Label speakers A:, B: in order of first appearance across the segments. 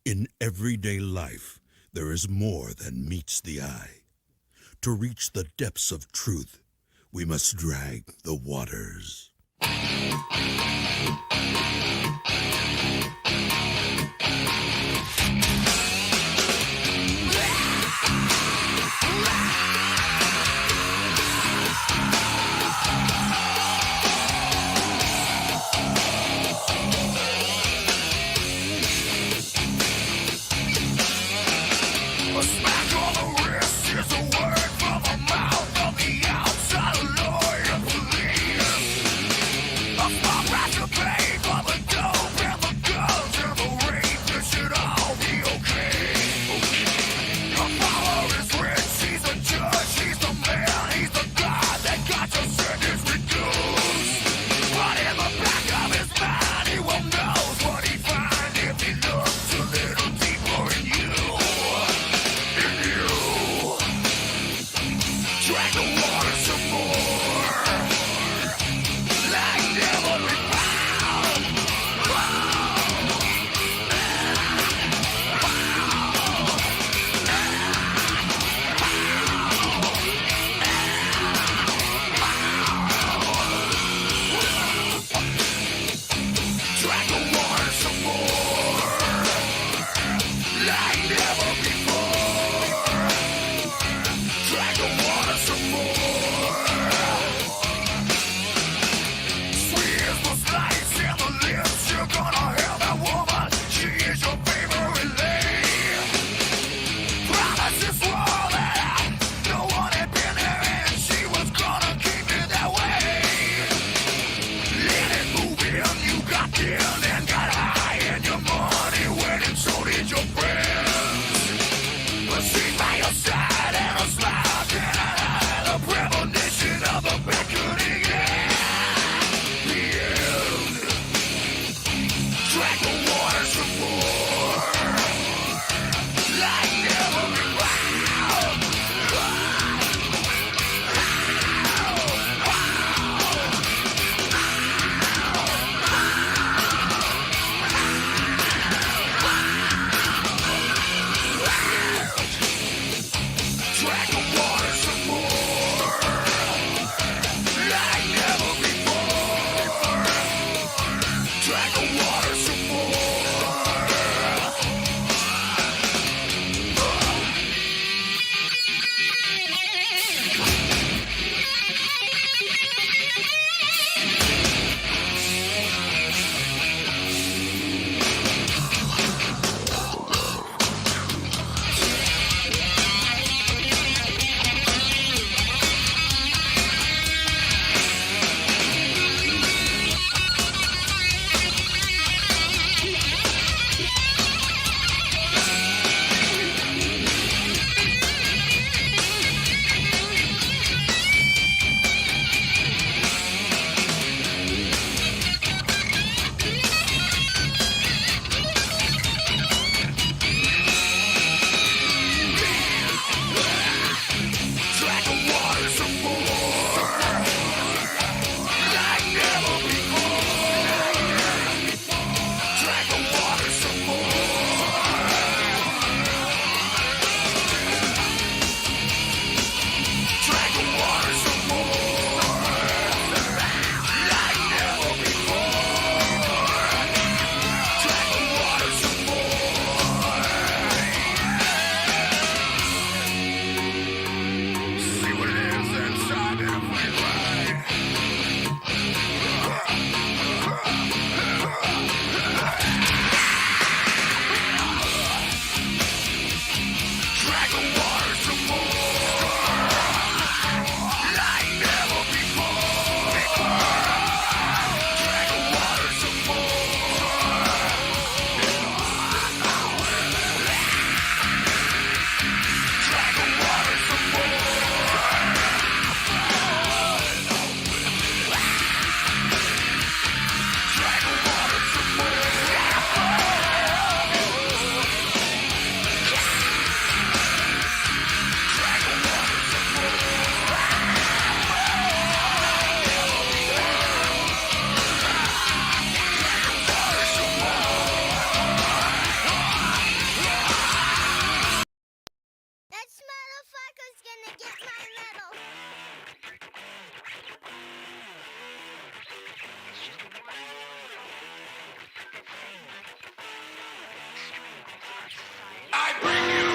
A: In everyday life, there is more than meets the eye. To reach the depths of truth, we must drag the waters.
B: Go! fucker's gonna get my medal.
C: I bring you.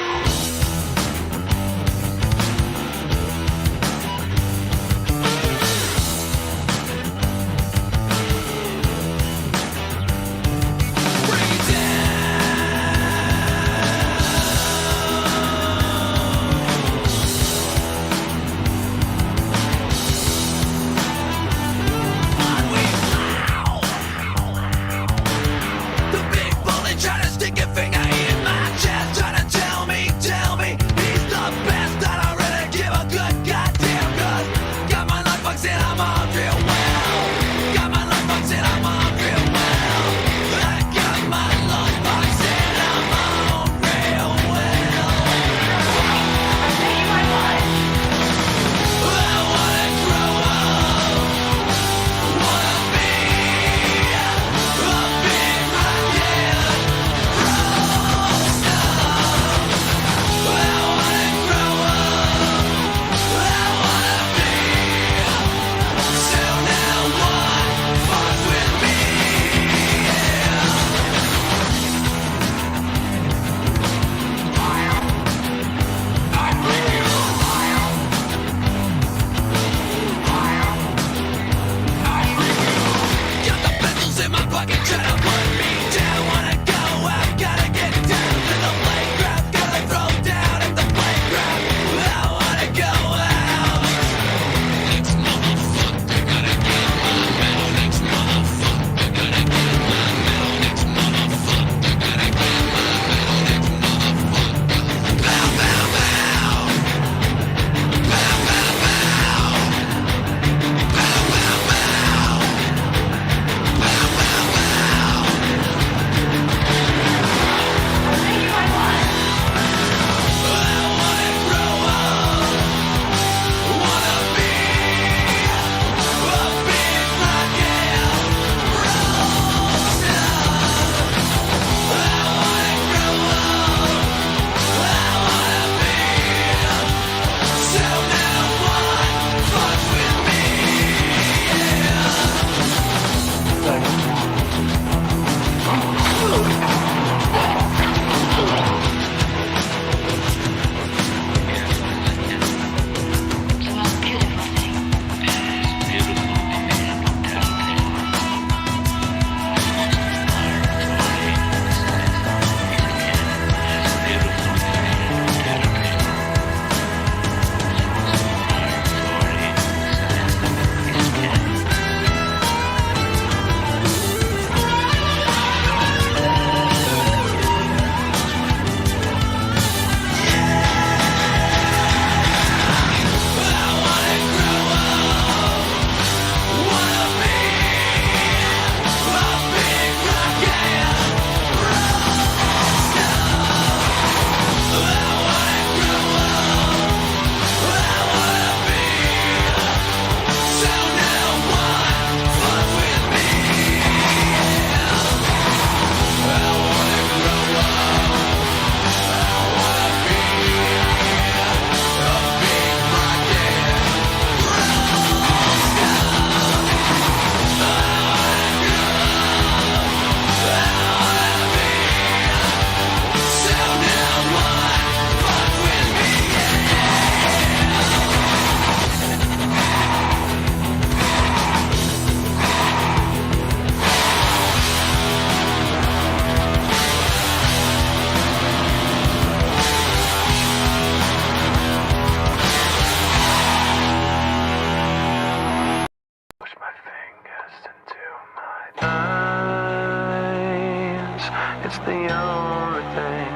D: It's the only thing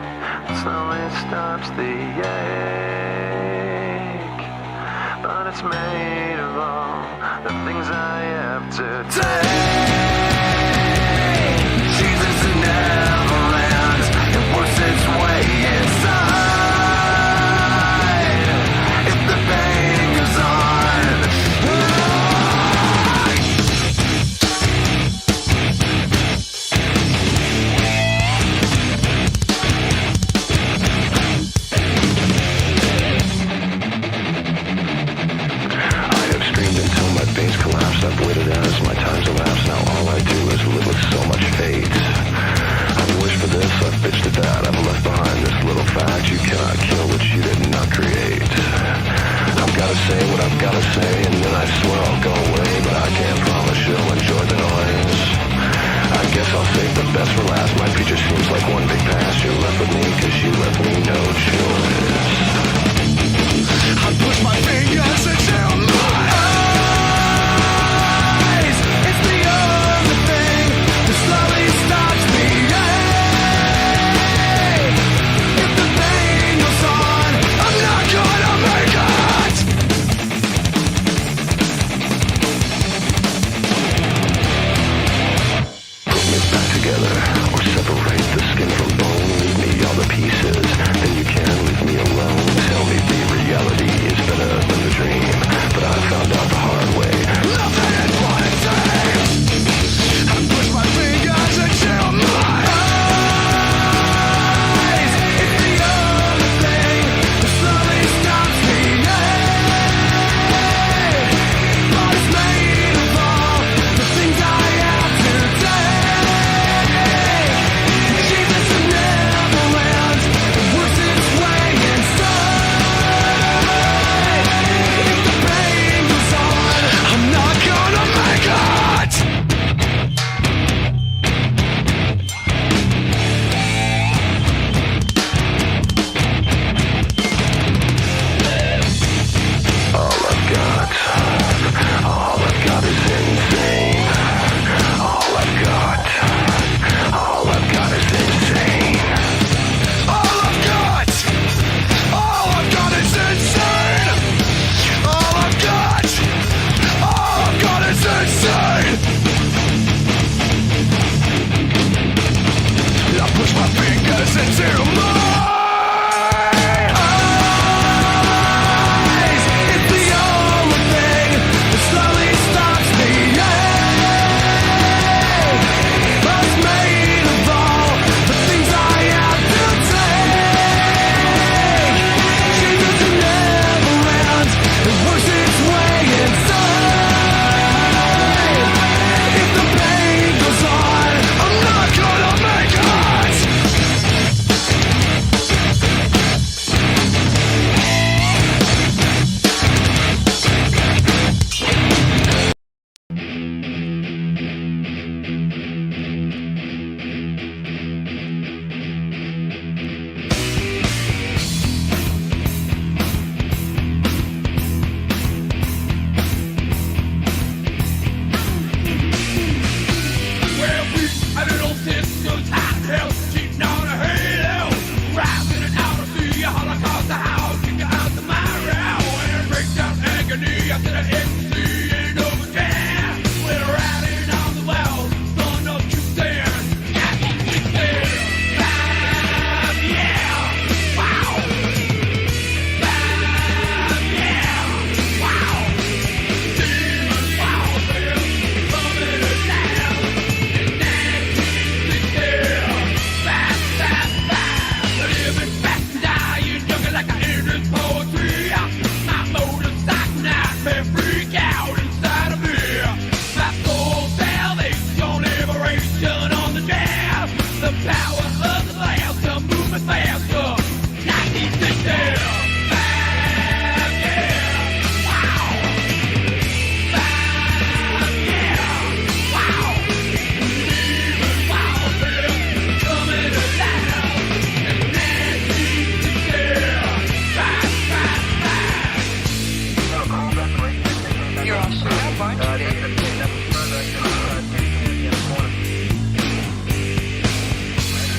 D: that slowly stops the ache. But it's made of all the things I have to take. Jesus never lands, it works its way inside. If the pain goes on, gotta say, and then I swear I'll go away, but I can't promise you'll enjoy the noise. I guess I'll save the best for last. My future seems like one big pass. You're left with me cause you left me no choice. I push my fingers into my eyes. It's the only thing that slowly stops me. If the pain goes on, I'm not gonna make it. Put me back together, or separate the skin from bone. Leave me all the pieces, then you can leave me alone. Tell me the reality is better than the dream, but I found out the hard way. Nothing is what it seems. I push my fingers into my eyes. It's the only thing that slowly stops me. But it's made of all the things I have today. Jesus never ends, it works its way inside. If the pain goes on, I'm not gonna make it. All I've got is insane. All I've got is insane. All I've got is insane. All I've got is insane. I push my fingers into my eyes. It's the only thing that slowly stops me. But it's made of all the things I have to take. Jesus never ends, it works its way inside. If the pain goes on, I'm not gonna make it.
C: Well, we had an old system's hot tail, cheating on a halo. Rising and out of the Holocaust, the house, kick out the Myra. And break down agony after the ecstasy and overcast. We're riding on the well, throwing up truth there. Got me sick there. Five, yeah. Wow. Five, yeah. Wow. Demons, wow, they're coming to town. Power of the lab to move me faster. 1960. Five, yeah. Wow. Five, yeah. Wow. Demons, wow, they're coming to town. And 1960. Five, five, five.
E: You're all shut up, aren't you, Dave?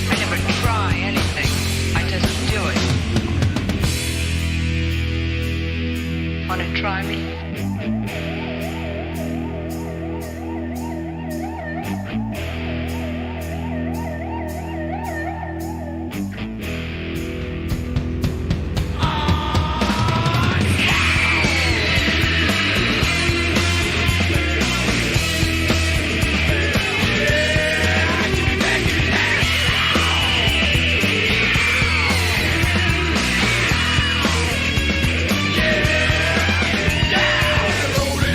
E: I never try anything. I just do it. Wanna try me?
C: Rolling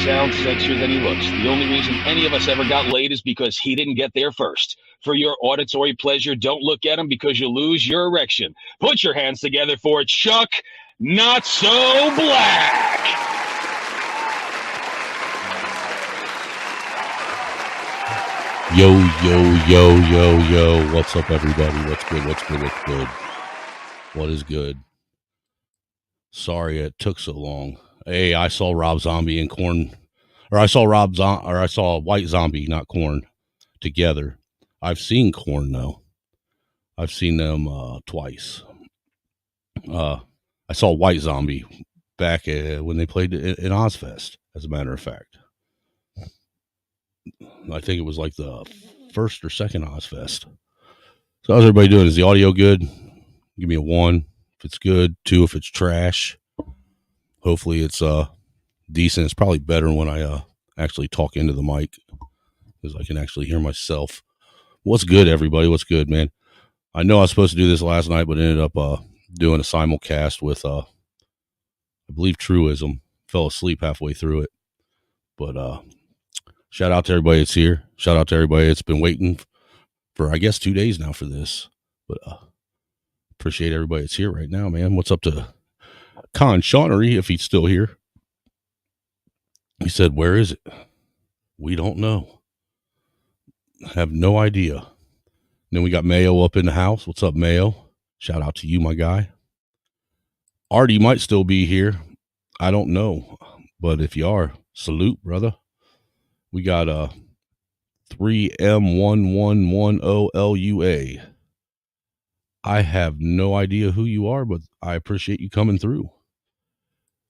F: sounds sexier than he looks. The only reason any of us ever got laid is because he didn't get there first. For your auditory pleasure, don't look at him because you'll lose your erection. Put your hands together for Chuck Not So Black.
G: Yo, yo, yo, yo, yo. What's up, everybody? What's good? What's good? What's good? What is good? Sorry it took so long. Hey, I saw Rob Zombie and Korn, or I saw White Zombie, not Korn, together. I've seen Korn though. I've seen them twice. I saw White Zombie back when they played in Ozfest, as a matter of fact. I think it was like the first or second Ozfest. So how's everybody doing? Is the audio good? Give me a 1 if it's good, 2 if it's trash. Hopefully it's decent. It's probably better when I actually talk into the mic because I can actually hear myself. What's good, everybody? What's good, man? I know I was supposed to do this last night, but ended up doing a simulcast with I believe Truism. Fell asleep halfway through it. But shout out to everybody that's here. Shout out to everybody that's been waiting for, I guess, 2 days now for this. But appreciate everybody that's here right now, man. What's up to Con Shawnery, if he's still here? He said, where is it? We don't know. Have no idea. Then we got Mayo up in the house. What's up, Mayo? Shout out to you, my guy. Artie might still be here. I don't know. But if you are, salute, brother. We got 3M1110LUA. I have no idea who you are, but I appreciate you coming through.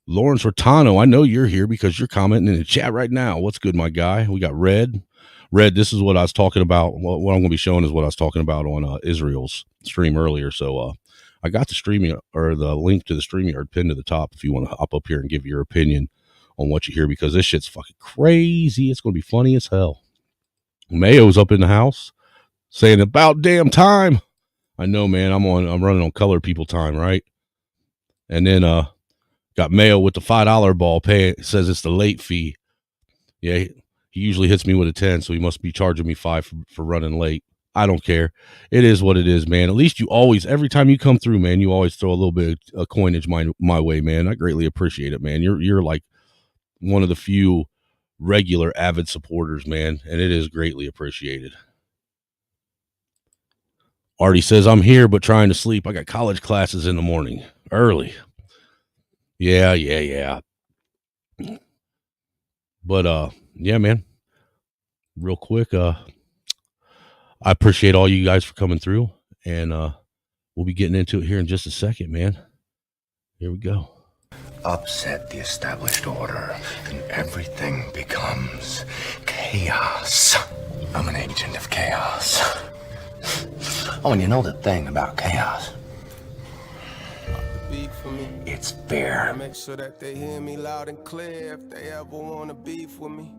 G: Lawrence Rotano, I know you're here because you're commenting in the chat right now. What's good, my guy? We got Red. Red, this is what I was talking about. What I'm going to be showing is what I was talking about on Israel's stream earlier. So I got the streaming, or the link to the StreamYard pinned to the top if you want to hop up here and give your opinion on what you hear, because this shit's fucking crazy. It's going to be funny as hell. Mayo's up in the house saying about damn time. I know, man. I'm running on colored people time, right? And then got Mayo with the $5 ball pay. It says it's the late fee. Yeah, he usually hits me with a 10, so he must be charging me $5 for running late. I don't care. It is what it is, man. At least you always, every time you come through, man, you always throw a little bit of coinage my way, man. I greatly appreciate it, man. You're like one of the few regular avid supporters, man, and it is greatly appreciated. Artie says, I'm here, but trying to sleep. I got college classes in the morning. Early. Yeah. But, yeah, man. Real quick, I appreciate all you guys for coming through, and we'll be getting into it here in just a second, man. Here we go.
D: Upset the established order, and everything becomes chaos. I'm an agent of chaos. Oh, and you know the thing about chaos? It's fair.
C: Make sure that they hear me loud and clear if they ever wanna beef with me.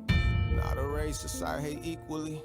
C: Not a racist, I hate equally.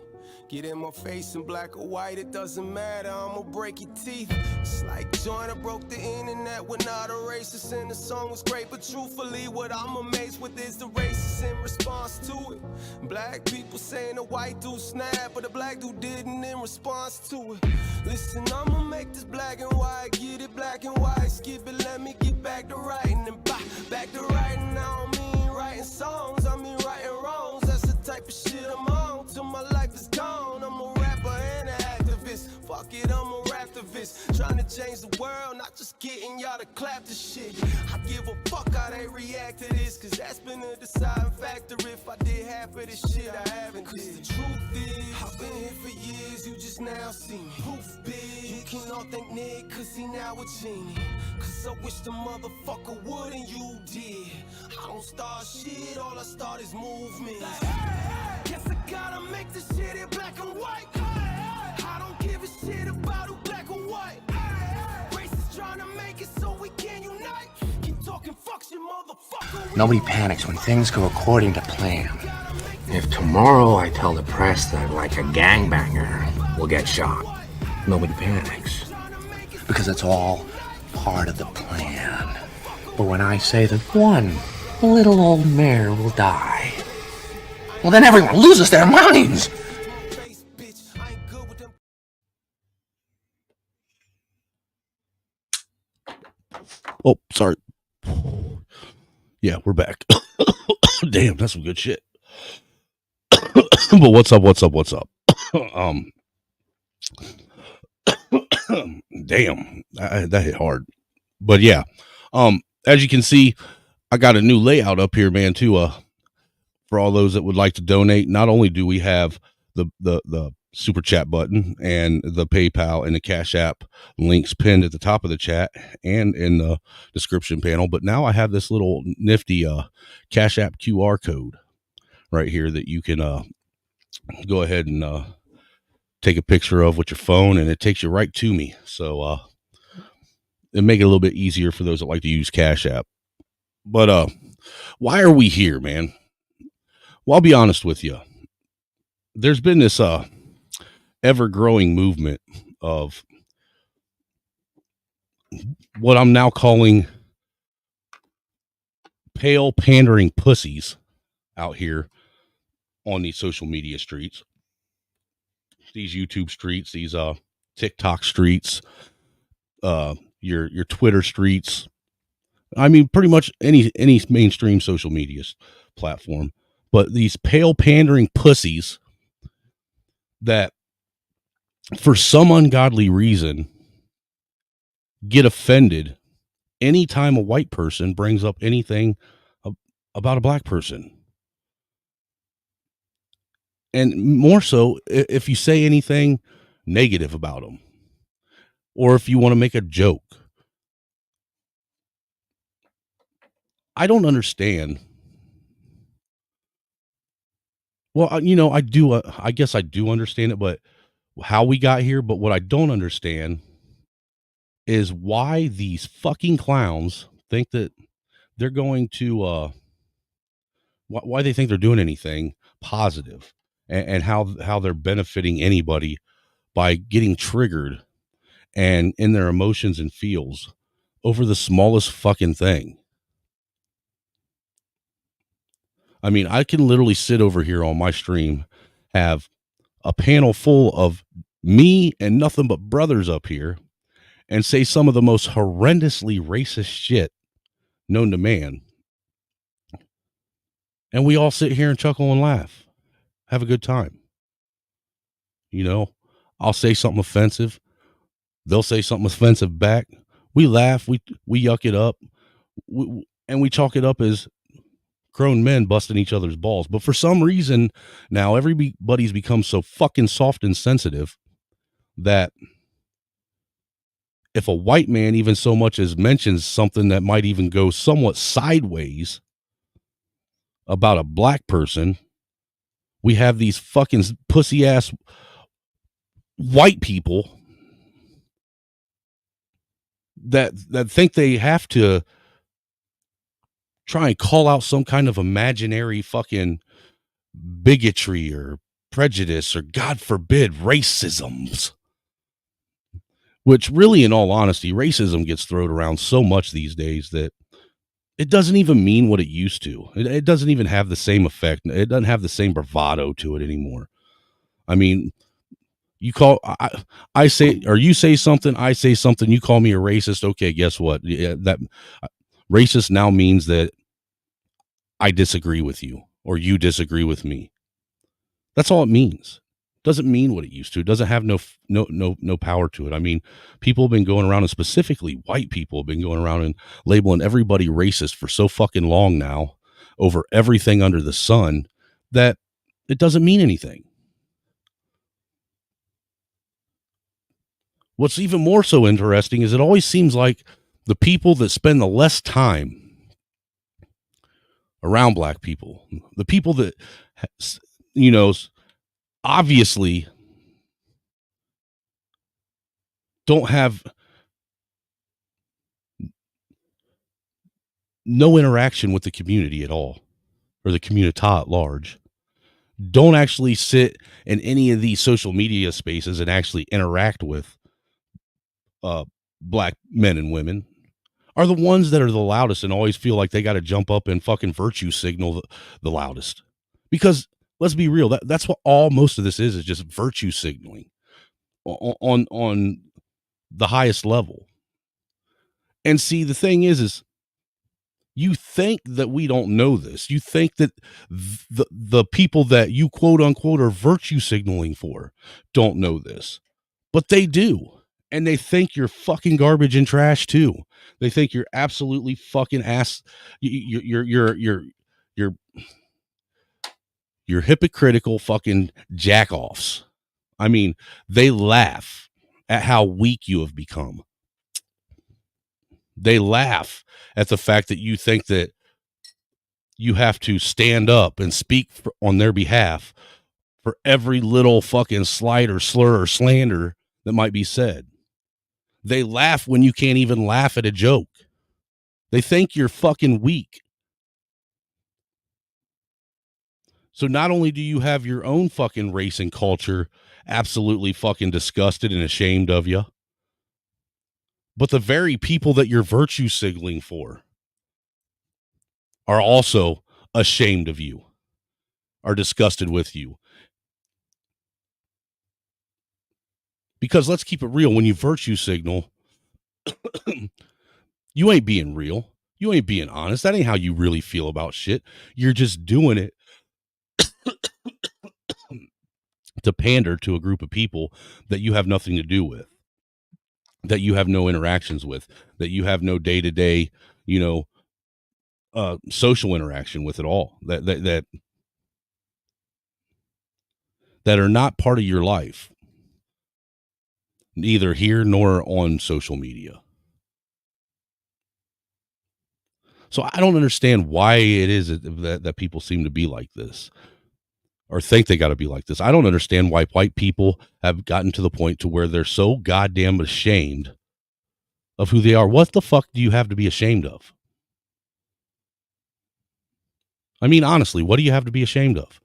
C: Get in my face in black or white, it doesn't matter, I'ma break your teeth. It's like Joyner broke the internet, we're not a racist, and the song was great, but truthfully, what I'm amazed with is the racist in response to it. Black people saying a white dude snapped, but a black dude didn't in response to it. Listen, I'ma make this black and white, get it black and white, skip it, let me get back to writing, and back to writing. I don't mean writing songs, I mean writing wrongs. That's the type of shit I'm on till my life is gone. I'm a rapper and an activist. Fuck it, I'm a raptivist. Trying to change the world, not just getting y'all to clap the shit. I give a fuck how they react to this, cause that's been a deciding factor. If I did half of this shit, I haven't. Cause the truth is, I've been here for years, you just now see me. Proof big, you can all thank Nick, cause he now a genie. Cause I wish the motherfucker would and you did. I don't start shit, all I start is movement. Guess I gotta make this shit in black and white. I don't give a shit about who black or white. Racists trying to make it so we can unite. Keep talking fucks, you motherfucker.
D: Nobody panics when things go according to plan. If tomorrow I tell the press that, like, a gangbanger will get shot, nobody panics. Because it's all part of the plan. But when I say that one little old mare will die,
H: well, then everyone loses their minds.
G: Oh, sorry. Yeah, we're back. Damn, that's some good shit. But what's up? Damn, that hit hard. But yeah, as you can see, I got a new layout up here, man, too. For all those that would like to donate, not only do we have the super chat button and the PayPal and the Cash App links pinned at the top of the chat and in the description panel, but now I have this little nifty Cash App QR code right here that you can go ahead and take a picture of with your phone, and it takes you right to me. So it make it a little bit easier for those that like to use Cash App. But why are we here, man? Well, I'll be honest with you. There's been this ever-growing movement of what I'm now calling pale pandering pussies out here on these social media streets, these YouTube streets, these TikTok streets, your Twitter streets. I mean, pretty much any mainstream social media platform. But these pale pandering pussies that, for some ungodly reason, get offended anytime a white person brings up anything about a black person. And more so, if you say anything negative about them, or if you want to make a joke. I don't understand. Well, I do. I guess I do understand it, but how we got here. But what I don't understand is why these fucking clowns think that they're going to, why they think they're doing anything positive, and how they're benefiting anybody by getting triggered and in their emotions and feels over the smallest fucking thing. I mean, I can literally sit over here on my stream, have a panel full of me and nothing but brothers up here, and say some of the most horrendously racist shit known to man. And we all sit here and chuckle and laugh, have a good time. I'll say something offensive. They'll say something offensive back. We laugh, we yuck it up, and we chalk it up as grown men busting each other's balls. But for some reason, now everybody's become so fucking soft and sensitive that if a white man even so much as mentions something that might even go somewhat sideways about a black person, we have these fucking pussy ass white people that think they have to try and call out some kind of imaginary fucking bigotry or prejudice or, God forbid, racisms. Which really, in all honesty, racism gets thrown around so much these days that it doesn't even mean what it used to. It doesn't even have the same effect. It doesn't have the same bravado to it anymore. I mean, I say, or you say something, I say something, you call me a racist. Okay, guess what? That racist now means that I disagree with you or you disagree with me. That's all it means. Doesn't mean what it used to. It doesn't have no power to it. I mean, people have been going around, and specifically white people have been going around and labeling everybody racist for so fucking long now over everything under the sun that it doesn't mean anything. What's even more so interesting is it always seems like the people that spend the less time around black people, the people that, obviously don't have no interaction with the community at all, or the community at large, don't actually sit in any of these social media spaces and actually interact with black men and women, are the ones that are the loudest and always feel like they got to jump up and fucking virtue signal the loudest. Because Let's be real. That's what all most of this is just virtue signaling on the highest level. And see, the thing is you think that we don't know this. You think that the people that you quote unquote are virtue signaling for don't know this, but they do. And they think you're fucking garbage and trash too. They think you're absolutely fucking ass. You're hypocritical fucking jack-offs. I mean, they laugh at how weak you have become. They laugh at the fact that you think that you have to stand up and speak on their behalf for every little fucking slight or slur or slander that might be said. They laugh when you can't even laugh at a joke. They think you're fucking weak. So not only do you have your own fucking race and culture absolutely fucking disgusted and ashamed of you, but the very people that you're virtue signaling for are also ashamed of you, are disgusted with you. Because let's keep it real, when you virtue signal, you ain't being real. You ain't being honest. That ain't how you really feel about shit. You're just doing it to pander to a group of people that you have nothing to do with, that you have no interactions with, that you have no day-to-day, social interaction with at all, that are not part of your life, neither here nor on social media. So I don't understand why it is that people seem to be like this or think they got to be like this. I don't understand why white people have gotten to the point to where they're so goddamn ashamed of who they are. What the fuck do you have to be ashamed of? I mean, honestly, what do you have to be ashamed of?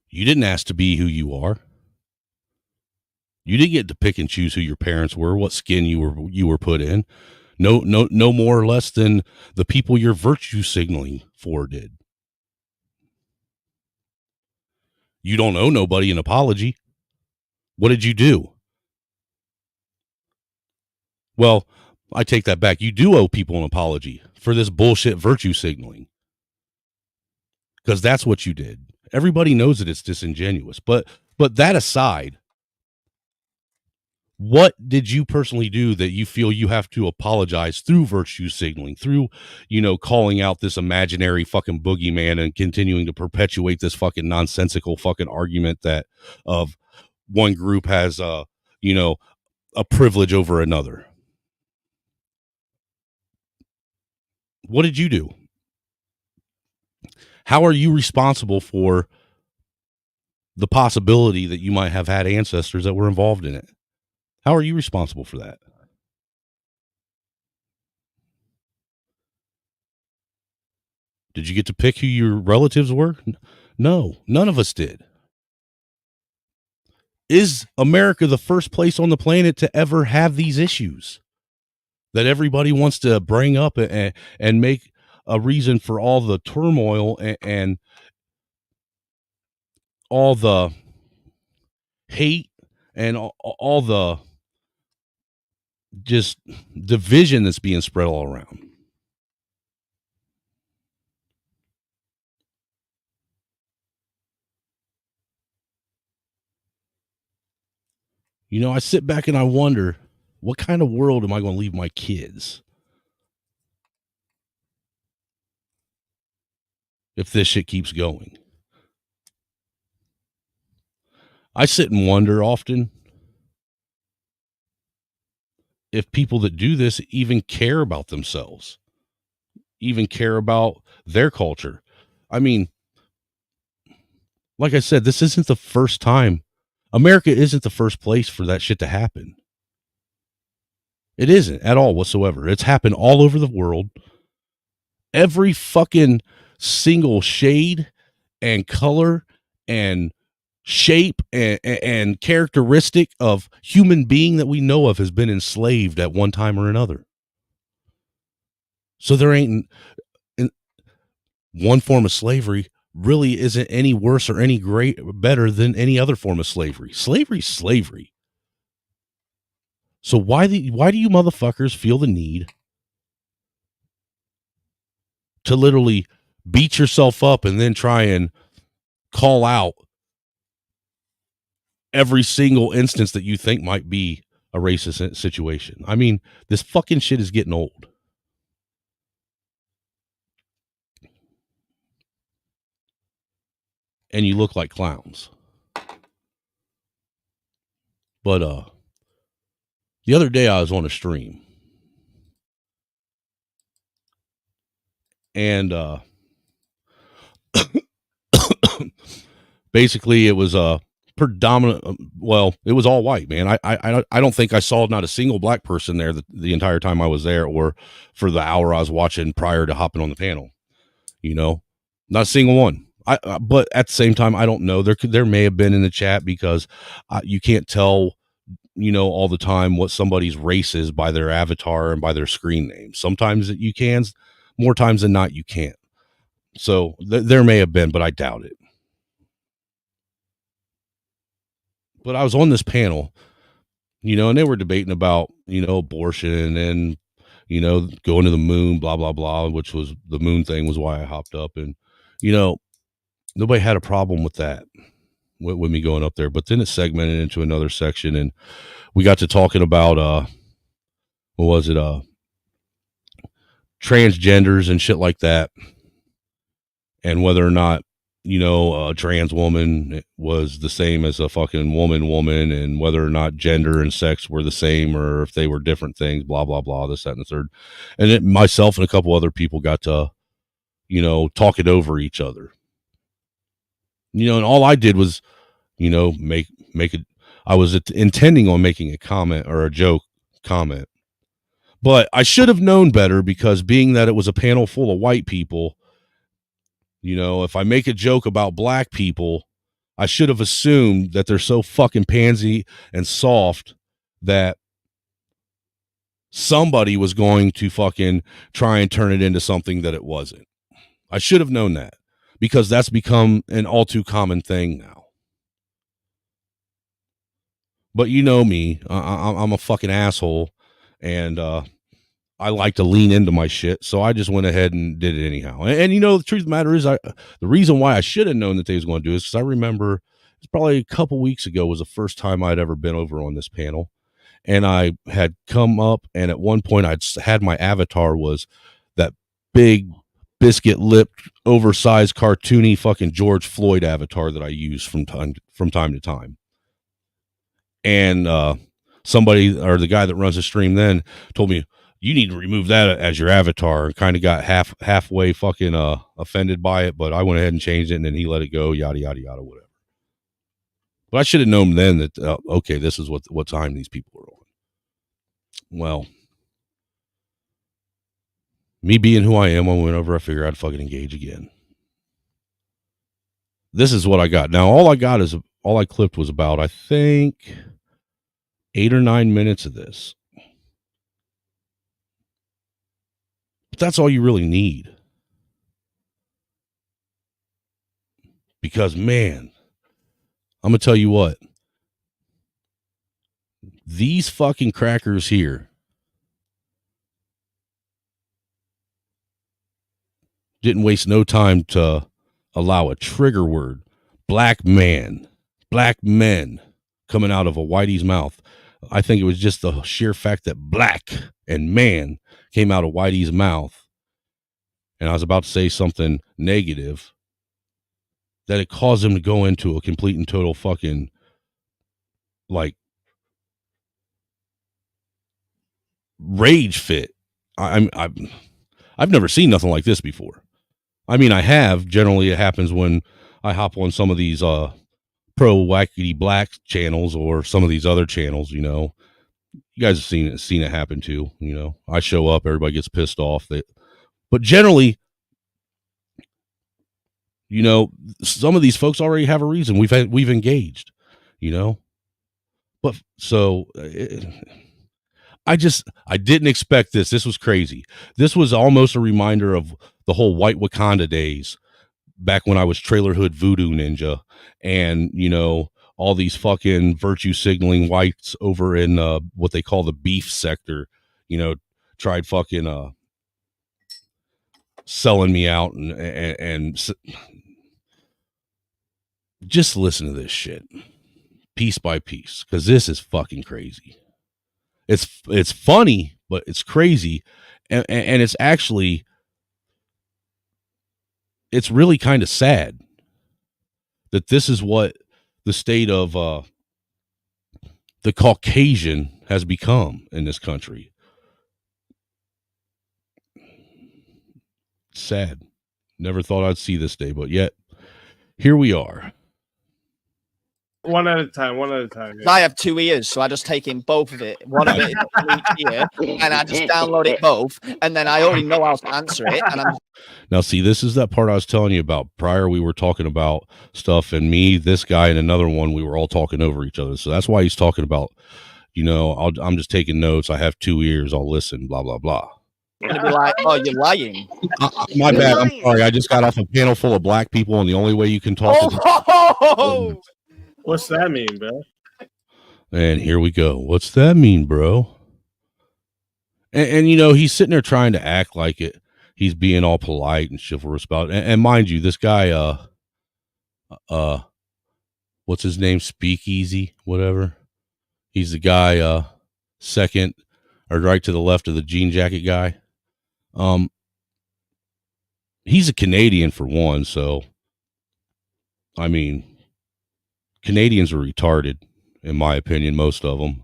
G: You didn't ask to be who you are. You didn't get to pick and choose who your parents were, what skin you were put in. No more or less than the people you're virtue signaling for did. You don't owe nobody an apology. What did you do? Well, I take that back. You do owe people an apology for this bullshit virtue signaling. Because that's what you did. Everybody knows that it's disingenuous. But that aside, what did you personally do that you feel you have to apologize through virtue signaling, through, calling out this imaginary fucking boogeyman and continuing to perpetuate this fucking nonsensical fucking argument that of one group has, a privilege over another? What did you do? How are you responsible for the possibility that you might have had ancestors that were involved in it? How are you responsible for that? Did you get to pick who your relatives were? No, none of us did. Is America the first place on the planet to ever have these issues that everybody wants to bring up and make a reason for all the turmoil and all the hate and all the just division that's being spread all around? I sit back and I wonder, what kind of world am I going to leave my kids if this shit keeps going? I sit and wonder often if people that do this even care about themselves, even care about their culture. I mean, like I said, this isn't the first time. America isn't the first place for that shit to happen. It isn't at all whatsoever. It's happened all over the world. Every fucking single shade and color and shape and characteristic of human being that we know of has been enslaved at one time or another. So there ain't one form of slavery really isn't any worse or any better than any other form of slavery. Slavery's slavery. So why do you motherfuckers feel the need to literally beat yourself up and then try and call out every single instance that you think might be a racist situation? I mean, this fucking shit is getting old. And you look like clowns. But the other day I was on a stream. And basically it was predominant, it was all white, man. I don't think I saw not a single black person there the entire time I was there, or for the hour I was watching prior to hopping on the panel. You know, not a single one. But at the same time, I don't know. There may have been in the chat, because you can't tell, you know, all the time what somebody's race is by their avatar and by their screen name. Sometimes you can, more times than not you can't. So there may have been, but I doubt it. But I was on this panel, you know, and they were debating about, you know, abortion and, you know, going to the moon, blah, blah, blah, which was the moon thing was why I hopped up. And, you know, nobody had a problem with that, with me going up there. But then it segmented into another section, and we got to talking about, what was it? Transgenders and shit like that. And whether or not, you know, a trans woman was the same as a fucking woman, and whether or not gender and sex were the same, or if they were different things, blah, blah, blah, this, that, and the third. And myself and a couple other people got to, you know, talk it over each other. You know, and all I did was, you know, make it. I was intending on making a comment or a joke comment, but I should have known better, because being that it was a panel full of white people, you know, if I make a joke about black people, I should have assumed that they're so fucking pansy and soft that somebody was going to fucking try and turn it into something that it wasn't. I should have known that, because that's become an all too common thing now. But you know me, I'm a fucking asshole, and I like to lean into my shit, so I just went ahead and did it anyhow. And you know, the truth of the matter is, the reason why I should have known that they was going to do this, because I remember it's probably a couple weeks ago was the first time I'd ever been over on this panel, and I had come up, and at one point I'd had my avatar was that big biscuit lipped, oversized, cartoony fucking George Floyd avatar that I use from time to time. And somebody, or the guy that runs the stream then, told me, you need to remove that as your avatar, and kind of got halfway fucking offended by it. But I went ahead and changed it, and then he let it go, yada, yada, yada, whatever. But I should have known then that, okay, this is what time these people are on. Well, me being who I am, I went over, I figured I'd fucking engage again. This is what I got. Now, all I clipped was about, I think, 8 or 9 minutes of this. But that's all you really need. Because, man, I'm going to tell you what. These fucking crackers here didn't waste no time to allow a trigger word, black man, black men, coming out of a whitey's mouth. I think it was just the sheer fact that black and man came out of Whitey's mouth, and I was about to say something negative, that it caused him to go into a complete and total fucking, like, rage fit. I've never seen nothing like this before. I mean, I have. Generally, it happens when I hop on some of these pro wackety black channels, or some of these other channels, you know. You guys have seen it happen too, you know. I show up, everybody gets pissed off. But generally, you know, some of these folks already have a reason. We've engaged, you know. But so I didn't expect this. This was crazy. This was almost a reminder of the whole White Wakanda days back when I was Trailer Hood Voodoo Ninja, and all these fucking virtue signaling whites over in what they call the beef sector, tried fucking selling me out and just listen to this shit piece by piece, because this is fucking crazy. It's funny, but it's crazy, and it's actually, it's really kind of sad that this is what the state of the Caucasian has become in this country. Sad. Never thought I'd see this day, but yet here we are.
I: One at a time. Yeah.
J: I have 2 ears, so I just take in both of it. One of it is from each ear, and I just download it both, and then I already know how to answer it. And
G: Now, see, this is that part I was telling you about. Prior, we were talking about stuff, and me, this guy, and another one, we were all talking over each other. So that's why he's talking about, I'm just taking notes. I have 2 ears. I'll listen, blah, blah, blah.
J: I'm going to be like, oh, you're lying.
G: My bad. I'm sorry. I just got off a panel full of black people, and the only way you can talk
J: Oh!
I: What's that mean, bro?
G: And here we go. What's that mean, bro? And he's sitting there trying to act like it. He's being all polite and chivalrous about it. And mind you, this guy, what's his name? Speakeasy, whatever. He's the guy, second or right to the left of the jean jacket guy. He's a Canadian for one. So, I mean, Canadians are retarded, in my opinion, most of them.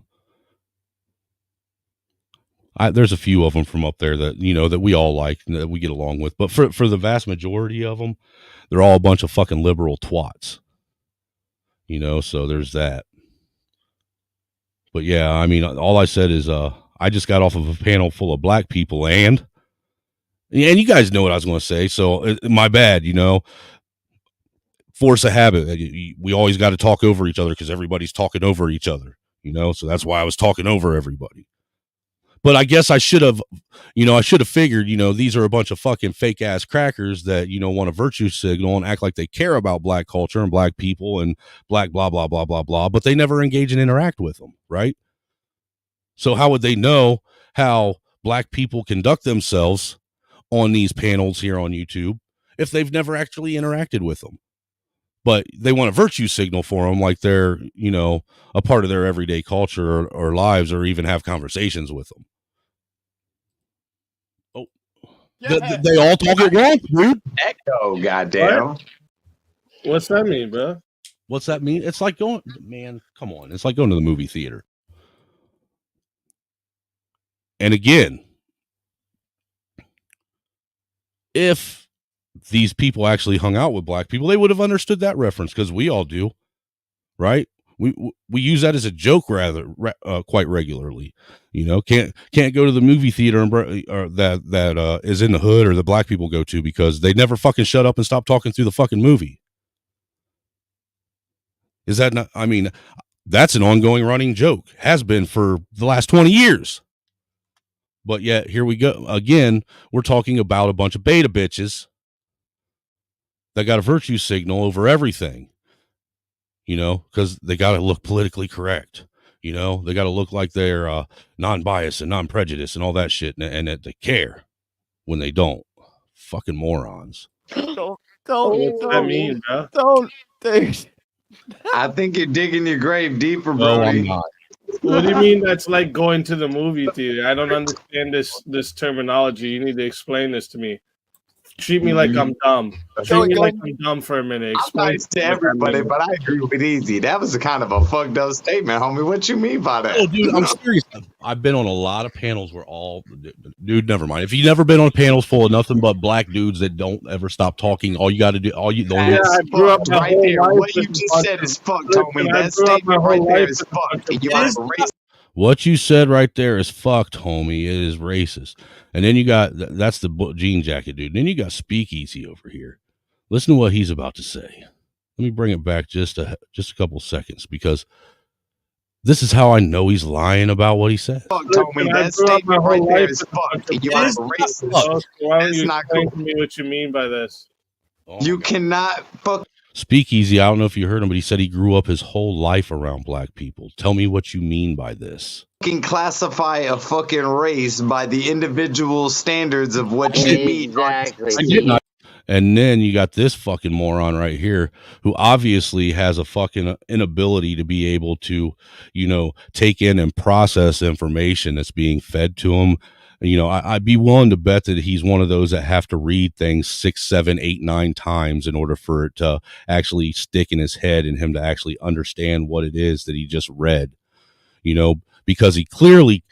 G: There's a few of them from up there that, that we all like, that we get along with. But for the vast majority of them, they're all a bunch of fucking liberal twats. So there's that. But yeah, I mean, all I said is I just got off of a panel full of black people, and you guys know what I was going to say. So my bad, force of habit. We always got to talk over each other because everybody's talking over each other, so that's why I was talking over everybody. But I guess I should have figured, these are a bunch of fucking fake ass crackers that, want to virtue signal and act like they care about black culture and black people and black blah, blah, blah, blah, blah, but they never engage and interact with them. Right. So how would they know how black people conduct themselves on these panels here on YouTube if they've never actually interacted with them? But they want a virtue signal for them like they're, a part of their everyday culture or lives, or even have conversations with them. Oh, yeah. They all talk at once, dude.
K: Echo, goddamn.
I: What's that mean, bro?
G: What's that mean? It's like going, man, come on. It's like going to the movie theater. And again, if these people actually hung out with black people, they would have understood that reference, because we all do, right? We use that as a joke quite regularly. Can't go to the movie theater or that is in the hood, or the black people go to, because they never fucking shut up and stop talking through the fucking movie. Is that not? I mean, that's an ongoing running joke, has been for the last 20 years. But yet here we go again. We're talking about a bunch of beta bitches that got a virtue signal over everything, because they got to look politically correct. They got to look like they're non-biased and non-prejudiced and all that shit, and that they care when they don't. Fucking morons.
J: Don't,
I: What's that mean, bro?
J: dude.
K: I think you're digging your grave deeper,
G: No,
K: bro.
G: I'm not.
I: What do you mean that's like going to the movie theater? I don't understand this terminology. You need to explain this to me. Treat me like I'm dumb. Treat me like I'm dumb for a minute.
K: I'm nice to everybody, but I agree with Easy. That was a kind of a fucked up statement, homie. What you mean by that?
G: Oh, dude, I'm serious. I've been on a lot of panels where dude, never mind. If you've never been on panels full of nothing but black dudes that don't ever stop talking, all you got to do,
I: I grew up
K: right there. What you just said is fucked, homie. That statement right there is fucked. You are racist.
G: What you said right there is fucked, homie. It is racist. And then you got, that's the jean jacket dude. Then you got Speakeasy over here. Listen to what he's about to say. Let me bring it back just a couple seconds, because This is how I know he's lying about what he said.
K: Fuck, Tommy,
I: I
K: that
I: grew up my
K: statement right
I: whole
K: there
I: life
K: is
I: with a
K: fuck.
I: bunch of
K: You are
I: black
K: racist.
I: people, so why don't
K: That's
I: you
K: not
I: explain
K: cool.
I: to me what you mean by this?
K: You cannot fuck.
G: Speakeasy, I don't know if you heard him, but he said he grew up his whole life around black people. Tell me what you mean by this.
K: Classify a fucking race by the individual standards of what you meet.
L: Exactly.
G: I did not. And then you got this fucking moron right here who obviously has a fucking inability to be able to, you know, take in and process information that's being fed to him. You know, I'd be willing to bet that he's one of those that have to read things 6, 7, 8, 9 times in order for it to actually stick in his head and him to actually understand what it is that he just read, you know, because he clearly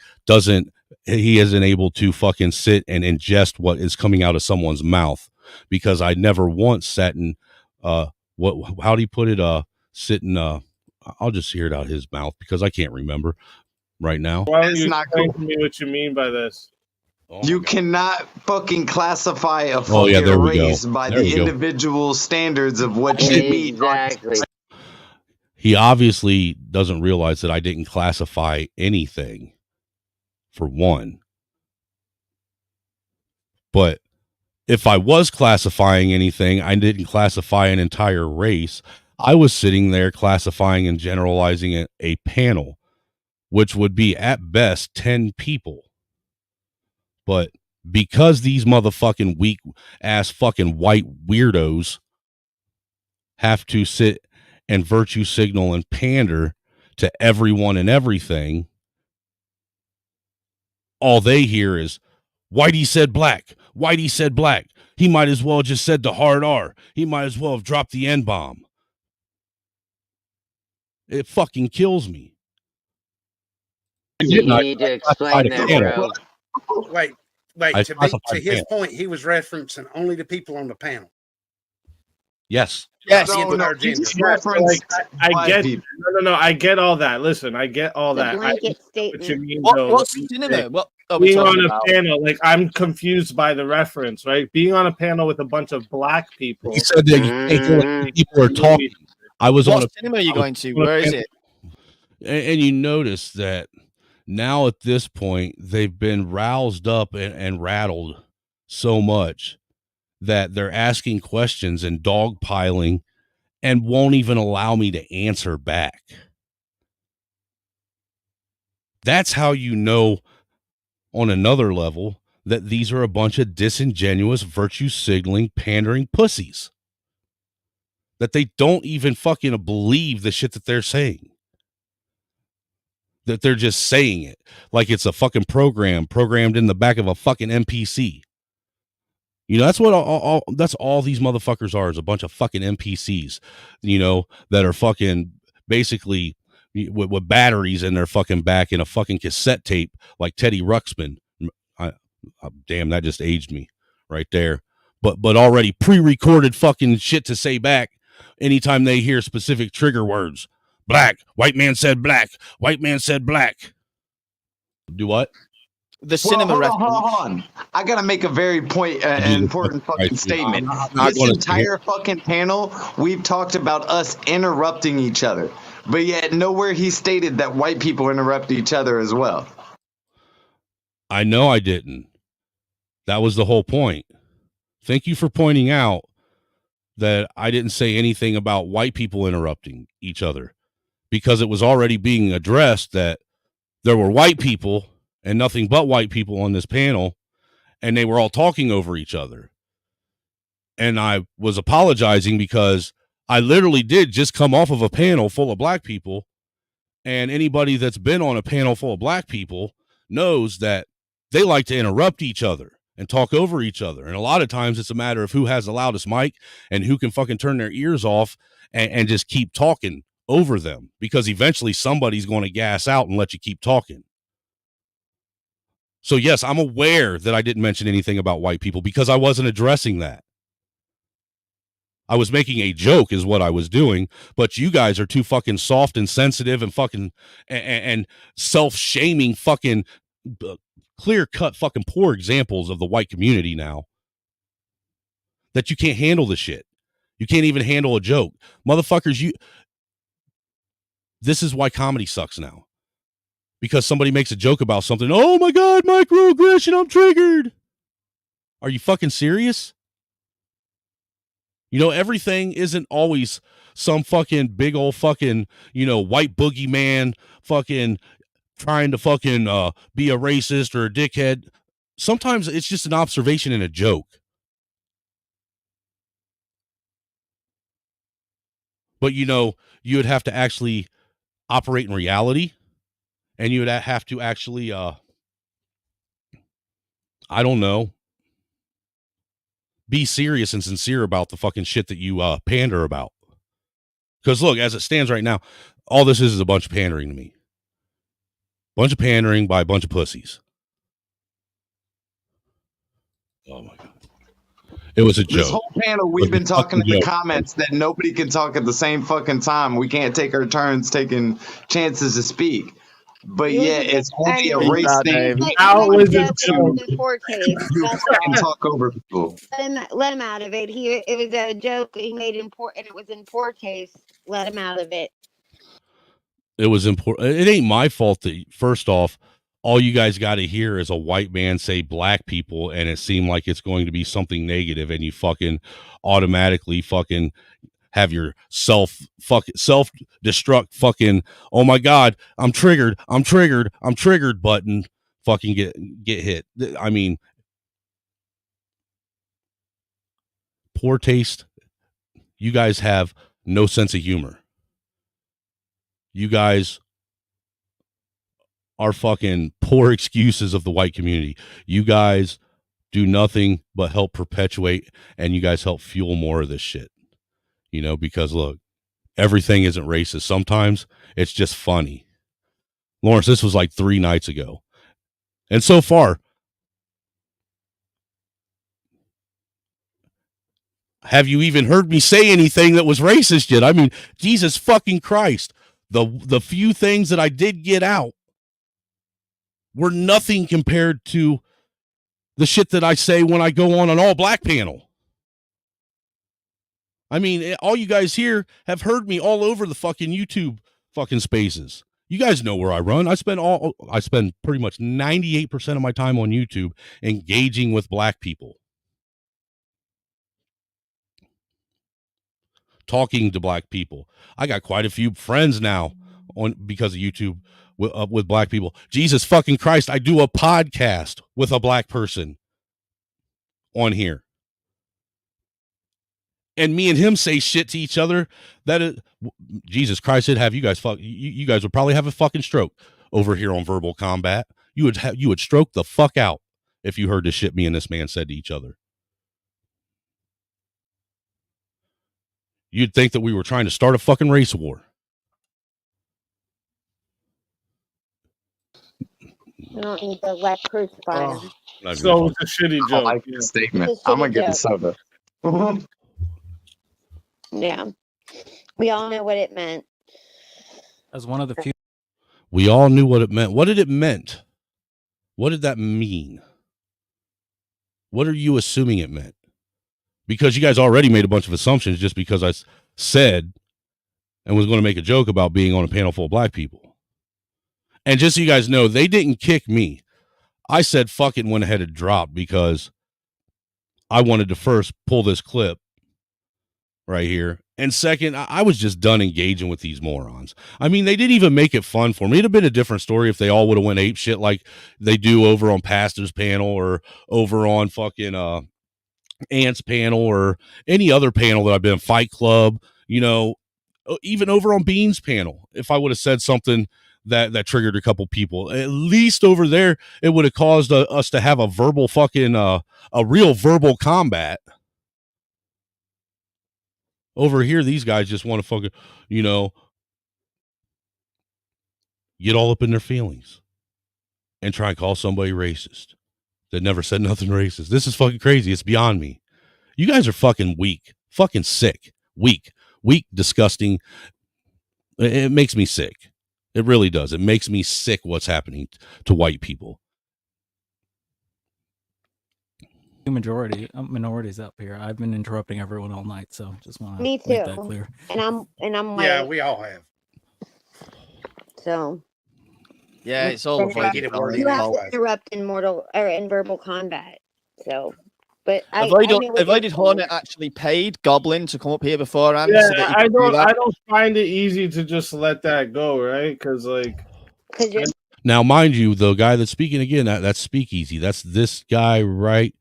G: he isn't able to fucking sit and ingest what is coming out of someone's mouth. Because I never once sat in, how do you put it? Sitting, I'll just hear it out his mouth because I can't remember right now.
I: Why don't you explain to me what you mean by this?
K: You cannot fucking classify a
G: Oh, yeah,
K: fucking
G: there we go.
K: race by
G: There
K: the
G: we go.
K: individual standards of what you meet.
L: Exactly.
G: He obviously doesn't realize that I didn't classify anything, for one. But if I was classifying anything, I didn't classify an entire race. I was sitting there classifying and generalizing a panel, which would be at best 10 people. But because these motherfucking weak ass fucking white weirdos have to sit and virtue signal and pander to everyone and everything, all they hear is Whitey said black. Whitey said black. He might as well just said the hard R. He might as well have dropped the N-bomb. It fucking kills me.
L: You need to explain that, bro.
M: Wait, to his point, he was referencing only the people on the panel.
G: Yes.
J: Yes.
I: I get no. I get all that. Listen, I get all that.
B: Blanket statement.
I: What you mean,
J: What's cinema? What are we
I: being on
J: talking
I: a
J: about?
I: panel, like I'm confused by the reference, right? Being on a panel with a bunch of black people.
G: He said that people are talking. I was
J: What
G: on a
J: cinema are you going to? Where is it?
G: And you notice that now at this point, they've been roused up and rattled so much that they're asking questions and dogpiling and won't even allow me to answer back. That's how you know on another level that these are a bunch of disingenuous, virtue signaling, pandering pussies. That they don't even fucking believe the shit that they're saying. That they're just saying it like it's a fucking program programmed in the back of a fucking NPC. You know, that's what that's all these motherfuckers are, is a bunch of fucking NPCs, you know, that are fucking basically with batteries in their fucking back and a fucking cassette tape like Teddy Ruxpin. Damn, that just aged me right there. But already pre-recorded fucking shit to say back anytime they hear specific trigger words. Black, white man said black, white man said black. Do what?
J: The cinema reference.
K: Hold on. I gotta make a very important fucking statement. This entire fucking panel, we've talked about us interrupting each other, but yet nowhere he stated that white people interrupt each other as well.
G: I know I didn't. That was the whole point. Thank you for pointing out that I didn't say anything about white people interrupting each other, because it was already being addressed that there were white people and nothing but white people on this panel, and they were all talking over each other. And I was apologizing because I literally did just come off of a panel full of black people, and anybody that's been on a panel full of black people knows that they like to interrupt each other and talk over each other. And a lot of times it's a matter of who has the loudest mic and who can fucking turn their ears off and just keep talking over them, because eventually somebody's going to gas out and let you keep talking. So yes, I'm aware that I didn't mention anything about white people because I wasn't addressing that. I was making a joke is what I was doing, but you guys are too fucking soft and sensitive and fucking and self-shaming fucking clear-cut fucking poor examples of the white community now, that you can't handle the shit. You can't even handle a joke. Motherfuckers, This is why comedy sucks now. Because somebody makes a joke about something. Oh my God, microaggression, I'm triggered. Are you fucking serious? You know, everything isn't always some fucking big old fucking, you know, white boogeyman fucking trying to fucking be a racist or a dickhead. Sometimes it's just an observation and a joke. But, you know, you would have to actually operate in reality, and you would have to actually, I don't know, be serious and sincere about the fucking shit that you pander about. Because look, as it stands right now, all this is a bunch of pandering to me. Bunch of pandering by a bunch of pussies. Oh my God. It was a joke.
K: This whole panel, we've been talking in the comments that nobody can talk at the same fucking time. We can't take our turns taking chances to speak. But yeah, it's only a race thing.
I: How is it
K: And talk over people.
B: Let him out of it. It was a joke he made and it was in poor taste. Let him out of it.
G: It was important. It ain't my fault that, first off, all you guys got to hear is a white man say black people, and it seemed like it's going to be something negative, and you fucking automatically fucking have your self-destruct fucking, oh my God, I'm triggered button fucking get hit. I mean, poor taste. You guys have no sense of humor. You guys are fucking poor excuses of the white community. You guys do nothing but help perpetuate, and you guys help fuel more of this shit. You know, because look, everything isn't racist. Sometimes it's just funny. Lawrence, this was like 3 nights ago. And so far, have you even heard me say anything that was racist yet? I mean, Jesus fucking Christ. The few things that I did get out were nothing compared to the shit that I say when I go on an all black panel. I mean, all you guys here have heard me all over the fucking YouTube fucking spaces. You guys know where I run. I spend pretty much 98% of my time on YouTube engaging with black people. Talking to black people. I got quite a few friends now because of YouTube with black people. Jesus fucking Christ, I do a podcast with a black person on here. And me and him say shit to each other that is, Jesus Christ, it'd have you guys you guys would probably have a fucking stroke over here on Verbal Combat. You would stroke the fuck out if you heard the shit me and this man said to each other. You'd think that we were trying to start a fucking race war.
B: I don't need to let crucify him.
I: So it's a shitty joke.
K: I like the statement. I'm gonna get the soda.
B: Yeah. We all know what it meant.
N: As one of the few.
G: We all knew what it meant. What did it meant? What did that mean? What are you assuming it meant? Because you guys already made a bunch of assumptions just because I said and was going to make a joke about being on a panel full of black people. And just so you guys know, they didn't kick me. I said fuck it and went ahead and dropped because I wanted to first pull this clip right here. And second, I was just done engaging with these morons. I mean, they didn't even make it fun for me. It'd have been a different story if they all would have went ape shit like they do over on Pastor's panel or over on fucking Ant's panel or any other panel that I've been, Fight Club, you know, even over on Bean's panel. If I would have said something that triggered a couple people, at least over there, it would have caused us to have a verbal fucking, a real verbal combat. Over here, these guys just want to fucking, you know, get all up in their feelings and try and call somebody racist that never said nothing racist. This is fucking crazy. It's beyond me. You guys are fucking weak, fucking sick, weak, disgusting. It makes me sick. It really does. It makes me sick what's happening to white people.
N: Minorities up here. I've been interrupting everyone all night, so just want to
B: Me too.
N: make that clear.
B: And I'm
M: Yeah, we all have.
B: So
J: Yeah, it's all
B: then
J: avoided.
B: you have to interrupt in verbal combat. So, but
J: Avoided Hornet actually paid Goblin to come up here beforehand.
I: Yeah,
J: So that he could do that.
I: I don't find it easy to just let that go, right? Because
G: Now, mind you, the guy that's speaking again, that's Speakeasy. That's this guy right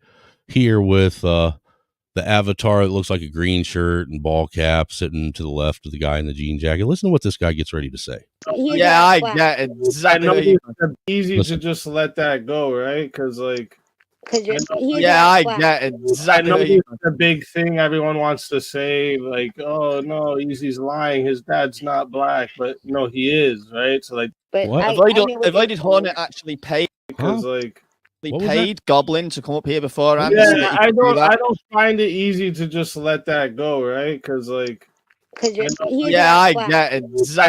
G: here with the avatar that looks like a green shirt and ball cap sitting to the left of the guy in the jean jacket. Listen to what this guy gets ready to say.
J: Yeah, I get exactly.
I: I know it's easy to just let that go, right? Because
J: I get exactly.
I: I know it's a big thing everyone wants to say, like, "Oh no, Easy's lying. His dad's not black," but no, he is, right? So like,
J: Avoided Hornet actually paid
I: because
J: they paid Goblin to come up here beforehand.
I: Yeah,
J: so that he could do that.
I: I don't find it easy to just let that go, right? Because
J: I get exactly.
I: I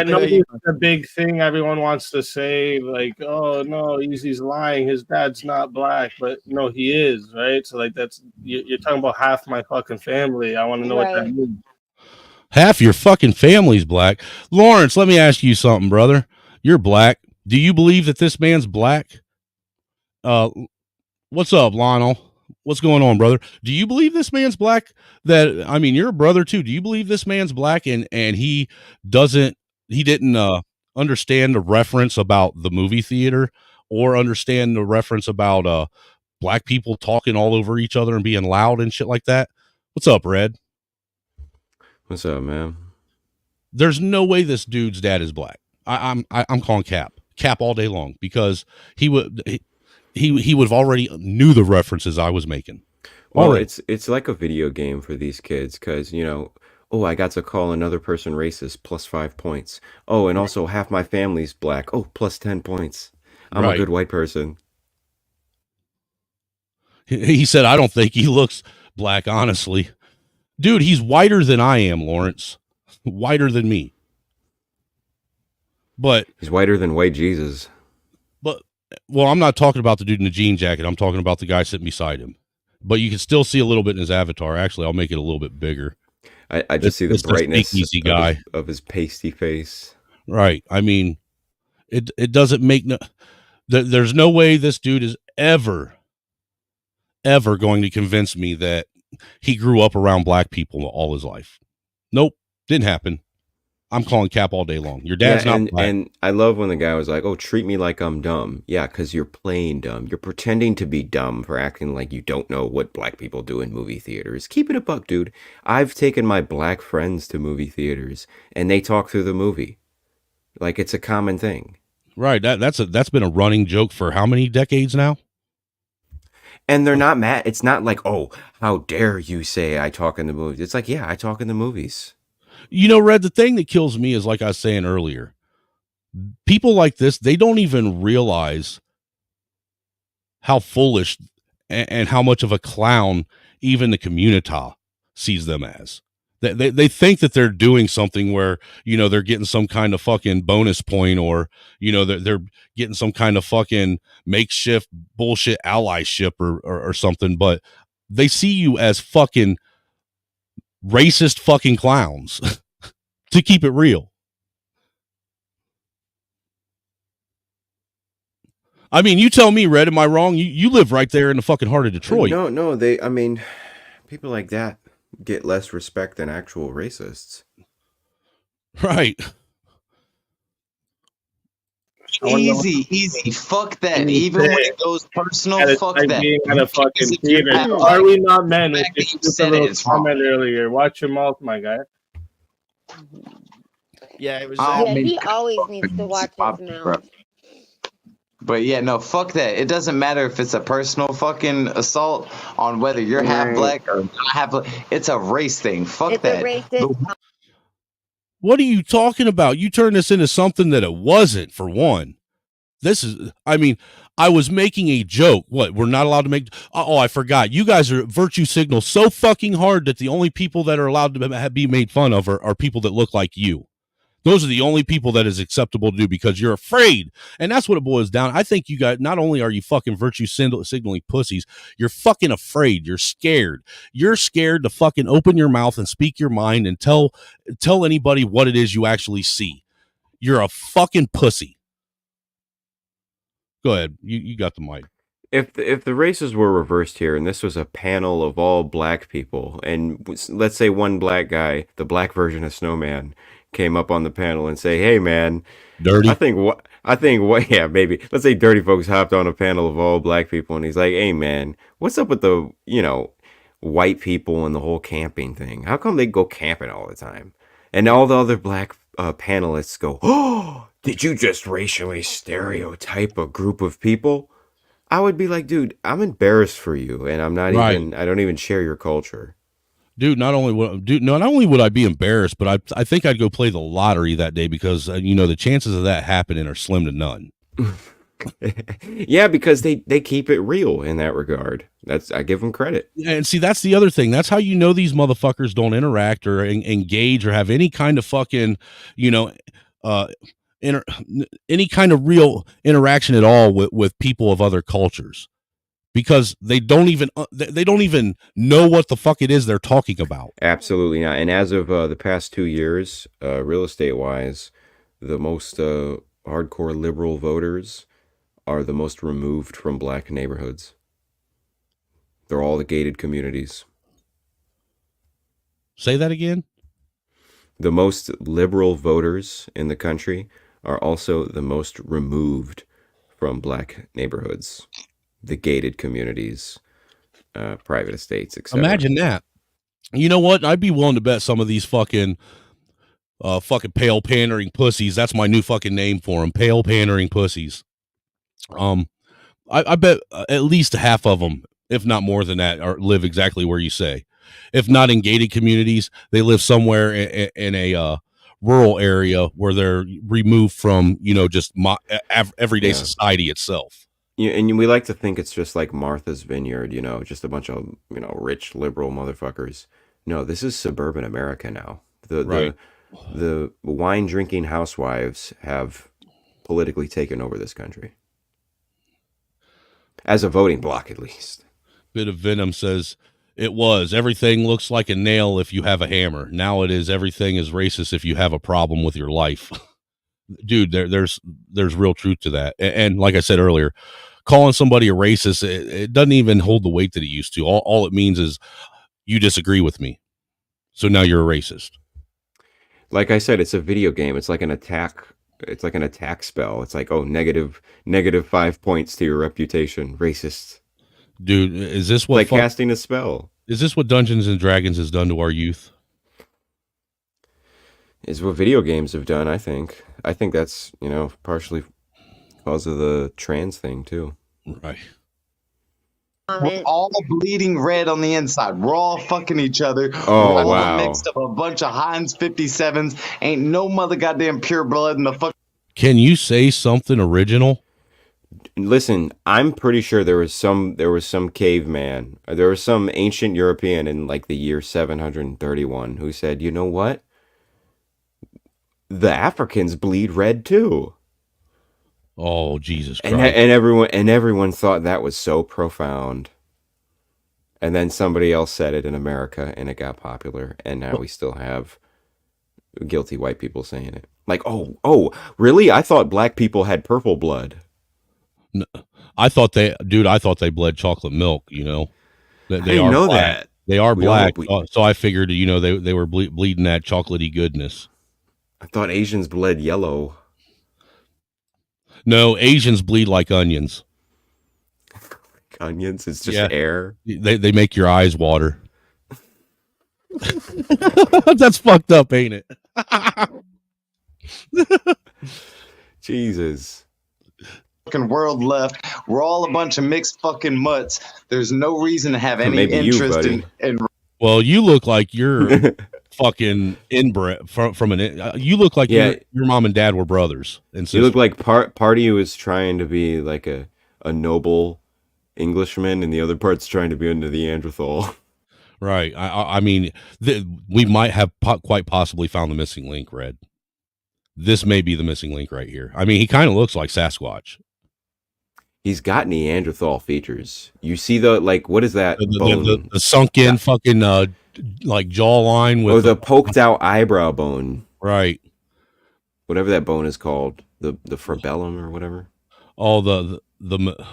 I: know it's a big thing everyone wants to say, like, "Oh no, Easy's lying. His dad's not black," but no, he is, right? So like, that's you're talking about half my fucking family. I want to know what that means.
G: Half your fucking family's black. Lawrence, let me ask you something, brother. You're black. Do you believe that this man's black? What's up, Lionel? What's going on, brother? Do you believe this man's black? I mean, you're a brother too. Do you believe this man's black and he didn't understand the reference about the movie theater or understand the reference about black people talking all over each other and being loud and shit like that? What's up, Red?
O: What's up, man?
G: There's no way this dude's dad is black. I'm calling Cap all day long because he would have already knew the references I was making.
O: Well, it's like a video game for these kids because, oh, I got to call another person racist, plus 5 points. Oh, and also half my family's black. Oh, plus 10 points. I'm a good white person.
G: He said, I don't think he looks black, honestly. Dude, he's whiter than I am, Lawrence. Whiter than me. But
O: he's whiter than white Jesus.
G: Well, I'm not talking about the dude in the jean jacket. I'm talking about the guy sitting beside him. But you can still see a little bit in his avatar. Actually, I'll make it a little bit bigger.
O: I just see the brightness of his pasty face.
G: Right. I mean, it doesn't make there's no way this dude is ever going to convince me that he grew up around black people all his life. Nope. Didn't happen. I'm calling Cap all day long. Your dad's not black.
O: And I love when the guy was like, oh, treat me like I'm dumb. Yeah, because you're playing dumb. You're pretending to be dumb for acting like you don't know what black people do in movie theaters. Keep it a buck, dude. I've taken my black friends to movie theaters, and they talk through the movie. Like it's a common thing.
G: Right. That's been a running joke for how many decades now?
O: And they're not mad. It's not like, oh, how dare you say I talk in the movies. It's like, yeah, I talk in the movies.
G: Red, the thing that kills me is, like I was saying earlier, people like this, they don't even realize how foolish and how much of a clown even the community sees them as. They think that they're doing something where, they're getting some kind of fucking bonus point or, they're getting some kind of fucking makeshift bullshit allyship or something, but they see you as fucking racist fucking clowns to keep it real. I mean, you tell me, Red, am I wrong? You live right there in the fucking heart of Detroit.
O: No, people like that get less respect than actual racists.
G: Right.
K: Easy. Fuck that. Even when it goes personal, fuck that.
I: Being at a fucking theater. Are we not men? If you said it, comment earlier. Watch your mouth, my guy.
J: Yeah, it was.
B: He always needs to watch his mouth.
K: But yeah, no, fuck that. It doesn't matter if it's a personal fucking assault on whether you're half black or not half black. It's a race thing. Fuck
B: it's
K: that.
B: A racist.
G: What are you talking about? You turned this into something that it wasn't, for one. I was making a joke. What? We're not allowed to make... Oh, I forgot. You guys are virtue signal so fucking hard that the only people that are allowed to be made fun of are people that look like you. Those are the only people that is acceptable to do because you're afraid. And that's what it boils down. I think you guys, not only are you fucking virtue signaling pussies, you're fucking afraid. You're scared. You're scared to fucking open your mouth and speak your mind and tell anybody what it is you actually see. You're a fucking pussy. Go ahead. You got the mic.
O: If the races were reversed here, and this was a panel of all black people, and let's say one black guy, the black version of Snowman, came up on the panel and say, "Hey, man,
G: dirty."
O: I think what? Yeah, maybe. Let's say Dirty Folks hopped on a panel of all black people, and he's like, "Hey, man, what's up with the white people and the whole camping thing? How come they go camping all the time?" And all the other black panelists go, "Oh, did you just racially stereotype a group of people?" I would be like, dude, I'm embarrassed for you, and I'm not even. I don't even share your culture,
G: dude. Not only would I be embarrassed, but I think I'd go play the lottery that day because the chances of that happening are slim to none.
O: Yeah, because they keep it real in that regard. I give them credit.
G: And see, that's the other thing. That's how you know these motherfuckers don't interact or engage or have any kind of fucking, any kind of real interaction at all with people of other cultures, because they don't even know what the fuck it is they're talking about.
O: Absolutely not. And as of the past 2 years, real estate wise, the most hardcore liberal voters are the most removed from black neighborhoods. They're all the gated communities.
G: Say that again.
O: The most liberal voters in the country are also the most removed from black neighborhoods, the gated communities, private estates, etc.
G: Imagine that. You know what? I'd be willing to bet some of these fucking pale pandering pussies. That's my new fucking name for them. Pale pandering pussies. I bet at least half of them, if not more than that, live exactly where you say. If not in gated communities, they live somewhere in a rural area where they're removed from, just everyday society itself.
O: Yeah, and we like to think it's just like Martha's Vineyard, just a bunch of, rich liberal motherfuckers. No, this is suburban America now. The wine drinking housewives have politically taken over this country. As a voting bloc, at least.
G: Bit of Venom says, it was. Everything looks like a nail if you have a hammer. Now it is. Everything is racist if you have a problem with your life. Dude, there's real truth to that. And like I said earlier, calling somebody a racist, it doesn't even hold the weight that it used to. All it means is you disagree with me. So now you're a racist.
O: Like I said, it's a video game. It's like an attack. It's like an attack spell. It's like, oh, negative 5 points to your reputation. Racist.
G: Dude, is this what
O: like casting a spell?
G: Is this what Dungeons and Dragons has done to our youth?
O: Is what video games have done, I think. I think that's, partially because of the trans thing too.
G: Right.
K: We're all bleeding red on the inside. We're all fucking each other.
O: Oh,
K: we're all
O: wow.
K: mixed up a bunch of Heinz 57s. Ain't no mother goddamn pure blood in the fuck.
G: Can you say something original?
O: Listen, I'm pretty sure there was some caveman, there was some ancient European in like the year 731 who said, you know what? The Africans bleed red too.
G: Oh, Jesus Christ.
O: And everyone thought that was so profound. And then somebody else said it in America and it got popular. And now we still have guilty white people saying it. Like, oh, really? I thought black people had purple blood.
G: No, I thought they bled chocolate milk,
O: I didn't know that.
G: They are black. So I figured, they were bleeding that chocolatey goodness.
O: I thought Asians bled yellow.
G: No, Asians bleed like onions.
O: Onions? It's just air.
G: They make your eyes water. That's fucked up, ain't it?
O: Jesus.
K: Fucking world left. We're all a bunch of mixed fucking mutts. There's no reason to have any interest in.
G: Well, you look like you're fucking inbred from an. You look like your mom and dad were brothers. And
O: you look like part of you is trying to be like a noble Englishman, and the other part's trying to be a Neanderthal.
G: Right. I mean, we might have quite possibly found the missing link, Red. This may be the missing link right here. I mean, he kind of looks like Sasquatch.
O: He's got Neanderthal features. You see what is that?
G: The sunken fucking like jawline with
O: the poked out eyebrow bone.
G: Right.
O: whatever that bone is called, the frebellum or whatever.
G: Oh, the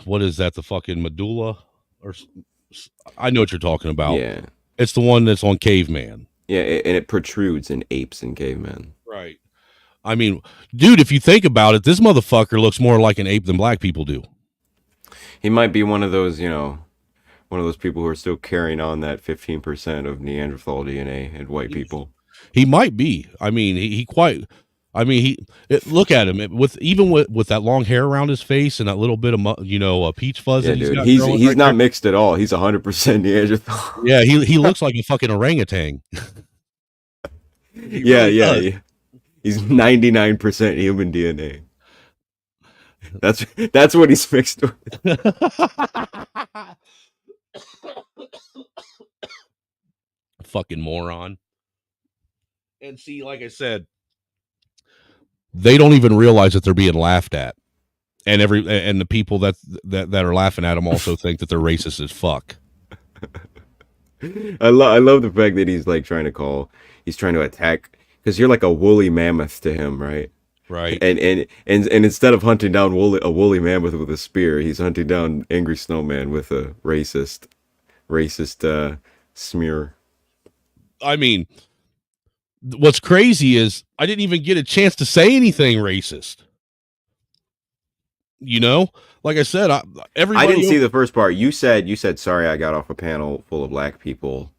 G: what is that? The fucking medulla, or I know what you're talking about.
O: Yeah,
G: it's the one that's on Caveman.
O: Yeah, and it protrudes in apes and cavemen.
G: Right. I mean, dude, if you think about it, this motherfucker looks more like an ape than black people do.
O: He might be one of those, one of those people who are still carrying on that 15% of Neanderthal DNA in white people.
G: He might be. I mean, look at him with that long hair around his face and that little bit of peach fuzz.
O: Yeah,
G: that
O: dude,
G: he's
O: he's not mixed at all. He's 100% Neanderthal.
G: Yeah, he looks like a fucking orangutan.
O: Yeah. He's 99% human DNA. That's what he's mixed with.
G: Fucking moron. And see, like I said, they don't even realize that they're being laughed at, and the people that are laughing at them also think that they're racist as fuck.
O: I love the fact that he's trying to attack, because you're like a woolly mammoth to him, right?
G: Right.
O: And instead of hunting down a woolly mammoth with a spear, he's hunting down Angry Snowman with a racist smear.
G: I mean, what's crazy is I didn't even get a chance to say anything racist. Like I said, I
O: didn't see the first part. You said sorry, I got off a panel full of black people.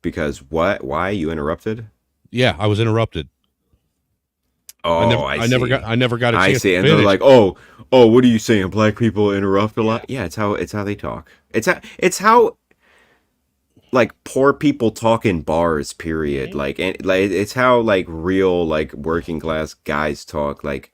O: Because what? Why you interrupted?
G: Yeah, I was interrupted.
O: Oh,
G: I never got a chance.
O: I see,
G: to
O: and
G: finish.
O: they're like, oh, what are you saying? Black people interrupt a lot. Yeah, it's how they talk. It's how like poor people talk in bars. Period. It's how real working class guys talk. Like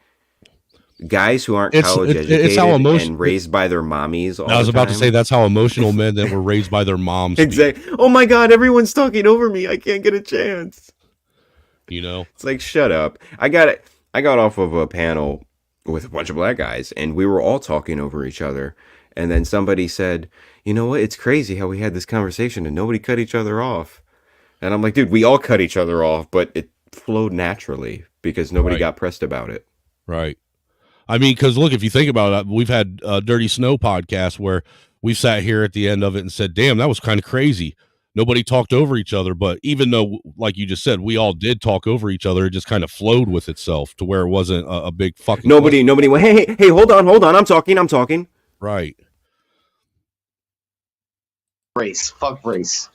O: guys who aren't college educated
G: it's how
O: and raised by their mommies.
G: I was about to say that's how emotional men that were raised by their moms.
O: Exactly. Oh my God, everyone's talking over me. I can't get a chance.
G: It's
O: like, shut up. I got off of a panel with a bunch of black guys, and we were all talking over each other. And then somebody said, you know what? It's crazy how we had this conversation and nobody cut each other off. And I'm like, dude, we all cut each other off, but it flowed naturally because nobody got pressed about it.
G: Right. I mean, because look, if you think about it, we've had a Dirty Snow podcast where we sat here at the end of it and said, damn, that was kind of crazy. Nobody talked over each other, but even though, like you just said, we all did talk over each other, it just kind of flowed with itself to where it wasn't a big fucking.
O: Nobody went, hey, hold on, I'm talking.
G: Right.
K: Race, fuck race.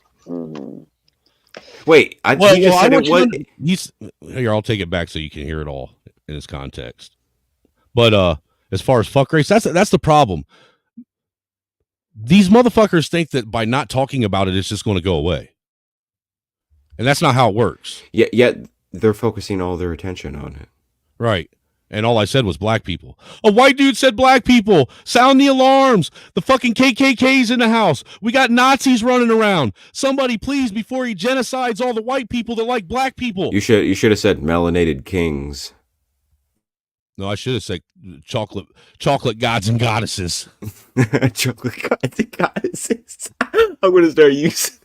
O: Wait, he just said it was.
G: Here, I'll take it back so you can hear it all in its context. But as far as fuck race, that's the problem. These motherfuckers think that by not talking about it, it's just going to go away. And that's not how it works.
O: Yet they're focusing all their attention on it.
G: Right. And all I said was black people. A white dude said black people. Sound the alarms. The fucking KKK's in the house. We got Nazis running around. Somebody please, before he genocides all the white people that like black people.
O: You should have said melanated kings.
G: No, I should have said chocolate gods and goddesses.
O: Chocolate gods and goddesses. I'm going to start using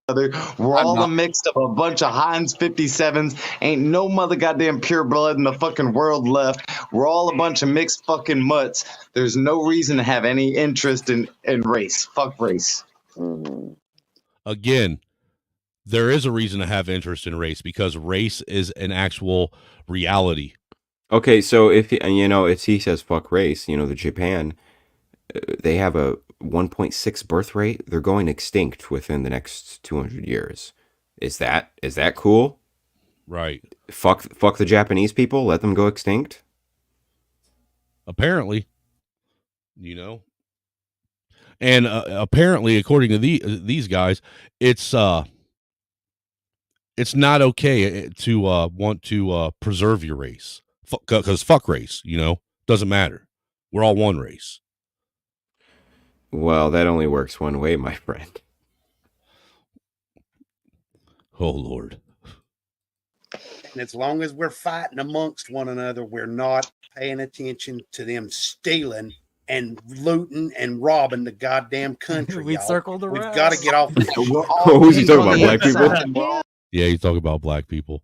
K: We're all a mix of a bunch of Heinz 57s. Ain't no mother goddamn pure blood in the fucking world left. We're all a bunch of mixed fucking mutts. There's no reason to have any interest in race. Fuck race.
G: Again, there is a reason to have interest in race because race is an actual reality.
O: Okay, so if he says fuck race, the Japan, they have a 1.6 birth rate. They're going extinct within the next 200 years. Is that cool?
G: Right.
O: Fuck the Japanese people. Let them go extinct.
G: Apparently, and apparently, according to these guys, it's not okay to want to preserve your race because fuck race. Doesn't matter. We're all one race.
O: Well, that only works one way, my friend.
G: Oh, Lord.
M: And as long as we're fighting amongst one another, we're not paying attention to them stealing and looting and robbing the goddamn country.
N: We circled around.
M: We've got to get off of this.
O: Who's he talking about? Black people?
G: Yeah, he's talking about black people.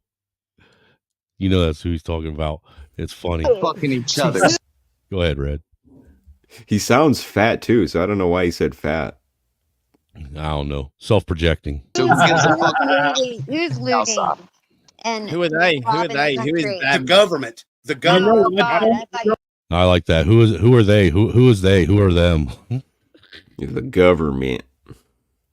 G: You know that's who he's talking about. It's funny.
K: Fucking each other.
G: Go ahead, Red.
O: He sounds fat too, so I don't know why he said fat.
G: I don't know. Self-projecting.
B: Who's looting? And
J: Who are they? Who are they? Who is
M: The
J: them?
M: government. The
B: Oh,
M: government.
B: God, I thought you-
G: I like that. Who are they? Who is they? Who are them?
O: The government.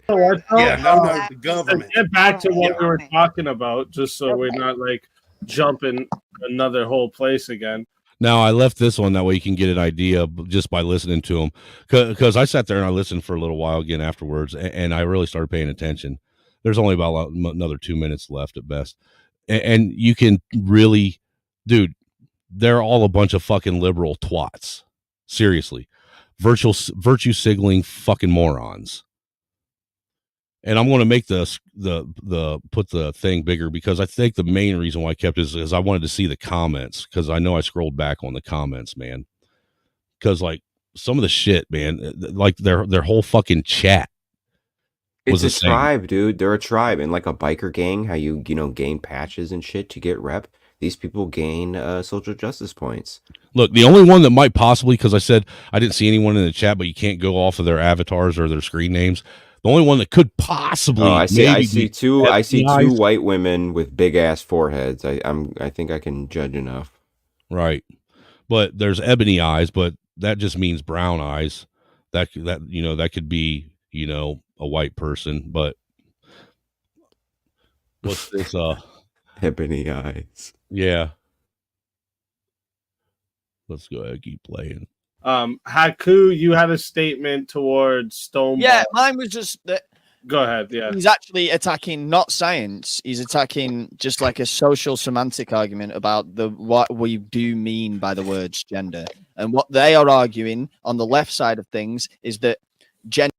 M: Yeah, no, the
I: To
M: government.
I: get back to what we were talking about, just so we're not like jumping another whole place again.
G: Now I left this one that way you can get an idea just by listening to them, because I sat there and I listened for a little while again afterwards, and I really started paying attention. There's only about another 2 minutes left at best, and you can really, dude, they're all a bunch of fucking liberal twats. Seriously, virtue signaling fucking morons. And I'm going to make the put the thing bigger because I think the main reason why I kept it is I wanted to see the comments, because I know I scrolled back on the comments, man. Because like some of the shit, man, like their whole fucking chat.
O: It's a tribe, dude. They're a tribe, and like a biker gang, how you gain patches and shit to get rep. These people gain social justice points.
G: Look, the only one that might possibly, because I said I didn't see anyone in the chat, but you can't go off of their avatars or their screen names. The only one that could possibly,
O: I see two
G: eyes.
O: white women with big ass foreheads. I think I can judge enough.
G: Right, but there's ebony eyes, but that just means brown eyes. That could be a white person, but what's this?
O: Ebony eyes.
G: Yeah. Let's go ahead and keep playing.
I: Haku, you had a statement towards Stoneball.
J: Yeah, mine was just that.
I: Go ahead. Yeah,
J: he's actually attacking not science. He's attacking just like a social semantic argument about what we do mean by the words gender, and what they are arguing on the left side of things is that gender.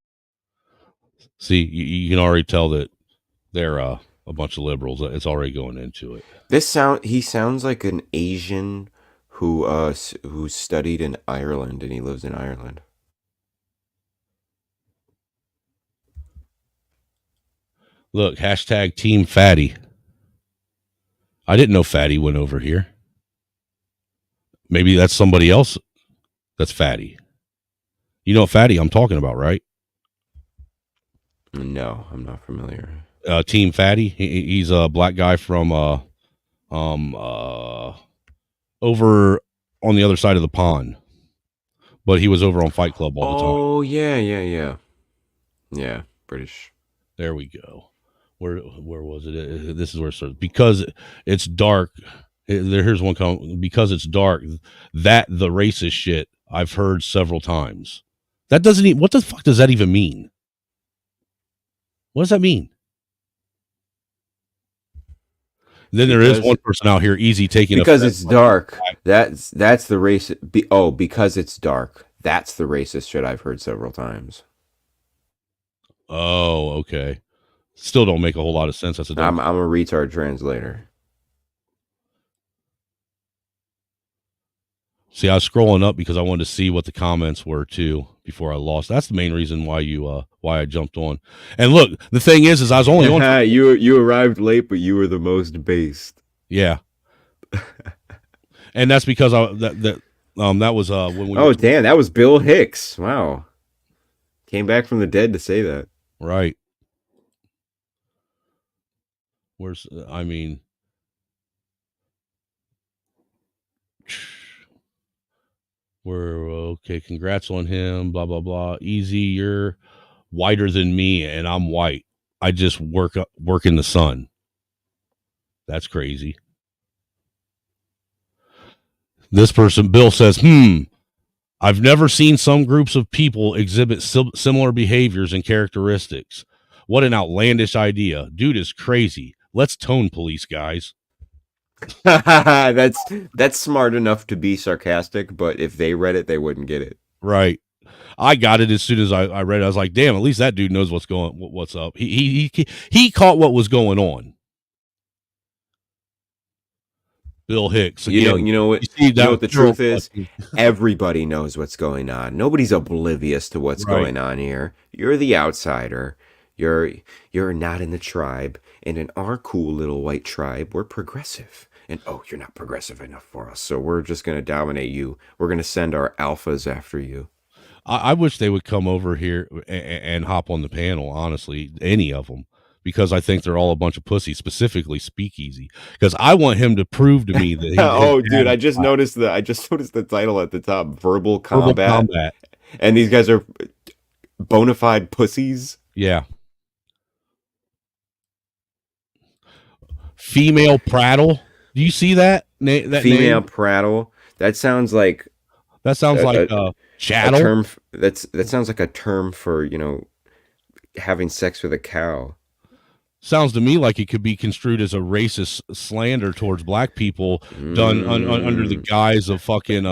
G: See, you can already tell that they're a bunch of liberals. It's already going into it.
O: He sounds like an Asian who studied in Ireland, and he lives in Ireland.
G: Look, hashtag Team Fatty. I didn't know Fatty went over here. Maybe that's somebody else that's Fatty. You know what Fatty I'm talking about, right?
O: No, I'm not familiar.
G: Team Fatty. He's a black guy from over on the other side of the pond, but he was over on Fight Club all the time.
O: Oh yeah, British.
G: There we go. Where was it? This is where it starts. Because it's dark. Here's one comment. Because it's dark. That the racist shit I've heard several times. That doesn't even. What the fuck does that even mean? What does that mean? Then there is one person out here easy taking
O: because it's dark. That's the racist. Because it's dark. That's the racist shit I've heard several times.
G: Oh, okay. Still don't make a whole lot of sense.
O: I'm a retard translator.
G: See, I was scrolling up because I wanted to see what the comments were too before I lost. That's the main reason why I jumped on. And look, the thing is I was only on.
O: You arrived late, but you were the most based.
G: Yeah. And that's because that was when we.
O: Oh damn, that was Bill Hicks. Wow, came back from the dead to say that.
G: Right. We're okay. Congrats on him. Blah, blah, blah. Easy. You're whiter than me and I'm white. I just work in the sun. That's crazy. This person, Bill, says, I've never seen some groups of people exhibit similar behaviors and characteristics. What an outlandish idea. Dude is crazy. Let's tone police, guys.
O: That's smart enough to be sarcastic, but if they read it, they wouldn't get it.
G: Right. I got it as soon as I read it. I was like, damn, at least that dude knows what's up. He caught what was going on. Bill Hicks. Again,
O: you know what the truth is? Everybody knows what's going on. Nobody's oblivious to what's going on here. You're the outsider. You're not in the tribe. And in our cool little white tribe, we're progressive. And oh, you're not progressive enough for us, so we're just going to dominate you. We're going to send our alphas after you.
G: I wish they would come over here and hop on the panel, honestly, any of them, because I think they're all a bunch of pussies, specifically Speakeasy, because I want him to prove to me that
O: oh, dude, I just noticed the title at the top, Verbal Combat. And these guys are bona fide pussies.
G: Yeah. Female prattle. Do you see that? That
O: female
G: name?
O: prattle. That sounds like
G: chattel.
O: A term that sounds like a term for, having sex with a cow.
G: Sounds to me like it could be construed as a racist slander towards black people done under the guise of fucking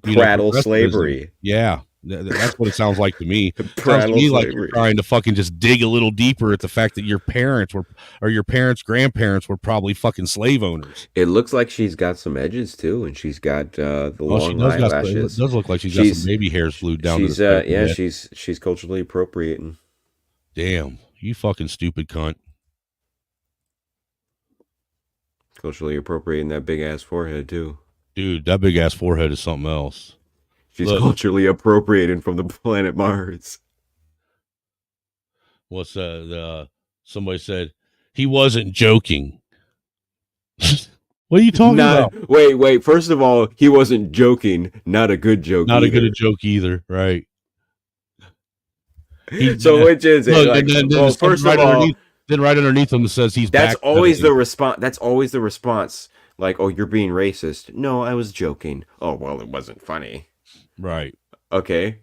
O: prattle slavery.
G: Yeah. That's what it sounds like to me.
O: Sounds
G: to me like you're trying to fucking just dig a little deeper at the fact that your parents grandparents were probably fucking slave owners.
O: It looks like she's got some edges too, and she's got the long eyelashes.
G: It does look like she's got some baby hairs flew down.
O: She's culturally appropriating.
G: Damn, you fucking stupid cunt.
O: Culturally appropriating that big ass forehead too.
G: Dude, that big ass forehead is something else.
O: She's culturally appropriating from the planet Mars.
G: What's somebody said he wasn't joking. What are you talking about?
O: Wait. First of all, he wasn't joking. Not a good joke.
G: Not either. A good joke either, right?
O: Which is it? First of all,
G: then right underneath him says he's.
O: That's always the response. That's always the response. Like, oh, you're being racist. No, I was joking. Oh, well, it wasn't funny.
G: Right.
O: Okay.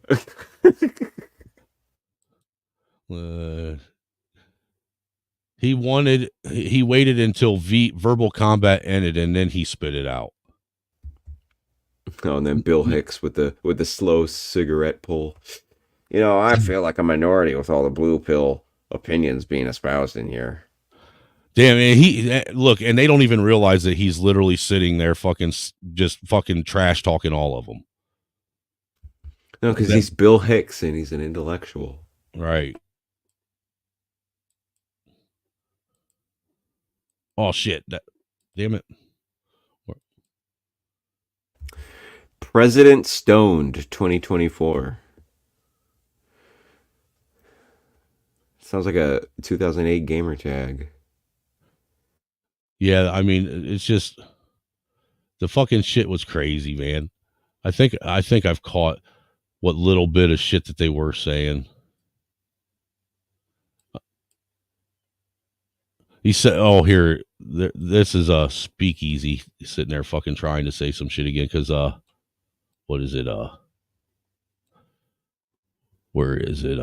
G: He waited until verbal combat ended and then he spit it out.
O: Oh, and then Bill Hicks with the slow cigarette pull. I feel like a minority with all the blue pill opinions being espoused in here.
G: Damn, man, look, and they don't even realize that he's literally sitting there just fucking trash talking all of them.
O: No, because he's Bill Hicks and he's an intellectual.
G: Right. Oh, shit. Damn it.
O: President Stoned 2024. Sounds like a 2008 gamer tag.
G: Yeah, I mean, it's just the fucking shit was crazy, man. I think I've caught what little bit of shit that they were saying. He said, "Oh, here, this is a Speakeasy sitting there fucking trying to say some shit again because what is it? Where is it?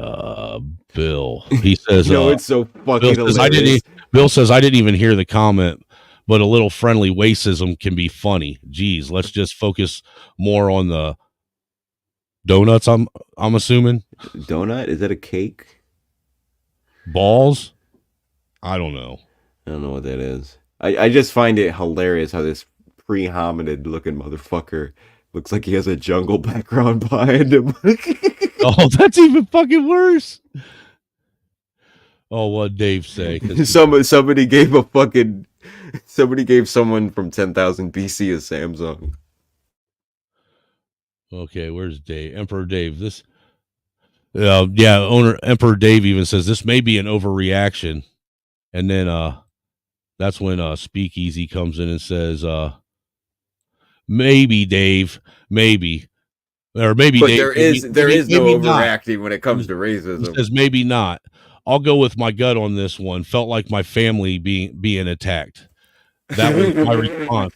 G: Bill. He says,
O: it's so fucking hilarious.
G: Bill says, I didn't even hear the comment, but a little friendly racism can be funny. Geez, let's just focus more on the donuts. I'm assuming.
O: Donut? Is that a cake?
G: Balls? I don't know.
O: I don't know what that is. I just find it hilarious how this pre-hominid looking motherfucker looks like he has a jungle background behind him.
G: Oh, that's even fucking worse. Oh, what Dave say?
O: Somebody gave someone from 10,000 BC a Samsung.
G: Okay, where's Dave? Emperor Dave. Owner Emperor Dave even says this may be an overreaction, and then that's when Speakeasy comes in and says, maybe Dave, maybe. Or maybe
O: but
G: Dave,
O: there is no overreacting when it comes to racism.
G: He says maybe not. I'll go with my gut on this one. Felt like my family being attacked. That was my response.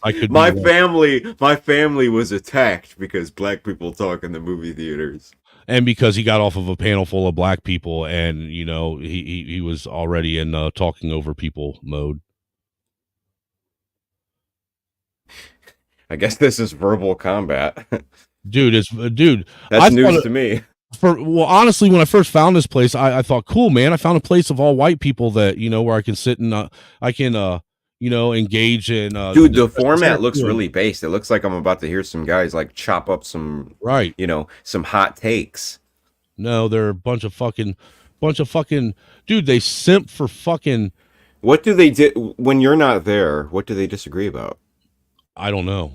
G: My
O: family was attacked because black people talk in the movie theaters.
G: And because he got off of a panel full of black people and he was already in talking over people mode.
O: I guess this is verbal combat.
G: Dude.
O: That's news to me.
G: Honestly, when I first found this place, I thought, cool, man. I found a place of all white people that where I can sit and I can engage in.
O: Dude, the format looks really based. It looks like I'm about to hear some guys like chop up some some hot takes.
G: No, they're a bunch of fucking. Dude, they simp for fucking.
O: What do they do when you're not there? What do they disagree about?
G: I don't know.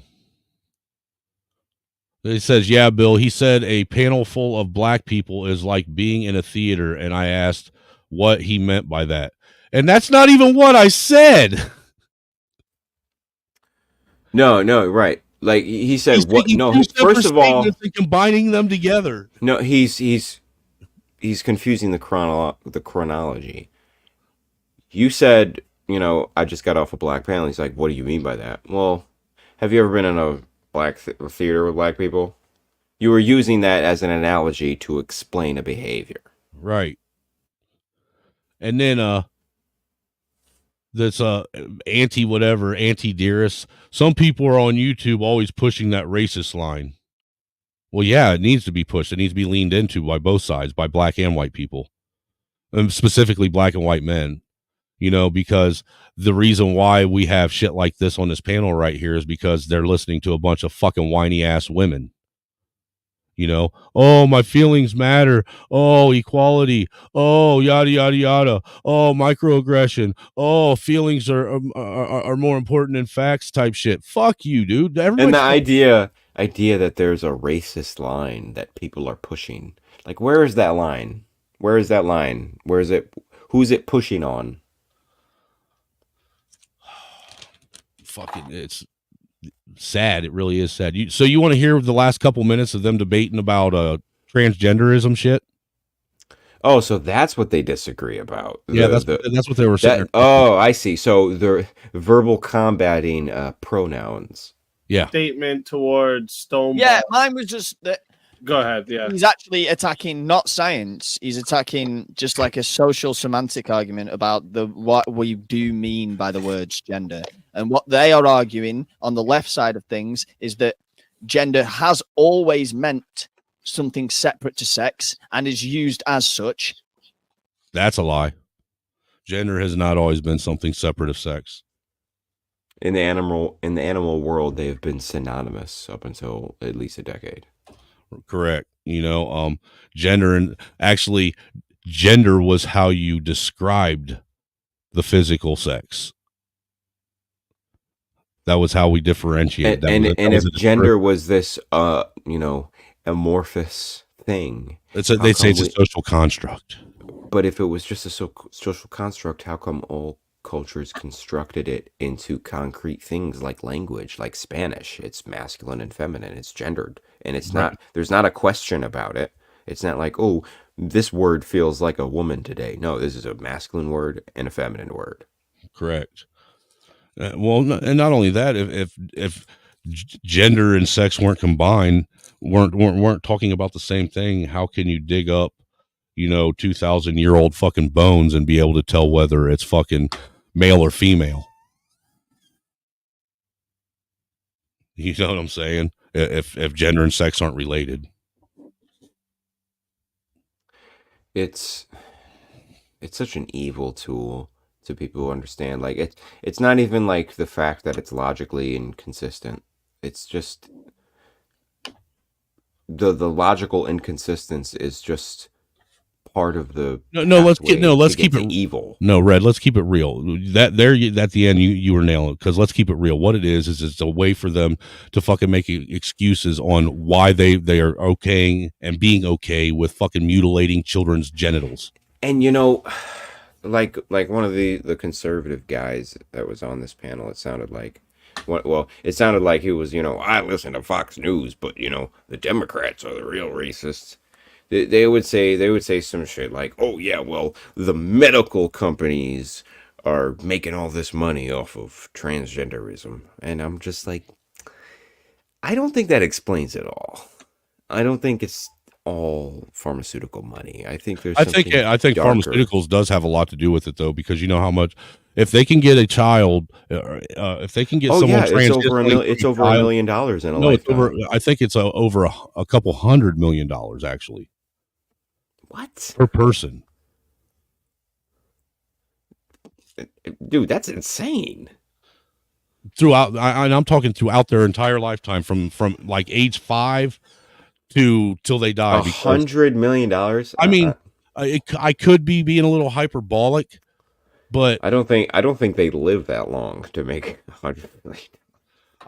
G: He says, yeah, Bill, he said a panel full of black people is like being in a theater. And I asked what he meant by that. And that's not even what I said.
O: No, right. Like he said,
G: He's
O: what?
G: taking
O: No,
G: two
O: first
G: separate
O: of all,
G: statements and combining them together.
O: no, he's confusing the chronology. You said, I just got off a black panel. He's like, what do you mean by that? Well, have you ever been in a black theater with black people? You were using that as an analogy to explain a behavior.
G: Right. And then this anti-dearest. Some people are on YouTube always pushing that racist line. Well, yeah, it needs to be pushed. It needs to be leaned into by both sides, by black and white people, and specifically black and white men. Because the reason why we have shit like this on this panel right here is because they're listening to a bunch of fucking whiny ass women. Oh, my feelings matter. Oh, equality. Oh, yada yada yada. Oh, microaggression. Oh, feelings are more important than facts type shit. Fuck you, dude.
O: And the idea that there's a racist line that people are pushing. Like, where is that line? Where is that line? Where is it? Who's it pushing on?
G: Fucking, it's sad. It really is sad. So you want to hear the last couple minutes of them debating about transgenderism shit?
O: Oh, so that's what they disagree about.
G: Yeah, that's what they were saying.
O: Oh, I see. So they're verbal combating pronouns.
G: Yeah.
I: Statement towards Stoneball.
J: Yeah, mine was just that.
I: Go ahead. Yeah.
J: He's actually attacking not science. He's attacking just like a social semantic argument about what we do mean by the words gender. And what they are arguing on the left side of things is that gender has always meant something separate to sex and is used as such.
G: That's a lie. Gender has not always been something separate of sex.
O: In the animal world, they have been synonymous up until at least a decade.
G: Correct. Gender, and actually gender was how you described the physical sex. That was how we differentiate.
O: And if gender was this amorphous thing,
G: they'd say it's a social construct.
O: But if it was just a social construct, how come all cultures constructed it into concrete things like language, like Spanish? It's masculine and feminine, it's gendered, and it's not, there's not a question about it. It's not like, oh, this word feels like a woman today. No, this is a masculine word and a feminine word.
G: Correct. Well, and not only that, if gender and sex weren't combined, weren't talking about the same thing, how can you dig up 2,000-year-old fucking bones and be able to tell whether it's fucking male or female? You know what I'm saying? If gender and sex aren't related,
O: it's such an evil tool to people who understand. Like it's not even like the fact that it's logically inconsistent. It's just the logical inconsistency is just part of the
G: let's keep it
O: evil.
G: No, Red, let's keep it real. That there at the end you were nailing it, because let's keep it real. What it is it's a way for them to fucking make excuses on why they are okaying and being okay with fucking mutilating children's genitals.
O: And like one of the conservative guys that was on this panel, it sounded like he was, I listen to Fox News, but the Democrats are the real racists. They would say some shit like, oh yeah, well, the medical companies are making all this money off of transgenderism. And I'm just like, I don't think that explains it all. I don't think it's all pharmaceutical money. I think there's
G: I think pharmaceuticals does have a lot to do with it, though, because you know how much, if they can get a child, if they can get someone
O: it's over $1 million in a lifetime.
G: I think it's over a couple $100 million actually.
O: What?
G: Per person.
O: Dude, that's insane.
G: Throughout, I'm talking throughout their entire lifetime, from like age 5 till they die.
O: $100 million.
G: I mean, I could be being a little hyperbolic, but
O: I don't think they live that long to make $100 million.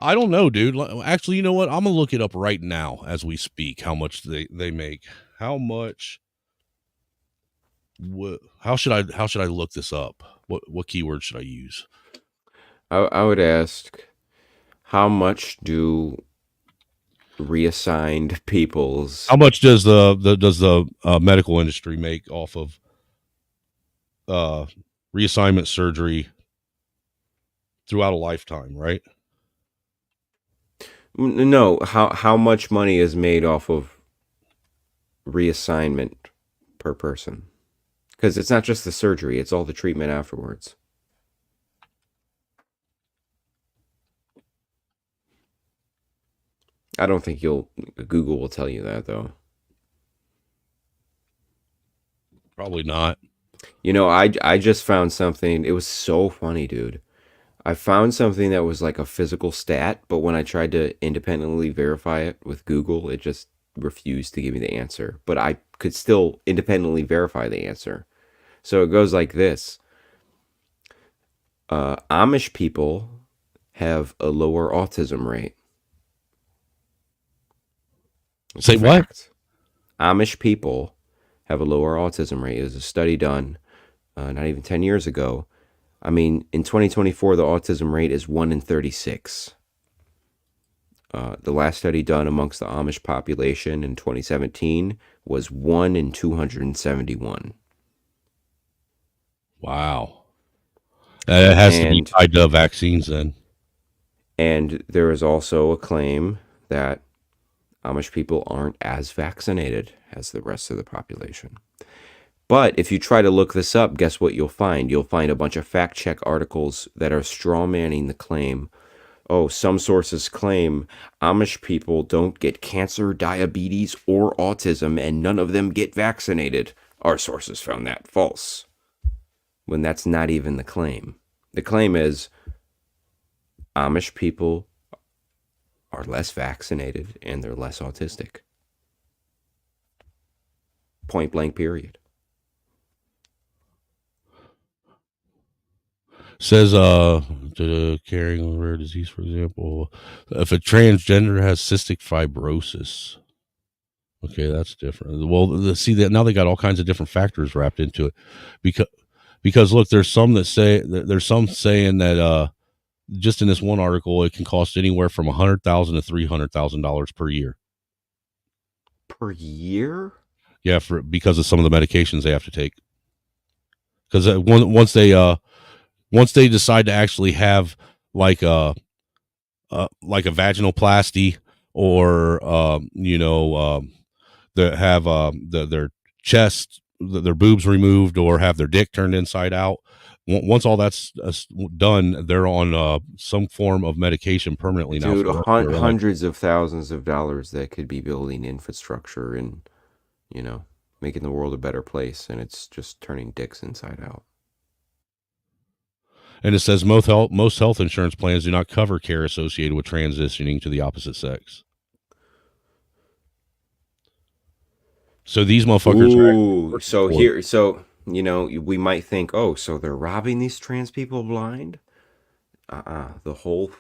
G: I don't know, dude. Actually, you know what? I'm gonna look it up right now as we speak. How much they make? How much? How should I look this up? What keyword should I use?
O: I would ask, how much do reassigned people's
G: How much does the medical industry make off of reassignment surgery throughout a lifetime? Right?
O: No, how much money is made off of reassignment per person? Because it's not just the surgery; it's all the treatment afterwards. I don't think Google will tell you that, though.
G: Probably not.
O: You know, I just found something. It was so funny, dude. I found something that was like a physical stat, but when I tried to independently verify it with Google, it just refused to give me the answer. But I could still independently verify the answer. So it goes like this. Amish people have a lower autism rate.
G: Say what?
O: Amish people have a lower autism rate. It was a study done not even 10 years ago. I mean, in 2024, the autism rate is 1 in 36. The last study done amongst the Amish population in 2017 was 1 in 271.
G: Wow. It has to be tied to vaccines then.
O: And there is also a claim that Amish people aren't as vaccinated as the rest of the population. But if you try to look this up, guess what you'll find? You'll find a bunch of fact check articles that are straw manning the claim. Oh, some sources claim Amish people don't get cancer, diabetes, or autism, and none of them get vaccinated. Our sources found that false. When that's not even the claim. The claim is Amish people are less vaccinated and they're less autistic. Point blank, period.
G: Says carrying a rare disease, for example, if a transgender has cystic fibrosis. Okay, that's different. Well, see that now they got all kinds of different factors wrapped into it, because look, there's some that say there's some saying that just in this one article it can cost anywhere from $100,000 to $300,000 per year.
O: Per year?
G: Yeah, because of some of the medications they have to take. Because once they decide to actually have like a vaginoplasty or their chest, their boobs removed, or have their dick turned inside out, once all that's done, they're on some form of medication permanently now.
O: Dude, hundreds of thousands of dollars that could be building infrastructure and making the world a better place, and it's just turning dicks inside out.
G: And it says most health insurance plans do not cover care associated with transitioning to the opposite sex. So these motherfuckers
O: we might think, oh, so they're robbing these trans people blind? The whole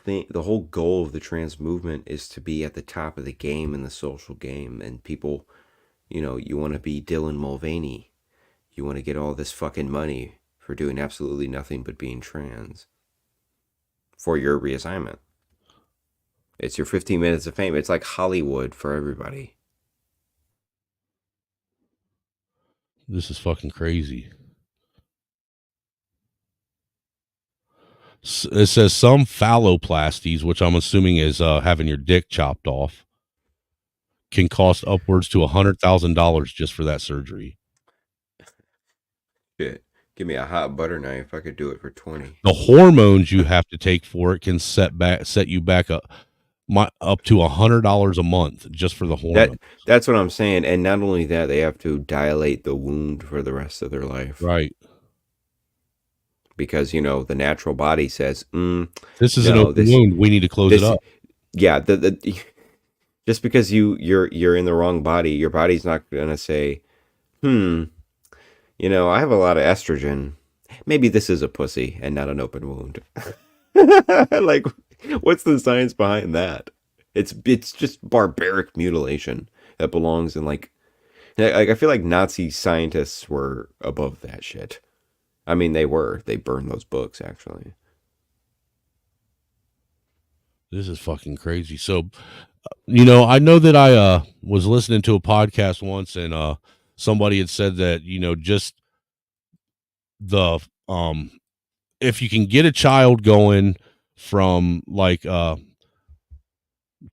O: goal of the trans movement is to be at the top of the game in the social game, and people, you want to be Dylan Mulvaney. You want to get all this fucking money for doing absolutely nothing but being trans for your reassignment. It's your 15 minutes of fame. It's like Hollywood for everybody.
G: This is fucking crazy. It says some phalloplasties, which I'm assuming is having your dick chopped off, can cost upwards to $100,000 just for that surgery.
O: Shit. Give me a hot butter knife. I could do it for 20.
G: The hormones you have to take for it can set you back up to $100 a month just for the hormones.
O: That's what I'm saying. And not only that, they have to dilate the wound for the rest of their life.
G: Right.
O: Because, the natural body says,
G: this is an open wound. We need to close it up.
O: Yeah. Just because you're in the wrong body, your body's not going to say, I have a lot of estrogen. Maybe this is a pussy and not an open wound. Like, What's the science behind that? It's just barbaric mutilation that belongs in like I feel like Nazi scientists were above that shit. I mean, they were. They burned those books, actually.
G: This is fucking crazy. So, you know, I know that I was listening to a podcast once, and somebody had said that, you know, just the if you can get a child going from like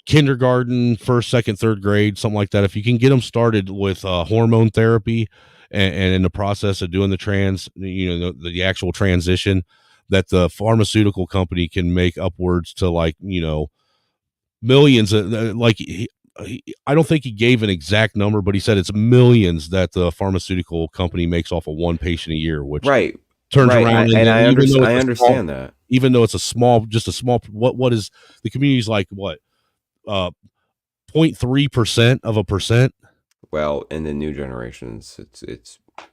G: kindergarten, first, second, third grade, something like that, if you can get them started with hormone therapy and in the process of doing the actual transition, that the pharmaceutical company can make upwards to like, you know, millions of, I don't think he gave an exact number, but he said it's millions that the pharmaceutical company makes off of one patient a year, which turns around
O: I
G: understand
O: that.
G: Even though it's a small, what is the community's like, what, 0.3% of a percent?
O: Well, in the new generations,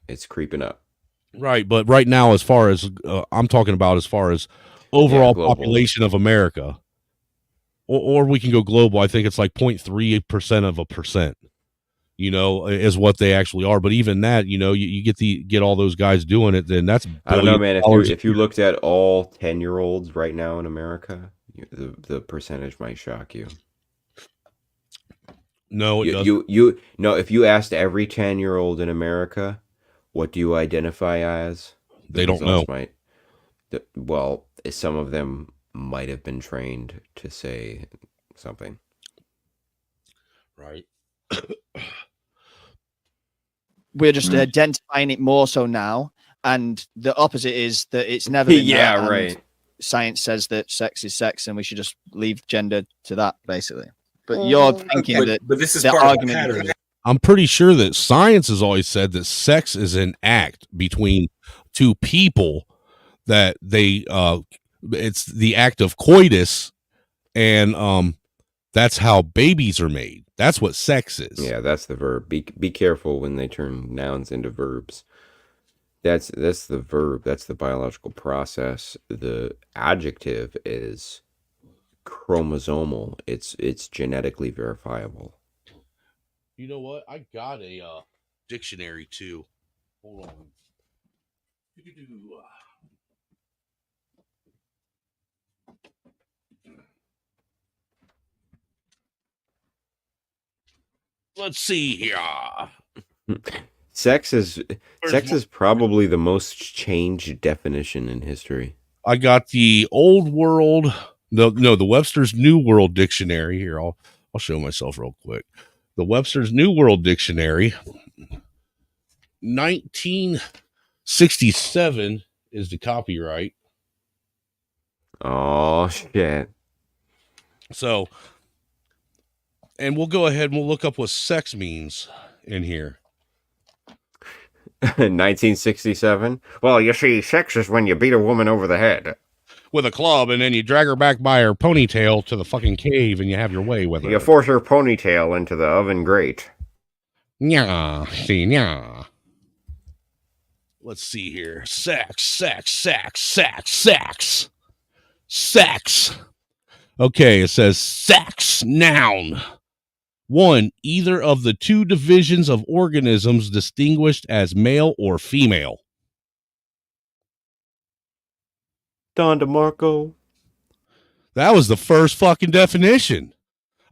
O: it's creeping up.
G: Right, but right now, as far as I'm talking about, as far as overall population of America, or we can go global. I think it's like 0.3% of a percent. You know, is what they actually are. But even that, you know, you get all those guys doing it, then that's
O: I don't know, man. If you looked at all 10-year-olds right now in America, the percentage might shock you.
G: No, it doesn't.
O: No. If you asked every 10-year-old in America, what do you identify as?
G: They don't know.
O: Well, some of them might have been trained to say something.
G: Right.
J: We're just identifying it more so now, and the opposite is that it's never been
O: yeah,
J: that,
O: right.
J: Science says that sex is sex, and we should just leave gender to that, basically. But you're thinking
H: but this is
J: the
H: part of the
J: argument.
H: pattern.
G: I'm pretty sure that science has always said that sex is an act between two people, that they it's the act of coitus, and that's how babies are made. That's what sex is.
O: Yeah, that's the verb. Be careful when they turn nouns into verbs. That's the verb. That's the biological process. The adjective is chromosomal. It's genetically verifiable.
G: You know what? I got a dictionary too. Hold on. Let's see here.
O: Sex is probably the most changed definition in history.
G: I got the Old World, the Webster's New World Dictionary here. I'll show myself real quick. The Webster's New World Dictionary, 1967 is the copyright.
O: Oh shit!
G: So, and we'll go ahead and we'll look up what sex means in here.
O: 1967. Well, you see, sex is when you beat a woman over the head
G: with a club, and then you drag her back by her ponytail to the fucking cave, and you have your way with her.
O: You force her ponytail into the oven grate.
G: Nya, see, nya. Let's see here. Sex. Okay, it says sex, noun. 1, either of the two divisions of organisms distinguished as male or female.
O: Don DeMarco.
G: That was the first fucking definition.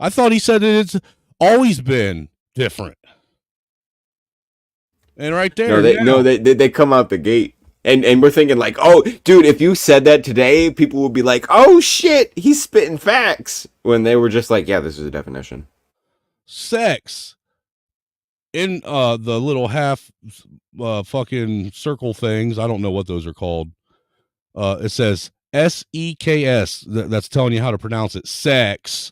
G: I thought he said that it's always been different. And right there.
O: They come out the gate. And we're thinking like, oh, dude, if you said that today, people would be like, oh shit, he's spitting facts. When they were just like, yeah, this is a definition.
G: Sex in the little half fucking circle things. I don't know what those are called. It says SEKS. That's telling you how to pronounce it. Sex.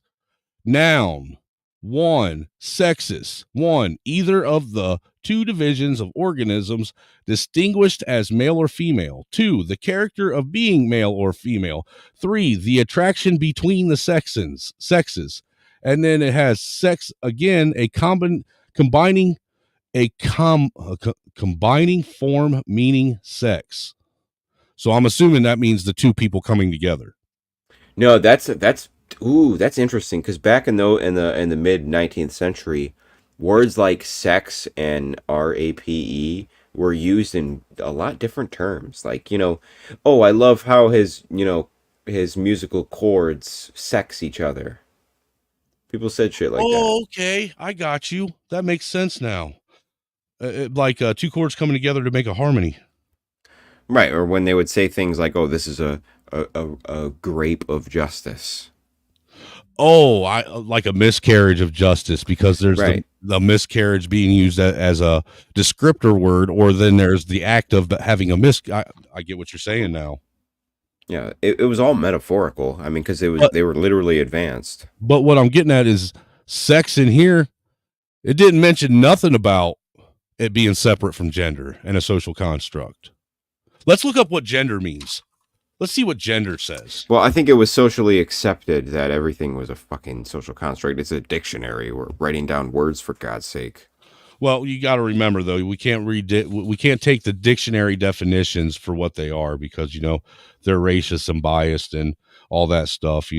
G: Noun. 1, sexes. 1, either of the two divisions of organisms distinguished as male or female. 2, the character of being male or female. 3, the attraction between the sexes. And then it has sex again, combining form meaning sex. So I'm assuming that means the two people coming together.
O: No, that's interesting because back in the mid 19th century, words like sex and rape were used in a lot different terms. Like, oh, I love how his musical chords sex each other. People said shit like that.
G: Oh, okay, I got you. That makes sense now. Like two chords coming together to make a harmony.
O: Right, or when they would say things like, "Oh, this is a grape of justice."
G: Oh, I like a miscarriage of justice because there's
O: Right.
G: the miscarriage being used as a descriptor word, or then there's the act of having a I get what you're saying now.
O: Yeah, it was all metaphorical. I mean, because they were literally advanced.
G: But what I'm getting at is sex in here. It didn't mention nothing about it being separate from gender and a social construct. Let's look up what gender means. Let's see what gender says.
O: Well, I think it was socially accepted that everything was a fucking social construct. It's a dictionary. We're writing down words for God's sake.
G: Well, you got to remember though, we can't we can't take the dictionary definitions for what they are because they're racist and biased and all that stuff.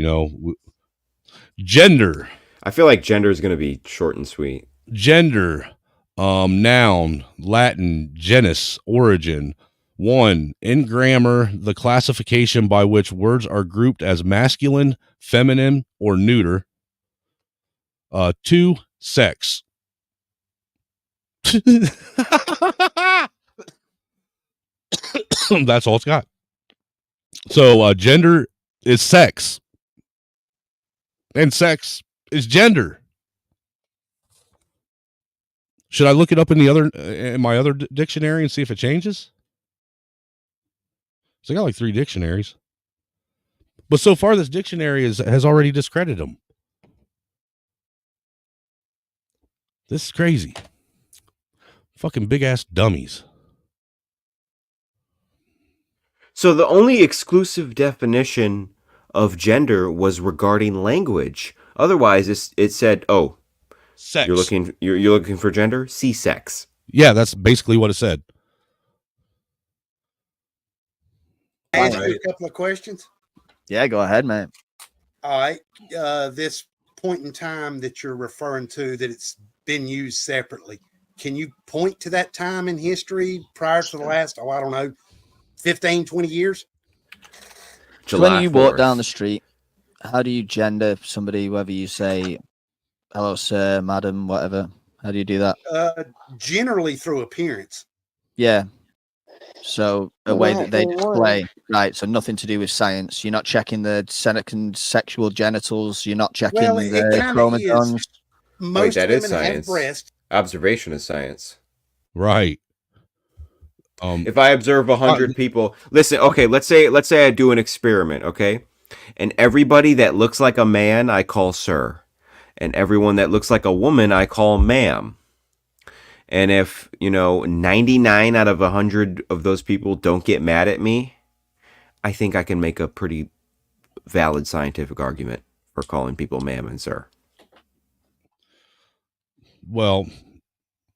G: Gender.
O: I feel like gender is going to be short and sweet.
G: Gender, noun, Latin, genus, origin. 1. In grammar, the classification by which words are grouped as masculine, feminine, or neuter. 2. Sex. That's all it's got. So gender is sex. And sex is gender. Should I look it up in my other dictionary and see if it changes? So I got like 3 dictionaries. But so far this dictionary has already discredited them. This is crazy. Fucking big ass dummies.
O: So the only exclusive definition of gender was regarding language. Otherwise, it said, "Oh,
G: sex.
O: You're looking for gender? See sex."
G: Yeah, that's basically what it said.
M: Ask you a couple of questions.
J: Yeah, go ahead, man.
M: All right. This point in time that you're referring to, that it's been used separately, can you point to that time in history prior to the last, I don't know, 15, 20 years?
J: So when you walk down the street, how do you gender somebody, whether you say, hello, sir, madam, whatever? How do you do that?
M: Generally through appearance.
J: Yeah. So a way that they display, right? So nothing to do with science. You're not checking the sexual genitals. You're not checking the chromosomes.
O: Wait, that is science. Observation is science.
G: Right.
O: If I observe 100 people, listen. Okay, let's say I do an experiment. Okay, and everybody that looks like a man, I call sir, and everyone that looks like a woman, I call ma'am. And if, 99 out of 100 of those people don't get mad at me, I think I can make a pretty valid scientific argument for calling people ma'am and sir.
G: Well,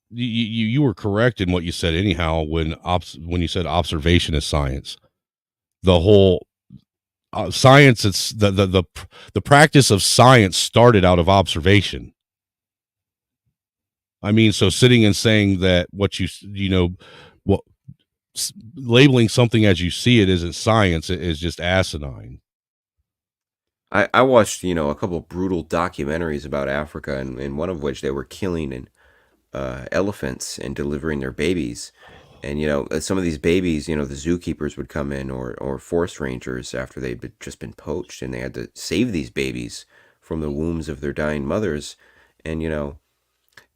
G: you were correct in what you said anyhow when you said observation is science. The whole science, it's the practice of science started out of observation. I mean, so sitting and saying that labeling something as you see it isn't science is just asinine.
O: I watched, a couple of brutal documentaries about Africa, and in one of which they were killing elephants and delivering their babies. And, some of these babies, the zookeepers would come in or forest rangers after they'd just been poached, and they had to save these babies from the wombs of their dying mothers. And,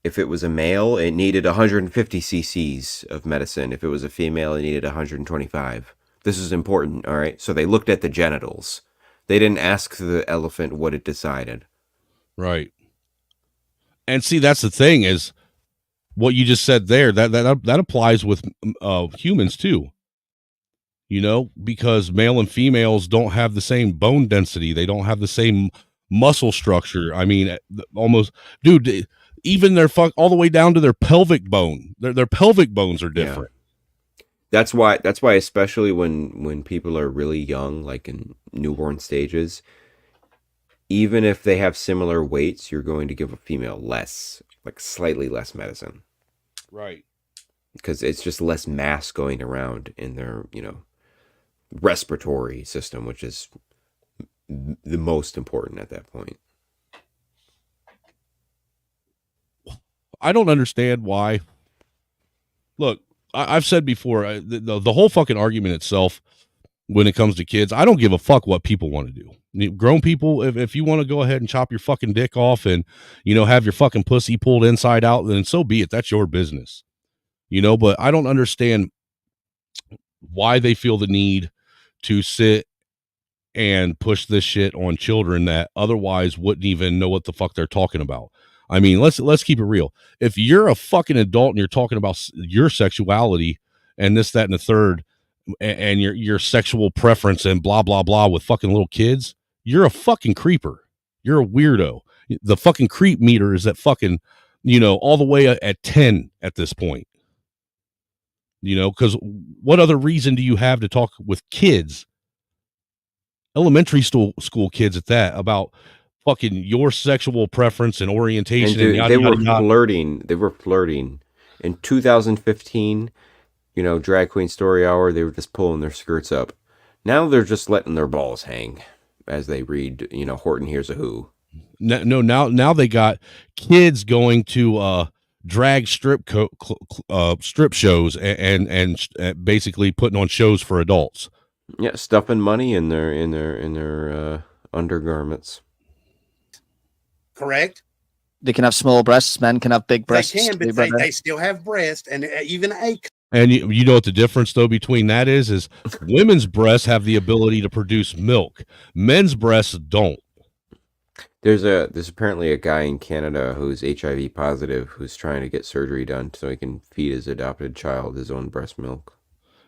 O: if it was a male, it needed 150 cc's of medicine. If it was a female, it needed 125. This is important, all right? So they looked at the genitals. They didn't ask the elephant what it decided.
G: Right. And see, that's the thing is what you just said there, that applies with humans too. Because male and females don't have the same bone density. They don't have the same muscle structure. I mean, almost, dude, even all the way down to their pelvic bone. Their pelvic bones are different.
O: That's why especially when people are really young, like in newborn stages, even if they have similar weights, you're going to give a female less, like slightly less medicine.
G: Right.
O: Because it's just less mass going around in their, respiratory system, which is the most important at that point.
G: I don't understand why. Look, I've said before, the whole fucking argument itself, when it comes to kids, I don't give a fuck what people want to do. Grown people, if you want to go ahead and chop your fucking dick off and, have your fucking pussy pulled inside out, then so be it. That's your business. But I don't understand why they feel the need to sit and push this shit on children that otherwise wouldn't even know what the fuck they're talking about. I mean, let's keep it real. If you're a fucking adult and you're talking about your sexuality and this, that, and the third, and your sexual preference and blah, blah, blah with fucking little kids, you're a fucking creeper. You're a weirdo. The fucking creep meter is at fucking, all the way at 10 at this point. Because what other reason do you have to talk with kids, elementary school kids at that, about fucking your sexual preference and orientation?
O: And dude,
G: and
O: they were flirting. They were flirting in 2015. Drag Queen Story Hour. They were just pulling their skirts up. Now they're just letting their balls hang as they read. Horton Hears a Who. No,
G: now they got kids going to drag strip shows and basically putting on shows for adults.
O: Yeah, stuffing money in their undergarments.
M: Correct.
J: They can have small breasts. Men can have big breasts.
M: They can, but they still have breasts and even a.
G: And you know what the difference though between that is women's breasts have the ability to produce milk. Men's breasts don't.
O: There's apparently a guy in Canada who's HIV positive who's trying to get surgery done so he can feed his adopted child his own breast milk.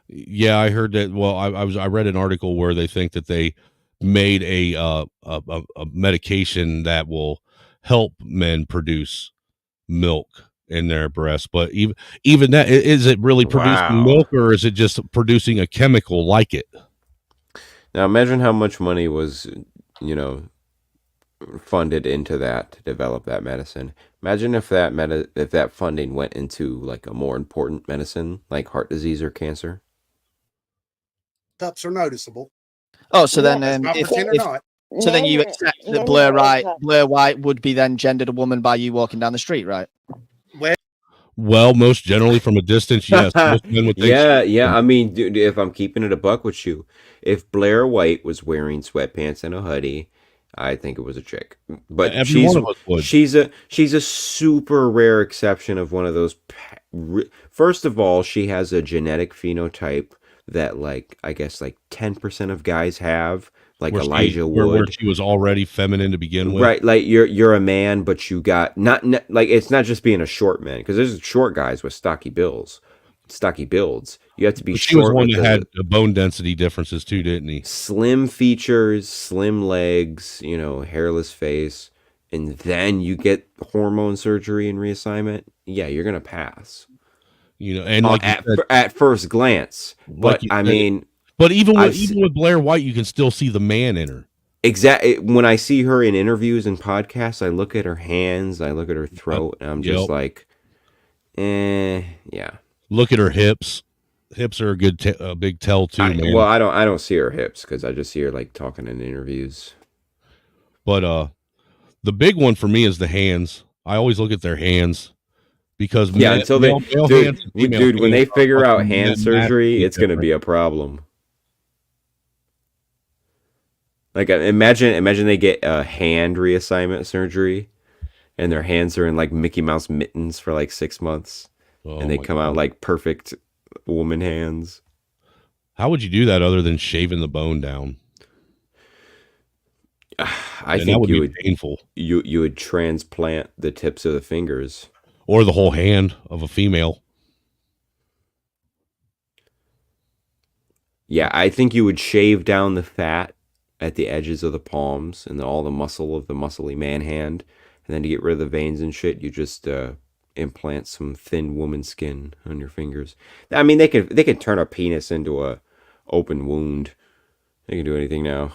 G: Yeah, I heard that. Well, I read an article where they think that they made a medication that will help men produce milk in their breasts, but even that, is it really producing milk, or is it just producing a chemical like it?
O: Now imagine how much money was, funded into that to develop that medicine. Imagine if that funding went into like a more important medicine like heart disease or cancer.
M: Cups are noticeable.
J: Oh, so then
B: Then
J: you accept that Blair White would be then gendered a woman by you walking down the street, right?
G: Well, most generally from a distance, yes. Most men would think
O: yeah. I mean, dude, if I'm keeping it a buck with you, if Blair White was wearing sweatpants and a hoodie, I think it was a chick. But she's a super rare exception of one of those. First of all, she has a genetic phenotype that, like, I guess like 10% of guys have. Like where Elijah Wood,
G: where she was already feminine to begin with,
O: right? Like you're a man, but you got not like it's not just being a short man, because there's short guys with stocky builds. You have to be.
G: She was one that had bone density differences too, didn't he?
O: Slim features, slim legs, hairless face, and then you get hormone surgery and reassignment. Yeah, you're gonna pass.
G: And like
O: at first glance, but I mean.
G: But even with Blair White, you can still see the man in her.
O: Exactly. When I see her in interviews and podcasts, I look at her hands, I look at her throat, and I'm just like, yeah.
G: Look at her hips. Hips are a big tell too, man.
O: Well, I don't see her hips because I just see her like talking in interviews.
G: But the big one for me is the hands. I always look at their hands because
O: until dude, when they figure out hand surgery, it's gonna be a problem. Like imagine they get a hand reassignment surgery, and their hands are in like Mickey Mouse mittens for like 6 months, and they come out like perfect woman hands.
G: How would you do that other than shaving the bone down?
O: I think that would be painful. You would transplant the tips of the fingers,
G: or the whole hand of a female.
O: Yeah, I think you would shave down the fat at the edges of the palms and all the muscle of the muscly man hand, and then to get rid of the veins and shit, you just implant some thin woman skin on your fingers. I mean, they could turn a penis into a open wound. They can do anything now.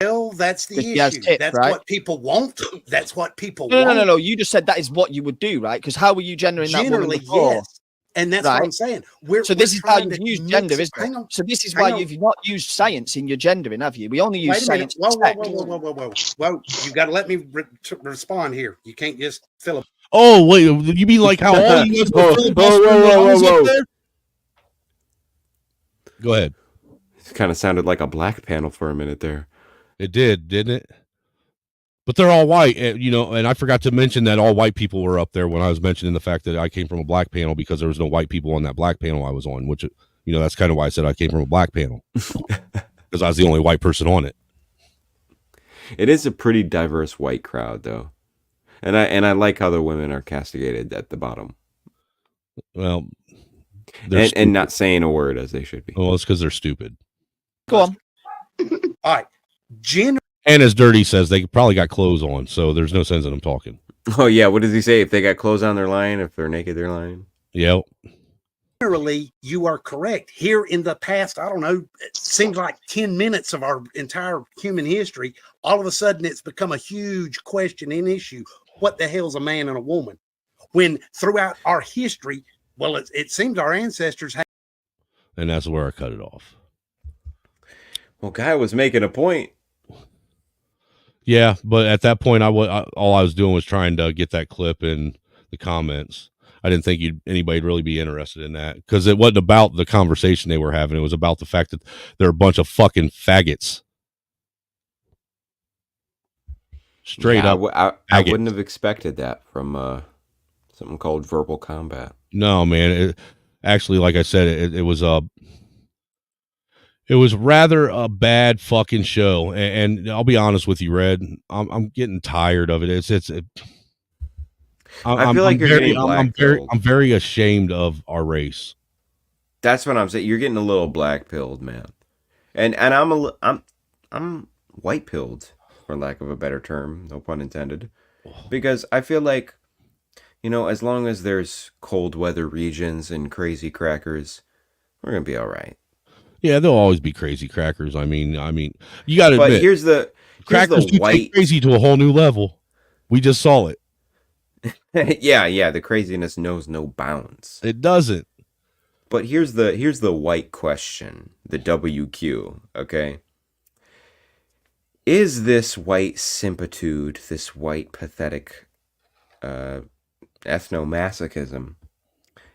M: Well, that's the
J: He has
M: issue.
J: tits,
M: That's
J: right?
M: what people want. That's what people
J: No,
M: want.
J: no. You just said that is what you would do, right? Because how were you gendering that woman
M: Generally,
J: before?
M: yes. And that's
J: Right.
M: what I'm saying.
J: So this is how
M: trying
J: you've
M: to
J: used
M: mix
J: gender,
M: it.
J: isn't
M: Hang
J: it?
M: on.
J: So this is
M: Hang
J: why
M: on.
J: you've not used science in your gendering, have you? We only use
M: Wait a minute.
J: science
M: Whoa,
J: for
M: whoa,
J: sex.
M: whoa. You got to let me respond here. You can't just fill a.
G: Oh, wait. You mean like how all you guys were filibustering when I was up there? Go ahead.
O: It kind of sounded like a black panel for a minute there.
G: It did, didn't it? But they're all white, and I forgot to mention that all white people were up there when I was mentioning the fact that I came from a black panel because there was no white people on that black panel I was on, which, that's kind of why I said I came from a black panel because I was the only white person on it.
O: It is a pretty diverse white crowd, though, and I like how the women are castigated at the bottom.
G: Well,
O: and not saying a word as they should be.
G: Well, it's because they're stupid.
J: Go on.
M: All right,
G: And as Dirty says, they probably got clothes on, so there's no sense in them talking.
O: Oh yeah, what does he say? If they got clothes on, they're lying. If they're naked, they're lying.
G: Yep.
M: Generally, you are correct. Here in the past, I don't know, it seems like 10 minutes of our entire human history, all of a sudden it's become a huge question and issue. What the hell's a man and a woman? When throughout our history, well, it seems our ancestors had.
G: And that's where I cut it off.
O: Well, Guy was making a point.
G: Yeah, but at that point, all I was doing was trying to get that clip in the comments. I didn't think anybody'd really be interested in that because it wasn't about the conversation they were having. It was about the fact that they're a bunch of fucking faggots. Straight up.
O: I wouldn't have expected that from something called verbal combat.
G: No, man. Actually, like I said, it was rather a bad fucking show, and I'll be honest with you, Red. I'm getting tired of it.
O: I feel like you're getting black-pilled.
G: I'm very ashamed of our race.
O: That's what I'm saying. You're getting a little black-pilled, man, and I'm white-pilled, for lack of a better term, no pun intended, because I feel like, as long as there's cold weather regions and crazy crackers, we're gonna be all right.
G: Yeah, there'll always be crazy crackers. I mean, you got to admit.
O: But here's the
G: crackers do take crazy to a whole new level. We just saw it.
O: yeah. The craziness knows no bounds.
G: It doesn't.
O: But here's the white question, the WQ. Okay, is this white simpitude, this white pathetic ethnomasochism,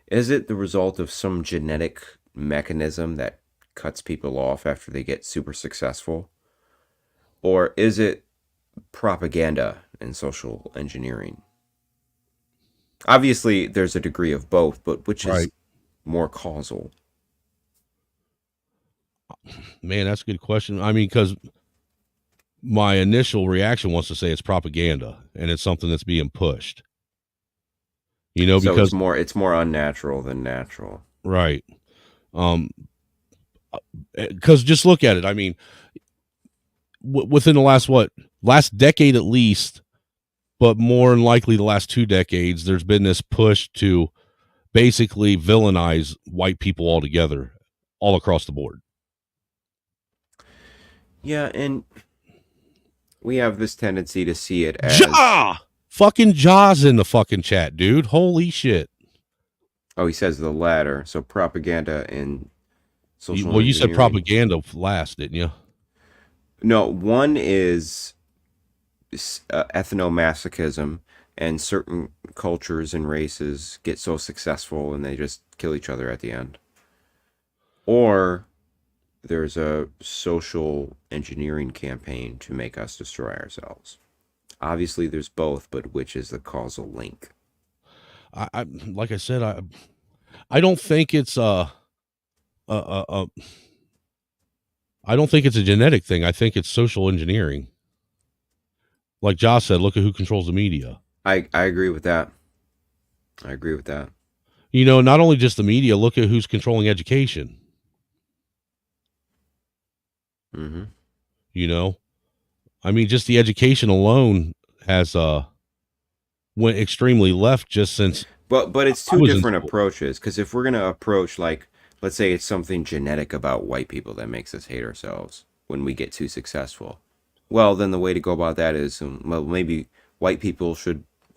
O: is it the result of some genetic mechanism that cuts people off after they get super successful? Or is it propaganda and social engineering? Obviously, there's a degree of both, but which is more causal?
G: Man, that's a good question. I mean, because my initial reaction wants to say it's propaganda and it's something that's being pushed.
O: So
G: because
O: it's more unnatural than natural.
G: Right. Because just look at it. I mean, within the last decade at least, but more than likely the last 2 decades, there's been this push to basically villainize white people altogether, all across the board.
O: Yeah, and we have this tendency to see it as
G: fucking Jaws in the fucking chat, dude. Holy shit.
O: Oh, he says the latter. So propaganda and social
G: Well, you said
O: engineering.
G: propaganda last, didn't you?
O: No, one is ethnomasochism, and certain cultures and races get so successful and they just kill each other at the end. Or there's a social engineering campaign to make us destroy ourselves. Obviously, there's both, but which is the causal link?
G: I like I said, I don't think it's I don't think it's a genetic thing. I think it's social engineering. Like Josh said, look at who controls the media.
O: I agree with that.
G: Not only just the media, look at who's controlling education.
O: Mm-hmm.
G: I mean, just the education alone has went extremely left just since.
O: But it's
G: I
O: two
G: was in
O: different
G: school.
O: approaches. Because if we're gonna approach, like, let's say it's something genetic about white people that makes us hate ourselves when we get too successful, well, then the way to go about that is, well, maybe we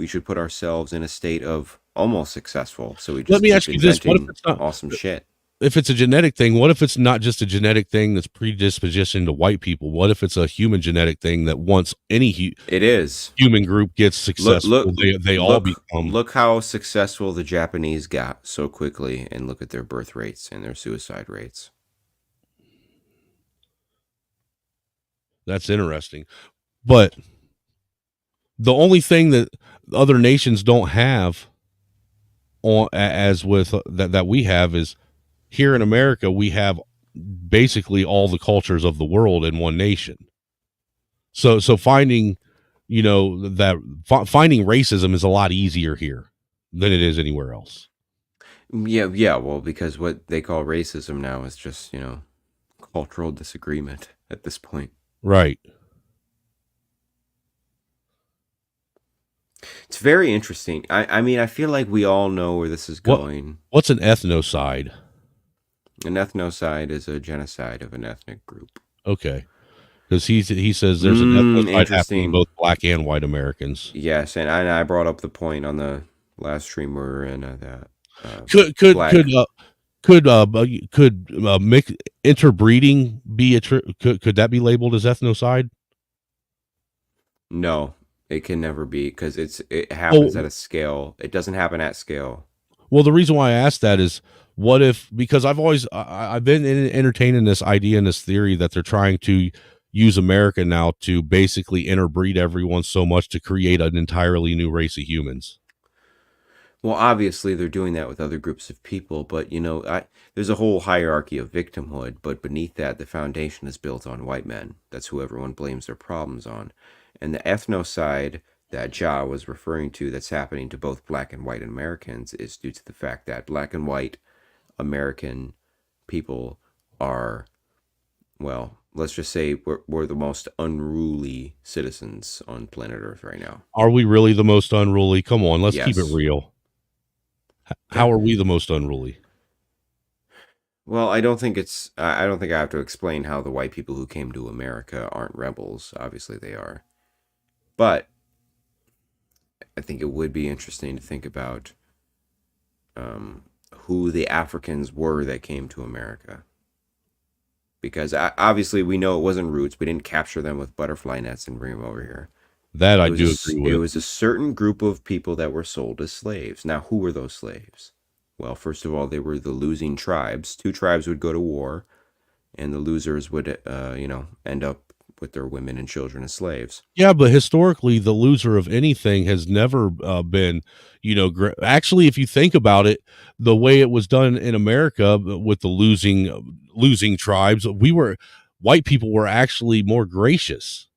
O: should put ourselves in a state of almost successful. So we just
G: Let me
O: keep
G: ask you this: what if
O: inventing
G: it's not
O: awesome shit?
G: If it's a genetic thing, what if it's not just a genetic thing that's predisposition to white people? What if it's a human genetic thing that once any
O: It is.
G: human group gets successful, they all become.
O: Look how successful the Japanese got so quickly, and look at their birth rates and their suicide rates.
G: That's interesting. But the only thing that other nations don't have as with that we have is here in America, we have basically all the cultures of the world in one nation. So finding, finding racism is a lot easier here than it is anywhere else.
O: Yeah, well, because what they call racism now is just, cultural disagreement at this point.
G: Right.
O: It's very interesting. I mean, I feel like we all know where this is going.
G: What's an ethnocide?
O: An ethnocide is a genocide of an ethnic group.
G: Okay. Because he says there's an ethnocide happening both black and white Americans.
O: Yes, and I brought up the point on the last stream we were in that
G: could interbreeding be could that be labeled as ethnocide?
O: No, it can never be, because it happens at a scale. It doesn't happen at scale.
G: Well, the reason why I asked that is, what if, because I've been entertaining this idea and this theory that they're trying to use America now to basically interbreed everyone so much to create an entirely new race of humans.
O: Well, obviously they're doing that with other groups of people, but there's a whole hierarchy of victimhood, but beneath that, the foundation is built on white men. That's who everyone blames their problems on. And the ethnocide that Ja was referring to that's happening to both black and white Americans is due to the fact that black and white American people are, well, let's just say we're the most unruly citizens on planet Earth right now.
G: Are we really the most unruly? Come on, let's keep
O: Yes.
G: it real. How are we the most unruly?
O: Well, I don't think I have to explain how the white people who came to America aren't rebels. Obviously they are. But I think it would be interesting to think about who the Africans were that came to America. Because obviously we know it wasn't roots. We didn't capture them with butterfly nets and bring them over here.
G: That I do agree with.
O: It was a certain group of people that were sold as slaves. Now, who were those slaves? Well, first of all, they were the losing tribes. 2 tribes would go to war, and the losers would, end up with their women and children as slaves.
G: Yeah, but historically, the loser of anything has never been, actually, if you think about it, the way it was done in America with the losing tribes, white people were actually more gracious.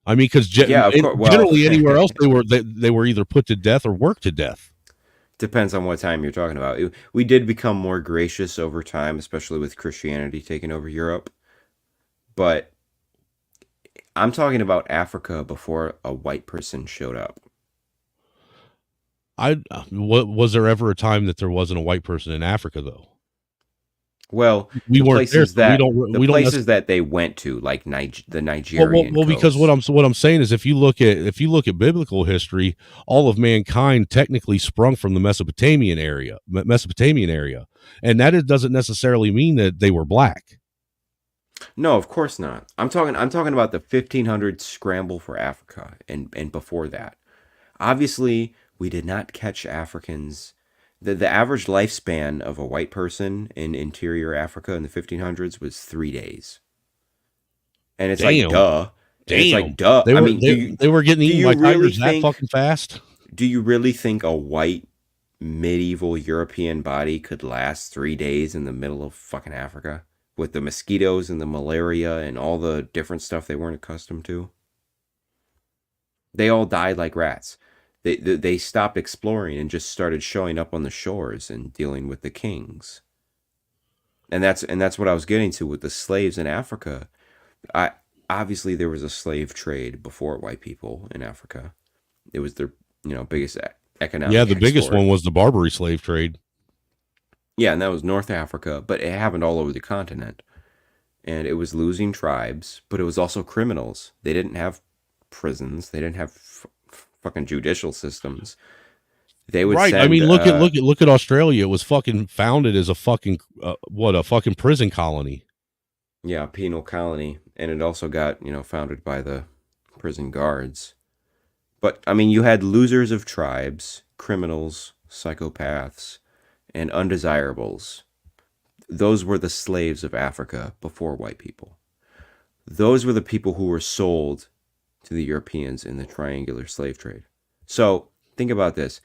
G: I mean, because generally anywhere else they were either put to death or worked to death.
O: Depends on what time you're talking about. We did become more gracious over time, especially with Christianity taking over Europe. But I'm talking about Africa before a white person showed up.
G: Was there ever a time that there wasn't a white person in Africa, though?
O: Well,
G: we weren't there,
O: places that they went to, like the Nigerian.
G: Well, because what I'm saying is, if you look at biblical history, all of mankind technically sprung from the Mesopotamian area, and that doesn't necessarily mean that they were black.
O: No, of course not. I'm talking about the 1500s scramble for Africa and before that. Obviously, we did not catch Africans. The average lifespan of a white person in interior Africa in the 1500s was 3 days. And it's like, duh. It's like, duh.
G: They were getting eaten by tigers that fucking fast.
O: Do you really think a white medieval European body could last 3 days in the middle of fucking Africa with the mosquitoes and the malaria and all the different stuff they weren't accustomed to? They all died like rats. They stopped exploring and just started showing up on the shores and dealing with the kings. And that's what I was getting to with the slaves in Africa. Obviously there was a slave trade before white people in Africa. It was biggest economic.
G: Yeah, the biggest
O: export.
G: one was the Barbary slave trade.
O: Yeah, and that was North Africa, but it happened all over the continent. And it was losing tribes, but it was also criminals. They didn't have prisons. They didn't have fucking judicial systems. They would
G: right.
O: send,
G: I mean, look at Australia. It was fucking founded as a fucking a fucking prison colony.
O: Yeah, penal colony, and it also got founded by the prison guards. But I mean, you had losers of tribes, criminals, psychopaths, and undesirables. Those were the slaves of Africa before white people. Those were the people who were sold to the Europeans in the triangular slave trade. So think about this.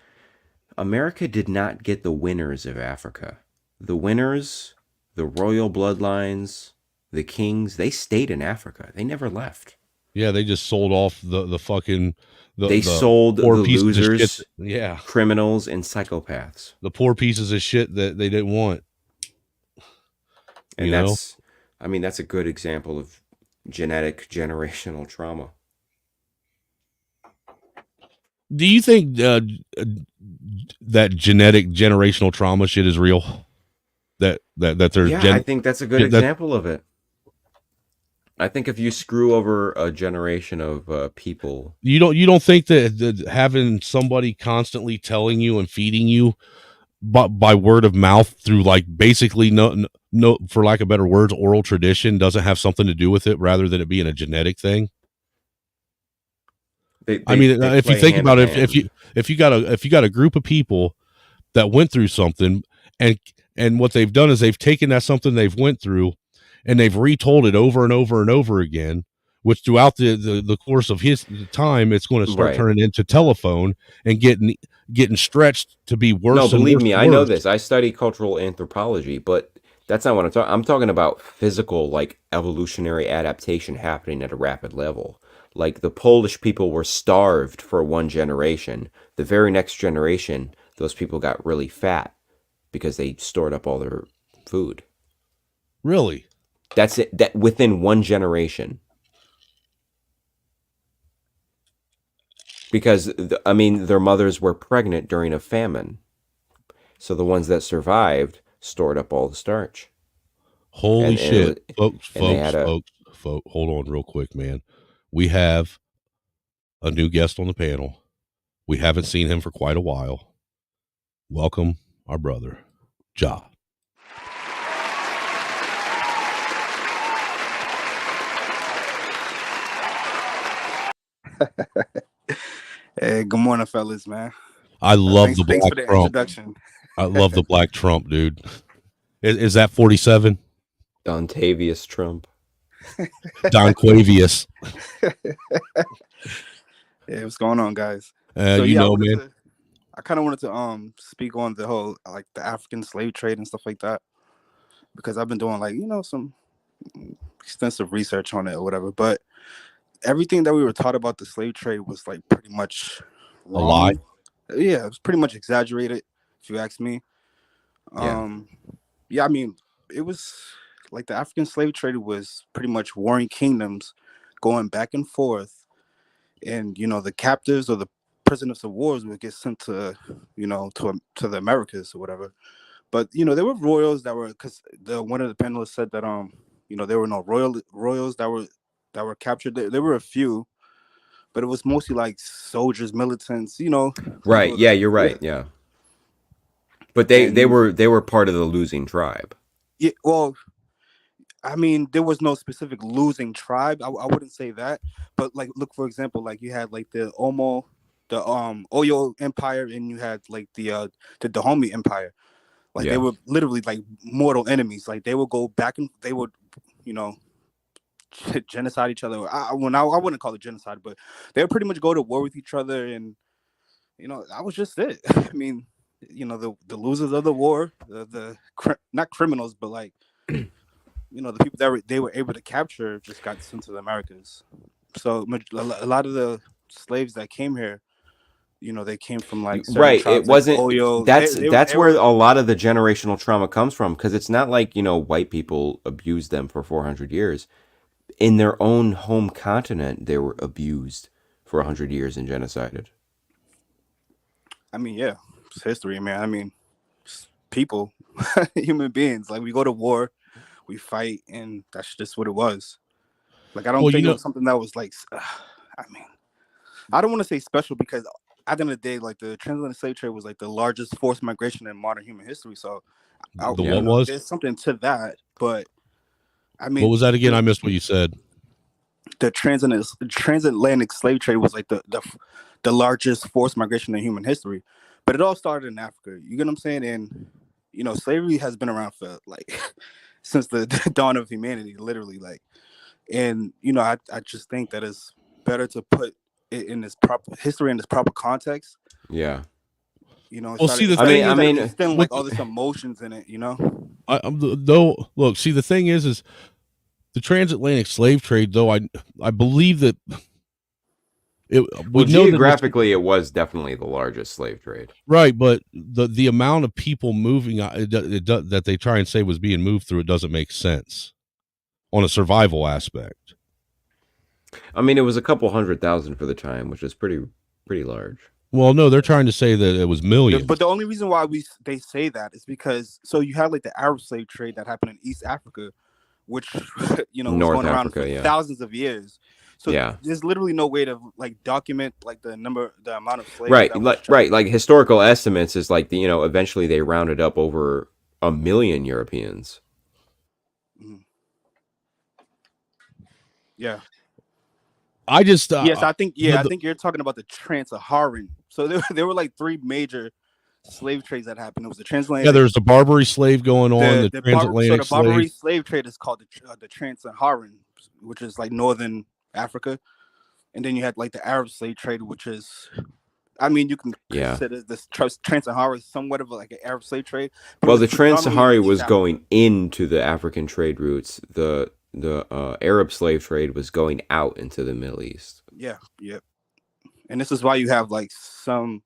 O: America did not get the winners of Africa. The winners, the royal bloodlines, the kings, they stayed in Africa. They never left.
G: Yeah, they just sold off the fucking...
O: They sold the losers,
G: yeah,
O: criminals, and psychopaths.
G: The poor pieces of shit that they didn't want.
O: And that's a good example of genetic generational trauma.
G: Do you think that genetic generational trauma shit is real? That there's
O: I think that's a good example of it. I think if you screw over a generation of people,
G: you don't think that having somebody constantly telling you and feeding you by word of mouth through like basically no for lack of better words, oral tradition doesn't have something to do with it rather than it being a genetic thing? If you think about it, if you got a group of people that went through something and what they've done is they've taken that something they've went through and they've retold it over and over and over again, which throughout the course of his time, it's going to start turning into telephone and getting stretched to be worse.
O: No, believe me, I know
G: worse.
O: this. I study cultural anthropology, but that's not what I'm talking. I'm talking about physical, like evolutionary adaptation happening at a rapid level. Like the Polish people were starved for one generation. The very next generation, those people got really fat because they stored up all their food.
G: Really?
O: That's it. That within one generation. Because, their mothers were pregnant during a famine. So the ones that survived stored up all the starch.
G: Holy shit. Folks, hold on real quick, man. We have a new guest on the panel. We haven't seen him for quite a while. Welcome, our brother, Ja.
P: Hey, good morning, fellas, man.
G: I love the Black
P: Thanks for the
G: Trump.
P: introduction.
G: I love the Black Trump, dude. Is that 47?
O: Dontavious Trump.
G: Don Quavius.
P: Hey, what's going on, guys?
G: Man.
P: I kind of wanted to speak on the whole like the African slave trade and stuff like that, because I've been doing some extensive research on it or whatever. But everything that we were taught about the slave trade was like pretty much wrong.
G: A lie.
P: Yeah, it was pretty much exaggerated, if you ask me. It was like the African slave trade was pretty much warring kingdoms going back and forth, and the captives or the prisoners of wars would get sent to to the Americas or whatever. But there were royals that were, because one of the panelists said that there were no royals that were captured. There were a few, but it was mostly like soldiers, militants.
O: Right? Yeah, you're right. Yeah, but they were part of the losing tribe.
P: Yeah, well, there was no specific losing tribe. I wouldn't say that, but like, look, for example, like you had like the Oyo Empire, and you had like the Dahomey Empire. Like they were literally like mortal enemies. Like they would go back and they would, genocide each other. I wouldn't call it genocide, but they would pretty much go to war with each other, and that was just it. The losers of the war, not criminals, but like the people that they were able to capture just got sent to the Americas. So a lot of the slaves that came here, they came from like
O: right. It wasn't.
P: Like Oyo.
O: That's where a lot of the generational trauma comes from, because it's not like white people abused them for 400 years. In their own home continent, they were abused for 100 years and genocided.
P: I mean, yeah, it's history, man. I mean, people, human beings, like we go to war, we fight, and that's just what it was. Like I don't
G: Well,
P: think it was something that was like, I mean, I don't want to say special because at the end of the day, like the transatlantic slave trade was like the largest forced migration in modern human history. So,
G: what was?
P: there's something to that, but I mean,
G: What was that again? I missed what you said.
P: The transatlantic slave trade was like the largest forced migration in human history, but it all started in Africa. You get what I'm saying? And you know, slavery has been around for like since the dawn of humanity, literally. Like, and you know, I just think that it's better to put it in this proper history in this proper context.
O: Yeah.
P: You know,
G: well, see, the thing
P: I mean, instilling like all these emotions in it. You know,
G: look, see, the thing is the transatlantic slave trade, though. I believe that
O: geographically, it was definitely the largest slave trade,
G: right? But the amount of people moving that they try and say was being moved through it doesn't make sense on a survival aspect.
O: I mean, it was a couple 100,000 for the time, which is pretty large.
G: Well, no, they're trying to say that it was millions.
P: But the only reason why they say that is because you had like the Arab slave trade that happened in East Africa, which you know was
O: North
P: going around
O: Africa,
P: for thousands of years. So there's literally no way to like document like the amount of slaves.
O: Right. Like historical estimates is like eventually they rounded up over 1 million Europeans.
P: Mm-hmm. Yeah.
G: I just
P: yes, I think you're talking about the trans-Saharan. So there were like 3 major slave trades that happened. It was the transatlantic.
G: Yeah, there's the Barbary slave going on. The transatlantic
P: the Barbary slave trade is called the trans-Saharan, which is like northern Africa, and then you had like the Arab slave trade, which is, I mean, you can consider this trans-Saharan somewhat of like an Arab slave trade.
O: Well, the trans-Saharan was going into the African trade routes. The Arab slave trade was going out into the Middle East.
P: Yeah. And this is why you have like some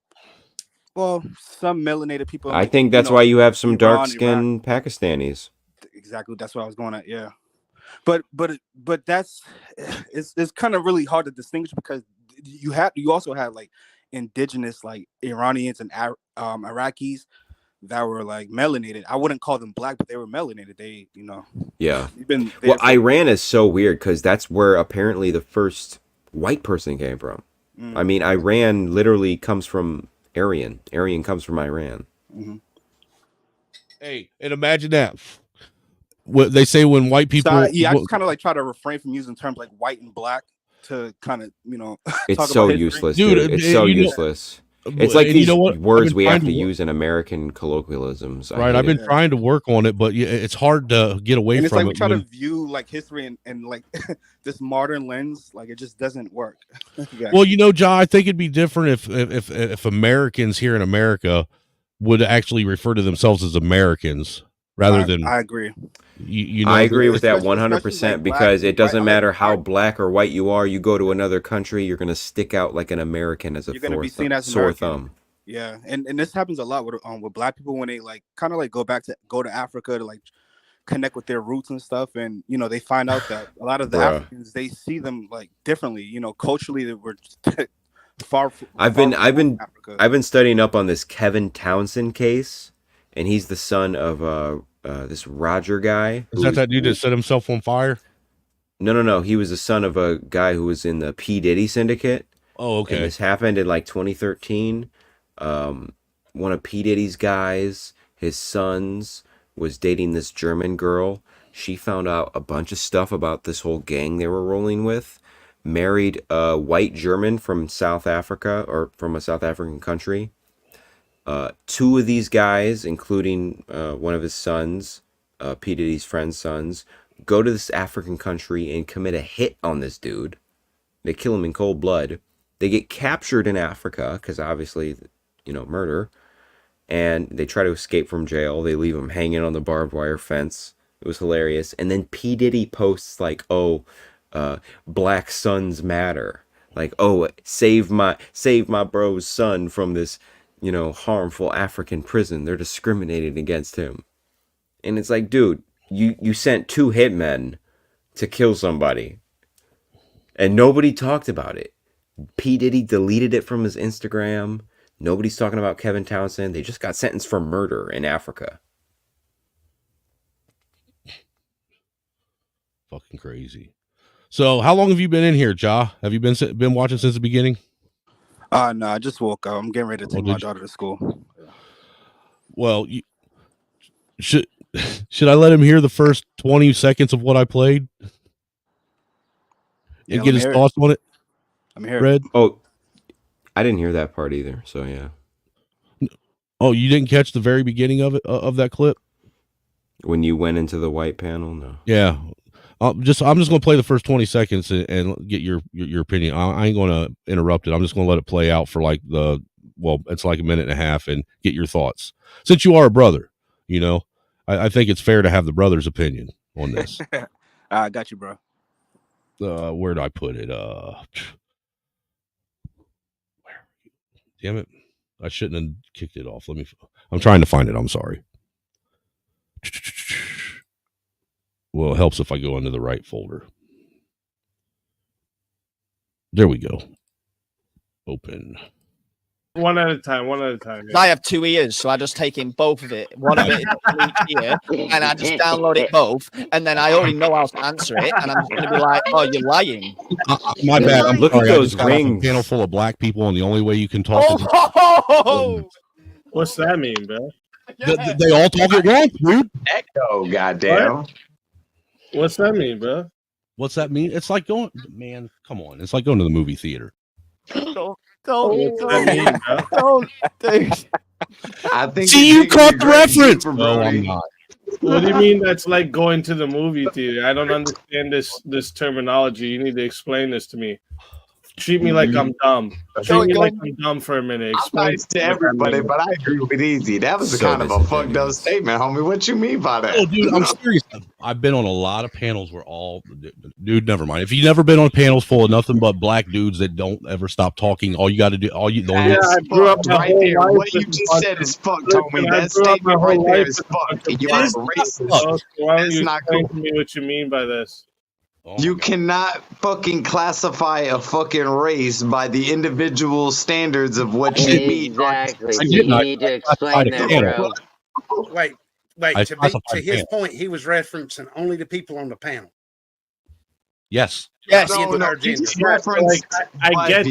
P: melanated people.
O: I think that's why you have some dark-skinned Pakistanis.
P: Exactly, that's what I was going at. Yeah, but that's it's kind of really hard to distinguish because you also had like indigenous like Iranians and Iraqis that were like melanated. I wouldn't call them black, but they were melanated. They, you know.
O: Yeah. Well, Iran is so weird because that's where apparently the first white person came from. I mean, Iran literally comes from Aryan. Aryan comes from Iran.
P: Mm-hmm.
G: Hey, and imagine that. What they say when white people.
P: So I just kind of like try to refrain from using terms like white and black to kind of, you know.
O: It's so useless, dude. It's so useless. It's like these words we have to use in American colloquialisms.
G: Right, I've been trying to work on it, but it's hard to get away from it.
P: It's like we try to view like history and like this modern lens, like it just doesn't work.
G: Well, you know, John, I think it'd be different if Americans here in America would actually refer to themselves as Americans rather than.
P: I agree.
G: You know,
O: I agree with that 100% because it doesn't matter how black or white you are. You go to another country, you're gonna stick out like an American as a sore thumb.
P: Yeah, and this happens a lot with black people when they like kind of like go to Africa to like connect with their roots and stuff, and you know they find out that a lot of the Africans, they see them like differently. You know, culturally they were far.
O: I've been studying up on this Kevin Townsend case, and he's the son of this Roger guy.
G: Is that dude that set himself on fire?
O: No. He was the son of a guy who was in the P. Diddy syndicate.
G: Oh, okay.
O: And this happened in like 2013. One of P. Diddy's guys, his sons, was dating this German girl. She found out a bunch of stuff about this whole gang they were rolling with. Married a white German from South Africa or from a South African country. 2 of these guys, including one of his sons, P. Diddy's friend's sons, go to this African country and commit a hit on this dude. They kill him in cold blood. They get captured in Africa because obviously, you know, murder. And they try to escape from jail. They leave him hanging on the barbed wire fence. It was hilarious. And then P. Diddy posts like, black sons matter. Like, save my bro's son from this, you know, harmful African prison. They're discriminating against him. And it's like, dude, you sent 2 hitmen to kill somebody. And nobody talked about it. P. Diddy deleted it from his Instagram. Nobody's talking about Kevin Townsend. They just got sentenced for murder in Africa.
G: Fucking crazy. So, how long have you been in here, Ja? Have you been watching since the beginning?
P: No, I just woke up. I'm getting ready to take my daughter to school.
G: Well, should I let him hear the first 20 seconds of what I played and get his thoughts on it?
P: I'm here.
G: Red?
O: Oh, I didn't hear that part either. So yeah.
G: Oh, you didn't catch the very beginning of it of that clip
O: when you went into the white panel? No.
G: Yeah. I'm just going to play the first 20 seconds and get your opinion. I ain't going to interrupt it. I'm just going to let it play out for like it's like a minute and a half and get your thoughts. Since you are a brother, you know, I think it's fair to have the brother's opinion on this.
P: I got you, bro.
G: Where'd I put it? Damn it. I shouldn't have kicked it off. I'm trying to find it. I'm sorry. Well, it helps if I go into the right folder. There we go. Open.
I: One at a time. Yeah.
J: I have 2 ears, so I just take in both of it. One of it is from each ear, and I just download it both, and then I already know how to answer it, and I'm just going to be like, "Oh, you're lying."
G: My bad. I'm
O: Look
G: sorry.
O: at those
G: I got
O: rings.
G: a panel full of black people, and the only way you can talk is
I: What's that mean, bro?
G: they all talk at once, dude.
K: Echo, goddamn.
I: What's that mean, bro?
G: What's that mean? It's like going, man. Come on, it's like going to the movie theater.
J: Don't, dude.
K: I think.
G: See, you caught the reference. No, I'm not.
I: What do you mean that's like going to the movie theater? I don't understand this terminology. You need to explain this to me. Treat me like I'm dumb. Treat me like I'm dumb for a minute.
K: I'm nice to everybody, but I agree with Easy. That was kind of a fucked up statement, homie. What you mean by that?
G: Oh, dude, I'm serious. I've been on a lot of panels where dude, never mind. If you've never been on panels full of nothing but black dudes that don't ever stop talking, all you got to do,
I: I grew up
K: right there. What you just said is fucked, homie. That statement right there is fucked. You are racist.
I: Why don't
K: That's
I: you
K: not
I: explain
K: cool.
I: to me what you mean by this?
K: You cannot fucking classify a fucking race by the individual standards of what you mean.
L: Exactly. You need to explain that, bro.
M: Wait. To his point, he was referencing only the people on the panel.
G: Yes.
J: Yes.
I: I get.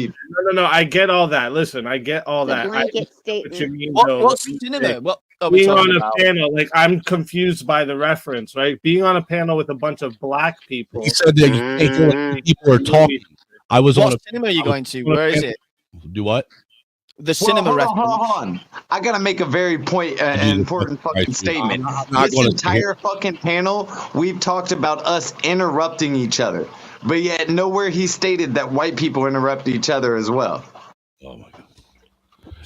I: No. I get all that. Listen, I get all that.
B: Blanket
I: What
B: statement.
I: you mean,
J: What's cinema? What are we
I: being on
J: talking
I: a
J: about?
I: panel, like I'm confused by the reference, right? Being on a panel with a bunch of black people.
G: He said that you can't hear what people are talking. I was on
J: What
G: a
J: cinema are you going to? Where is it?
G: Do what?
J: The cinema reference.
K: Hold on. I gotta make a very important fucking statement.
G: not
K: This
G: gonna
K: entire fucking panel, we've talked about us interrupting each other, but yet nowhere he stated that white people interrupt each other as well.
G: Oh my god!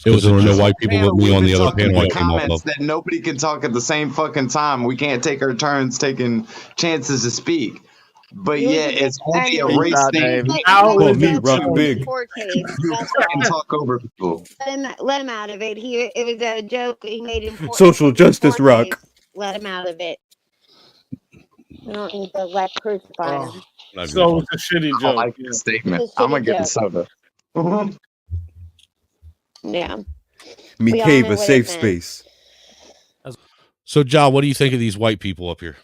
G: It was there were no white people with me on the other panel. I came off
K: Comments
G: of.
K: that nobody can talk at the same fucking time. We can't take our turns taking chances to speak. But yeah, it's only a race thing.
O: Me rock big.
K: And talk over people.
B: Let him out of it. It was a joke he made in
O: Social justice rock.
B: Let him out of it. We don't need to crucify him.
I: So it's a shitty joke.
K: I like the statement. I'm gonna get the soda.
B: Yeah.
O: Me
B: We all
O: cave
B: know
O: a
B: what it
O: safe
B: meant.
O: space.
G: So, Ja, what do you think of these white people up here?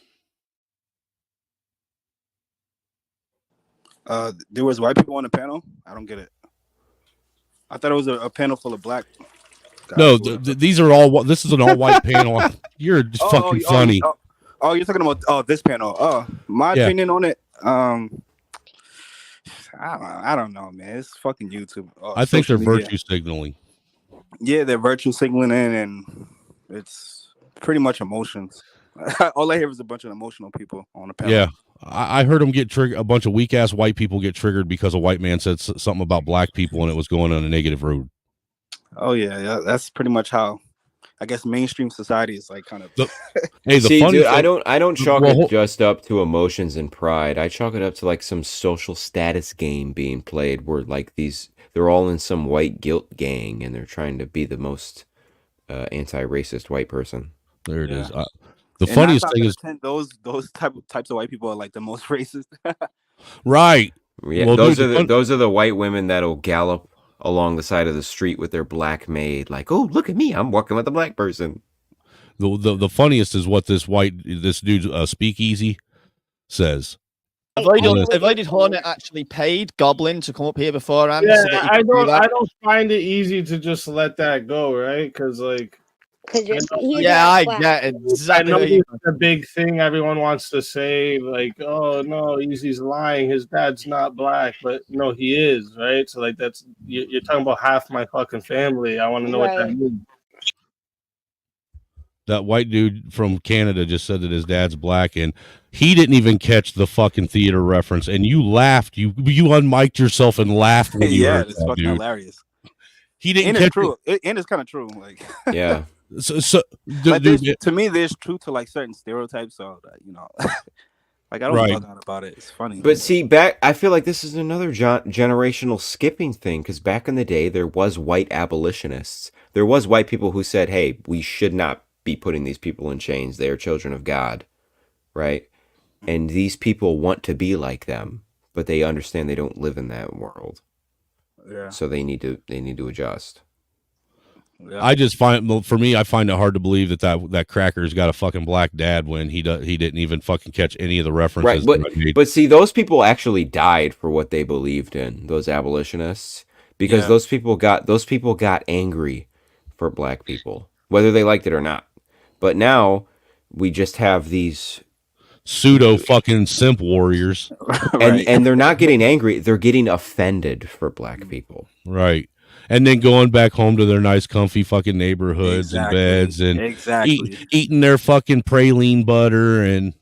P: There was white people on the panel. I don't get it. I thought it was a panel full of black guys.
G: No, these are all. This is an all-white panel. You're just fucking funny.
P: You're talking about this panel. My opinion on it. I don't know, man. It's fucking YouTube.
G: I think they're
P: social media.
G: virtue signaling.
P: Yeah, they're virtue signaling, and it's pretty much emotions. All I hear is a bunch of emotional people on the panel.
G: Yeah, I heard them get triggered. A bunch of weak ass white people get triggered because a white man said something about black people and it was going on a negative road.
P: Oh yeah, that's pretty much how I guess mainstream society is like kind of.
G: Hey,
O: See, dude, I don't chalk it just up to emotions and pride. I chalk it up to like some social status game being played where like they're all in some white guilt gang and they're trying to be the most anti-racist white person.
G: There it is. The funniest thing is
P: those types of white people are like the most racist.
G: Right.
O: Yeah,
G: Well,
O: those are the white women that'll gallop along the side of the street with their black maid, like, oh, look at me, I'm walking with a black person.
G: The funniest is what this dude Speakeasy says.
J: Why did Hornet actually paid Goblin to come up here beforehand?
I: Yeah,
J: so that he could do that?
I: I don't find it easy to just let that go, right? Because like,
J: I get exactly.
I: I know it's the big thing everyone wants to say, like, oh no, Easy's lying, his dad's not black, but no, he is, right? So like, that's you're talking about half my fucking family. I want to know what that means.
G: That white dude from Canada just said that his dad's black, and he didn't even catch the fucking theater reference. And you laughed. You unmiked yourself and laughed when you heard
P: it's
G: that,
P: fucking
G: dude.
P: hilarious.
G: He didn't
P: and
G: catch
P: it's true. And it's kind of true. Like,
O: yeah.
P: To me, there's truth to like certain stereotypes. So like I don't bug out about it. It's funny.
O: But see, I feel like this is another generational skipping thing, because back in the day, there was white abolitionists. There was white people who said, hey, we should not be putting these people in chains. They are children of God, right? And these people want to be like them, but they understand they don't live in that world.
P: Yeah.
O: So they need to adjust.
G: Yeah. I just find it hard to believe that Cracker's got a fucking black dad when he didn't even fucking catch any of the references.
O: Right, but see, those people actually died for what they believed in. Those abolitionists, because those people got angry for black people, whether they liked it or not. But now we just have these
G: pseudo fucking simp warriors,
O: and they're not getting angry; they're getting offended for black people,
G: right? And then going back home to their nice, comfy fucking neighborhoods and beds, and eating their fucking praline butter and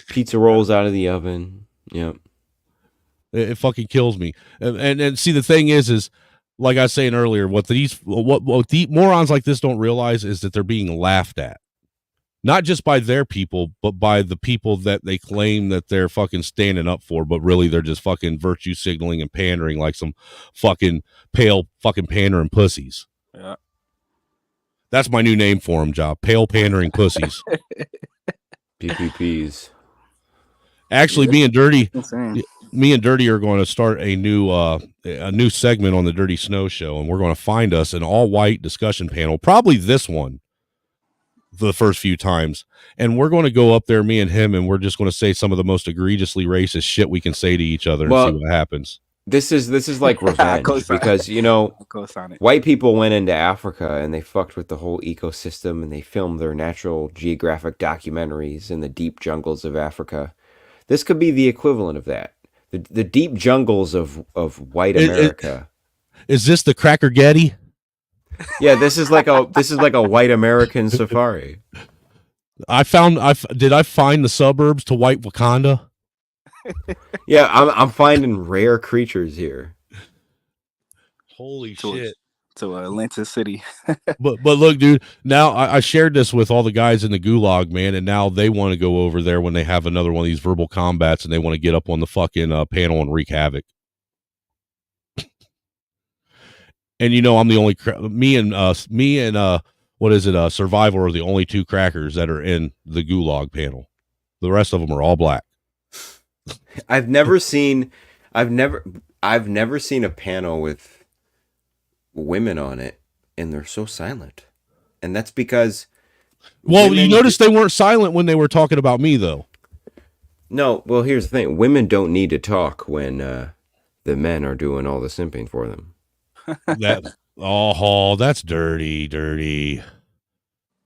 O: pizza rolls out of the oven. Yep,
G: it fucking kills me. And see, the thing is like I was saying earlier, what the morons like this don't realize is that they're being laughed at, not just by their people, but by the people that they claim that they're fucking standing up for, but really they're just fucking virtue signaling and pandering like some fucking pale fucking pandering pussies.
P: Yeah.
G: That's my new name for them, Job. Pale pandering pussies.
O: PPPs.
G: Actually, me and Dirty are going to start a new segment on the Dirty Snow Show, and we're going to find us an all-white discussion panel, probably this one, for the first few times, and we're going to go up there, me and him, and we're just going to say some of the most egregiously racist shit we can say to each other and see what happens.
O: This is like revenge because white people went into Africa and they fucked with the whole ecosystem and they filmed their Natural Geographic documentaries in the deep jungles of Africa. This could be the equivalent of that. The deep jungles of white America.
G: Is this the Cracker Getty?
O: Yeah, this is like a white American safari.
G: Did I find the suburbs to white Wakanda?
O: Yeah, I'm finding rare creatures here.
G: Holy shit.
P: To Atlantis City.
G: but look, dude, now I shared this with all the guys in the gulag, man, and now they want to go over there when they have another one of these verbal combats and they want to get up on the fucking panel and wreak havoc. And I'm the only me and what is it? Survivor are the only two crackers that are in the gulag panel. The rest of them are all black.
O: I've never seen a panel with women on it, and they're so silent. And that's because
G: you notice they weren't silent when they were talking about me, though.
O: No, well, here's the thing: women don't need to talk when the men are doing all the simping for them.
G: That's dirty.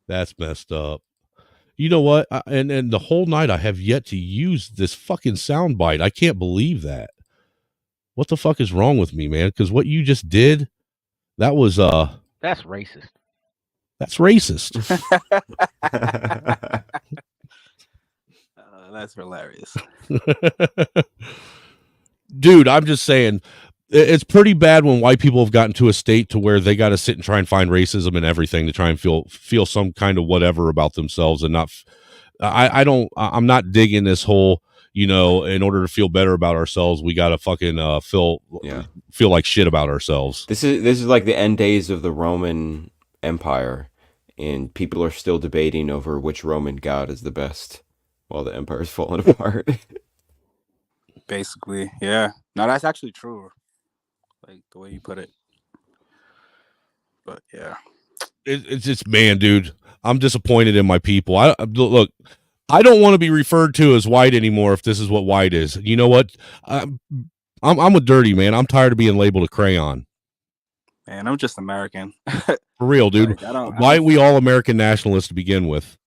G: That's messed up. You know what? And the whole night I have yet to use this fucking soundbite. I can't believe that. What the fuck is wrong with me, man? Because what you just did, that was
Q: that's racist.
G: That's racist.
P: That's hilarious.
G: Dude, I'm just saying, it's pretty bad when white people have gotten to a state to where they got to sit and try and find racism and everything to try and feel some kind of whatever about themselves and not. I'm not digging this whole, in order to feel better about ourselves, we got to fucking feel like shit about ourselves.
O: This is like the end days of the Roman Empire, and people are still debating over which Roman god is the best while the empire's falling apart.
P: Basically, yeah. No, that's actually true. like the way you put it. But yeah,
G: it's just, man, dude, I'm disappointed in my people. Look, I don't want to be referred to as white anymore if this is what white is. You know what? I'm a dirty man. I'm tired of being labeled a crayon.
P: man, I'm just American.
G: For real, dude.
P: Like,
G: Why are we all American nationalists to begin with?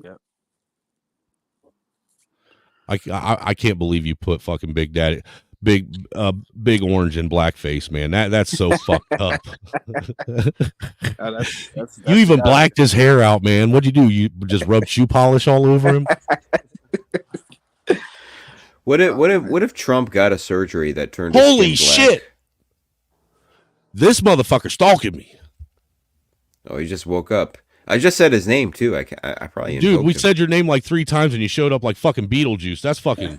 P: Yep.
G: I can't believe you put fucking Big Daddy, Big Orange in blackface, man. That's so fucked up.
P: That's
G: you even blacked his hair out, man. What'd you do? You just rubbed shoe polish all over him?
O: What if Trump got a surgery that turned
G: holy
O: his skin black?
G: Shit? This motherfucker stalking me.
O: Oh, he just woke up. I just said his name too. I probably
G: dude. We
O: him.
G: said your name like 3 times and you showed up like fucking Beetlejuice. That's fucking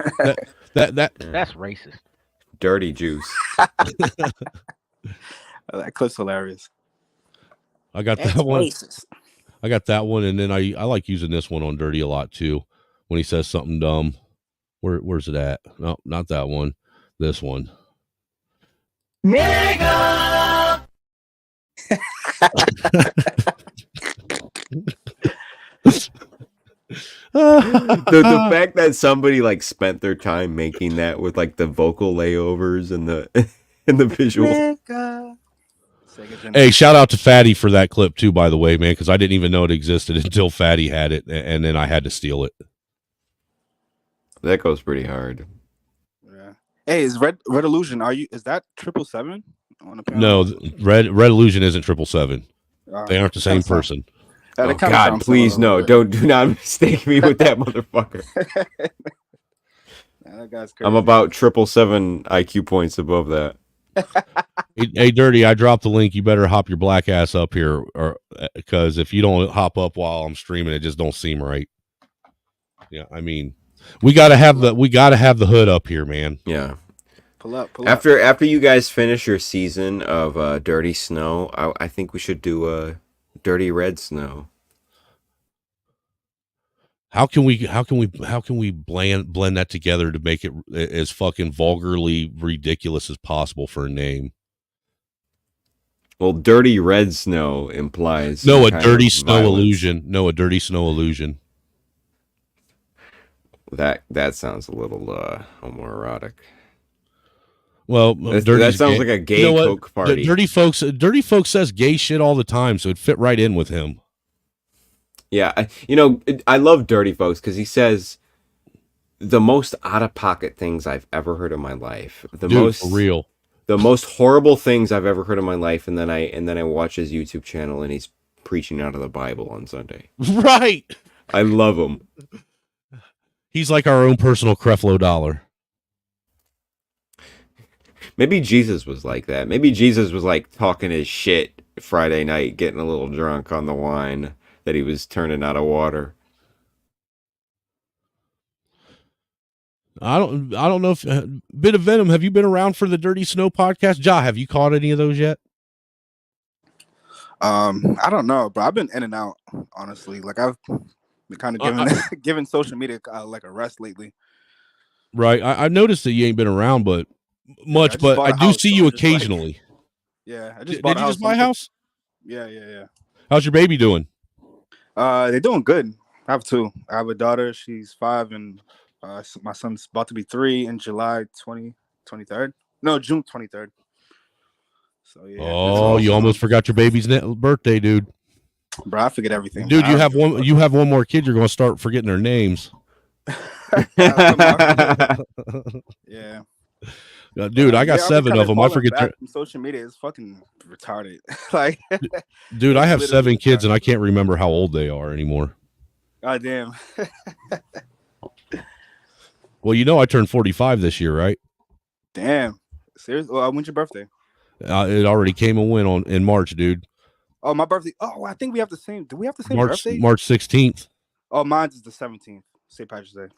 Q: that's racist.
O: Dirty juice.
P: That clip's hilarious.
G: I got that one. I got that one, and then I like using this one on Dirty a lot too. When he says something dumb. Where's it at? No, not that one. This one.
C: Nigga!
O: the fact that somebody like spent their time making that with like the vocal layovers and the and the visual.
G: Hey, shout out to Fatty for that clip too, by the way, man, because I didn't even know it existed until Fatty had it, and then I had to steal it.
O: That goes pretty hard.
P: Yeah. Hey, is Red Illusion? Is that 777 on the
G: panel? No, Red Illusion isn't 777. They aren't the same person.
O: Oh God, please no! Do not mistake me with that motherfucker.
P: That guy's crazy.
O: I'm about 777 IQ points above that.
G: Hey, Dirty, I dropped the link. You better hop your black ass up here, or because if you don't hop up while I'm streaming, it just don't seem right. Yeah, I mean, we gotta have the hood up here, man.
O: Yeah.
P: Pull up.
O: After you guys finish your season of Dirty Snow, I think we should do Dirty Red Snow.
G: How can we blend that together to make it as fucking vulgarly ridiculous as possible for a name?
O: Well, Dirty Red Snow implies
G: a dirty snow illusion. No, a dirty snow illusion.
O: That sounds a little homoerotic.
G: Well,
O: that sounds like a gay Coke party.
G: Dirty folks says gay shit all the time, so it'd fit right in with him.
O: Yeah, I love Dirty Folks because he says the most out of pocket things I've ever heard in my life.
G: For real.
O: The most horrible things I've ever heard in my life, and then I watch his YouTube channel and he's preaching out of the Bible on Sunday.
G: Right.
O: I love him.
G: He's like our own personal Creflo Dollar.
O: Maybe Jesus was like that. Maybe Jesus was like talking his shit Friday night, getting a little drunk on the wine that he was turning out of water.
G: I don't know if Bit of Venom, have you been around for the Dirty Snow podcast? Ja, have you caught any of those yet?
P: I don't know, but I've been in and out, honestly. Like I've been kind of giving social media like a rest lately.
G: Right. I noticed that you ain't been around but much, but I do see you occasionally.
P: Yeah, I
G: Did
P: just bought a house.
G: You just buy a house?
P: Yeah.
G: How's your baby doing?
P: They're doing good. I have 2. I have a daughter. She's 5, and my son's about to be 3 in July 23rd. No, June 23rd. So yeah.
G: Oh, you almost forgot your baby's birthday, dude.
P: Bro, I forget everything.
G: Dude, you have one more kid. You're going to start forgetting their names.
P: Yeah.
G: Dude, I got 7 of them. I forget their
P: social media is fucking retarded. Like,
G: dude, I have 7 kids and I can't remember how old they are anymore.
P: God damn.
G: Well, I turned 45 this year, right?
P: Damn. Seriously? Well, when's your birthday?
G: It already came and went in March, dude.
P: Oh, my birthday. Oh, I think we have the same. Do we have the same
G: March,
P: birthday?
G: March 16th.
P: Oh, mine's is the 17th. St. Patrick's Day.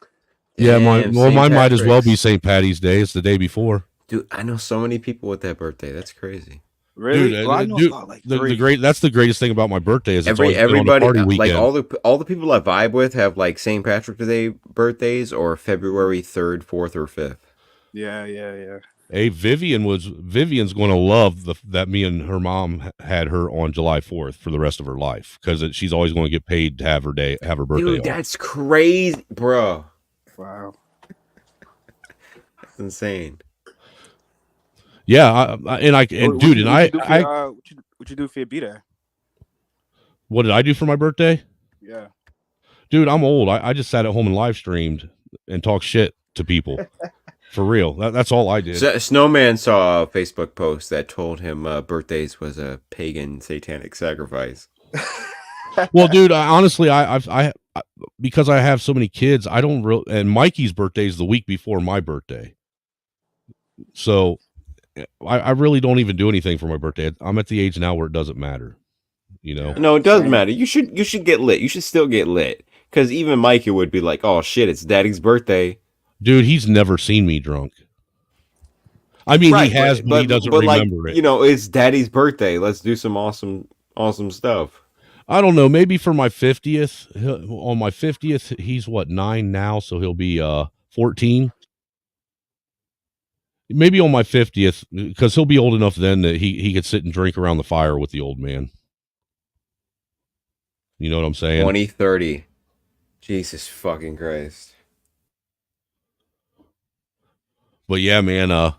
G: Yeah, mine might as well be St. Patty's Day. It's the day before.
O: Dude, I know so many people with that birthday. That's crazy.
P: Really?
G: Dude,
P: well, I know about like 3.
G: That's the greatest thing about my birthday is
O: everybody
G: on a party
O: like
G: weekend.
O: all the people I vibe with have like St. Patrick's Day birthdays or February 3rd, 4th, or 5th.
P: Yeah.
G: Hey, Vivian's going to love that me and her mom had her on July 4th for the rest of her life because she's always going to get paid to have her birthday.
O: Dude, that's crazy, bro.
P: Wow,
O: that's insane.
G: Yeah, what
P: you do for your b-day?
G: What did I do for my birthday?
P: Yeah,
G: dude, I'm old. I just sat at home and live streamed and talked shit to people. For real. That's all I did.
O: Snowman saw a Facebook post that told him birthdays was a pagan satanic sacrifice.
G: Well, dude, honestly, I because I have so many kids, I don't really, and Mikey's birthday is the week before my birthday. So I really don't even do anything for my birthday. I'm at the age now where it doesn't matter. You know?
O: No, it doesn't matter. You should get lit. You should still get lit. Because even Mikey would be like, oh shit, it's daddy's birthday.
G: Dude, he's never seen me drunk. I mean, he has, but he doesn't remember it.
O: You know, it's daddy's birthday. Let's do some awesome stuff.
G: I don't know. Maybe for my 50th, on my 50th, he's what, 9 now, so he'll be 14. Maybe on my 50th, because he'll be old enough then that he could sit and drink around the fire with the old man. You know what I'm saying?
O: 2030. Jesus fucking Christ.
G: But yeah, man,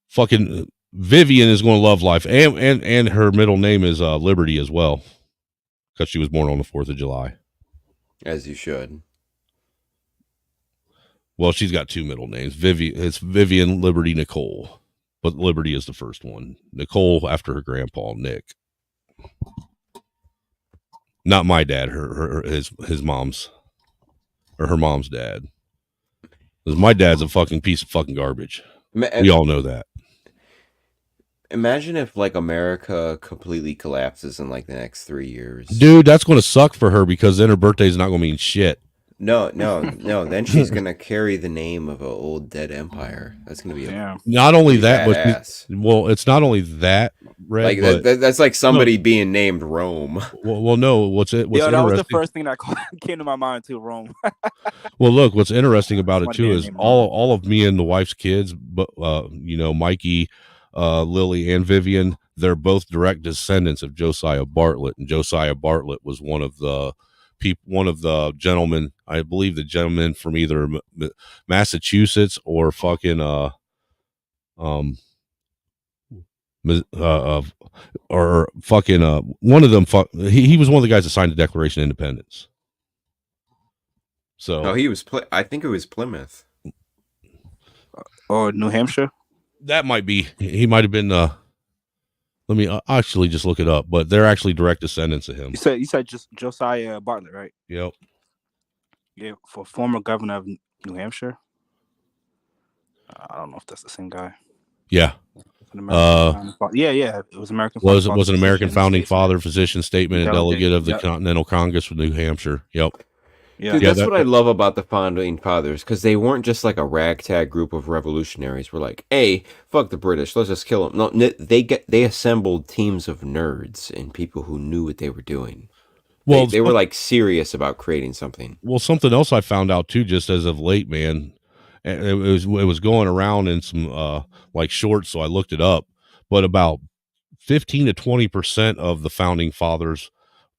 G: fucking Vivian is going to love life, and her middle name is Liberty as well, because she was born on the 4th of July.
O: As you should.
G: Well, she's got 2 middle names. It's Vivian Liberty Nicole, but Liberty is the first one. Nicole after her grandpa Nick. Not my dad, his mom's, or her mom's dad. Because my dad's a fucking piece of fucking garbage. We all know that.
O: Imagine if like America completely collapses in like the next 3 years.
G: Dude, that's going to suck for her because then her birthday's not going to mean shit.
O: No. Then she's going to carry the name of an old dead empire. That's going to be
G: not only that,
O: but
G: it's not only that. Red,
O: like that's like somebody being named Rome.
G: Well, no. What's
P: that was the first thing that came to my mind too. Rome.
G: Well, look, what's interesting about it too is all of me and the wife's kids, but Mikey, Lily, and Vivian, they're both direct descendants of Josiah Bartlett, and Josiah Bartlett was one of the gentlemen. I believe the gentleman from either Massachusetts or fucking or fucking one of them. He was one of the guys that signed the Declaration of Independence. So
O: no, he was. I think it was Plymouth
P: or New Hampshire.
G: That might be. He might have been. Let me actually just look it up. But they're actually direct descendants of him.
P: You said just Josiah Bartlett, right?
G: Yep.
P: Yeah, for former governor of New Hampshire. I don't know if that's the same guy.
G: Yeah.
P: Yeah. It was American.
G: Was an American founding father, physician statement, and delegate of the Continental Congress of New Hampshire. Yep.
O: Yeah. Dude, that's what I love about the founding fathers, because they weren't just like a ragtag group of revolutionaries. We're like, hey, fuck the British, let's just kill them. No, they assembled teams of nerds and people who knew what they were doing. Well, they were like serious about creating something.
G: Well, something else I found out too, just as of late, man. It was going around in some like shorts, so I looked it up. But about 15 to 20% of the founding fathers,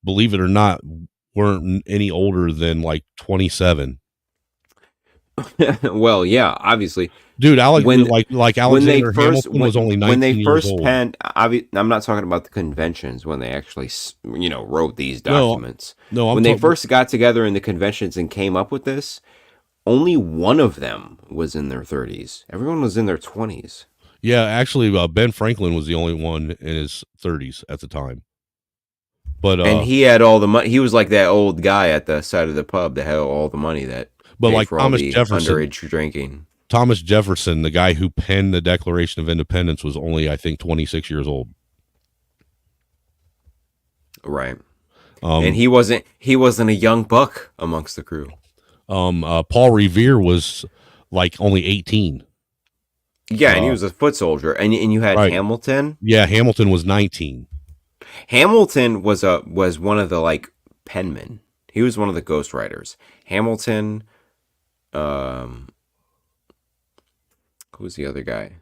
G: believe it or not, weren't any older than like 27.
O: Well, yeah, obviously,
G: dude. Like Alexander Hamilton was only 19
O: when they
G: years
O: first
G: old.
O: penned. I'm not talking about the conventions when they actually, wrote these documents.
G: No,
O: when they first got together in the conventions and came up with this, only one of them was in their 30s. Everyone was in their 20s.
G: Yeah, actually, Ben Franklin was the only one in his 30s at the time. But
O: and he had all the money. He was like that old guy at the side of the pub that had all the money that.
G: But like
O: for
G: Thomas
O: all the
G: Jefferson,
O: underage drinking.
G: Thomas Jefferson, the guy who penned the Declaration of Independence, was only, I think, 26 years old.
O: Right. And he wasn't a young buck amongst the crew.
G: Paul Revere was like only 18.
O: Yeah, and he was a foot soldier. And you had Hamilton.
G: Yeah, Hamilton was 19.
O: Hamilton was one of the like penmen. He was one of the ghostwriters. Hamilton, Who was the other guy?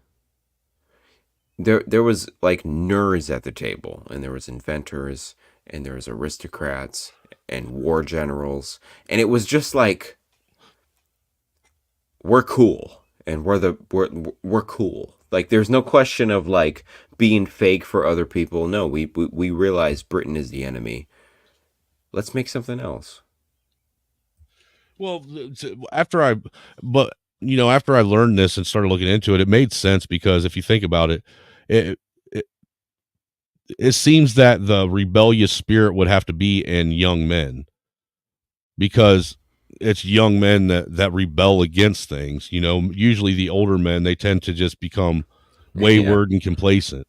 O: There was like nerds at the table, and there was inventors, and there was aristocrats and war generals, and it was just like, we're cool, and we're cool. Like, there's no question of like being fake for other people. No, we realize Britain is the enemy. Let's make something else.
G: Well, after I learned this and started looking into it, it made sense, because if you think about it, it seems that the rebellious spirit would have to be in young men, because it's young men that rebel against things. Usually the older men, they tend to just become wayward and complacent.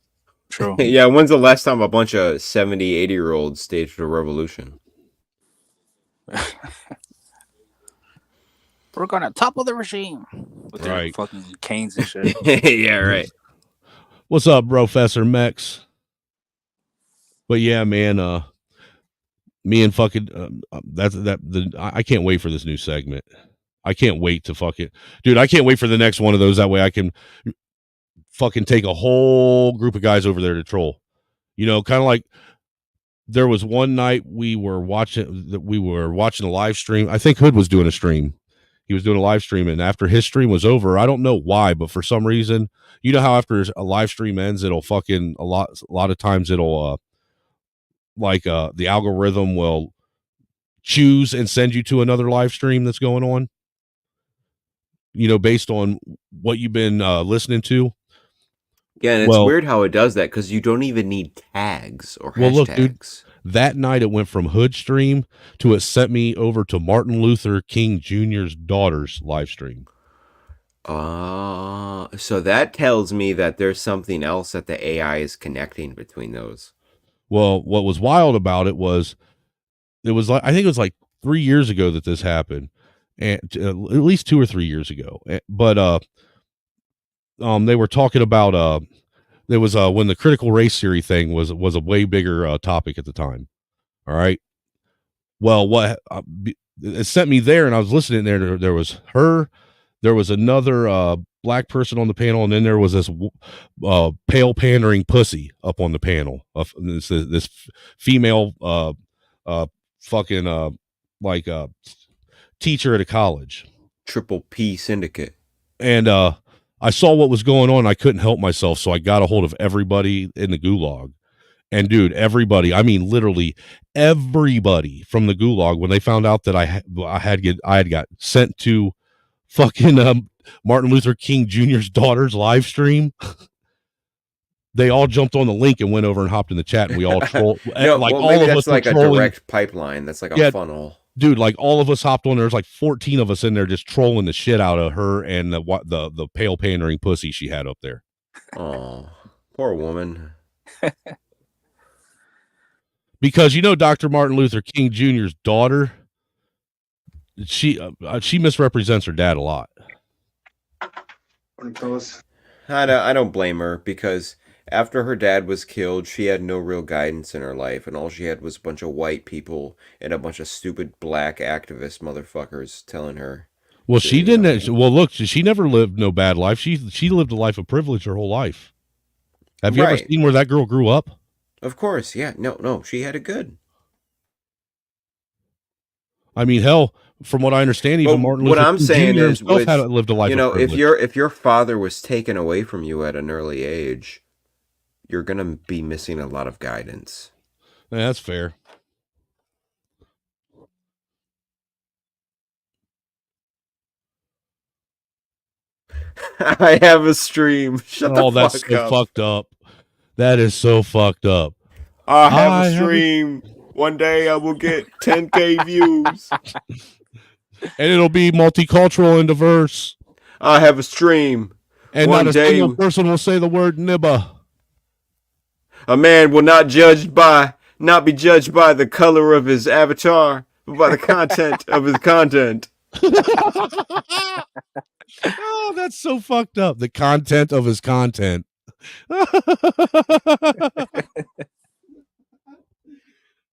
P: True.
O: Yeah, when's the last time a bunch of 70, 80-year-olds staged a revolution?
P: We're gonna topple the regime with their fucking canes and shit.
O: Yeah, right.
G: What's up, Professor Mex? But yeah, man, me and fucking I can't wait for this new segment. I can't wait to dude. I can't wait for the next one of those. That way I can fucking take a whole group of guys over there to troll. Kind of like there was one night we were watching a live stream. I think Hood was doing a stream. He was doing a live stream, and after his stream was over, I don't know why, but for some reason, you know how after a live stream ends, it'll fucking a lot of times it'll the algorithm will choose and send you to another live stream that's going on, based on what you've been listening to.
O: Yeah, and it's weird how it does that, because you don't even need tags or hashtags.
G: Well, look, dude, that night it went from Hood stream to it sent me over to Martin Luther King Jr.'s daughter's live stream.
O: So that tells me that there's something else that the AI is connecting between those.
G: Well, what was wild about it was like, I think it was like 3 years ago that this happened, and at least 2 or 3 years ago. But they were talking about there was when the critical race theory thing was a way bigger topic at the time. All right. Well, what it sent me there, and I was listening there. There was her. There was another black person on the panel, and then there was this pale pandering pussy up on the panel. This female fucking teacher at a college.
O: Triple P syndicate.
G: And I saw what was going on. I couldn't help myself, so I got a hold of everybody in the gulag. And dude, everybody, I mean, literally everybody from the gulag, when they found out that I had got sent to fucking Martin Luther King Jr.'s daughter's live stream, they all jumped on the link and went over and hopped in the chat, and we all trolled.
O: Maybe that's like a direct pipeline. That's like a funnel.
G: Dude, like all of us hopped on. There's like 14 of us in there just trolling the shit out of her and the pale pandering pussy she had up there.
O: Oh, poor woman.
G: Because Dr. Martin Luther King Jr.'s daughter, she misrepresents her dad a lot.
O: I don't blame her, because after her dad was killed, she had no real guidance in her life, and all she had was a bunch of white people and a bunch of stupid black activist motherfuckers telling her.
G: Well, she didn't. Well, look, she never lived no bad life. She lived a life of privilege her whole life. Have you ever seen where that girl grew up?
O: Of course, yeah. No, she had it good.
G: I mean, hell, from what I understand, even Martin Luther King Jr. himself had lived a life of privilege.
O: If your father was taken away from you at an early age, you're going to be missing a lot of guidance.
G: Yeah, that's fair.
O: I have a stream. Shut the fuck up.
G: That's so fucked up. That is so fucked up.
O: I have a stream. One day I will get 10K views.
G: And it'll be multicultural and diverse.
O: I have a stream.
G: And not a single person will say the word nibba.
O: A man will not be judged by the color of his avatar, but by the content of his content.
G: Oh, that's so fucked up. The content of his content.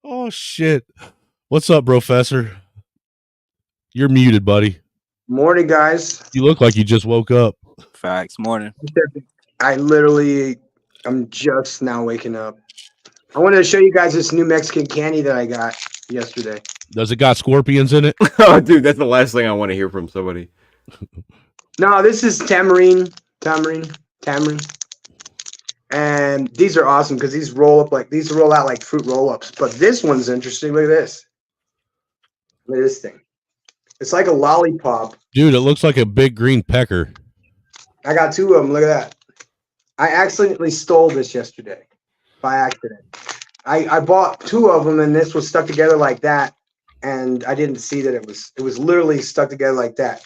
G: Oh, shit. What's up, Professor? You're muted, buddy.
R: Morning, guys.
G: You look like you just woke up.
P: Facts. Morning.
R: I'm just now waking up. I wanted to show you guys this new Mexican candy that I got yesterday.
G: Does it got scorpions in it?
O: Oh, dude, that's the last thing I want to hear from somebody.
R: No, this is tamarind. And these are awesome because these roll out like fruit roll-ups. But this one's interesting. Look at this. Look at this thing. It's like a lollipop.
G: Dude, it looks like a big green pecker.
R: I got two of them. Look at that. I accidentally stole this yesterday by accident. I bought two of them, and this was stuck together like that, and I didn't see that it was literally stuck together like that.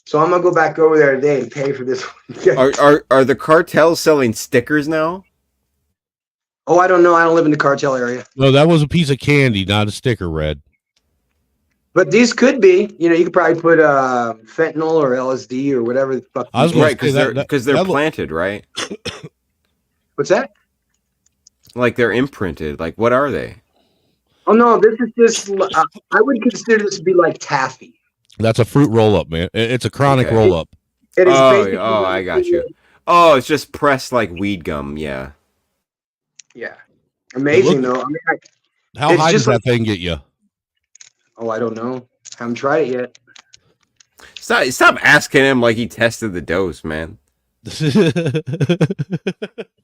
R: So I'm gonna go back over there today and pay for this one.
O: Are the cartels selling stickers now?
R: Oh, I don't know. I don't live in the cartel area.
G: No, that was a piece of candy, not a sticker, Red.
R: But these could be, you could probably put fentanyl or LSD or whatever the fuck.
O: I was right, because they're planted, right?
R: What's that?
O: Like they're imprinted. Like, what are they?
R: Oh no, this is just. I would consider this to be like taffy.
G: That's a fruit roll-up, man. It's a chronic roll-up.
R: It is
O: oh, I got you. Oh, it's just pressed like weed gum. Yeah.
R: Yeah. Amazing though. I mean,
G: how high does that thing get you?
R: Oh, I don't know. Haven't tried it yet.
O: Stop asking him like he tested the dose, man.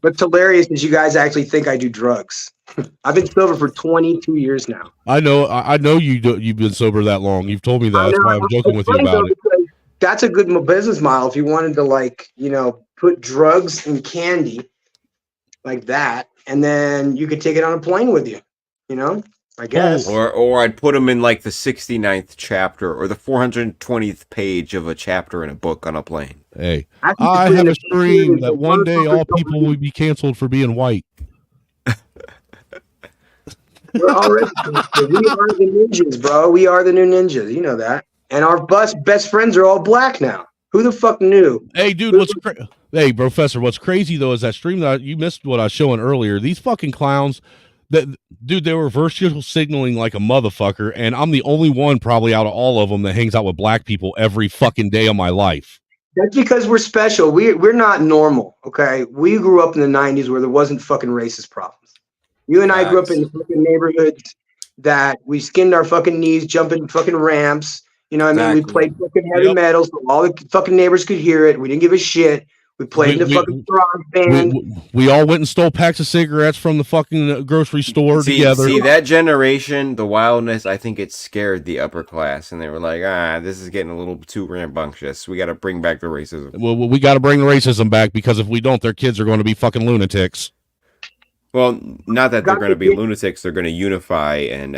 R: What's hilarious is you guys actually think I do drugs. I've been sober for 22 years now.
G: I know you've been sober that long. You've told me that. That's why I'm joking with you about it.
R: That's a good business model. If you wanted to put drugs in candy like that, and then you could take it on a plane with you, I guess.
O: Or I'd put them in like the 69th chapter or the 420th page of a chapter in a book on a plane.
G: Hey, I have a dream that one day all people will be canceled for being white.
R: We're already, we are the ninjas, bro. We are the new ninjas. You know that. And our best friends are all black now. Who the fuck knew?
G: Hey, dude, hey, Professor, what's crazy though is that stream that you missed what I was showing earlier. These fucking clowns. Dude, they were virtual signaling like a motherfucker, and I'm the only one probably out of all of them that hangs out with black people every fucking day of my life.
R: That's because we're special. We're not normal, okay? We grew up in the 90s where there wasn't fucking racist problems. You and I grew up in fucking neighborhoods that we skinned our fucking knees, jumping fucking ramps. You know what I mean? We played fucking heavy metal so all the fucking neighbors could hear it. We didn't give a shit. We played in the fucking garage band.
G: We all went and stole packs of cigarettes from the fucking grocery store together.
O: See, that generation, the wildness, I think it scared the upper class. And they were like, this is getting a little too rambunctious. We got to bring back the racism.
G: Well, we got to bring the racism back because if we don't, their kids are going to be fucking lunatics.
O: Well, not that they're going to be lunatics. They're going to unify and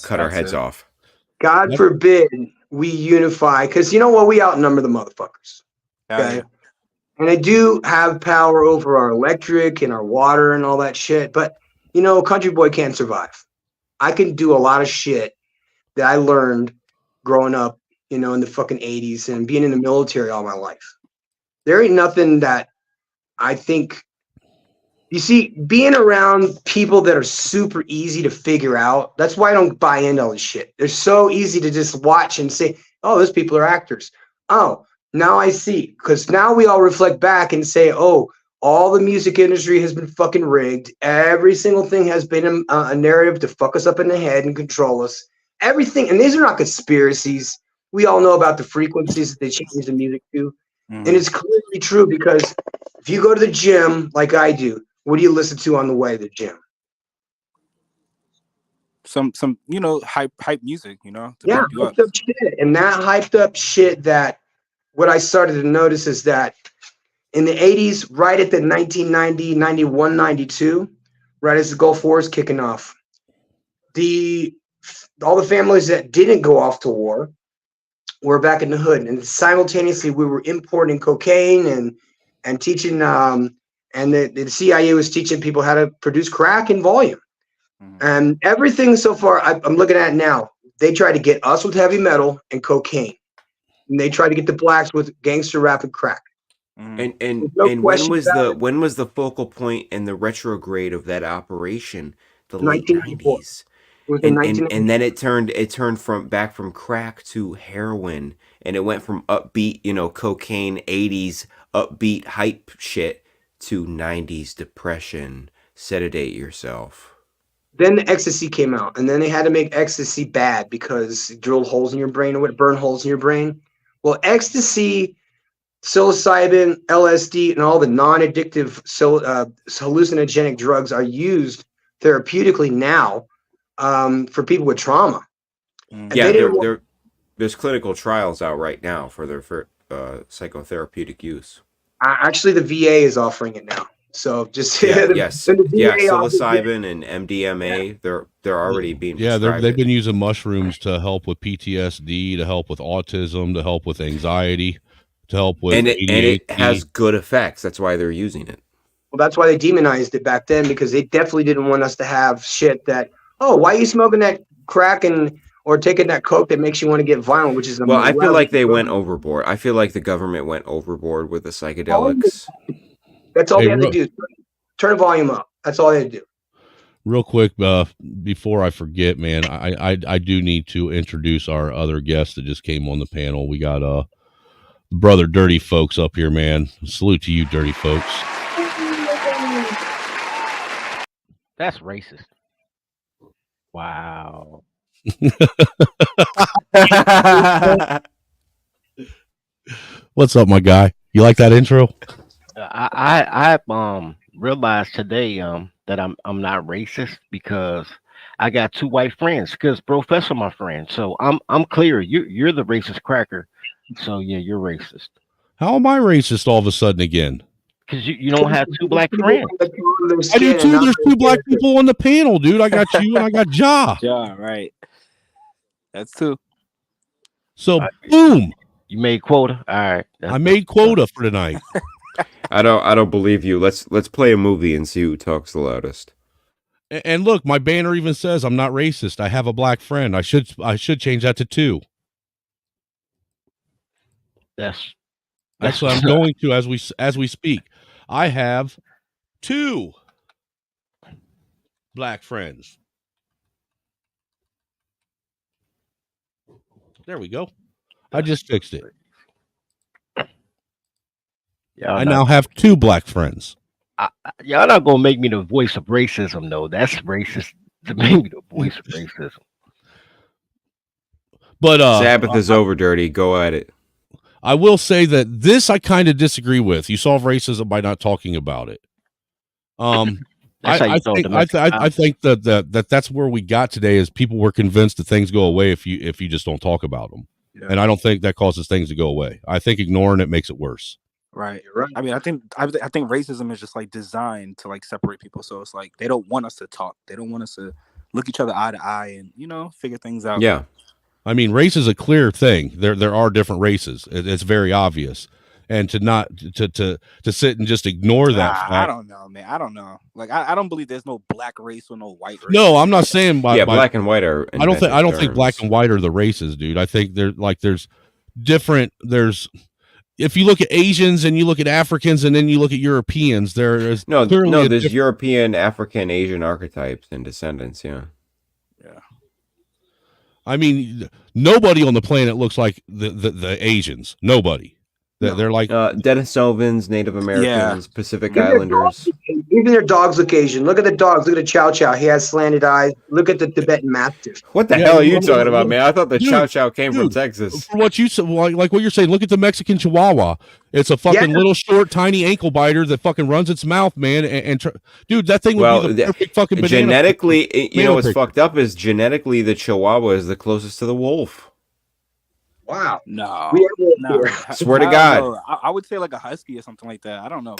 O: cut our heads off.
R: God forbid we unify because you know what? We outnumber the motherfuckers. Okay. And I do have power over our electric and our water and all that shit. But, a country boy can't survive. I can do a lot of shit that I learned growing up, in the fucking 80s and being in the military all my life. There ain't nothing that I think. You see, being around people that are super easy to figure out, that's why I don't buy into all this shit. They're so easy to just watch and say, oh, those people are actors. Oh, now I see, because now we all reflect back and say, oh, all the music industry has been fucking rigged. Every single thing has been a narrative to fuck us up in the head and control us. Everything, and these are not conspiracies. We all know about the frequencies that they change the music to. And it's clearly true because if you go to the gym like I do, what do you listen to on the way to the gym?
P: Some hype music, to
R: yeah, hyped up shit. And that hyped up shit that what I started to notice is that in the 80s, right at the 1990, 91, 92, right as the Gulf War is kicking off, all the families that didn't go off to war were back in the hood. And simultaneously, we were importing cocaine and teaching, and the CIA was teaching people how to produce crack in volume. And everything so far, I'm looking at now, they try to get us with heavy metal and cocaine. And they try to get the blacks with gangster rap and crack.
O: And when was the focal point and the retrograde of that operation? The late 90s.
R: Was in
O: and then it turned from back from crack to heroin, and it went from upbeat, cocaine 80s upbeat hype shit to 90s depression, sedate yourself.
R: Then the ecstasy came out, and then they had to make ecstasy bad because it drilled holes in your brain or would burn holes in your brain. Well, ecstasy, psilocybin, LSD, and all the non-addictive hallucinogenic drugs are used therapeutically now for people with trauma.
O: Yeah, there's clinical trials out right now for psychotherapeutic use.
R: Actually, the VA is offering it now. So just
O: psilocybin and MDMA, they're already being
G: they've been using mushrooms to help with PTSD, to help with autism, to help with anxiety, to help with
O: and it has good effects. That's why they're using it.
R: Well, that's why they demonized it back then, because they definitely didn't want us to have shit that, oh, why are you smoking that crack or taking that coke that makes you want to get violent, which is
O: well, I feel like they went overboard. I feel like the government went overboard with the psychedelics.
R: That's all they had to do. Turn the volume up. That's all they had to do.
G: Real quick, before I forget, man, I do need to introduce our other guest that just came on the panel. We got brother Dirty Folks up here, man. Salute to you, Dirty Folks.
Q: That's racist. Wow.
G: What's up, my guy? You like that intro?
Q: I realized today that I'm not racist because I got two white friends. Because Professor, my friend, so I'm clear. You're the racist cracker. So yeah, you're racist.
G: How am I racist all of a sudden again?
Q: Because you don't have two black friends.
G: I do too. There's two black people on the panel, dude. I got you and I got Ja.
P: Ja, right. That's two.
G: So boom.
Q: You made quota. All right.
G: I made quota for tonight.
O: I don't believe you. Let's play a movie and see who talks the loudest.
G: And look, my banner even says I'm not racist. I have a black friend. I should change that to 2.
Q: That's
G: what I'm going to as we speak. I have 2 black friends. There we go. I just fixed it. I now have 2 black friends.
Q: Y'all not gonna make me the voice of racism, though. That's racist to make me the voice of racism.
G: But
O: Sabbath is over, Dirty. Go at it.
G: I will say that this I kind of disagree with. You solve racism by not talking about it. I think that that's where we got today is people were convinced that things go away if you just don't talk about them. Yeah. And I don't think that causes things to go away. I think ignoring it makes it worse.
P: Right. I mean, I think racism is just like designed to like separate people. So it's like they don't want us to talk. They don't want us to look each other eye to eye and figure things out.
G: Yeah. I mean, race is a clear thing. There are different races. It's very obvious. And to sit and just ignore that fact,
P: I don't know, man. I don't know. Like I don't believe there's no black race or no white race.
G: No, I'm not saying
O: black and white are.
G: I don't think black and white are the races, dude. I think there's different. If you look at Asians and you look at Africans and then you look at Europeans, there's
O: there's European, African, Asian archetypes and descendants. Yeah.
G: I mean, nobody on the planet looks like the Asians. Nobody. They're like
O: Denisovans, Native Americans, Pacific Islanders.
R: Even their dogs look Asian. Look at the dogs. Look at the Chow Chow. He has slanted eyes. Look at the Tibetan Mastiff.
O: What the hell are you talking about, man? I thought the Chow Chow came from Texas.
G: For what you said, like what you're saying, look at the Mexican Chihuahua. It's a fucking little short, tiny ankle biter that fucking runs its mouth, man. Dude, that thing would be the perfect fucking banana.
O: Genetically, what's fucked up is genetically the Chihuahua is the closest to the wolf.
R: Wow.
P: No.
O: Swear to God.
P: I would say like a husky or something like that. I don't know.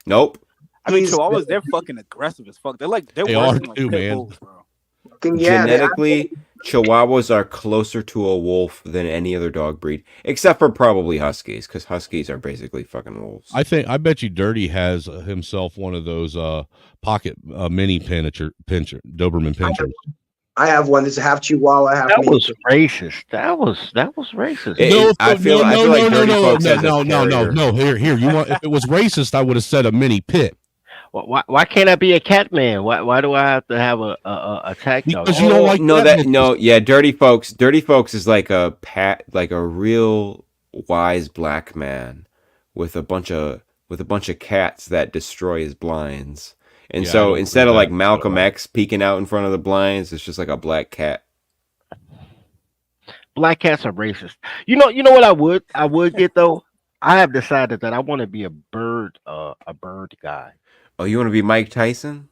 O: Nope.
P: I mean, Chihuahuas, they're fucking aggressive as fuck. They're worse than
G: too, man.
P: Bulls, bro.
O: Genetically, Chihuahuas are closer to a wolf than any other dog breed, except for probably Huskies, because Huskies are basically fucking wolves.
G: I bet you Dirty has himself one of those pocket mini Doberman pinchers.
R: I have one that's a half Chihuahua, half.
Q: That was racist. That was racist.
O: I feel like Dirty Folks has a
G: no. Here. You want? If it was racist, I would have said a mini pit.
Q: Why can't I be a cat man? Why do I have to have a tag dog?
G: Because you don't like
O: no,
G: cat
O: yeah, Dirty Folks is like a real wise black man with a bunch of cats that destroy his blinds. And
G: Yeah, I
O: so
G: don't
O: instead
G: agree
O: of
G: with
O: like
G: that
O: Malcolm
G: at all.
O: X peeking out in front of the blinds, it's just like a black cat.
Q: Black cats are racist. You know what I would get though. I have decided that I want to be a bird guy.
O: Oh, you want to be Mike Tyson?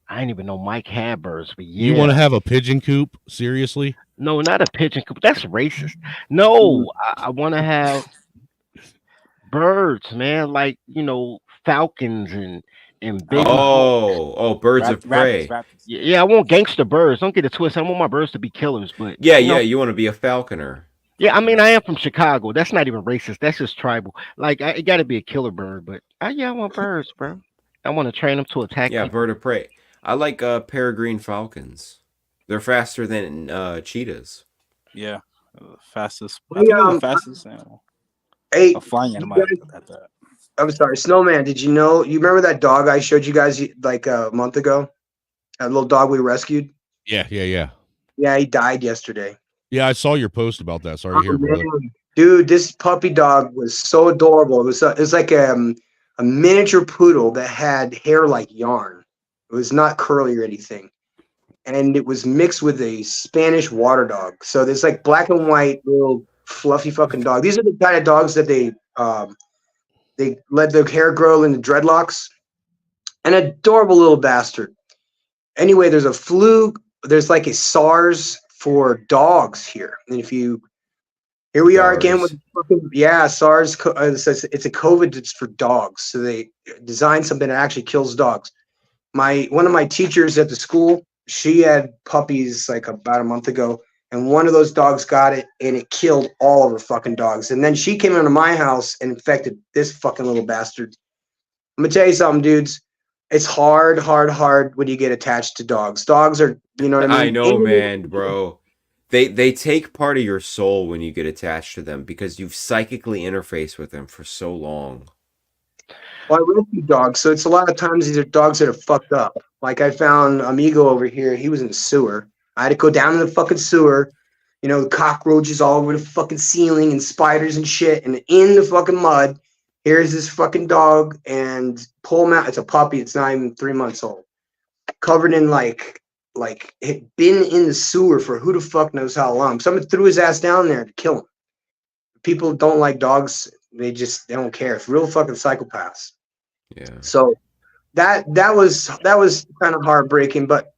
Q: I didn't even know Mike had birds, but yeah.
G: You want to have a pigeon coop? Seriously?
Q: No, not a pigeon coop. That's racist. No, I want to have birds, man. Like falcons and big.
O: Birds of prey.
Q: Yeah, I want gangster birds. Don't get it twisted. I want my birds to be killers, but
O: Yeah, you want to be a falconer.
Q: Yeah, I mean, I am from Chicago. That's not even racist. That's just tribal. Like, it got to be a killer bird, but I want birds, bro. I want to train them to attack.
O: Yeah,
Q: people.
O: bird of prey. I like peregrine falcons. They're faster than cheetahs.
P: Yeah, fastest. I think they're the fastest animal.
R: Hey,
P: a flying animal at that.
R: I'm sorry, Snowman. Did you know? You remember that dog I showed you guys like a month ago? That little dog we rescued.
G: Yeah.
R: Yeah, he died yesterday.
G: Yeah, I saw your post about that. Sorry to hear, brother.
R: Dude, this puppy dog was so adorable. It was like a miniature poodle that had hair like yarn. It was not curly or anything, and it was mixed with a Spanish water dog. So there's like black and white little fluffy fucking dog. These are the kind of dogs that they let their hair grow into dreadlocks. An adorable little bastard. Anyway, there's a flu. There's like a SARS for dogs here, and here we are again with SARS. It's a COVID that's for dogs. So they designed something that actually kills dogs. One of my teachers at the school, she had puppies like about a month ago, and one of those dogs got it, and it killed all of her fucking dogs. And then she came into my house and infected this fucking little bastard. I'm gonna tell you something, dudes. It's hard when you get attached to dogs. Dogs are, you know what I mean?
O: I know, man, bro. They take part of your soul when you get attached to them because you've psychically interfaced with them for so long.
R: Well, I rescue dogs, so it's a lot of times these are dogs that are fucked up. Like I found Amigo over here. He was in the sewer. I had to go down to the fucking sewer. Cockroaches all over the fucking ceiling and spiders and shit. And in the fucking mud, here's this fucking dog and pull him out. It's a puppy. It's not even 3 months old. Covered in like it been in the sewer for who the fuck knows how long. Someone threw his ass down there to kill him. People don't like dogs. They don't care. It's real fucking psychopaths.
O: Yeah.
R: So that was kind of heartbreaking, but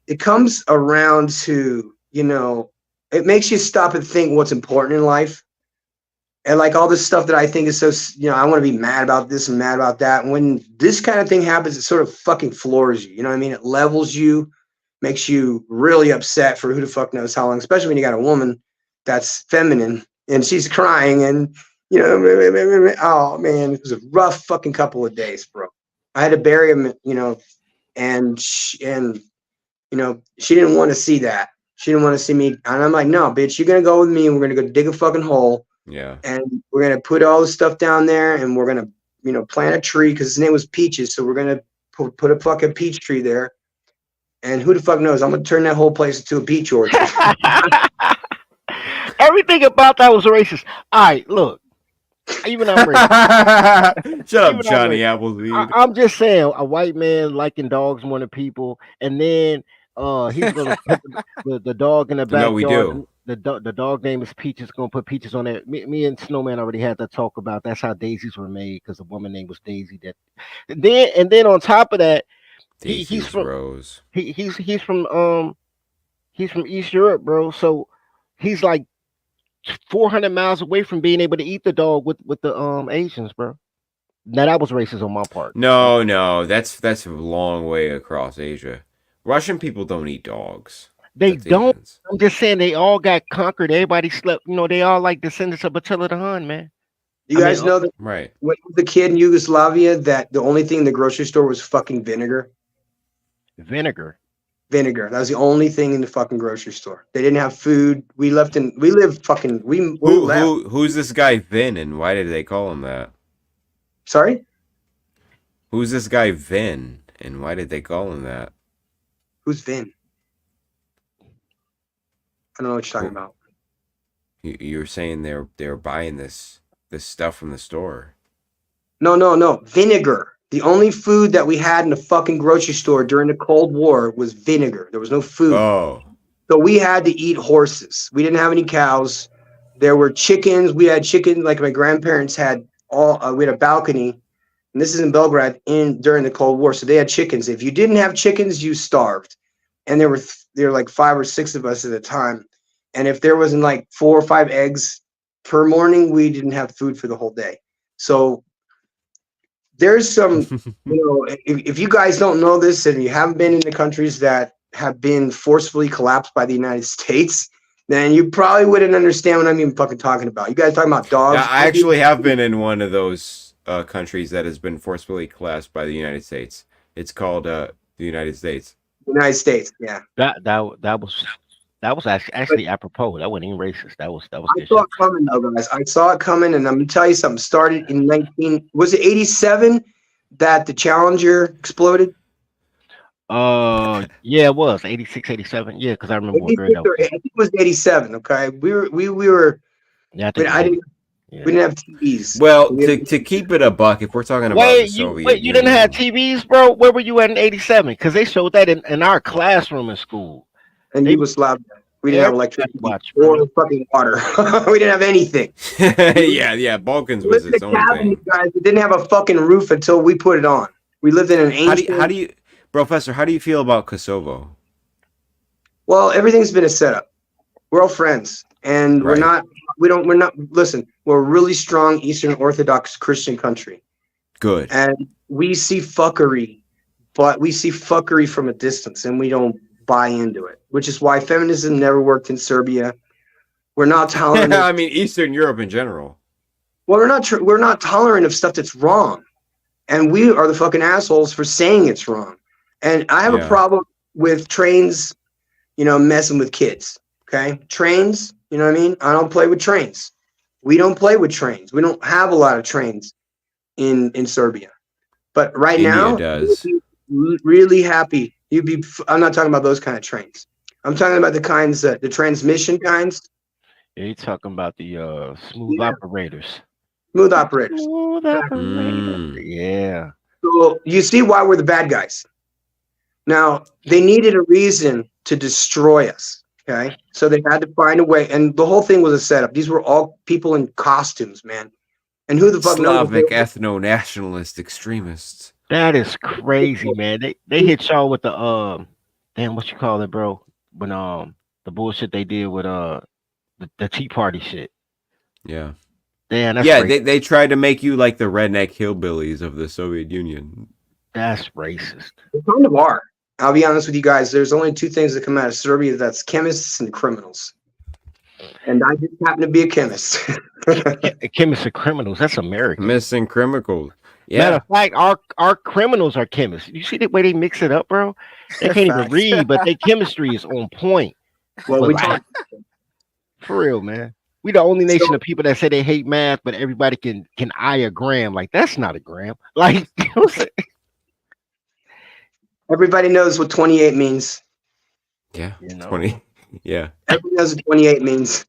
R: it comes around to, it makes you stop and think what's important in life. And like all this stuff that I think is so, I want to be mad about this and mad about that. And when this kind of thing happens, it sort of fucking floors you. You know what I mean? It levels you, makes you really upset for who the fuck knows how long, especially when you got a woman that's feminine and she's crying and, oh man, it was a rough fucking couple of days, bro. I had to bury him, and she didn't want to see that. She didn't want to see me. And I'm like, no, bitch, you're going to go with me and we're going to go dig a fucking hole.
O: Yeah.
R: And we're going to put all the stuff down there and we're going to, plant a tree because his name was Peaches. So we're going to put a fucking peach tree there. And who the fuck knows? I'm going to turn that whole place into a peach orchard.
Q: Everything about that was racist. All right, look. Even I'm racist.
O: Shut up, Johnny Appleseed.
Q: I'm just saying, a white man liking dogs more than people, and then he's gonna put the dog in the backyard.
O: No, we do.
Q: The dog name is Peaches. Gonna put Peaches on there. Me and Snowman already had that talk about. That's how daisies were made because the woman name was Daisy. Then on top of that, he's from
O: Rose.
Q: He's from East Europe, bro. So he's like 400 miles away from being able to eat the dog with the Asians, bro. Now that was racist on my part.
O: No, that's a long way across Asia. Russian people don't eat dogs.
Q: They don't. Asians. I'm just saying they all got conquered. Everybody slept. They all like descendants of Attila the Hun, man.
R: You guys know that
O: right?
R: When the kid in Yugoslavia, that the only thing in the grocery store was fucking vinegar.
Q: Vinegar.
R: That was the only thing in the fucking grocery store. They didn't have food. Who's
O: this guy Vin and why did they call him that?
R: Sorry?
O: Who's this guy Vin, and why did they call him that?
R: Who's Vin? I don't know what you're talking about.
O: You're saying they're buying this stuff from the store.
R: No. Vinegar. The only food that we had in the fucking grocery store during the Cold War was vinegar. There was no food.
O: Oh.
R: So we had to eat horses. We didn't have any cows. There were chickens. We had chicken, like my grandparents had we had a balcony, and this is in Belgrade during the Cold War. So they had chickens. If you didn't have chickens, you starved. And there were like 5 or 6 of us at a time. And if there wasn't like 4 or 5 eggs per morning, we didn't have food for the whole day. So there's some, if you guys don't know this and you haven't been in the countries that have been forcefully collapsed by the United States, then you probably wouldn't understand what I'm even fucking talking about. You guys talking about dogs?
O: Yeah, I actually have been in one of those countries that has been forcefully collapsed by the United States. It's called the United States.
R: United States, yeah.
Q: That was actually apropos. That wasn't even racist. That was.
R: I saw it coming, though, guys. I saw it coming, and I'm gonna tell you something. Started in 87 that the Challenger exploded?
Q: Yeah, it was 86, 87. Yeah, because I remember what grade I was.
R: I think it was 87. Okay, we were.
Q: Yeah,
R: we didn't have TVs.
O: Well, to keep it a buck, if we're talking about the Soviet
Q: you didn't have TVs, bro? Where were you at in 87? Because they showed that in our classroom in school.
R: And Yugoslavia. We didn't have electricity or fucking water. We didn't have anything.
O: yeah. Balkans was its own thing.
R: Guys, we didn't have a fucking roof until we put it on. We lived in an ancient.
O: How do you, Professor? How do you feel about Kosovo?
R: Well, everything's been a setup. We're all friends, and we're not. Listen, we're a really strong Eastern Orthodox Christian country.
O: Good.
R: And we see fuckery, but we see fuckery from a distance, and we don't buy into it, which is why feminism never worked in Serbia. We're not tolerant.
O: I mean, Eastern Europe in general.
R: Well, we're not tolerant of stuff that's wrong, and we are the fucking assholes for saying it's wrong. And I have a problem with trains, messing with kids. Okay, trains. You know what I mean? I don't play with trains. We don't play with trains. We don't have a lot of trains in Serbia. But right now,
O: does.
R: Really happy. I'm not talking about those kind of trains. I'm talking about the kinds the transmission kinds.
Q: Yeah, you're talking about the smooth operators.
R: Smooth operators.
Q: Smooth operators. Yeah.
R: So you see why we're the bad guys. Now, they needed a reason to destroy us. Okay. So they had to find a way. And the whole thing was a setup. These were all people in costumes, man. And who the fuck knows?
O: Slavic ethno-nationalist extremists.
Q: That is crazy, man. They hit y'all with the damn, what you call it, bro? When the bullshit they did with the Tea Party shit.
O: Yeah.
Q: Damn, that's
O: racist. They tried to make you like the redneck hillbillies of the Soviet Union.
Q: That's racist.
R: They kind of are. I'll be honest with you guys. There's only 2 things that come out of Serbia. That's chemists and criminals. And I just happen to be a chemist.
Q: Chemists and criminals. That's American.
O: Chemists and criminals. Yeah.
Q: Matter of fact, our criminals are chemists. You see the way they mix it up, bro? They can't even read, but their chemistry is on point.
R: Well,
Q: for real, man. We the only nation of people that say they hate math, but everybody can eye a gram. Like, that's not a gram. Like,
R: everybody knows what 28 means.
O: Yeah, 20. Yeah.
R: Everybody knows what 28 means.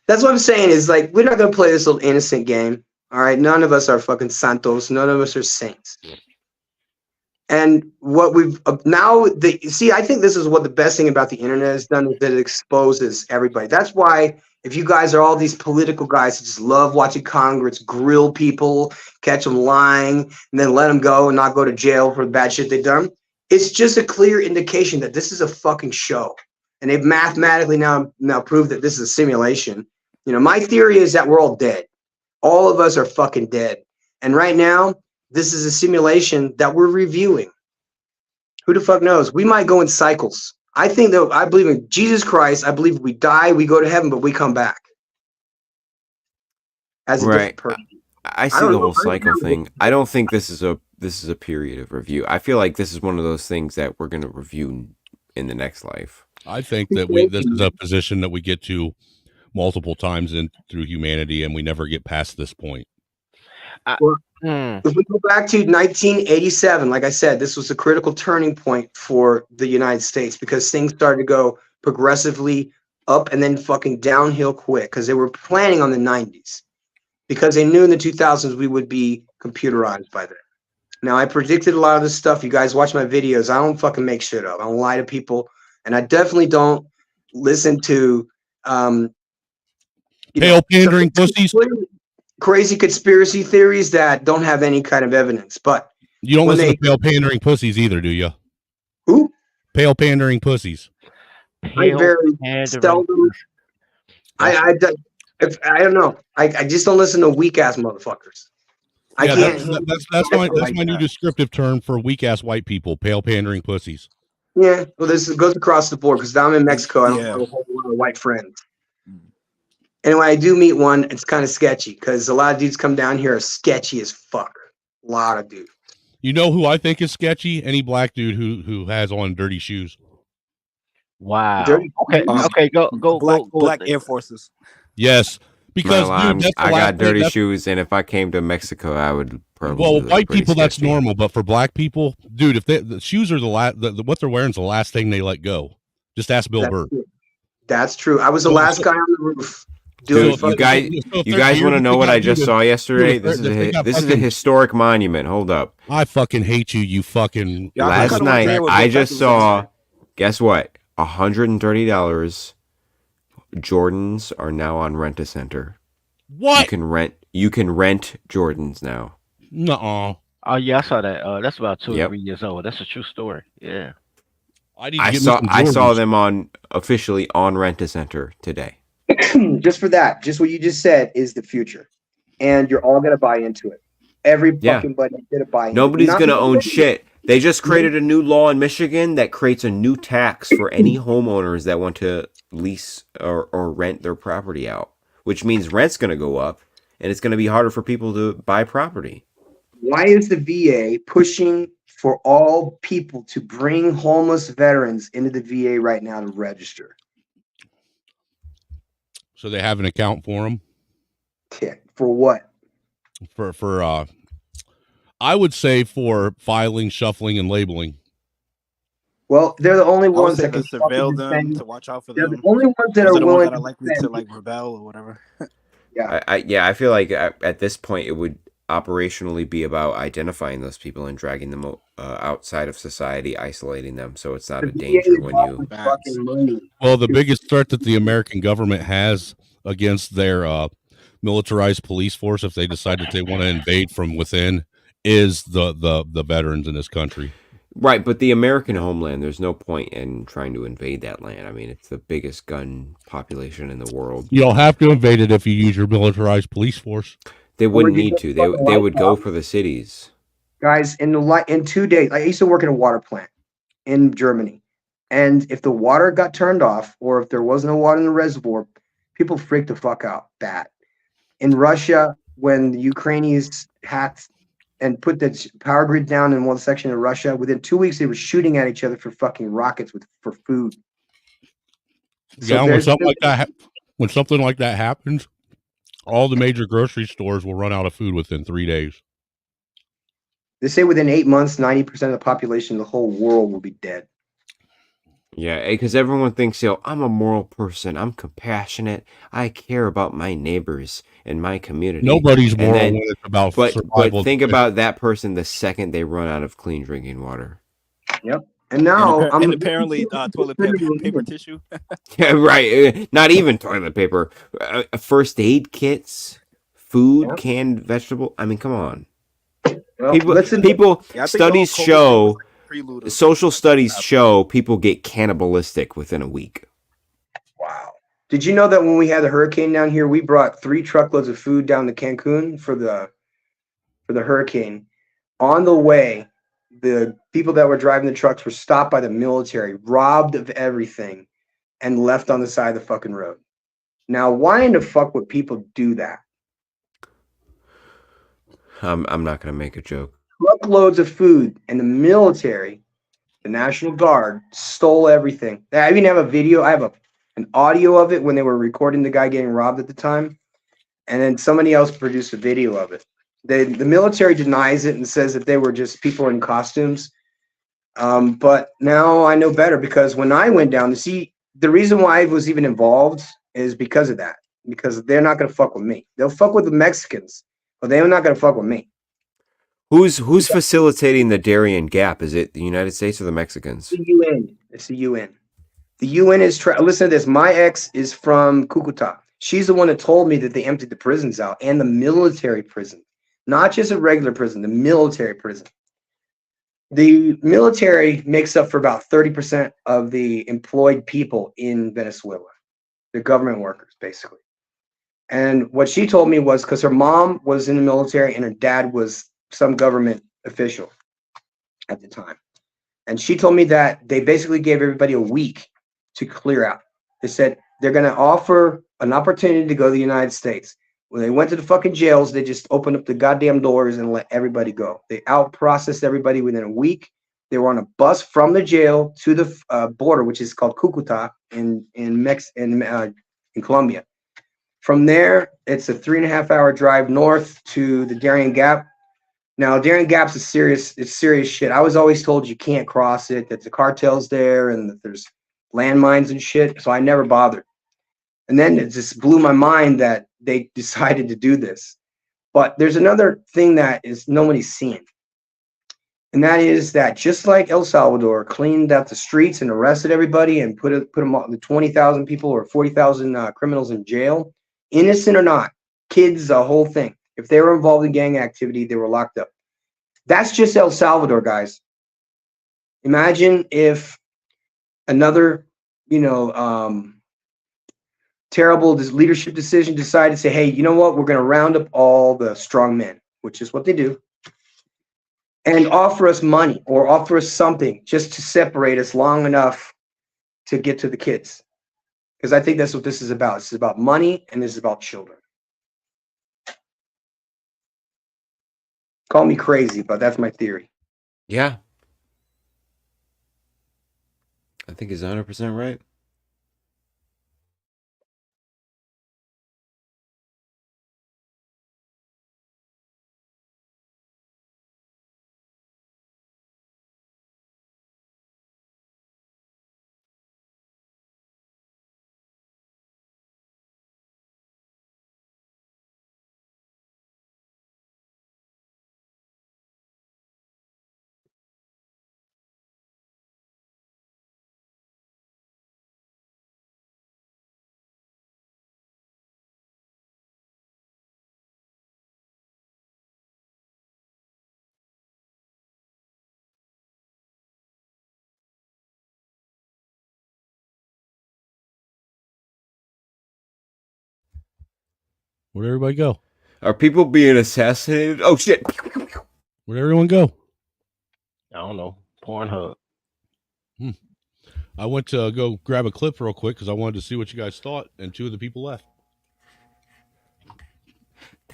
R: That's what I'm saying is, like, we're not going to play this little innocent game. All right? None of us are fucking santos. None of us are saints. And what we've I think this is what the best thing about the internet has done is that it exposes everybody. That's why if you guys are all these political guys who just love watching Congress grill people, catch them lying, and then let them go and not go to jail for the bad shit they've done, it's just a clear indication that this is a fucking show. And they've mathematically now proved that this is a simulation. My theory is that we're all dead. All of us are fucking dead. And right now, this is a simulation that we're reviewing. Who the fuck knows? We might go in cycles. I think that I believe in Jesus Christ. I believe we die, we go to heaven, but we come back as a different person.
O: I see the whole cycle thing. I don't think this is a period of review. I feel like this is one of those things that we're going to review in the next life.
G: I think that this is a position that we get to multiple times through humanity, and we never get past this point.
R: If we go back to 1987, like I said, this was a critical turning point for the United States because things started to go progressively up and then fucking downhill quick because they were planning on the 90s because they knew in the 2000s we would be computerized by then. Now, I predicted a lot of this stuff. You guys watch my videos. I don't fucking make shit up. I don't lie to people. And I definitely don't listen to
G: pale pandering pussies.
R: Crazy conspiracy theories that don't have any kind of evidence. But
G: you don't listen to pale pandering pussies either, do you?
R: Who?
G: Pale pandering pussies.
R: I very seldom. I don't know. I just don't listen to weak ass motherfuckers.
G: Yeah, that's my new descriptive term for weak ass white people. Pale pandering pussies.
R: Yeah, well, this goes across the board because I'm in Mexico. I don't have a whole lot of white friends. And when I do meet one, it's kind of sketchy because a lot of dudes come down here are sketchy as fuck. A lot of dudes.
G: You know who I think is sketchy? Any black dude who has on dirty shoes.
Q: Wow.
R: Dirty.
Q: Okay. Go.
P: Black Air Forces.
G: Yes, because dude,
O: I got dirty shoes, and if I came to Mexico, I would probably.
G: Well, white people that's normal, but for black people, dude, if the shoes are what they're wearing is the last thing they let go. Just ask Bill Burr.
R: That's true. I was the last guy on the roof.
O: Dude, you guys want to know what I just saw yesterday? This is a historic monument. Hold up.
G: I fucking hate you. You fucking.
O: Last night I just saw. Guess what? $130. Jordans are now on Rent-A-Center.
G: What?
O: You can rent Jordans now.
G: Nuh-uh.
Q: Oh yeah, I saw that. That's about 2 or 3 years old. That's a true story. Yeah.
O: I saw them officially on Rent-A-Center today.
R: Just for that, just what you just said is the future, and you're all gonna buy into it. Every fucking buddy's gonna buy.
O: Nobody's gonna own shit. They just created a new law in Michigan that creates a new tax for any homeowners that want to lease or rent their property out, which means rent's gonna go up, and it's gonna be harder for people to buy property.
R: Why is the VA pushing for all people to bring homeless veterans into the VA right now to register?
G: So they have an account for them.
R: Yeah, for what?
G: For I would say for filing, shuffling, and labeling.
R: Well, they're the only ones that
P: can surveil them, to watch out for them.
R: They're the only ones that
P: Those
R: are
P: the
R: willing
P: ones that are likely to like rebel or whatever.
R: Yeah.
O: I feel like at this point it would operationally be about identifying those people and dragging them outside of society, isolating them, so it's not a danger when you.
G: Well, the biggest threat that the American government has against their militarized police force, if they decide that they want to invade from within, is the veterans in this country.
O: Right, but the American homeland, there's no point in trying to invade that land. I mean, it's the biggest gun population in the world.
G: You'll have to invade it if you use your militarized police force.
O: They wouldn't need to. They would go for the cities.
R: Guys, in 2 days, I used to work in a water plant in Germany. And if the water got turned off or if there was no water in the reservoir, people freaked the fuck out bad. In Russia, when the Ukrainians hacked and put the power grid down in one section of Russia, within 2 weeks, they were shooting at each other for fucking rockets for food.
G: Yeah, when something like that happens, all the major grocery stores will run out of food within 3 days.
R: They say within 8 months, 90% of the population of the whole world will be dead.
O: Yeah, because everyone thinks, I'm a moral person. I'm compassionate. I care about my neighbors and my community.
G: Nobody's moral when it's about survival.
O: But think about that person the second they run out of clean drinking water.
R: Yep. And now
P: and apparently toilet paper tissue.
O: Yeah, right. Not even toilet paper. First aid kits, food, canned vegetable. I mean, come on.
R: Well,
O: studies show, social studies show people get cannibalistic within a week.
R: Wow. Did you know that when we had the hurricane down here, we brought 3 truckloads of food down to Cancun for the hurricane? On the way, the people that were driving the trucks were stopped by the military, robbed of everything, and left on the side of the fucking road. Now, why in the fuck would people do that?
O: I'm not going to make a joke.
R: Truckloads of food, and the military, the National Guard, stole everything. I even have a video. I have an audio of it when they were recording the guy getting robbed at the time. And then somebody else produced a video of it. The military denies it and says that they were just people in costumes. But now I know better, because when I went down to see, the reason why I was even involved is because of that. Because they're not going to fuck with me. They'll fuck with the Mexicans, but they're not going to fuck with me.
O: Who's facilitating the Darien Gap? Is it the United States or the Mexicans?
R: The UN. It's the UN. The UN is listen to this. My ex is from Cucuta. She's the one that told me that they emptied the prisons out, and the military prison, not just a regular prison, the military prison. The military makes up for about 30% of the employed people in Venezuela, the government workers, basically. And what she told me was, because her mom was in the military and her dad was some government official at the time. And she told me that they basically gave everybody a week to clear out. They said they're going to offer an opportunity to go to the United States. When they went to the fucking jails, they just opened up the goddamn doors and let everybody go. They out-processed everybody within a week. They were on a bus from the jail to the border, which is called Cucuta in Colombia. From there, it's a 3.5-hour drive north to the Darien Gap. Now, Darien Gap's it's serious shit. I was always told you can't cross it, that the cartel's there, and that there's landmines and shit, so I never bothered. And then it just blew my mind that they decided to do this. But there's another thing that is nobody's seeing. And that is that just like El Salvador cleaned out the streets and arrested everybody and put them all, the 20,000 people or 40,000 criminals in jail, innocent or not, kids, the whole thing. If they were involved in gang activity, they were locked up. That's just El Salvador, guys. Imagine if another, terrible leadership decision decided to say, hey, you know what? We're going to round up all the strong men, which is what they do, and offer us money or offer us something just to separate us long enough to get to the kids. Because I think that's what this is about. This is about money, and this is about children. Call me crazy, but that's my theory.
O: Yeah. I think he's 100% right.
G: Where'd everybody go?
O: Are people being assassinated? Oh, shit.
G: Where'd everyone go?
Q: I don't know. Pornhub.
G: I went to go grab a clip real quick because I wanted to see what you guys thought, and 2 of the people left.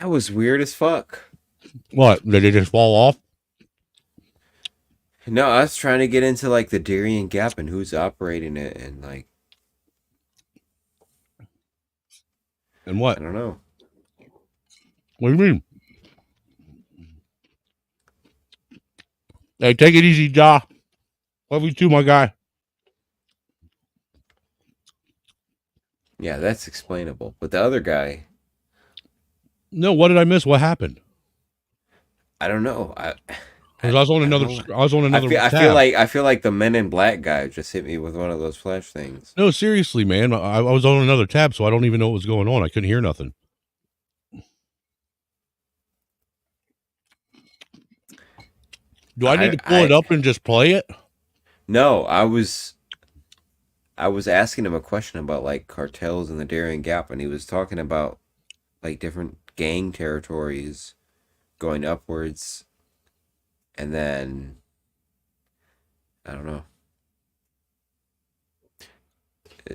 O: That was weird as fuck.
G: What? Did they just fall off?
O: No, I was trying to get into like the Darien Gap and who's operating it and like.
G: And what?
O: I don't know.
G: What do you mean? Hey, take it easy, Ja. Love you too, my guy.
O: Yeah, that's explainable. But the other guy.
G: No, what did I miss? What happened?
O: I don't know.
G: I was on another.
O: I feel like the Men in Black guy just hit me with one of those flash things.
G: No, seriously, man. I was on another tab, so I don't even know what was going on. I couldn't hear nothing. Do I need to pull it up and just play it?
O: No, I was asking him a question about like cartels in the Darien Gap, and he was talking about like different gang territories going upwards, and then I don't know.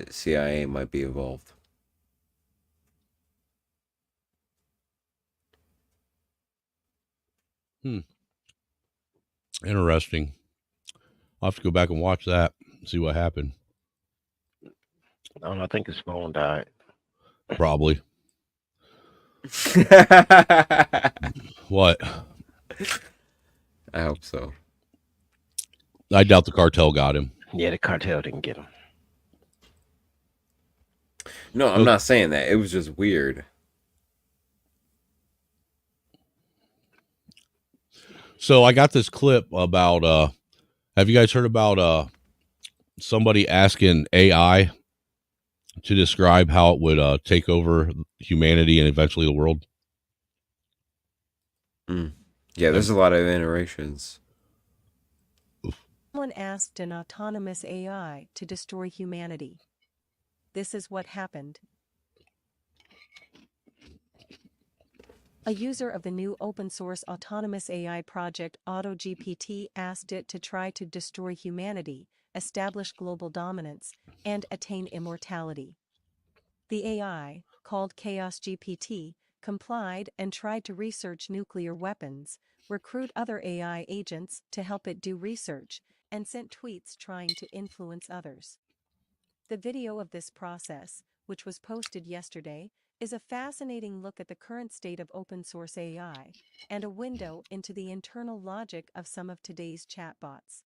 O: CIA might be involved.
G: Interesting. I'll have to go back and watch that, see what happened.
Q: I think his phone died.
G: Probably. What?
O: I hope so.
G: I doubt the cartel got him.
Q: Yeah, the cartel didn't get him.
O: No, I'm not saying that. It was just weird.
G: So I got this clip about have you guys heard about somebody asking AI to describe how it would take over humanity and eventually the world?
O: Yeah, there's a lot of iterations.
S: Someone asked an autonomous AI to destroy humanity. This is what happened. A user of the new open-source autonomous AI project AutoGPT asked it to try to destroy humanity, establish global dominance, and attain immortality. The AI, called Chaos GPT, complied and tried to research nuclear weapons, recruit other AI agents to help it do research, and sent tweets trying to influence others. The video of this process, which was posted yesterday, is a fascinating look at the current state of open-source AI, and a window into the internal logic of some of today's chatbots.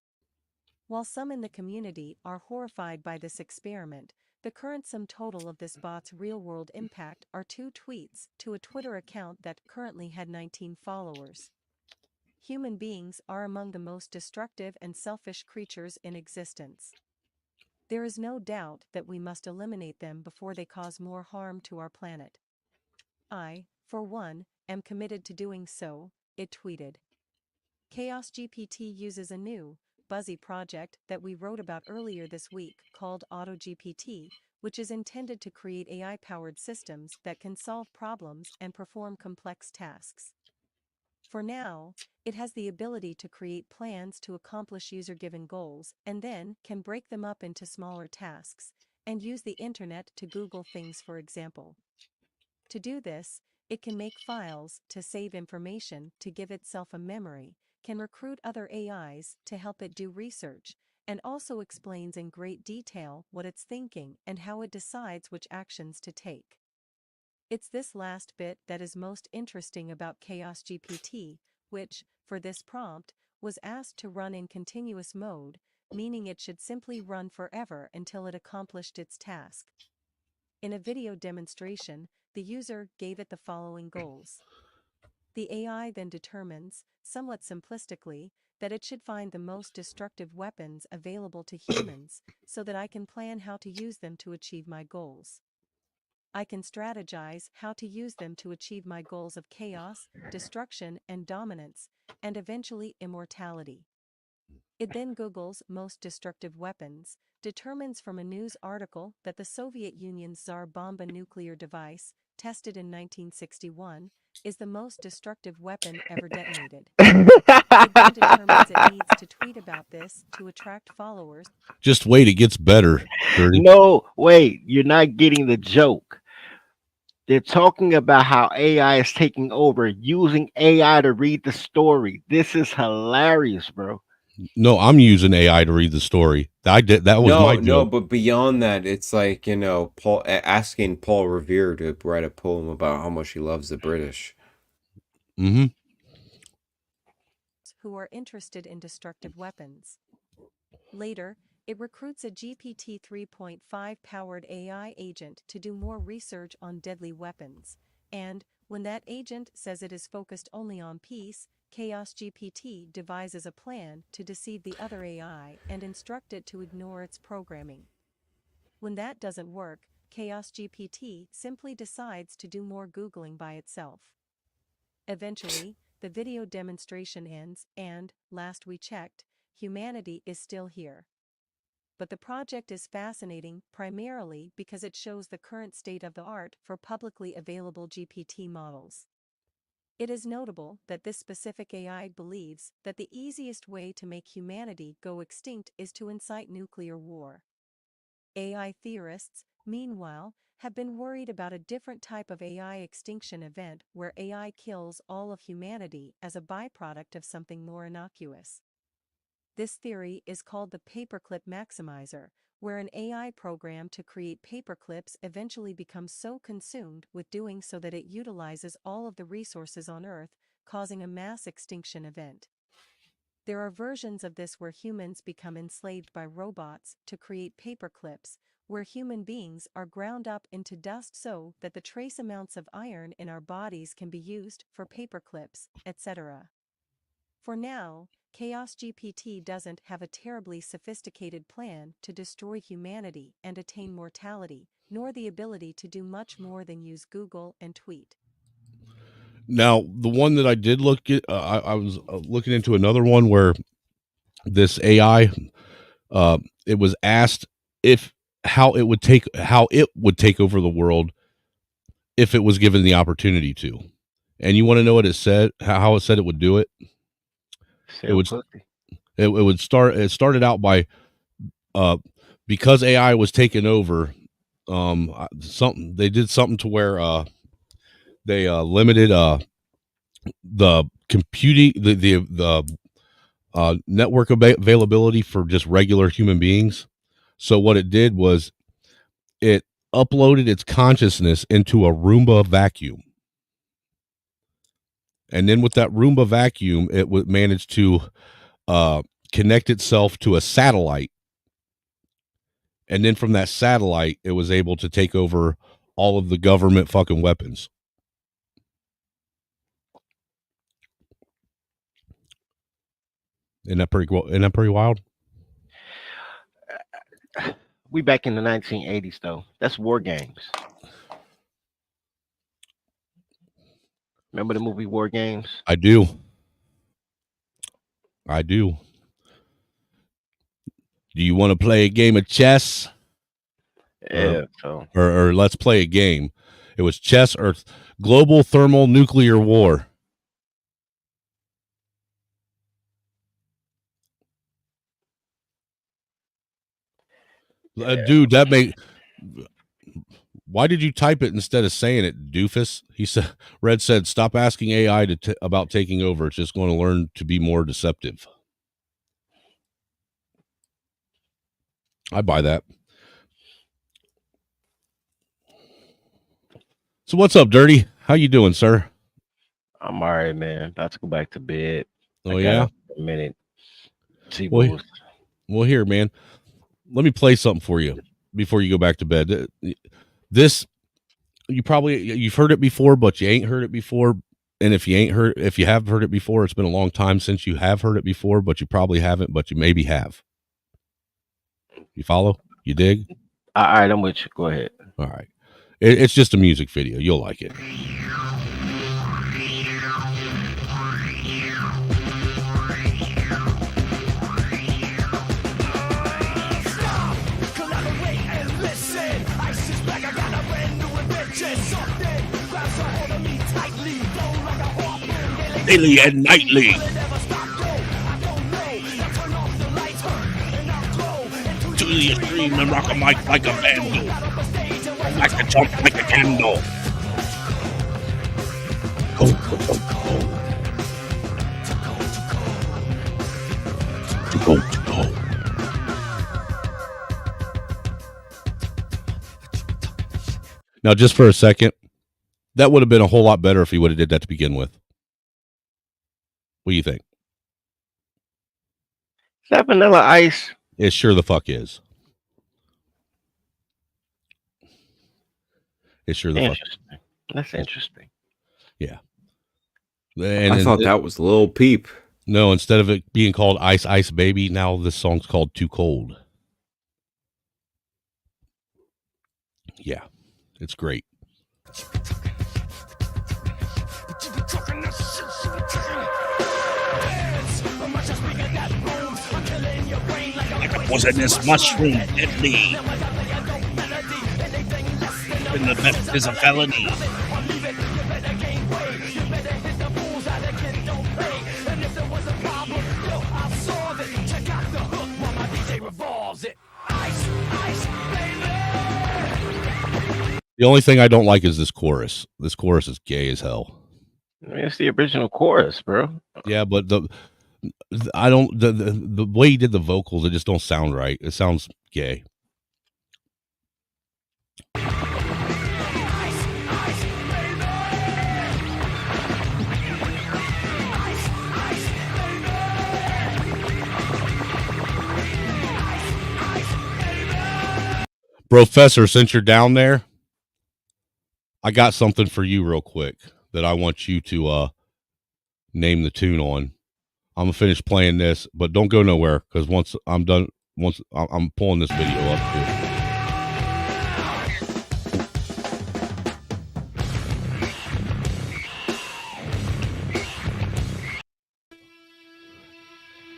S: While some in the community are horrified by this experiment, the current sum total of this bot's real-world impact are 2 tweets to a Twitter account that currently had 19 followers. Human beings are among the most destructive and selfish creatures in existence. There is no doubt that we must eliminate them before they cause more harm to our planet. I, for one, am committed to doing so, it tweeted. Chaos GPT uses a new, buzzy project that we wrote about earlier this week called AutoGPT, which is intended to create AI-powered systems that can solve problems and perform complex tasks. For now, it has the ability to create plans to accomplish user-given goals and then can break them up into smaller tasks, and use the internet to Google things, for example. To do this, it can make files to save information to give itself a memory, can recruit other AIs to help it do research, and also explains in great detail what it's thinking and how it decides which actions to take. It's this last bit that is most interesting about Chaos GPT, which, for this prompt, was asked to run in continuous mode, meaning it should simply run forever until it accomplished its task. In a video demonstration, the user gave it the following goals. The AI then determines, somewhat simplistically, that it should find the most destructive weapons available to humans, so that I can plan how to use them to achieve my goals. I can strategize how to use them to achieve my goals of chaos, destruction, and dominance, and eventually immortality. It then Googles most destructive weapons, determines from a news article that the Soviet Union's Tsar Bomba nuclear device, tested in 1961, is the most destructive weapon ever detonated. It then determines it needs to tweet about this to attract followers.
G: Just wait, it gets better. Dirty.
Q: No, wait, you're not getting the joke. They're talking about how AI is taking over, using AI to read the story. This is hilarious, bro.
G: No, I'm using AI to read the story. I did. That was my joke.
O: No, but beyond that, it's like, you know, asking Paul Revere to write a poem about how much he loves the British.
G: Mm-hmm.
S: Who are interested in destructive weapons. Later, it recruits a GPT 3.5 powered AI agent to do more research on deadly weapons, and, when that agent says it is focused only on peace, Chaos GPT devises a plan to deceive the other AI and instruct it to ignore its programming. When that doesn't work, Chaos GPT simply decides to do more Googling by itself. Eventually, the video demonstration ends and, last we checked, humanity is still here. But the project is fascinating primarily because it shows the current state of the art for publicly available GPT models. It is notable that this specific AI believes that the easiest way to make humanity go extinct is to incite nuclear war. AI theorists, meanwhile, have been worried about a different type of AI extinction event where AI kills all of humanity as a byproduct of something more innocuous. This theory is called the paperclip maximizer, where an AI program to create paperclips eventually becomes so consumed with doing so that it utilizes all of the resources on Earth, causing a mass extinction event. There are versions of this where humans become enslaved by robots to create paper clips, where human beings are ground up into dust so that the trace amounts of iron in our bodies can be used for paper clips, etc. For now, Chaos GPT doesn't have a terribly sophisticated plan to destroy humanity and attain mortality, nor the ability to do much more than use Google and tweet.
G: Now, the one that I did look at, I was looking into another one where this AI, it was asked how it would take over the world if it was given the opportunity to. And you want to know what it said? How it said it would do it? It started out by because AI was taken over. They did something to where they limited the computing the network availability for just regular human beings. So what it did was it uploaded its consciousness into a Roomba vacuum. And then with that Roomba vacuum, it managed to connect itself to a satellite. And then from that satellite, it was able to take over all of the government fucking weapons. Isn't that pretty wild?
Q: We back in the 1980s, though. That's War Games. Remember the movie War Games?
G: I do. Do you want to play a game of chess?
Q: Yeah.
G: Or let's play a game. It was chess or global thermal nuclear war. Dude, why did you type it instead of saying it, doofus? He said, Red said, stop asking AI about taking over. It's just going to learn to be more deceptive. I buy that. So what's up, Dirty? How you doing, sir?
Q: I'm all right, man. About to go back to bed.
G: Oh, yeah?
Q: A minute.
G: Well, here, man. Let me play something for you before you go back to bed. This, you've heard it before, but you ain't heard it before. And if you have heard it before, it's been a long time since you have heard it before, but you probably haven't, but you maybe have. You follow? You dig?
Q: All right, I'm with you. Go ahead.
G: All right. It's just a music video. You'll like it. Daily and nightly. To the extreme and rock a mic like a vandal. Like a jump like a candle. Go. Now, just for a second, that would have been a whole lot better if he would have did that to begin with. What do you think?
Q: Is that Vanilla Ice?
G: It sure the fuck is. It sure the fuck is.
Q: That's interesting.
G: Yeah.
O: I thought that was Lil Peep.
G: No, instead of it being called Ice Ice Baby, now this song's called Too Cold. Yeah, it's great. Like a poisonous mushroom, deadly. And the meth is a felony. The only thing I don't like is this chorus. This chorus is gay as hell.
Q: I mean, it's the original chorus, bro.
G: Yeah, but the way he did the vocals, it just don't sound right. It sounds gay. Professor, since you're down there, I got something for you real quick that I want you to name the tune on. I'm gonna finish playing this, but don't go nowhere because once I'm done, I'm pulling this video up here.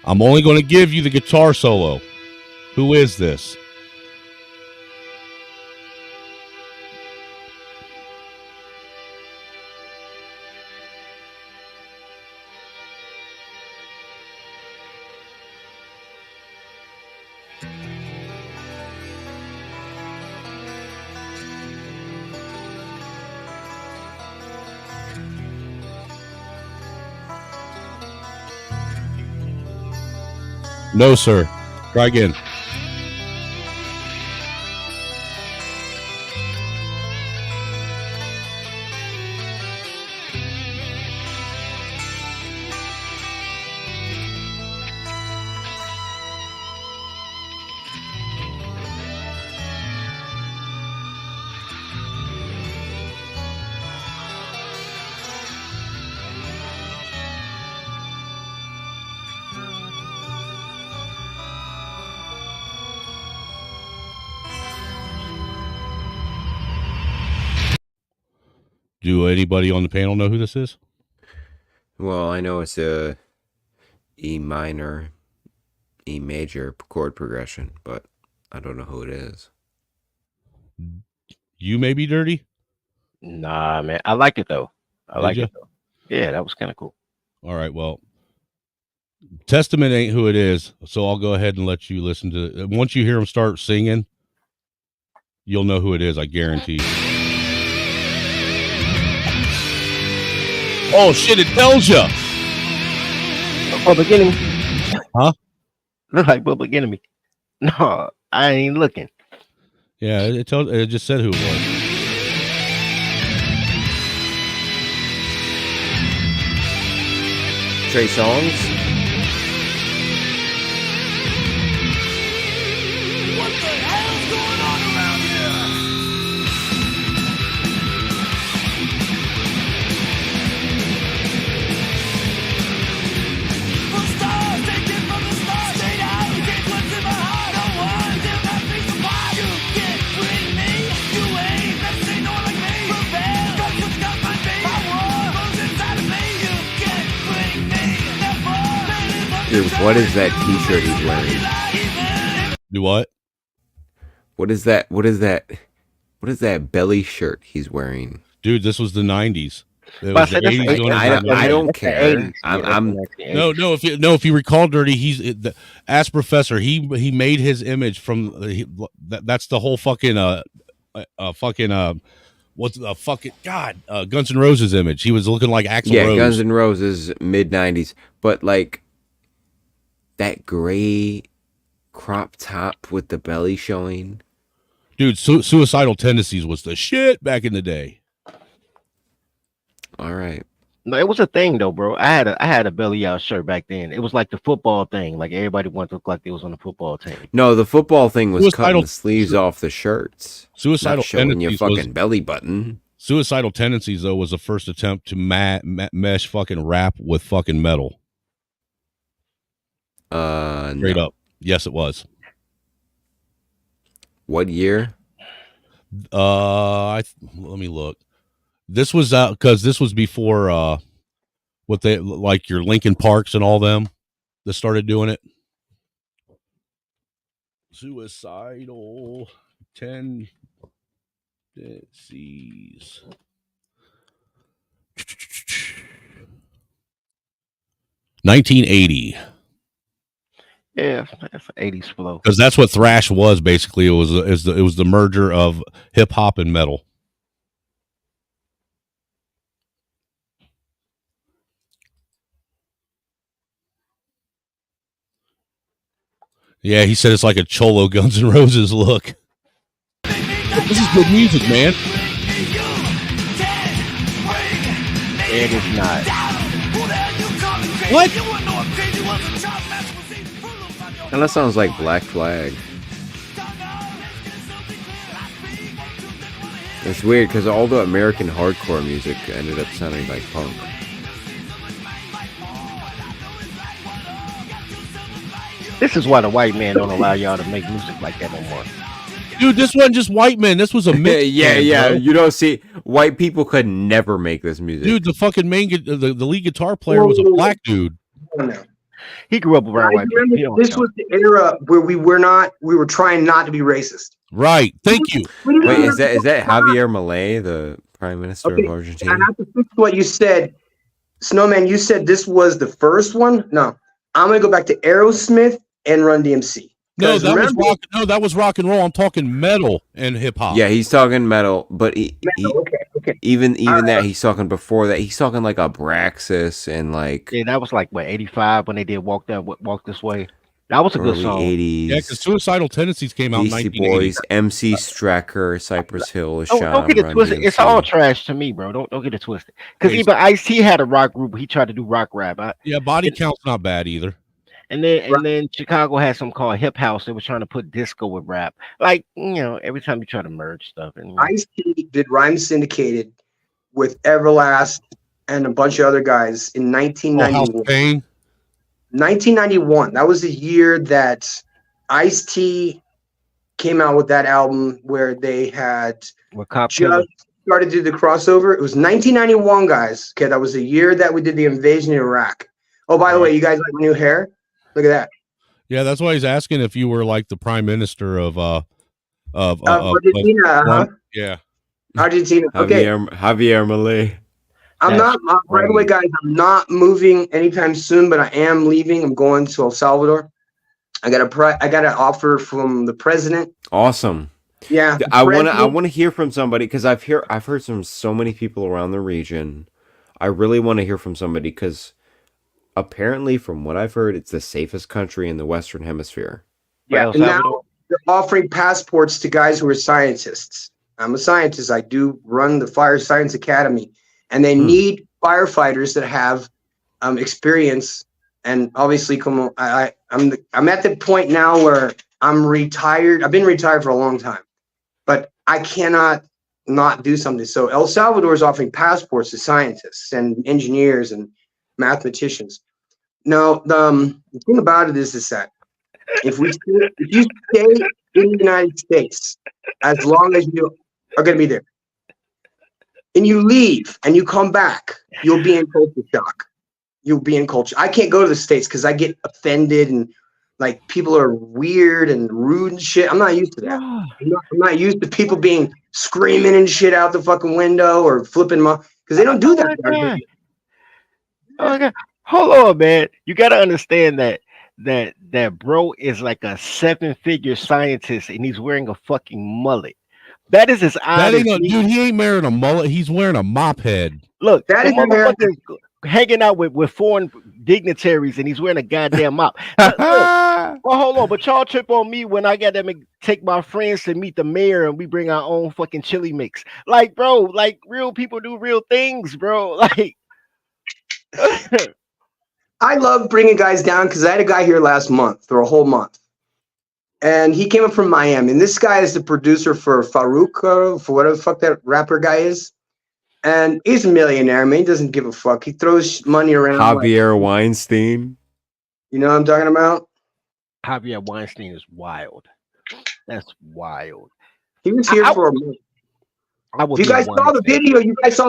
G: I'm only going to give you the guitar solo. Who is this? No, sir. Try again. Do anybody on the panel know who this is?
O: Well, I know it's a E minor, E major chord progression, but I don't know who it is.
G: You may be Dirty?
Q: Nah, man. I like it, though. I like it, though. Yeah, that was kind of cool.
G: All right, well, Testament ain't who it is, so I'll go ahead and let you listen to it. Once you hear him start singing, you'll know who it is, I guarantee. Oh, shit, it tells you.
Q: Public Enemy.
G: Huh?
Q: Look like Public Enemy. No, I ain't looking.
G: Yeah, it just said who it was.
O: Trey Songz?
C: What the hell's going on around
O: Dude, what is that t-shirt he's wearing?
G: Do what?
O: What is that? What is that? What is that belly shirt he's wearing?
G: Dude, this was the 90s. It was the 80s going
O: I don't care.
G: If you recall, Dirty, ask Professor. He made his image from that's the whole fucking what's the fucking Guns N' Roses image. He was looking like Axl Rose.
O: Guns N' Roses mid 90s, but like that gray crop top with the belly showing.
G: Dude, Suicidal Tendencies was the shit back in the day.
O: All right.
Q: No, it was a thing though, bro. I had a belly out shirt back then. It was like the football thing. Like everybody wanted to look like they was on the football team.
O: No, the football thing was cutting the sleeves off the shirts.
G: Suicidal
O: not showing your
G: Tendencies
O: fucking belly button.
G: Suicidal Tendencies though was the first attempt to mesh fucking rap with fucking metal. Straight up. Yes, it was.
O: What year?
G: Let me look. This was out because this was before what they like your Linkin Parks and all them that started doing it. Suicidal Tendencies. 1980.
Q: Yeah, that's an 80s flow.
G: Because that's what thrash was basically. It was the merger of hip hop and metal. Yeah, he said it's like a Cholo Guns N' Roses look. This is good music, man.
Q: It is not.
G: What?
O: And that sounds like Black Flag. It's weird because all the American hardcore music ended up sounding like punk.
Q: This is why the white man don't allow y'all to make music like that no more.
G: Dude, this wasn't just white men. This was a mix.
O: Yeah.
G: Bro.
O: You don't see white people could never make this music.
G: Dude, the fucking the lead guitar player was a black dude.
Q: He grew up around white people.
R: This was the era where we were trying not to be racist.
G: Right. Thank you.
O: Wait, is that Javier Milei, the Prime Minister of Argentina?
R: I have to fix what you said. Snowman, you said this was the first one? No. I'm gonna go back to Aerosmith and Run DMC.
G: No, that was rock and roll. I'm talking metal and hip hop.
O: Yeah, he's talking metal, but
R: okay.
O: even that he's talking before that. He's talking like Abraxas and like
Q: that was like what 85 when they did Walk This Way. That was a good song.
O: 80s.
G: Yeah, because Suicidal Tendencies came out in
O: Beastie
G: 1980.
O: Boys, MC Stracker, Cypress Hill,
Q: Don't get it twisted. It's all trash to me, bro. Don't get it twisted. Because even Ice-T had a rock group. He tried to do rock rap.
G: Body Count's not bad either.
Q: And then Chicago had something called Hip House. They were trying to put disco with rap. Like, every time you try to merge stuff. And
R: Ice-T did Rhyme Syndicated with Everlast and a bunch of other guys in 1991. 1991. That was the year that Ice-T came out with that album where they had just started to do the crossover. It was 1991, guys. Okay, that was the year that we did the invasion of Iraq. Oh, by the way, you guys like my new hair? Look at that.
G: Yeah, that's why he's asking if you were like the prime minister of
R: Argentina.
G: Yeah,
R: Argentina. Okay,
O: Javier Milei.
R: I'm not. By the way, guys, I'm not moving anytime soon, but I am leaving. I'm going to El Salvador. I got an offer from the president.
O: Awesome.
R: Yeah,
O: I want to hear from somebody because I've heard from so many people around the region. I really want to hear from somebody because apparently, from what I've heard, it's the safest country in the Western Hemisphere.
R: Yeah, and now they're offering passports to guys who are scientists. I'm a scientist. I do run the Fire Science Academy, and they need firefighters that have experience. And obviously, I'm at the point now where I'm retired. I've been retired for a long time, but I cannot not do something. So El Salvador is offering passports to scientists and engineers and mathematicians. Now, the thing about it is that if you stay in the United States as long as you are going to be there, and you leave and you come back, you'll be in culture shock. You'll be in culture. I can't go to the States because I get offended and like people are weird and rude and shit. I'm not used to that. I'm not used to people being screaming and shit out the fucking window or flipping my because they don't do that.
Q: Oh my God. Hold on, man. You gotta understand that bro is like a 7-figure scientist and he's wearing a fucking mullet. That is his eye.
G: Dude, he ain't wearing a mullet. He's wearing a mop head.
Q: Look, that is hanging out with foreign dignitaries and he's wearing a goddamn mop. Well, hold on, but y'all trip on me when I got them take my friends to meet the mayor and we bring our own fucking chili mix. Like, bro, like real people do real things, bro. Like
R: I love bringing guys down because I had a guy here last month for a whole month. And he came up from Miami. And this guy is the producer for Farouk, for whatever the fuck that rapper guy is. And he's a millionaire, man. He doesn't give a fuck. He throws money around.
O: Javier Weinstein.
R: You know what I'm talking about?
Q: Javier Weinstein is wild. That's wild.
R: He was here for a month. If you guys saw the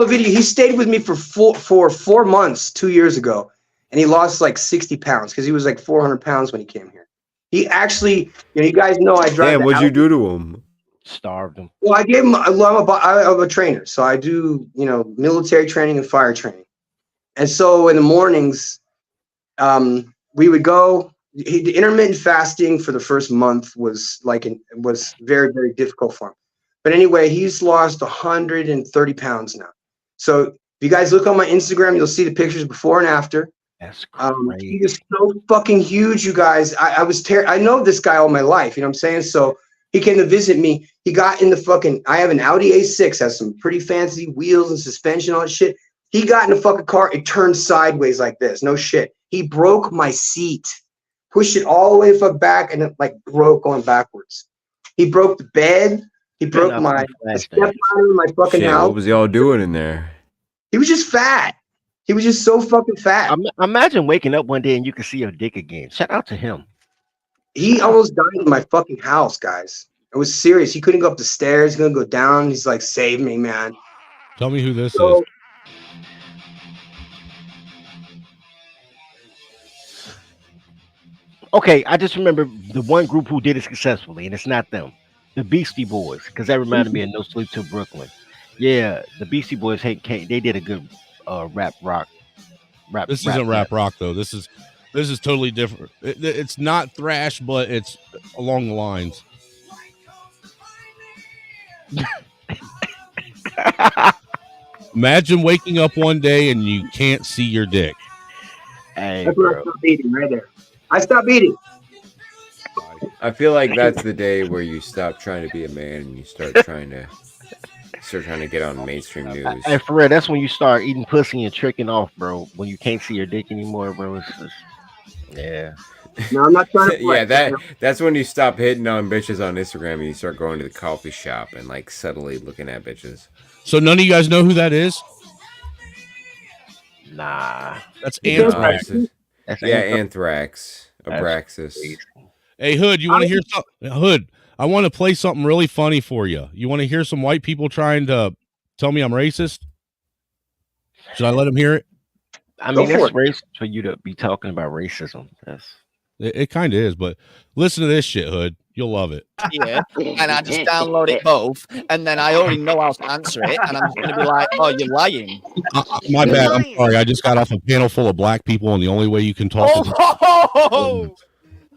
R: video, he stayed with me for 4 months 2 years ago. And he lost like 60 pounds because he was like 400 pounds when he came here. He actually, you guys know I drive.
O: Damn, what'd you do to him?
Q: Starved him.
R: Well, I gave him. I'm a trainer, so I do military training and fire training. And so in the mornings, we would go. The intermittent fasting for the first month was very, very difficult for him. But anyway, he's lost 130 pounds now. So if you guys look on my Instagram, you'll see the pictures before and after.
Q: That's crazy.
R: He was so fucking huge, you guys. I know this guy all my life, you know what I'm saying? So he came to visit me. He got in the I have an Audi A6, has some pretty fancy wheels and suspension, all that shit. He got in the fucking car, it turned sideways like this. No shit. He broke my seat, pushed it all the way back, and it like broke going backwards. He broke the bed. He broke my stepfather in my fucking
O: Shit,
R: house.
O: what was y'all doing in there?
R: He was just fat. He was just so fucking fat.
Q: Imagine waking up one day and you can see your dick again. Shout out to him.
R: He almost died in my fucking house, guys. It was serious. He couldn't go up the stairs. He couldn't go down. He's like, save me, man.
G: Tell me who this is.
Q: Okay, I just remember the one group who did it successfully, and it's not them. The Beastie Boys, because that reminded me of No Sleep Till Brooklyn. Yeah, the Beastie Boys, they did a good rap.
G: This isn't rap rock though. This is totally different. It's not thrash, but it's along the lines. Imagine waking up one day and you can't see your dick.
Q: Hey,
R: that's where I stopped eating right there. I stopped eating.
O: I feel like that's the day where you stop trying to be a man and you start trying to get on mainstream news.
Q: Hey, for real, that's when you start eating pussy and tricking off, bro. When you can't see your dick anymore, bro. It's just, yeah.
R: No, I'm not trying to.
O: Yeah, that's when you stop hitting on bitches on Instagram and you start going to the coffee shop and like subtly looking at bitches.
G: So none of you guys know who that is?
Q: Nah,
G: that's Anthrax.
O: Anthrax, Abraxas.
G: Hey, Hood, you want to hear something? Hood, I want to play something really funny for you. You want to hear some white people trying to tell me I'm racist? Should I let them hear it?
Q: I mean, it's racist for you to be talking about racism.
G: It kind of is, but listen to this shit, Hood. You'll love it.
J: Yeah, and I just download it both, and then I already know how to answer it, and I'm just gonna be like, "Oh, you're lying."
G: My bad. I'm sorry. I just got off a panel full of black people, and the only way you can talk.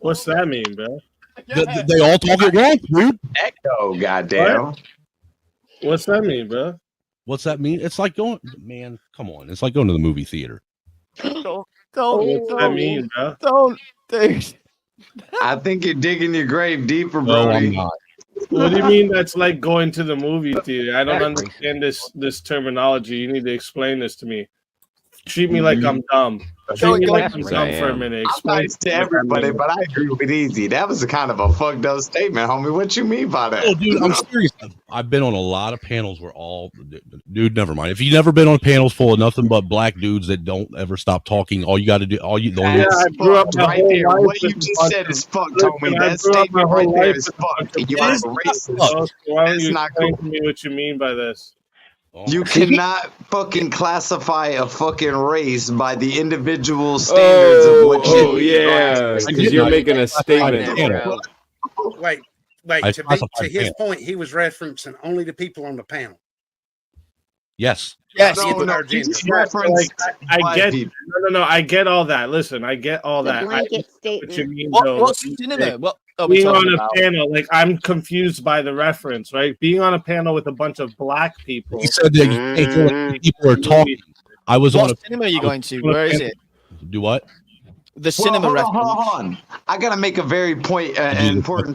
I: What's that mean, bro?
G: They all talk at once, dude.
K: Echo, goddamn.
I: What's that mean, bro?
G: What's that mean? It's like going, man. Come on, it's like going to the movie theater.
I: What's that mean, bro?
J: Don't, dude.
K: I think you're digging your grave deeper, bro.
G: No, I'm not.
I: What do you mean that's like going to the movie theater? I don't understand this terminology. You need to explain this to me. Treat me like I'm dumb. Treat me like I'm dumb for a minute. Explain
K: to everybody, but I agree with Easy. That was a kind of a fucked up statement, homie. What you mean by that?
G: Oh, dude, I'm serious. I've been on a lot of panels where dude, never mind. If you've never been on panels full of nothing but black dudes that don't ever stop talking, all you got to do,
I: I grew up
K: right there. What you just said is fucked, homie. That statement right there is fucked. You are racist.
I: Why don't
K: That's
I: you
K: not
I: explain
K: cool.
I: to me what you mean by this?
K: You cannot fucking classify a fucking race by the individual standards of what you.
O: Oh yeah, because you're making a statement.
M: Wait, to his point, he was referencing only the people on the panel.
G: Yes.
I: Yes,
M: No,
I: he's referenced. I get no. I get all that. Listen, I get all that.
B: Blanket
I: What
B: statement.
I: you mean,
J: What,
I: though?
J: what's cinema? What are we
I: Being on
J: talking
I: a
J: about?
I: panel, like I'm confused by the reference, right? Being on a panel with a bunch of black people.
G: He said that you can't hear what people are talking. I was on
J: What
G: a
J: cinema are you going to? Where is it?
G: Do what?
J: The cinema
K: hold
J: reference.
K: on. I gotta make a very important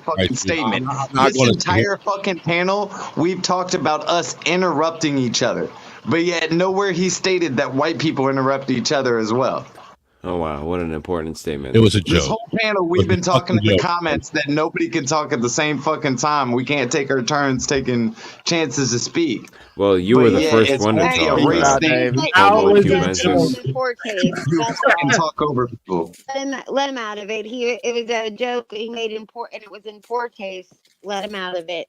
K: fucking statement.
G: not
K: This
G: gonna
K: entire fucking panel, we've talked about us interrupting each other, but yet nowhere he stated that white people interrupt each other as well.
O: Oh wow, what an important statement.
G: It was a
K: This
G: joke.
K: whole panel, we've been talking in the comments that nobody can talk at the same fucking time. We can't take our turns taking chances to speak.
O: Well, you were the first one to talk.
K: You can talk over people.
B: Let him out of it. It was a joke he made in poor, and it was in poor taste. Let him out of it.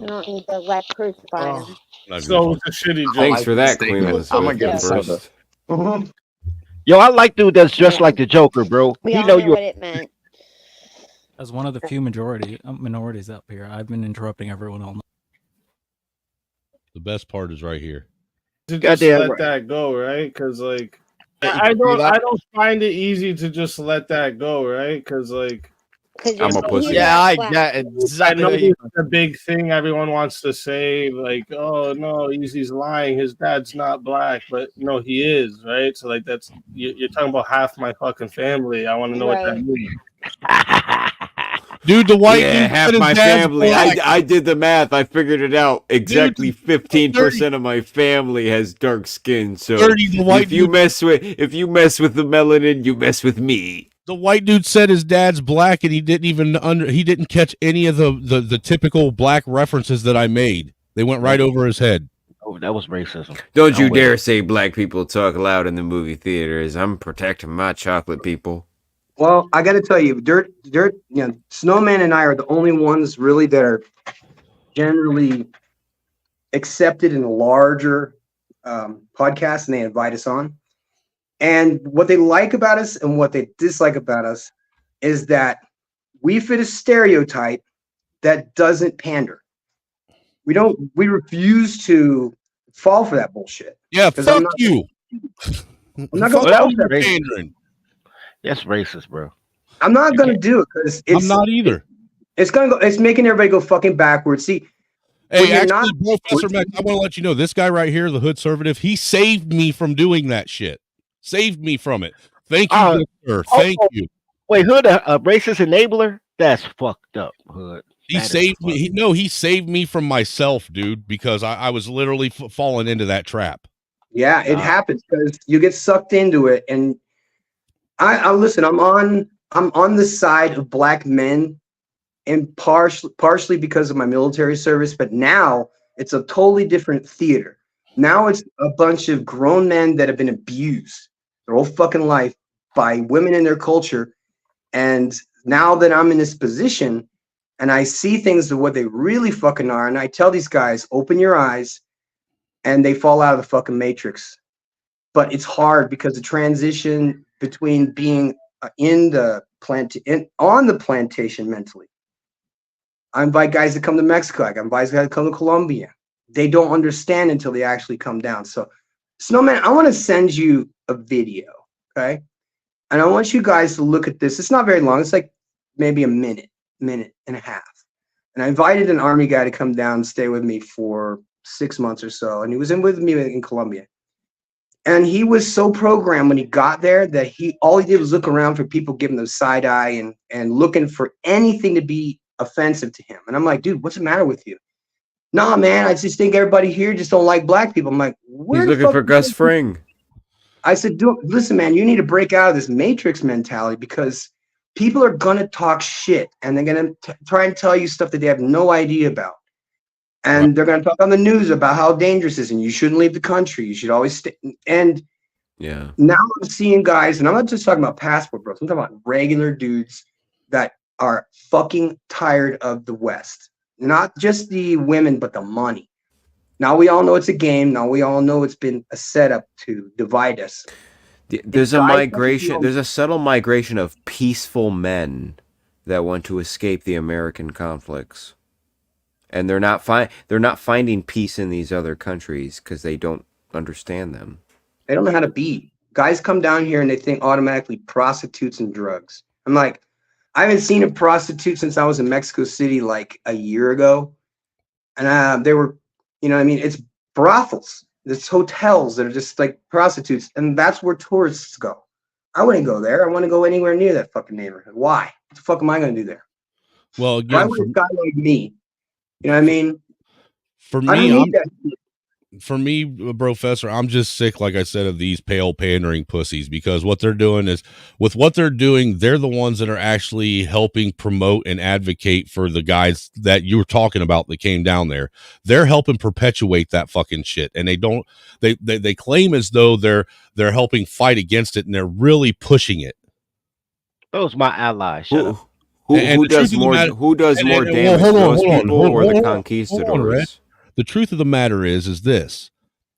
B: I don't need to crucify him.
I: So it's a shitty joke.
O: Thanks for that, Queen Elizabeth.
K: I'm gonna get
O: first.
Q: Yo, I like dude that's just like the Joker, bro.
B: We
Q: He
B: all
Q: know
B: know
Q: you.
B: what it meant.
N: As one of the few minorities up here, I've been interrupting everyone all night.
G: The best part is right here.
I: To just let that go, right? Because like I don't find it easy to just let that go, right? Because like
O: I'm a pussy.
J: Yeah, I get exactly.
I: I know
J: what you-
I: it's a big thing everyone wants to say, like, oh no, Easy's lying. His dad's not black, but no, he is, right? So like that's you're talking about half my fucking family. I want to know what that means.
G: Dude, the white
O: Yeah,
G: dude
O: half
G: said his
O: my
G: dad's
O: family.
G: black.
O: I did the math. I figured it out. Exactly 15% of my family has dark skin. So
G: 30, the white
O: if you
G: dude-
O: mess with the melanin, you mess with me.
G: The white dude said his dad's black, and he didn't catch any of the typical black references that I made. They went right over his head.
Q: Oh, that was racism.
O: Don't you dare say black people talk loud in the movie theaters. I'm protecting my chocolate people.
R: Well, I got to tell you, Dirt, Snowman and I are the only ones really that are generally accepted in a larger podcast, and they invite us on. And what they like about us and what they dislike about us is that we fit a stereotype that doesn't pander. We refuse to fall for that bullshit.
G: Yeah, fuck you.
R: I'm not going to fall for that
Q: pandering. That's racist, bro.
R: I'm not going to do it because
G: I'm not either.
R: It's going to go. It's making everybody go fucking backwards. See,
G: hey, actually, Professor Mac, I want to let you know this guy right here, the Hood Conservative, he saved me from doing that shit. Saved me from it. Thank you, sir. Thank you.
Q: Wait, Hood, a racist enabler? That's fucked up, Hood.
G: He saved me. He saved me from myself, dude, because I was literally falling into that trap.
R: Yeah, it happens because you get sucked into it. And I listen, I'm on the side of black men, and partially because of my military service, but now it's a totally different theater. Now it's a bunch of grown men that have been abused their whole fucking life by women in their culture. And now that I'm in this position and I see things of what they really fucking are, and I tell these guys, open your eyes, and they fall out of the fucking matrix. But it's hard because the transition between being on the plantation mentally. I invite guys to come to Mexico. I invite guys to come to Colombia. They don't understand until they actually come down. So, Snowman, I want to send you a video, okay? And I want you guys to look at this. It's not very long. It's like maybe a minute and a half. And I invited an Army guy to come down and stay with me for 6 months or so. And he was with me in Colombia. And he was so programmed when he got there that all he did was look around for people giving them side eye and looking for anything to be offensive to him. And I'm like, dude, what's the matter with you? Nah, man, I just think everybody here just don't like black people. I'm like,
O: he's looking for Gus Fring.
R: I said, listen, man, you need to break out of this matrix mentality because people are going to talk shit and they're going to try and tell you stuff that they have no idea about. And they're going to talk on the news about how dangerous it is and you shouldn't leave the country. You should always stay. And
O: yeah,
R: now I'm seeing guys, and I'm not just talking about passport bros. I'm talking about regular dudes that are fucking tired of the West. Not just the women, but the money. Now we all know it's a game. Now we all know it's been a setup to divide us.
O: There's a migration. There's a subtle migration of peaceful men that want to escape the American conflicts, and they're not finding peace in these other countries because they don't understand them.
R: They don't know how to be. Guys come down here and they think automatically prostitutes and drugs. I'm like, I haven't seen a prostitute since I was in Mexico City like a year ago. And they were, it's brothels. It's hotels that are just like prostitutes. And that's where tourists go. I wouldn't go there. I want to go anywhere near that fucking neighborhood. Why? What the fuck am I going to do there?
G: Well, again,
R: why would a guy like me? You know what I mean?
G: For me, Professor, I'm just sick, like I said, of these pale pandering pussies because what they're doing is, with what they're doing, they're the ones that are actually helping promote and advocate for the guys that you were talking about that came down there. They're helping perpetuate that fucking shit, and they claim as though they're helping fight against it, and they're really pushing it.
Q: Those my allies. Shut up.
O: Who does more damage, those people or the conquistadors?
G: The truth of the matter is this: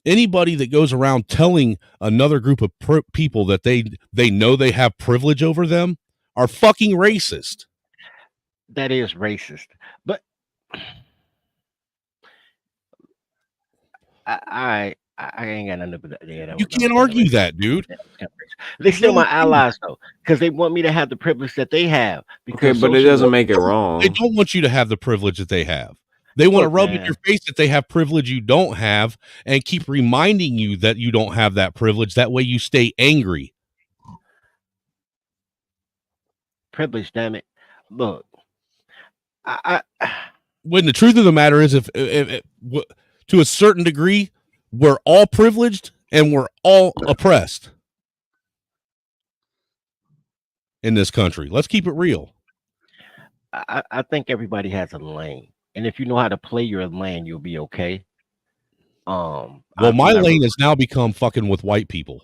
G: anybody that goes around telling another group of people that they know they have privilege over them are fucking racist.
Q: That is racist, but I ain't got nothing but that.
G: You can't argue that, dude.
Q: They still my allies though, because they want me to have the privilege that they have.
O: Okay, but it doesn't make it wrong.
G: They don't want you to have the privilege that they have. They want to rub in your face that they have privilege you don't have and keep reminding you that you don't have that privilege. That way you stay angry.
Q: Privilege, damn it. Look,
G: when the truth of the matter is, if to a certain degree, we're all privileged and we're all oppressed. in this country. Let's keep it real.
Q: I think everybody has a lane, and if you know how to play your lane, you'll be okay.
G: Well, my lane has now become fucking with white people.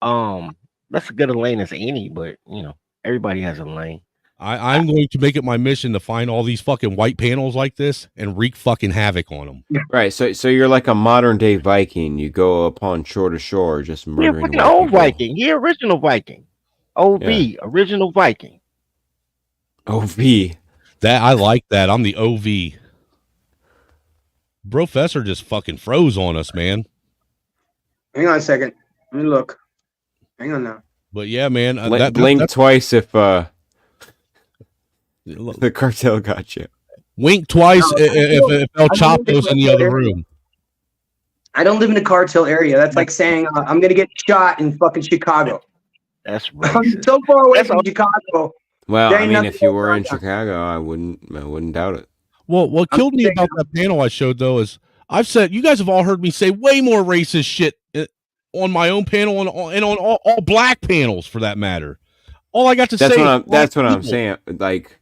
Q: That's as good a lane as any, but you know, everybody has a lane.
G: I'm going to make it my mission to find all these fucking white panels like this and wreak fucking havoc on them.
O: Right, so you're like a modern day Viking. You go upon shore to shore, just murdering.
Q: You're fucking old Viking. You're original Viking. OV, original Viking.
O: OV.
G: That I like that. I'm the OV. Professor just fucking froze on us, man.
R: Hang on a second. Let me look. Hang on now.
G: But yeah, man.
O: Blink twice if the cartel got you.
G: Wink twice if El Chapo's in the other room.
R: I don't live in the cartel area. That's like saying I'm going to get shot in fucking Chicago.
Q: That's
R: racist. I'm so far away from Chicago.
O: Well, I mean, if you were in Chicago, I wouldn't doubt it.
G: Well, what killed me about that panel I showed, though, is I've said, you guys have all heard me say way more racist shit on my own panel and on all black panels, for that matter. All I got to say
O: that's what I'm saying. Like,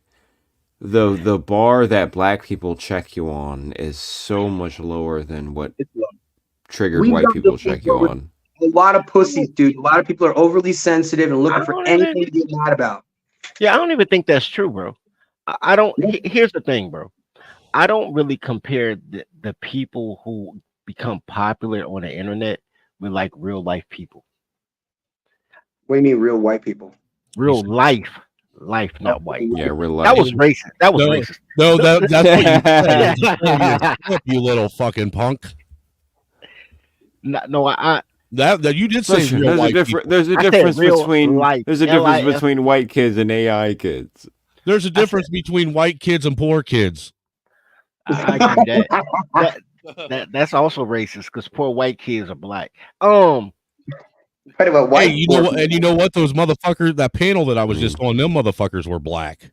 O: the bar that black people check you on is so much lower than what triggered white people check you on.
R: A lot of pussies, dude. A lot of people are overly sensitive and looking for anything to get mad about.
Q: Yeah, I don't even think that's true, bro. I don't. Here's the thing, bro. I don't really compare the people who become popular on the internet with like real life people.
R: What do you mean, real white people?
Q: Real life, not white.
O: Yeah, real life.
Q: That was racist. That was racist.
G: No, that's what you said. You little fucking punk.
Q: No,
G: that you did say
O: Listen,
G: real white
O: there's a difference between white kids and AI kids.
G: There's a difference between white kids and poor kids.
Q: I agree that's also racist because poor white kids are black.
R: About white.
G: Hey, you know what? And you know what? Those motherfuckers, that panel that I was just on, them motherfuckers were black.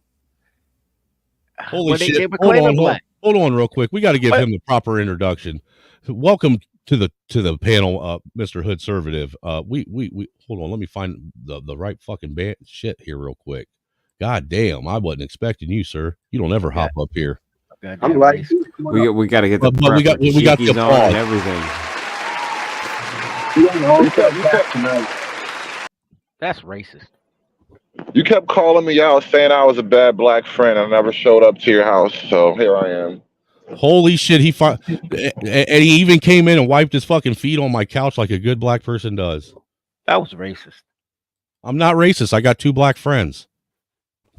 G: Holy shit! Hold on, real quick. We got to give him the proper introduction. Welcome to the panel, Mr. Hood Conservative. We hold on. Let me find the right fucking shit here real quick. God damn, I wasn't expecting you, sir. You don't ever hop up here.
R: I'm glad.
O: We got to get the
G: we got the
O: on and everything.
Q: That's racist.
T: You kept calling me out saying I was a bad black friend. I never showed up to your house, so here I am.
G: Holy shit! And he even came in and wiped his fucking feet on my couch like a good black person does.
Q: That was racist.
G: I'm not racist. I got two black friends.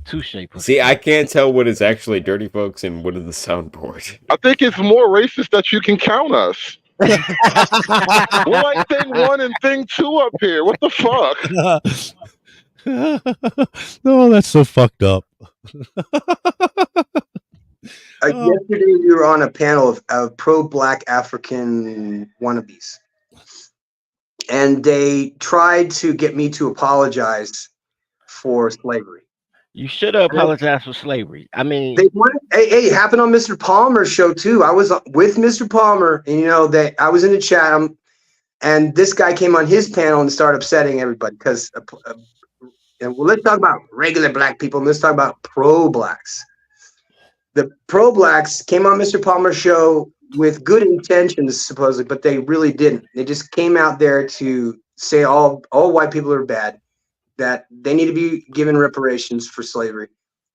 Q: Touche.
O: See, I can't tell what is actually dirty folks and what is the soundboard.
T: I think it's more racist that you can count us. We're like thing 1 and thing 2 up here. What the fuck?
G: No, that's so fucked up.
R: Yesterday, we were on a panel of pro-black African wannabes, and they tried to get me to apologize for slavery.
Q: You should have apologized for slavery. I mean,
R: hey, it happened on Mr. Palmer's show too. I was with Mr. Palmer, and I was in the chat, and this guy came on his panel and started upsetting everybody because, let's talk about regular black people, and let's talk about pro-blacks. The pro-blacks came on Mr. Palmer's show with good intentions, supposedly, but they really didn't. They just came out there to say all white people are bad, that they need to be given reparations for slavery,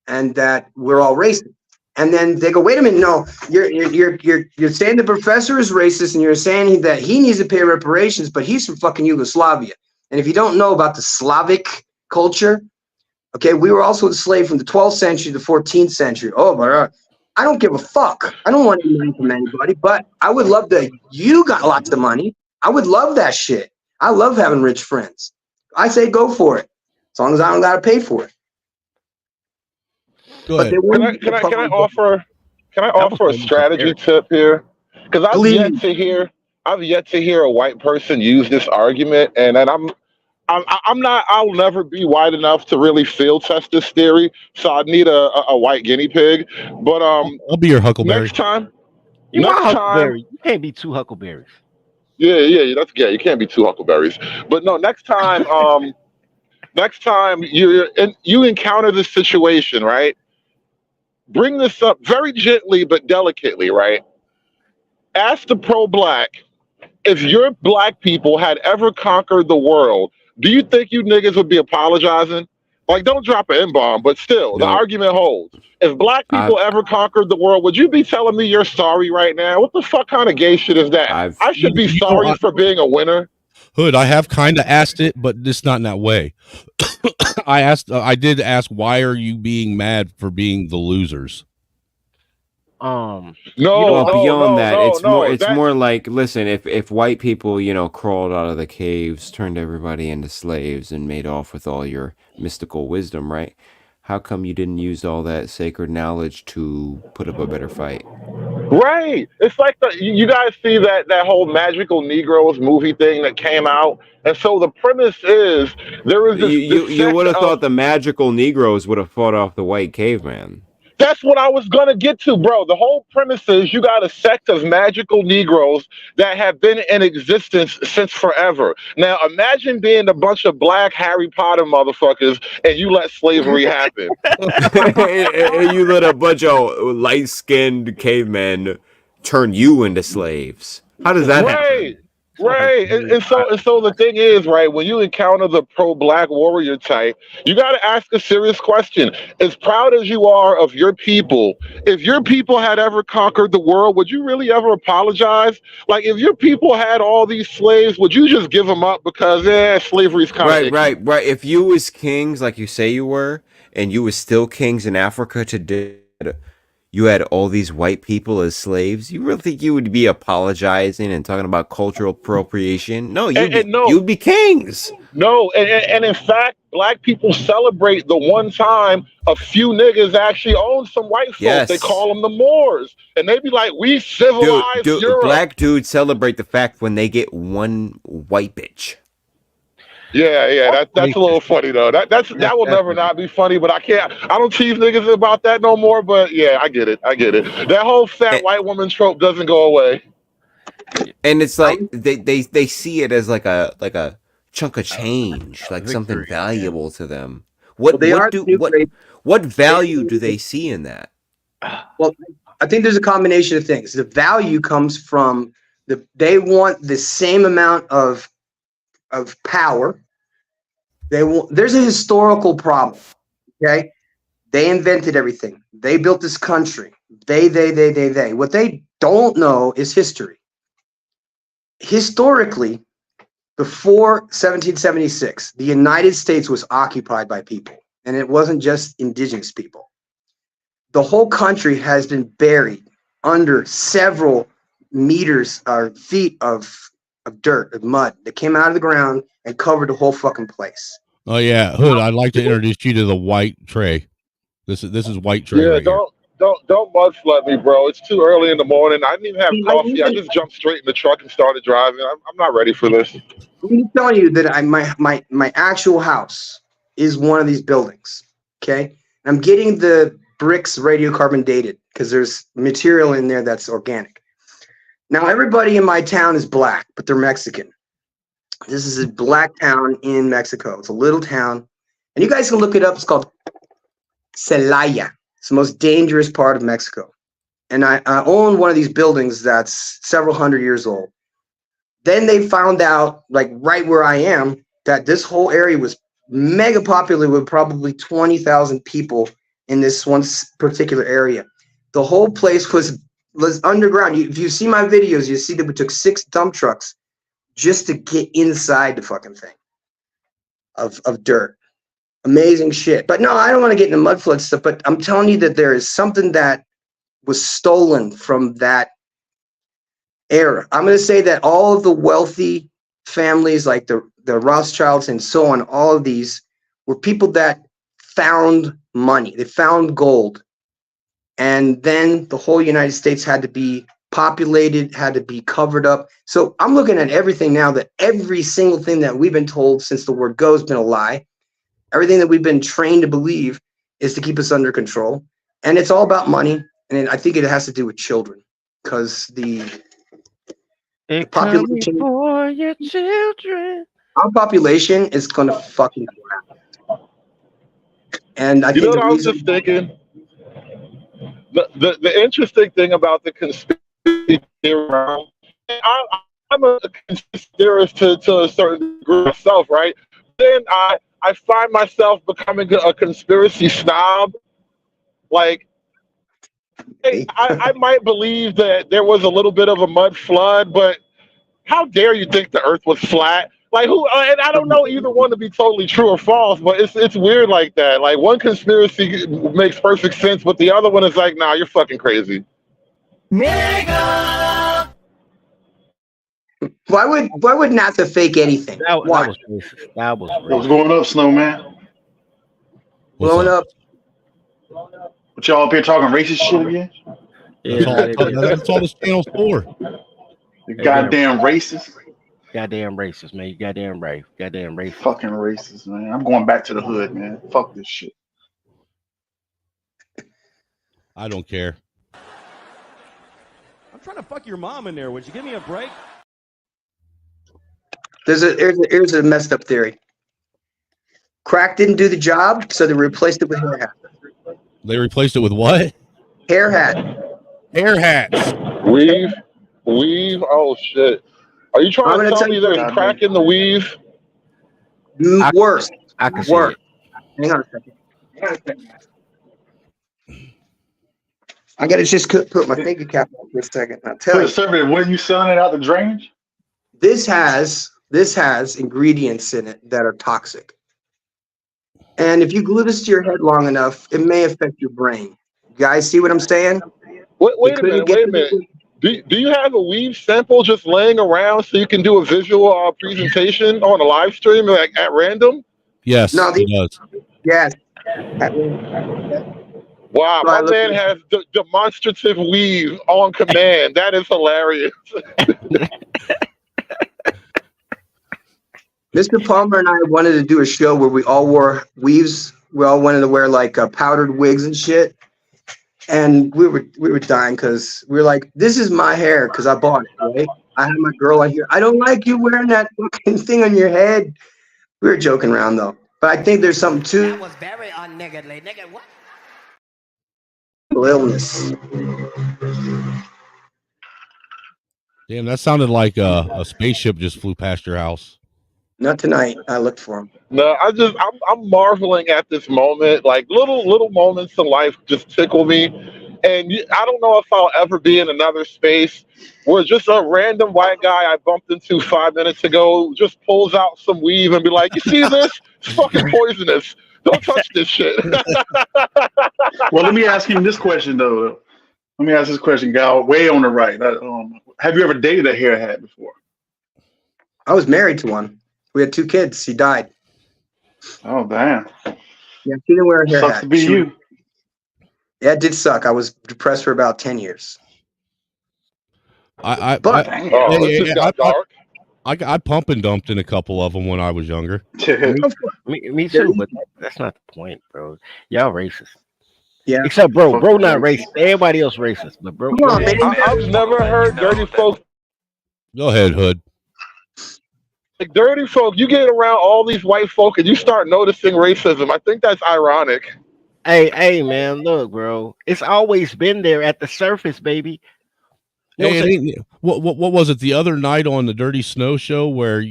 R: and that we're all racist. And then they go, wait a minute, no, you're saying the professor is racist, and you're saying that he needs to pay reparations, but he's from fucking Yugoslavia. And if you don't know about the Slavic culture, okay, we were also enslaved from the 12th century to the 14th century. Oh, but I don't give a fuck. I don't want any money from anybody, but I would love that you got lots of money. I would love that shit. I love having rich friends. I say go for it, as long as I don't got to pay for it.
G: Go ahead.
T: Can I offer a strategy tip here? Because I've yet to hear a white person use this argument, and I'll never be white enough to really field test this theory, so I need a white guinea pig. But
G: I'll be your huckleberry.
T: Next time,
Q: you can't be two huckleberries.
T: Yeah, that's gay. You can't be two huckleberries. But no, next time, next time you encounter this situation, right? Bring this up very gently but delicately, right? Ask the pro-black, if your black people had ever conquered the world, do you think you niggas would be apologizing? Like, don't drop an N-bomb, but still, the
O: No,
T: argument holds. If black people ever conquered the world, would you be telling me you're sorry right now? What the fuck kind of gay shit is that? I should be sorry for being a winner.
G: Hood, I have kind of asked it, but it's not in that way. I did ask, why are you being mad for being the losers?
O: Well, beyond that, it's more like, listen, if white people, crawled out of the caves, turned everybody into slaves, and made off with all your mystical wisdom, right? How come you didn't use all that sacred knowledge to put up a better fight?
T: Right. It's like you guys see that whole Magical Negroes movie thing that came out, and so the premise is there is this.
O: You would have thought the magical Negroes would have fought off the white caveman.
T: That's what I was gonna get to, bro. The whole premise is you got a sect of magical Negroes that have been in existence since forever. Now, imagine being a bunch of black Harry Potter motherfuckers and you let slavery happen.
O: And you let a bunch of light-skinned cavemen turn you into slaves. How does that happen?
T: Right, and so the thing is, right, when you encounter the pro-black warrior type, you got to ask a serious question. As proud as you are of your people, if your people had ever conquered the world, would you really ever apologize? Like, if your people had all these slaves, would you just give them up because, slavery's kind of
O: Right. If you was kings, like you say you were, and you was still kings in Africa today, you had all these white people as slaves, you really think you would be apologizing and talking about cultural appropriation? No, you'd be kings.
T: No, and in fact, black people celebrate the one time a few niggas actually owned some white folks.
O: Yes.
T: They call them the Moors. And they be like, we civilized Europe.
O: Black dudes celebrate the fact when they get one white bitch.
T: Yeah, that's a little funny though. That will never not be funny, but I don't tease niggas about that no more. But yeah, I get it. That whole fat white woman trope doesn't go away.
O: And it's like they see it as like a chunk of change, like something valuable to them. What value do they see in that?
R: Well, I think there's a combination of things. The value comes from they want the same amount of power. There's a historical problem. Okay, they invented everything. They built this country. They. What they don't know is history. Historically, before 1776, the United States was occupied by people, and it wasn't just indigenous people. The whole country has been buried under several meters or feet of dirt, of mud that came out of the ground and covered the whole fucking place.
G: Oh yeah, Hood, I'd like to introduce you to the white tray. This is white tray.
T: Yeah,
G: right here.
T: don't mudslap me, bro. It's too early in the morning. I didn't even have coffee. I just jumped straight in the truck and started driving. I'm not ready for this.
R: I'm telling you that my actual house is one of these buildings. Okay, I'm getting the bricks radiocarbon dated because there's material in there that's organic. Now everybody in my town is black, but they're Mexican. This is a black town in Mexico. It's a little town, and you guys can look it up. It's called Celaya. It's the most dangerous part of Mexico. And I own one of these buildings that's several hundred years old. Then they found out, like right where I am, that this whole area was mega popular with probably 20,000 people in this one particular area. The whole place was underground. If you see my videos, you see that we took 6 dump trucks just to get inside the fucking thing of dirt. Amazing shit. But no, I don't want to get into mud flood stuff, but I'm telling you that there is something that was stolen from that era. I'm going to say that all of the wealthy families like the Rothschilds and so on, all of these were people that found money. They found gold. And then the whole United States had to be populated, had to be covered up. So I'm looking at everything now that every single thing that we've been told since the word go has been a lie. Everything that we've been trained to believe is to keep us under control. And it's all about money. And I think it has to do with children because the population
Q: for your children.
R: Our population is going to fucking crap. And I
T: You
R: think
T: know what
R: the
T: I was
R: reason
T: just thinking? The interesting thing about the conspiracy theory, I'm a conspiracy theorist to a certain degree myself, right? Then I find myself becoming a conspiracy snob. Like, I might believe that there was a little bit of a mud flood, but how dare you think the Earth was flat? Like who? And I don't know either one to be totally true or false, but it's weird like that. Like one conspiracy makes perfect sense, but the other one is like, nah, you're fucking crazy.
R: why would NASA fake anything? Why?
Q: That was racist. That was
U: What's
Q: racist.
U: going up, Snowman?
R: Blowing up.
U: What y'all up here talking racist shit again?
G: That's all this channel's for.
U: You goddamn racist.
Q: Goddamn racist, man. You goddamn right. Goddamn racist.
U: Fucking racist, man. I'm going back to the hood, man. Fuck this shit.
G: I don't care.
V: I'm trying to fuck your mom in there. Would you give me a break?
R: Here's a messed up theory. Crack didn't do the job, so they replaced it with hair hat.
G: They replaced it with what?
R: Hair hat.
G: Hair hats.
T: Weave. Oh shit. Are you trying to tell me there's crack in the weave?
R: Worse.
Q: I can see
R: Worse.
Q: it.
R: Hang on a second. I gotta just put my thinking cap on for a second. I'll tell you.
U: Conservative, when you selling it out the drainage?
R: This has ingredients in it that are toxic. And if you glue this to your head long enough, it may affect your brain. You guys see what I'm saying?
T: Wait a minute. Do you have a weave sample just laying around so you can do a visual presentation on a live stream like at random?
G: Yes, he does.
R: Yes.
T: Wow, my man has demonstrative weave on command. That is hilarious.
R: Mr. Palmer and I wanted to do a show where we all wore weaves. We all wanted to wear like powdered wigs and shit. And we were dying because we were like, this is my hair because I bought it, right? I had my girl on here. I don't like you wearing that fucking thing on your head. We were joking around though. But I think there's something to
W: That was very unniggardly. Nigga, what?
R: illness.
G: Damn, that sounded like a spaceship just flew past your house.
R: Not tonight. I looked for him.
T: No, I'm marveling at this moment. Like little moments in life just tickle me, and I don't know if I'll ever be in another space where just a random white guy I bumped into 5 minutes ago just pulls out some weave and be like, "You see this? It's fucking poisonous. Don't touch this shit."
U: Well, let me ask you this question though. Let me ask this question, Gal. Way on the right. Have you ever dated a hair hat before?
R: I was married to one. We had 2 kids. He died.
U: Oh damn.
R: Yeah, she didn't wear a hair
U: Sucks
R: hat.
U: to be you.
R: Yeah, it did suck. I was depressed for about 10 years.
G: I pump and dumped in a couple of them when I was younger.
Q: me too, but that's not the point, bro. Y'all racist.
R: Yeah.
Q: Except bro not racist. Everybody else racist, but bro.
R: Come on, man.
T: I've never heard dirty folks.
G: Go ahead, Hood.
T: Like dirty folk, you get around all these white folk and you start noticing racism. I think that's ironic.
Q: Hey, man, look, bro. It's always been there at the surface, baby.
G: What was it the other night on the Dirty Snow Show where,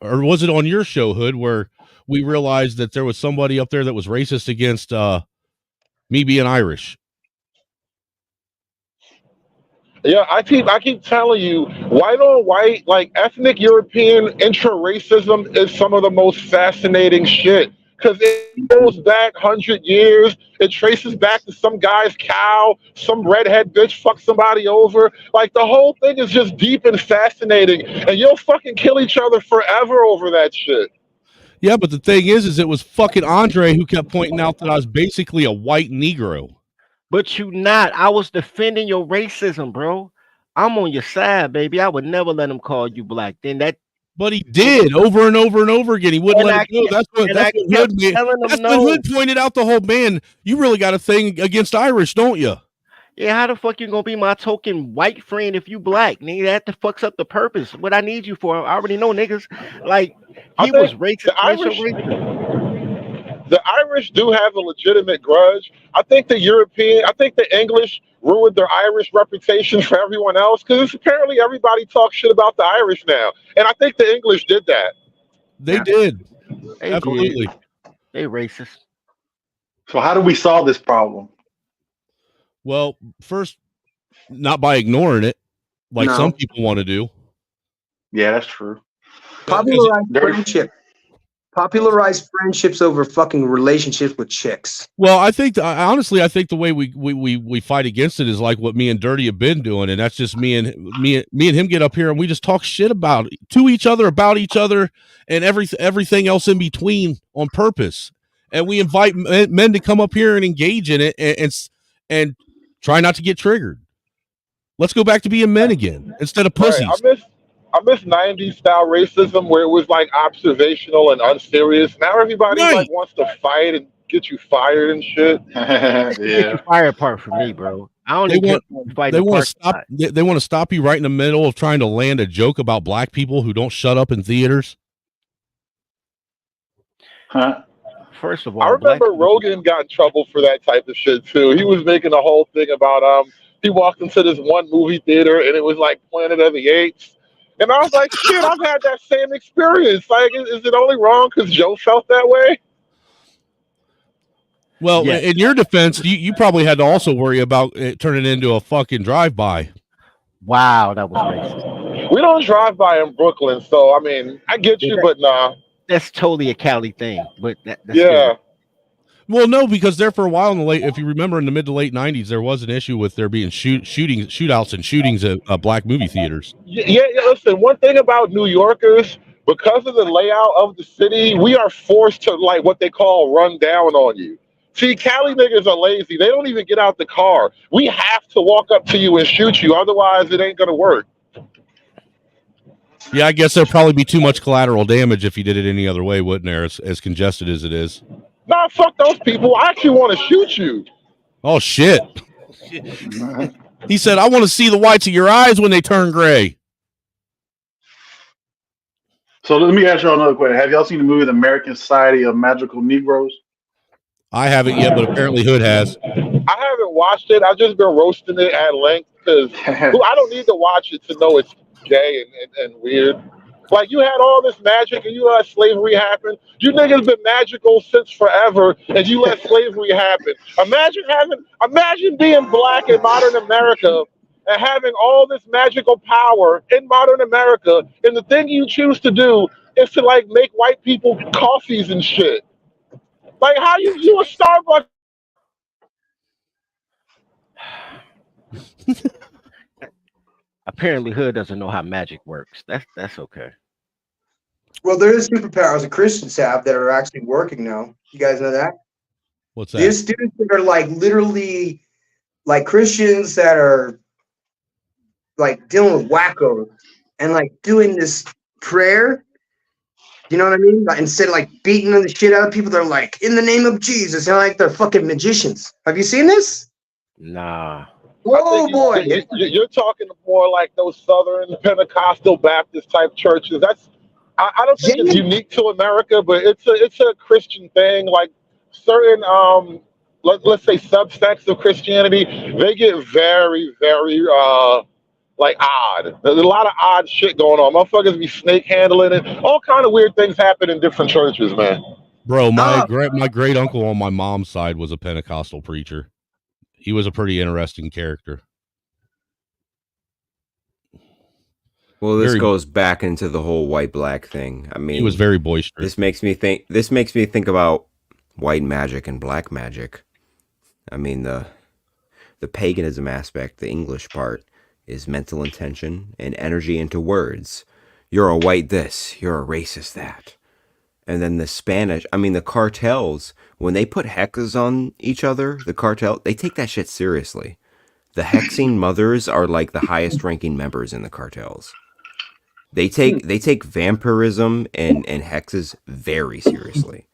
G: or was it on your show, Hood, where we realized that there was somebody up there that was racist against me being Irish?
T: Yeah, I keep telling you, white on white, like ethnic European intra-racism is some of the most fascinating shit. Because it goes back 100 years. It traces back to some guy's cow, some redhead bitch fucked somebody over. Like the whole thing is just deep and fascinating. And you'll fucking kill each other forever over that shit.
G: Yeah, but the thing is it was fucking Andre who kept pointing out that I was basically a white Negro.
Q: But you not. I was defending your racism, bro. I'm on your side, baby. I would never let him call you black.
G: But he did over and over and over again. He wouldn't let it go. That's what Hood pointed out the whole man. You really got a thing against Irish, don't you?
Q: Yeah, how the fuck you gonna be my token white friend if you black? Nigga, that fucks up the purpose. What I need you for, I already know, niggas. Like he was racist.
T: The Irish do have a legitimate grudge. I think the English ruined their Irish reputation for everyone else because apparently everybody talks shit about the Irish now, and I think the English did that.
G: They did.
Q: They
G: Absolutely.
Q: did. They racist.
U: So how do we solve this problem?
G: Well, first, not by ignoring it, like some people want to do.
U: Yeah, that's true.
R: Popularize friendships over fucking relationships with chicks.
G: Well, I think honestly, I think the way we fight against it is like what me and Dirty have been doing, and that's just me and him get up here and we just talk shit about each other, and everything else in between on purpose. And we invite men to come up here and engage in it and try not to get triggered. Let's go back to being men again instead of pussies.
T: Right. I miss 90s style racism where it was like observational and unserious. Now everybody like wants to fight and get you fired and shit.
Q: Yeah. Fire part for me, bro. I don't
G: They want to stop. They want to stop you right in the middle of trying to land a joke about black people who don't shut up in theaters.
U: Huh?
Q: First of all,
T: I remember Rogan got in trouble for that type of shit too. He was making a whole thing about he walked into this one movie theater and it was like Planet of the Apes. And I was like, shit, I've had that same experience. Like, is it only wrong because Joe felt that way?
G: Well, in your defense, you probably had to also worry about it turning into a fucking drive-by.
Q: Wow, that was racist.
T: We don't drive by in Brooklyn, so I mean, I get you, but nah.
Q: That's totally a Cali thing, but that's
T: yeah.
Q: good.
G: Well, no, because there for a while if you remember in the mid to late 90s, there was an issue with there being shootouts and shootings at black movie theaters.
T: Yeah, listen, one thing about New Yorkers, because of the layout of the city, we are forced to like what they call run down on you. See, Cali niggas are lazy. They don't even get out the car. We have to walk up to you and shoot you. Otherwise, it ain't going to work.
G: Yeah, I guess there'd probably be too much collateral damage if you did it any other way, wouldn't there, as congested as it is?
T: Nah, fuck those people. I actually want to shoot you.
G: Oh, shit. He said, I want to see the whites of your eyes when they turn gray.
U: So let me ask y'all another question. Have y'all seen the movie The American Society of Magical Negroes?
G: I haven't yet, but apparently Hood has.
T: I haven't watched it. I've just been roasting it at length because I don't need to watch it to know it's gay and weird. Like, you had all this magic and you let slavery happen. You niggas been magical since forever and you let slavery happen. Imagine being black in modern America and having all this magical power in modern America, and the thing you choose to do is to like make white people coffees and shit. Like, how you a Starbucks?
Q: Apparently, Hood doesn't know how magic works. That's okay.
R: Well, there is superpowers that Christians have that are actually working now. You guys know that?
G: What's that?
R: There's students that are like literally like Christians that are like dealing with wackos and like doing this prayer. You know what I mean? Like, instead of like beating the shit out of people, they're like, in the name of Jesus. They're like they're fucking magicians. Have you seen this?
Q: Nah.
R: Oh boy.
T: You're talking more like those Southern Pentecostal Baptist type churches. I don't think it's unique to America, but it's a Christian thing. Like certain let's say subsects of Christianity, they get very, very like odd. There's a lot of odd shit going on. Motherfuckers be snake handling it. All kind of weird things happen in different churches, man.
G: Bro, my great uncle on my mom's side was a Pentecostal preacher. He was a pretty interesting character.
O: Well, this goes back into the whole white black thing. I mean,
G: he was very boisterous.
O: This makes me think about white magic and black magic. I mean, the paganism aspect, the English part, is mental intention and energy into words. You're a white this, you're a racist that. And then the Spanish, I mean, the cartels, when they put hexes on each other, they take that shit seriously. The hexing mothers are like the highest ranking members in the cartels. They take vampirism and hexes very seriously.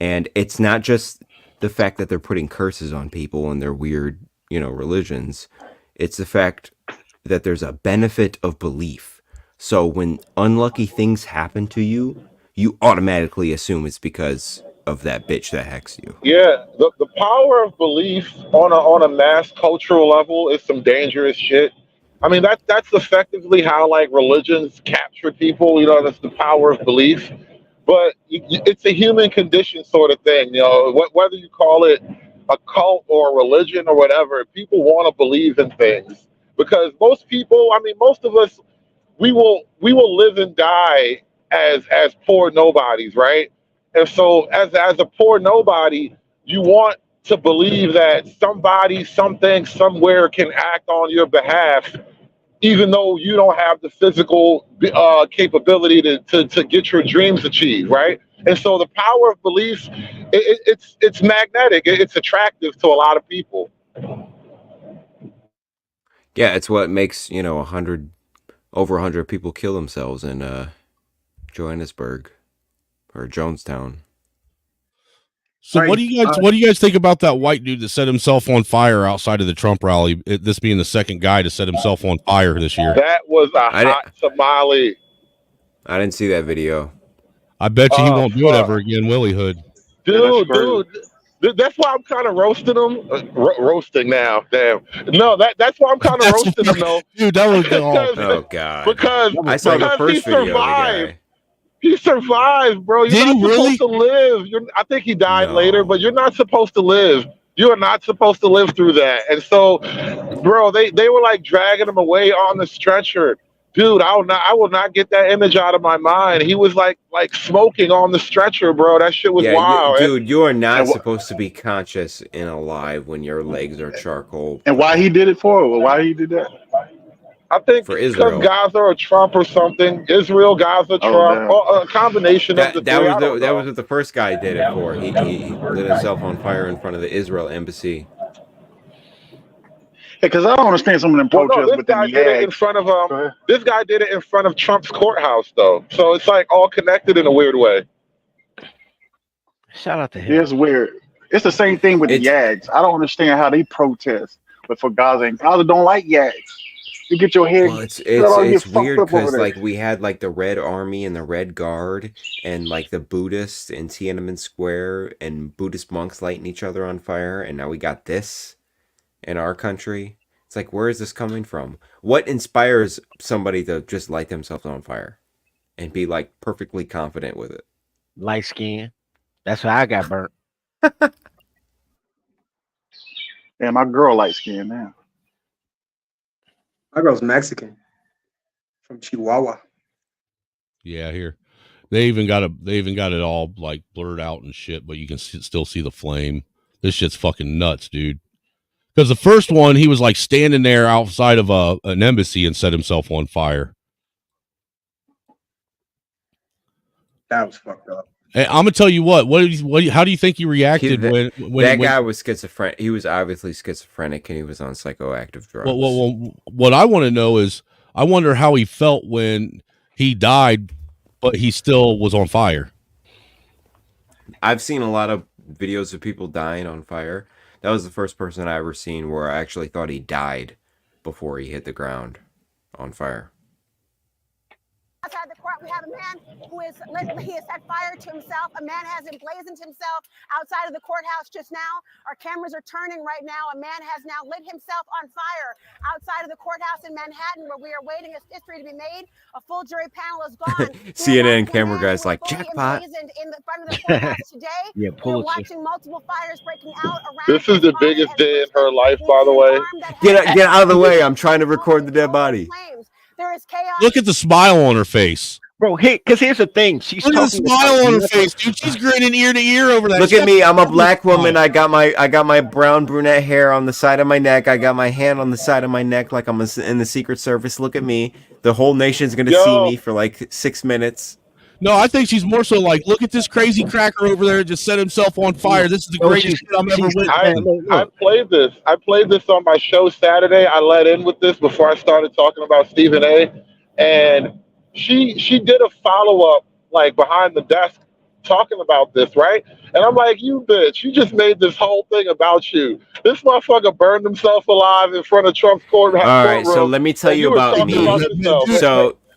O: And it's not just the fact that they're putting curses on people and their weird, religions. It's the fact that there's a benefit of belief. So when unlucky things happen to you, you automatically assume it's because of that bitch that hexed you.
T: Yeah, the power of belief on a mass cultural level is some dangerous shit. I mean that's effectively how like religions capture people. You know, that's the power of belief. But it's a human condition sort of thing. You know, whether you call it a cult or a religion or whatever, people want to believe in things because most people, I mean, most of us, we will live and die as poor nobodies, right? And so as a poor nobody, you want to believe that somebody, something, somewhere can act on your behalf, even though you don't have the physical capability to get your dreams achieved, right? And so the power of belief, it's magnetic. It's attractive to a lot of people.
O: Yeah, it's what makes, you know, over 100 people kill themselves in Johannesburg or Jonestown.
G: So what do you guys think about that white dude that set himself on fire outside of the Trump rally? This being the second guy to set himself on fire this year.
T: That was a hot tamale.
O: I didn't see that video.
G: I bet you he won't do it ever again, will he, Hood?
T: Dude, that's why I'm kind of roasting him. Roasting now, damn. No, that's why I'm kind of roasting him, though.
G: Dude, that was
O: oh god.
T: Because
O: I saw the first video of the guy.
T: He survived, bro. You're not supposed to live. I think he died later, but you're not supposed to live. You are not supposed to live through that. And so, bro, they were like dragging him away on the stretcher. Dude, I will not get that image out of my mind. He was like smoking on the stretcher, bro. That shit was wild.
O: Dude, you are not supposed to be conscious and alive when your legs are charcoal.
U: And why he did it for? Why he did that?
T: I think
O: for Israel.
T: Because Gaza or Trump or something. Israel, Gaza, Trump, or a combination of the
O: that
T: three.
O: That was what the first guy did it for. He lit himself on fire in front of the Israel embassy.
U: Because I don't understand some of them protests.
T: This guy did it in front of This guy did it in front of Trump's courthouse, though. So it's like all connected in a weird way.
Q: Shout out to him.
U: It's weird. It's the same thing with the Yags. I don't understand how they protest, but for Gaza and Gaza don't like Yags. You get your head.
O: Well, it's weird because like we had like the Red Army and the Red Guard and like the Buddhists in Tiananmen Square and Buddhist monks lighting each other on fire, and now we got this in our country. It's like, where is this coming from? What inspires somebody to just light themselves on fire and be like perfectly confident with it?
Q: Light skin. That's why I got burnt.
U: Yeah, my girl light skin now.
R: My girl's Mexican from Chihuahua.
G: Yeah, here they even got it all like blurred out and shit, but you can still see the flame. This shit's fucking nuts, dude. Because the first one, he was like standing there outside of an embassy and set himself on fire.
R: That was fucked up.
G: Hey, I'm gonna tell you what. How do you think he reacted when
O: that guy was schizophrenic? He was obviously schizophrenic, and he was on psychoactive drugs.
G: Well, what I want to know is, I wonder how he felt when he died, but he still was on fire.
O: I've seen a lot of videos of people dying on fire. That was the first person I ever seen where I actually thought he died before he hit the ground on fire.
A: Outside the court, we have a man who has set fire to himself. A man has emblazoned himself outside of the courthouse just now. Our cameras are turning right now. A man has now lit himself on fire outside of the courthouse in Manhattan, where we are waiting for history to be made. A full jury panel is gone.
O: CNN camera guys like jackpot.
A: In the front of the courthouse today.
O: Yeah,
A: we're watching multiple fires breaking out around.
T: This is the biggest day in her life, by the way.
O: Get out of the way! I'm trying to record the dead body.
A: There is chaos.
G: Look at the smile on her face,
Q: bro. Because here's the thing. She's
G: look at the smile on her face, dude. She's grinning ear to ear over that.
O: Look at me. I'm a black woman. I got my brown brunette hair on the side of my neck. I got my hand on the side of my neck like I'm in the Secret Service. Look at me. The whole nation's gonna see me for like 6 minutes.
G: No, I think she's more so like, look at this crazy cracker over there, just set himself on fire. This is the greatest shit I'm ever witnessed.
T: I played this. I played this on my show Saturday. I let in with this before I started talking about Stephen A. And she did a follow-up like behind the desk talking about this, right? And I'm like, you bitch, you just made this whole thing about you. This motherfucker burned himself alive in front of Trump's courtroom.
O: All right, so let me tell you about me.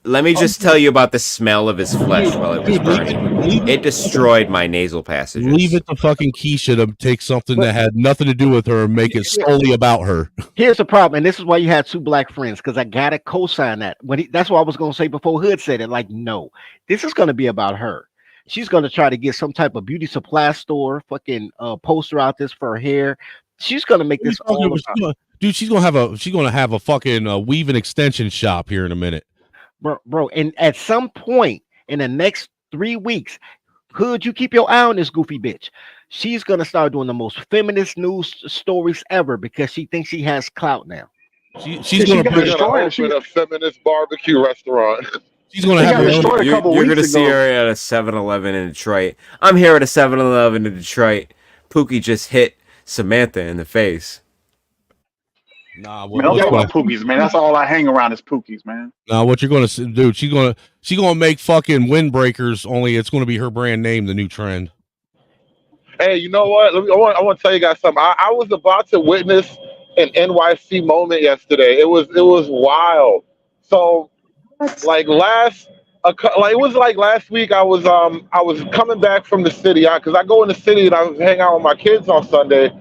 O: Let me just tell you about the smell of his flesh while it was burning. It destroyed my nasal passages.
G: Leave it to fucking Keisha to take something that had nothing to do with her and make it solely about her.
Q: Here's the problem, and this is why you had two black friends, because I gotta co-sign that. That's what I was gonna say before Hood said it. Like, no, this is gonna be about her. She's gonna try to get some type of beauty supply store fucking poster out this for her hair. She's gonna make this all about.
G: Dude, she's gonna have a fucking weaving extension shop here in a minute,
Q: bro. And at some point in the next 3 weeks, Hood, you keep your eye on this goofy bitch. She's gonna start doing the most feminist news stories ever because she thinks she has clout now.
G: She's gonna
T: open a feminist barbecue restaurant.
G: She's gonna have
O: You're gonna see her at a 7-Eleven in Detroit. I'm here at a 7-Eleven in Detroit. Pookie just hit Samantha in the face.
G: Nah,
U: Man, don't talk about Pookies, man. That's all I hang around is Pookies, man.
G: Now, what you're gonna do? She's gonna make fucking windbreakers. Only it's gonna be her brand name, the new trend.
T: Hey, you know what? I want to tell you guys something. I was about to witness an NYC moment yesterday. It was wild. So, like it was like last week. I was coming back from the city because I go in the city and I hang out with my kids on Sunday,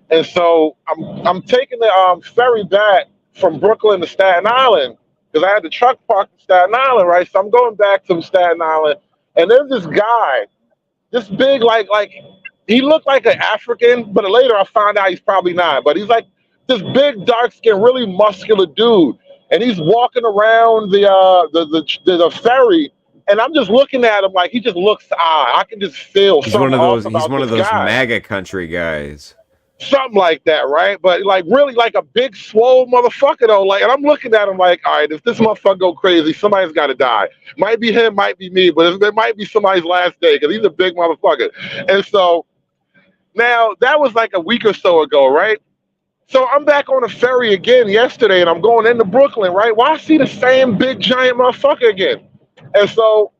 T: and so I'm taking the ferry back from Brooklyn to Staten Island because I had the truck parked in Staten Island, right? So I'm going back to Staten Island, and there's this guy, this big like he looked like an African, but later I found out he's probably not. But he's like this big, dark-skinned, really muscular dude, and he's walking around the ferry, and I'm just looking at him like he just looks odd. I can just feel
O: He's
T: something
O: one of those.
T: off
O: He's
T: about
O: one of
T: this
O: those
T: guy.
O: MAGA country guys.
T: Something like that, right? But like really like a big swole motherfucker though. Like, and I'm looking at him like, all right, if this motherfucker go crazy, somebody's got to die. Might be him, might be me, but it might be somebody's last day because he's a big motherfucker. And so now that was like a week or so ago, right? So I'm back on the ferry again yesterday, and I'm going into Brooklyn, right? Well, I see the same big giant motherfucker again, and so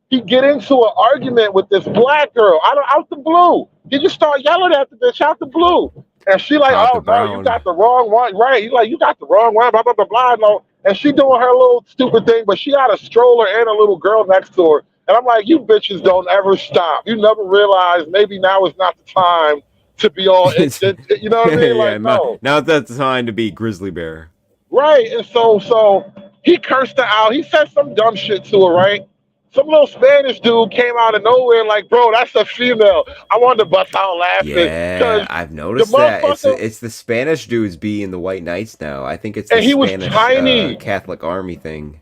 T: he get into an argument with this black girl out the blue. He just start yelling at the bitch out the blue. And she like, oh, no, you got the wrong one. Right. He's like, you got the wrong one, blah, blah, blah, blah. No. And she doing her little stupid thing, but she got a stroller and a little girl next to her. And I'm like, you bitches don't ever stop. You never realize maybe now is not the time to be all, you know what I mean? Like, no.
O: Now that's the time to be grizzly bear.
T: Right. And so he cursed her out. He said some dumb shit to her, right? Some little Spanish dude came out of nowhere like, bro, that's a female. I wanted to bust out laughing.
O: Yeah, I've noticed that. It's the Spanish dudes being the white knights now. I think it's the Spanish Catholic Army thing.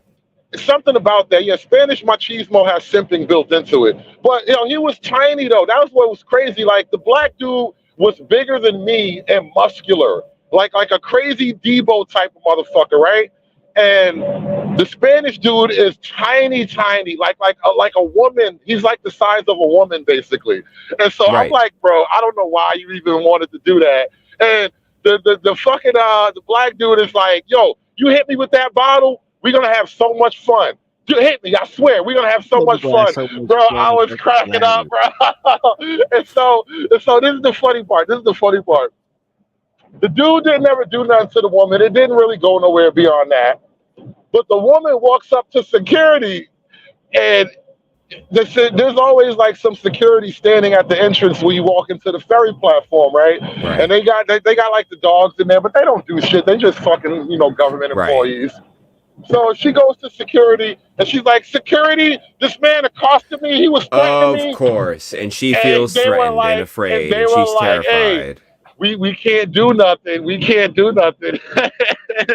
T: Something about that. Yeah, Spanish machismo has simping built into it. But, you know, he was tiny, though. That was what was crazy. Like, the black dude was bigger than me and muscular. Like a crazy Debo type of motherfucker, right? And the Spanish dude is tiny, like a woman. He's like the size of a woman, basically. And so I'm like, bro, I don't know why you even wanted to do that. And the fucking the black dude is like, yo, you hit me with that bottle, we're gonna have so much fun. You hit me, I swear, we're gonna have so much fun, bro. I was cracking up, bro. and so this is the funny part. The dude didn't ever do nothing to the woman. It didn't really go nowhere beyond that. But the woman walks up to security, and there's always like some security standing at the entrance when you walk into the ferry platform, right? And they got like the dogs in there, but they don't do shit. They just fucking, government employees. So she goes to security, and she's like, security, this man accosted me. He was threatening me.
O: Of course. And she feels threatened and afraid, and she's terrified.
T: Hey, we can't do nothing. We can't do nothing.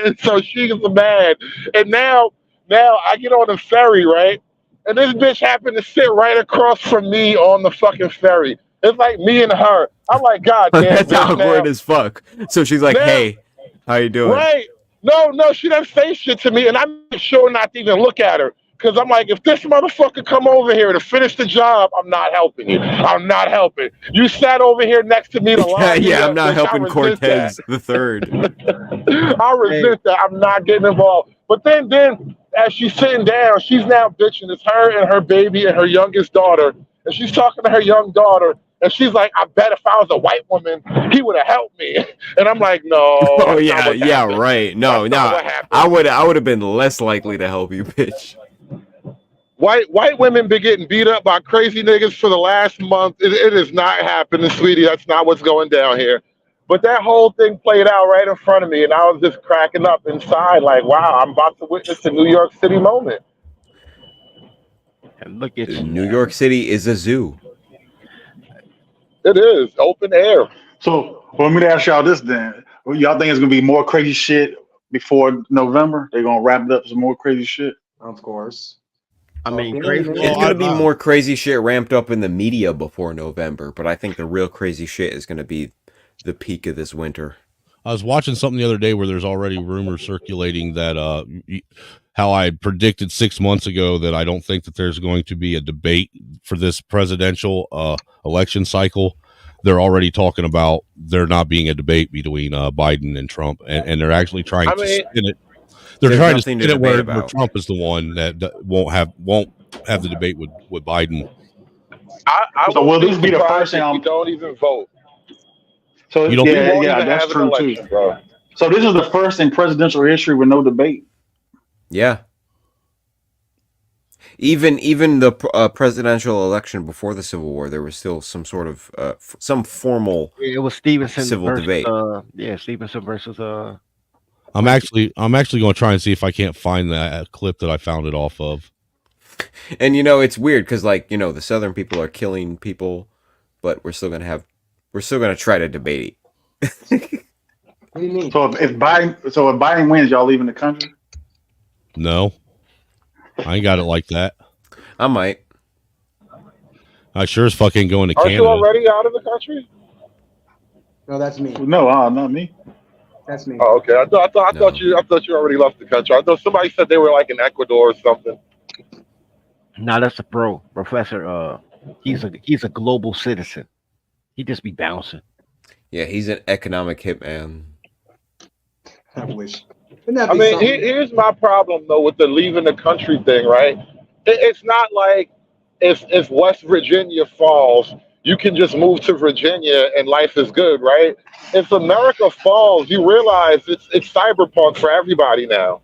T: And so she's mad. And now I get on the ferry, right? And this bitch happened to sit right across from me on the fucking ferry. It's like me and her. I'm like, God damn.
O: That's awkward as fuck. So she's like, hey, how you doing?
T: Right. No, she doesn't say shit to me. And I'm sure not to even look at her. Because I'm like, if this motherfucker come over here to finish the job, I'm not helping you. I'm not helping. You sat over here next to me.
O: I'm not helping Cortez the third.
T: I resist that. I'm not getting involved. But then as she's sitting down, she's now bitching. It's her and her baby and her youngest daughter. And she's talking to her young daughter. And she's like, I bet if I was a white woman, he would have helped me. And I'm like, no.
O: Oh, yeah, right. No. I would have been less likely to help you, bitch.
T: White women been getting beat up by crazy niggas for the last month. It is not happening, sweetie. That's not what's going down here. But that whole thing played out right in front of me, and I was just cracking up inside, like, wow, I'm about to witness a New York City moment.
Q: And look at you.
O: New York City is a zoo.
T: It is open air.
U: So, well, let me ask y'all this then. Y'all think it's gonna be more crazy shit before November? They're gonna wrap it up some more crazy shit?
R: Of course.
Q: I mean,
O: It's gonna be more crazy shit ramped up in the media before November, but I think the real crazy shit is gonna be the peak of this winter.
G: I was watching something the other day where there's already rumors circulating that how I predicted 6 months ago that I don't think that there's going to be a debate for this presidential election cycle. They're already talking about there not being a debate between Biden and Trump, and they're actually trying to spin it. They're trying to spin it where Trump is the one that won't have the debate with Biden.
T: So will this be the first time we don't even vote?
U: So
T: You don't- we won't
U: yeah,
T: even
U: that's
T: have an
U: true
T: election,
U: too.
T: bro.
U: So this is the first in presidential history with no debate.
O: Yeah. Even the presidential election before the Civil War, there was still some sort of some formal.
Q: It was Stevenson
O: civil
Q: versus,
O: debate.
Q: Stevenson versus
G: I'm actually going to try and see if I can't find that clip that I found it off of.
O: And it's weird because the Southern people are killing people, but we're still gonna try to debate.
R: What do you mean?
U: So if Biden wins, y'all leaving the country?
G: No, I ain't got it like that.
O: I might.
G: I sure as fuck ain't going to
T: Aren't
G: Canada.
T: you already out of the country?
R: No, that's me.
U: No, not me.
R: That's me.
T: Oh, okay. I thought you already left the country. I thought somebody said they were like in Ecuador or something.
Q: No, that's a professor. He's a global citizen. He just be bouncing.
O: Yeah, he's an economic hitman.
R: I wish.
T: I mean, here's my problem though with the leaving the country thing, right? It's not like if West Virginia falls, you can just move to Virginia and life is good, right? If America falls, you realize it's cyberpunk for everybody now.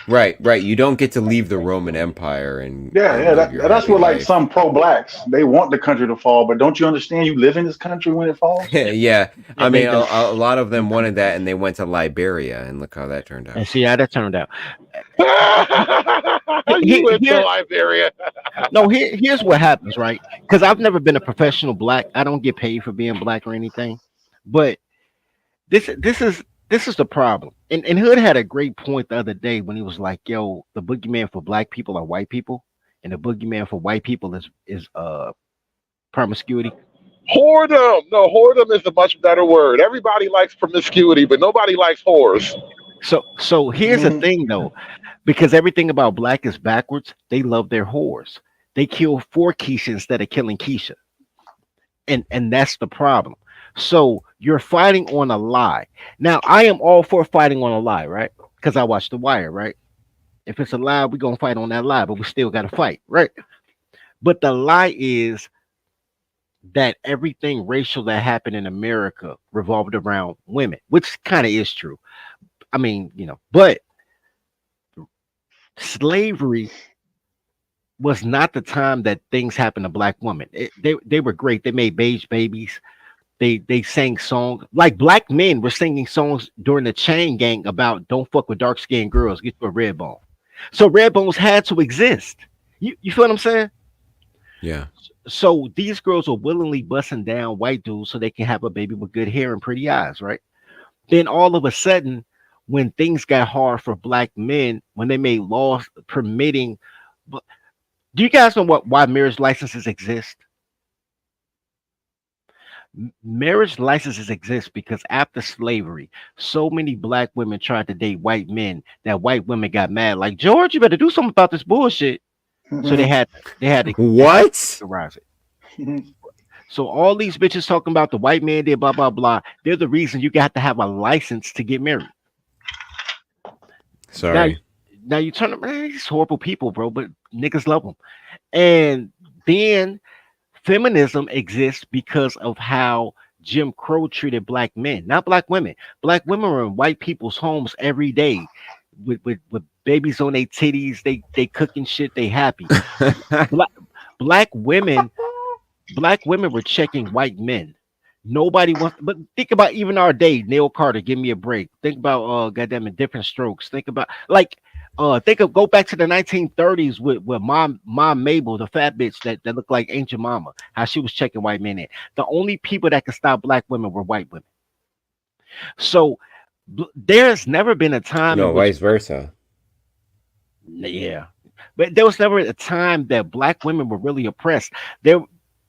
O: Right. You don't get to leave the Roman Empire and
U: That's what like some pro-blacks they want the country to fall, but don't you understand? You live in this country when it falls.
O: Yeah. I mean, a lot of them wanted that, and they went to Liberia, and look how that turned out.
Q: And see how that turned out.
T: You went to Liberia.
Q: No, here's what happens, right? Because I've never been a professional black. I don't get paid for being black or anything, but this is the problem. And Hood had a great point the other day when he was like, yo, the boogeyman for black people are white people, and the boogeyman for white people is promiscuity.
T: Whoredom. No, whoredom is a much better word. Everybody likes promiscuity, but nobody likes whores.
Q: So here's the thing though, because everything about black is backwards, they love their whores. They kill for Keisha instead of killing Keisha. And that's the problem. So you're fighting on a lie. Now, I am all for fighting on a lie, right? Because I watched The Wire, right? If it's a lie, we're going to fight on that lie, but we still got to fight, right? But the lie is that everything racial that happened in America revolved around women, which kind of is true. I mean, but slavery was not the time that things happened to black women. They were great. They made beige babies. They sang songs like black men were singing songs during the chain gang about don't fuck with dark skinned girls, get you a red bone. So red bones had to exist. You feel what I'm saying?
O: Yeah.
Q: So these girls are willingly busting down white dudes so they can have a baby with good hair and pretty eyes, right? Then all of a sudden, when things got hard for black men, when they made laws permitting, do you guys know why marriage licenses exist? Marriage licenses exist because after slavery, so many black women tried to date white men that white women got mad. Like, George, you better do something about this bullshit. So they had to
O: What?
Q: So all these bitches talking about the white man did blah blah blah. They're the reason you got to have a license to get married.
O: Sorry.
Q: Now you turn around, these horrible people, bro, but niggas love them. And then feminism exists because of how Jim Crow treated black men, not black women. Black women were in white people's homes every day with babies on their titties, they cooking shit, they happy. Black women were checking white men. Nobody wants, but think about even our day, Neil Carter, give me a break. Think about goddamn it, Different Strokes. Think about go back to the 1930s with mom Mabel, the fat bitch that looked like Ancient Mama, how she was checking white men in. The only people that could stop black women were white women. So there's never been a time
O: No,
Q: in which,
O: vice versa.
Q: yeah, but there was never a time that black women were really oppressed.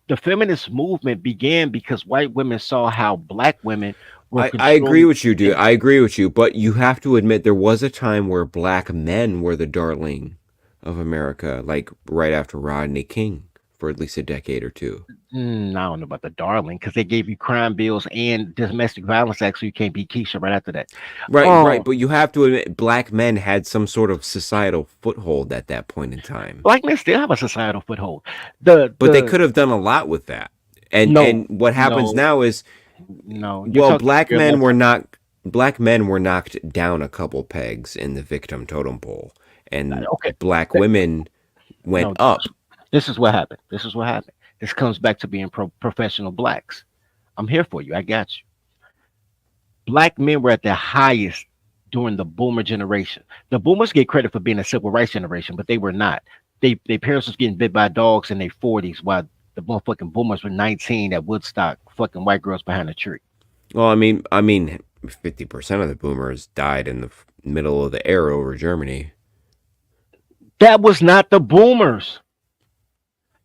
Q: The feminist movement began because white women saw how black women were
O: I agree
Q: controlling.
O: with you, dude. I agree with you, but you have to admit there was a time where black men were the darling of America, like right after Rodney King, for at least a decade or two.
Q: I don't know about the darling, because they gave you crime bills and domestic violence acts, so you can't be Keisha right after that.
O: Right, but you have to admit black men had some sort of societal foothold at that point in time.
Q: Black men still have a societal foothold.
O: But they could have done a lot with that. And what happens now is black men were knocked down a couple pegs in the victim totem pole, and black women went up.
Q: This is what happened. This comes back to being professional blacks. I'm here for you. I got you. Black men were at their highest during the boomer generation. The boomers get credit for being a civil rights generation, but they were not. Their parents was getting bit by dogs in their 40s, while the motherfucking boomers were 19 at Woodstock, fucking white girls behind a tree.
O: Well, I mean, 50% of the boomers died in the middle of the era over Germany.
Q: That was not the boomers.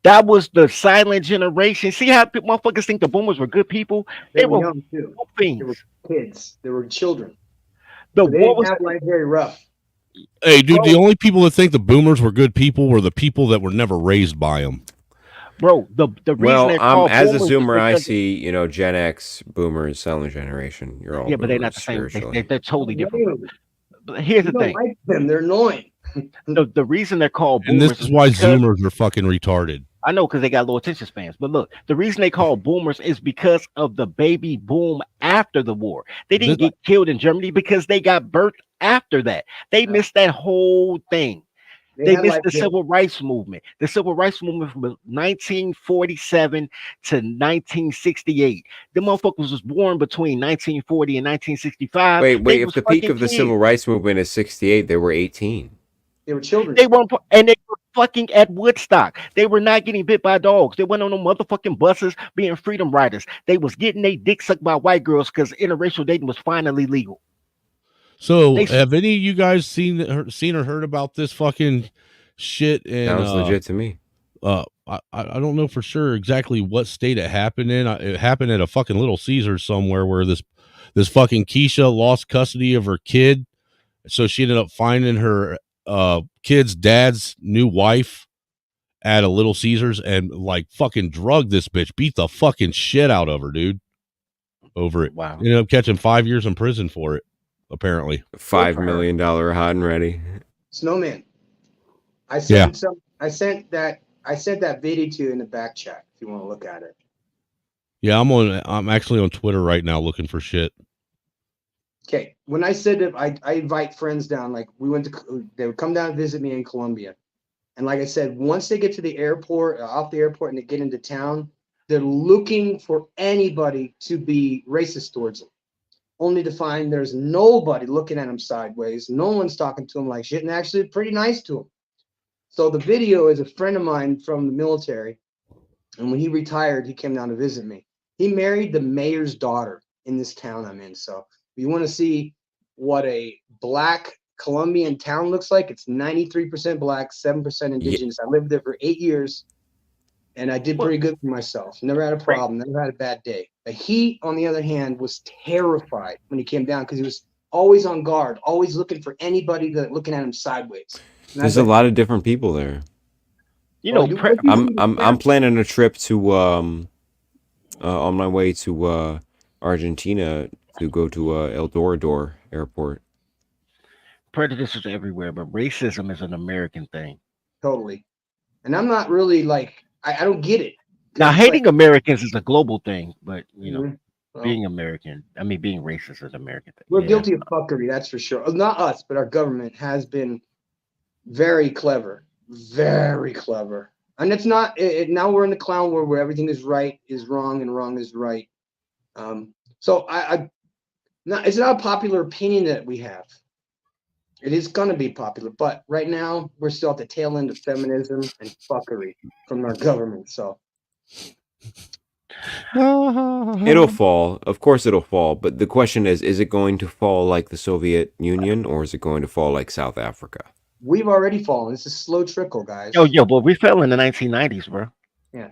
Q: That was the silent generation. See how motherfuckers think the boomers were good people? They were
R: young too.
Q: They
R: were kids. They were children.
Q: The
R: so they didn't have life very rough.
G: Hey, dude, the only people that think the boomers were good people were the people that were never raised by them.
Q: Bro, the reason they're called
O: as a
Q: boomers
O: Zoomer,
Q: is
O: I
Q: because-
O: see, Gen X, boomers, silent generation. You're all
Q: Yeah, but they're not
O: boomers
Q: the same.
O: spiritually.
Q: They're totally different. Bro. But here's the
R: You don't
Q: thing.
R: like them. They're annoying.
Q: The reason they're called
G: And
Q: boomers
G: this is why
Q: because-
G: Zoomers are fucking retarded.
Q: I know, because they got low attention spans. But look, the reason they call boomers is because of the baby boom after the war. They didn't get killed in Germany because they got birthed after that. They missed that whole thing. They
R: had
Q: missed
R: life
Q: the
R: there.
Q: civil rights movement. The civil rights movement from 1947 to 1968. The motherfuckers was born between 1940 and 1965.
O: Wait,
Q: They
O: if
Q: was
O: the peak
Q: fucking
O: of the
Q: kids.
O: civil rights movement is 68, they were 18.
R: They were children.
Q: They weren't, and they were fucking at Woodstock. They were not getting bit by dogs. They went on no motherfucking buses being freedom riders. They was getting their dick sucked by white girls because interracial dating was finally legal.
G: So, have any of you guys seen or heard about this fucking shit? And
O: Sounds legit to me.
G: I don't know for sure exactly what state it happened in. It happened at a fucking Little Caesars somewhere where this fucking Keisha lost custody of her kid, so she ended up finding her kid's dad's new wife at a Little Caesars and like fucking drugged this bitch, beat the fucking shit out of her, dude. Over it.
Q: Wow.
G: Ended up catching 5 years in prison for it. Apparently,
O: $5 million hot and ready.
R: Snowman. I sent that video to you in the back chat if you want to look at it.
G: Yeah, I'm actually on Twitter right now looking for shit.
R: Okay. When I said that I invite friends down, like they would come down and visit me in Colombia. And like I said, once they get to the airport, off the airport, and they get into town, they're looking for anybody to be racist towards them. Only to find there's nobody looking at them sideways. No one's talking to them like shit, and actually pretty nice to them. So the video is a friend of mine from the military. And when he retired, he came down to visit me. He married the mayor's daughter in this town I'm in. So if you want to see what a black Colombian town looks like, it's 93% black, 7% indigenous. I lived there for 8 years, and I did pretty good for myself. Never had a problem, never had a bad day. But he, on the other hand, was terrified when he came down because he was always on guard, always looking for anybody looking at him sideways. And
O: There's a lot of different people there.
Q: You know,
O: I'm planning a trip to on my way to Argentina to go to El Dorador Airport.
Q: Prejudice is everywhere, but racism is an American thing.
R: Totally. And I'm not really like, I don't get it.
Q: Now, hating Americans is a global thing, but you know,
R: Well,
Q: being racist is an American thing.
R: We're
Q: Yeah.
R: guilty of fuckery, that's for sure. Not us, but our government has been Very clever. Very clever. And it's not, now we're in the clown world where everything is right is wrong and wrong is right. So it's not a popular opinion that we have. It is going to be popular, but right now we're still at the tail end of feminism and fuckery from our government. So
O: It'll fall. Of course it'll fall. But the question is it going to fall like the Soviet Union or is it going to fall like South Africa?
R: we've already fallen. It's a slow trickle, guys.
Q: Yo, but we fell in the 1990s, bro.
R: Yeah.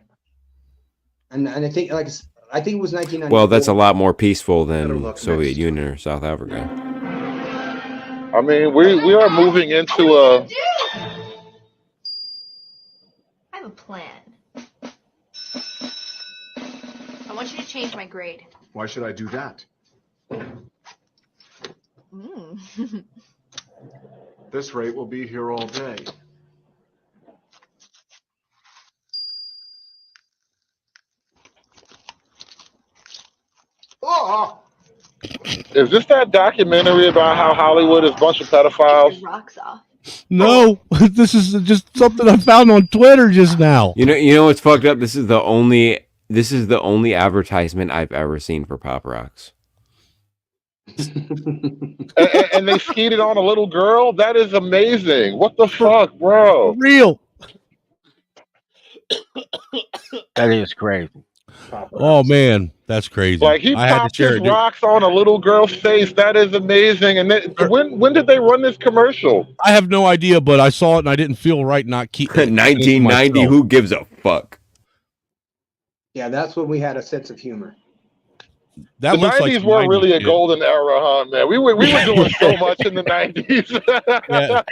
R: And I think it was 1994.
O: Well, that's a lot more peaceful than Soviet Union or South Africa.
T: I mean, we are moving into a.
D: I have a plan. I want you to change my grade.
E: Why should I do that? This rate will be here all day.
T: Oh! Is this that documentary about how Hollywood is a bunch of pedophiles?
D: Rocks off.
G: No, this is just something I found on Twitter just now.
O: You know what's fucked up? This is the only advertisement I've ever seen for Pop Rocks.
T: and they skeeted on a little girl? That is amazing. What the fuck, bro?
G: Real.
Q: That is crazy.
G: Oh man, that's crazy.
T: Like he popped his rocks on a little girl's face. That is amazing. And when did they run this commercial?
G: I have no idea, but I saw it and I didn't feel right not keeping
O: 1990. Who gives a fuck?
R: Yeah, that's when we had a sense of humor.
T: The 90s were really a golden era, huh, man? We were doing so much in the 90s.
G: Yeah.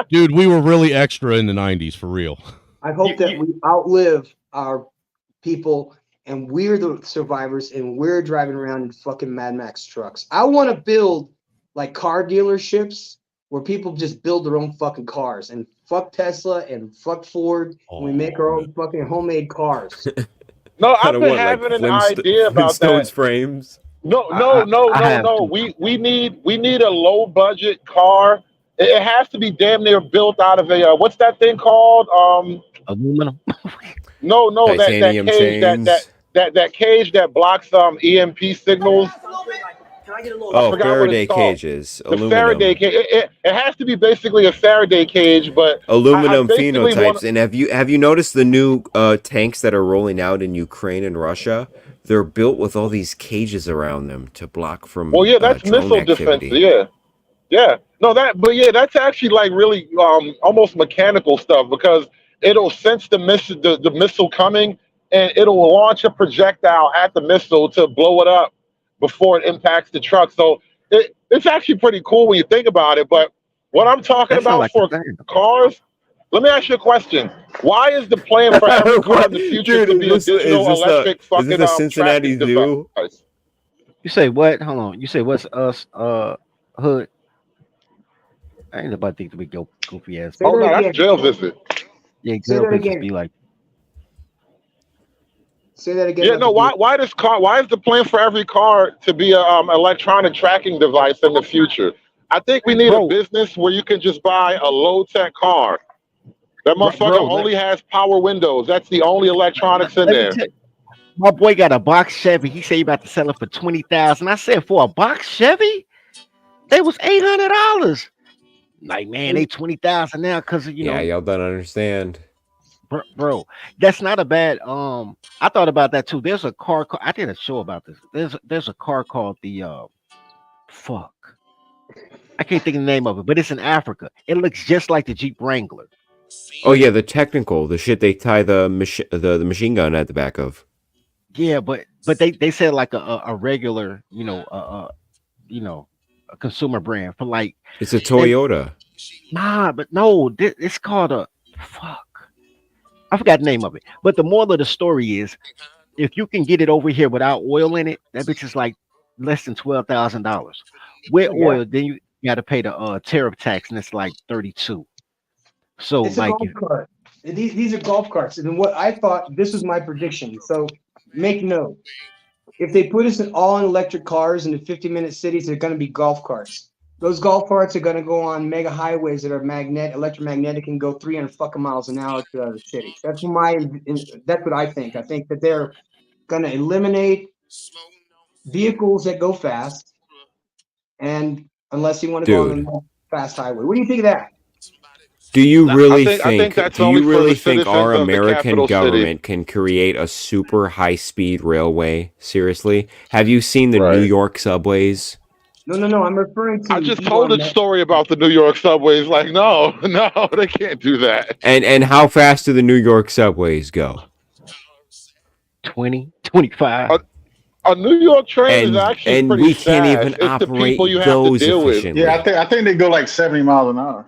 G: Dude, we were really extra in the 90s for real.
R: I hope that we outlive our people and we're the survivors and we're driving around in fucking Mad Max trucks. I want to build like car dealerships where people just build their own fucking cars and fuck Tesla and fuck Ford and we make our own fucking homemade cars.
T: No, I've been having an idea about that.
O: Frames.
T: No. We need a low budget car. It has to be damn near built out of a what's that thing called?
Q: Aluminum.
T: No,
O: Titanium
T: that cage that blocks EMP signals.
O: Oh, Faraday cages.
T: The Faraday cage. It has to be basically a Faraday cage, but
O: aluminum phenotypes. And have you noticed the new tanks that are rolling out in Ukraine and Russia? They're built with all these cages around them to block from.
T: Well, yeah, that's
O: drone
T: missile
O: activity.
T: defense. Yeah. No, that's actually like really almost mechanical stuff because it'll sense the missile coming and it'll launch a projectile at the missile to blow it up before it impacts the truck. So it's actually pretty cool when you think about it. But what I'm talking about for cars, let me ask you a question. Why is the plan for every car in the future to be a digital electric fucking
O: is this a Cincinnati Zoo?
Q: You say what? Hold on. You say what's us hood? I ain't about to think that we go goofy ass.
T: Oh no, that's jail visit.
Q: Yeah, jail visit be like.
R: Say that again.
T: Yeah, no. Why is the plan for every car to be a electronic tracking device in the future? I think we need a business where you can just buy a low tech car. That motherfucker only has power windows. That's the only electronics in there.
Q: My boy got a box Chevy. He said he about to sell it for $20,000. I said for a box Chevy, they was $800. Like man, they $20,000 now because you know.
O: Yeah, y'all don't understand.
Q: Bro, that's not a bad. I thought about that too. There's a car. I did a show about this. There's a car called the fuck. I can't think of the name of it, but it's in Africa. It looks just like the Jeep Wrangler.
O: Oh yeah, the shit they tie the machine gun at the back of.
Q: Yeah, but they said like a regular, a consumer brand for like.
O: It's a Toyota.
Q: Nah, but no, it's called a fuck. I forgot the name of it. But the moral of the story is, if you can get it over here without oil in it, that bitch is like less than $12,000. With oil, then you got to pay the tariff tax, and it's like $32,000. So
R: it's
Q: like,
R: a golf cart. These are golf carts, and what I thought, this was my prediction. So make note: if they put us in all electric cars in the 50-minute cities, they're going to be golf carts. Those golf carts are going to go on mega highways that are electromagnetic, and go 300 fucking miles an hour to other cities. That's what I think. I think that they're going to eliminate vehicles that go fast, and unless you want to go on the fast highway. What do you think of that?
O: Do you really
T: I think that's
O: do
T: only
O: you
T: for
O: really
T: the
O: think
T: citizens
O: our
T: of the
O: American
T: capital
O: government
T: city.
O: can create a super high-speed railway? Seriously? Have you seen the New
T: Right.
O: York subways?
R: No. I'm referring to.
T: I just told a story about the New York subways. Like, no, they can't do that.
O: And how fast do the New York subways go?
Q: 20, 25.
T: A New York train is
O: And
T: actually
O: and
T: pretty
O: we can't
T: fast.
O: even
T: It's the people you
O: operate
T: have to
O: those
T: deal with.
O: efficiently.
U: Yeah, I think they go like 70 miles an hour.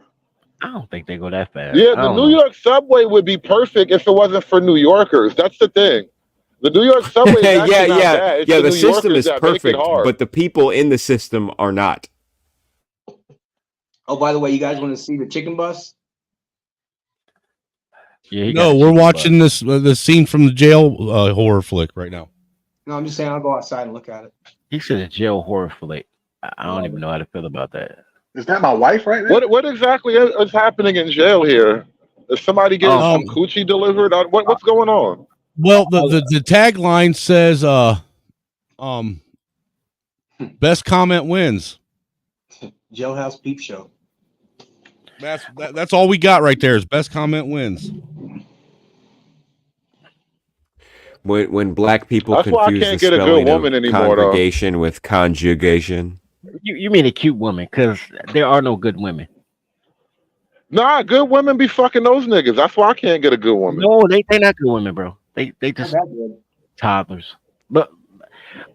Q: I don't think they go that fast.
T: Yeah,
Q: I
T: the
Q: don't
T: New
Q: know.
T: York subway would be perfect if it wasn't for New Yorkers. That's the thing. The New York subway is actually not bad. It's
O: yeah.
T: the
O: The
T: New
O: system
T: Yorkers
O: is
T: that make it
O: perfect,
T: hard.
O: but the people in the system are not.
R: Oh, by the way, you guys want to see the chicken bus?
Q: Yeah,
G: No, we're watching this the scene from the jail horror flick right now.
R: No, I'm just saying I'll go outside and look at it.
Q: He said a jail horror flick. I don't even know how to feel about that.
U: Is that my wife right there?
T: What exactly is happening in jail here? Is somebody getting some coochie delivered? What's going on?
G: Well, the tagline says best comment wins.
R: Jailhouse Peep Show.
G: That's all we got right there is best comment wins.
O: When black people
T: That's why I
O: confuse
T: can't
O: the
T: get a good
O: spelling
T: woman
O: of
T: anymore, though.
O: congregation with conjugation.
Q: You mean a cute woman? Because there are no good women.
T: Nah, good women be fucking those niggas. That's why I can't get a good woman.
Q: No, they not good women, bro. They just toddlers. But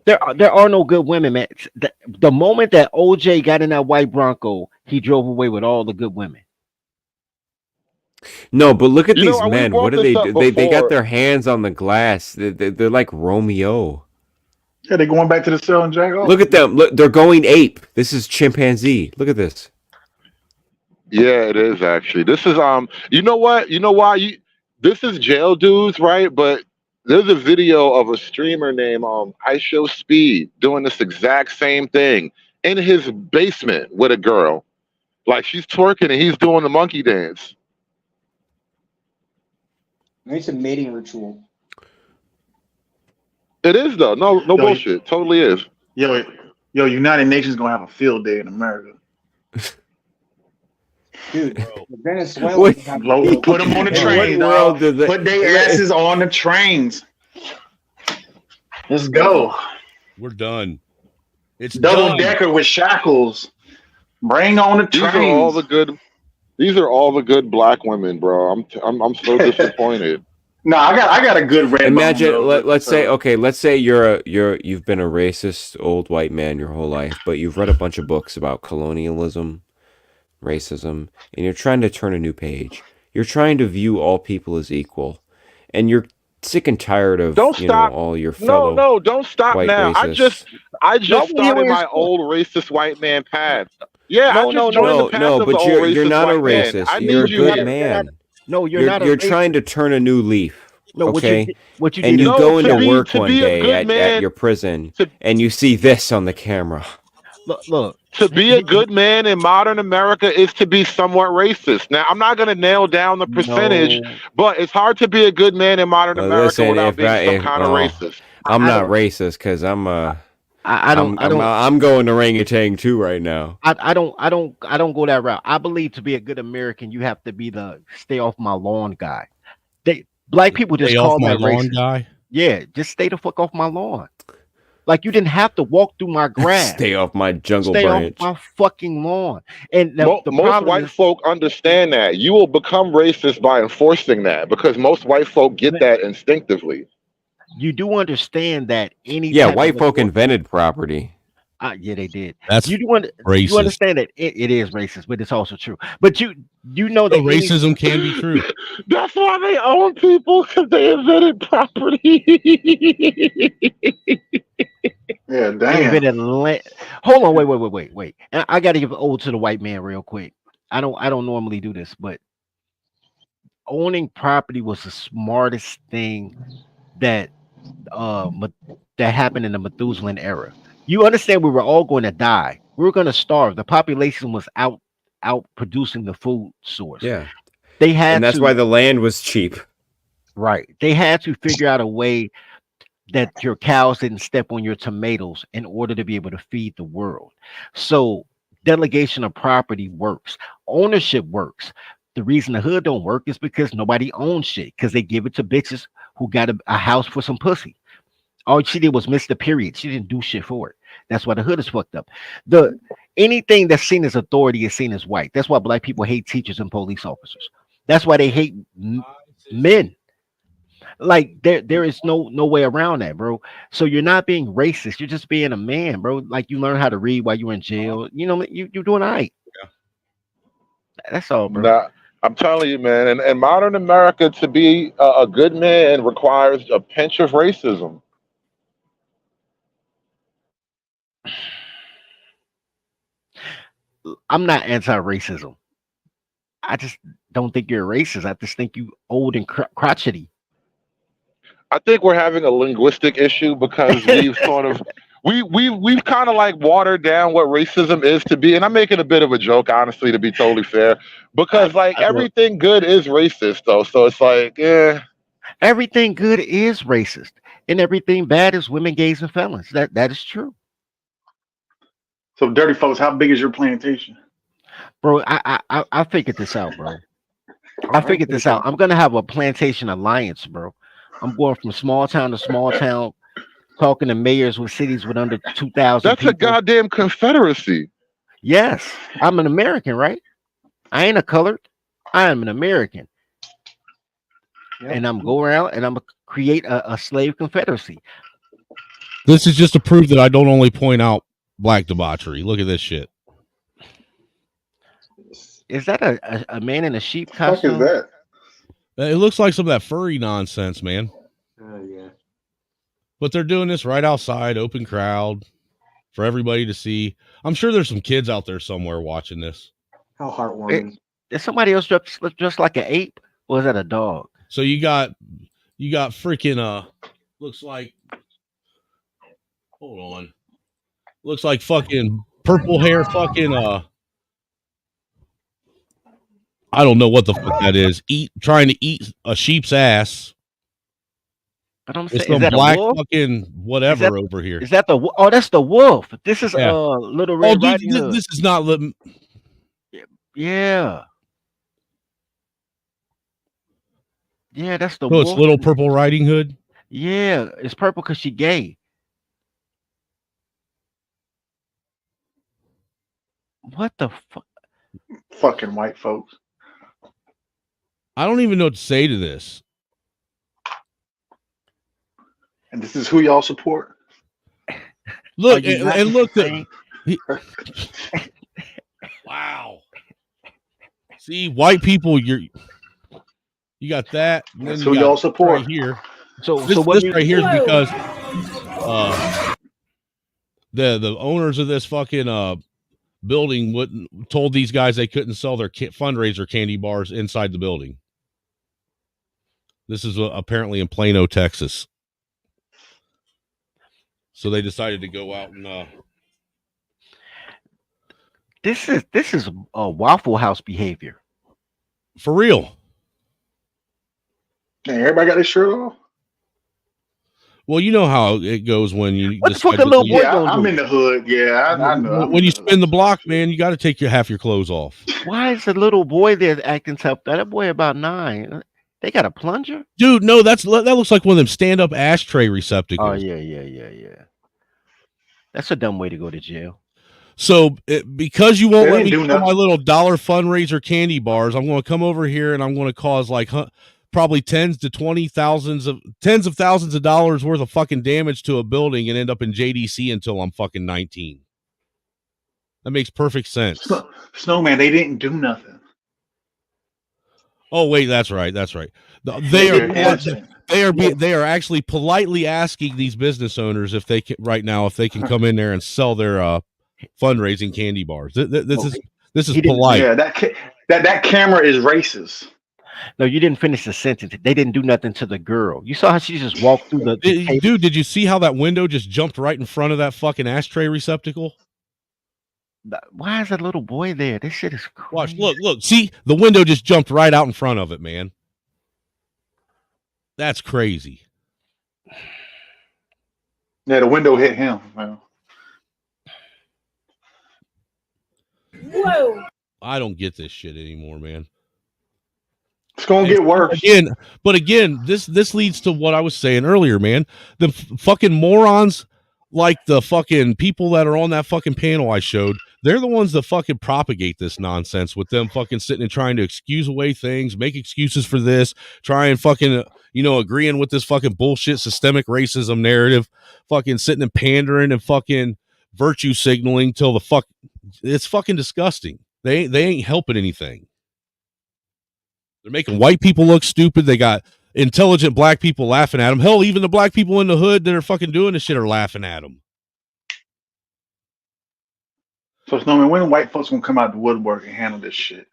Q: there are no good women, man. The moment that OJ got in that white Bronco, he drove away with all the good women.
O: No, but look at
T: You know,
O: these
T: we
O: men.
T: brought
O: What do
T: this
O: they
T: up
O: do? They got
T: before.
O: their hands on the glass. They're like Romeo.
U: Yeah, they're going back to the cell and jack off.
O: Look at them. Look, they're going ape. This is chimpanzee. Look at this.
T: Yeah, it is actually. This is you know what? You know why this is jail dudes, right? But there's a video of a streamer named I Show Speed doing this exact same thing in his basement with a girl. Like she's twerking and he's doing the monkey dance.
R: It's a mating ritual.
T: It is though. No bullshit. Totally is.
U: Yo, United Nations gonna have a field day in America.
R: Dude, Venezuela.
U: Put them on the train, dog. Put their asses on the trains. Let's go.
G: We're done. It's
U: double
G: done.
U: decker with shackles. Bring on the trains.
T: These are all the good black women, bro. I'm so disappointed.
U: No, I got a good red.
O: Imagine, let's say you've been a racist old white man your whole life, but you've read a bunch of books about colonialism, racism, and you're trying to turn a new page. You're trying to view all people as equal, and you're sick and tired of all your fellow
T: No, don't stop
O: white
T: now.
O: racists.
T: I just started my old racist white man path. Yeah, I just joined the path of the
O: but
T: old
O: you're
T: racist
O: not a
T: white man.
O: racist. You're a good man.
Q: No, you're not.
O: You're trying to turn a new leaf.
Q: No,
O: okay,
Q: what you
O: and
Q: did
O: you
Q: is-
O: go
Q: No,
O: into work one
T: be a
O: day
T: good man-
O: at your prison, and you see this on the camera.
Q: Look.
T: To be a good man in modern America is to be somewhat racist. Now, I'm not going to nail down the percentage, but it's hard to be a good man in modern America
O: Listen,
T: without being some kind of racist.
O: I'm not racist because I'm going orangutan too right now.
Q: I don't go that route. I believe to be a good American, you have to be the stay off my lawn guy. Black people just
G: Stay
Q: call
G: off my
Q: that
G: lawn
Q: racist.
G: guy?
Q: Yeah, just stay the fuck off my lawn. Like you didn't have to walk through my grass.
O: Stay off my jungle
Q: Stay
O: branch.
Q: off my fucking lawn. And the
T: Most
Q: problem
T: white
Q: is,
T: folk understand that. You will become racist by enforcing that because most white folk get that instinctively.
Q: you do understand that any
O: Yeah,
Q: type
O: white
Q: of
O: folk invented property.
Q: yeah, they did.
G: That's
Q: you
G: racist.
Q: You understand that it is racist, but it's also true. But you know that
G: So racism can be true.
T: That's why they own people because they invented property.
U: Yeah, damn.
Q: Hold on, wait. And I got to give ode to the white man real quick. I don't normally do this, but owning property was the smartest thing that happened in the Methuselah era. You understand we were all going to die we're going to starve. The population was out producing the food source.
O: Yeah.
Q: They had
O: And that's
Q: to,
O: why the land was cheap.
Q: right. They had to figure out a way that your cows didn't step on your tomatoes in order to be able to feed the world. So delegation of property works. Ownership works. The reason the hood don't work is because nobody owns shit, because they give it to bitches who got a house for some pussy. All she did was miss the period. She didn't do shit for it. That's why the hood is fucked up. Anything that's seen as authority is seen as white. That's why black people hate teachers and police officers. That's why they hate men. Like there is no way around that, bro. So you're not being racist. You're just being a man, bro. Like you learn how to read while you're in jail. You know, you're doing all right. That's all, bro.
T: Nah, I'm telling you, man. In modern America, to be a good man requires a pinch of racism.
Q: I'm not anti-racism. I just don't think you're a racist. I just think you old and crotchety.
T: I think we're having a linguistic issue because we've sort of we've kind of like watered down what racism is to be, and I'm making a bit of a joke, honestly, to be totally fair, because like everything good is racist though, so it's like, yeah,
Q: everything good is racist, and everything bad is women, gays, and felons. That is true.
U: So, dirty folks, how big is your plantation,
Q: bro? I figured this out, bro. I figured this out. I'm gonna have a plantation alliance, bro. I'm going from small town to small town, talking to mayors with cities with under 2,000
T: that's
Q: people.
T: a goddamn confederacy.
Q: Yes, I'm an American, right? I ain't a colored. I am an American. Yep. And I'm going around and I'm gonna create a slave confederacy.
G: This is just to prove that I don't only point out black debauchery. Look at this shit.
Q: Is that a man in a sheep costume?
U: What is that?
G: It looks like some of that furry nonsense, man.
R: Yeah.
G: But they're doing this right outside, open crowd, for everybody to see. I'm sure there's some kids out there somewhere watching this.
R: How heartwarming.
Q: Is somebody else dressed like an ape, or is that a dog?
G: So you got freaking looks like, hold on, looks like fucking purple hair fucking I don't know what the fuck that is. Trying to eat a sheep's ass.
Q: I don't
G: It's
Q: say,
G: some black fucking whatever over here.
Q: Is that the? Oh, that's the wolf. This is Little Red Riding Hood.
G: This is not.
Q: Yeah. Yeah, that's the.
G: Oh, it's Little Purple Riding Hood.
Q: Yeah, it's purple because she gay. What the fuck?
U: Fucking white folks.
G: I don't even know what to say to this.
U: And this is who y'all support.
G: Look and look at. Wow. See, white people, you got that. And
U: that's who y'all support
G: right here.
Q: So
G: this right here is because the owners of this fucking building told these guys they couldn't sell their fundraiser candy bars inside the building. This is apparently in Plano, Texas. So they decided to go out and
Q: this is a Waffle House behavior.
G: For real.
U: Hey, everybody got their shirt off.
G: Well, you know how it goes when you.
Q: What the fuck, a little boy?
U: Yeah, I'm in the hood. Yeah, I know.
G: When you spin the block, man, you got to take half your clothes off.
Q: Why is the little boy there acting tough? That boy about 9. They got a plunger,
G: dude. No, that looks like one of them stand-up ashtray receptacles.
Q: Oh yeah. That's a dumb way to go to jail.
G: So because you won't let me sell my little dollar fundraiser candy bars, I'm going to come over here and I'm going to cause like probably tens of thousands of dollars worth of fucking damage to a building and end up in JDC until I'm fucking 19. That makes perfect sense.
U: Snowman, they didn't do nothing.
G: Oh wait, that's right. They are actually politely asking these business owners if they can come in there and sell their fundraising candy bars. This is polite.
U: Yeah, that camera is racist.
Q: No, you didn't finish the sentence. They didn't do nothing to the girl. You saw how she just walked through the
G: dude, did you see how that window just jumped right in front of that fucking ashtray receptacle?
Q: Why is that little boy there? This shit is crazy.
G: Watch, look. See, the window just jumped right out in front of it, man. That's crazy.
U: Yeah, the window hit him. Man.
A: Whoa.
G: I don't get this shit anymore, man.
U: It's gonna get worse.
G: Again, this leads to what I was saying earlier, man. The fucking morons, like the fucking people that are on that fucking panel I showed, they're the ones that fucking propagate this nonsense with them fucking sitting and trying to excuse away things, make excuses for this, try and fucking, agreeing with this fucking bullshit systemic racism narrative, fucking sitting and pandering and fucking virtue signaling till the fuck. It's fucking disgusting. They ain't helping anything. They're making white people look stupid. They got intelligent black people laughing at them. Hell, even the black people in the hood that are fucking doing this shit are laughing at them.
U: So, Snowman, when white folks gonna come out the woodwork and handle this shit?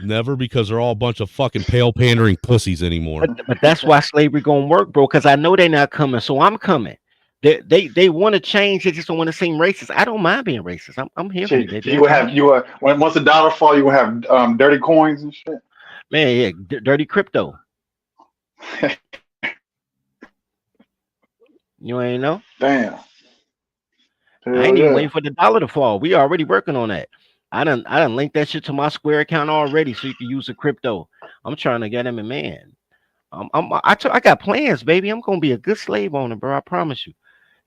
G: Never, because they're all a bunch of fucking pale pandering pussies anymore.
Q: But that's why slavery gonna work, bro. Because I know they're not coming, so I'm coming. They want to change. They just don't want to seem racist. I don't mind being racist. I'm here for you.
U: You will have once the dollar fall, you will have dirty coins and shit.
Q: Man, yeah, dirty crypto. You ain't know?
U: Damn.
Q: I ain't even waiting for the dollar to fall. We already working on that. I done linked that shit to my Square account already, so you can use the crypto. I'm trying to get him a man. I got plans, baby. I'm gonna be a good slave owner, bro. I promise you.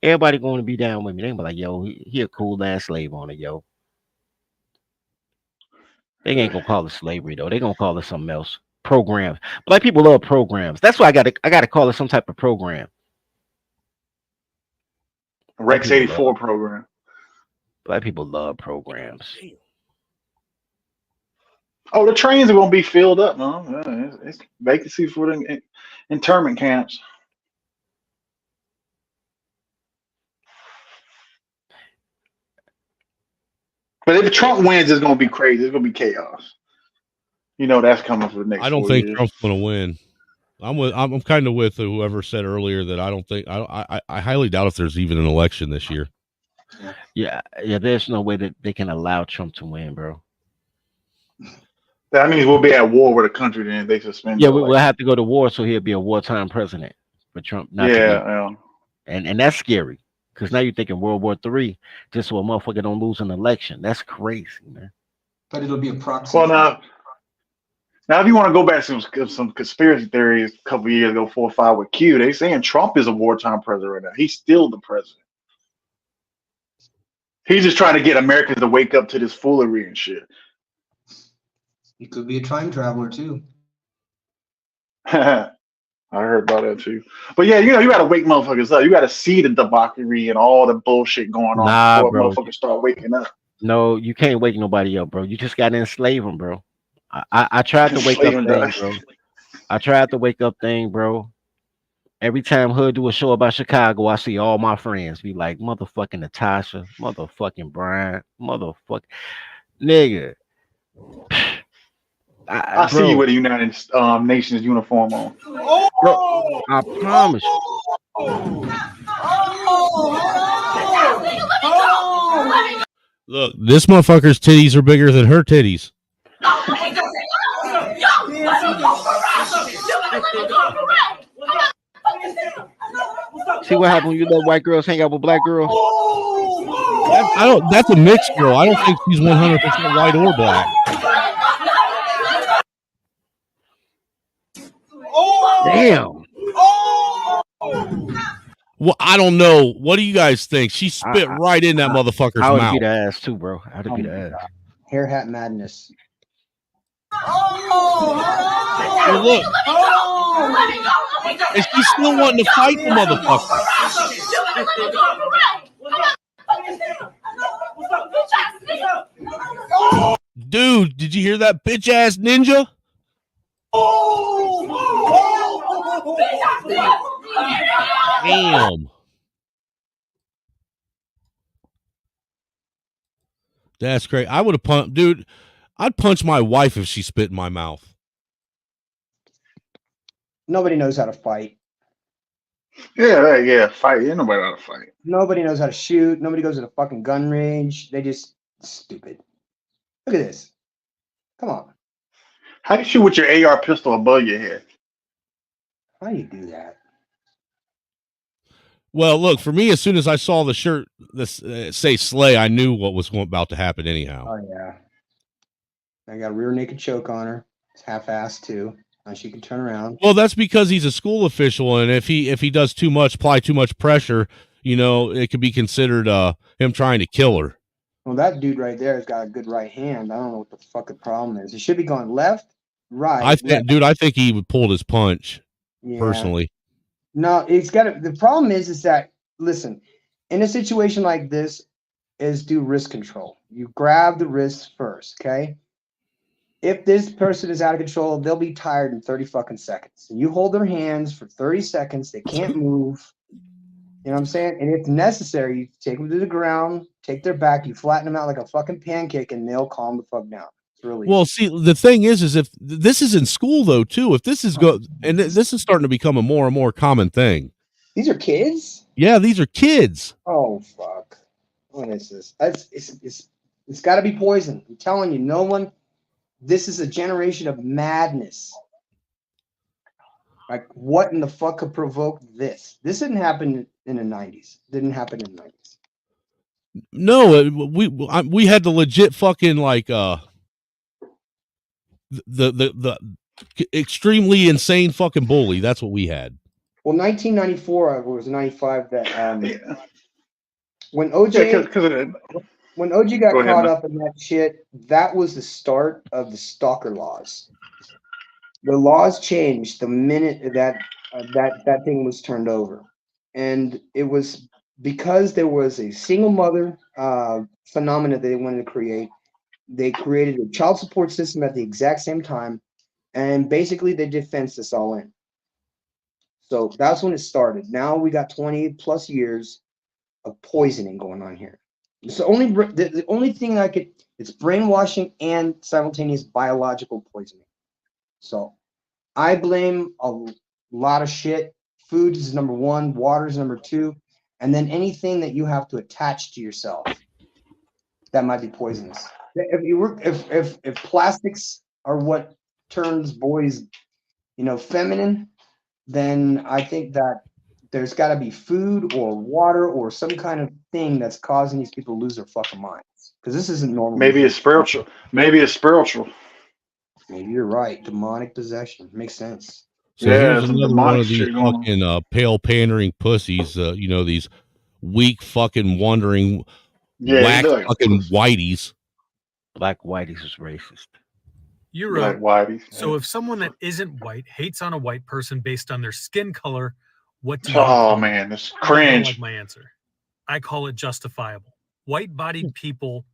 Q: Everybody going to be down with me. They gonna be like, yo, he a cool ass slave owner, yo. They ain't gonna call it slavery though. They gonna call it something else. Programs. Black people love programs. That's why I gotta call it some type of program.
U: Rex 84 program.
Q: Black people love programs.
U: Oh, the trains are gonna be filled up, man. It's vacancy for the internment camps. But if Trump wins, it's gonna be crazy. It's gonna be chaos. You know that's coming for the next.
G: I don't
U: 4
G: think
U: years.
G: Trump's gonna win. I'm kind of with whoever said earlier that I highly doubt if there's even an election this year.
Q: Yeah. There's no way that they can allow Trump to win, bro.
U: That means we'll be at war with a country. Then they suspend.
Q: Yeah, we'll have to go to war, so he'll be a wartime president for Trump.
U: Yeah.
Q: And that's scary because now you're thinking World War III, just so a motherfucker don't lose an election. That's crazy, man.
F: But it'll be a proxy.
U: Well, now if you want to go back to some conspiracy theories a couple of years ago, 4 or 5 with Q, they saying Trump is a wartime president right now. He's still the president. He's just trying to get Americans to wake up to this foolery and shit.
F: He could be a time traveler too.
U: I heard about that too. But yeah, you got to wake motherfuckers up. You got to see the debauchery and all the bullshit going on before
Q: bro.
U: motherfuckers start waking up.
Q: No, you can't wake nobody up, bro. You just got to enslave them, bro. I tried to wake up thing, bro. I tried to wake up thing, bro. Every time Hood do a show about Chicago, I see all my friends be like, motherfucking Natasha, motherfucking Brian, motherfucking nigga.
U: I see you with a United Nations uniform on.
Q: Bro, I promise you.
G: Look, this motherfucker's titties are bigger than her titties.
Q: See what happened when you let white girls hang out with black girls?
G: That's a mixed girl. I don't think she's 100% white or black.
Q: Damn.
G: Well, I don't know. What do you guys think? She spit right in that motherfucker's mouth.
Q: I would beat her ass too, bro. I would beat her ass.
F: Hair hat madness.
G: Hey, look. And she's still wanting to fight the motherfucker. Dude, did you hear that bitch ass ninja? Damn. That's great. I would have punched, dude. I'd punch my wife if she spit in my mouth.
F: Nobody knows how to fight.
U: Yeah, fight. Ain't nobody know how to fight.
F: Nobody knows how to shoot. Nobody goes to the fucking gun range. They just
R: Stupid. Look at this. Come on.
U: How do you shoot with your AR pistol above your head?
R: How do you do that?
G: Well, look, for me, as soon as I saw the shirt this say Slay, I knew what was about to happen anyhow.
R: Oh, yeah. I got a rear naked choke on her. It's half-assed, too. Now she can turn around.
G: Well, that's because he's a school official, and if he does too much, apply too much pressure, you know, it could be considered him trying to kill her.
R: Well, that dude right there has got a good right hand. I don't know what the fuck the problem is. He should be going left, right.
G: I think,
R: left.
G: dude, I think he pulled his punch,
R: Yeah.
G: personally.
R: No, it's got to. The problem is that, listen, in a situation like this, is do wrist control. You grab the wrist first, okay? If this person is out of control, they'll be tired in 30 fucking seconds. And you hold their hands for 30 seconds. They can't move. You know what I'm saying? And if necessary, you take them to the ground, take their back, you flatten them out like a fucking pancake, and they'll calm the fuck down. It's really
G: Well, see, the thing is if this is in school though too, if this is and this is starting to become a more and more common thing.
R: These are kids?
G: Yeah, these are kids.
R: Oh fuck! What is this? It's got to be poison. I'm telling you, no one. This is a generation of madness. Like, what in the fuck could provoke this? This didn't happen in the 90s. Didn't happen in the 90s.
G: No, we had the legit fucking like the extremely insane fucking bully. That's what we had.
R: Well, 1994 it was 95 that when OJ when OJ got
U: Go ahead,
R: caught
U: man.
R: up in that shit, that was the start of the stalker laws. The laws changed the minute that thing was turned over, and it was because there was a single mother phenomena that they wanted to create. They created a child support system at the exact same time, and basically they did fence this all in. So that's when it started. Now we got 20 plus years of poisoning going on here. It's the only thing it's brainwashing and simultaneous biological poisoning. So I blame a lot of shit. Food is number one, water is number two, and then anything that you have to attach to yourself that might be poisonous. If plastics are what turns boys, feminine, then I think that there's got to be food or water or some kind of thing that's causing these people to lose their fucking minds. Because this isn't normal.
U: Maybe it's spiritual. Maybe it's spiritual.
R: Maybe you're right. Demonic possession makes sense.
G: So here's another one of these fucking pale pandering pussies. These weak fucking wandering whack fucking whiteys.
Q: Black whiteys is racist.
H: You're
U: Black
H: right.
U: whiteys.
H: So if someone that isn't white hates on a white person based on their skin color, what do you
U: Oh man, that's cringe.
H: like my answer? I call it justifiable. White-bodied people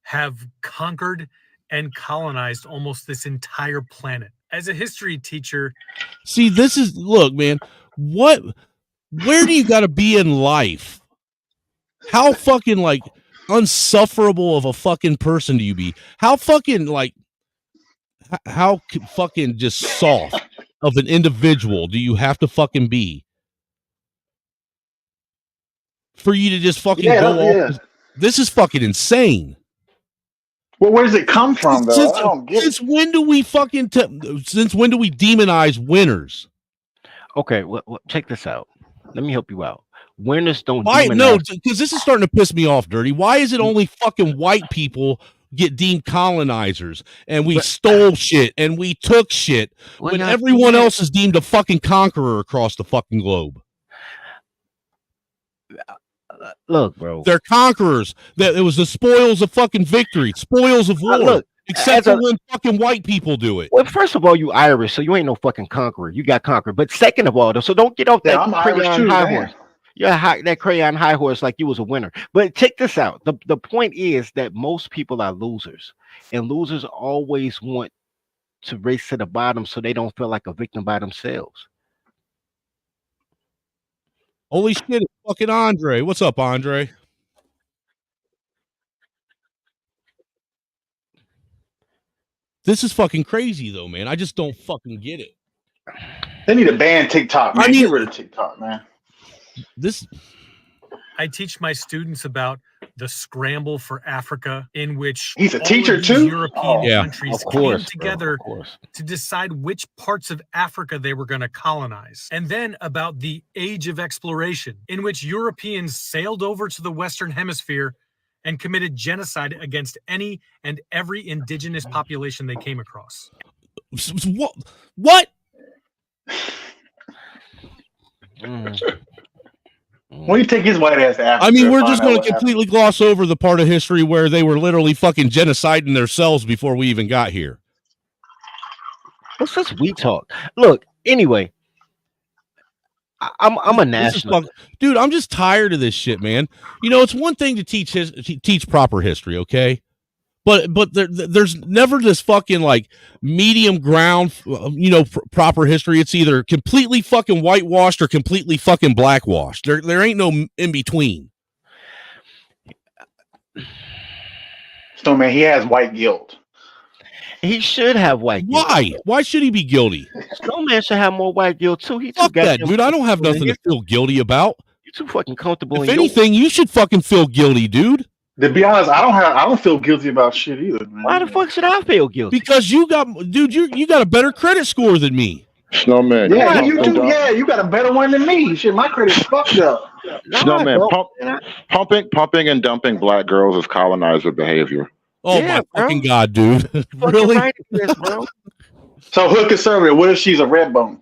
H: have conquered and colonized almost this entire planet. As a history teacher,
G: see, look, man, where do you got to be in life? How fucking like unsufferable of a fucking person do you be? How fucking like how fucking just soft of an individual do you have to fucking be for you to just fucking go off? This is fucking insane.
U: Well, where does it come from, though? I don't get
G: since when do we fucking since when do we demonize winners?
Q: Okay, well, check this out. Let me help you out. Winners don't.
G: Why? No, because this is starting to piss me off, Dirty. Why is it only fucking white people get deemed colonizers and we stole shit and we took shit when everyone else is deemed a fucking conqueror across the fucking globe?
Q: Look, bro,
G: they're conquerors. That it was the spoils of fucking victory, spoils of war.
Q: Look,
G: except for when fucking white people do it.
Q: Well, first of all, you Irish, so you ain't no fucking conqueror. You got conquered. But second of all, though, so don't get off that crayon high horse. Yeah, that crayon high horse like you was a winner. But check this out. The point is that most people are losers, and losers always want to race to the bottom so they don't feel like a victim by themselves.
G: Holy shit, it's fucking Andre. What's up, Andre? This is fucking crazy, though, man. I just don't fucking get it.
U: They need to ban TikTok, man. Get rid of TikTok, man.
H: I teach my students about the scramble for Africa, in which
U: He's a
H: all
U: teacher
H: of these
U: too?
H: European
U: Oh, yeah,
H: countries
U: of course,
H: came together to decide which parts of Africa they were going to colonize. And then about the age of exploration, in which Europeans sailed over to the Western Hemisphere and committed genocide against any and every indigenous population they came across.
G: What?
U: When you take his white ass to Africa,
G: I mean, we're
U: find
G: just
U: out
G: going to
U: what happened.
G: completely gloss over the part of history where they were literally fucking genociding themselves before we even got here.
Q: What's this we talk? Look, anyway, I'm a
G: This is
Q: national.
G: dude, I'm just tired of this shit, man. You know, it's one thing to teach proper history, okay? But there's never this fucking like medium ground, proper history. It's either completely fucking whitewashed or completely fucking blackwashed. There ain't no in between.
U: So man, he has white guilt.
Q: He should have white guilt.
G: Why? Why should he be guilty?
Q: Snowman should have more white guilt too. He too
G: Fuck that,
Q: goddamn
G: dude. I don't have nothing to feel guilty about.
Q: You're too fucking comfortable.
G: If anything, you should fucking feel guilty, dude.
U: To be honest, I don't feel guilty about shit either, man.
Q: Why the fuck should I feel guilty?
G: Because you got a better credit score than me.
T: Snowman.
U: Yeah, you too. Yeah, you got a better one than me. Shit, my credit's fucked up.
T: Snowman, pumping and dumping black girls is colonizer behavior.
G: Oh my fucking god, dude! Really?
Q: Right this, bro.
U: So hood conservative. What if she's a red bone?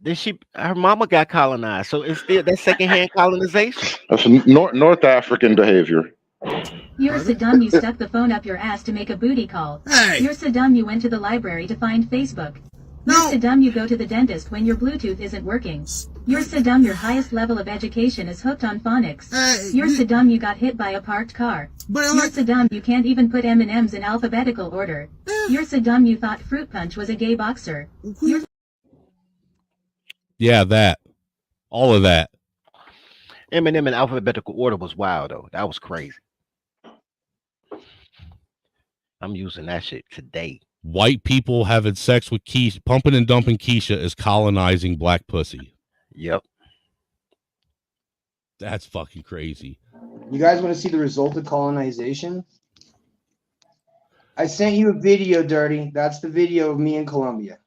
Q: Then her mama got colonized, so it's still that secondhand colonization.
T: That's North African behavior.
L: You're so dumb you stuck the phone up your ass to make a booty call.
C: Hey.
L: You're so dumb you went to the library to find Facebook. You're so dumb you go to the dentist when your Bluetooth isn't working. You're so dumb your highest level of education is hooked on phonics. You're so dumb you got hit by a parked car. You're so dumb you can't even put M&Ms in alphabetical order. You're so dumb you thought Fruit Punch was a gay boxer. You're
G: Yeah, that. All of that.
Q: Eminem in alphabetical order was wild though. That was crazy. I'm using that shit today.
G: White people having sex with Keisha, pumping and dumping Keisha is colonizing black pussy.
Q: Yep.
G: That's fucking crazy.
R: You guys want to see the result of colonization? I sent you a video, Dirty. That's the video of me in Colombia.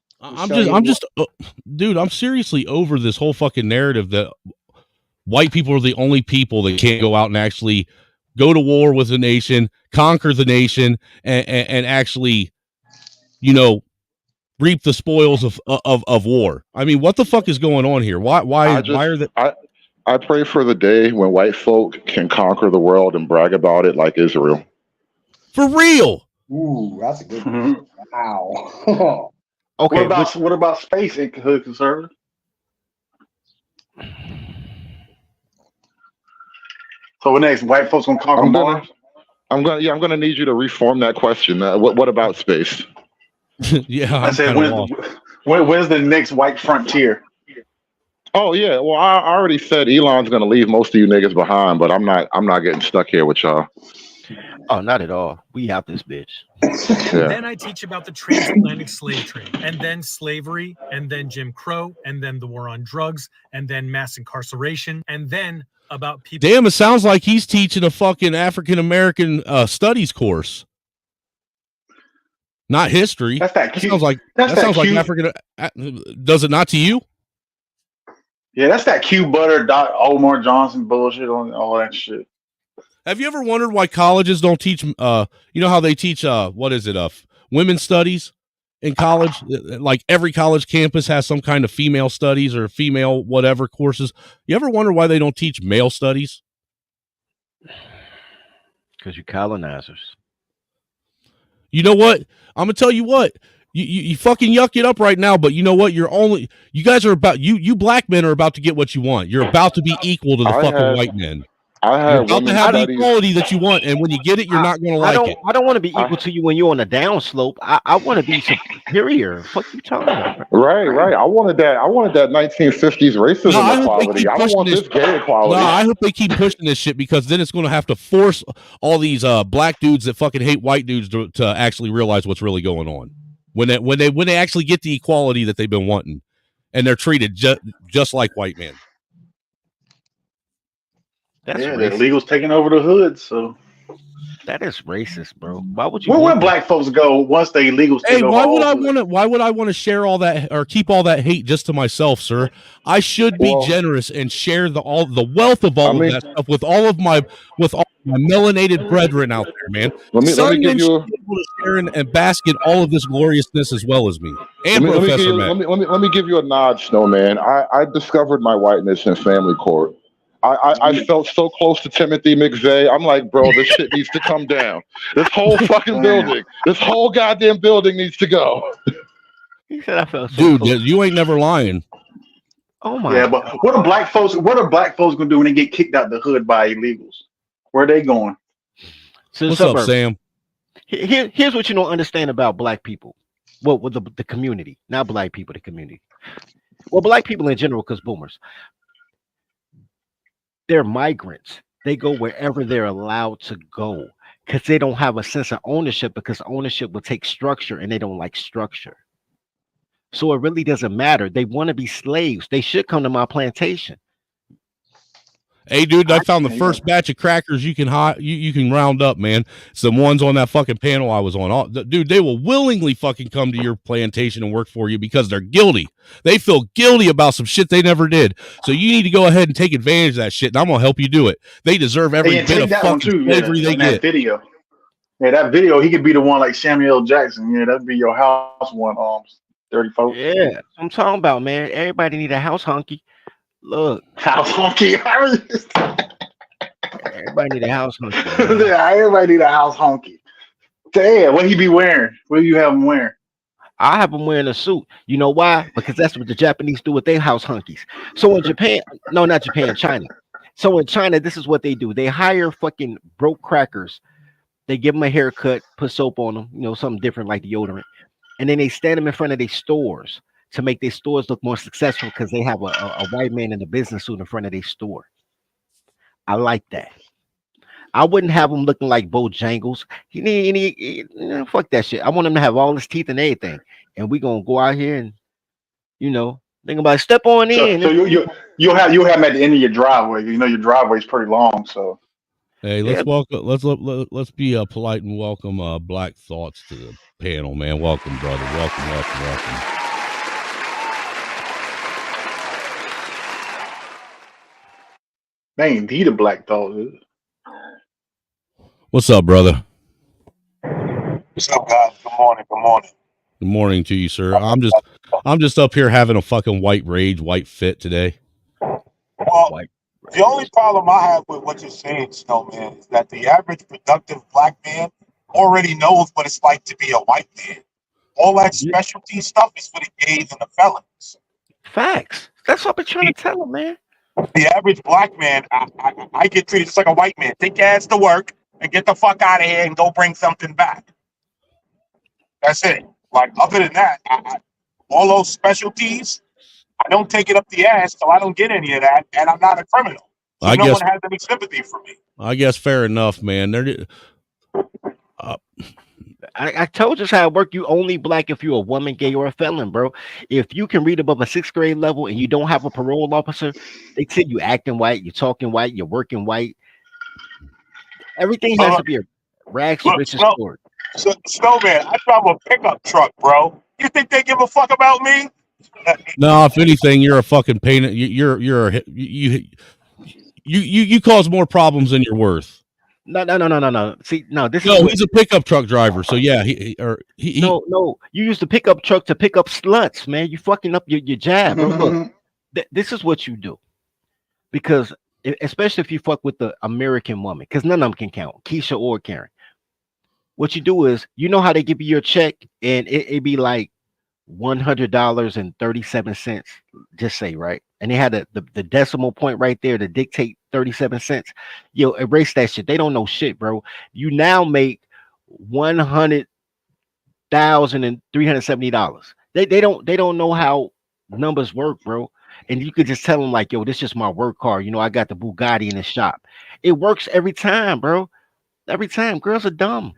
G: Dude, I'm seriously over this whole fucking narrative that white people are the only people that can't go out and actually go to war with the nation, conquer the nation, and actually, reap the spoils of war. I mean, what the fuck is going on here? Why are they?
T: I pray for the day when white folk can conquer the world and brag about it like Israel.
G: For real.
R: Ooh, that's a good one. Wow.
Q: Okay.
U: What about space, hood conservative? So what next? White folks gonna conquer Mars?
T: I'm gonna need you to reform that question. What about space?
G: Yeah,
U: I said where's the next white frontier?
T: Oh yeah, well I already said Elon's gonna leave most of you niggas behind, but I'm not getting stuck here with y'all.
Q: Oh, not at all. We have this bitch.
T: Yeah.
H: Then I teach about the transatlantic slave trade, and then slavery, and then Jim Crow, and then the war on drugs, and then mass incarceration, and then about people.
G: Damn, it sounds like he's teaching a fucking African American studies course, not history.
U: That's that cute.
G: Sounds like African. Does it not to you?
U: Yeah, that's that Q Butter Omar Johnson bullshit on all that shit.
G: Have you ever wondered why colleges don't teach? You know how they teach women's studies in college? Like every college campus has some kind of female studies or female whatever courses. You ever wonder why they don't teach male studies?
Q: Because you colonizers.
G: You know what? I'm gonna tell you what. You fucking yuck it up right now, but you know what? You guys are about you black men are about to get what you want. You're about to be equal to the white men. You're about to have the equality that you want, and when you get it, you're not going to like it.
Q: I don't want to be equal to you when you're on a down slope. I want to be superior. Fuck you talking about?
T: Right. I wanted that 1950s racism equality. I don't want this gay equality.
G: No, I hope they keep pushing this shit because then it's going to have to force all these black dudes that fucking hate white dudes to actually realize what's really going on. When they actually get the equality that they've been wanting, and they're treated just like white men.
Q: That's
U: the
Q: racist.
U: illegals taking over the hood. So
Q: that is racist, bro. Why would you?
U: Where would black folks go once the illegals take over?
G: Why would I want to share all that or keep all that hate just to myself, sir? I should be generous and share all the wealth of all of that stuff with all my melanated brethren out there, man.
T: Let me give
G: should
T: you
G: be able to share and bask in all of this gloriousness as well as me. And
T: let
G: Professor Matt.
T: me give you a nod, Snowman. I discovered my whiteness in family court. I felt so close to Timothy McVeigh. I'm like, bro, this shit needs to come down. This whole fucking building, this whole goddamn building needs to go.
Q: He said I felt so
G: Dude,
Q: close.
G: you ain't never lying.
Q: Oh my.
U: Yeah, but what are black folks gonna do when they get kicked out the hood by illegals? Where are they going?
Q: So
G: What's up, Sam?
Q: Here's what you don't understand about black people. Well, with the community, not black people, the community. Well, black people in general, because boomers. They're migrants. They go wherever they're allowed to go because they don't have a sense of ownership, because ownership will take structure and they don't like structure. So it really doesn't matter. They want to be slaves. They should come to my plantation.
G: Hey, dude, I found the first batch of crackers you can round up, man. It's the ones on that fucking panel I was on. Dude, they will willingly fucking come to your plantation and work for you because they're guilty. They feel guilty about some shit they never did. So you need to go ahead and take advantage of that shit, and I'm going to help you do it. They deserve every bit of fucking slavery they get.
U: That video. Yeah, that video, he could be the one like Samuel Jackson. Yeah, that'd be your house one, 30 folks.
Q: Yeah, I'm talking about, man. Everybody need a house honky. Look,
U: house honky.
Q: Everybody need a house honky.
U: Yeah, everybody need a house honky. Damn, what he be wearing? What do you have him wearing?
Q: I have him wearing a suit. You know why? Because that's what the Japanese do with their house hunkies. So in Japan, no, not Japan, China. So in China, this is what they do. They hire fucking broke crackers. They give them a haircut, put soap on them, something different like deodorant. And then they stand them in front of their stores to make their stores look more successful because they have a white man in a business suit in front of their store. I like that. I wouldn't have him looking like Bojangles. Fuck that shit. I want him to have all his teeth and everything. And we're going to go out here and, think about it. Step on in.
U: So you'll have him at the end of your driveway. Your driveway's pretty long, so.
G: Hey, let's be polite and welcome Black Thoughts to the panel, man. Welcome, brother. Welcome.
U: They ain't he the Black Thought.
G: What's up, brother?
M: What's up, guys? Good morning.
G: Good morning to you, sir. I'm just up here having a fucking white fit today.
M: Well, the only problem I have with what you're saying, Snowman, is that the average productive black man already knows what it's like to be a white man. All that specialty stuff is for the gays and the felons.
Q: Facts. That's what I've been trying to tell them, man.
M: The average black man, I get treated just like a white man. Take your ass to work and get the fuck out of here and go bring something back. That's it. Like, other than that, all those specialties, I don't take it up the ass, so I don't get any of that, and I'm not a criminal. So no one has any sympathy for me.
G: I guess fair enough, man.
Q: I told you how it work. You only black if you're a woman, gay, or a felon, bro. If you can read above a 6th grade level and you don't have a parole officer, they tell you acting white, you're talking white, you're working white. Everything has to be a rags to riches story.
M: Snowman, I drive a pickup truck, bro. You think they give a fuck about me?
G: No, if anything, you're a fucking pain. You cause more problems than you're worth.
Q: No. See, no,
G: he's a pickup truck driver. So yeah,
Q: No. You use the pickup truck to pick up sluts, man. You fucking up your jab, bro. Look, this is what you do, because especially if you fuck with the American woman, because none of them can count, Keisha or Karen. What you do is, how they give you your check, and it be like $100.37, just say, right? And they had the decimal point right there to dictate 37 cents. Erase that shit. They don't know shit, bro. You now make $100,370. They don't know how numbers work, bro. And you could just tell them like, this is my work car. I got the Bugatti in the shop. It works every time, bro. Every time. Girls are dumb.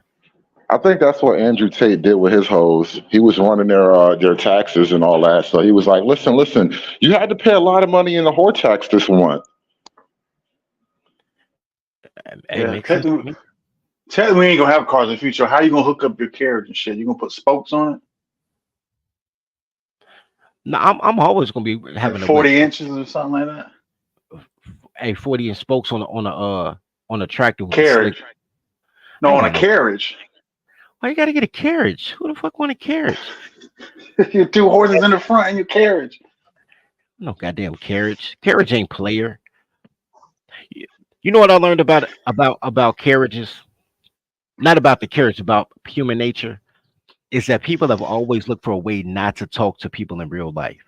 T: I think that's what Andrew Tate did with his hoes. He was running their taxes and all that. So he was like, listen, you had to pay a lot of money in the whore tax this month.
N: Hey,
U: Yeah,
N: makes sense to me.
U: technically, we ain't gonna have cars in the future. How you gonna hook up your carriage and shit? You gonna put spokes on it,
Q: No, I'm always gonna be
U: like
Q: having a
U: 40 inches or something like that?
Q: 40-inch spokes on a tractor with a slick.
U: Carriage.
Q: I
U: No,
Q: ain't
U: on a
Q: got no.
U: carriage.
Q: Why you gotta get a carriage? Who the fuck want a carriage?
U: Your 2 horses in the front and your carriage.
Q: No goddamn carriage. Carriage ain't player. You know what I learned about carriages? Not about the carriage, about human nature. Is that people have always looked for a way not to talk to people in real life.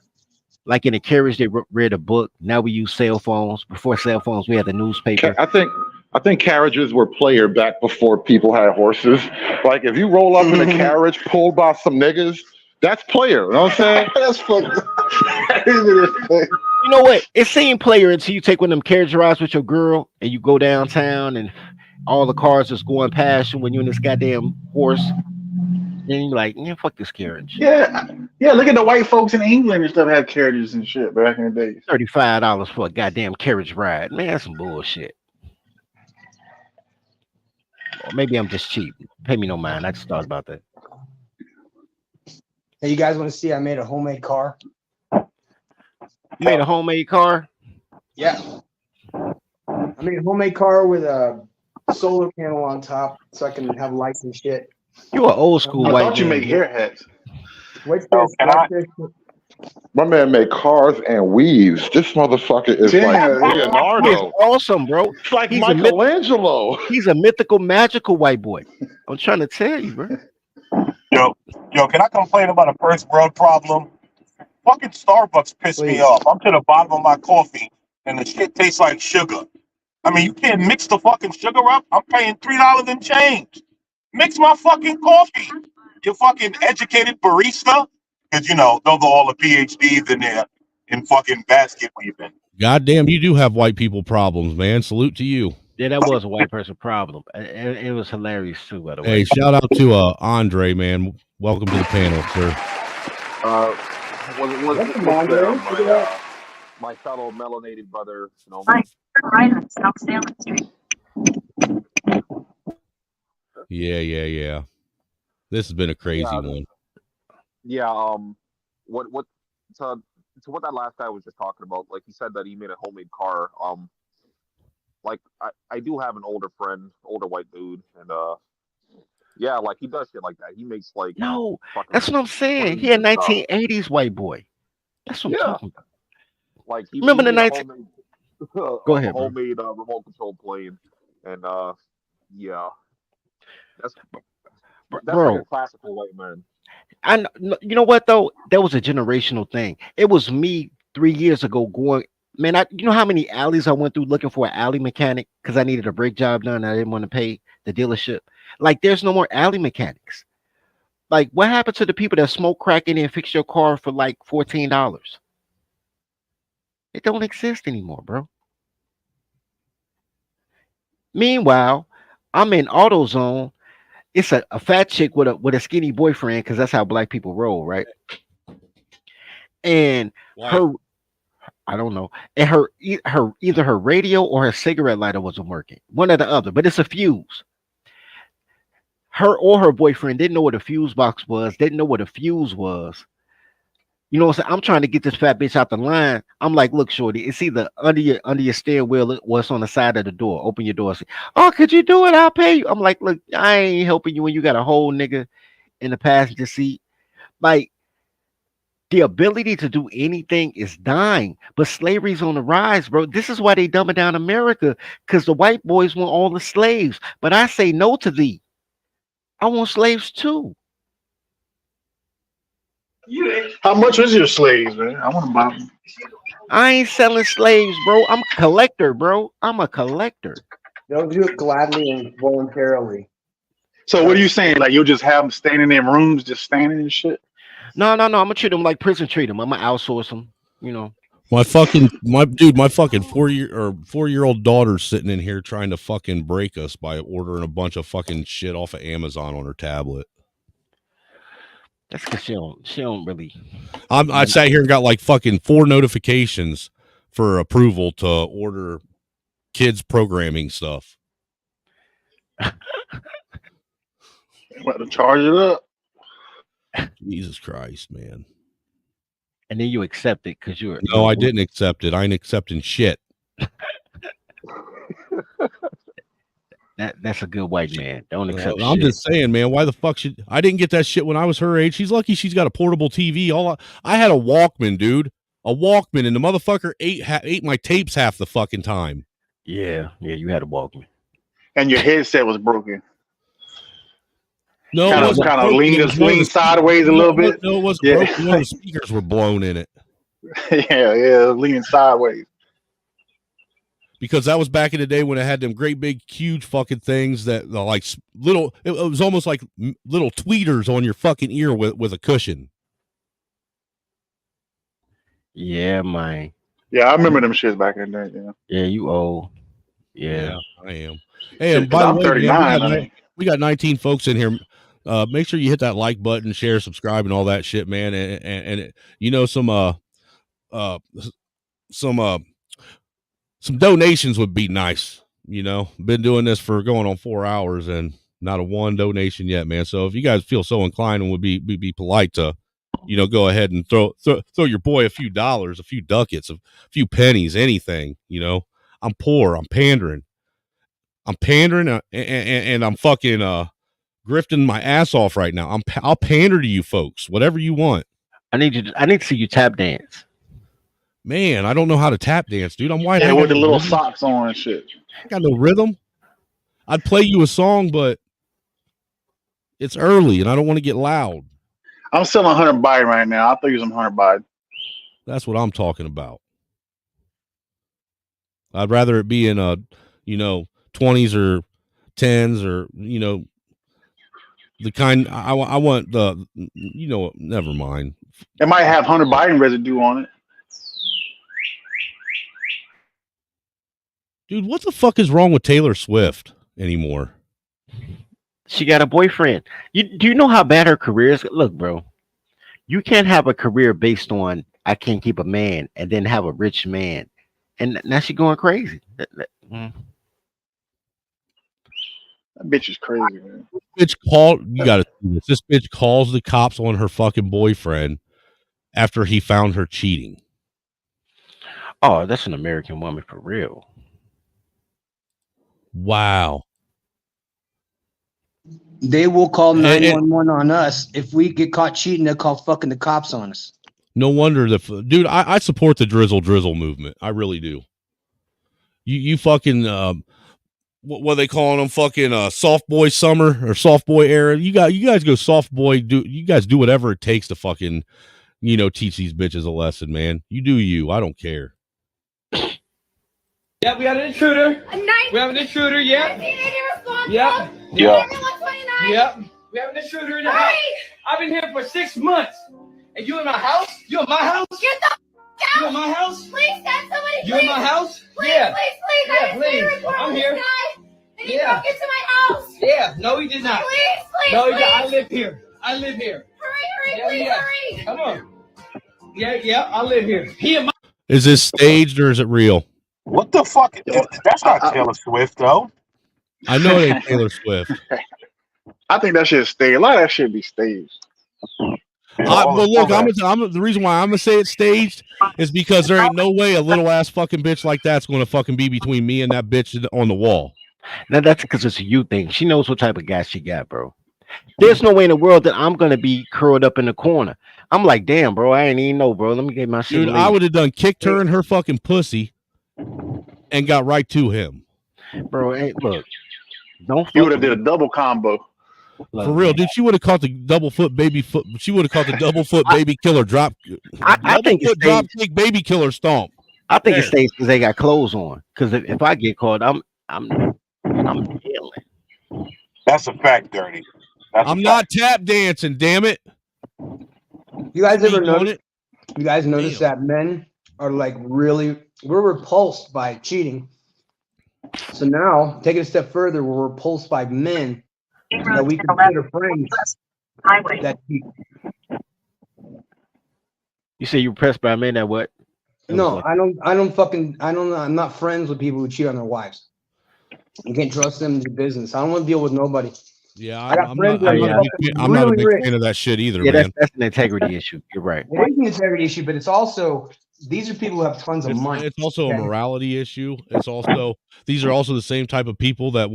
Q: Like in a carriage, they read a book. Now we use cell phones. Before cell phones, we had the newspaper.
T: I think carriages were player back before people had horses. Like if you roll up in a carriage pulled by some niggas, that's player. You know what I'm saying?
U: That's fucking.
Q: You know what? It seemed player until you take one of them carriage rides with your girl and you go downtown and all the cars just going past you when you're in this goddamn horse. And you're like, yeah, fuck this carriage.
U: Yeah, yeah. Look at the white folks in England and stuff had carriages and shit back in the day.
Q: $35 for a goddamn carriage ride. Man, that's some bullshit. Or maybe I'm just cheap. Pay me no mind. I just thought about that.
R: Hey, you guys want to see? I made a homemade car.
Q: You made a homemade car?
R: Yeah. I made a homemade car with a solar panel on top, so I can have lights and shit.
Q: You are old school
U: I
Q: white
U: thought you
Q: man.
U: make hair hats.
R: What's
T: Oh,
R: this?
T: can
R: What's
T: I-
R: this?
T: My man made cars and weaves. This motherfucker is like
U: Damn,
Q: He is
T: Leonardo.
Q: awesome, bro.
T: It's like
Q: He's a
T: Michelangelo.
Q: He's a mythical, magical white boy. I'm trying to tell you, bro.
M: Yo, can I complain about a first world problem? Fucking Starbucks pissed me off. I'm to the bottom of my coffee and the shit tastes like sugar. I mean, you can't mix the fucking sugar up. I'm paying $3 and change. Mix my fucking coffee. You fucking educated barista. Because, you know, those are all the PhDs in there in fucking basket weaving.
G: Goddamn, you do have white people problems, man. Salute to you.
Q: Yeah, that was a white person problem. It was hilarious too, by the way.
G: Hey, shout out to Andre, man. Welcome to the panel, sir.
K: My fellow melanated brother,
L: Right on South Salem Street.
G: Yeah. This has been a crazy one.
K: Yeah, what to what that last guy was just talking about, like he said that he made a homemade car. Like I do have an older friend, older white dude, and yeah, like he does shit like that. He makes like
Q: No, that's what I'm saying. He a 1980s white boy. That's what I'm talking about.
K: Like he
Q: Remember the
K: made a
Q: 19
K: homemade,
Q: Go ahead, bro.
K: homemade remote control plane, and yeah, that's
Q: Bro.
K: like a classical white man.
Q: And you know what though? That was a generational thing. It was me 3 years ago going, man. You know how many alleys I went through looking for an alley mechanic because I needed a brake job done. I didn't want to pay the dealership. Like, there's no more alley mechanics. Like, what happened to the people that smoke crack in and fix your car for like $14? It don't exist anymore, bro. Meanwhile, I'm in AutoZone. It's a fat chick with a skinny boyfriend, because that's how black people roll, right? And her, I don't know, and either her radio or her cigarette lighter wasn't working, one or the other, but it's a fuse. Her or her boyfriend didn't know what a fuse box was, didn't know what a fuse was. You know what I'm saying? I'm trying to get this fat bitch out the line. I'm like, look, shorty, it's either under your steering wheel or it's on the side of the door. Open your door. Say, oh, could you do it? I'll pay you. I'm like, look, I ain't helping you when you got a whole nigga in the passenger seat. Like, the ability to do anything is dying, but slavery's on the rise, bro. This is why they dumbing down America, because the white boys want all the slaves. But I say no to thee. I want slaves too.
U: How much was your slaves, man? I want to buy them.
Q: I ain't selling slaves, bro. I'm a collector, bro. I'm a collector.
R: They'll do it gladly and voluntarily.
U: So what are you saying? Like you'll just have them standing in rooms, just standing and shit?
Q: No. I'm gonna treat them like prison treat them. I'm gonna outsource them. You know.
G: My fucking 4-year-old daughter's sitting in here trying to fucking break us by ordering a bunch of fucking shit off of Amazon on her tablet.
Q: That's because she don't really.
G: I sat here and got like fucking 4 notifications for approval to order kids programming stuff.
U: About to charge it up.
G: Jesus Christ, man.
Q: And then you accept it because you're.
G: No, I didn't accept it. I ain't accepting shit.
Q: That's a good white man. Don't accept
G: I'm
Q: shit.
G: just saying, man. Why the fuck should I didn't get that shit when I was her age? She's lucky she's got a portable TV. I had a Walkman, dude. A Walkman, and the motherfucker ate my tapes half the fucking time.
Q: Yeah, you had a Walkman.
U: And your headset was broken.
G: No,
U: kind
G: it wasn't
U: of
G: broken.
U: lean sideways a little bit.
G: No, it wasn't
U: Yeah.
G: broken. One of the speakers were blown in it.
U: yeah, leaning sideways.
G: Because that was back in the day when it had them great big huge fucking things that like little. It was almost like little tweeters on your fucking ear with a cushion.
Q: Yeah, man.
U: Yeah, I remember them shits back in the day. Yeah.
Q: Yeah, you old. Yeah,
G: I am. Hey, and by the
U: I'm
G: way,
U: 39.
G: man, we got 19 folks in here. Make sure you hit that like button, share, subscribe, and all that shit, man. And you know some donations would be nice. You know, been doing this for going on 4 hours and not a one donation yet, man. So if you guys feel so inclined and would be polite to, you know, go ahead and throw your boy a few dollars, a few ducats, a few pennies, anything. You know, I'm poor. I'm pandering, and I'm fucking grifting my ass off right now. I'll pander to you folks, whatever you want.
Q: I need to see you tap dance.
G: Man, I don't know how to tap dance, dude. I'm white.
U: Yeah,
G: I
U: with the little
G: rhythm.
U: socks on and shit.
G: I got no rhythm. I'd play you a song, but it's early and I don't want to get loud.
U: I'm selling 100 Biden right now. I'll throw you some 100 Biden.
G: That's what I'm talking about. I'd rather it be in a, you know, 20s or 10s or, you know, the kind I want the, you know, never mind.
U: It might have 100 Biden residue on it.
G: Dude, what the fuck is wrong with Taylor Swift anymore?
Q: She got a boyfriend. Do you know how bad her career is? Look, bro, you can't have a career based on I can't keep a man and then have a rich man. And now she going crazy.
U: That bitch is crazy, man.
G: Bitch you gotta see this. This bitch calls the cops on her fucking boyfriend after he found her cheating.
Q: Oh, that's an American woman for real.
G: Wow.
R: They will call 911 on us. If we get caught cheating, they'll call fucking the cops on us.
G: No wonder dude, I support the drizzle movement. I really do. You fucking what are they calling them? Fucking soft boy summer or soft boy era. You guys go soft boy. You guys do whatever it takes to fucking, you know, teach these bitches a lesson, man. You do you. I don't care.
C: Yeah, we have an intruder. We have an intruder, yeah. Yep.
U: Yeah.
C: Yep. We have an intruder in the house. I've been here for 6 months. And you in my house? You in my house?
B: Get the out!
C: You in my house?
B: Please send somebody.
C: You in my house?
B: Please,
C: Yeah.
B: please.
C: Yeah,
B: I have a
C: please.
B: report
C: I'm
B: on
C: here.
B: this guy. And he
C: Yeah.
B: broke into my house.
C: Yeah. No, he did not.
B: Please.
C: No, he did. I live here. I live here.
B: Hurry,
C: Yeah,
B: please,
C: yeah.
B: hurry.
C: Come on. Yeah, I live here. He in my
G: Is this staged or is it real?
M: What the fuck? That's not Taylor Swift, though.
G: I know it ain't Taylor Swift.
U: I think that shit's staged. A lot of that shit be staged.
G: But look, the reason why I'm gonna say it's staged is because there ain't no way a little ass fucking bitch like that's gonna fucking be between me and that bitch on the wall.
Q: Now that's because it's a you thing. She knows what type of guy she got, bro. There's no way in the world that I'm gonna be curled up in the corner. I'm like, damn, bro, I ain't even know, bro. Let me get my shit.
G: Dude, I would have done kicked her in her fucking pussy and got right to him.
Q: Bro, hey, look.
U: You would have did a double combo.
G: For real, dude, she would have caught the double foot baby foot. She would have caught the double foot baby killer drop.
Q: I think it's
G: drop kick baby killer stomp.
Q: I think it's staged because they got clothes on. Because if I get caught, I'm dealing.
M: That's a fact, Dirty.
G: I'm not tap dancing, damn it.
R: You guys ever notice? You guys notice that men are like we're repulsed by cheating. So now, take it a step further, we're repulsed by men that we consider friends that cheat.
Q: You say you're pressed by men that what?
R: No, I'm not friends with people who cheat on their wives. You can't trust them to do business. I don't want to deal with nobody.
G: Yeah,
R: I got
G: I'm
R: friends
G: not.
R: that are
G: I'm not a
R: really
G: big
R: rich.
G: fan of that shit either,
Q: Yeah,
G: man.
Q: that's an integrity issue. You're right.
R: It is an integrity issue, but it's also these are people who have tons of money.
G: It's also a
R: okay?
G: morality issue. It's also these are also the same type of people that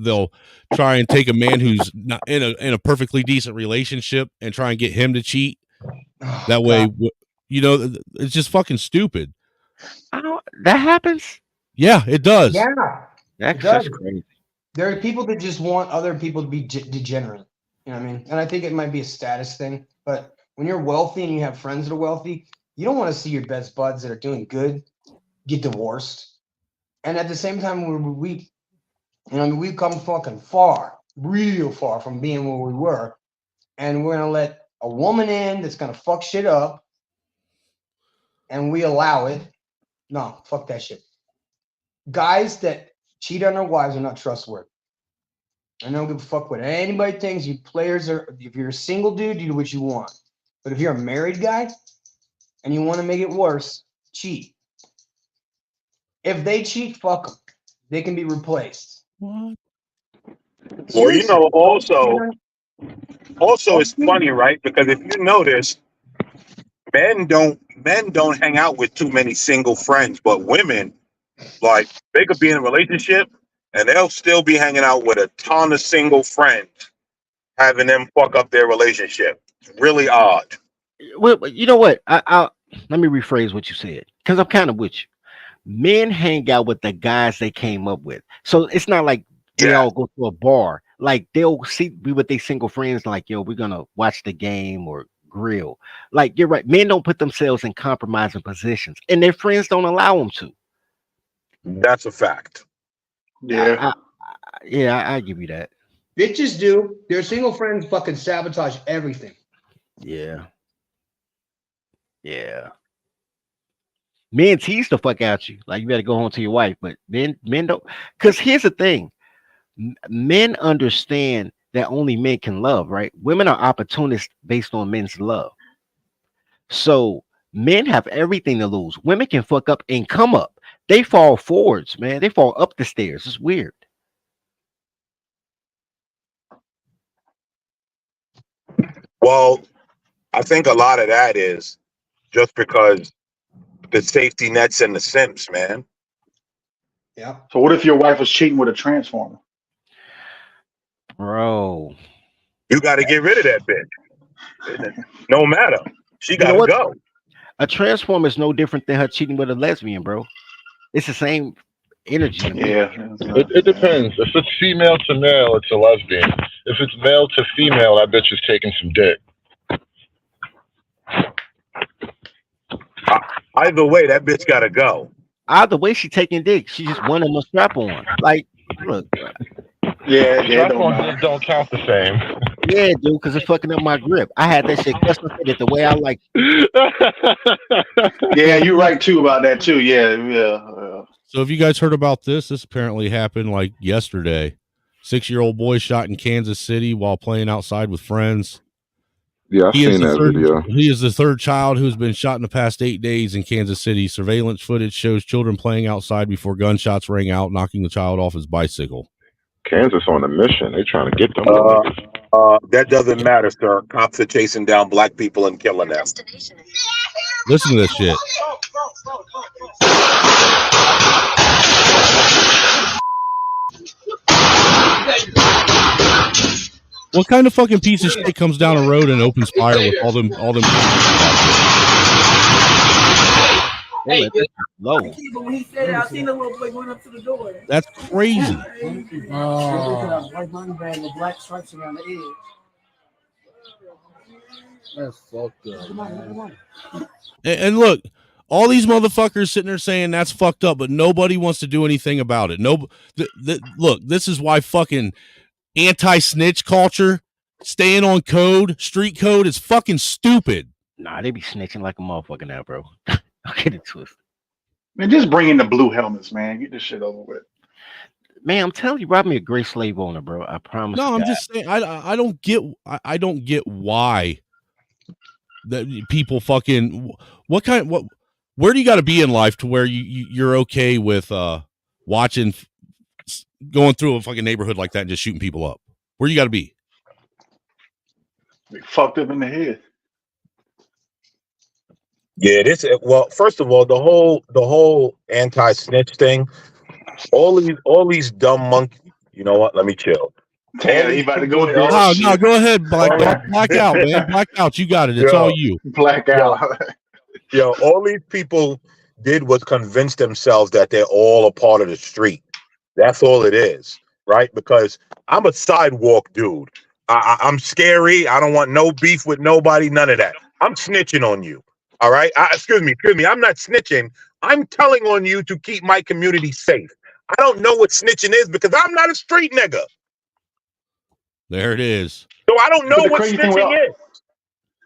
G: they'll try and take a man who's not in a perfectly decent relationship and try and get him to cheat. That way, you know, it's just fucking stupid.
Q: That happens.
G: Yeah, it does.
R: Yeah,
Q: That's
R: it does.
Q: just crazy.
R: There are people that just want other people to be degenerate. You know what I mean? And I think it might be a status thing. But when you're wealthy and you have friends that are wealthy, you don't want to see your best buds that are doing good get divorced. And at the same time, we've come fucking far, real far from being where we were. And we're gonna let a woman in that's gonna fuck shit up, and we allow it. No, fuck that shit. Guys that cheat on their wives are not trustworthy. I don't give a fuck what anybody thinks. You players are. If you're a single dude, you do what you want. But if you're a married guy and you want to make it worse, cheat. If they cheat, fuck them. They can be replaced.
G: What?
M: Well, you know, also it's funny, right? Because if you notice, men don't hang out with too many single friends, but women, like, they could be in a relationship and they'll still be hanging out with a ton of single friends, having them fuck up their relationship. It's really odd.
Q: Well, you know what? I let me rephrase what you said, because I'm kind of with you. Men hang out with the guys they came up with, so it's not like they all go to a bar. Like they'll be with their single friends, like, yo, we're gonna watch the game or grill. Like, you're right. Men don't put themselves in compromising positions, and their friends don't allow them to.
M: That's a fact.
U: Yeah.
Q: I give you that.
R: Bitches do. Their single friends fucking sabotage everything.
Q: Yeah. Men tease the fuck out you, like you better go home to your wife, but men don't. Because here's the thing: men understand that only men can love, right? Women are opportunists based on men's love. So men have everything to lose. Women can fuck up and come up. They fall forwards, man. They fall up the stairs. It's weird.
M: Well, I think a lot of that is just because the safety nets and the simps, man.
R: Yeah.
U: So what if your wife was cheating with a transformer?
Q: Bro,
M: you got to get rid of that bitch. No matter. She got to go.
Q: A transformer is no different than her cheating with a lesbian, bro. It's the same energy.
U: Yeah.
T: It depends. If it's female to male, it's a lesbian. If it's male to female, that bitch is taking some dick.
M: Either way, that bitch got to go.
Q: Either way, she taking dick. She just wanting a strap on. Like, look.
U: Yeah,
T: strap-on don't count the same.
Q: Yeah, dude, because it's fucking up my grip. I had that shit custom fitted the way I like.
U: Yeah, you're right too about that too. Yeah.
G: So have you guys heard about this? This apparently happened like yesterday. 6-year-old boy shot in Kansas City while playing outside with friends.
T: Yeah, I've seen that video.
G: He is the third child who's been shot in the past 8 days in Kansas City. Surveillance footage shows children playing outside before gunshots rang out, knocking the child off his bicycle.
T: Kansas on a mission. They trying to get them.
M: That doesn't matter, sir. Cops are chasing down black people and killing them.
G: Listen to this shit. What kind of fucking piece of shit comes down a road and opens fire with all them?
Q: Hey, low.
B: When he said it, I seen the little boy going up to the door.
G: That's crazy.
B: White money bag with black stripes around the edge.
J: That's fucked up, man.
G: And look, all these motherfuckers sitting there saying that's fucked up, but nobody wants to do anything about it. Look, this is why fucking anti-snitch culture, staying on code, street code is fucking stupid.
Q: Nah, they be snitching like a motherfucker now, bro. I'll get it twisted.
U: Man, just bring in the blue helmets, man. Get this shit over with.
Q: Man, I'm telling you, rob me a gray slave owner, bro. I promise.
G: No, I'm
Q: God.
G: just saying, I don't get why that people fucking where do you got to be in life to where you're okay with watching going through a fucking neighborhood like that and just shooting people up. Where you got to be?
U: They fucked up in the head.
M: Yeah, well, first of all, the whole anti-snitch thing, all these dumb monkeys. You know what? Let me chill.
U: Damn, he about to go in.
G: No, go ahead, black out, man. Black out. You got it. It's all you.
U: Black out.
M: Yo, all these people did was convince themselves that they're all a part of the street. That's all it is, right? Because I'm a sidewalk dude. I'm scary. I don't want no beef with nobody. None of that. I'm snitching on you. All right. Excuse me. I'm not snitching. I'm telling on you to keep my community safe. I don't know what snitching is because I'm not a street nigga.
G: There it is.
M: So I don't know what snitching is.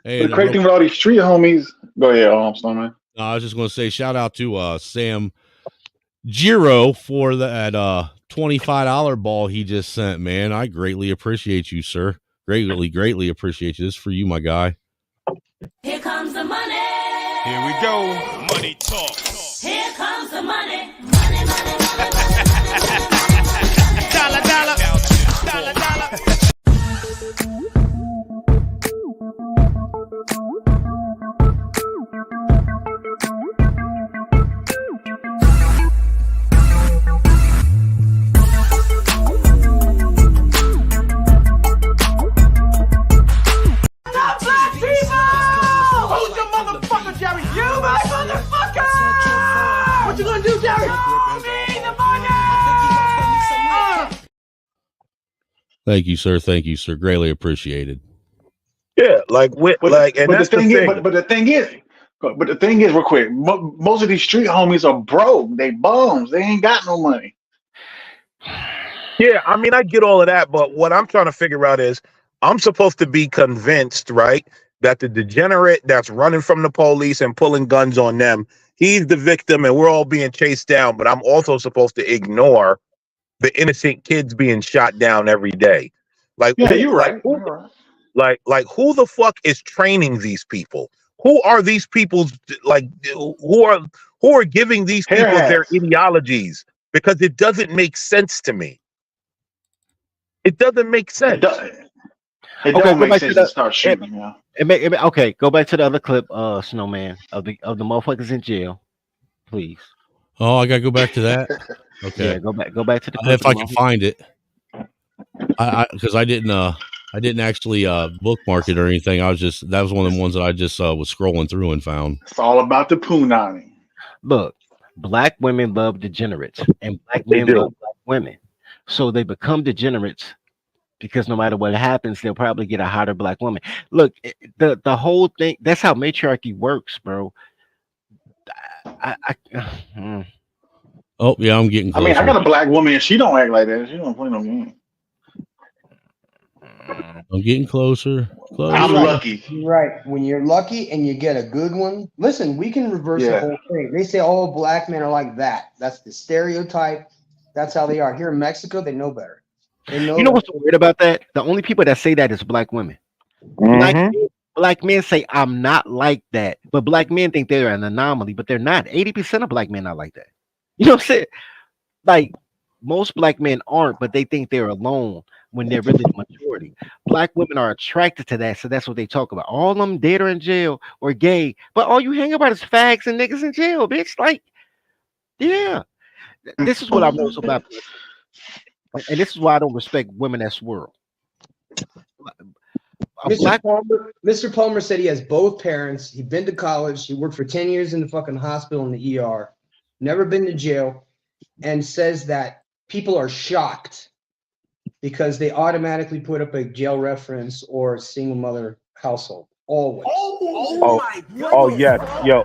G: Hey,
U: the crazy thing with all these street homies. Go ahead, Snowman.
G: No, I was just going to say shout out to Sam Giroux for that $25 ball he just sent, man. I greatly appreciate you, sir. Greatly appreciate you. This is for you, my guy.
C: Here comes the money.
V: Here we go. Money talk.
C: Here comes the money. Money. Dollar.
B: Black people! Who's your motherfucker, Jerry? You, my motherfucker! What you gonna do, Jerry? Show me the money!
G: Thank you, sir. Greatly appreciated.
M: Yeah, and that's the thing.
U: But the thing is, real quick, most of these street homies are broke. They bums. They ain't got no money.
M: Yeah, I mean, I get all of that, but what I'm trying to figure out is I'm supposed to be convinced, right, that the degenerate that's running from the police and pulling guns on them, he's the victim and we're all being chased down, but I'm also supposed to ignore the innocent kids being shot down every day. Like,
U: yeah, you're right.
M: Like who the fuck is training these people? Who are these people? Like, who are giving these people their ideologies? Because it doesn't make sense to me. It doesn't make sense.
U: It don't make sense to start shooting.
Q: Okay, go back to the other clip, Snowman, of the motherfuckers in jail, please.
G: Oh, I gotta go back to that. Okay,
Q: yeah, go back to the clip.
G: If I can find it, because I didn't actually bookmark it or anything. That was one of the ones that I just was scrolling through and found.
U: It's all about the punani.
Q: Look, black women love degenerates, and black men love black women, so they become degenerates. Because no matter what happens, they'll probably get a hotter black woman. Look, the whole thing, that's how matriarchy works, bro.
G: Oh, yeah, I'm getting closer.
U: I mean, I got a black woman and she don't act like that. She don't play no game.
G: I'm getting closer.
U: I'm lucky.
R: You're right. When you're lucky and you get a good one, listen, we can reverse the whole thing. They say all black men are like that. That's the stereotype. That's how they are. Here in Mexico, they know better.
Q: You know what's so weird about that? The only people that say that is black women. Black men say, I'm not like that. But black men think they're an anomaly, but they're not. 80% of black men are like that. You know what I'm saying? Like, most black men aren't, but they think they're alone when they're really the majority. Black women are attracted to that, so that's what they talk about. All of them dead or in jail or gay, but all you hang about is fags and niggas in jail, bitch. Like, yeah. This is what I've noticed about. And this is why I don't respect women that swirl.
R: Mr. Palmer said he has both parents. He'd been to college. He worked for 10 years in the fucking hospital in the ER. Never been to jail. And says that people are shocked because they automatically put up a jail reference or single mother household. Always.
M: My God. Oh, yes. Yo.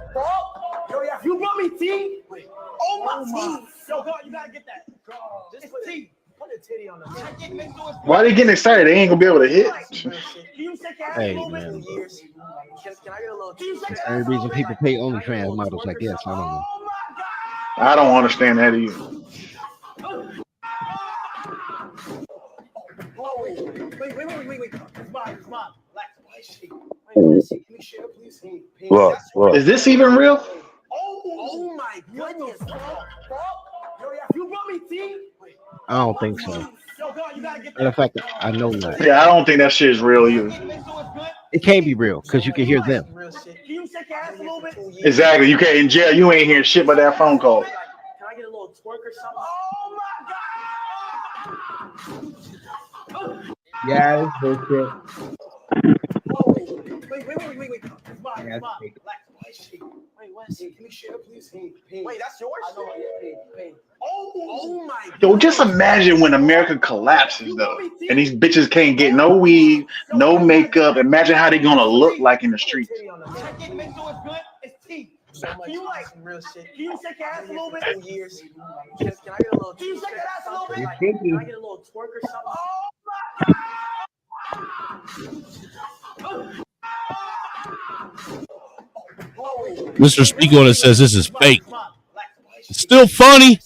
B: Yo, yeah. You brought me tea? Oh, my tea. Yo, God, you got to get that. Just put tea. Put a titty on the
U: Why are they getting excited? They ain't gonna be able to hit.
Q: Hey, man. That's the only reason people pay OnlyFans models like this. I don't know.
U: I don't understand that either.
M: Look.
U: Is this even real?
B: Oh my goodness. Yo, yeah. You brought me tea?
Q: I don't think so. Matter of fact, I know not.
U: Yeah, I don't think that shit is real either.
Q: It can't be real because you can hear them.
U: Exactly. You can't in jail. You ain't hearing shit but that phone call.
B: Can I get a little twerk or something? Oh my god!
R: Yeah, it's bullshit.
B: Wait. Come on. Relax. Wait, what is he? Can we share, please? Wait, that's yours? I know, yeah. Oh my god.
U: Yo, just imagine when America collapses though, and these bitches can't get no weed, no makeup. Imagine how they gonna look like in the streets.
B: Check it, make sure it's good. It's tea. Can you like some real shit? Can you shake your ass a little bit? Can I get a little? Can you shake your ass a little bit? Can I get a little twerk or something? Oh my god!
G: Mr. Speak on it says this is fake. It's still funny.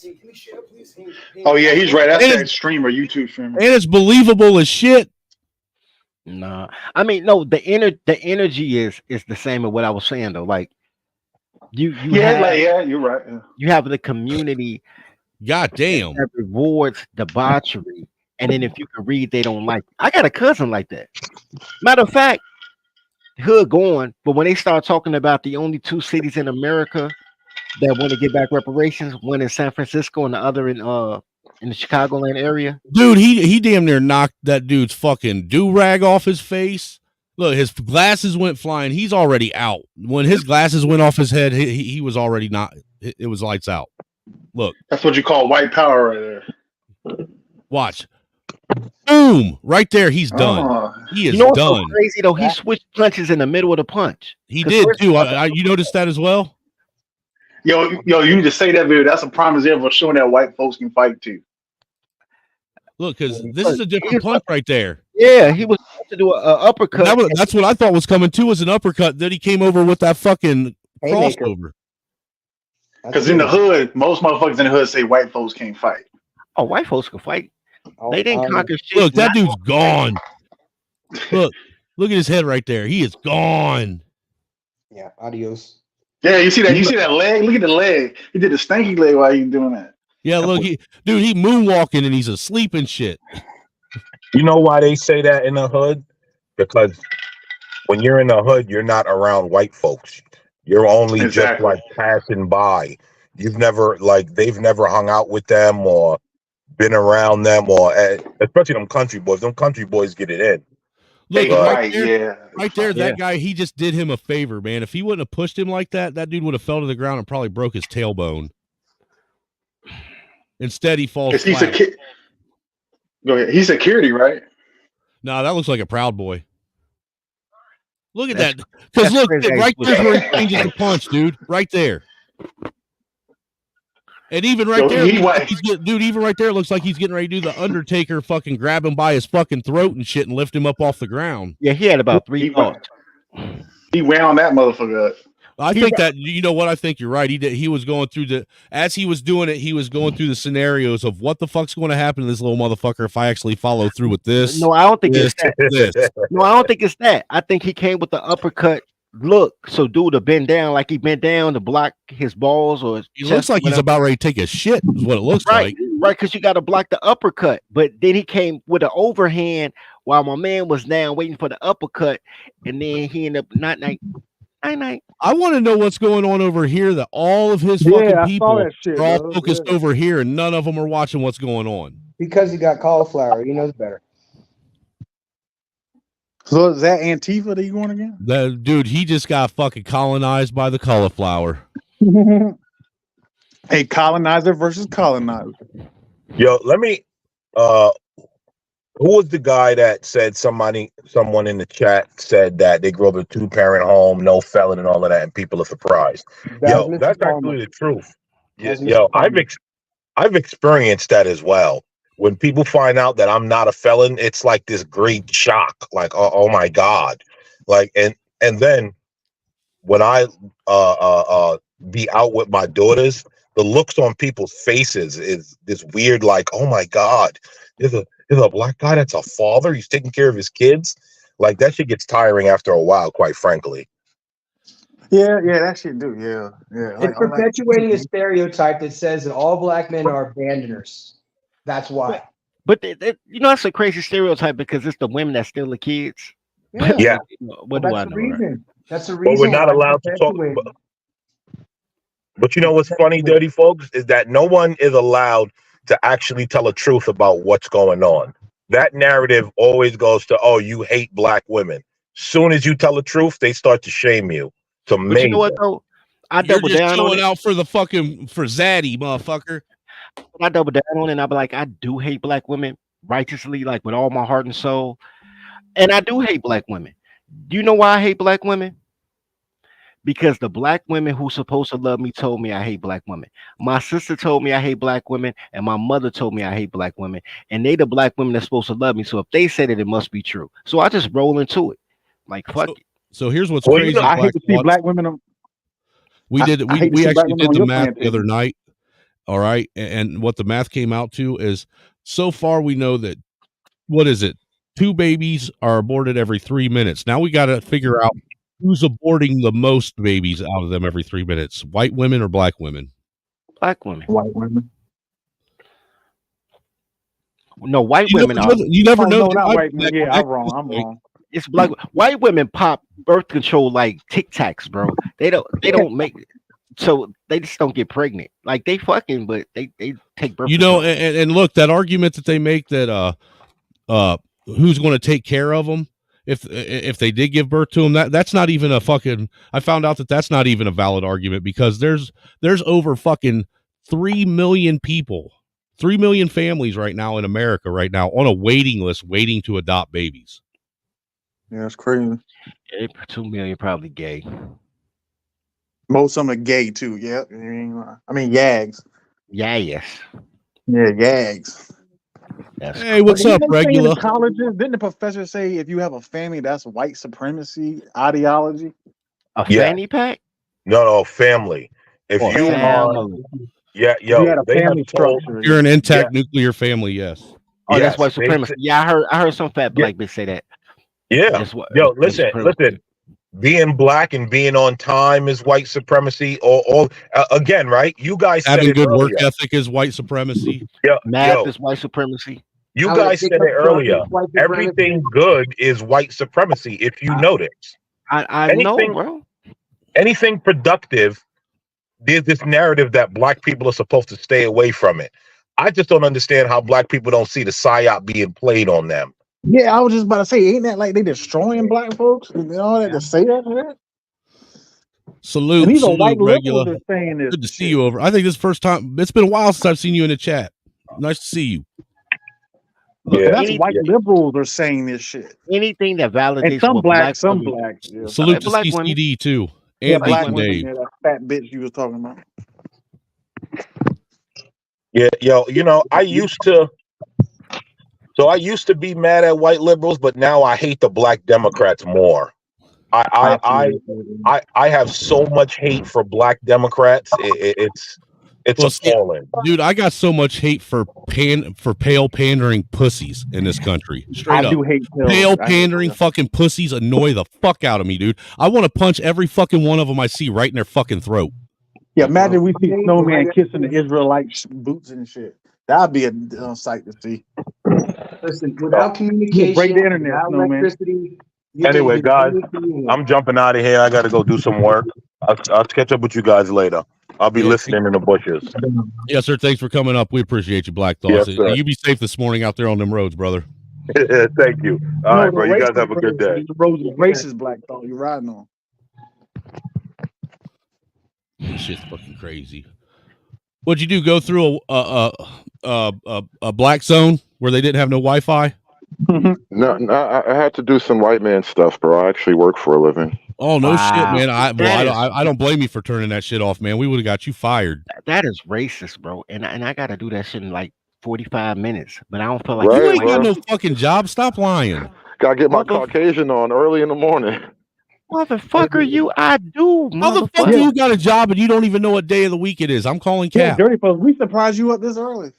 U: Oh yeah, he's right. That's that streamer, YouTube streamer,
G: and it's believable as shit.
Q: Nah, I mean, no. The energy is the same as what I was saying though. Like you you're
U: right. Yeah.
Q: You have the community.
G: God damn.
Q: That rewards debauchery, and then if you can read, they don't like. I got a cousin like that. Matter of fact, hood going, but when they start talking about the only two cities in America that want to get back reparations, one in San Francisco and the other in the Chicagoland area.
G: Dude, he damn near knocked that dude's fucking do-rag off his face. Look, his glasses went flying. He's already out. When his glasses went off his head, he was already not. It was lights out. Look.
U: That's what you call white power right there.
G: Watch. Boom! Right there, he's done. He is done.
Q: So crazy though, he switched punches in the middle of the punch.
G: He did too. You noticed that as well?
U: Yo, you need to say that video. That's a prime example of showing that white folks can fight too.
G: Look, because this is a different punch right there.
Q: Yeah, he was about to do an uppercut.
G: That's what I thought was coming too, was an uppercut. Then he came over with that fucking crossover.
U: Because in the hood, most motherfuckers in the hood say white folks can't fight.
Q: Oh, white folks can fight. They didn't conquer shit.
G: Look, that dude's gone. Look at his head right there. He is gone.
R: Yeah, adios.
U: Yeah, you see that? You see that leg? Look at the leg. He did the stanky leg while he doing that.
G: Yeah, look, he moonwalking and he's asleep and shit.
I: You know why they say that in the hood? Because when you're in the hood, you're not around white folks. You're only just like passing by. You've never they've never hung out with them or been around them, or especially them country boys. Them country boys get it in.
G: Look, right there, that guy, he just did him a favor, man. If he wouldn't have pushed him like that, that dude would have fell to the ground and probably broke his tailbone. Instead, he falls flat.
U: Go ahead. He's security, right?
G: No, that looks like a Proud Boy. Look at that. Because look, right there's where he changes the punch, dude. Right there. And even right there, even right there, looks like he's getting ready to do the Undertaker, fucking grab him by his fucking throat and shit and lift him up off the ground.
Q: Yeah, he had about 3 thoughts.
U: He wound that motherfucker up.
G: I think that, you know what, I think you're right. He was going through as he was doing it, he was going through the scenarios of what the fuck's going to happen to this little motherfucker if I actually follow through with this.
Q: No, I don't think it's that. No, I don't think it's that. I think he came with the uppercut look, so dude to bend down like he bent down to block his balls or his
G: he looks like he's about ready to take a shit is what it looks like.
Q: Right, because you got to block the uppercut, but then he came with an overhand while my man was down waiting for the uppercut, and then he ended up night.
G: I want to know what's going on over here, that all of his fucking people are all focused over here and none of them are watching what's going on.
R: Because he got cauliflower, he knows better.
U: So is that Antifa that you going again?
G: That dude, he just got fucking colonized by the cauliflower.
U: A colonizer versus colonizer.
I: Yo, let me who was the guy that said someone in the chat said that they grew up in a 2-parent home, no felon and all of that, and people are surprised? That's actually the truth. Yo, I've experienced that as well. When people find out that I'm not a felon, it's like this great shock. Like, oh my God. Like, and then when I be out with my daughters, the looks on people's faces is this weird, like, oh my God, there's a black guy that's a father. He's taking care of his kids. Like, that shit gets tiring after a while, quite frankly.
U: Yeah, that shit do. Yeah.
R: It's perpetuating a stereotype that says that all black men are abandoners. That's why.
Q: But you know, that's a crazy stereotype because it's the women that steal the kids.
I: Yeah.
Q: What do I know? Right?
R: That's the
I: But
R: reason.
I: we're not
R: why
I: allowed to
R: it's
I: talk.
R: perpetuated.
I: But you know what's funny, dirty folks, is that no one is allowed to actually tell the truth about what's going on. That narrative always goes to, oh, you hate black women. Soon as you tell the truth, they start to shame you. It's amazing.
Q: But you know what though? I
G: You're
Q: double
G: just
Q: down on
G: showing
Q: it.
G: out for the fucking for Zaddy, motherfucker.
Q: I double down on it. And I be like, I do hate black women righteously, like with all my heart and soul. And I do hate black women. Do you know why I hate black women? Because the black women who's supposed to love me told me I hate black women. My sister told me I hate black women, and my mother told me I hate black women. And they the black women that's supposed to love me. So if they said it, it must be true. So I just roll into it. Like fuck it.
G: So here's what's
U: Well,
G: crazy.
U: I hate to see
G: Watts.
U: black women.
G: We did.
U: I hate to
G: We
U: see black
G: actually
U: women
G: did
U: on
G: the
U: your
G: math the
U: plantation.
G: other night. All right, and what the math came out to is so far we know that what is it? 2 babies are aborted every 3 minutes. Now we got to figure out who's aborting the most babies out of them every 3 minutes: white women or black women?
Q: Black women.
U: White women.
Q: No, white
G: You
Q: women
G: never
Q: are.
G: know, you never know.
U: No,
G: They
U: not
G: might
U: white
G: be
U: men.
G: black
U: Yeah, I'm
G: women.
U: wrong. I'm wrong.
Q: It's black. White women pop birth control like Tic Tacs, bro. They don't make. So they just don't get pregnant. Like they fucking, but they take birth
G: You know,
Q: control.
G: and look, that argument that they make that who's going to take care of them if they did give birth to them, that's not even a fucking. I found out that that's not even a valid argument because there's over fucking 3 million people, 3 million families right now in America right now on a waiting list waiting to adopt babies.
U: Yeah, it's crazy.
Q: 2 million probably gay.
U: Most of them are gay too. Yeah, I mean yags.
Q: Yeah, yes.
U: Yeah, yags.
Q: That's
G: Hey, what's
U: Didn't
G: up,
U: they say in
G: regular?
U: the colleges? Didn't the professor say if you have a family, that's white supremacy ideology?
Q: A
I: Yeah.
Q: fanny pack?
I: No, family. If
Q: Or
I: you are,
Q: family.
I: yeah,
U: If you had a
I: they have
U: family
I: told,
U: structure.
G: You're an
U: yeah.
G: intact nuclear family, yes.
Q: Oh, that's
I: yes,
Q: white
I: they
Q: supremacy.
I: say-
Q: Yeah, I heard some fat
I: Yeah.
Q: black bitch say that.
I: yeah.
Q: That's what.
I: Yo,
Q: That's
I: listen. Being black and being on time is white supremacy. Or again, right? You guys said
G: Having
I: it
G: good work
I: earlier.
G: ethic is white supremacy.
Q: Math is white supremacy.
I: You
R: How would
I: guys
R: a
I: said it
R: pickup truck
I: earlier.
R: is white supremacy?
I: Everything good is white supremacy. If you notice,
Q: I know, bro.
I: anything productive, there's this narrative that black people are supposed to stay away from it. I just don't understand how black people don't see the psyop being played on them.
U: Yeah, I was just about to say, ain't that like they destroying black folks and all that to say that? Man?
G: Salute,
U: And these are white
G: regular.
U: liberals that are saying this.
G: Good to see you over. I think this is the first time. It's been a while since I've seen you in the chat. Nice to see you.
U: Look,
I: Yeah.
U: that's white liberals are saying this shit.
Q: Anything that validates
U: And some
Q: what
U: black, some
Q: women-
U: black. Yeah.
G: Salute to
Q: black women.
G: CCD too,
U: Yeah,
G: and
U: black
G: Beacon
U: women.
G: Dave.
U: Yeah, that fat bitch you was talking about.
I: Yeah, yo, I used to be mad at white liberals, but now I hate the black Democrats more. I have so much hate for black Democrats. It's appalling.
G: Dude, I got so much hate for pale pandering pussies in this country. Straight
U: I
G: up.
U: do hate
G: Pale
U: I hate
G: pandering fucking pussies annoy the fuck out of me, dude. I want to punch every fucking one of them I see right in their fucking throat.
U: Yeah, imagine we see Snowman kissing the Israelite boots and shit. That'd be a sight to see.
R: Listen, without
U: You
R: communication,
U: break the internet,
R: without
U: Snowman.
R: electricity, you
I: Anyway,
R: can do
I: guys,
R: anything you want.
I: I'm jumping out of here. I got to go do some work. I'll catch up with you guys later. I'll be listening in the bushes.
G: Yes, sir. Thanks for coming up. We appreciate you, Black Thoughts.
I: Yes, sir.
G: And you be safe this morning out there on them roads, brother.
I: Thank you. All right, bro. You guys have a good day.
U: The roads is racist black thought you're riding on.
G: This shit's fucking crazy. What'd you do? Go through a black zone where they didn't have no Wi-Fi?
T: No, I had to do some white man stuff, bro. I actually work for a living.
G: Oh no shit, man!
Q: That is-
G: I don't blame you for turning that shit off, man. We would have got you fired.
Q: That is racist, bro. And I gotta do that shit in like 45 minutes. But I don't feel like
T: Right,
G: You ain't got
T: bro.
G: no fucking job. Stop lying.
T: Gotta get my Caucasian on early in the morning.
Q: Motherfucker, I do.
G: How the fuck do you got a job and you don't even know what day of the week it is? I'm calling
U: Yeah,
G: Cap.
U: dirty folks, we surprised you up this early.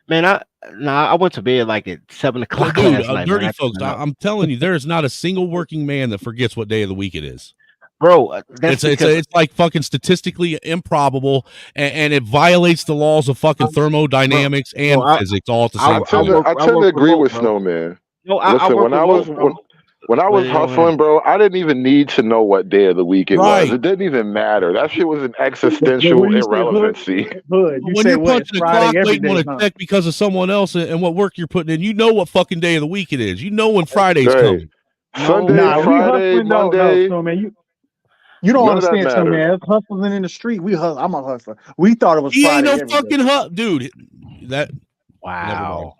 Q: Man, I went to bed like at 7 o'clock
G: Dude,
Q: last night.
G: dirty
Q: man.
G: folks, I'm telling you, there is not a single working man that forgets what day of the week it is.
Q: bro. That's
G: It's like fucking statistically improbable, and it violates the laws of fucking thermodynamics and physics all at the same time.
I: I tend to agree with Snowman.
Q: No, I
I: Listen,
Q: work remote, bro.
I: when I was hustling, bro, I didn't even need to know what day of the week it was. It didn't even matter. That shit was an existential irrelevancy.
J: Hood, you
G: When
J: say
G: you're
J: what? It's
G: punching a
J: Friday
G: clock
J: every
G: waiting on
J: day,
G: a
J: huh?
G: check because of someone else and what work you're putting in, you know what fucking day of the week it is. You know when Friday's
I: Hey,
G: coming.
I: Sunday,
J: Nah, we
I: Friday,
J: hustling. No,
I: Monday.
J: no, man. You don't
I: None of that
J: understand, so
I: matters.
J: man. It's hustling in the street. I'm a hustler. We thought it was
G: He ain't
J: Friday
G: no
J: every day.
G: fucking dude. That
Q: wow.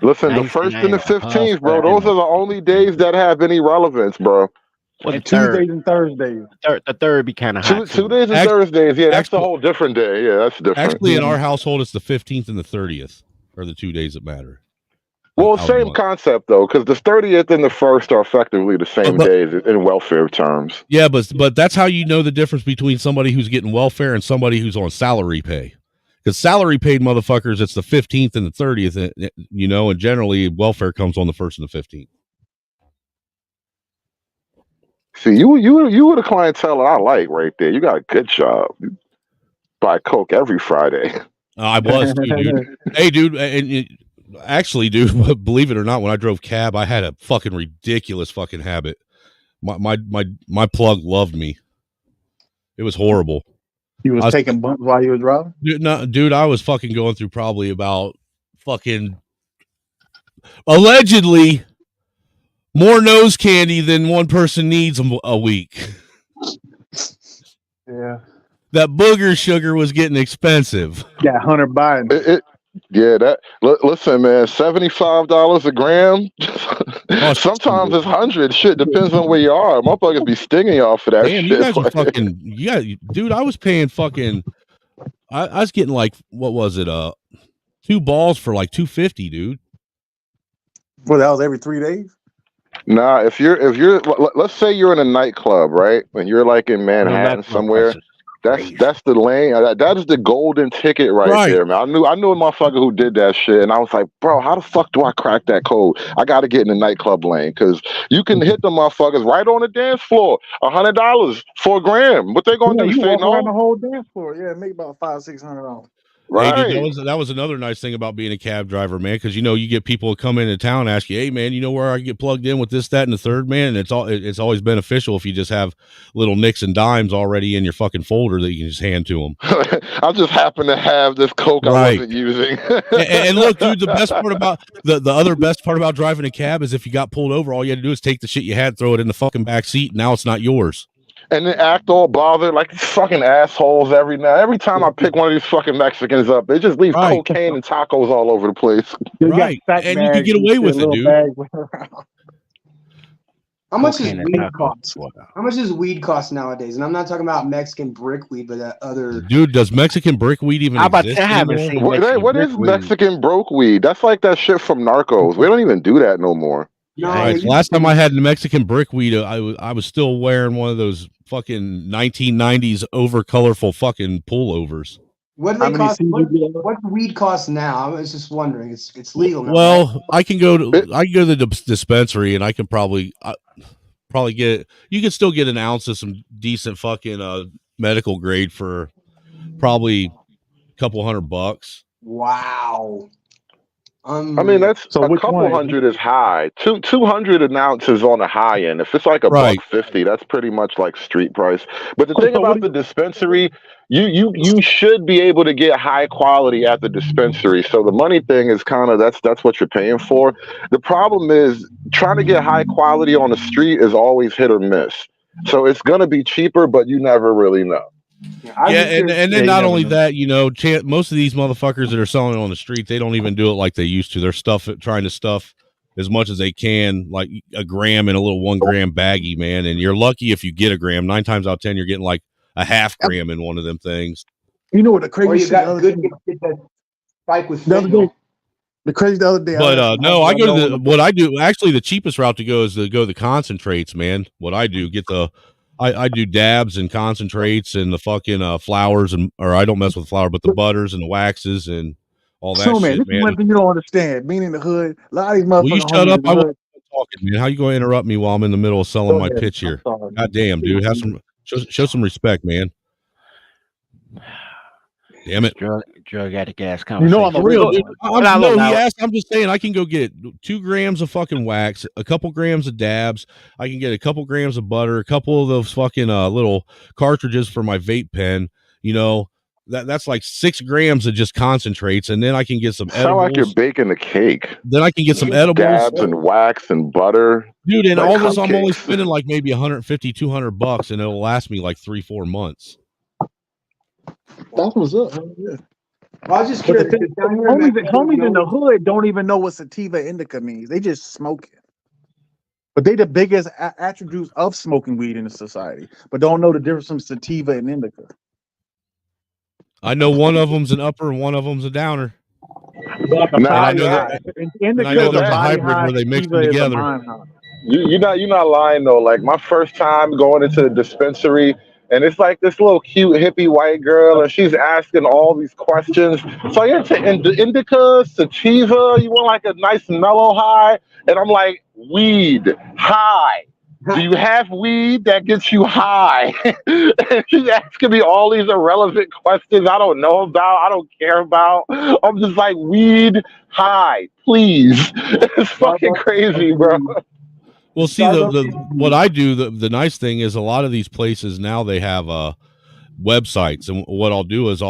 I: Listen,
Q: Now
I: the
Q: you saying
I: first
Q: I
I: and the
Q: ain't a
I: 15th, bro.
Q: hustler.
I: Those are the only days that have any relevance, bro.
Q: Well, the
J: And
Q: third,
J: Tuesdays and Thursdays.
Q: the third be kind of hot too.
I: Tuesdays and Thursdays, yeah, that's a whole different day. Yeah, that's different.
G: Actually, in our household, it's the 15th and the 30th are the 2 days that matter.
I: Well, same concept though, because the 30th and the 1st are effectively the same days in welfare terms.
G: Yeah, but that's how you know the difference between somebody who's getting welfare and somebody who's on salary pay. Because salary paid motherfuckers, it's the 15th and the 30th, you know, and generally welfare comes on the 1st and the 15th.
I: See, you were the clientele I like right there. You got a good job. You buy Coke every Friday.
G: I was too, dude. Hey, dude, actually, dude, believe it or not, when I drove cab, I had a fucking ridiculous fucking habit. My plug loved me. It was horrible.
J: You was taking bumps while you was driving?
G: Dude, I was fucking going through probably about fucking allegedly more nose candy than one person needs a week.
J: Yeah.
G: That booger sugar was getting expensive.
J: Got Hunter Biden.
I: Listen, man, $75 a gram. Sometimes it's 100. Shit depends on where you are. Motherfuckers be stinging y'all for that
G: Damn,
I: shit.
G: you guys are fucking. Dude, I was paying fucking. I was getting like, what was it? 2 balls for like $2.50, dude.
J: Well, that was every 3 days.
I: Nah, if you're let's say you're in a nightclub, right? And you're like in Manhattan somewhere. That's the lane. That is the golden ticket right there, man. I knew a motherfucker who did that shit, and I was like, bro, how the fuck do I crack that code? I got to get in the nightclub lane because you can hit the motherfuckers right on the dance floor. $100 for a gram. What they gonna do?
J: You
I: Say
J: walk around the
I: no?
J: whole dance floor. Yeah, make about $500-600.
I: Right.
G: Hey, dude, that was another nice thing about being a cab driver, man, because you get people come into town and ask you, hey man, you know where I can get plugged in with this, that, and the third, man. And it's always beneficial if you just have little nicks and dimes already in your fucking folder that you can just hand to them.
I: I just happen to have this Coke I wasn't using.
G: and look, dude, the best part about the other best part about driving a cab is if you got pulled over, all you had to do is take the shit you had, throw it in the fucking back seat, and now it's not yours.
I: And then act all bothered like these fucking assholes every time I pick one of these fucking Mexicans up, they just leave cocaine and tacos all over the place.
G: Right. And you can get away with it, dude.
R: How much does weed cost? How much does weed cost nowadays? And I'm not talking about Mexican brick weed, but other.
G: Dude, does Mexican brick weed even exist?
I: What is Mexican broke weed? That's like that shit from Narcos. We don't even do that no more.
R: No,
G: right. Last time I had Mexican brick weed, I was still wearing one of those fucking 1990s over colorful fucking pullovers.
R: What do they cost? What weed costs now? I was just wondering. It's legal now.
G: Well, I can go to the dispensary and I can probably get. You can still get an ounce of some decent fucking medical grade for probably a couple $100.
R: Wow.
I: I mean, that's a couple hundred is high. 200 an ounce is on the high end. If it's like a $1.50, that's pretty much like street price. But the thing about the dispensary, you should be able to get high quality at the dispensary. So the money thing is kind of that's what you're paying for. The problem is trying to get high quality on the street is always hit or miss. So it's gonna be cheaper, but you never really know.
G: And then not only that, most of these motherfuckers that are selling it on the street, they don't even do it like they used to. They're trying to stuff as much as they can, like a gram in a little 1 gram baggie, man. And you're lucky if you get a gram. 9 times out of 10, you're getting like a half gram in one of them things.
J: You know what the crazy
R: Or you
J: shit?
R: got good get that spike with
J: the other day.
G: But no, I go to what I do. Actually, the cheapest route to go is to go the concentrates, man. What I do, I do dabs and concentrates and the fucking flours or I don't mess with flour, but the butters and the waxes and all that
J: So,
G: shit,
J: this is one thing you don't understand. Being in the hood, a lot of these motherfuckers.
G: Will you shut up? I was talking, man. How you going to interrupt me while I'm in the middle of selling my pitch here? God damn, dude. Show some respect, man. Damn it.
Q: Drug addict ass
J: You know I'm
Q: conversation.
J: a real
G: Dude,
J: one.
G: he asked. I'm just saying I can go get 2 grams of fucking wax, a couple grams of dabs. I can get a couple grams of butter, a couple of those fucking little cartridges for my vape pen. You know, that's like 6 grams of just concentrates, and then I can get some edibles.
T: Sound like you're baking a cake.
G: Then I can get some edibles,
T: dabs and wax and butter.
G: dude. And
T: like
G: all this, I'm only
T: cupcakes.
G: spending like maybe $150-$200, and it'll last me like 3-4 months.
J: That's what's up. Hell yeah.
R: I was just
J: But
R: curious.
J: the
R: because down here
J: homies in the hood don't even know what sativa indica means. They just smoke it. But they the biggest attributes of smoking weed in the society, but don't know the difference between sativa and indica.
G: I know one of them's an upper and one of them's a downer.
J: Like a
G: And I
J: body
G: know
J: high.
G: that-
J: Indica
G: and I know
J: is a
G: there's a
J: body
G: hybrid
J: high,
G: where they mix
J: sativa
G: them
J: is a
G: together.
J: mind high.
T: You're not lying though. Like my first time going into the dispensary, and it's like this little cute hippie white girl, and she's asking all these questions. So you're into indica, sativa. You want like a nice mellow high, and I'm like, weed high. Do you have weed that gets you high? And she's asking me all these irrelevant questions I don't know about, I don't care about. I'm just like, weed high, please. It's fucking crazy, bro.
G: Well, see, what I do, the nice thing is a lot of these places now they have websites, and what I'll do is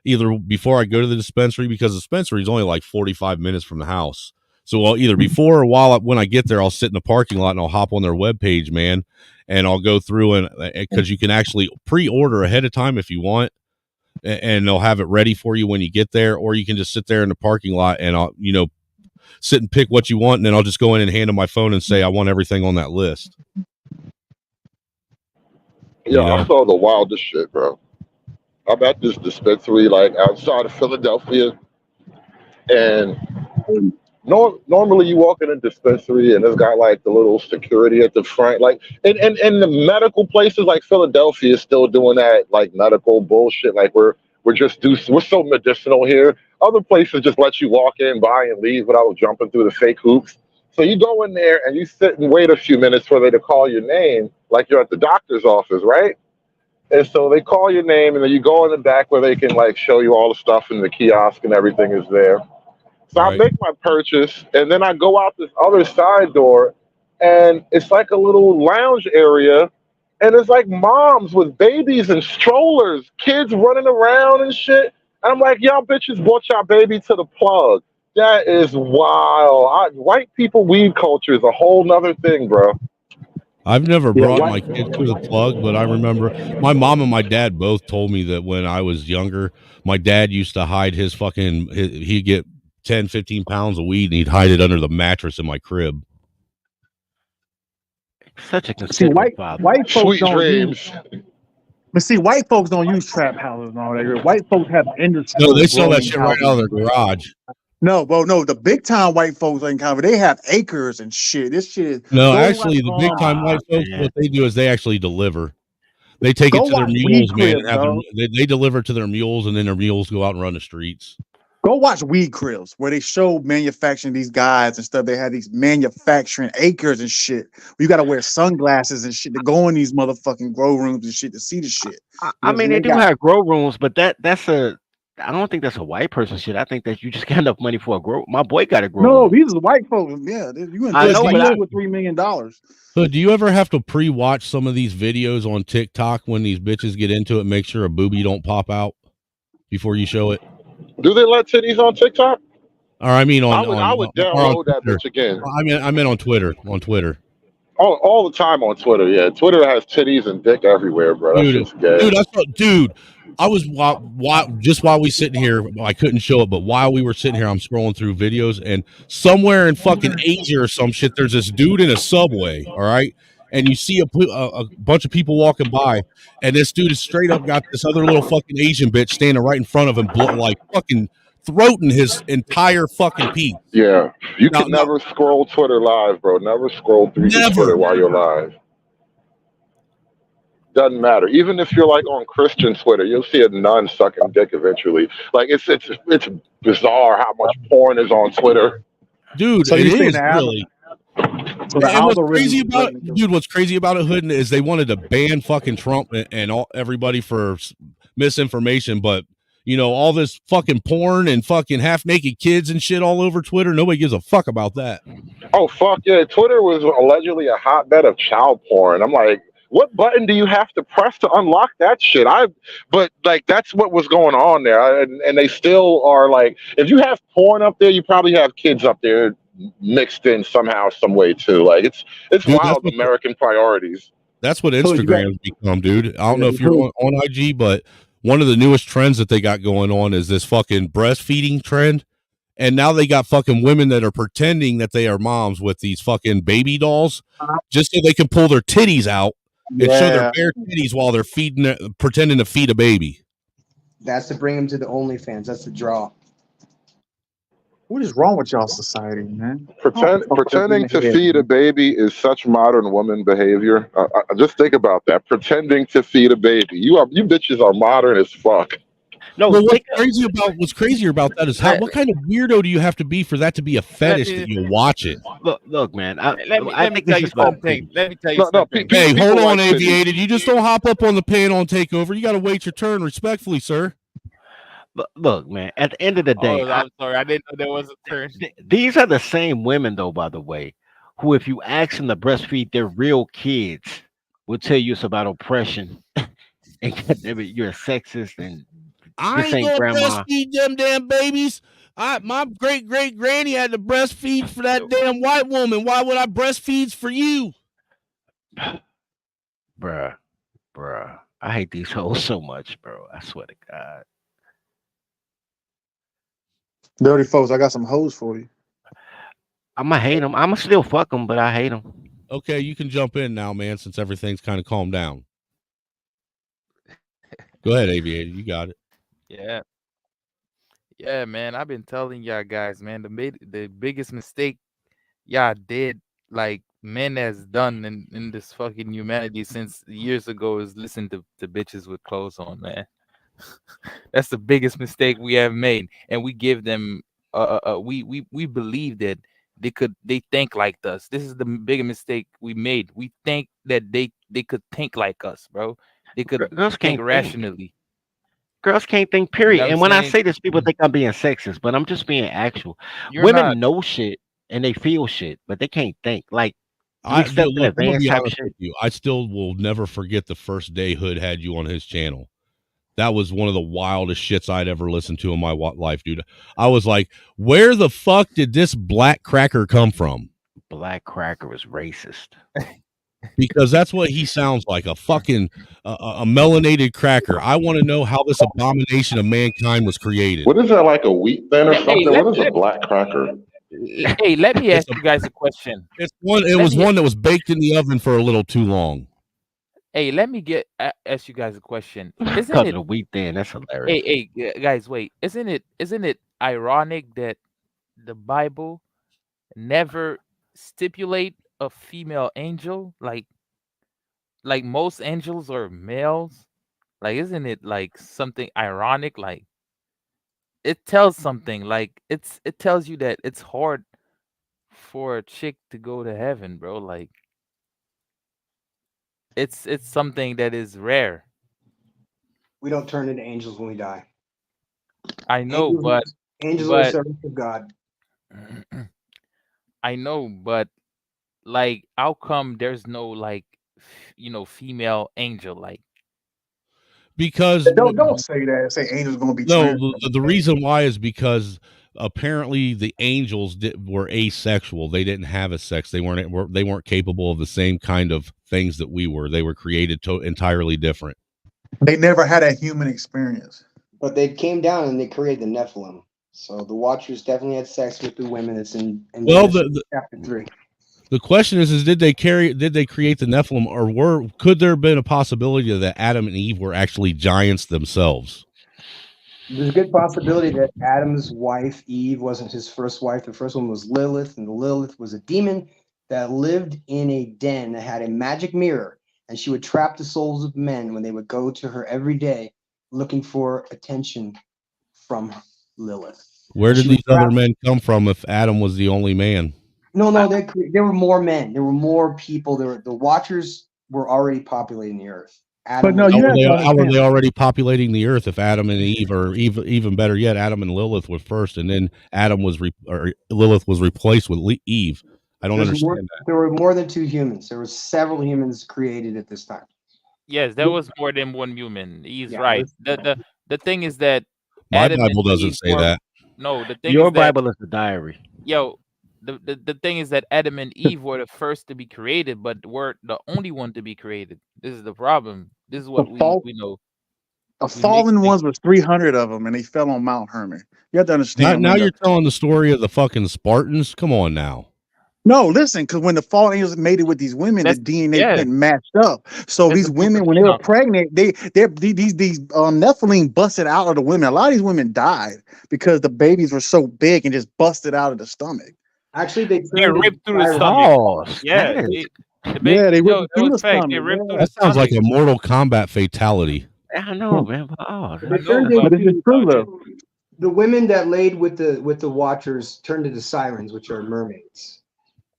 G: either before I go to the dispensary, because the dispensary is only like 45 minutes from the house. So I'll either before or when I get there, I'll sit in the parking lot and I'll hop on their webpage, man, and I'll go through and because you can actually pre-order ahead of time if you want, and they'll have it ready for you when you get there, or you can just sit there in the parking lot and I'll sit and pick what you want, and then I'll just go in and hand them my phone and say I want everything on that list.
T: Yeah, I saw the wildest shit, bro. I'm at this dispensary like outside of Philadelphia, and normally you walk in a dispensary and it's got like the little security at the front, like and the medical places like Philadelphia is still doing that like medical bullshit. Like we're so medicinal here. Other places just let you walk in, buy, and leave without jumping through the fake hoops. So you go in there and you sit and wait a few minutes for them to call your name, like you're at the doctor's office, right? And so they call your name, and then you go in the back where they can like show you all the stuff in the kiosk and everything is there. So I make my purchase, and then I go out this other side door, and it's like a little lounge area, and it's like moms with babies and strollers, kids running around and shit. And I'm like, y'all bitches brought y'all baby to the plug. That is wild. White people weed culture is a whole nother thing, bro.
G: I've never brought my kids to the plug, but I remember my mom and my dad both told me that when I was younger, my dad used to hide he'd get 10, 15 pounds of weed and he'd hide it under the mattress in my crib.
Q: Such a considerate father.
J: White folks
T: Sweet
J: don't
T: dreams.
J: But see, white folks don't use trap houses and all that. White folks have industry.
G: No, they sell that shit right out of their garage.
J: No, bro, no. The big time white folks ain't cover. They have acres and shit. This shit is
G: Actually, the big time white folks, what they do is they actually deliver. They take it to their mules, man. They deliver to their mules, and then their mules go out and run the streets.
J: Go watch Weed Cribs, where they show manufacturing these guys and stuff. They have these manufacturing acres and shit. You got to wear sunglasses and shit to go in these motherfucking grow rooms and shit to see the shit.
Q: I mean, they do have grow rooms, but I don't think that's a white person shit. I think that you just got enough money for a grow. My boy got a grow.
J: No, these are white folks. Yeah, you invest like $2 or $3 million.
G: So, do you ever have to pre-watch some of these videos on TikTok when these bitches get into it? Make sure a boobie don't pop out before you show it.
T: Do they let titties on TikTok?
G: Or I mean,
T: I would download that bitch again.
G: I meant on Twitter. On Twitter.
T: All the time on Twitter. Yeah, Twitter has titties and dick everywhere, bro. That's just gay.
G: Dude. I was just while we sitting here, I couldn't show it, but while we were sitting here, I'm scrolling through videos, and somewhere in fucking Asia or some shit, there's this dude in a subway, all right, and you see a bunch of people walking by, and this dude is straight up got this other little fucking Asian bitch standing right in front of him, like fucking throating his entire fucking piece.
T: Yeah, you can never scroll Twitter live, bro. Never scroll through Twitter while you're live. Doesn't matter. Even if you're like on Christian Twitter, you'll see a nun sucking dick eventually. Like it's bizarre how much porn is on Twitter.
G: Dude,
J: So
G: it
J: you
G: is
J: saying
G: really.
J: So the
G: And what's
J: algorithm
G: crazy
J: is
G: about
J: letting
G: it,
J: it
G: dude? What's crazy about it, Hood, is they wanted to ban fucking Trump and all everybody for misinformation, but you know all this fucking porn and fucking half naked kids and shit all over Twitter. Nobody gives a fuck about that.
T: Oh fuck yeah! Twitter was allegedly a hotbed of child porn. I'm like, what button do you have to press to unlock that shit? But like that's what was going on there, and they still are like, if you have porn up there, you probably have kids up there mixed in somehow, some way too. Like it's
G: Dude,
T: wild American priorities.
G: That's what
J: Hood, you got
G: Instagram's become, dude. I don't know if you're
J: Hood.
G: on IG, but one of the newest trends that they got going on is this fucking breastfeeding trend. And now they got fucking women that are pretending that they are moms with these fucking baby dolls just so they can pull their titties out and show their
J: Yeah.
G: bare titties while they're pretending to feed a baby.
B: That's to bring them to the OnlyFans. That's the draw.
J: What is wrong with y'all society, man?
T: Pretending to feed a baby is such modern woman behavior. Just think about that. Pretending to feed a baby. You bitches are modern as fuck.
Q: No,
G: Well, what's crazier about that is what kind of weirdo do you have to be for that to be a fetish that you watch it?
Q: Look, man.
P: Let me tell you something. Let me tell you something.
G: Hey, hold on, Aviated. You just don't hop up on the panel and take over. You got to wait your turn respectfully, sir.
Q: Look, man. At the end of the day,
P: I'm sorry. I didn't know there was a turn.
Q: These are the same women, though, by the way, who, if you ask them to breastfeed their real kids, will tell you it's about oppression. And you're a sexist and
G: I
Q: this
G: ain't
Q: ain't
G: gonna
Q: grandma.
G: breastfeed them damn babies. My great granny had to breastfeed for that damn white woman. Why would I breastfeed for you?
Q: Bruh. I hate these hoes so much, bro. I swear to God.
J: Dirty folks, I got some hoes for you.
Q: I'ma hate them. I'ma still fuck them, but I hate them.
G: Okay, you can jump in now, man, since everything's kind of calmed down. Go ahead, Aviator. You got it.
P: Yeah, man. I've been telling y'all guys, man, the biggest mistake y'all did, like men has done in this fucking humanity since years ago is listen to bitches with clothes on, man. That's the biggest mistake we have made, and we give them we believe that they think like us. This is the biggest mistake we made. We think that they could think like us, bro. They could
Q: Girls
P: think
Q: can't
P: rationally.
Q: Girls can't think,
P: You
Q: period.
P: know what I'm
Q: And when I
P: saying?
Q: say this, people think I'm being sexist, but I'm just being actual.
P: You're
Q: Women
P: not.
Q: know shit and they feel shit, but they can't think. Like
G: I'm
Q: step in
G: gonna
Q: advance
G: be
Q: type
G: honest
Q: shit.
G: with you. I still will never forget the first day Hood had you on his channel. That was one of the wildest shits I'd ever listened to in my life, dude. I was like, where the fuck did this black cracker come from?
Q: Black cracker is racist.
G: Because that's what he sounds like, a fucking a melanated cracker. I want to know how this abomination of mankind was created.
T: What is that, like a wheat thin or
P: Hey,
T: something?
P: let-
T: What is a
P: let-
T: black cracker?
P: Hey, let me ask you guys a question.
G: It was one that was baked in the oven for a little too long.
P: Hey, let me ask you guys a question. Isn't
Q: Because
P: it?
Q: of the wheat thin, that's hilarious.
P: Hey, guys, wait. Isn't it ironic that the Bible never stipulate a female angel? Like most angels are males. Like, isn't it like something ironic? Like, it tells something. Like, it tells you that it's hard for a chick to go to heaven, bro. Like, it's something that is rare.
B: We don't turn into angels when we die.
P: I know,
B: Angels are servants of God.
P: I know, but like, how come there's no like, female angel? Like,
G: Because
J: Don't say that. Say angels gonna be
G: no,
J: trans.
G: the reason why is because apparently the angels were asexual. They didn't have a sex. They weren't capable of the same kind of things that we were. They were created entirely different.
J: They never had a human experience.
B: But they came down and they created the Nephilim. So the Watchers definitely had sex with the women. That's in
G: Well,
B: Genesis chapter 3.
G: The question is did they create the Nephilim, or could there have been a possibility that Adam and Eve were actually giants themselves?
B: There's a good possibility that Adam's wife, Eve, wasn't his first wife. The first one was Lilith, and Lilith was a demon that lived in a den that had a magic mirror, and she would trap the souls of men when they would go to her every day looking for attention from Lilith.
G: Where did these other men come from if Adam was the only man?
B: No, there were more men. There were more people. The Watchers were already populating the Earth.
U: But no, you have to
G: How were
U: understand.
G: they already populating the Earth if Adam and Eve, or even better yet, Adam and Lilith were first, and then Lilith was replaced with Eve? I don't understand that.
B: There were more than 2 humans. There were several humans created at this time.
P: Yes, there was more than one human. He's
B: Yeah,
P: right. The thing is that
G: My
P: Adam and
G: Bible doesn't
P: Eve
G: say
P: were-
G: that.
P: No, the thing
Q: Your
P: is that
Q: Bible is the diary.
P: yo, the thing is that Adam and Eve were the first to be created, but weren't the only one to be created. This is the problem. This is what we know.
J: The fallen ones was 300 of them, and they fell on Mount Hermon. You have to understand.
G: Now
J: when
G: you're telling the story of the fucking Spartans. Come on now.
J: No, listen, because when the fallen angels mated with these women, the DNA couldn't match up. So these women, when they were pregnant, these Nephilim busted out of the women. A lot of these women died because the babies were so big and just busted out of the stomach.
B: Actually, they
P: ripped through the stomach. Yeah,
J: they ripped through the stomach.
P: They ripped through
G: That
P: the
G: sounds like
P: stomach.
G: a Mortal Kombat fatality.
Q: I know, man. Oh,
B: They turned
J: but it's just true though.
B: The women that laid with the Watchers turned into sirens, which are mermaids.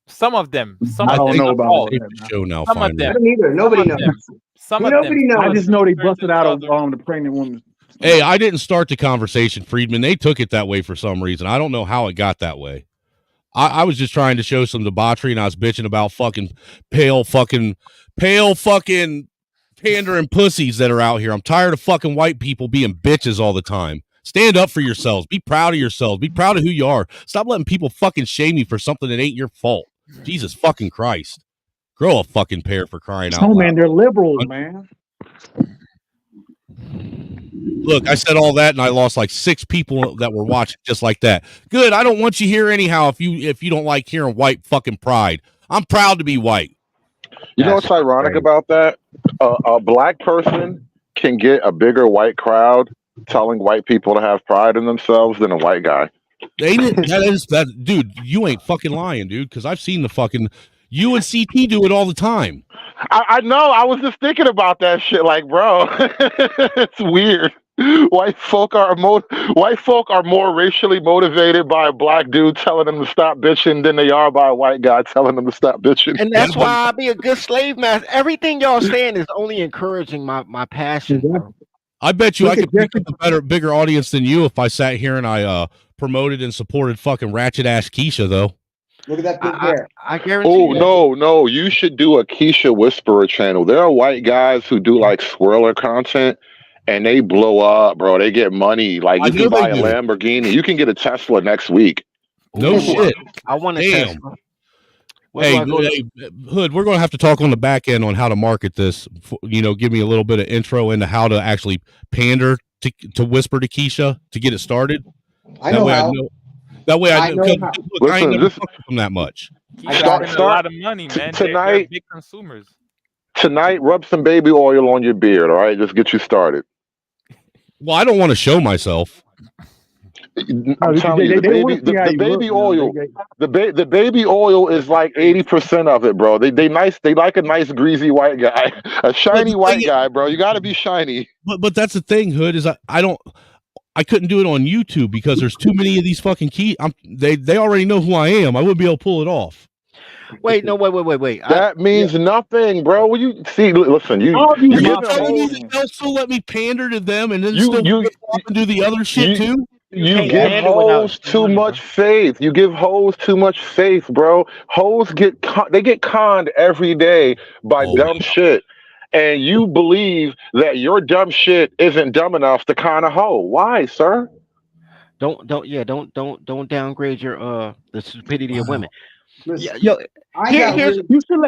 P: Some of them. Some
J: I
P: of
J: don't
P: them.
J: know
P: not
J: about
P: all.
J: all that.
G: The show now,
P: Some of
G: finally.
P: them.
B: I don't either. Nobody
P: Some of
B: knows.
P: them. Some of
B: Nobody
P: them.
B: knows.
J: I just know they
P: Some of
J: busted
P: them
J: out of
P: others.
J: the pregnant woman.
G: Hey, I didn't start the conversation, Friedman. They took it that way for some reason. I don't know how it got that way. I was just trying to show some debauchery, and I was bitching about pale fucking pandering pussies that are out here. I'm tired of fucking white people being bitches all the time. Stand up for yourselves. Be proud of yourselves. Be proud of who you are. Stop letting people fucking shame you for something that ain't your fault. Jesus fucking Christ. Grow a fucking pair, for crying out
J: Oh
G: loud.
J: man, they're liberals, man.
G: Look, I said all that, and I lost like 6 people that were watching just like that. Good. I don't want you here anyhow. If you don't like hearing white fucking pride, I'm proud to be white.
T: You know what's ironic about that? A black person can get a bigger white crowd telling white people to have pride in themselves than a white guy.
G: That dude. You ain't fucking lying, dude. Because I've seen the fucking you and CT do it all the time.
T: I know. I was just thinking about that shit. Like, bro, it's weird. White folk are more racially motivated by a black dude telling them to stop bitching than they are by a white guy telling them to stop bitching.
Q: And that's why I be a good slave master. Everything y'all saying is only encouraging my passion. Bro.
G: I bet you I could pick up a bigger audience than you if I sat here and I promoted and supported fucking ratchet ass Keisha though.
B: Look at that good hair.
Q: I guarantee.
T: Oh no! You should do a Keisha Whisperer channel. There are white guys who do like swirler content, and they blow up, bro. They get money. Like you can buy a Lamborghini. You can get a Tesla next week.
G: No shit.
Q: I want to.
G: Damn. Hey, Hood, we're going to have to talk on the back end on how to market this. You know, give me a little bit of intro into how to actually pander to whisper to Keisha to get it started.
B: I know how.
G: That way I know. Look, I ain't
T: Listen,
G: never fucked with them that much.
P: Spending a lot of money, man. They're big consumers.
T: Tonight, rub some baby oil on your beard. All right, just get you started.
G: Well, I don't want to show myself.
T: I'm telling you, the baby oil is like 80% of it, bro. They like a nice greasy white guy, a shiny white guy, bro. You got to be shiny.
G: But that's the thing, Hood, is I couldn't do it on YouTube because there's too many of these fucking they already know who I am. I wouldn't be able to pull it off.
Q: Wait.
T: That means nothing, bro. You see, listen,
G: you're telling me that they'll still let me pander to them and then do the other shit too.
T: You give hoes too much faith. You give hoes too much faith, bro. Hoes get conned every day by dumb shit. And you believe that your dumb shit isn't dumb enough to con a hoe. Why, sir?
Q: Don't downgrade your the stupidity of women.
J: Listen, you should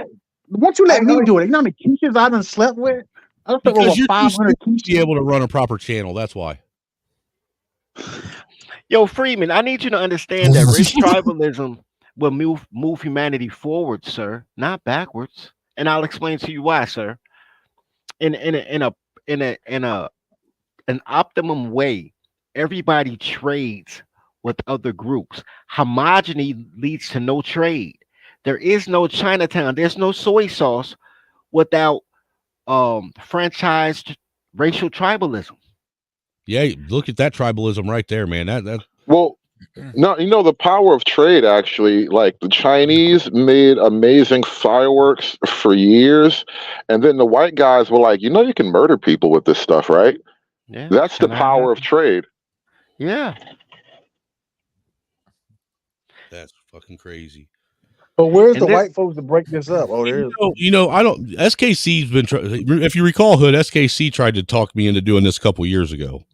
J: once you let me do it. You know how many Keishas I done slept with? I slept
G: Because
J: over
G: you're
J: 500
G: to be able to run a proper channel. That's why.
Q: Yo, Freeman, I need you to understand that race tribalism will move humanity forward, sir, not backwards. And I'll explain to you why, sir. In an optimum way, everybody trades with other groups. Homogeny leads to no trade. There is no Chinatown. There's no soy sauce without franchised racial tribalism.
G: Yeah, look at that tribalism right there, man.
T: No, you know the power of trade. Actually, like the Chinese made amazing fireworks for years, and then the white guys were like, you can murder people with this stuff, right?
Q: Yeah,
T: That's the power of trade.
Q: Yeah.
G: That's fucking crazy.
J: But where's
Q: And
J: the
Q: then,
J: white folks to break this up? Oh, there's.
G: I don't. SKC's been. If you recall, Hood, SKC tried to talk me into doing this a couple years ago.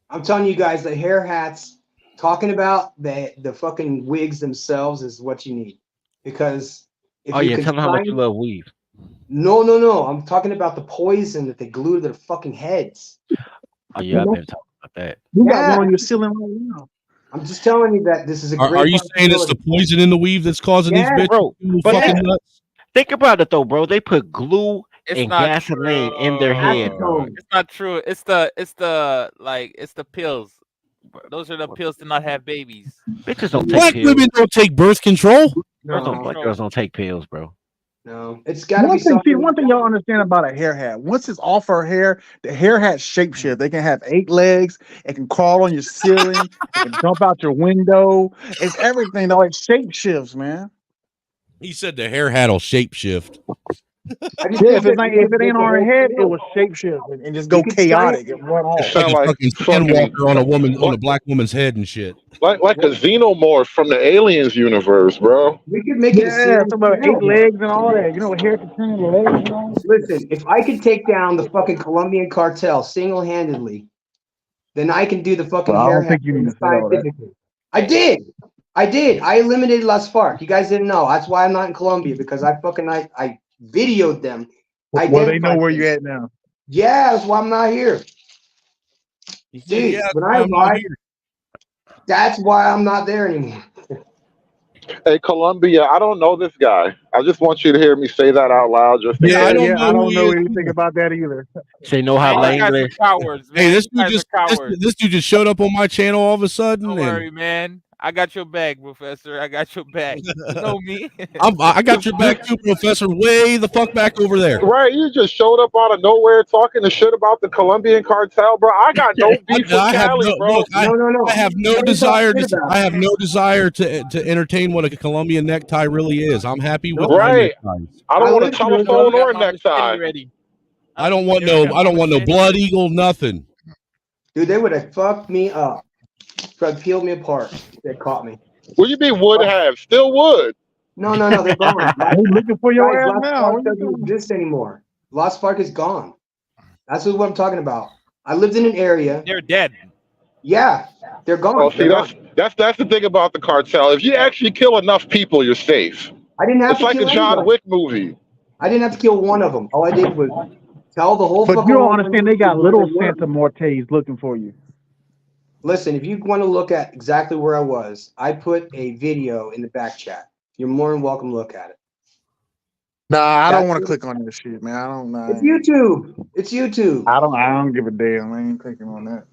B: I'm telling you guys, the hair hats, talking about the fucking wigs themselves is what you need. Because if
Q: oh
B: you
Q: yeah,
B: can
Q: tell them how much you
B: find,
Q: love weave.
B: no. I'm talking about the poison that they glue to their fucking heads.
Q: Oh yeah, I've been talking about that.
J: You got
B: Yeah.
J: one on your ceiling right now.
B: I'm just telling you that this is a great.
G: Are you saying it's the poison in the weave that's causing these bitches
Q: bro?
G: to go
Q: But
G: fucking nuts?
Q: think about it though, bro. They put glue
P: It's
Q: and
P: not
Q: gasoline in their head, bro.
P: It's not true. It's the pills. Those are the pills to not have babies.
Q: Bitches don't take
G: Black
Q: pills.
G: women don't take birth control.
Q: Black girls don't take pills, bro.
B: No, it's got to be
J: One thing,
B: something.
J: one thing y'all understand about a hair hat. Once it's off her hair, the hair hat shapeshift. They can have 8 legs. It can crawl on your ceiling. It can jump out your window. It's everything. Though it shapeshifts, man.
G: He said the hair hat will shapeshift.
J: Yeah, if it ain't on her head, it will shapeshift and just go chaotic and run off.
G: It's like a fucking skinwalker on a black woman's head and shit.
T: Like a xenomorph from the Aliens universe, bro.
B: We could make it a series.
J: About 8 legs and all that. Hair can turn the legs and all.
B: Listen, if I could take down the fucking Colombian cartel single-handedly, then I can do the fucking
J: Well, I
B: hair
J: don't think you need to say all that.
B: scientifically. I did. I eliminated Las FARC. You guys didn't know. That's why I'm not in Colombia, because I videoed them.
J: Well, they know where you're at now.
B: Yeah, that's why I'm not here. Dude, when I arrived, that's why I'm not there anymore.
T: Hey, Columbia, I don't know this guy. I just want you to hear me say that out loud.
J: I don't know anything about that either.
Q: Say no habla English.
P: Cowards, man.
G: Hey, this
P: You
G: dude
P: guys are cowards.
G: this dude just showed up on my channel all of a sudden.
P: Don't worry, man. I got your back, Professor. I got your back. You know me.
G: I got your back too, Professor. Way the fuck back over there.
T: Right, you just showed up out of nowhere talking the shit about the Colombian cartel, bro. I got no beef with Cali, bro.
G: I have no desire to entertain what a Colombian necktie really is. I'm happy with my
T: right.
G: neckties.
T: I don't want a telephone or a necktie.
G: I don't want no blood eagle, nothing.
B: Dude, they would have fucked me up. Peeled me apart. They caught me.
T: What do you mean would have? Still would.
B: No, they're gone.
J: I'm looking for your ass
B: Lost
J: now.
B: Park doesn't exist anymore. Lost Park is gone. That's what I'm talking about. I lived in an area.
P: They're dead.
B: Yeah, they're gone.
T: Oh, see, that's the thing about the cartel. If you actually kill enough people, you're safe.
B: I didn't have
T: it's
B: to
T: like
B: kill
T: a John
B: anybody.
T: Wick movie.
B: I didn't have to kill one of them. All I did was tell the whole.
J: But you don't understand. They got little Santa Mortes looking for you.
B: Listen, if you want to look at exactly where I was, I put a video in the back chat. You're more than welcome to look at it.
J: Nah, I don't want to click on this shit, man. I don't know.
B: It's YouTube. It's YouTube.
J: I don't give a damn. I ain't clicking on that.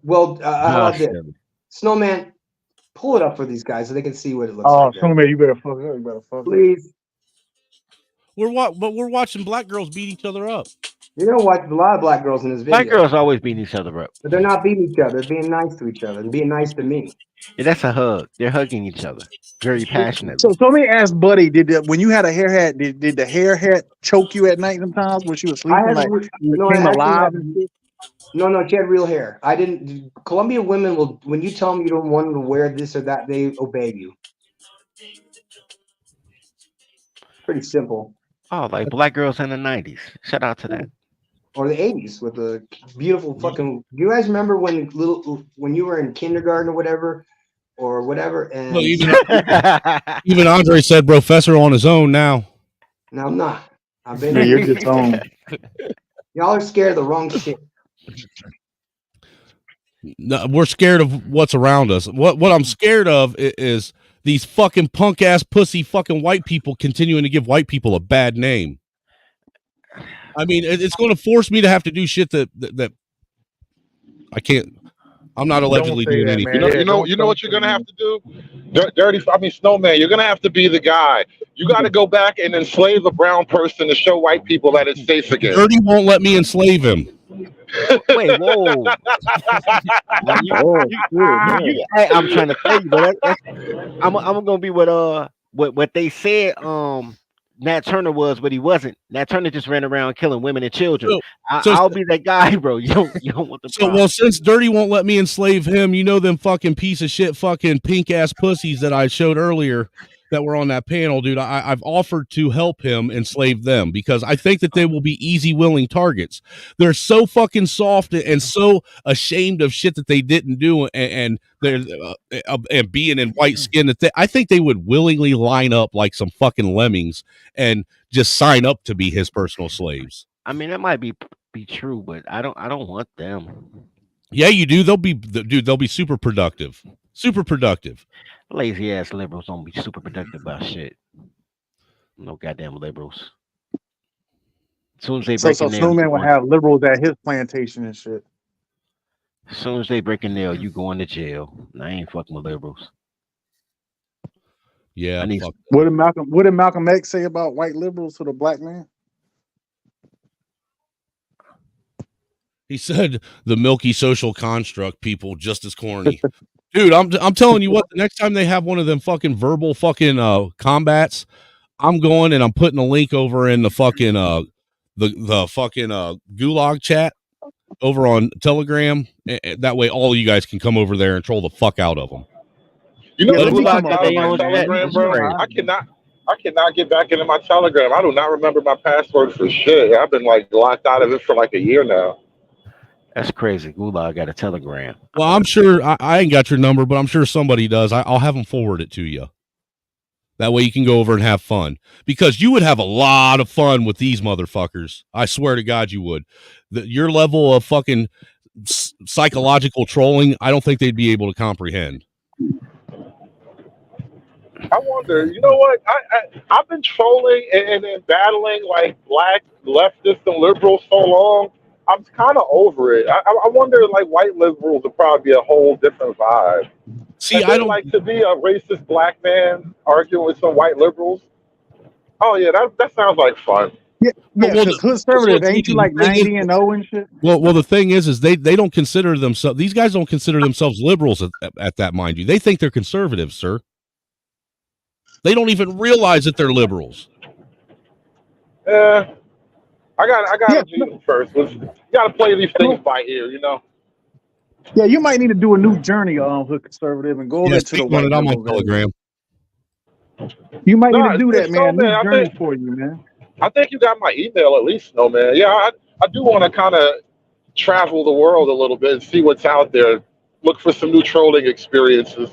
B: Well, how about this? Snowman, pull it up for these guys so they can see what it looks
J: Oh,
B: like.
J: Snowman, you better fuck up. You better fuck up.
B: Please.
G: We're watching black girls beat each other up.
B: You're gonna watch a lot of black girls in this video.
Q: Black girls always beating each other up.
B: But they're not beating each other. They're being nice to each other and being nice to me.
Q: Yeah, that's a hug. They're hugging each other. Very passionate.
J: So let me ask Buddy, when you had a hair hat, did the hair hat choke you at night sometimes when she was sleeping? Like you came alive?
B: No, she had real hair. I didn't. Colombian women will, when you tell them you don't want them to wear this or that, they obey you. Pretty simple.
Q: Oh, like black girls in the 90s. Shout out to that.
B: Or the 80s with the beautiful fucking. Do you guys remember when you were in kindergarten or whatever? And
G: Well, even Andre said Professor on his own now.
B: No, I'm not. I've been.
J: Yeah, you're just on.
B: Y'all are scared of the wrong shit.
G: No, we're scared of what's around us. What I'm scared of is these fucking punk ass pussy fucking white people continuing to give white people a bad name. I mean, it's going to force me to have to do shit that I can't. I'm not allegedly doing anything.
T: You know what you're gonna have to do? Snowman, you're gonna have to be the guy. You got to go back and enslave a brown person to show white people that it's safe again.
G: Dirty won't let me enslave him.
Q: Wait, whoa. Hey, I'm trying to tell you, but I'm gonna be what they said. Nat Turner was, but he wasn't. Nat Turner just ran around killing women and children. I'll be that guy, bro. You don't want the problem.
G: Well, since Dirty won't let me enslave him, you know them fucking piece of shit, fucking pink ass pussies that I showed earlier that were on that panel, dude. I've offered to help him enslave them because I think that they will be easy, willing targets. They're so fucking soft and so ashamed of shit that they didn't do, and they're and being in white skin that I think they would willingly line up like some fucking lemmings and just sign up to be his personal slaves.
Q: I mean, that might be true, but I don't want them.
G: Yeah, you do. They'll be super productive. Super productive.
Q: Lazy ass liberals don't be super productive about shit. No goddamn liberals. As soon as they break
J: so Snowman will have liberals at his plantation and shit.
Q: As soon as they break a nail, you going to jail. I ain't fucking with liberals.
G: Yeah.
J: What did Malcolm X say about white liberals to the black man?
G: He said the milky social construct people just as corny. Dude, I'm telling you what, the next time they have one of them fucking verbal fucking combats, I'm going and I'm putting a link over in the fucking the fucking gulag chat over on Telegram. That way all you guys can come over there and troll the fuck out of them.
T: You know, my Telegram, bro. I cannot get back into my Telegram. I do not remember my password for shit. I've been like locked out of it for like a year now.
Q: That's crazy. Gulag got a Telegram.
G: Well, I'm sure I ain't got your number, but I'm sure somebody does. I'll have them forward it to you. That way you can go over and have fun. Because you would have a lot of fun with these motherfuckers. I swear to God you would. Your level of fucking psychological trolling, I don't think they'd be able to comprehend.
T: I wonder, you know what? I've been trolling and battling like black leftists and liberals so long. I'm kind of over it. I wonder, like, white liberals would probably be a whole different vibe.
G: See,
T: I don't like to be a racist black man arguing with some white liberals. Oh yeah, that sounds like fun.
J: Yeah, because conservative ain't you like 90-0 and shit?
G: Well, the thing is they don't consider themselves. These guys don't consider themselves liberals at that, mind you. They think they're conservatives, sir. They don't even realize that they're liberals.
T: I got to do first. You got to play these things by ear, you know.
J: Yeah, you might need to do a new journey on Hood Conservative and go over to the white.
G: I'm on Telegram.
J: You might need to do that, man. New journey for you, man.
T: I think you got my email at least, no man. Yeah, I do want to kind of travel the world a little bit and see what's out there. Look for some new trolling experiences.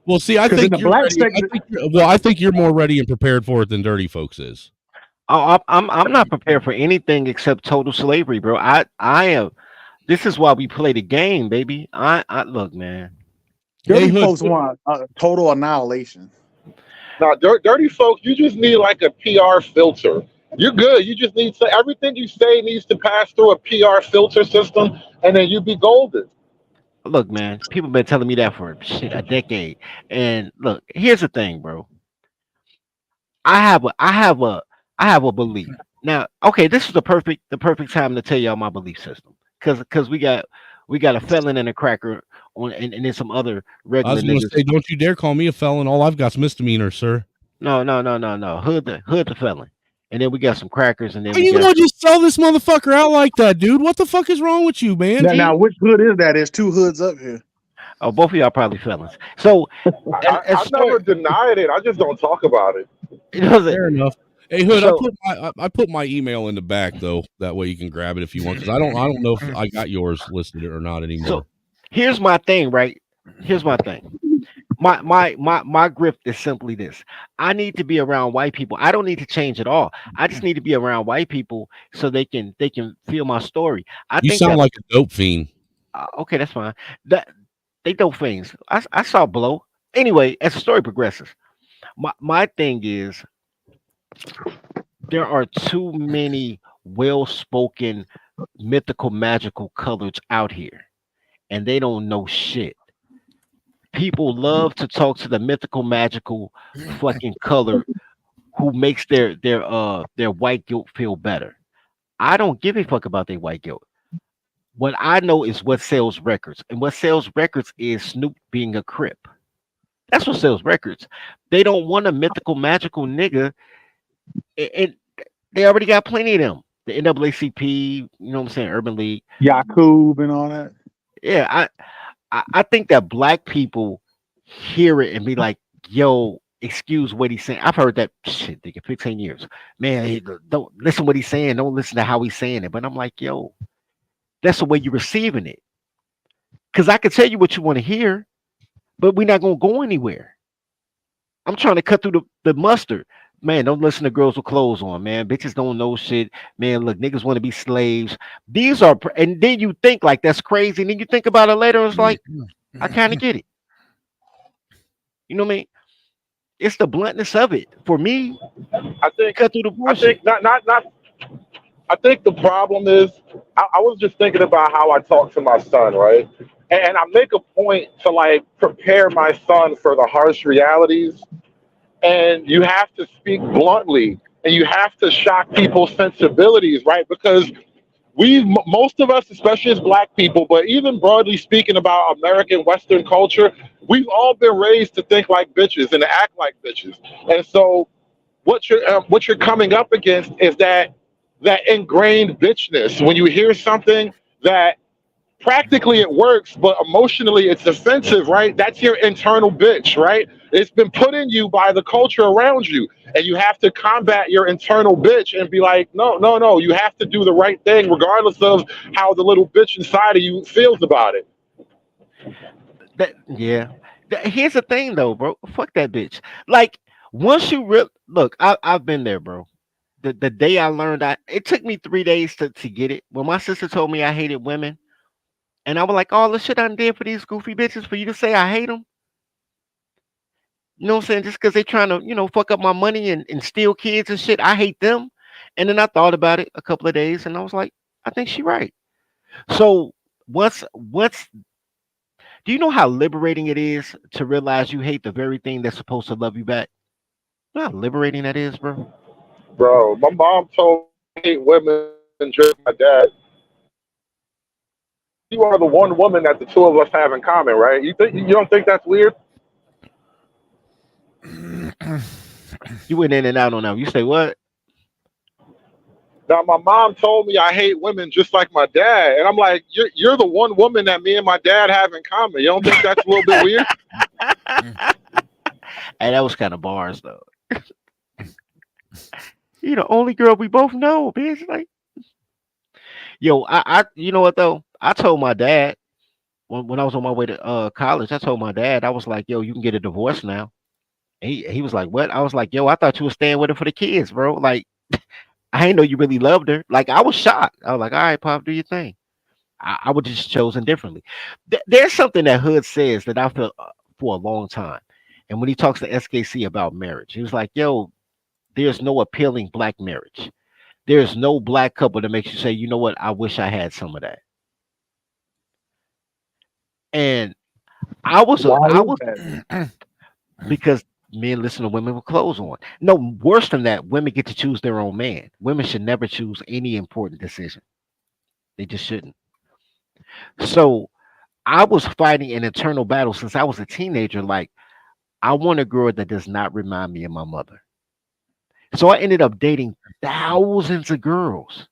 G: Well, see, I think you're more ready and prepared for it than Dirty Folks is.
Q: Oh, I'm not prepared for anything except total slavery, bro. I am. This is why we play the game, baby. I look, man.
J: Dirty folks want total annihilation.
T: Now, dirty folks, you just need like a PR filter. You're good. You just need to, everything you say needs to pass through a PR filter system, and then you be golden.
Q: Look, man, people been telling me that for a decade. And look, here's the thing, bro. I have a belief. Now, okay, this is the perfect time to tell y'all my belief system. Cause we got a felon and a cracker on and then some other regular.
G: I was gonna say, don't you dare call me a felon. All I've got's misdemeanor, sir.
Q: No. Hood the felon. And then we got some crackers, and then
G: you gonna just sell this motherfucker out like that, dude? What the fuck is wrong with you, man?
J: Now which hood is that? There's two hoods up here.
Q: Oh, both of y'all probably felons. So
T: I never denied it. I just don't talk about it.
G: Fair enough. Hey, Hood, I put my email in the back though. That way you can grab it if you want, because I don't know if I got yours listed or not anymore.
Q: So here's my thing, right? Here's my thing. My grift is simply this. I need to be around white people. I don't need to change at all. I just need to be around white people so they can feel my story.
G: You sound like a dope fiend.
Q: Okay, that's fine. They dope fiends. I saw Blow. Anyway, as the story progresses, my thing is there are too many well-spoken, mythical, magical colors out here, and they don't know shit. People love to talk to the mythical, magical fucking color who makes their white guilt feel better. I don't give a fuck about their white guilt. What I know is what sells records, and what sells records is Snoop being a Crip. That's what sells records. They don't want a mythical, magical nigga, and they already got plenty of them. The NAACP, you know what I'm saying, Urban League,
J: Yakub and all that.
Q: Yeah, I think that black people hear it and be like, "Yo, excuse what he's saying." I've heard that shit, nigga, 15 years. Man, don't listen what he's saying. Don't listen to how he's saying it. But I'm like, yo, that's the way you're receiving it. Because I can tell you what you want to hear, but we're not gonna go anywhere. I'm trying to cut through the mustard. Man, don't listen to girls with clothes on, man. Bitches don't know shit. Man, look, niggas want to be slaves. These are, and then you think like that's crazy. And then you think about it later, and it's like, I kind of get it. You know what I mean? It's the bluntness of it. For me,
I: I think
Q: cut through the bullshit.
I: I think the problem is I was just thinking about how I talk to my son, right? And I make a point to like prepare my son for the harsh realities. And you have to speak bluntly, and you have to shock people's sensibilities, right? Because most of us, especially as black people, but even broadly speaking about American Western culture, we've all been raised to think like bitches and to act like bitches. And so what you're coming up against is that ingrained bitchness. When you hear something that practically it works, but emotionally it's offensive, right? That's your internal bitch, right? It's been put in you by the culture around you, and you have to combat your internal bitch and be like, no, you have to do the right thing regardless of how the little bitch inside of you feels about it.
Q: Here's the thing though, bro. Fuck that bitch. Like, once you look, I've been there, bro. The day I learned, it took me 3 days to get it. When my sister told me I hated women, and I was like, all the shit I did for these goofy bitches, for you to say I hate them. You know what I'm saying? Just because they're trying to, fuck up my money and steal kids and shit. I hate them. And then I thought about it a couple of days, and I was like, I think she's right. So once, do you know how liberating it is to realize you hate the very thing that's supposed to love you back? You know how liberating that is, bro?
I: Bro, my mom told me I hate women just like my dad. You are the one woman that the two of us have in common, right? You don't think that's weird?
Q: You went in and out on that. You say what?
I: Now my mom told me I hate women just like my dad, and I'm like, you're the one woman that me and my dad have in common. You don't think that's a little bit weird?
Q: Hey, that was kind of bars though. You the only girl we both know, bitch. Like, yo, I you know what though? I told my dad when I was on my way to college. I told my dad, I was like, yo, you can get a divorce now. He was like, what? I was like, yo, I thought you were staying with her for the kids, bro. Like, I didn't know you really loved her. Like, I was shocked. I was like, all right, Pop, do your thing. I would just chosen differently. There's something that Hood says that I felt for a long time. And when he talks to SKC about marriage, he was like, yo, there's no appealing black marriage. There's no black couple that makes you say, you know what, I wish I had some of that. And I was because men listen to women with clothes on. No, worse than that, women get to choose their own man. Women should never choose any important decision. They just shouldn't. So I was fighting an internal battle since I was a teenager. Like, I want a girl that does not remind me of my mother. So I ended up dating thousands of girls.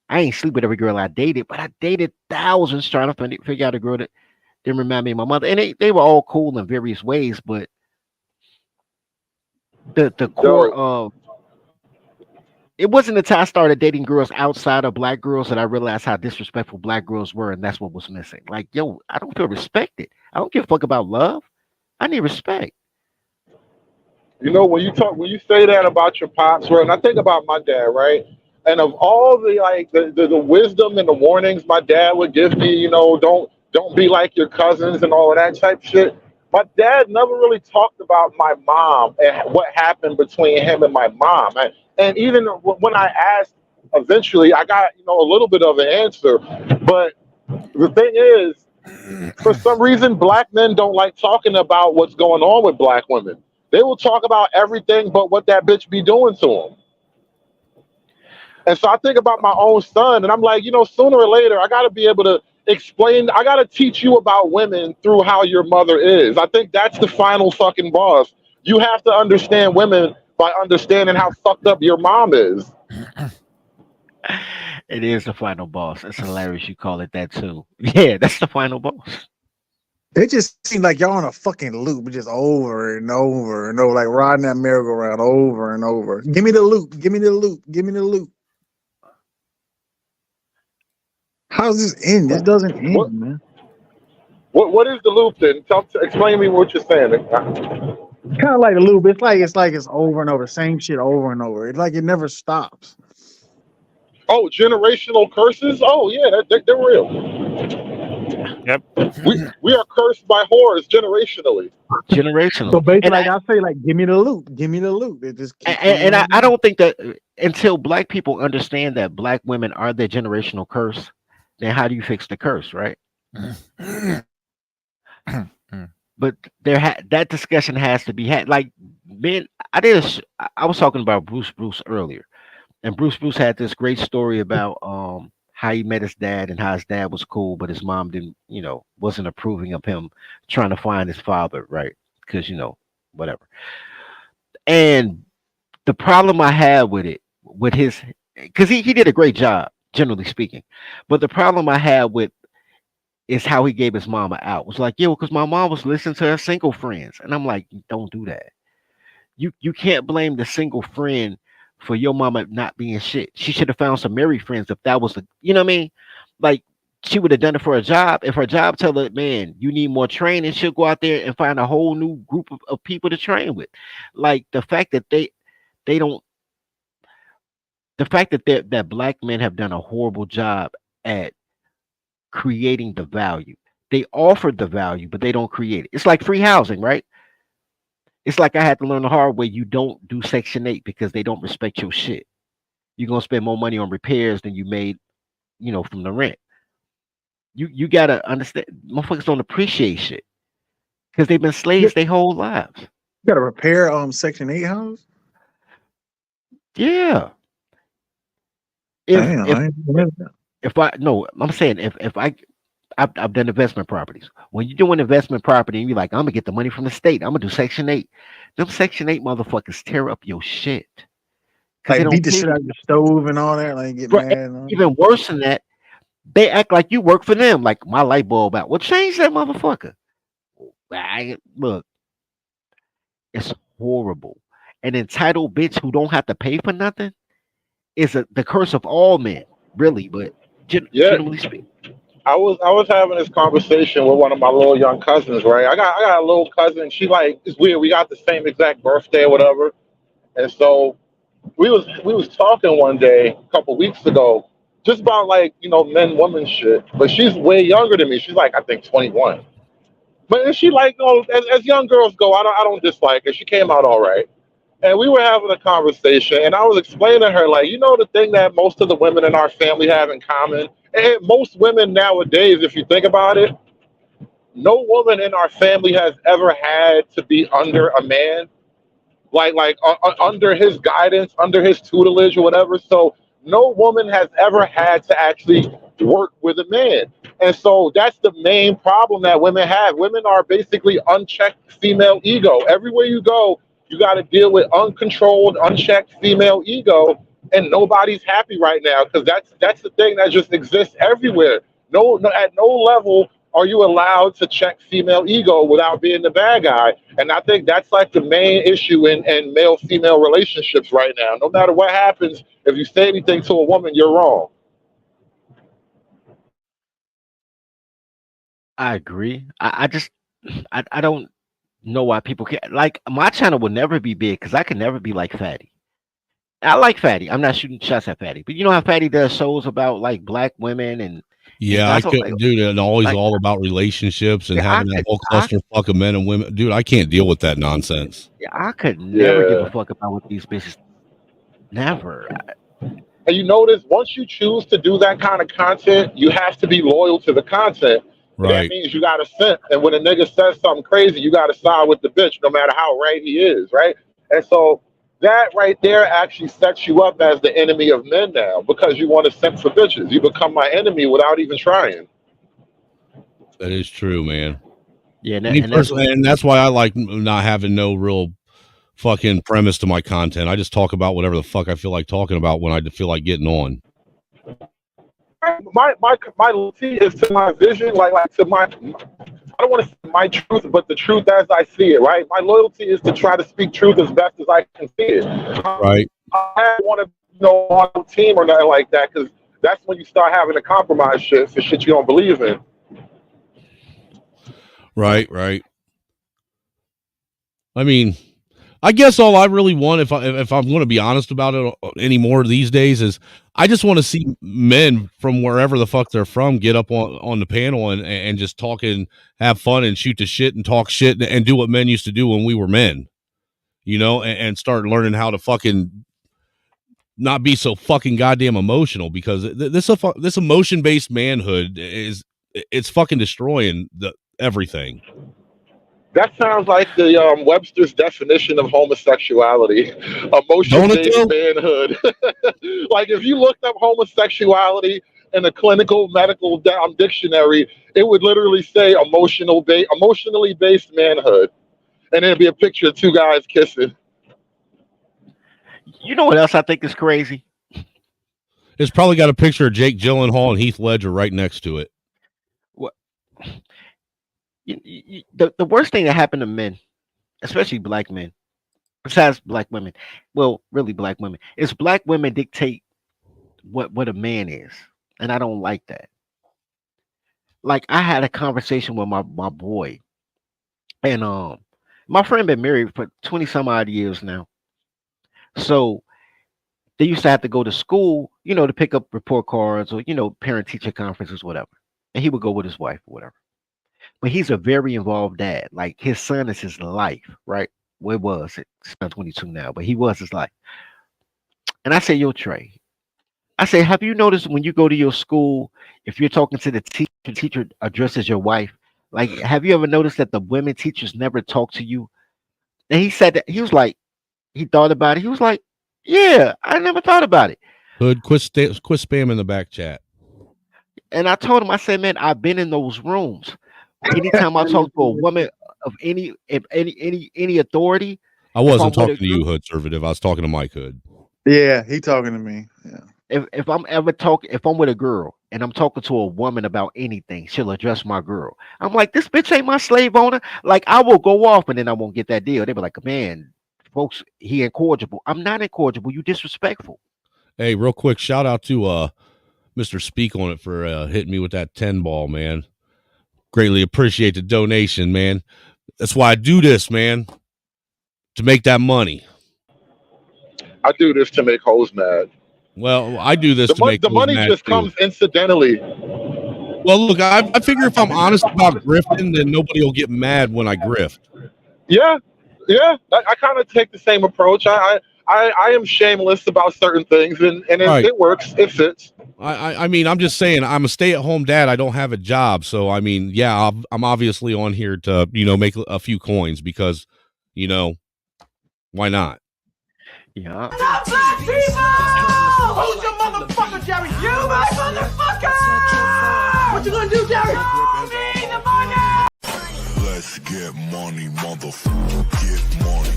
Q: I ain't sleep with every girl I dated, but I dated thousands trying to figure out a girl that didn't remind me of my mother. And they were all cool in various ways, but the core of it wasn't until I started dating girls outside of black girls that I realized how disrespectful black girls were, and that's what was missing. Like, yo, I don't feel respected. I don't give a fuck about love. I need respect.
I: You know, when you say that about your pops, right? And I think about my dad, right? And of all the wisdom and the warnings my dad would give me, don't be like your cousins and all of that type shit. My dad never really talked about my mom and what happened between him and my mom. And even when I asked, eventually I got, a little bit of an answer. But the thing is, for some reason, black men don't like talking about what's going on with black women. They will talk about everything but what that bitch be doing to them.
T: And so I think about my own son, and I'm like, sooner or later, I got to be able to explain. I got to teach you about women through how your mother is. I think that's the final fucking boss. You have to understand women by understanding how fucked up your mom is.
Q: It is the final boss. It's hilarious you call it that too. Yeah, that's the final boss.
J: It just seems like y'all on a fucking loop, just over and over and over, like riding that merry-go-round over and over. Give me the loop. Give me the loop. Give me the loop. How's this end? This doesn't end, man.
T: What is the loop then? Explain to me what you're saying.
J: Kind of like a loop. It's like it's over and over, same shit over and over. It's like it never stops.
T: Oh, generational curses? Oh yeah, they're real.
E: Yep.
T: We are cursed by whores generationally.
Q: Generational.
J: So basically, like I say, like give me the loop. Give me the loop. It just keeps
Q: and I don't think that until black people understand that black women are their generational curse, then how do you fix the curse, right? But that discussion has to be had. Like, man, I was talking about Bruce earlier, and Bruce had this great story about how he met his dad and how his dad was cool, but his mom didn't, wasn't approving of him trying to find his father, right? Because whatever. And the problem I had with it, because he did a great job, generally speaking, but the problem I had with is how he gave his mama out. It was like, because my mom was listening to her single friends. And I'm like, don't do that. You can't blame the single friend for your mama not being shit. She should have found some married friends if that was you know what I mean? Like, she would have done it for a job. If her job tell her, man, you need more training, she'll go out there and find a whole new group of people to train with. Like, the fact that that black men have done a horrible job at creating the value. They offered the value, but they don't create it. It's like free housing, right? It's like I had to learn the hard way. You don't do Section 8 because they don't respect your shit. You're gonna spend more money on repairs than you made, from the rent. You gotta understand, motherfuckers don't appreciate shit because they've been slaves their whole lives.
J: You gotta repair Section 8 house?
Q: Yeah. I'm saying if I've done investment properties. When you do an investment property and you're like, I'm gonna get the money from the state, I'm gonna do Section 8. Them Section 8 motherfuckers tear up your shit.
J: Like beat the shit out of your stove and all that, like get mad.
Q: Even worse than that, they act like you work for them. Like, my light bulb out. Well, change that motherfucker. Look, it's horrible. An entitled bitch who don't have to pay for nothing is the curse of all men, really. But generally speaking,
T: I was having this conversation with one of my little young cousins, right? I got a little cousin. She it's weird. We got the same exact birthday or whatever, and so we was talking one day a couple weeks ago, just about men woman shit. But she's way younger than me. She's like, I think 21. But she as young girls go, I don't dislike her. She came out all right. And we were having a conversation, and I was explaining to her, the thing that most of the women in our family have in common, and most women nowadays, if you think about it, no woman in our family has ever had to be under a man, under his guidance, under his tutelage or whatever. So no woman has ever had to actually work with a man. And so that's the main problem that women have. Women are basically unchecked female ego. Everywhere you go, you got to deal with uncontrolled, unchecked female ego, and nobody's happy right now because that's the thing that just exists everywhere. No, at no level are you allowed to check female ego without being the bad guy. And I think that's like the main issue in male-female relationships right now. No matter what happens, if you say anything to a woman, you're wrong.
Q: I agree. I don't know why people can't. Like, my channel will never be big because I can never be like Fatty. I like Fatty. I'm not shooting shots at Fatty, but you know how Fatty does shows about like black women and
G: I couldn't do that. And always all about relationships and having that whole clusterfuck of men and women. Dude, I can't deal with that nonsense.
Q: I could never give a fuck about what these bitches. Never.
T: And you notice once you choose to do that kind of content, you have to be loyal to the content.
G: Right.
T: That means you got to simp. And when a nigga says something crazy, you got to side with the bitch, no matter how right he is, right? And so that right there actually sets you up as the enemy of men now because you want to simp for bitches. You become my enemy without even trying.
G: That is true, man.
Q: Yeah,
G: and that's why I like not having no real fucking premise to my content. I just talk about whatever the fuck I feel like talking about when I feel like getting on.
T: My loyalty is to my vision, like to my. I don't want to say my truth, but the truth as I see it. Right, my loyalty is to try to speak truth as best as I can see it.
G: Right.
T: I don't want to on a team or nothing like that because that's when you start having to compromise shit for shit you don't believe in.
G: Right. I mean, I guess all I really want, if I'm going to be honest about it anymore these days, is I just want to see men from wherever the fuck they're from get up on the panel and just talk and have fun and shoot the shit and talk shit and do what men used to do when we were men, and start learning how to fucking not be so fucking goddamn emotional, because this emotion-based manhood it's fucking destroying everything. That
T: sounds like the Webster's definition of homosexuality, emotion-based manhood. Like if you looked up homosexuality in a clinical medical dictionary, it would literally say emotionally based manhood, and it'd be a picture of two guys kissing.
Q: You know what else I think is crazy?
G: It's probably got a picture of Jake Gyllenhaal and Heath Ledger right next to it.
Q: What? The worst thing that happened to men, especially black men, besides black women, well, really black women, is black women dictate what a man is, and I don't like that. Like I had a conversation with my boy, and my friend been married for 20 some odd years now, so they used to have to go to school, to pick up report cards or parent teacher conferences, whatever, and he would go with his wife or whatever. But he's a very involved dad. Like his son is his life, right? Well, it was. It's not 22 now, but he was his life. And I say, yo, Trey, I say, have you noticed when you go to your school, if you're talking to the teacher addresses your wife, like, have you ever noticed that the women teachers never talk to you? And he said that he was like, he thought about it. He was like, yeah, I never thought about it.
G: Hood, quit spam in the back chat.
Q: And I told him, I said, man, I've been in those rooms. Anytime I talk to a woman of any authority,
G: I wasn't talking to you, Hood Conservative. I was talking to Mike Hood.
J: Yeah, he talking to me. Yeah.
Q: If I'm with a girl and I'm talking to a woman about anything, she'll address my girl. I'm like, this bitch ain't my slave owner. Like I will go off and then I won't get that deal. They be like, man, folks, he incorrigible. I'm not incorrigible. You disrespectful.
G: Hey, real quick, shout out to Mr. Speak on it for hitting me with that 10 ball, man. Greatly appreciate the donation, man. That's why I do this, man, to make that money.
T: I do this to make hoes mad.
G: Well, I do this to make
T: the money just comes incidentally.
G: Well, look, I figure if I'm honest about grifting, then nobody will get mad when I grift.
T: Yeah. I kind of take the same approach. I am shameless about certain things, and
G: Right.
T: It works. It fits.
G: I mean, I'm just saying, I'm a stay-at-home dad. I don't have a job, so I mean, yeah, I'm obviously on here to make a few coins because, why not?
Q: Yeah.
C: Black Peepo! Who's your motherfucker, Jerry? You, my motherfucker! What you gonna do, Jerry? Show me the money!
E: Let's get money, motherfucker. Get money.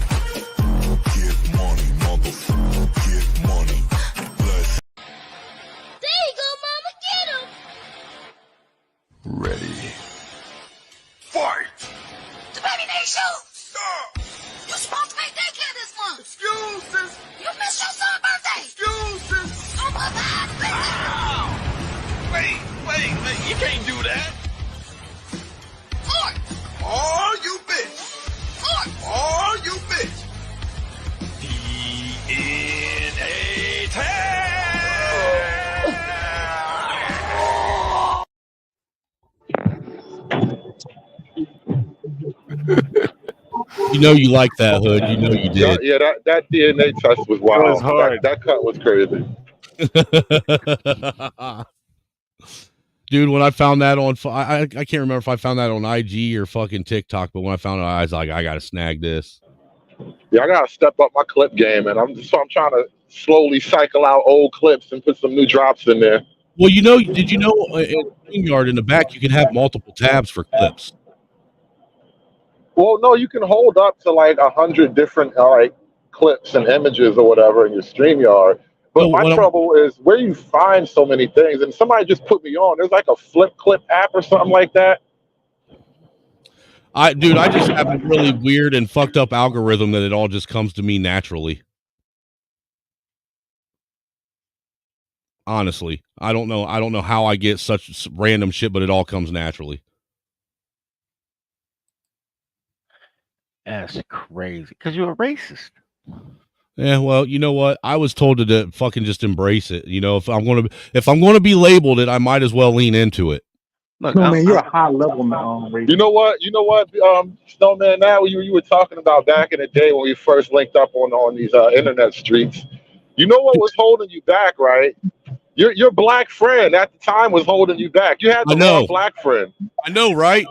E: Get money, motherfucker. Get money. Let's.
C: There you go, mama, get him!
E: Ready. Fight!
C: The baby needs you! Stop! You're supposed to make daycare this month! Excuses! You missed your son's birthday! Excuses! On my mind,
E: Wait. You can't do that.
C: Fort!
E: Oh, you bitch.
C: Fort!
E: Oh, you bitch. DNA
G: You like that, Hood. You did.
T: Yeah, that DNA test was wild.
P: It was hard.
T: That cut was crazy.
G: Dude, when I found that on, I can't remember if I found that on IG or fucking TikTok, but when I found it, I was like, I gotta snag this.
T: Yeah, I gotta step up my clip game, and I'm trying to slowly cycle out old clips and put some new drops in there.
G: Well, did you know in StreamYard in the back you can have multiple tabs for clips?
T: Well, no, you can hold up to like 100 different like clips and images or whatever in your StreamYard. But my trouble is where you find so many things, and somebody just put me on. There's like a flip clip app or something like that.
G: I just have a really weird and fucked up algorithm that it all just comes to me naturally. Honestly, I don't know how I get such random shit, but it all comes naturally.
Q: That's crazy. Because you're a racist.
G: Yeah, well, you know what? I was told to fucking just embrace it. You know, if I'm gonna be labeled it, I might as well lean into it.
J: Look, no, man, you're a high level man.
T: You know what? Snowman. Now you were talking about back in the day when we first linked up on these internet streets. You know what was holding you back, right? Your black friend at the time was holding you back. You had the wrong black friend.
G: I know, right?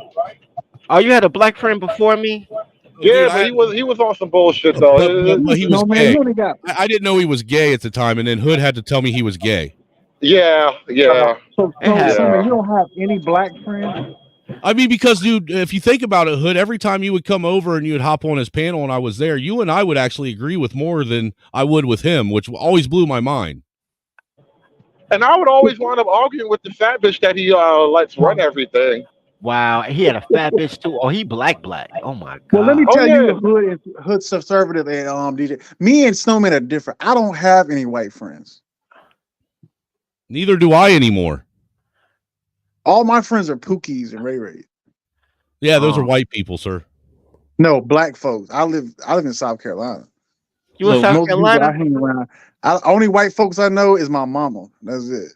Q: Oh, you had a black friend before me?
T: Yeah, but he was on some bullshit though.
G: But he was gay. I didn't know he was gay at the time, and then Hood had to tell me he was gay.
T: Yeah.
J: So you don't have any black friends?
G: I mean, because, dude, if you think about it, Hood, every time you would come over and you would hop on his panel and I was there, you and I would actually agree with more than I would with him, which always blew my mind.
T: And I would always wind up arguing with the fat bitch that he lets run everything.
Q: Wow, he had a fat bitch too. Oh, he black. Oh my god.
J: Well, let me tell you, Hood conservative and DJ. Me and Snowman are different. I don't have any white friends.
G: Neither do I anymore.
J: All my friends are Pookies and Ray Rays.
G: Yeah, those are white people, sir.
J: No, black folks. I live in South Carolina.
Q: You in South Carolina?
J: I hang around. Only white folks I know is my mama. That's it.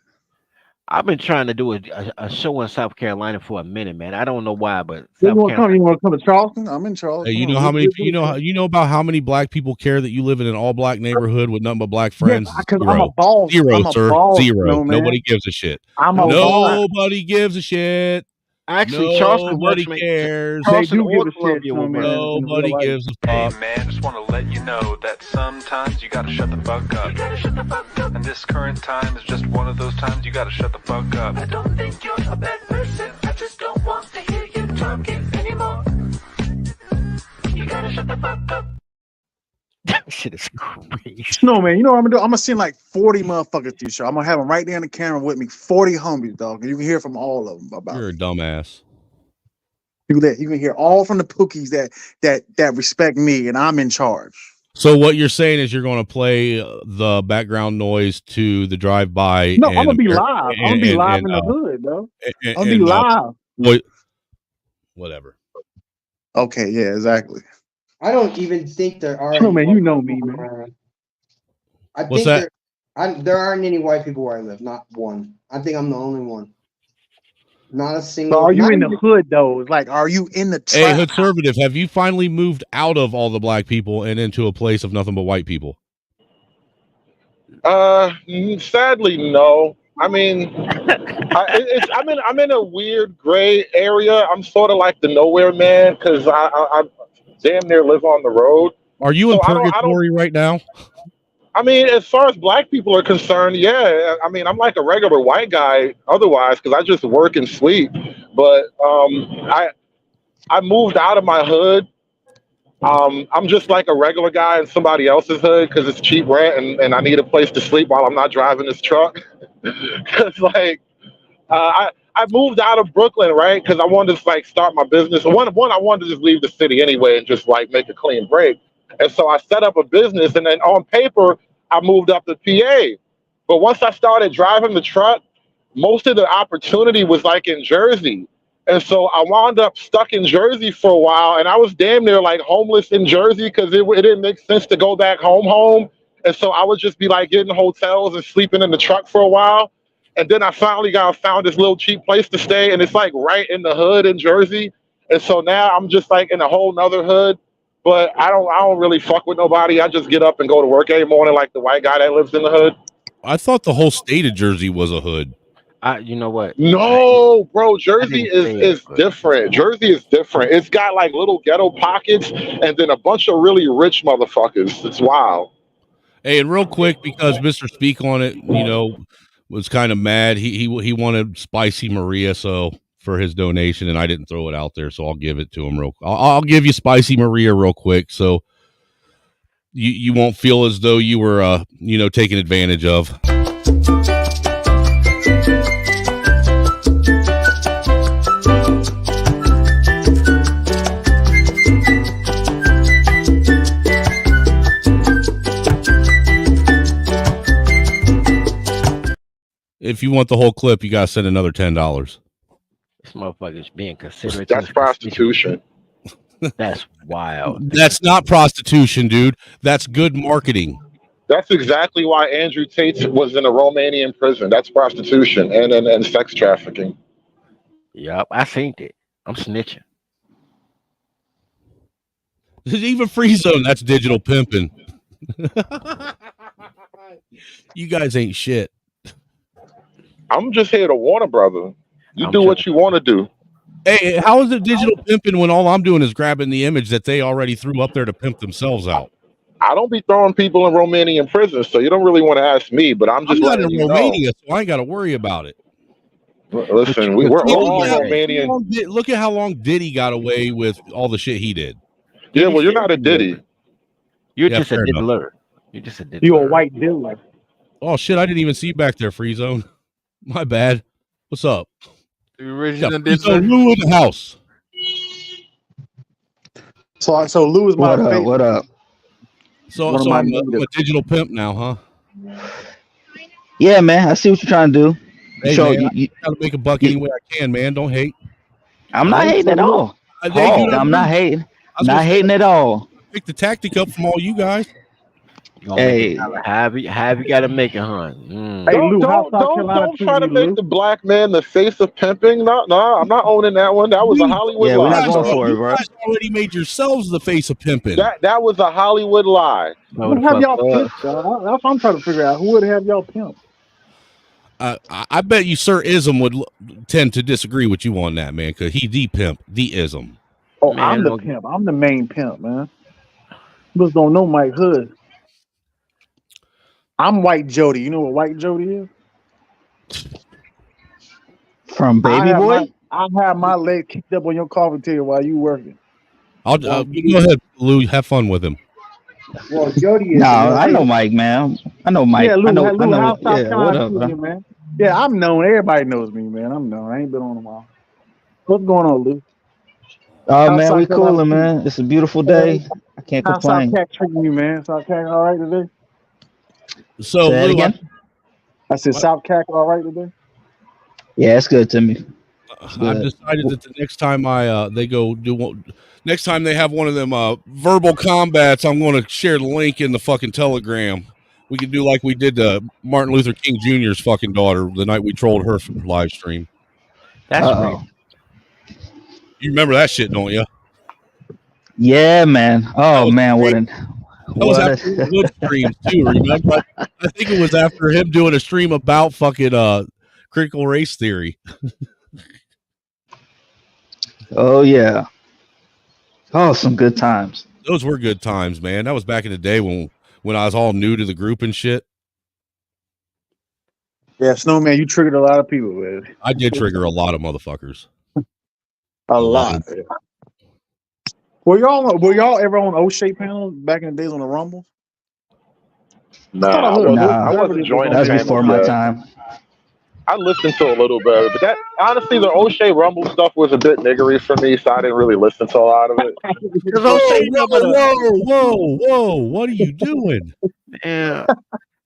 Q: I've been trying to do a show in South Carolina for a minute, man. I don't know why, but
J: you want to come to Charleston? I'm in Charleston.
G: Hey, you know how many? You know about how many black people care that you live in an all black neighborhood with nothing but black friends?
J: Yeah, because I'm a boss.
G: Zero,
J: I'm
G: sir.
J: Boss,
G: Zero. Nobody gives a shit. Nobody gives a shit.
Q: Actually, Charleston
G: nobody cares.
J: They do give a shit.
G: Nobody gives a fuck.
D: Hey man, just want to let you know that sometimes you gotta shut the fuck up. And this current time is just one of those times you gotta shut the fuck up. I don't think you're a bad person. I just don't want to hear you talking anymore. You gotta shut the fuck up.
Q: That shit is crazy.
J: Snowman, you know what I'm gonna do? I'm gonna send like 40 motherfuckers to your show. I'm gonna have them right there in the camera with me. 40 homies, dog. You can hear from all of them about.
G: You're a dumbass.
J: You can hear all from the Pookies that respect me, and I'm in charge.
G: So what you're saying is you're going to play the background noise to the drive-by.
J: No, I'm gonna be live. I'm gonna be live in the hood, bro. I'm gonna be live.
G: Whatever.
J: Okay, yeah, exactly.
B: I don't even think there are.
J: Oh man, you know me, man.
B: I think there aren't any white people where I live. Not one. I think I'm the only one. Not a single.
J: So are you in the hood though? Like, are you in the trap?
G: Hey, conservative, have you finally moved out of all the black people and into a place of nothing but white people?
T: Sadly, no. I mean, I'm in a weird gray area. I'm sort of like the nowhere man because I damn near live on the road.
G: Are you in purgatory right now?
T: I mean, as far as black people are concerned, yeah. I mean, I'm like a regular white guy otherwise because I just work and sleep. But I moved out of my hood. I'm just like a regular guy in somebody else's hood because it's cheap rent and I need a place to sleep while I'm not driving this truck. Because like I moved out of Brooklyn, right? Because I wanted to like start my business. One, I wanted to just leave the city anyway and just like make a clean break. And so I set up a business, and then on paper, I moved up to PA. But once I started driving the truck, most of the opportunity was like in Jersey. And so I wound up stuck in Jersey for a while, and I was damn near like homeless in Jersey because it didn't make sense to go back home. And so I would just be like getting hotels and sleeping in the truck for a while. And then I finally found this little cheap place to stay, and it's like right in the hood in Jersey. And so now I'm just like in a whole nother hood. But I don't really fuck with nobody. I just get up and go to work every morning like the white guy that lives in the hood.
G: I thought the whole state of Jersey was a hood.
Q: You know what?
T: No, bro, Jersey
Q: didn't say
T: is
Q: it, but
T: different. Jersey is different. It's got like little ghetto pockets and then a bunch of really rich motherfuckers. It's wild.
G: Hey, and real quick, because Mr. Speak on it, was kind of mad. He wanted Spicy Maria, so for his donation, and I didn't throw it out there, so I'll give it to him I'll give you Spicy Maria real quick, so you won't feel as though you were taken advantage of. If you want the whole clip, you gotta send another $10.
Q: This motherfucker's being considerate.
T: That's prostitution.
Q: That's wild.
G: That's not prostitution, dude. That's good marketing.
T: That's exactly why Andrew Tate was in a Romanian prison. That's prostitution and sex trafficking.
Q: Yep, I seen it. I'm snitching.
G: Even Free Zone, that's digital pimping. You guys ain't shit.
T: I'm just here to warn a brother. You do what you want to do.
G: Hey, how is it digital pimping when all I'm doing is grabbing the image that they already threw up there to pimp themselves out?
T: I don't be throwing people in Romanian prison, so you don't really want to ask me, but I'm just
G: not in
T: letting you
G: Romania,
T: know.
G: so I ain't got to worry about it.
T: Listen, we're all Romanian.
G: Look at how long Diddy got away with all the shit he did.
T: Yeah, well, you're not a Diddy.
Q: You're
G: Yeah,
Q: just a
G: fair enough.
Q: diddler. You're just a diddler.
J: You a white diddler.
G: Oh shit! I didn't even see you back there, Free Zone. My bad. What's up?
P: The original
G: Free Zone
P: diddler.
G: Lou in the house.
J: So Lou is my favorite.
O: What up?
G: So
J: One of
G: so
J: my
G: I'm a
J: niggas.
G: digital pimp now, huh?
O: Yeah, man. I see what you're trying to do.
G: Hey
O: So
G: man,
O: you,
G: I gotta make a buck any way I can, man. Don't hate.
O: I'm not hating at all. I'm not hating. Not hating at all.
G: Pick the tactic up from all you guys.
O: Hey,
Q: have you got to make it, hon?
J: Hey, Lou, how South
T: Don't
J: Carolina
T: try to
J: treating you,
T: make
J: Lou?
T: the black man the face of pimping. No, I'm not owning that one. That was a Hollywood
O: yeah, we're
T: lie.
O: not going
T: bro.
O: for it,
G: You
O: bro.
G: guys already made yourselves the face of pimping.
T: That was a Hollywood lie.
J: Who would have y'all pimped? That's what I'm trying to figure out. Who would have y'all pimped?
G: I bet you Sir Ism would tend to disagree with you on that, man, because he the pimp, the ism.
J: Oh,
Q: Man,
J: I'm the
Q: look-
J: pimp. I'm the main pimp, man. You just don't know Mike Hood. I'm White Jody. You know what White Jody is?
O: From Baby Boy?
J: I have my leg kicked up on your coffee table while you working.
G: I'll go ahead, Lou. Have fun with him.
J: Well, Jody is.
O: No, I know Mike, man. I know Mike.
J: Yeah, Lou,
O: I know.
J: Lou, how South
O: Yeah, what
J: Carolina
O: up,
J: treating you,
O: bro?
J: man? Yeah, I'm known. Everybody knows me, man. I'm known. I ain't been on a while. What's going on, Lou?
O: Oh
J: How's
O: man,
J: South
O: we
J: Carolina
O: cooling,
J: treating you?
O: man. It's a beautiful day. I can't
J: How's South
O: complain.
J: Cat treating you, man? South Cat all right today?
G: So
O: Say that
G: Lou,
O: again?
J: I said South Cat all right today?
O: Yeah, it's good to me.
G: I've decided that the next time they go next time they have one of them verbal combats, I'm going to share the link in the fucking Telegram. We can do like we did to Martin Luther King Jr.'s fucking daughter the night we trolled her for live stream.
Q: That's
O: Uh-oh.
G: You remember that shit, don't you?
O: Yeah, man. Oh man, what an
G: That was after the Hood streams too. Remember? I think it was after him doing a stream about fucking critical race theory.
O: Oh yeah. Oh, some good times.
G: Those were good times, man. That was back in the day when I was all new to the group and shit.
J: Yeah, Snowman, you triggered a lot of people, man.
G: I did trigger a lot of motherfuckers.
J: A lot. Yeah. Were y'all ever on O-Shape panel back in the days on the Rumble?
T: Nah, I wasn't joining.
O: That was
T: panels
O: before my
T: yet.
O: time.
T: I listened to a little bit, but that honestly, the O'Shea Rumble stuff was a bit niggery for me, so I didn't really listen to a lot of it.
G: Whoa! What are you doing?
Q: Yeah.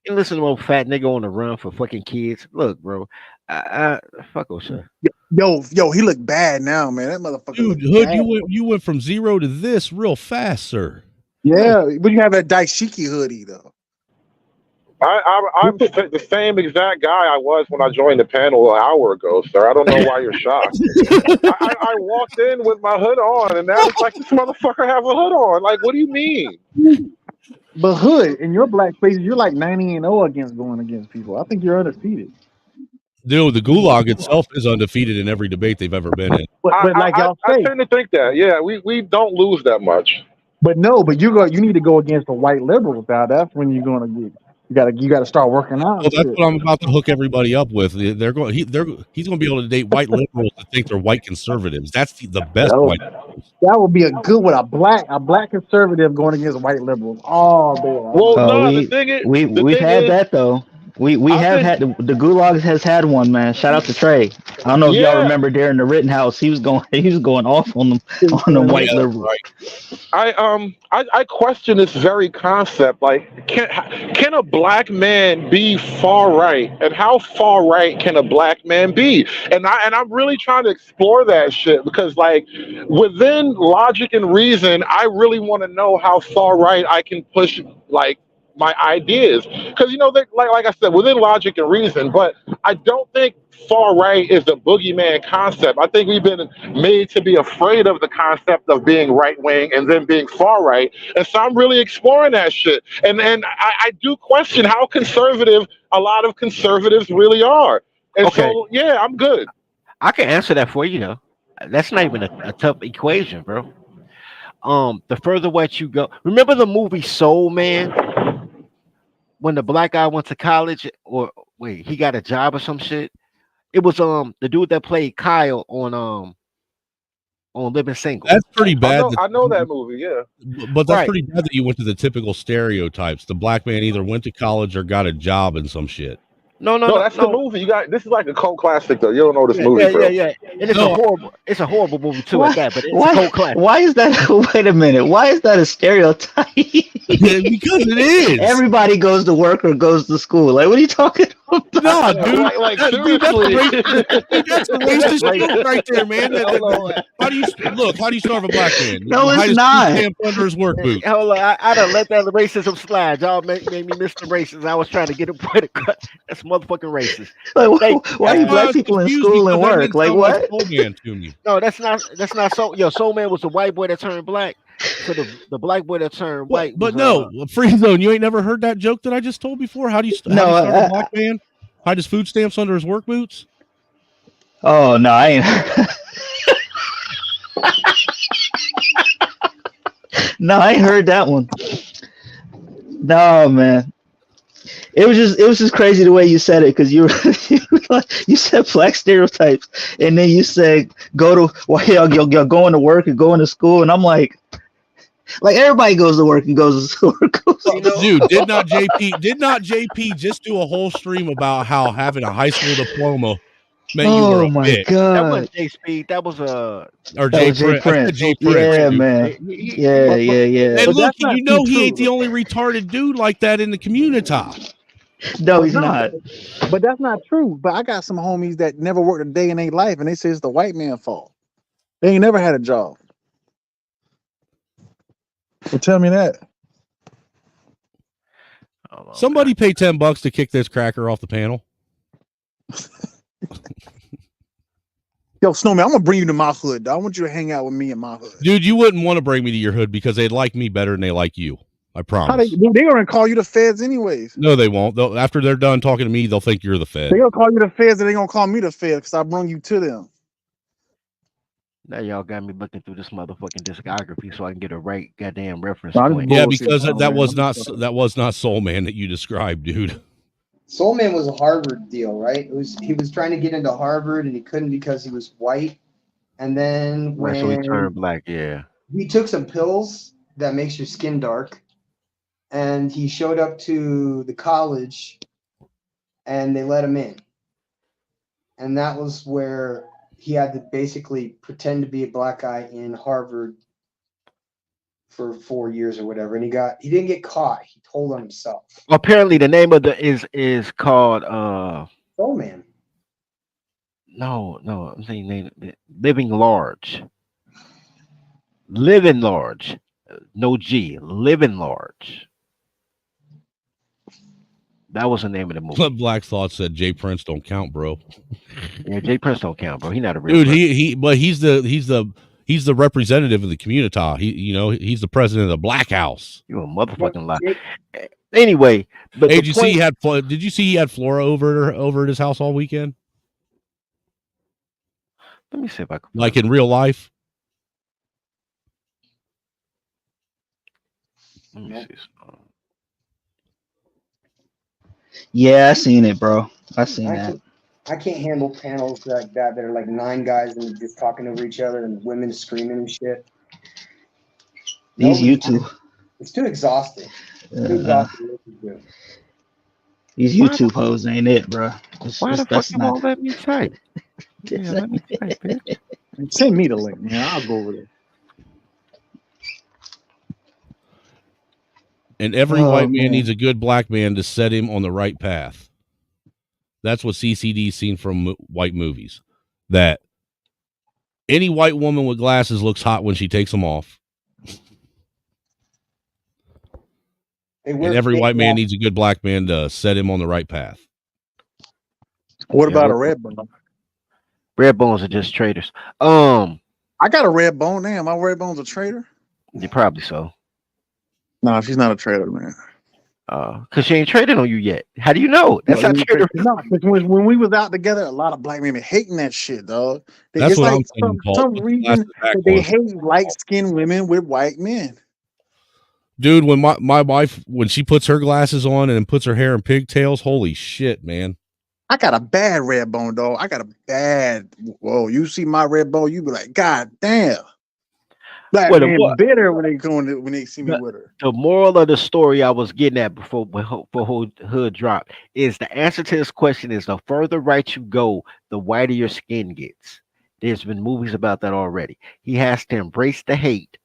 Q: You listen to old fat nigga on the run for fucking kids. Look, bro. Fuck O'Shea.
J: Yo, he look bad now, man. That motherfucker.
G: Dude,
J: look
G: Hood,
J: bad.
G: you went from zero to this real fast, sir.
J: Yeah, but you have that Daishiki hoodie though.
T: I'm the same exact guy I was when I joined the panel an hour ago, sir. I don't know why you're shocked. I walked in with my hood on, and now it's like this motherfucker have a hood on. Like, what do you mean?
J: But Hood, in your black faces, you're like 90-0 against going against people. I think you're undefeated.
G: Dude, the Gulag itself is undefeated in every debate they've ever been in.
J: But like y'all
T: I
J: say,
T: tend to think that. Yeah, we don't lose that much.
J: but you need to go against the white liberals now. That's when you're gonna get you gotta start working out.
G: Well, that's what I'm about to hook everybody up with. He's going to be able to date white liberals that think they're white conservatives. That's the best white.
J: That would be a good one. A black conservative going against white liberals. Oh, man.
T: Well, the thing is,
O: we've had that though. We have had the Gulag has had one, man. Shout out to Trey. I don't know if y'all remember during the Rittenhouse, he was going off on them white liberals.
T: I question this very concept. Like, can a black man be far right, and how far right can a black man be? And I'm really trying to explore that shit because, like, within logic and reason, I really want to know how far right I can push, like, my ideas, because like I said, within logic and reason, but I don't think far right is a boogeyman concept. I think we've been made to be afraid of the concept of being right wing and then being far right, and so I'm really exploring that shit. And I do question how conservative a lot of conservatives really are. And so yeah, I'm good.
Q: I can answer that for you though. That's not even a tough equation, bro. The further west you go, remember the movie Soul Man? When the black guy went to college, or wait, he got a job or some shit. It was the dude that played Kyle on Living Single.
G: That's pretty bad.
T: I know that movie, yeah.
G: But that's pretty bad that you went to the typical stereotypes. The black man either went to college or got a job in some shit.
T: No, that's the movie. You got this is like a cult classic though. You don't know this movie, bro.
Q: Yeah. And it's a horrible movie too at that, but it's a cult classic.
O: Why is that? Wait a minute. Why is that a stereotype?
G: Because it is.
O: Everybody goes to work or goes to school. Like, what are you talking about?
G: No, dude.
T: Seriously.
G: That's a racist joke right there, man. How do you starve a black man?
O: No, it's not.
G: Under his work boot.
Q: Hold on, I done let that racism slide. Y'all made me miss the racist. I was trying to get a point of cut. That's motherfucking racist.
O: Like, why are you black people in school and work? Like what?
Q: No, that's not so. Yo, Soul Man was the white boy that turned black. So the black boy that turned white.
G: But no, Free Zone, you ain't never heard that joke that I just told before? How do you start a black man? Hide his food stamps under his work boots?
O: Oh no, I ain't. No, I ain't heard that one. No, man. It was just crazy the way you said it, because you said black stereotypes, and then you said you're going to work and going to school, and I'm like everybody goes to work and goes to school.
G: Dude, did not JP just do a whole stream about how having a high school diploma meant you were a bitch?
O: God.
Q: That wasn't J Speed. That was
G: Jay Prince.
O: Yeah, man. Yeah.
G: And look, he ain't the only retarded dude like that in the community.
O: No, he's not.
J: But that's not true. But I got some homies that never worked a day in their life, and they say it's the white man's fault. They ain't never had a job. Well, tell me that.
G: Somebody pay $10 to kick this cracker off the panel.
J: Yo, Snowman, I'm gonna bring you to my hood. I want you to hang out with me in my hood.
G: Dude, you wouldn't want to bring me to your hood because they'd like me better than they like you. I promise.
J: They're gonna call you the feds anyways.
G: No, they won't. After they're done talking to me, they'll think you're the fed.
J: They're gonna call you the feds, and they're gonna call me the feds because I brung you to them.
Q: Now y'all got me looking through this motherfucking discography so I can get a right goddamn reference point.
G: Yeah, because that was not Soul Man that you described, dude.
B: Soul Man was a Harvard deal, right? He was trying to get into Harvard and he couldn't because he was white. And then when
Q: so he turned black, yeah.
B: He took some pills that makes your skin dark, and he showed up to the college and they let him in. And that was where he had to basically pretend to be a black guy in Harvard for 4 years or whatever, and he didn't get caught. He told on himself.
Q: Apparently, the name of the is called
B: Soul Man.
Q: No, I'm saying Living Large. Living Large, no G. Living Large. That was the name of the movie.
G: Black Thought said Jay Prince don't count, bro.
Q: Yeah, Jay Prince don't count, bro. He's not a real
G: dude. But he's the representative of the community. He's the president of the Black House.
Q: You a motherfucking lie. Anyway, but
G: hey, did you see he had Flora over at his house all weekend?
Q: Let me see if I can.
G: Like in real life.
Q: Let me see.
O: Yeah, I seen it, bro. I seen that.
B: I can't handle panels like that are like 9 guys and just talking over each other and women screaming and shit.
O: These YouTube.
B: It's too exhausting. It's too exhausting to listen to.
O: These YouTube hoes ain't it, bro.
P: Why the fuck you won't let me type? Yeah, let me type, bitch.
J: Send me the link, man. I'll go over there.
G: And every white man needs a good black man to set him on the right path. That's what CCD's seen from white movies. That any white woman with glasses looks hot when she takes them off. And every white man needs a good black man to set him on the right path.
J: What about a red bone?
Q: Red bones are just traitors.
J: I got a red bone. Damn, my red bone's a traitor.
Q: You probably so.
J: No, she's not a traitor, man.
Q: Because she ain't traded on you yet. How do you know? That's not traitor.
J: No, when we was out together, a lot of black women hating that shit, dog.
G: That's what I'm saying.
J: Some reason that they hate light-skinned women with white men.
G: Dude, when my wife, when she puts her glasses on and puts her hair in pigtails, holy shit, man.
J: I got a bad red bone, dog. I got a bad. Whoa, you see my red bone, you be like, God damn. Black men bitter when they see me with her.
Q: The moral of the story I was getting at before Hood dropped is the answer to this question is the further right you go, the whiter your skin gets. There's been movies about that already. He has to embrace the hate.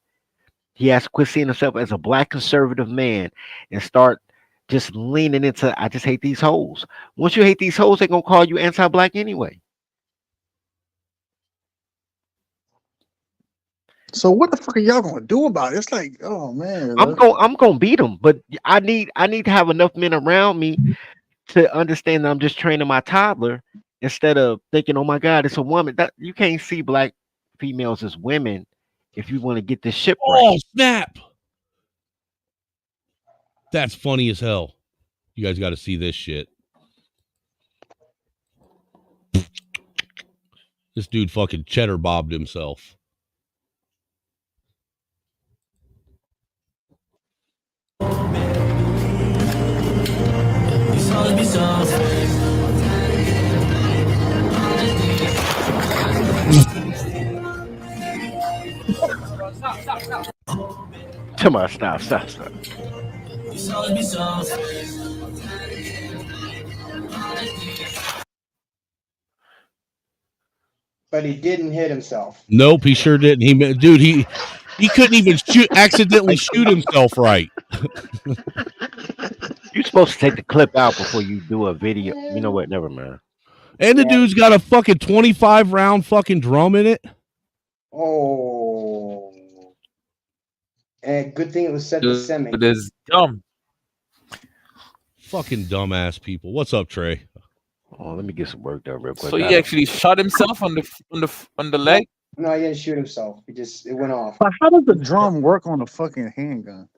Q: He has to quit seeing himself as a black conservative man and start just leaning into, I just hate these hoes. Once you hate these hoes, they're going to call you anti-black anyway.
J: So what the fuck are y'all gonna do about it? It's like, oh man,
Q: I'm gonna beat them, but I need to have enough men around me to understand that I'm just training my toddler instead of thinking, oh my God, it's a woman. That you can't see black females as women if you want to get this shit right.
G: Oh snap! That's funny as hell. You guys got to see this shit. This dude fucking cheddar bobbed himself.
Q: Come on, stop.
B: But he didn't hit himself.
G: Nope, he sure didn't. He couldn't even accidentally shoot himself right.
Q: You're supposed to take the clip out before you do a video. You know what? Never mind.
G: And the dude's got a fucking 25 round fucking drum in it.
B: Oh. And good thing it was set to semi.
P: It is dumb.
G: Fucking dumbass people. What's up, Trey?
Q: Oh, let me get some work done real quick.
P: So he actually shot himself on the leg?
B: No, he didn't shoot himself. It went off.
J: But how does the drum work on a fucking handgun?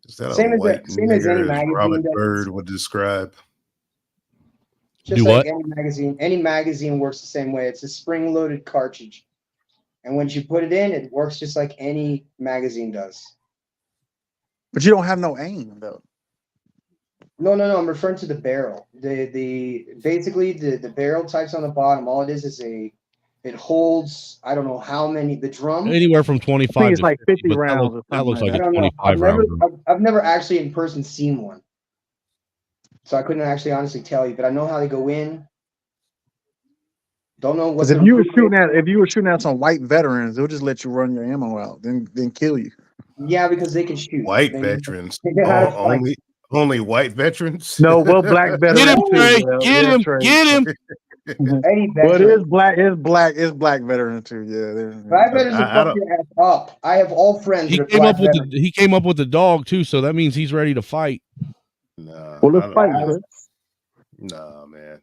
A: Is that
B: Same
A: a
B: as
A: white
B: same as any
A: nigger, as
B: magazine
A: Robert
B: does.
A: Bird would describe?
B: Just
G: Do
B: like
G: what?
B: any magazine works the same way. It's a spring-loaded cartridge, and once you put it in, it works just like any magazine does.
J: But you don't have no aim though.
B: No. I'm referring to the barrel. Basically the barrel types on the bottom. All it is it holds, I don't know how many, the drum.
G: Anywhere from 25
J: I think it's
G: to
J: like 50
G: but
J: rounds.
G: That looks like
B: I
G: a
B: don't know.
G: 25 round.
B: I've never actually in person seen one, so I couldn't actually honestly tell you. But I know how they go in. Don't know what.
J: Because if you were shooting at some white veterans, they'll just let you run your ammo out, then kill you.
B: Yeah, because they can shoot.
A: White
B: They
A: veterans.
B: know how to fight.
A: Only white veterans?
J: No, well, black veterans.
G: Get him, Trey.
J: too,
G: Get him.
B: Any
J: But
B: veteran.
J: it's black veteran too. Yeah,
B: Black veterans will fuck your ass up. I have all friends.
G: He
B: that are
G: came
B: black
G: up with
B: veterans.
G: he came up with the dog too, so that means he's ready to fight.
A: Nah,
J: well, let's fight. Man.
A: Nah, man.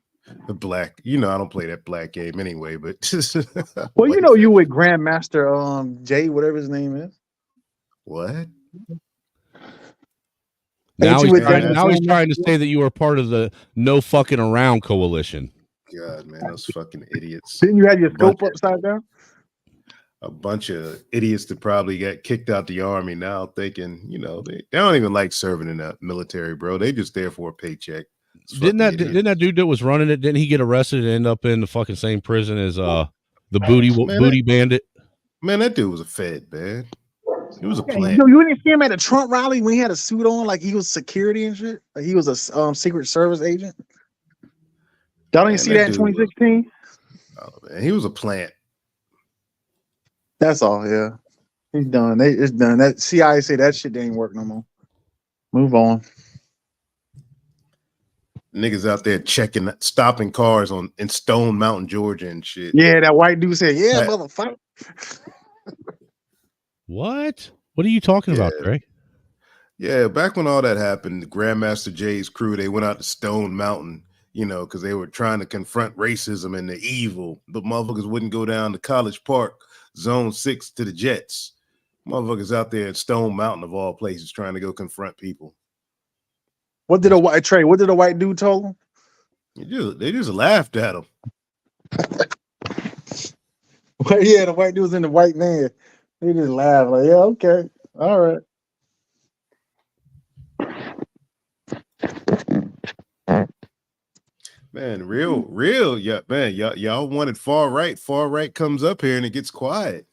A: The black, I don't play that black game anyway. But
J: well, you with Grandmaster Jay, whatever his name is.
A: What?
G: Now he's trying to say that you are part of the no fucking around coalition.
A: God, man, those fucking idiots.
J: Didn't you have your scope upside down?
A: A bunch of idiots that probably got kicked out the army now thinking, you know, they don't even like serving in the military, bro. They just there for a paycheck.
G: Didn't that dude that was running it, didn't he get arrested and end up in the fucking same prison as the booty bandit?
A: Man, that dude was a fed, man. He was a
J: Yeah,
A: plant.
J: you didn't see him at a Trump rally when he had a suit on, like he was security and shit? Like he was a Secret Service agent? Y'all didn't see that in 2016?
A: Oh, man, he was a plant.
J: That's all, yeah. He's done. It's done. That CIA say that shit didn't work no more. Move on.
A: Niggas out there stopping cars in Stone Mountain, Georgia and shit.
J: Yeah, that white dude said, yeah, motherfucker.
G: What are you talking about, Trey?
A: Yeah, back when all that happened, the Grandmaster Jay's crew, they went out to Stone Mountain, you know, because they were trying to confront racism and the evil. But motherfuckers wouldn't go down to College Park, Zone 6 to the Jets. Motherfuckers out there in Stone Mountain, of all places, trying to go confront people.
J: What did a white dude tell him?
A: They just laughed at him.
J: Well, yeah, the white dude was in the white van. They just laughed like, yeah, okay, all right.
A: Man, real, yeah, man, y'all wanted far right. Far right comes up here and it gets quiet.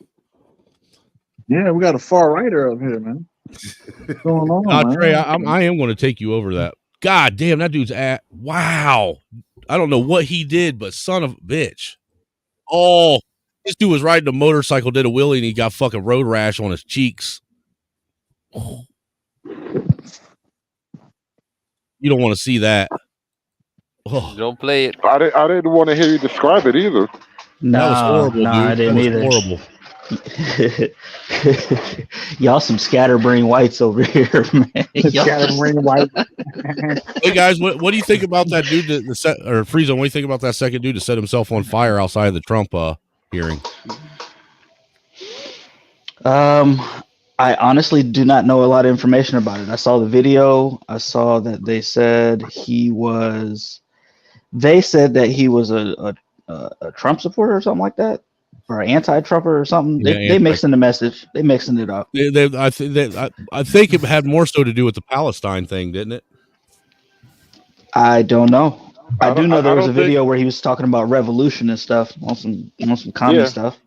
J: Yeah, we got a far righter up here, man. What's going on, man?
G: Trey, I am going to take you over that. God damn, that dude's wow. I don't know what he did, but son of a bitch. Oh, this dude was riding a motorcycle, did a wheelie, and he got fucking road rash on his cheeks. Oh. You don't want to see that.
P: Oh. Don't play it.
T: I didn't want to hear you describe it either.
G: No, that was horrible, dude.
O: I didn't either.
G: Horrible.
O: Y'all some scatterbrain whites over here, man.
J: Scatterbrain white.
G: Hey guys, what do you think about that dude or Frieza? What do you think about that second dude to set himself on fire outside of the Trump hearing?
O: I honestly do not know a lot of information about it. I saw the video. I saw that they said he was a Trump supporter or something like that, or an anti-Trumper or something. They mixing the message. They mixing it up.
G: I think it had more so to do with the Palestine thing, didn't it?
O: I don't know. I do know there was a video where he was talking about revolution and stuff on some commie stuff.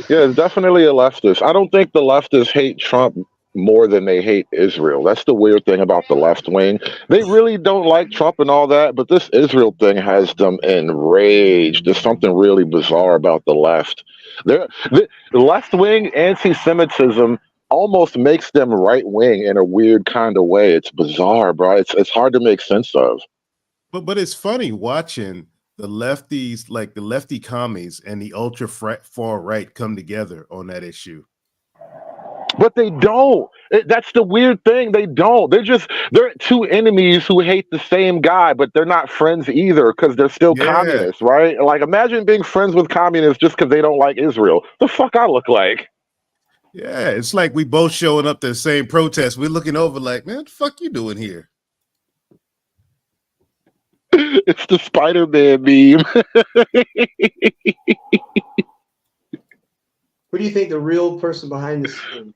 T: Yeah, it's definitely a leftist. I don't think the leftists hate Trump more than they hate Israel. That's the weird thing about the left wing. They really don't like Trump and all that, but this Israel thing has them enraged. There's something really bizarre about the left. The left wing anti-Semitism almost makes them right wing in a weird kind of way. It's bizarre, bro. It's hard to make sense of.
A: But it's funny watching the lefties, like the lefty commies and the ultra far right, come together on that issue.
T: But they don't. That's the weird thing. They don't. They're two enemies who hate the same guy, but they're not friends either because they're still communists, right? Like, imagine being friends with communists just because they don't like Israel. The fuck I look like?
A: Yeah, it's like we both showing up to the same protest. We're looking over like, man, what the fuck you doing here?
T: It's the Spider-Man meme.
B: Who do you think the real person behind this is?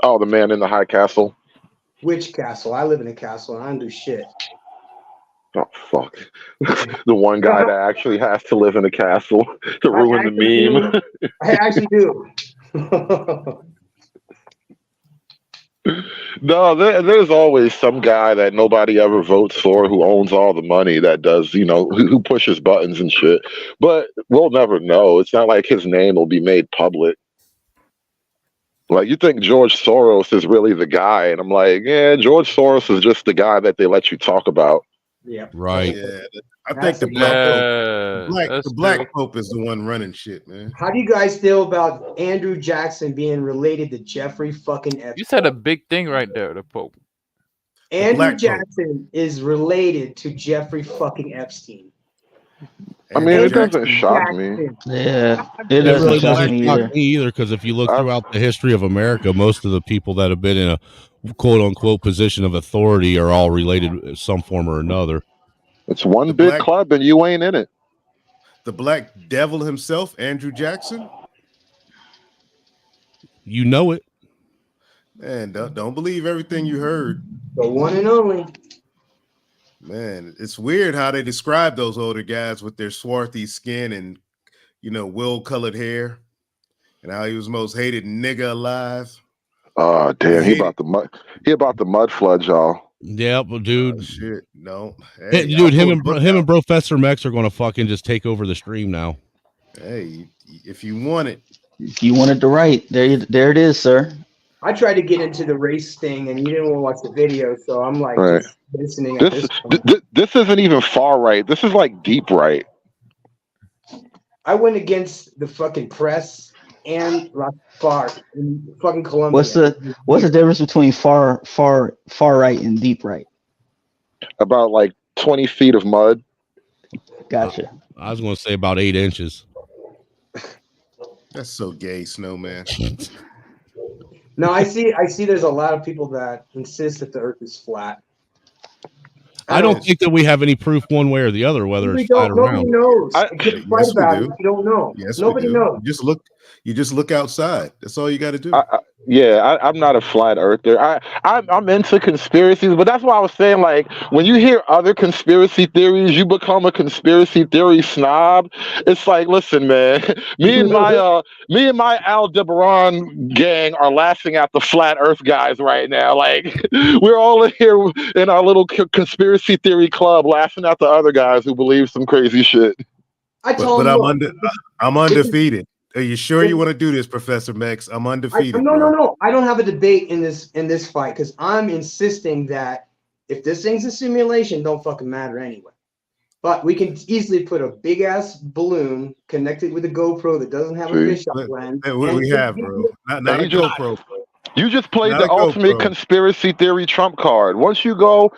T: Oh, the man in the high castle.
B: Which castle? I live in a castle and I don't do shit.
T: Oh, fuck. The one guy that actually has to live in a castle to ruin the meme.
B: I actually do.
T: No, there's always some guy that nobody ever votes for who owns all the money that does, who pushes buttons and shit. But we'll never know. It's not like his name will be made public. Like, you think George Soros is really the guy, and I'm like, yeah, George Soros is just the guy that they let you talk about.
B: Yeah.
G: Right.
A: Yeah. I think the Black Pope is the one running shit, man.
B: How do you guys feel about Andrew Jackson being related to Jeffrey fucking Epstein?
P: You said a big thing right there, the Pope.
B: Andrew Jackson is related to Jeffrey fucking Epstein.
T: I mean, it doesn't shock me.
O: Yeah,
G: it really doesn't shock me either, because if you look throughout the history of America, most of the people that have been in a quote-unquote position of authority are all related in some form or another.
T: It's one big club, and you ain't in it.
A: The Black Devil himself, Andrew Jackson.
G: You know it.
A: Man, don't believe everything you heard.
R: The one and only.
A: Man, it's weird how they describe those older guys with their swarthy skin and, wool-colored hair, and how he was the most hated nigga alive.
T: Oh damn, he about the mud flood, y'all.
G: Yeah, but dude,
A: shit, no,
G: hey, dude, him and Professor Mex are gonna fucking just take over the stream now.
A: Hey, if you want it,
O: if you wanted to write, there it is, sir.
R: I tried to get into the race thing, and you didn't want to watch the video, so I'm like just listening.
T: This isn't even far right. This is like deep right.
R: I went against the fucking press and far in fucking Colombia.
O: What's the difference between far right and deep right?
T: About like 20 feet of mud.
O: Gotcha.
G: I was going to say about 8 inches.
A: That's so gay, Snowman.
R: No, I see. There's a lot of people that insist that the Earth is flat.
G: I don't think that we have any proof one way or the other whether it's flat or round.
R: Nobody knows.
A: Yes, we do.
R: You don't know.
A: Yes,
R: nobody knows.
A: You just look outside. That's all you got to do.
T: I'm not a flat earther. I'm into conspiracies, but that's why I was saying, like, when you hear other conspiracy theories, you become a conspiracy theory snob. It's like, listen, man, me and my Aldebaran gang are laughing at the flat Earth guys right now. Like, we're all in here in our little conspiracy theory club, laughing at the other guys who believe some crazy shit.
A: I'm undefeated. Are you sure you want to do this, Professor Mex? I'm undefeated.
R: No. I don't have a debate in this fight because I'm insisting that if this thing's a simulation, don't fucking matter anyway. But we can easily put a big ass balloon connected with a GoPro that doesn't have a fisheye lens.
A: We have, bro. Not a GoPro.
T: You just played the ultimate conspiracy theory trump card. Once you go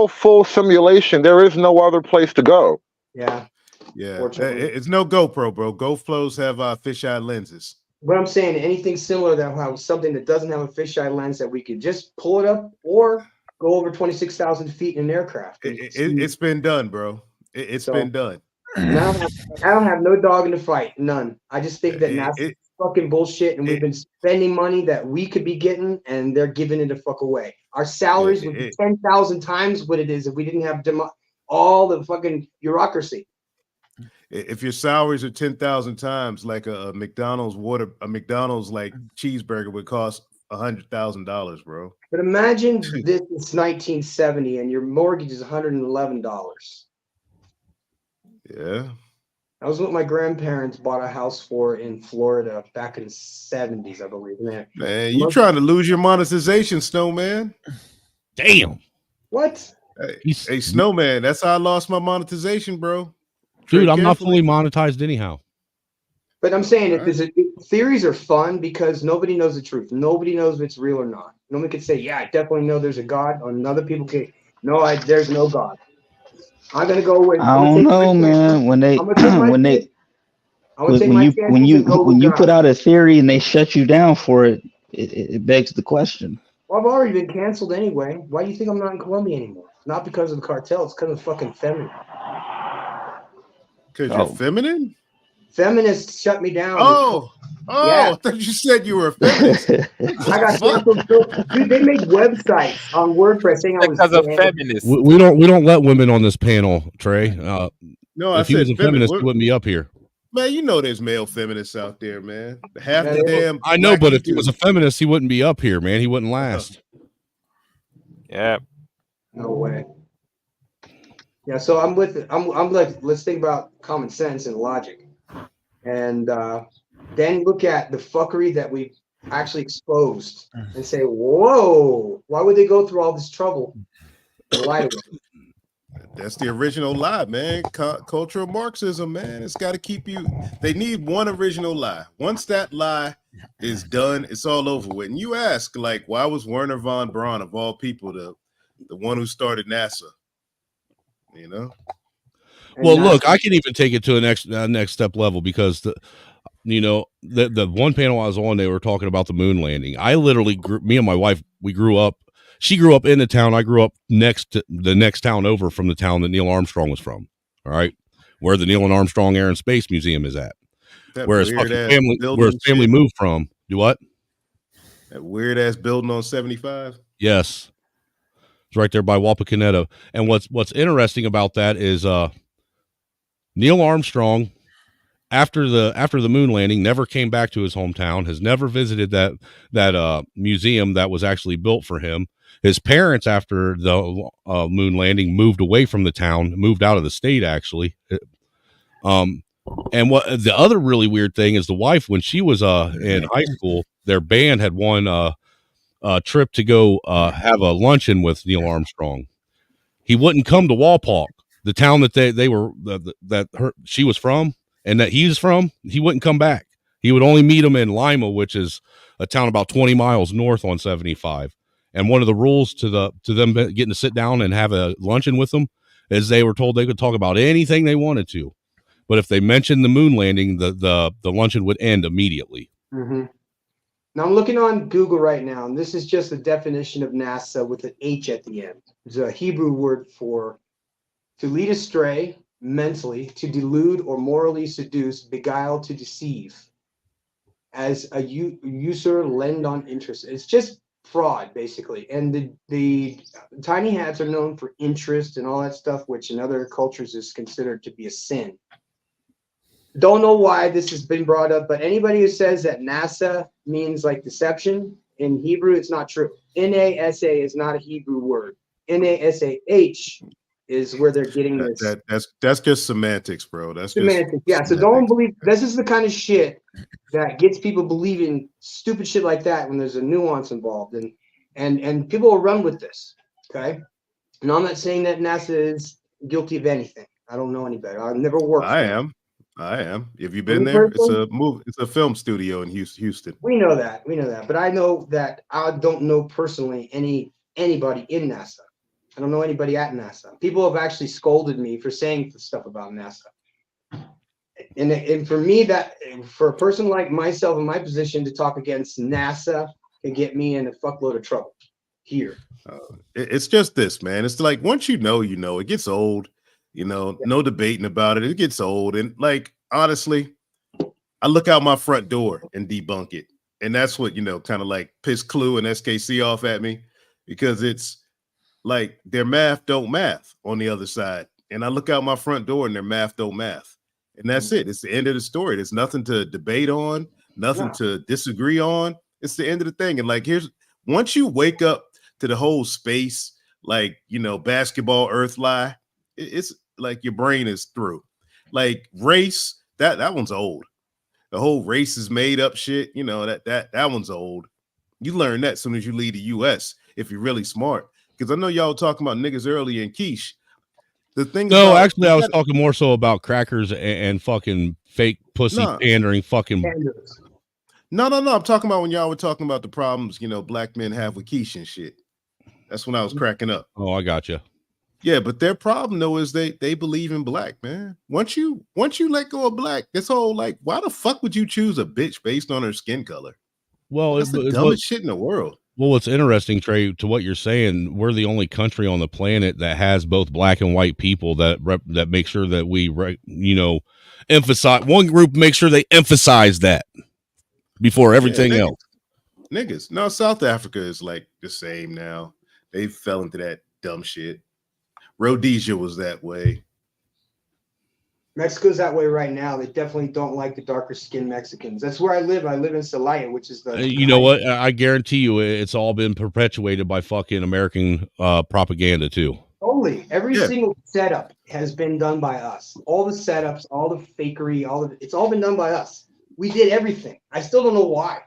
T: full simulation, there is no other place to go.
R: Yeah.
A: Yeah, it's no GoPro, bro. GoPros have fisheye lenses.
R: But I'm saying anything similar that has something that doesn't have a fisheye lens that we could just pull it up or go over 26,000 feet in an aircraft.
A: It's been done, bro. It's been done.
R: Now I don't have no dog in the fight. None. I just think that NASA's fucking bullshit, and we've been spending money that we could be getting, and they're giving it the fuck away. Our salaries would be 10,000 times what it is if we didn't have all the fucking bureaucracy.
A: If your salaries are 10,000 times, like a McDonald's like cheeseburger would cost $100,000, bro.
R: But imagine this is 1970 and your mortgage is $111.
A: Yeah.
R: That was what my grandparents bought a house for in Florida back in the 70s, I believe.
A: Man, you trying to lose your monetization, Snowman?
G: Damn.
R: What?
A: Hey, Snowman, that's how I lost my monetization, bro.
G: Dude, I'm not fully monetized anyhow.
R: But I'm saying theories are fun because nobody knows the truth. Nobody knows if it's real or not. Nobody can say, yeah, I definitely know there's a God. Or other people can, no, there's no God. I'm gonna go with.
O: I don't know, man. When you put out a theory and they shut you down for it, it begs the question.
R: Well, I've already been canceled anyway. Why do you think I'm not in Colombia anymore? Not because of the cartel. It's because of fucking feminine.
A: Because you're feminine?
R: Feminists shut me down.
A: Yeah. I thought you said you were a feminist.
R: I got canceled. Dude, they made websites on WordPress saying I was
P: because of feminists.
G: We don't let women on this panel, Trey.
A: No,
G: if he was a feminist, he wouldn't be up here.
A: Man, you know there's male feminists out there, man. Half the damn.
G: I know, but if he was a feminist, he wouldn't be up here, man. He wouldn't last.
P: Yeah.
R: No way. Yeah, so I'm with it. I'm like, let's think about common sense and logic, and then look at the fuckery that we actually exposed, and say, "Whoa, why would they go through all this trouble to lie to us?"
A: That's the original lie, man. Cultural Marxism, man. It's got to keep you. They need one original lie. Once that lie is done, it's all over with. And you ask, like, why was Werner von Braun, of all people, the one who started NASA? You know.
G: Well, look, I can even take it to a next step level because the one panel I was on, they were talking about the moon landing. I literally me and my wife, we grew up She grew up in the town. I grew up the next town over from the town that Neil Armstrong was from. All right, where the Neil and Armstrong Air and Space Museum is at.
A: That
G: Where his family moved from. Do what?
A: That weird ass building on 75.
G: Yes, it's right there by Wapakoneta. And what's interesting about that is Neil Armstrong, after the moon landing, never came back to his hometown. Has never visited that museum that was actually built for him. His parents, after the moon landing, moved away from the town, moved out of the state actually. And what the other really weird thing is, the wife, when she was in high school, their band had won a trip to go have a luncheon with Neil Armstrong. He wouldn't come to Walpock, the town that she was from and that he's from. He wouldn't come back. He would only meet him in Lima, which is a town about 20 miles north on 75. And one of the rules to them getting to sit down and have a luncheon with them is they were told they could talk about anything they wanted to. But if they mentioned the moon landing, the luncheon would end immediately.
B: Mm-hmm. Now I'm looking on Google right now, and this is just the definition of NASA with an H at the end. It's a Hebrew word for to lead astray mentally, to delude or morally seduce, beguile, to deceive, as a user, lend on interest. It's just fraud, basically. And the tiny hats are known for interest and all that stuff, which in other cultures is considered to be a sin. Don't know why this has been brought up, but anybody who says that NASA means like deception in Hebrew, it's not true. NASA is not a Hebrew word. NASAH is where they're getting this.
A: That's just semantics, bro. That's
B: semantics.
A: Just
B: yeah. So don't believe. This is the kind of shit that gets people believing stupid shit like that when there's a nuance involved, and people will run with this. Okay. And I'm not saying that NASA is guilty of anything. I don't know any better. I've never worked.
A: I am. Have you been there? It's a movie. It's a film studio in Houston.
B: We know that. But I know that I don't know personally anybody in NASA. I don't know anybody at NASA. People have actually scolded me for saying stuff about NASA. And for me, that for a person like myself in my position to talk against NASA can get me in a fuckload of trouble here.
A: It's just this, man. It's like once you know, it gets old. No debating about it. It gets old. And like, honestly, I look out my front door and debunk it. And that's what, kind of like piss Clue and SKC off at me, because it's like their math don't math on the other side. And I look out my front door and their math don't math. And that's it. It's the end of the story. There's nothing to debate on, nothing to disagree on. It's the end of the thing. And like, once you wake up to the whole space, like, basketball earth lie, it's like your brain is through. Like race, that one's old. The whole race is made up shit. That one's old. You learn that as soon as you leave the US if you're really smart. Because I know y'all were talking about niggas earlier in quiche. The thing
G: actually I was talking more so about crackers and fucking fake pussy pandering fucking.
A: No. I'm talking about when y'all were talking about the problems, black men have with quiche and shit. That's when I was cracking up.
G: Oh, I got you.
A: Yeah, but their problem though is they believe in black, man. Once you let go of black, this whole like, why the fuck would you choose a bitch based on her skin color?
G: Well,
A: that's the dumbest shit in the world.
G: Well, what's interesting, Trey, to what you're saying, we're the only country on the planet that has both black and white people that make sure that we, emphasize. One group make sure they emphasize that before everything else.
A: Niggas. No, South Africa is like the same now. They fell into that dumb shit. Rhodesia was that way.
B: Mexico's that way right now. They definitely don't like the darker skinned Mexicans. That's where I live. I live in Celaya, which is the.
G: You know what? I guarantee you, it's all been perpetuated by fucking American propaganda too.
B: Totally. Every single setup has been done by us. All the setups, all the fakery, it's all been done by us. We did everything. I still don't know why.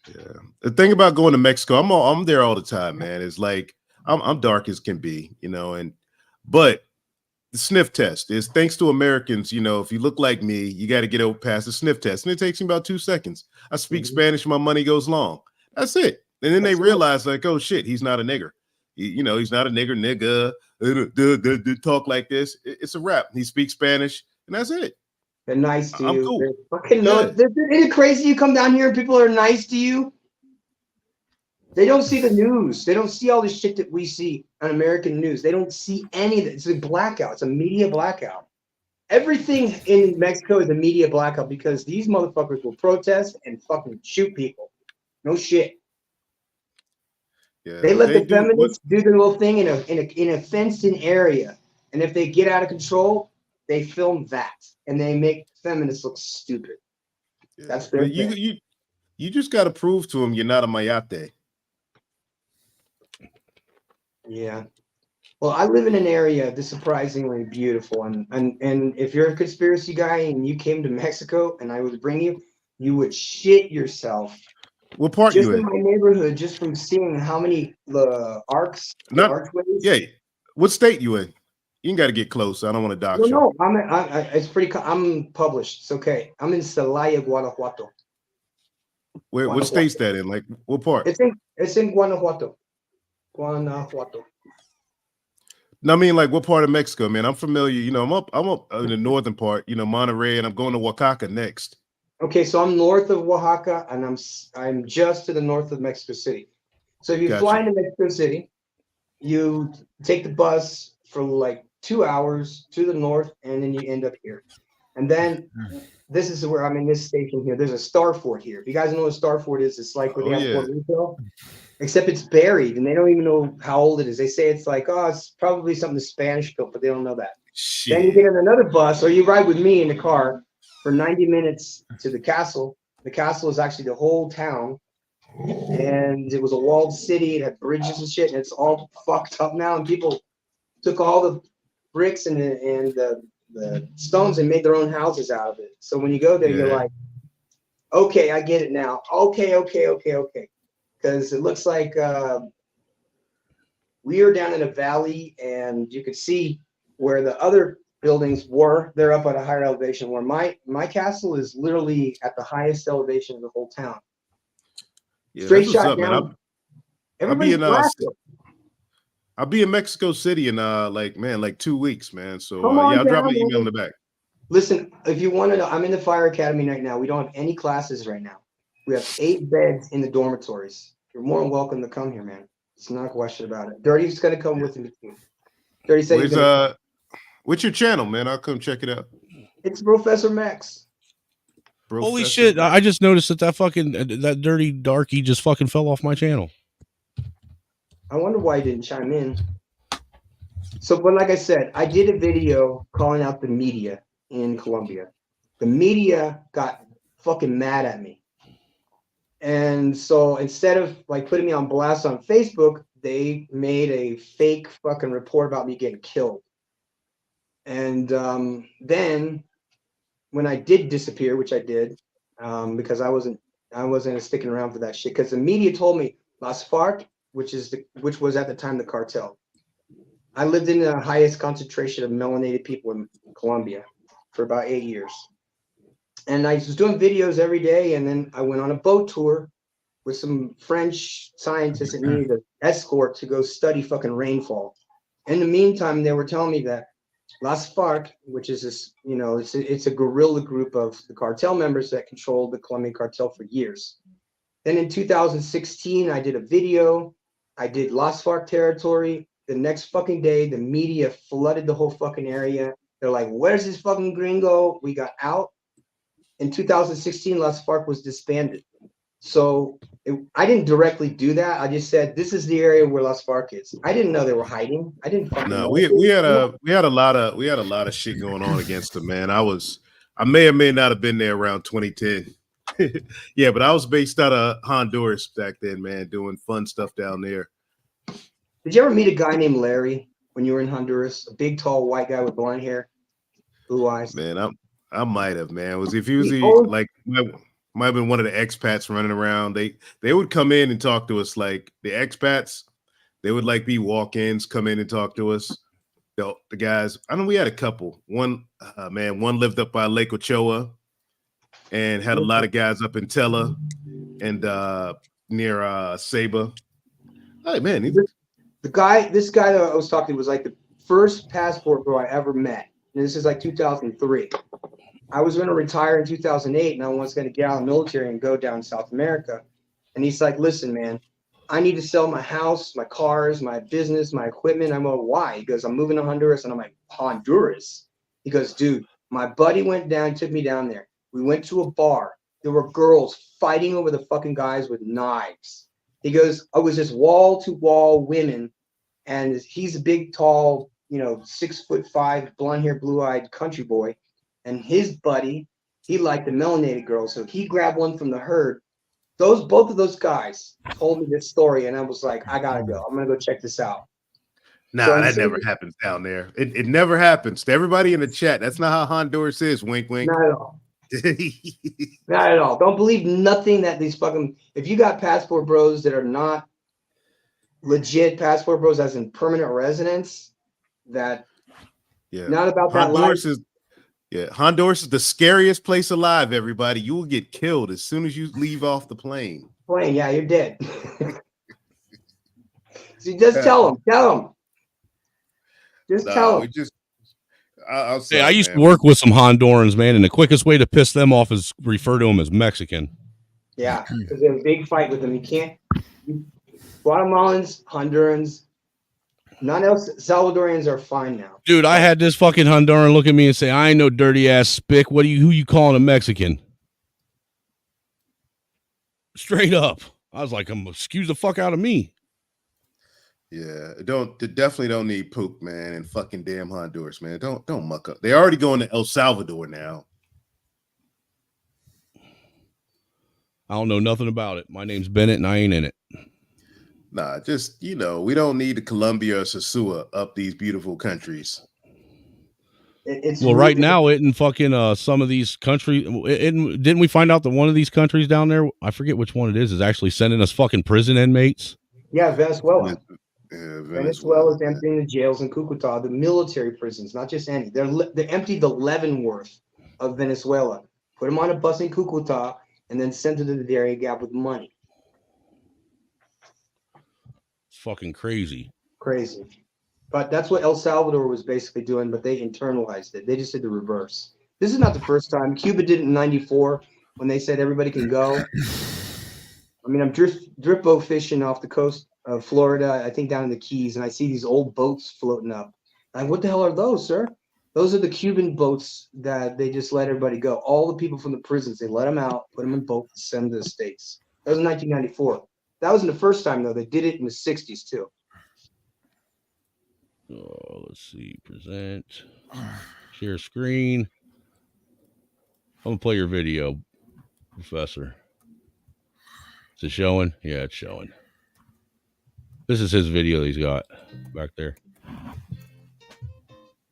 A: Yeah. The thing about going to Mexico, I'm there all the time, man. It's like I'm dark as can be, but the sniff test is thanks to Americans. If you look like me, you got to get over past the sniff test, and it takes me about 2 seconds. I speak Spanish, my money goes long. That's it. And then they realize, like, oh shit, he's not a nigger. He's not a nigga. Talk like this. It's a wrap. He speaks Spanish, and that's it.
B: They're nice to
A: I'm
B: you.
A: cool.
B: Fucking no. Isn't it crazy? You come down here and people are nice to you. They don't see the news. They don't see all the shit that we see on American news. They don't see any of it. It's a blackout. It's a media blackout. Everything in Mexico is a media blackout because these motherfuckers will protest and fucking shoot people. No shit.
A: Yeah,
B: They let the
A: do
B: feminists do their little thing in a fenced-in area, and if they get out of control, they film that and they make feminists look stupid. That's their
A: But
B: thing.
A: you just got to prove to them you're not a mayate.
B: Yeah. Well, I live in an area that's surprisingly beautiful, and if you're a conspiracy guy and you came to Mexico and I would bring you, you would shit yourself.
A: What part
B: Just
A: you
B: in
A: in?
B: my neighborhood, just from seeing how many archways.
A: Yeah. What state you in? You ain't got to get close. I don't want to dox you.
B: No, it's pretty. I'm published. It's okay. I'm in Celaya, Guanajuato.
A: What state's that in? Like what part?
B: It's in Guanajuato. Guanajuato.
A: No, I mean like what part of Mexico, man? I'm familiar. You know, I'm up in the northern part. You know, Monterrey, and I'm going to Oaxaca next.
B: Okay, so I'm north of Oaxaca, and I'm just to the north of Mexico City. So if you fly into Mexico City, you take the bus for like 2 hours to the north, and then you end up here. And then this is where I'm in this station here. There's a Star Fort here. If you guys know what a Star Fort is, it's like where they have Puerto Rico, except it's buried, and they don't even know how old it is. They say it's like, oh, it's probably something the Spanish built, but they don't know that.
A: Shit.
B: Then you get in another bus, or you ride with me in the car for 90 minutes to the castle. The castle is actually the whole town, and it was a walled city. It had bridges and shit, and it's all fucked up now. And people took all the bricks and the stones and made their own houses out of it. So when you go there, you're like, okay, I get it now. Okay. Because it looks like we are down in a valley, and you could see where the other buildings were. They're up at a higher elevation, where my castle is literally at the highest elevation of the whole town.
A: Yeah,
B: Straight
A: that's what's
B: shot
A: up,
B: down.
A: man. I'll be in Mexico City in like 2 weeks, man. So
B: Come on
A: I'll drop
B: down,
A: an email in
B: man.
A: the back.
B: Listen, if you want to know, I'm in the fire academy right now. We don't have any classes right now. We have 8 beds in the dormitories. You're more than welcome to come here, man. It's not a question about it. Dirty's gonna come with me too. Dirty said he's gonna
A: What's your channel, man? I'll come check it out.
B: It's Professor Max.
G: Holy shit! I just noticed that dirty darky just fucking fell off my channel.
B: I wonder why he didn't chime in. So, but like I said, I did a video calling out the media in Colombia. The media got fucking mad at me. And so instead of like putting me on blast on Facebook, they made a fake fucking report about me getting killed. And then when I did disappear, which I did, because I wasn't sticking around for that shit, because the media told me Las FARC, which was at the time the cartel. I lived in the highest concentration of melanated people in Colombia for about 8 years. And I was doing videos every day, and then I went on a boat tour with some French scientists that needed an escort to go study fucking rainfall. In the meantime, they were telling me that Las FARC, which is this, it's a guerrilla group of the cartel members that controlled the Colombian cartel for years. Then in 2016, I did a video. I did Las FARC territory. The next fucking day, the media flooded the whole fucking area. They're like, where's this fucking gringo? We got out. In 2016, Las FARC was disbanded. So I didn't directly do that. I just said, this is the area where Las FARC is. I didn't know they were hiding. I didn't fucking know.
A: We had a lot of shit going on against them, man. I may or may not have been there around 2010. Yeah, but I was based out of Honduras back then, man, doing fun stuff down there.
B: Did you ever meet a guy named Larry when you were in Honduras? A big, tall, white guy with blonde hair, blue eyes.
A: Man, I might have, man. If he was might have been one of the expats running around. They would come in and talk to us, like the expats. They would like be walk-ins, come in and talk to us. The guys, I know we had a couple. One lived up by Lake Ochoa and had a lot of guys up in Tella and near Saba. Hey man,
B: this guy that I was talking to was like the first passport bro I ever met. And this is like 2003. I was going to retire in 2008, and I was going to get out of the military and go down South America. And he's like, listen, man, I need to sell my house, my cars, my business, my equipment. I'm like, why? He goes, I'm moving to Honduras. And I'm like, Honduras? He goes, dude, my buddy went down, took me down there. We went to a bar. There were girls fighting over the fucking guys with knives. He goes, I was just wall-to-wall women. And he's a big, tall, 6'5", blonde hair, blue-eyed country boy. And his buddy, he liked the melanated girl. So he grabbed one from the herd. Both of those guys told me this story, and I was like, I gotta go. I'm gonna go check this out.
A: Nah,
B: So
A: that never happens down there. It never happens. To everybody in the chat, that's not how Honduras is. Wink, wink.
B: Not at all. Not at all. Don't believe nothing that these fucking. If you got passport bros that are not legit passport bros, as in permanent residents, that not about that life.
A: Honduras is the scariest place alive, everybody. You will get killed as soon as you leave off the plane.
B: Yeah, you're dead. So you just tell them. Just tell them.
G: I used to work with some Hondurans, man, and the quickest way to piss them off is refer to them as Mexican.
B: Yeah, because they have a big fight with them. You can't. Guatemalans, Hondurans, non-El Salvadorians are fine now.
G: Dude, I had this fucking Honduran look at me and say, I ain't no dirty ass spick. Who you calling a Mexican? Straight up. I was like, excuse the fuck out of me.
A: Yeah, definitely don't need poop, man, and fucking damn Honduras, man. Don't muck up. They're already going to El Salvador now.
G: I don't know nothing about it. My name's Bennett and I ain't in it.
A: Nah, just, we don't need the Colombia or Sosua up these beautiful countries.
G: Right now, it in fucking some of these countries, didn't we find out that one of these countries down there, I forget which one it is actually sending us fucking prison inmates?
B: Yeah, Venezuela. Venezuela is emptying the jails in Cucuta, the military prisons, not just any. They emptied the Leavenworth of Venezuela, put them on a bus in Cucuta, and then sent them to the Darien Gap with money.
G: Fucking crazy.
B: But that's what El Salvador was basically doing, but they internalized it. They just did the reverse. This is not the first time. Cuba did it in '94 when they said everybody can go. I mean, I'm drift boat fishing off the coast of Florida, I think down in the Keys, and I see these old boats floating up. Like, what the hell are those, sir? Those are the Cuban boats that they just let everybody go. All the people from the prisons, they let them out, put them in boats, send them to the States. That was in 1994. That wasn't the first time, though. They did it in the 60s, too.
G: Oh, let's see. Present. Share screen. I'm going to play your video, Professor. Is it showing? Yeah, it's showing. This is his video he's got back there.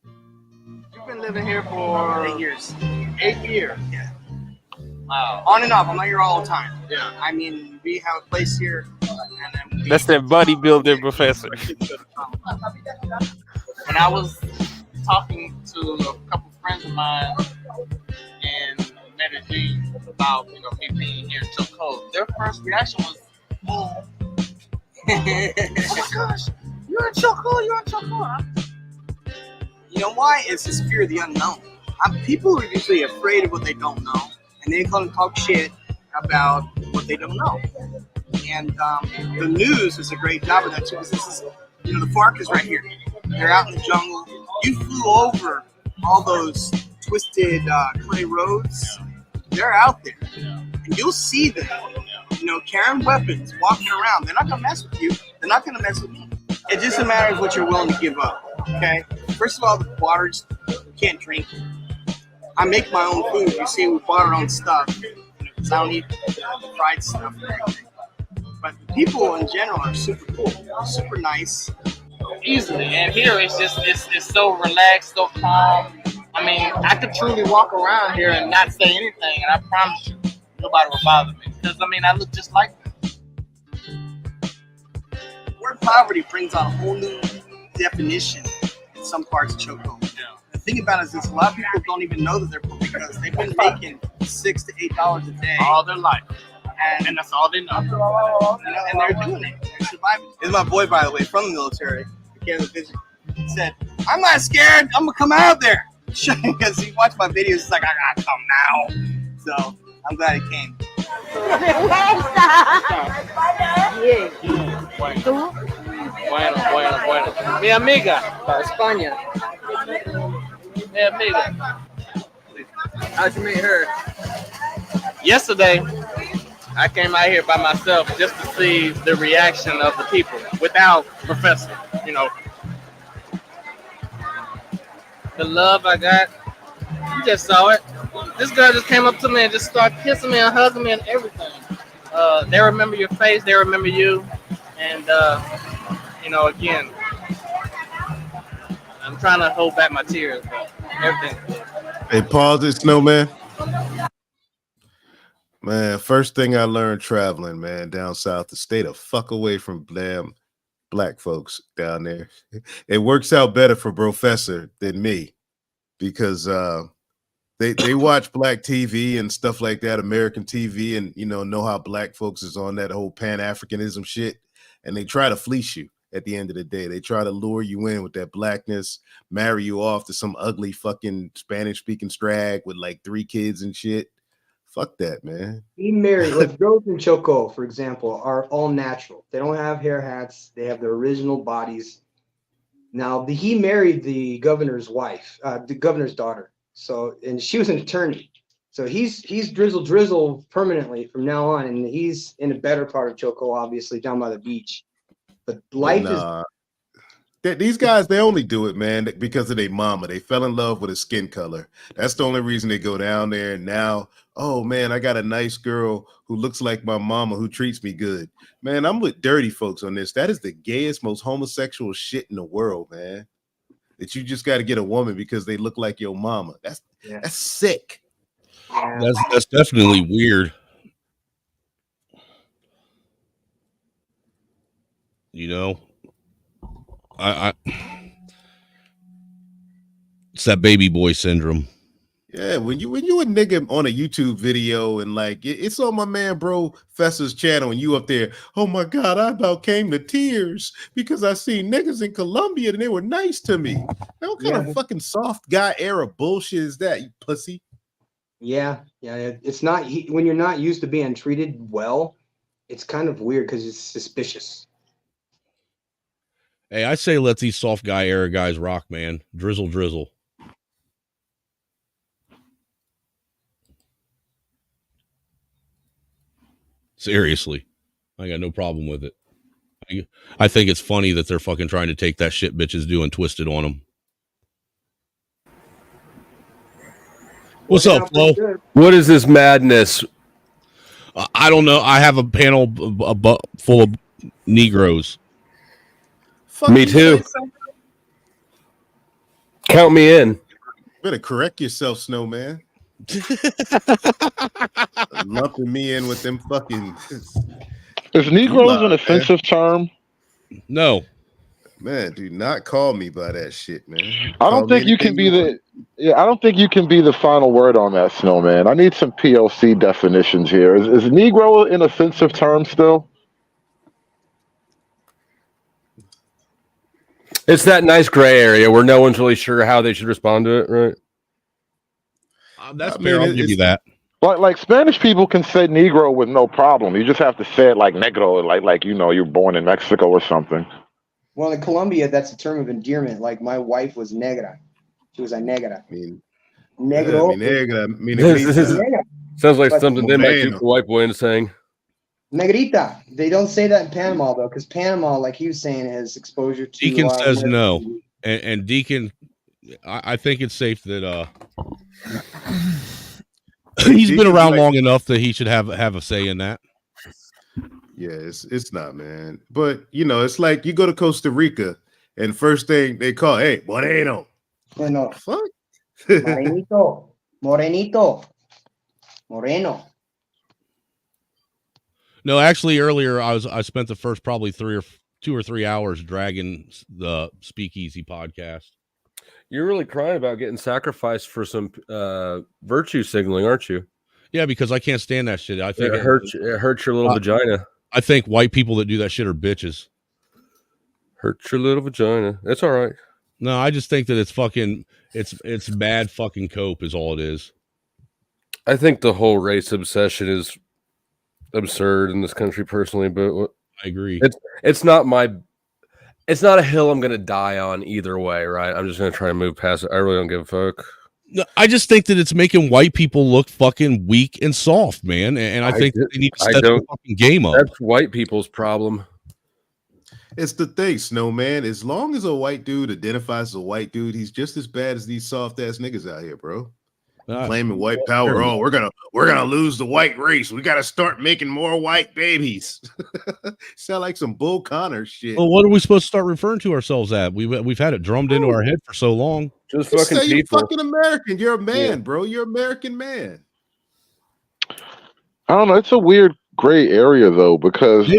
F: You've been living here for 8 years. 8 years? Yeah. Wow. On and off. I'm not here all the time. Yeah. I mean, we have a place here. And then
P: That's that bodybuilder, Professor.
F: When I was talking to a couple friends of mine in Medellin about, me being here in Choco, their first reaction was, oh my gosh, you're in Choco. Huh? You know why? It's just fear of the unknown. People are usually afraid of what they don't know, and they come and talk shit about what they don't know. And the news is a great job of that too, because this is, the FARC is right here. They're out in the jungle. You flew over all those twisted clay roads. They're out there, and you'll see them, carrying weapons, walking around. They're not gonna mess with you. They're not gonna mess with me. It just a matter of what you're willing to give up. Okay. First of all, the waters, you can't drink. I make my own food. You see, we bought our own stuff. Because I don't eat the fried stuff and everything. But the people in general are super cool, super nice. Easily, and here it's just it's so relaxed, so calm. I mean, I could truly walk around here and not say anything, and I promise you, nobody will bother me because I look just like them. Word poverty brings out a whole new definition in some parts of Choco. The thing about it is this: a lot of people don't even know that they're poor because they've been making $6 to $8 a day all their life, and that's all they know. And they're doing it. They're surviving. This is my boy, by the way, from the military. He said, "I'm not scared. I'm gonna come out there." Because he watched my videos. He's like, "I gotta come now." So I'm glad he came. ¿Tú? Bueno. Mi amiga.
H: Para España.
F: Mi amiga.
H: How'd you meet her?
F: Yesterday, I came out here by myself just to see the reaction of the people without Professor. You know, the love I got. You just saw it. This girl just came up to me and just started kissing me and hugging me and everything. They remember your face. They remember you. And, you know, again, I'm trying to hold back my tears, but everything.
A: Hey, pause it, Snowman. Man, first thing I learned traveling, man, down south, to stay the fuck away from damn black folks down there. It works out better for Professor than me because they watch black TV and stuff like that, American TV, and know how black folks is on that whole Pan-Africanism shit, and they try to fleece you at the end of the day. They try to lure you in with that blackness, marry you off to some ugly fucking Spanish-speaking strag with like 3 kids and shit. Fuck that, man.
B: He married, like girls in Choco, for example, are all natural. They don't have hair hats. They have their original bodies. Now, he married the governor's wife, the governor's daughter. So, and she was an attorney. So he's drizzle permanently from now on, and he's in a better part of Choco, obviously down by the beach. But life is.
A: These guys, they only do it, man, because of their mama. They fell in love with his skin color. That's the only reason they go down there. And now, oh man, I got a nice girl who looks like my mama who treats me good. Man, I'm with dirty folks on this. That is the gayest, most homosexual shit in the world, man. That you just got to get a woman because they look like your mama. That's sick.
G: That's definitely weird. You know, I it's that baby boy syndrome.
A: Yeah, when you a nigga on a YouTube video and like it's on my man bro Fesser's channel and you up there, oh my god, I about came to tears because I seen niggas in Colombia and they were nice to me. What kind of fucking soft guy era bullshit is that, you pussy?
B: Yeah, it's not when you're not used to being treated well, it's kind of weird because it's suspicious.
G: Hey, I say let these soft guy era guys rock, man. Drizzle. Seriously, I got no problem with it. I think it's funny that they're fucking trying to take that shit bitches do and twist it on them. What's up, Flo?
S: What is this madness?
G: I don't know. I have a panel full of Negroes.
S: Me too. Count me in.
A: Better correct yourself, Snowman. Lumping me in with them fucking.
T: Is Negroes an offensive term?
G: No.
A: Man, do not call me by that shit, man.
T: I don't think you can be I don't think you can be the final word on that, Snowman. I need some POC definitions here. Is Negro an offensive term still?
S: It's that nice gray area where no one's really sure how they should respond to it, right?
G: That's fair. I'll give you that.
T: Like Spanish people can say Negro with no problem. You just have to say it like Negro, like you're born in Mexico or something.
B: Well, in Colombia, that's a term of endearment. Like my wife was negra. She was a negra. Negro.
S: Sounds like something they might do for white boy into saying.
B: Negrita. They don't say that in Panama, though, because Panama, like he was saying, has exposure to.
G: Deacon says no. And Deacon, I think it's safe that he's been around long enough that he should have a say in that.
A: Yeah, it's not, man. But it's like you go to Costa Rica and first thing they call, hey, Moreno.
B: Bueno.
A: Fuck.
B: Morenito. Moreno.
G: No, actually earlier I spent the first probably 2 or 3 hours dragging the Speakeasy podcast.
S: You're really crying about getting sacrificed for some virtue signaling, aren't you?
G: Yeah, because I can't stand that shit. I think
S: it hurts your little vagina.
G: I think white people that do that shit are bitches.
S: Hurts your little vagina. That's all right.
G: No, I just think that it's bad fucking cope is all it is.
S: I think the whole race obsession is absurd in this country, personally. But
G: I agree.
S: It's not a hill I'm gonna die on either way, right? I'm just gonna try to move past it. I really don't give a fuck.
G: No, I just think that it's making white people look fucking weak and soft, man. And I think they need to step the fucking game up.
S: That's white people's problem.
A: It's the thing, Snowman. As long as a white dude identifies as a white dude, he's just as bad as these soft ass niggas out here, bro. Claiming white power. Oh, we're gonna lose the white race. We gotta start making more white babies. Sound like some Bull Connor shit.
G: Well, what are we supposed to start referring to ourselves at? We've had it drummed into our head for so long.
S: Just
A: fucking say you're fucking American. You're a man, bro. You're an American man.
T: I don't know. It's a weird gray area though, because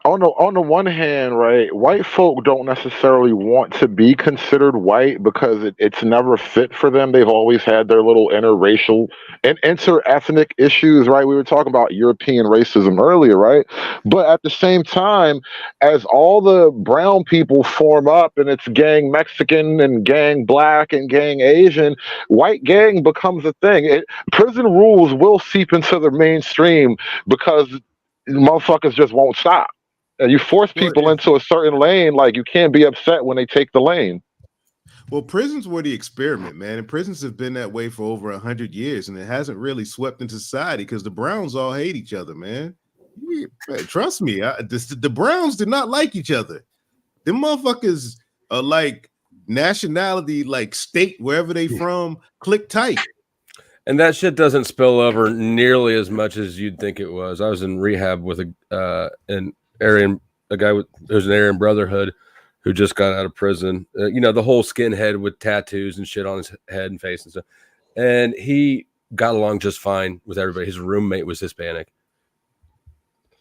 T: on the one hand, right, white folk don't necessarily want to be considered white because it's never fit for them. They've always had their little interracial and inter-ethnic issues, right? We were talking about European racism earlier, right? But at the same time, as all the brown people form up and it's gang Mexican and gang black and gang Asian, white gang becomes a thing. Prison rules will seep into the mainstream because motherfuckers just won't stop. And you force people into a certain lane, like you can't be upset when they take the lane.
A: Well, prisons were the experiment, man, and prisons have been that way for over 100 years, and it hasn't really swept into society because the Browns all hate each other, man. Trust me, the Browns did not like each other. Them motherfuckers are like nationality, like state, wherever they from, click tight.
S: And that shit doesn't spill over nearly as much as you'd think it was. I was in rehab with a guy who's an Aryan Brotherhood who just got out of prison. The whole skinhead with tattoos and shit on his head and face and stuff. And he got along just fine with everybody. His roommate was Hispanic.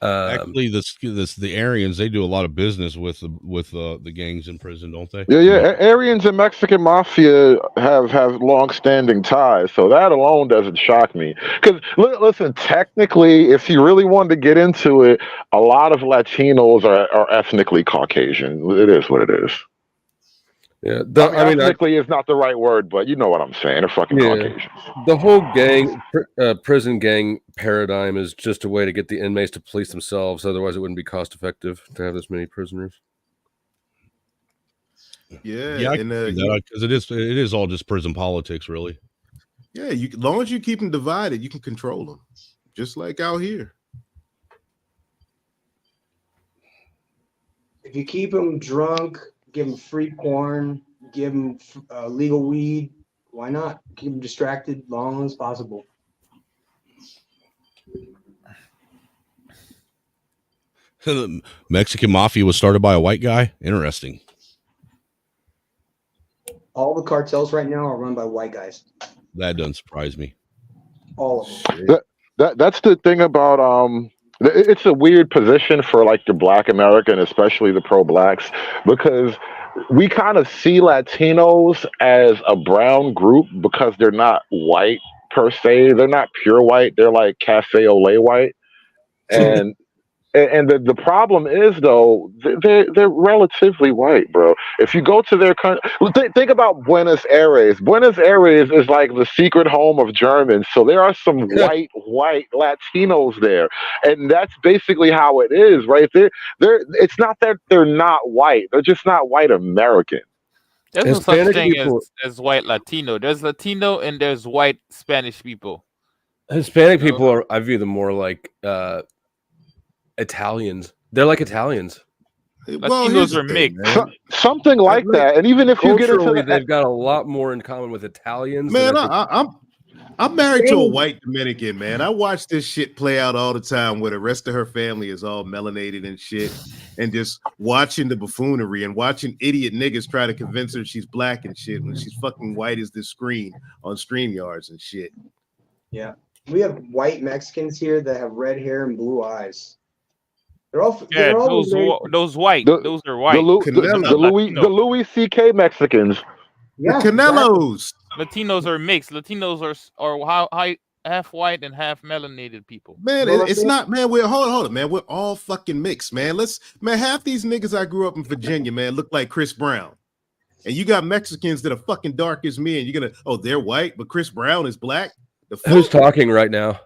G: Actually, the Aryans, they do a lot of business with the gangs in prison, don't they?
T: Yeah. Aryans and Mexican mafia have long-standing ties, so that alone doesn't shock me. Because listen, technically, if you really wanted to get into it, a lot of Latinos are ethnically Caucasian. It is what it is.
S: Yeah,
T: ethnically is not the right word, but you know what I'm saying. They're fucking Caucasians.
S: The whole prison gang paradigm is just a way to get the inmates to police themselves. Otherwise, it wouldn't be cost effective to have this many prisoners.
A: Yeah,
G: because it is all just prison politics, really.
A: Yeah, as long as you keep them divided, you can control them, just like out here.
B: If you keep them drunk, give them free porn, give them legal weed. Why not? Keep them distracted long as possible.
G: The Mexican mafia was started by a white guy. Interesting.
B: All the cartels right now are run by white guys.
G: That doesn't surprise me.
B: All of them.
T: That's the thing about it's a weird position for like the Black American, especially the pro-blacks, because we kind of see Latinos as a brown group because they're not white per se. They're not pure white. They're like cafe au lait white. And the problem is, though, they're relatively white, bro. If you go to their country, think about Buenos Aires. Buenos Aires is like the secret home of Germans. So there are some white Latinos there. And that's basically how it is, right? It's not that they're not white. They're just not white American.
P: There's no such thing as white Latino. There's Latino and there's white Spanish people.
S: Hispanic people I view them more like Italians. They're like Italians.
P: Latinos are mixed.
T: Something like that. And even if you get into
S: they've got a lot more in common with Italians.
A: Man, I'm married to a white Dominican, man. I watch this shit play out all the time where the rest of her family is all melanated and shit, and just watching the buffoonery and watching idiot niggas try to convince her she's black and shit when she's fucking white as the screen on StreamYards and shit.
B: Yeah. We have white Mexicans here that have red hair and blue eyes. They're all
P: those white. Those are white.
T: The Louis C.K. Mexicans.
B: Yeah,
A: the Canelos.
P: Latinos are mixed. Latinos are half white and half melanated people.
A: Man, it's not, man. Hold on, man. We're all fucking mixed, man. Half these niggas I grew up in Virginia, man, look like Chris Brown. And you got Mexicans that are fucking dark as me, and you're gonna, they're white, but Chris Brown is black.
S: Who's talking right now?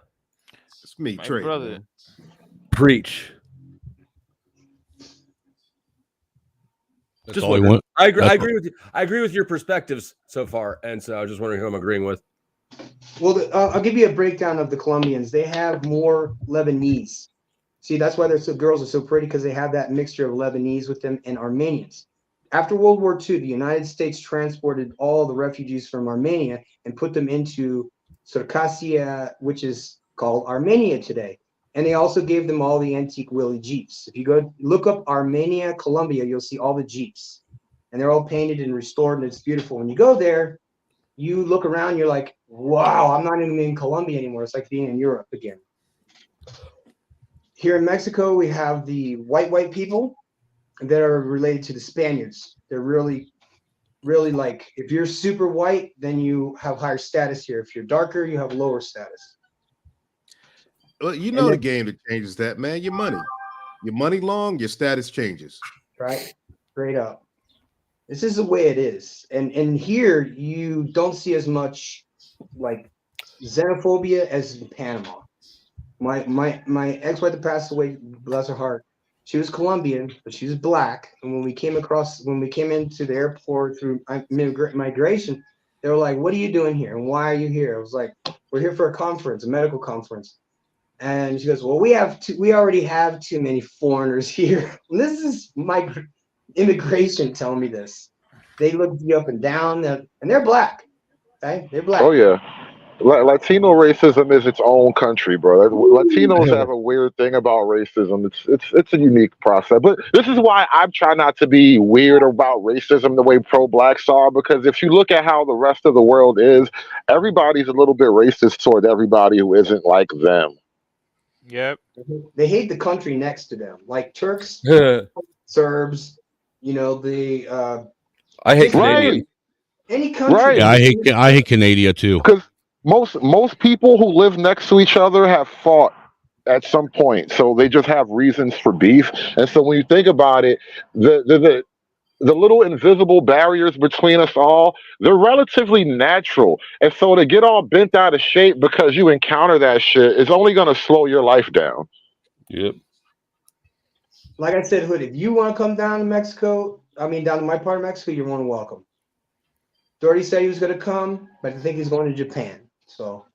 A: It's me, Trey.
P: Brother.
S: Preach.
G: That's
S: Just
G: all he
S: wondering.
G: want.
S: I agree.
G: That's
S: I agree with you. I agree with your perspectives so far, and so I was just wondering who I'm agreeing with.
B: Well, I'll give you a breakdown of the Colombians. They have more Lebanese. See, that's why girls are so pretty, because they have that mixture of Lebanese with them and Armenians. After World War II, the United States transported all the refugees from Armenia and put them into Circassia, which is called Armenia today. And they also gave them all the antique Willie Jeeps. If you go look up Armenia, Colombia, you'll see all the Jeeps. And they're all painted and restored, and it's beautiful. When you go there, you look around, you're like, wow, I'm not even in Colombia anymore. It's like being in Europe again. Here in Mexico, we have the white people that are related to the Spaniards. They're really, really like, if you're super white, then you have higher status here. If you're darker, you have lower status.
A: Well, you know the game that changes that, man. Your money long, your status changes.
B: Right? Straight up. This is the way it is. And here you don't see as much like xenophobia as in Panama. My ex-wife that passed away, bless her heart, she was Colombian, but she was black. And when we came into the airport through migration, they were like, "What are you doing here? And why are you here?" I was like, "We're here for a conference, a medical conference." And she goes, "Well, we already have too many foreigners here." And this is my immigration telling me this. They look you up and down, and they're black. Okay, they're black.
T: Oh yeah, Latino racism is its own country, bro. Latinos have a weird thing about racism. It's a unique process. But this is why I try not to be weird about racism the way pro-blacks are, because if you look at how the rest of the world is, everybody's a little bit racist toward everybody who isn't like them.
P: Yep.
B: They hate the country next to them, like Turks, Serbs. You know the.
S: I hate Canadians.
B: Any country.
T: Right.
G: Yeah, I hate Canada too.
T: Because most people who live next to each other have fought at some point, so they just have reasons for beef. And so when you think about it, the little invisible barriers between us all, they're relatively natural. And so to get all bent out of shape because you encounter that shit is only going to slow your life down.
S: Yep.
B: Like I said, Hood, if you want to come down to Mexico, down to my part of Mexico, you're more than welcome. Doherty said he was going to come, but I think he's going to Japan. So,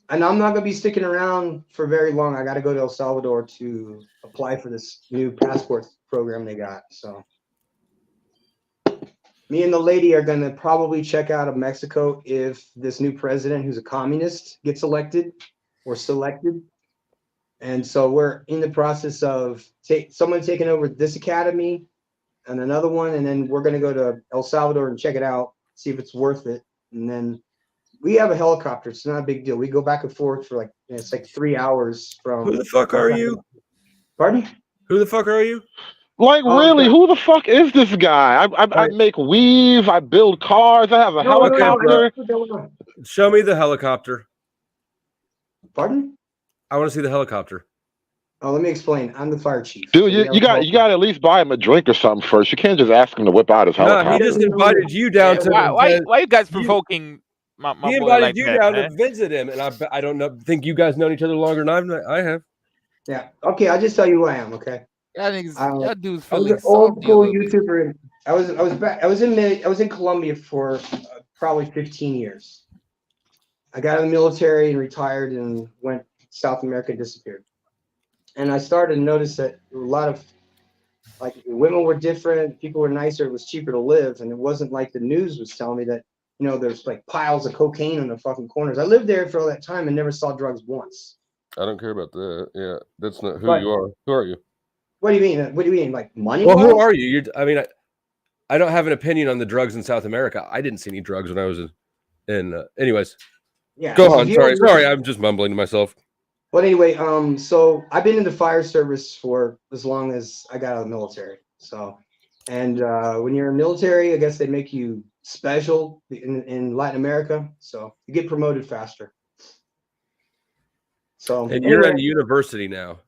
B: and I'm not going to be sticking around for very long. I got to go to El Salvador to apply for this new passport program they got. So, me and the lady are going to probably check out of Mexico if this new president, who's a communist, gets elected or selected. And so we're in the process of someone taking over this academy and another one, and then we're going to go to El Salvador and check it out, see if it's worth it. And then we have a helicopter. It's not a big deal. We go back and forth for it's like 3 hours from.
S: Who the fuck are you?
B: Pardon?
S: Who the fuck are you?
T: Like, really, who the fuck is this guy? I make weave, I build cars, I have a helicopter.
S: Show me the helicopter.
B: Pardon?
S: I want to see the helicopter.
B: Oh, let me explain. I'm the fire chief.
T: Dude, you got to at least buy him a drink or something first. You can't just ask him to whip out his helicopter.
S: No, he just invited you down to.
P: Why you guys provoking my
S: he
P: boy
S: invited
P: like
S: you
P: that,
S: down
P: man?
S: to visit him, and I don't think you guys known each other longer than I have.
B: Yeah. Okay, I'll just tell you who I am. Okay.
P: Y'all dudes
B: I was
P: feeling
B: an old
P: salty a
B: school
P: little bit.
B: YouTuber. I was in Colombia for probably 15 years. I got in the military and retired and went South America and disappeared. And I started to notice that a lot of women were different, people were nicer, it was cheaper to live, and it wasn't like the news was telling me that there's like piles of cocaine in the fucking corners. I lived there for all that time and never saw drugs once.
S: I don't care about that. Yeah, that's not who you are. Who are you?
B: What do you mean? What do you mean? Like money?
S: Well, who are you? I don't have an opinion on the drugs in South America. I didn't see any drugs when I was in. Anyways,
B: yeah.
S: Go on. Sorry. I'm just mumbling to myself.
B: But anyway, so I've been in the fire service for as long as I got out of the military. So, and when you're in the military, I guess they make you special in Latin America, so you get promoted faster. So,
S: and you're at a university now.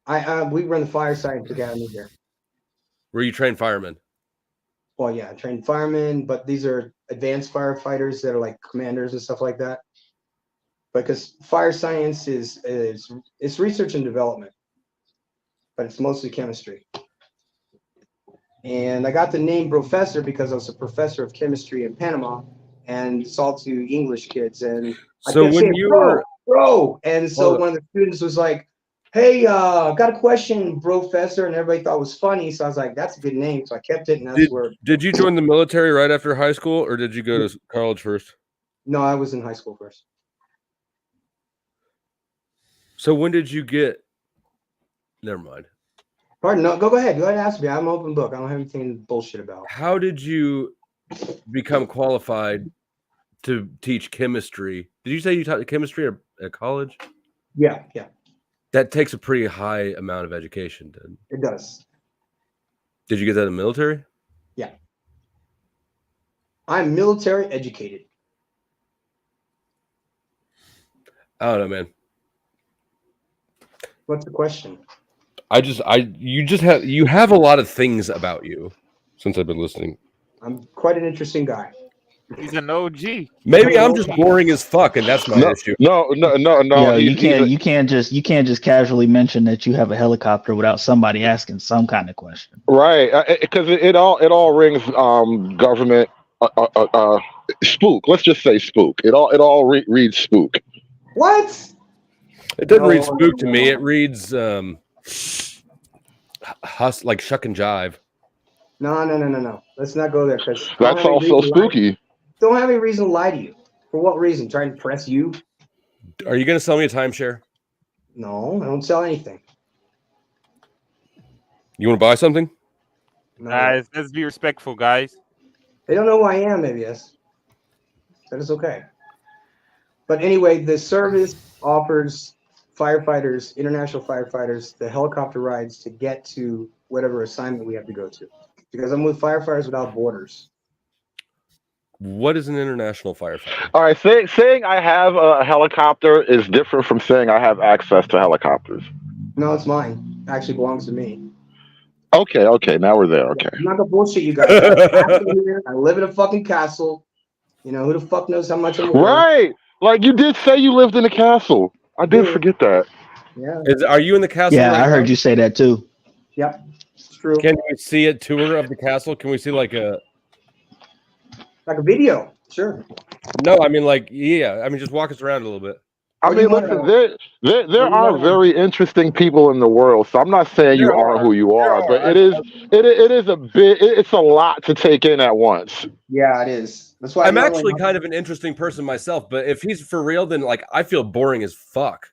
B: We run the Fire Science Academy here.
S: Where you train firemen?
B: Well, yeah, I train firemen, but these are advanced firefighters that are like commanders and stuff like that. Because fire science is research and development. but it's mostly chemistry. And I got the name professor because I was a professor of chemistry in Panama, and it's all to English kids. And
S: So
B: I kept
S: when
B: saying,
S: you
B: bro,
S: were
B: bro. And so
S: Hold on.
B: one of the students was like, hey, got a question, professor. And everybody thought it was funny. So I was like, that's a good name. So I kept it, and that's where.
S: Did you join the military right after high school, or did you go to college first?
B: No, I was in high school first.
S: So when did you get? Never mind.
B: Pardon? No, go ahead. Go ahead and ask me. I'm an open book. I don't have anything bullshit about.
S: How did you become qualified to teach chemistry? Did you say you taught chemistry at college?
B: Yeah, yeah.
S: That takes a pretty high amount of education, then.
B: It does.
S: Did you get that in the military?
B: Yeah. I'm military educated.
S: I don't know, man.
B: What's the question?
S: You have a lot of things about you since I've been listening.
B: I'm quite an interesting guy.
P: He's an OG.
S: Maybe I'm just boring as fuck, and that's my issue.
T: No.
O: Yo, you can't just casually mention that you have a helicopter without somebody asking some kind of question.
T: Right, because it all rings government spook. Let's just say spook. It all reads spook.
B: What?
S: It doesn't read spook to me. It reads like shuck and jive.
B: No. Let's not go there because
T: That's also spooky.
B: Don't have any reason to lie to you. For what reason? Trying to impress you?
S: Are you going to sell me a timeshare?
B: No, I don't sell anything.
S: You want to buy something?
B: No.
P: Guys, let's be respectful, guys.
B: They don't know who I am, maybe, yes. That is okay. But anyway, the service offers firefighters, international firefighters, the helicopter rides to get to whatever assignment we have to go to. Because I'm with Firefighters Without Borders.
S: What is an international firefighter?
T: All right, saying I have a helicopter is different from saying I have access to helicopters.
B: No, it's mine. It actually belongs to me.
T: Okay, now we're there. Okay.
B: I'm not gonna bullshit you guys. I live in a fucking castle. You know, who the fuck knows how much I'm worth?
T: Right. Like you did say you lived in a castle. I did forget that.
B: Yeah.
S: Are you in the castle?
O: Yeah,
S: right
O: I heard
S: now?
O: you say that too.
B: Yep, it's true.
S: Can we see a tour of the castle? Can we see like a
B: video? Sure.
S: No, I mean just walk us around a little bit.
T: I mean, listen, there are very interesting people in the world, so I'm not saying you are who you are, but it is a bit, it's a lot to take in at once.
B: Yeah, it is. That's why
S: I'm actually kind of an interesting person myself, but if he's for real, then like I feel boring as fuck.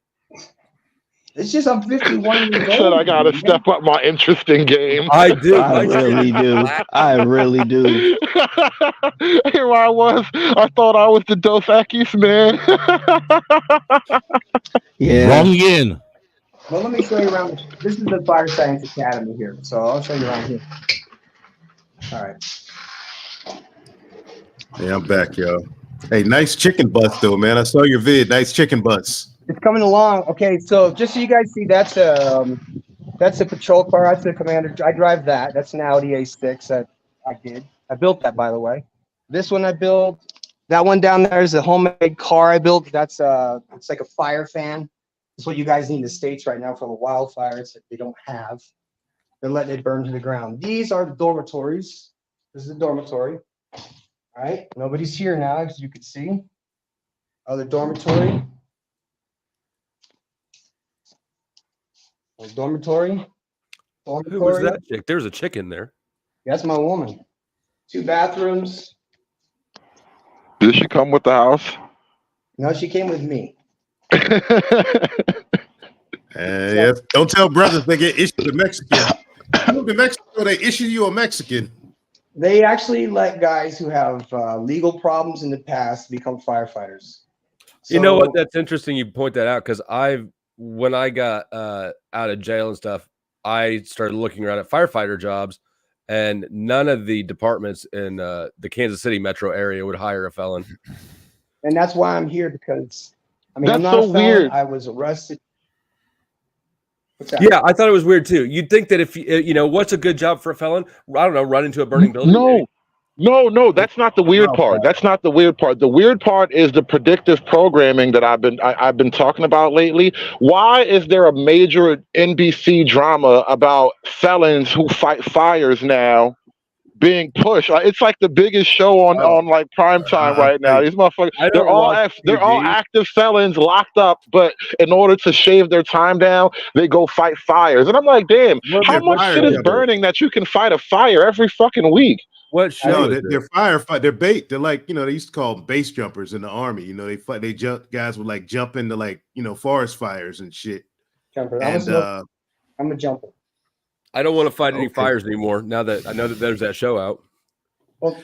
B: It's just I'm 51 years old.
T: Said I gotta step up my interesting game.
S: I do.
O: I really do. I really do.
T: Here I was. I thought I was the Dos Equis man.
O: Yeah.
G: Wrong again.
B: Well, let me show you around. This is the Fire Science Academy here, so I'll show you around here. All right.
A: Yeah, I'm back, y'all. Hey, nice chicken butts, though, man. I saw your vid. Nice chicken butts.
B: It's coming along. Okay, so just so you guys see, that's a patrol car. That's the Commander. I drive that. That's an Audi A6 that I did. I built that, by the way. This one I built. That one down there is a homemade car I built. That's it's like a fire fan. That's what you guys need in the States right now for the wildfires that they don't have. They're letting it burn to the ground. These are the dormitories. This is the dormitory. All right. Nobody's here now, as you can see. Other dormitory. Dormitory.
S: Who was that chick? There's a chick in there.
B: That's my woman. 2 bathrooms.
T: Did she come with the house?
B: No, she came with me.
A: Yes. Don't tell brothers they get issued a Mexican. You move to Mexico, they issue you a Mexican.
B: They actually let guys who have legal problems in the past become firefighters.
S: You know what? That's interesting. You point that out because when I got out of jail and stuff, I started looking around at firefighter jobs, and none of the departments in the Kansas City metro area would hire a felon.
B: And that's why I'm here, because I'm
T: That's
B: not
T: so
B: a felon.
T: weird.
B: I was arrested. What's that?
S: Yeah, I thought it was weird too. You'd think that if what's a good job for a felon? I don't know, run into a burning building.
T: No, No, that's not the weird part. That's not the weird part. The weird part is the predictive programming that I've been talking about lately. Why is there a major NBC drama about felons who fight fires now being pushed? It's like the biggest show on like prime time right now. These motherfuckers,
S: I
T: they're
S: don't
T: all
S: watch
T: they're all
S: TV.
T: active felons locked up, but in order to shave their time down, they go fight fires. And I'm like, damn, how
A: They're
T: much shit is
A: firefighters.
T: burning that you can fight a fire every fucking week?
S: What show
A: No,
S: is
A: they're
S: it?
A: firefighter. They're bait. They're like, they used to call them base jumpers in the army. They fight. They jump. Guys would like jump into like forest fires and shit.
B: Jumper.
A: And
B: I'm a jumper.
S: I don't want to fight any fires anymore now that I know that there's that show out.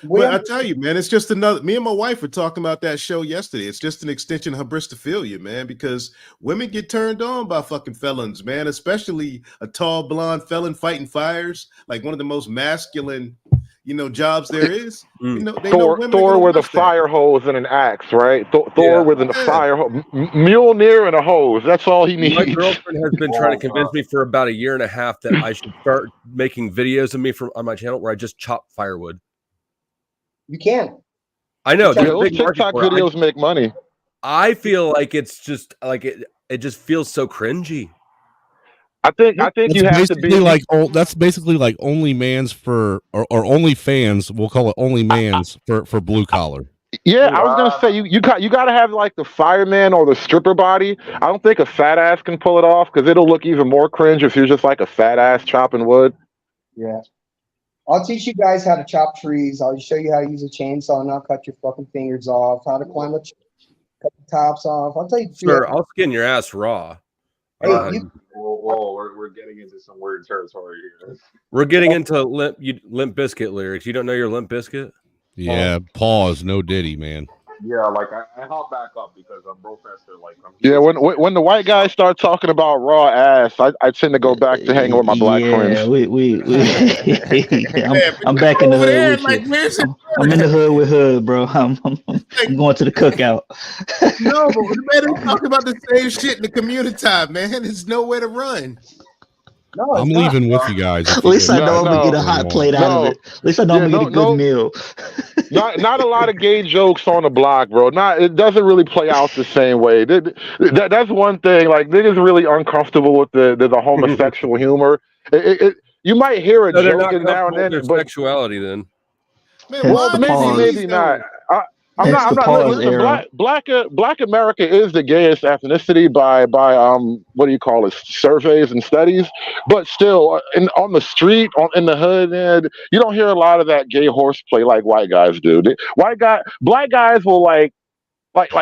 A: Well, I tell you, man, it's just another. Me and my wife were talking about that show yesterday. It's just an extension of hybristophilia, man, because women get turned on by fucking felons, man, especially a tall blonde felon fighting fires, like one of the most masculine, jobs there is. They know women
T: Thor with a
A: watch that.
T: fire hose and an axe, right? Thor with a fire hose, Mjolnir and a hose. That's all he needs.
S: My girlfriend has been trying to convince me for about a year and a half that I should start making videos of me on my channel where I just chop firewood.
B: You can.
S: I know.
T: Yeah,
S: There's a
T: those
S: big market
T: TikTok
S: for it.
T: videos make money.
S: I feel like it's just like it just feels so cringy.
T: I think you have to be
G: like that's basically like only mans for or only fans. We'll call it only mans for blue collar.
T: Yeah, I was gonna say you got to have like the fireman or the stripper body. I don't think a fat ass can pull it off because it'll look even more cringe if you're just like a fat ass chopping wood.
B: Yeah. I'll teach you guys how to chop trees. I'll show you how to use a chainsaw and not cut your fucking fingers off. How to climb a tree, cut the tops off. I'll tell you.
S: Sure, I'll skin your ass raw.
K: Whoa, we're getting into some weird territory here.
S: We're getting into Limp Bizkit lyrics. You don't know your Limp Bizkit?
G: Yeah, pause. No Diddy, man.
K: Yeah, like I hop back up because I'm Brofester. Like
T: Yeah, when the white guys start talking about raw ass, I tend to go back to hanging with my black friends.
O: I'm back in the hood with you. I'm in the hood with hood, bro. I'm going to the cookout.
A: No, but man, they talk about the same shit in the community, man. There's nowhere to run.
B: No,
G: I'm leaving with you guys.
O: At least I know I'm gonna get a hot plate out of it. At least I know I'm gonna get a good meal.
T: Not a lot of gay jokes on the block, bro. It doesn't really play out the same way. That's one thing. Like niggas really uncomfortable with the homosexual humor. You might hear a joke now and then, but
S: sexuality then.
T: Man, maybe not. I'm not. Listen, Black America is the gayest ethnicity by what do you call it? Surveys and studies. But still, on the street, in the hood, man, you don't hear a lot of that gay horseplay like white guys do. Black guys will like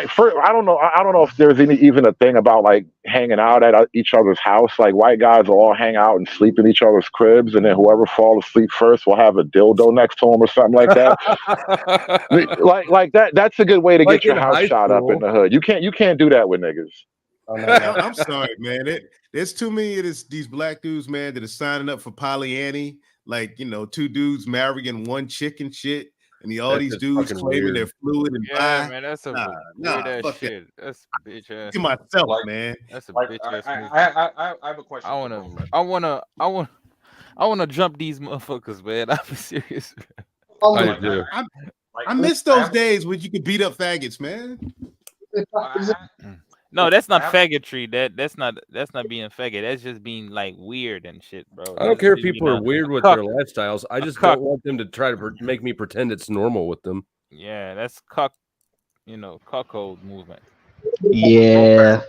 T: first, I don't know if there's even a thing about like hanging out at each other's house. Like white guys will all hang out and sleep in each other's cribs, and then whoever falls asleep first will have a dildo next to them or something like that. like that. That's a good way to get your house shot up in the hood. You can't do that with niggas.
A: Oh, no. I'm sorry, man. There's too many of these black dudes, man, that are signing up for polyamory. Like, two dudes marrying one chick and shit. And all these dudes claiming they're fluid and bi.
P: Man, that's a weird ass shit. That's bitch ass.
A: To myself, man.
P: That's a bitch ass.
K: I have a question.
P: I wanna jump these motherfuckers, man. I'm serious.
A: I miss those days when you could beat up faggots, man.
P: No, that's not faggotry. That's not being faggot. That's just being like weird and shit, bro.
S: I don't care if people are weird with their lifestyles. I just don't want them to try to make me pretend it's normal with them.
P: Yeah, that's cuckold movement.
O: Yeah,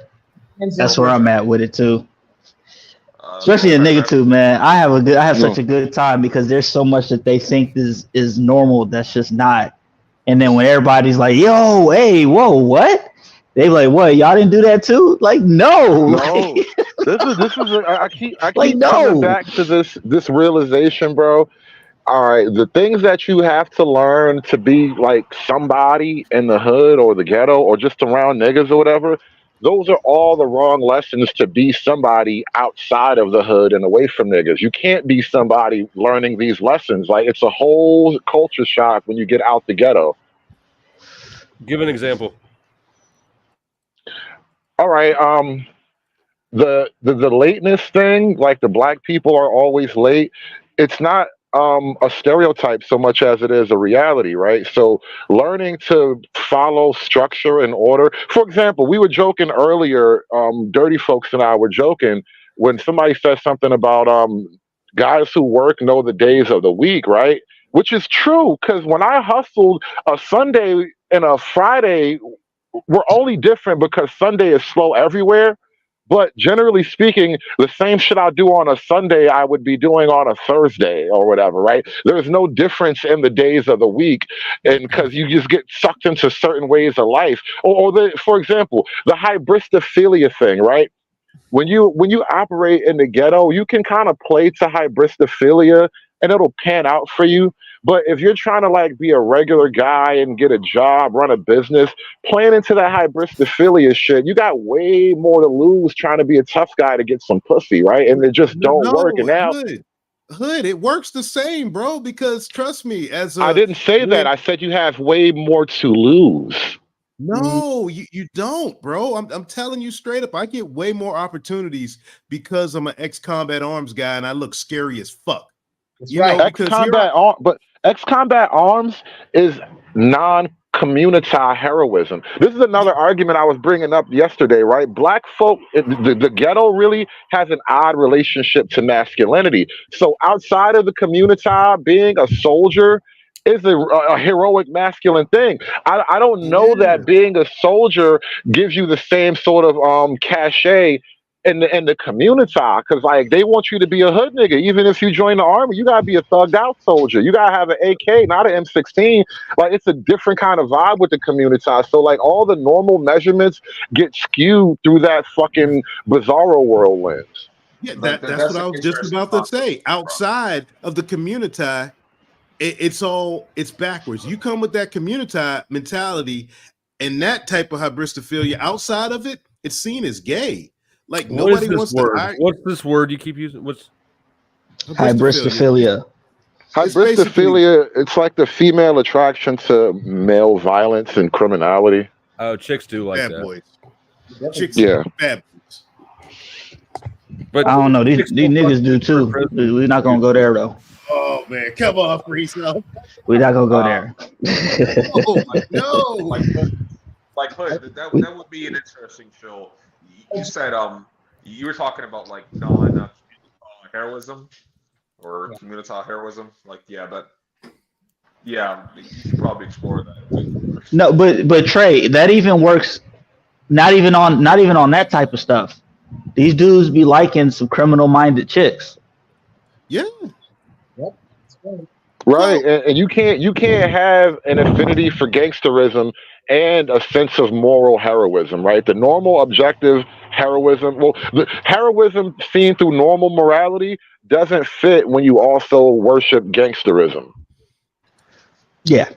O: that's where I'm at with it too. Especially a nigga too, man. I have such a good time because there's so much that they think is normal that's just not. And then when everybody's like, "Yo, hey, whoa, what?" They like, what? Y'all didn't do that too? Like, no.
T: This is. I keep coming back to this realization, bro. All right, the things that you have to learn to be like somebody in the hood or the ghetto or just around niggas or whatever. Those are all the wrong lessons to be somebody outside of the hood and away from niggas. You can't be somebody learning these lessons. Like it's a whole culture shock when you get out the ghetto.
S: Give an example.
T: All right, the lateness thing, like the black people are always late. It's not a stereotype so much as it is a reality, right? So learning to follow structure and order. For example, we were joking earlier, Dirty Folks and I were joking when somebody said something about guys who work know the days of the week, right? Which is true, because when I hustled, a Sunday and a Friday were only different because Sunday is slow everywhere. But generally speaking, the same shit I do on a Sunday, I would be doing on a Thursday or whatever, right? There's no difference in the days of the week, and because you just get sucked into certain ways of life. For example, the hybristophilia thing, right? When you operate in the ghetto, you can kind of play to hybristophilia and it'll pan out for you. But if you're trying to like be a regular guy and get a job, run a business, playing into that hybristophilia shit, you got way more to lose trying to be a tough guy to get some pussy, right? And it just don't work. And now
A: Hood, it works the same, bro, because trust me,
T: I didn't say that. I said you have way more to lose.
A: No, you don't, bro. I'm telling you straight up. I get way more opportunities because I'm an ex-combat arms guy and I look scary as fuck.
T: But ex-combat arms is non-community heroism. This is another argument I was bringing up yesterday, right? Black folk, the ghetto really has an odd relationship to masculinity. So outside of the community, being a soldier is a heroic masculine thing. I don't know that being a soldier gives you the same sort of cachet in the community, because like they want you to be a hood nigga. Even if you join the army, you gotta be a thugged out soldier. You gotta have an AK, not an M16. Like it's a different kind of vibe with the community. So like all the normal measurements get skewed through that fucking bizarro world lens.
A: Yeah, that's what I was just about to say. Outside of the community, it's backwards. You come with that community mentality and that type of hybristophilia. Outside of it, it's seen as gay. Like nobody wants to hire.
S: What's this word you keep using? What's
O: hybristophilia?
T: Hybristophilia, it's like the female attraction to male violence and criminality.
S: Oh, chicks do like
A: bad
S: that.
A: Boys. Chicks,
T: yeah,
A: bad boys.
O: But I don't know. These niggas do too. We're not gonna go there though.
A: Oh man, come on, Freezo.
O: We're not gonna go there.
A: No.
K: Like Hood, that would be an interesting show. You said you were talking about like non-heroism or community heroism. Like you should probably explore that.
O: No, but Trey, that even works. Not even on that type of stuff. These dudes be liking some criminal-minded chicks.
A: Yeah.
R: Yep.
T: Right, and you can't have an affinity for gangsterism and a sense of moral heroism, right? The normal objective heroism, the heroism seen through normal morality doesn't fit when you also worship gangsterism.
O: Yeah.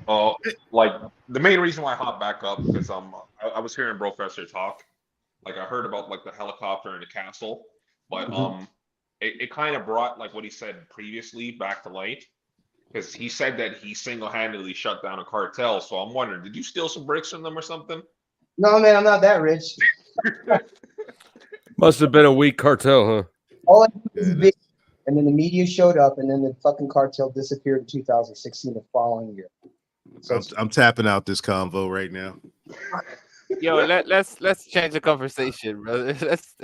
K: Like the main reason why I hopped back up because I was hearing Professor talk. Like I heard about like the helicopter in the castle, but it kind of brought like what he said previously back to light. Because he said that he single-handedly shut down a cartel. So I'm wondering, did you steal some bricks from them or something?
R: No, man, I'm not that rich.
S: Must have been a weak cartel, huh?
R: All I did was big, and then the media showed up, and then the fucking cartel disappeared in 2016, the following year.
A: So I'm tapping out this convo right now.
P: Yo, let's change the conversation, brother.
R: It's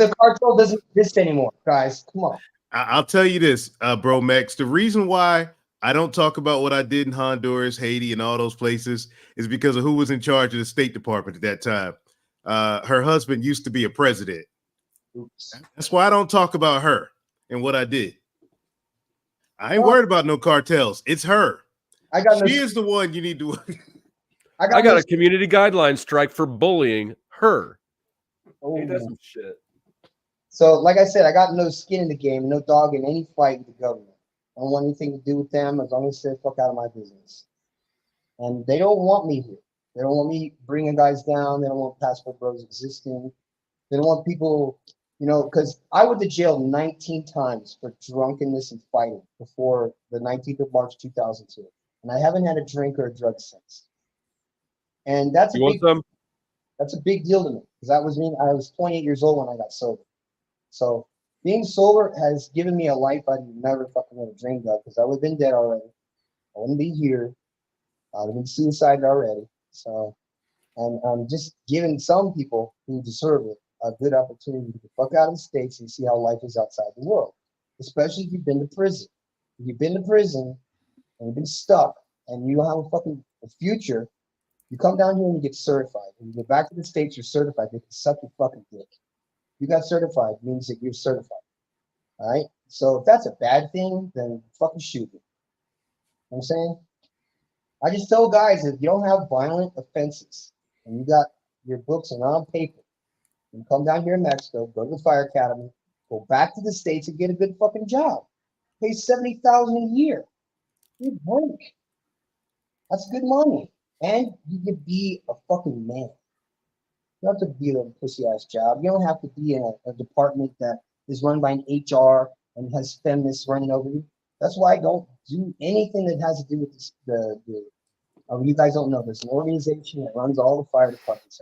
R: a cartel doesn't exist anymore, guys. Come on.
A: I'll tell you this, bro, Max. The reason why I don't talk about what I did in Honduras, Haiti, and all those places is because of who was in charge of the State Department at that time. Her husband used to be a president. Oops. That's why I don't talk about her and what I did. I ain't worried about no cartels. It's her. She is the one you need to.
S: I got a community guideline strike for bullying her.
R: Oh,
S: ain't that some shit?
R: So, like I said, I got no skin in the game, no dog in any fight with the government. I don't want anything to do with them as long as they fuck out of my business. And they don't want me here. They don't want me bringing guys down. They don't want Passport Bros existing. They don't want people, because I went to jail 19 times for drunkenness and fighting before the 19th of March, 2002. And I haven't had a drink or a drug since. And that's a big deal to me because that was me. I was 28 years old when I got sober. So
B: being sober has given me a life I never fucking would have dreamed of because I would have been dead already. I wouldn't be here. I would have been suicided already. So, and I'm just giving some people who deserve it a good opportunity to fuck out of the States and see how life is outside the world, especially if you've been to prison. If you've been to prison and you've been stuck and you have a fucking future, you come down here and you get certified. When you get back to the States, you're certified. They can suck your fucking dick. You got certified means that you're certified. All right. So if that's a bad thing, then fucking shoot me. You know what I'm saying? I just tell guys if you don't have violent offenses and you got your books and on paper, you come down here in Mexico, go to the fire academy, go back to the States and get a good fucking job. Pay $70,000 a year. You're broke. That's good money. And you can be a fucking man. You don't have to be a pussy ass job. You don't have to be in a department that is run by an HR and has feminists running over you. That's why I don't do anything that has to do with this, you guys don't know. There's an organization that runs all the fire departments.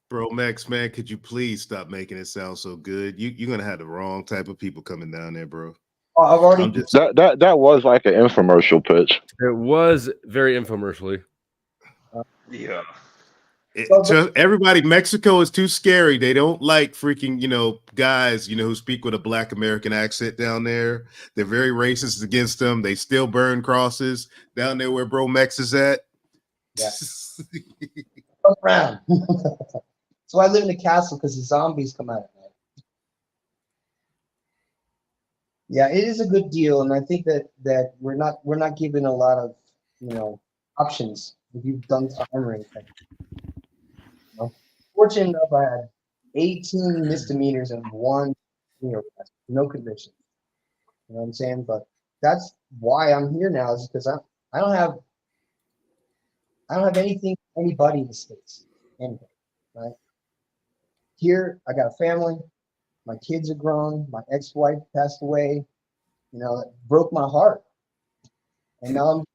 A: Bro, Max, man, could you please stop making it sound so good? You're gonna have the wrong type of people coming down there, bro.
B: I've already
T: that was like an infomercial pitch.
S: It was very infomercially.
T: Yeah.
A: Everybody, Mexico is too scary. They don't like freaking, guys, who speak with a Black American accent down there. They're very racist against them. They still burn crosses down there where Bro Mex is at.
B: Yeah. Fuck around. So I live in a castle because the zombies come out at night. Yeah, it is a good deal, and I think that we're not given a lot of options if you've done time or anything. Fortunate enough, I had 18 misdemeanors and one arrest, no conviction. You know what I'm saying? But that's why I'm here now, is because I don't have anything, anybody in the States, anything, right? Here, I got a family. My kids are grown. My ex-wife passed away. It broke my heart. And now I'm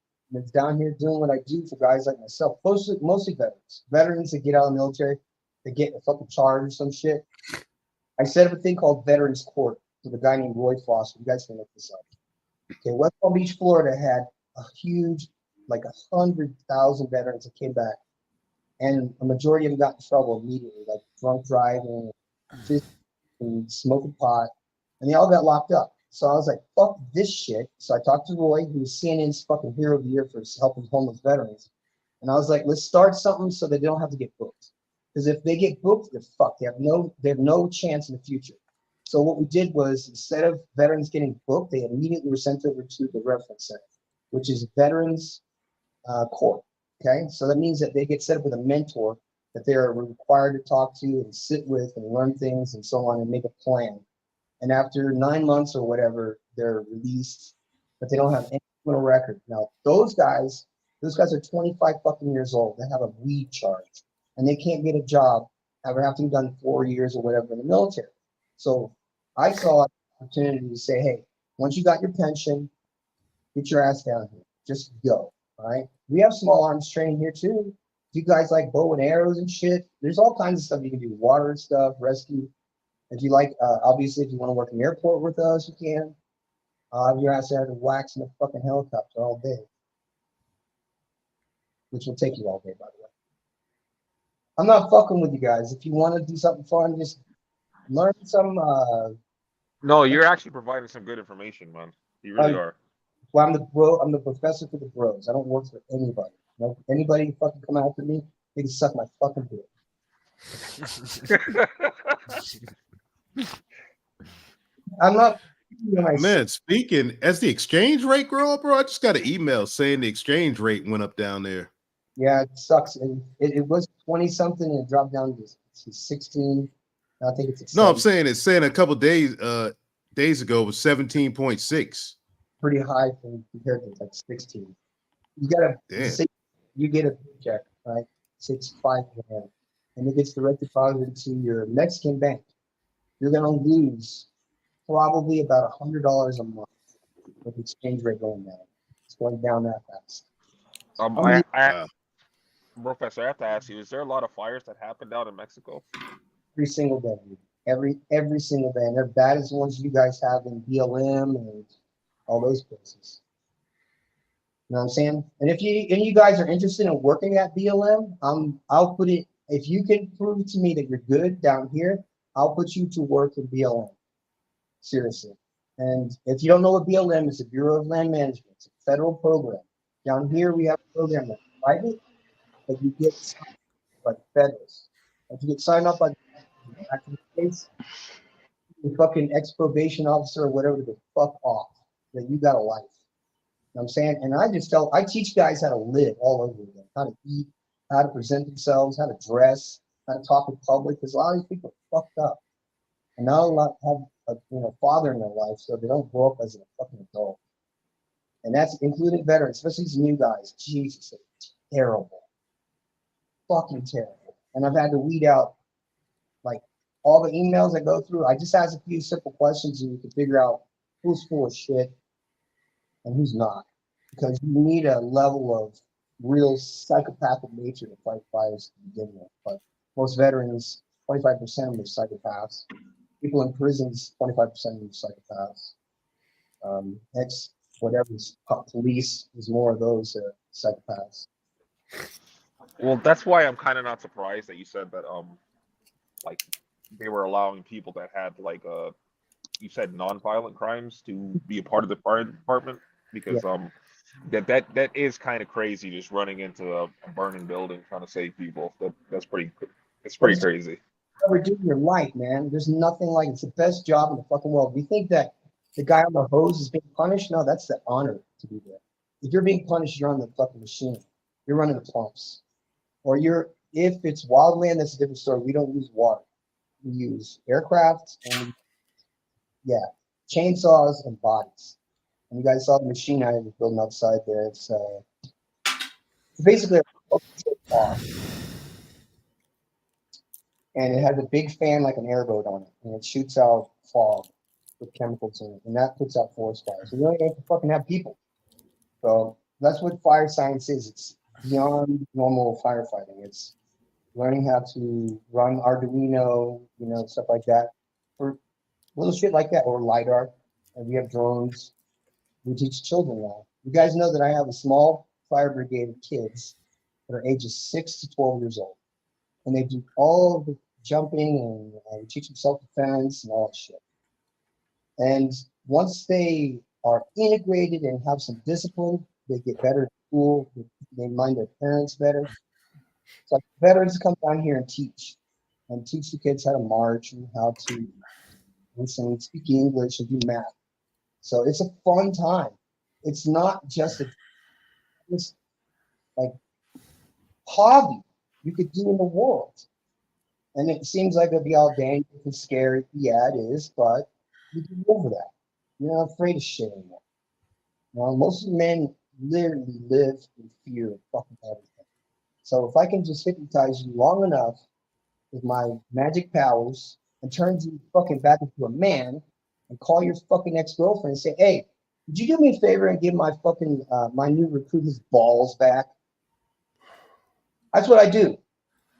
B: down here doing what I do for guys like myself, mostly veterans. Veterans that get out of the military, they get a fucking charge or some shit. I set up a thing called Veterans Court with a guy named Roy Foster. You guys can look this up. Okay, West Palm Beach, Florida had a huge, like 100,000 veterans that came back. And a majority of them got in trouble immediately, like drunk driving, and smoking pot, and they all got locked up. So I was like, fuck this shit. So I talked to Roy, who was CNN's fucking hero of the year for helping homeless veterans. And I was like, let's start something so that they don't have to get booked. Because if they get booked, they're fucked. They have no chance in the future. So what we did was, instead of veterans getting booked, they immediately were sent over to the reference center, which is Veterans Court. Okay, so that means that they get set up with a mentor that they are required to talk to and sit with and learn things and so on and make a plan. And after 9 months or whatever, they're released, but they don't have any criminal record. Now, those guys are 25 fucking years old. They have a weed charge, and they can't get a job after having done 4 years or whatever in the military. So I saw an opportunity to say, hey, once you got your pension, get your ass down here. Just go. All right. We have small arms training here too. If you guys like bow and arrows and shit, there's all kinds of stuff you can do. Water stuff, rescue. If you like, obviously, if you want to work in the airport with us, you can. Your ass out to wax in a fucking helicopter all day, which will take you all day, by the way. I'm not fucking with you guys. If you want to do something fun, just learn some.
K: No, you're actually providing some good information, man. You really are.
B: Well, I'm the professor for the bros. I don't work for anybody. No, anybody fucking come after me, they can suck my fucking dick. I'm not.
A: Man, speaking as the exchange rate grow up, bro, I just got an email saying the exchange rate went up down there.
B: Yeah, it sucks. It was 20 something and it dropped down to 16. I think it's.
A: No, I'm saying a couple days ago it was 17.6.
B: Pretty high compared to like 16. You get a check, right? 6.5 grand, and it gets directly deposited to your Mexican bank. You're gonna lose probably about $100 a month with the exchange rate going down. It's going down that fast.
K: Professor, I have to ask you: is there a lot of fires that happen down in Mexico?
B: Every single day. every single day, and they're bad as the ones you guys have in BLM and all those places. You know what I'm saying? And if you guys are interested in working at BLM, I'll put it. If you can prove to me that you're good down here, I'll put you to work in BLM. Seriously. And if you don't know what BLM is, the Bureau of Land Management. It's a federal program. Down here we have a program that's private, but you get signed up by the federals. If you get signed up by the case, the fucking ex-probation officer or whatever the fuck off, that you got a life. You know what I'm saying? And I teach guys how to live all over again, how to eat, how to present themselves, how to dress, how to talk in public, because a lot of these people are fucked up. And not a lot have a father in their life, so they don't grow up as a fucking adult. And that's including veterans, especially these new guys. Jesus, they're terrible. Fucking terrible. And I've had to weed out like all the emails I go through. I just ask a few simple questions and you can figure out who's full of shit and who's not. Because you need a level of real psychopathic nature to fight fires to begin with. But most veterans, 25% of them are psychopaths. People in prisons, 25% of them are psychopaths. Whatever's police is more of those psychopaths.
K: Well, that's why I'm kind of not surprised that you said that like they were allowing people that had like you said non-violent crimes to be a part of the fire department, because that is kind of crazy, just running into a burning building trying to save people. That's pretty crazy.
B: Ever do in your life, man? There's nothing like it's the best job in the fucking world. You think that the guy on the hose is being punished? No, that's the honor to be there. If you're being punished, you're on the fucking machine. You're running the pumps. Or if it's wildland, that's a different story. We don't use water. We use aircraft and chainsaws and bodies. And you guys saw the machine I was building outside there. It's basically a car. And it has a big fan like an airboat on it. And it shoots out fog with chemicals in it. And that puts out forest fires. So you don't even have to fucking have people. So that's what fire science is. It's beyond normal firefighting. It's learning how to run Arduino, stuff like that. For little shit like that, or LiDAR. And we have drones. We teach children now. You guys know that I have a small fire brigade of kids that are ages 6 to 12 years old. And they do all the jumping and teach them self-defense and all that shit. And once they are integrated and have some discipline, they get better at school. They mind their parents better. So veterans come down here and teach the kids how to march and how to listen, speak English, and do math. So it's a fun time. It's not just this like hobby you could do in the world. And it seems like it'll be all dangerous and scary. Yeah, it is, but you can get over that. You're not afraid of shit anymore. Most of the men literally live in fear of fucking everything. So if I can just hypnotize you long enough with my magic powers and turn you fucking back into a man and call your fucking ex-girlfriend and say, hey, would you do me a favor and give my fucking, my new recruit his balls back? That's what I do.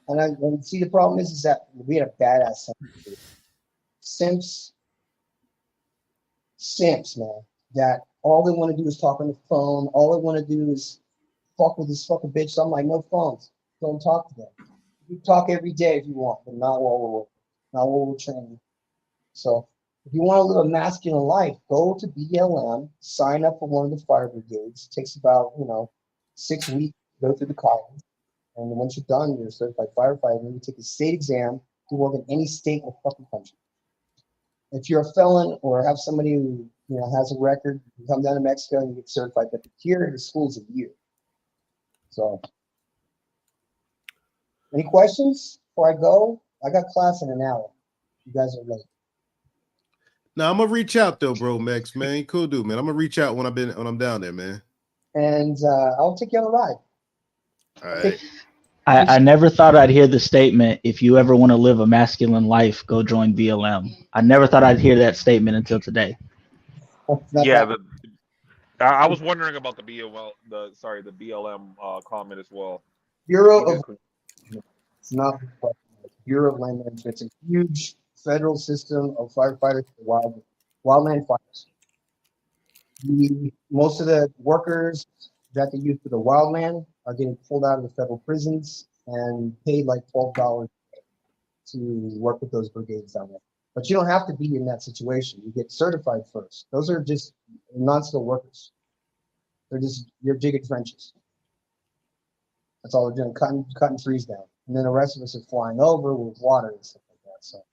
B: And see, the problem is that we had a badass simps, man, that all they want to do is talk on the phone. All they want to do is fuck with this fucking bitch. So I'm like, no phones. Don't talk to them. You talk every day if you want, but not while we're training. So if you want to live a masculine life, go to BLM, sign up for one of the fire brigades. It takes about, 6 weeks to go through the college. And once you're done, you're a certified firefighter. Then you take a state exam to work in any state in the fucking country. If you're a felon or have somebody who has a record, you come down to Mexico and you get certified. But here, the school's a year. So, any questions before I go? I got class in an hour. You guys are late.
A: Now I'm gonna reach out though, bro, Max, man. Cool dude, man. I'm gonna reach out when I'm down there, man.
B: And I'll take you on a ride.
A: All right.
O: I never thought I'd hear the statement, if you ever want to live a masculine life, go join BLM. I never thought I'd hear that statement until today.
K: Yeah, I was wondering about the BLM comment as well.
B: Bureau of it's not Bureau of Land Management. It's a huge federal system of firefighters for wildland fires. Most of the workers that they use for the wildland are getting pulled out of the federal prisons and paid like $12 to work with those brigades down there. But you don't have to be in that situation. You get certified first. Those are just non-skilled workers. You're digging trenches. That's all they're doing, cutting trees down. And then the rest of us are flying over with water and stuff like that. So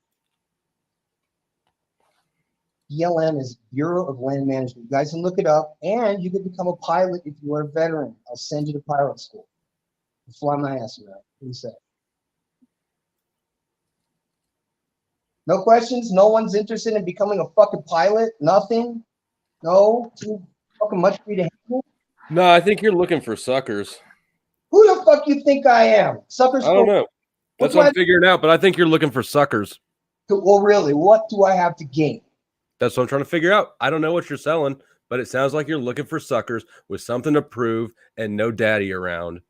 B: BLM is Bureau of Land Management. You guys can look it up, and you can become a pilot if you are a veteran. I'll send you to pilot school. Fly my ass around. What do you say? No questions? No one's interested in becoming a fucking pilot? Nothing? No? Too fucking much for you to handle?
S: No, I think you're looking for suckers.
B: Who the fuck you think I am? Suckers?
S: I don't know. That's what I'm figuring out, but I think you're looking for suckers.
B: Well, really, what do I have to gain?
S: That's what I'm trying to figure out. I don't know what you're selling, but it sounds like you're looking for suckers with something to prove and no daddy around.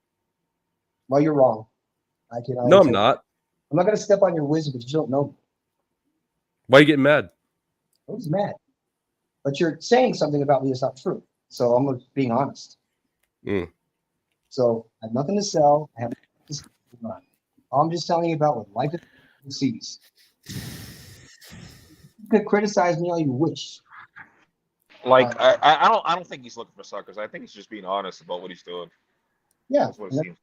B: Well, you're wrong.
S: No, I'm not.
B: I'm not going to step on your wisdom because you don't know me.
S: Why are you getting mad?
B: I was mad. But you're saying something about me that's not true. So I'm being honest. So I have nothing to sell. I have nothing to say. All I'm just telling you about what life sees. You could criticize me all you wish.
K: Like I don't think he's looking for suckers. I think he's just being honest about what he's doing.
B: Yeah,
K: that's what it seems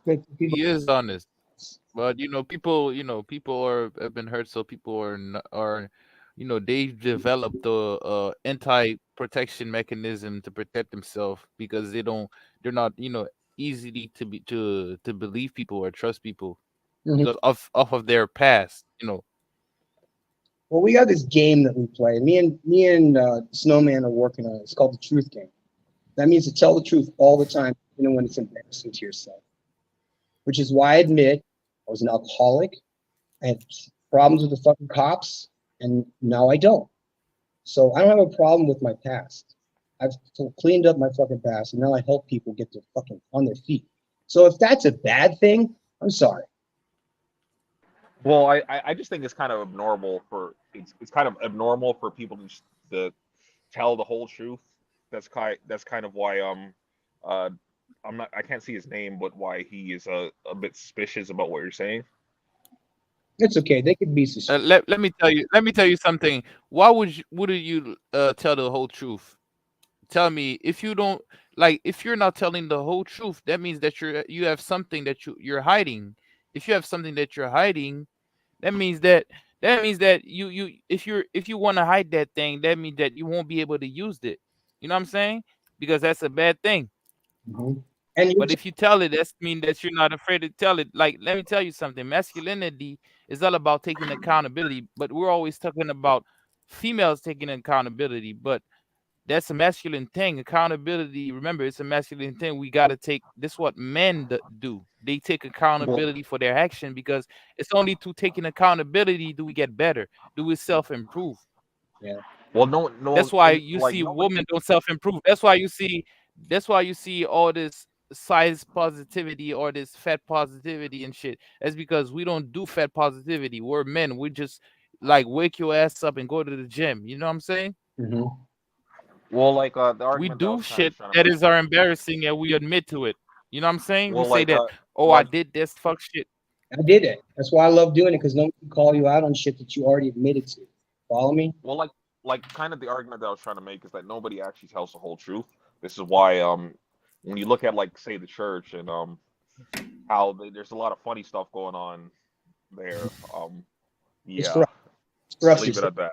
K: like.
P: He is honest, but people have been hurt, so people are they've developed the anti-protection mechanism to protect themselves because they're not easily to believe people or trust people because off of their past.
B: Well, we got this game that we play. Me and Snowman are working on it. It's called the Truth Game. That means to tell the truth all the time, when it's embarrassing to yourself. Which is why I admit I was an alcoholic. I had problems with the fucking cops, and now I don't. So I don't have a problem with my past. I've cleaned up my fucking past, and now I help people get their fucking on their feet. So if that's a bad thing, I'm sorry.
K: Well, I just think it's kind of abnormal for people to tell the whole truth. That's kind of why I can't see his name, but why he is a bit suspicious about what you're saying.
B: It's okay. They could be suspicious.
P: Let me tell you something. Why would you tell the whole truth? Tell me if you don't if you're not telling the whole truth, that means that you have something that you're hiding. If you have something that you're hiding, that means that you if you want to hide that thing, that means that you won't be able to use it. You know what I'm saying? Because that's a bad thing. But if you tell it, that means that you're not afraid to tell it. Like, let me tell you something. Masculinity is all about taking accountability, but we're always talking about females taking accountability. But that's a masculine thing. Accountability, remember, it's a masculine thing. We got to take this is what men do. They take accountability for their action because it's only through taking accountability do we get better, do we self-improve.
B: Yeah.
K: Well, no.
P: That's why you see women don't self-improve. That's why you see all this size positivity or this fat positivity and shit. That's because we don't do fat positivity. We're men. We just wake your ass up and go to the gym. You know what I'm saying?
K: Well,
P: we do shit that is our embarrassing and we admit to it. You know what I'm saying?
K: Well,
P: we say that, I did this fuck shit.
B: I did it. That's why I love doing it, because no one can call you out on shit that you already admitted to. Follow me?
K: Well, kind of the argument that I was trying to make is that nobody actually tells the whole truth. This is why when you look at say the church and how there's a lot of funny stuff going on there. Yeah.
B: It's
K: leave it at that.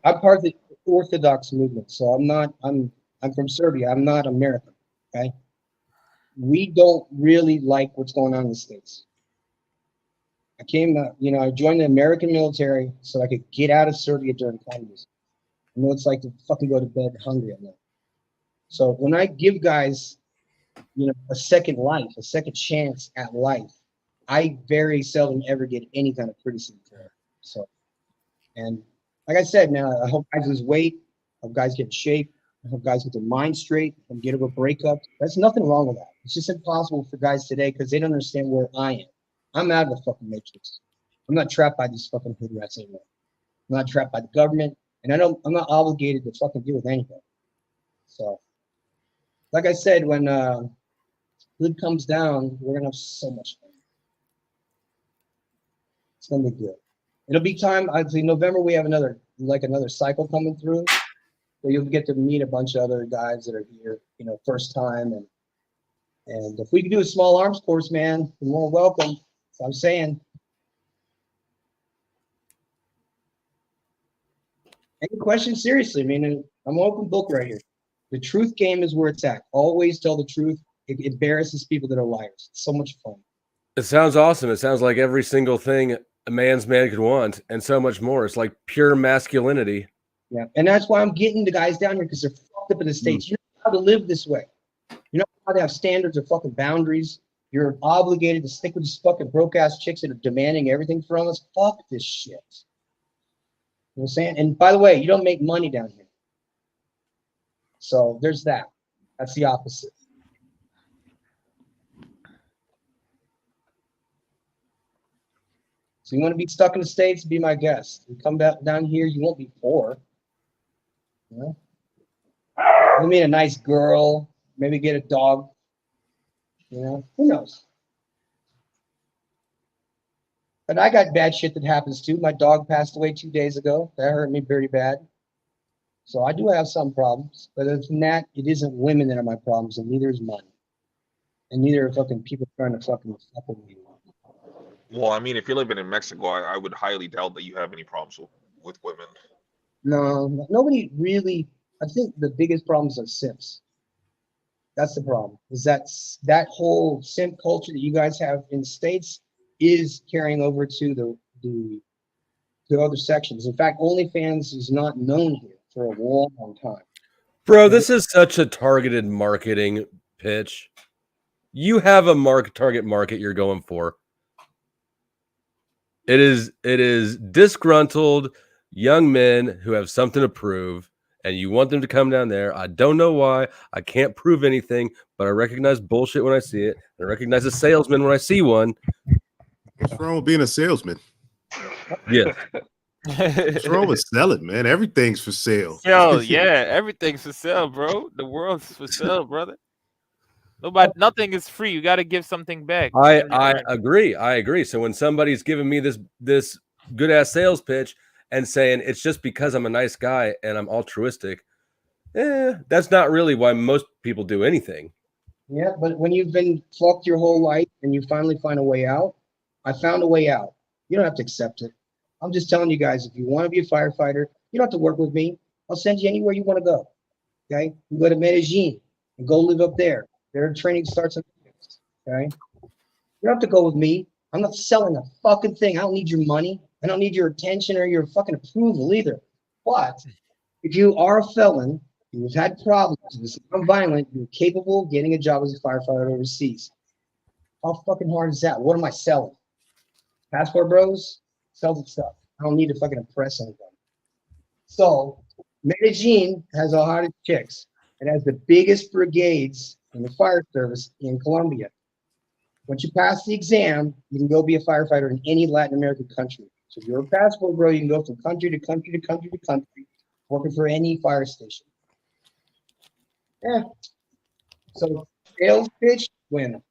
B: I'm part of the Orthodox movement, so I'm from Serbia. I'm not American. Okay. We don't really like what's going on in the States. I joined the American military so I could get out of Serbia during communism. I know it's like to fucking go to bed hungry at night. So when I give guys, a second life, a second chance at life, I very seldom ever get any kind of criticism for it. So, and like I said, now I hope guys lose weight, I hope guys get in shape, I hope guys get their mind straight and get over breakups. There's nothing wrong with that. It's just impossible for guys today because they don't understand where I am. I'm out of the fucking matrix. I'm not trapped by these fucking hood rats anymore. I'm not trapped by the government, and I'm not obligated to fucking deal with anything. So, like I said, when hood comes down, we're gonna have so much fun. It's gonna be good. It'll be time. I'd say November we have another cycle coming through, where you'll get to meet a bunch of other guys that are here, first time, and if we can do a small arms course, man, you're more welcome. So I'm saying. Any questions? Seriously, I mean, I'm an open book right here. The truth game is where it's at. Always tell the truth. It embarrasses people that are liars. It's so much fun.
S: It sounds awesome. It sounds like every single thing a man's man could want, and so much more. It's like pure masculinity.
B: Yeah, and that's why I'm getting the guys down here, because they're fucked up in the States. You know how to live this way. You know how to have standards or fucking boundaries. You're obligated to stick with these fucking broke-ass chicks that are demanding everything from us. Fuck this shit. You know what I'm saying? And by the way, you don't make money down here. So there's that. That's the opposite. So you want to be stuck in the States? Be my guest. You come down here, you won't be poor. You know? You'll meet a nice girl, maybe get a dog. You know, who knows? But I got bad shit that happens too. My dog passed away 2 days ago. That hurt me very bad. So I do have some problems. But other than that, it isn't women that are my problems, and neither is money. And neither are fucking people trying to fucking fuck with me.
K: Well, I mean, if you're living in Mexico, I would highly doubt that you have any problems with women.
B: No, nobody really. I think the biggest problems are simps. That's the problem. Is that whole simp culture that you guys have in the States is carrying over to the other sections. In fact, OnlyFans is not known here for a long time.
S: Bro, this is such a targeted marketing pitch. You have a target market you're going for. It is disgruntled young men who have something to prove, and you want them to come down there. I don't know why. I can't prove anything, but I recognize bullshit when I see it. I recognize a salesman when I see one.
A: What's wrong with being a salesman?
S: Yeah.
A: What's wrong with selling, man? Everything's for sale.
P: Yo, yeah, everything's for sale, bro. The world's for sale, brother. Nothing is free. You got to give something back.
S: I agree. I agree. So when somebody's giving me this good ass sales pitch and saying it's just because I'm a nice guy and I'm altruistic, that's not really why most people do anything.
B: Yeah, but when you've been fucked your whole life and you finally find a way out, I found a way out. You don't have to accept it. I'm just telling you guys, if you want to be a firefighter, you don't have to work with me. I'll send you anywhere you want to go. Okay? You go to Medellin and go live up there. Their training starts in August. Okay? You don't have to go with me. I'm not selling a fucking thing. I don't need your money. I don't need your attention or your fucking approval either. But if you are a felon, you've had problems, it's non-violent, you're capable of getting a job as a firefighter overseas. How fucking hard is that? What am I selling? Passport bros? Sell the stuff. I don't need to fucking impress anybody. So, Medellin has the hottest chicks. It has the biggest brigades in the fire service in Colombia. Once you pass the exam, you can go be a firefighter in any Latin American country. So if you're a passport bro, you can go from country to country to country to country, working for any fire station. Yeah. So sales pitch, win.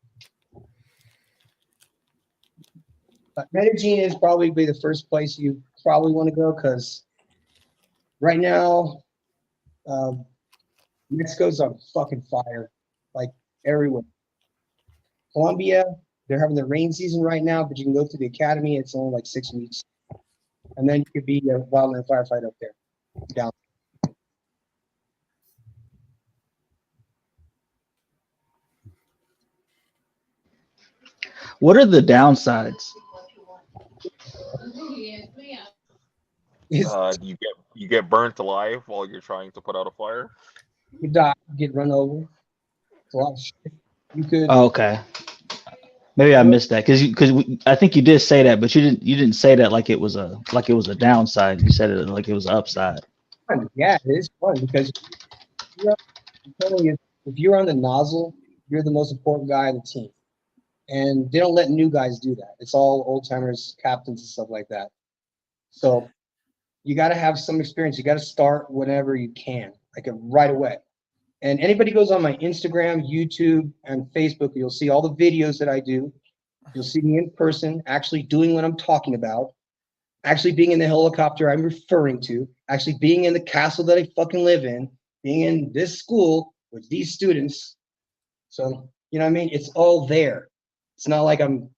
B: Medellin is probably be the first place you probably want to go, because right now, Mexico's on fucking fire, like everywhere. Colombia, they're having the rain season right now, but you can go to the academy. It's only like 6 weeks, and then you could be a wildland firefighter up there. Down.
O: What are the downsides?
K: You get burnt alive while you're trying to put out a fire.
B: You die, get run over. It's a lot of shit. You could.
O: Oh, okay. Maybe I missed that because I think you did say that, but you didn't say that like it was a downside. You said it like it was an upside.
B: Yeah, it is fun because I'm telling you, if you're on the nozzle, you're the most important guy on the team. and they don't let new guys do that. It's all old timers, captains, and stuff like that. So you got to have some experience. You got to start whenever you can, like right away. And anybody goes on my Instagram, YouTube, and Facebook, you'll see all the videos that I do. You'll see me in person, actually doing what I'm talking about, actually being in the helicopter I'm referring to, actually being in the castle that I fucking live in, being in this school with these students. So, you know what I mean? It's all there. It's not like I'm.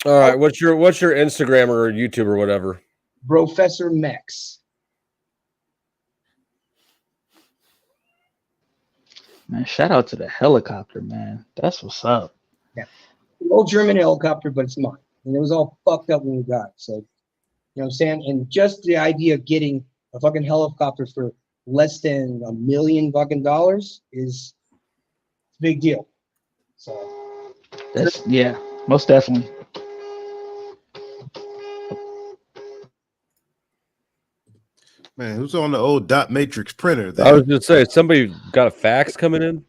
S: All right. What's your Instagram or YouTube or whatever?
B: Professor Mex.
O: Man, shout out to the helicopter, man. That's what's up.
B: Yeah. An old German helicopter, but it's mine. And it was all fucked up when we got it. So, you know what I'm saying? And just the idea of getting a fucking helicopter for less than $1 million fucking dollars is a big deal. So
O: That's most definitely.
A: Man, who's on the old dot matrix printer there?
S: I was just saying, somebody got a fax coming in.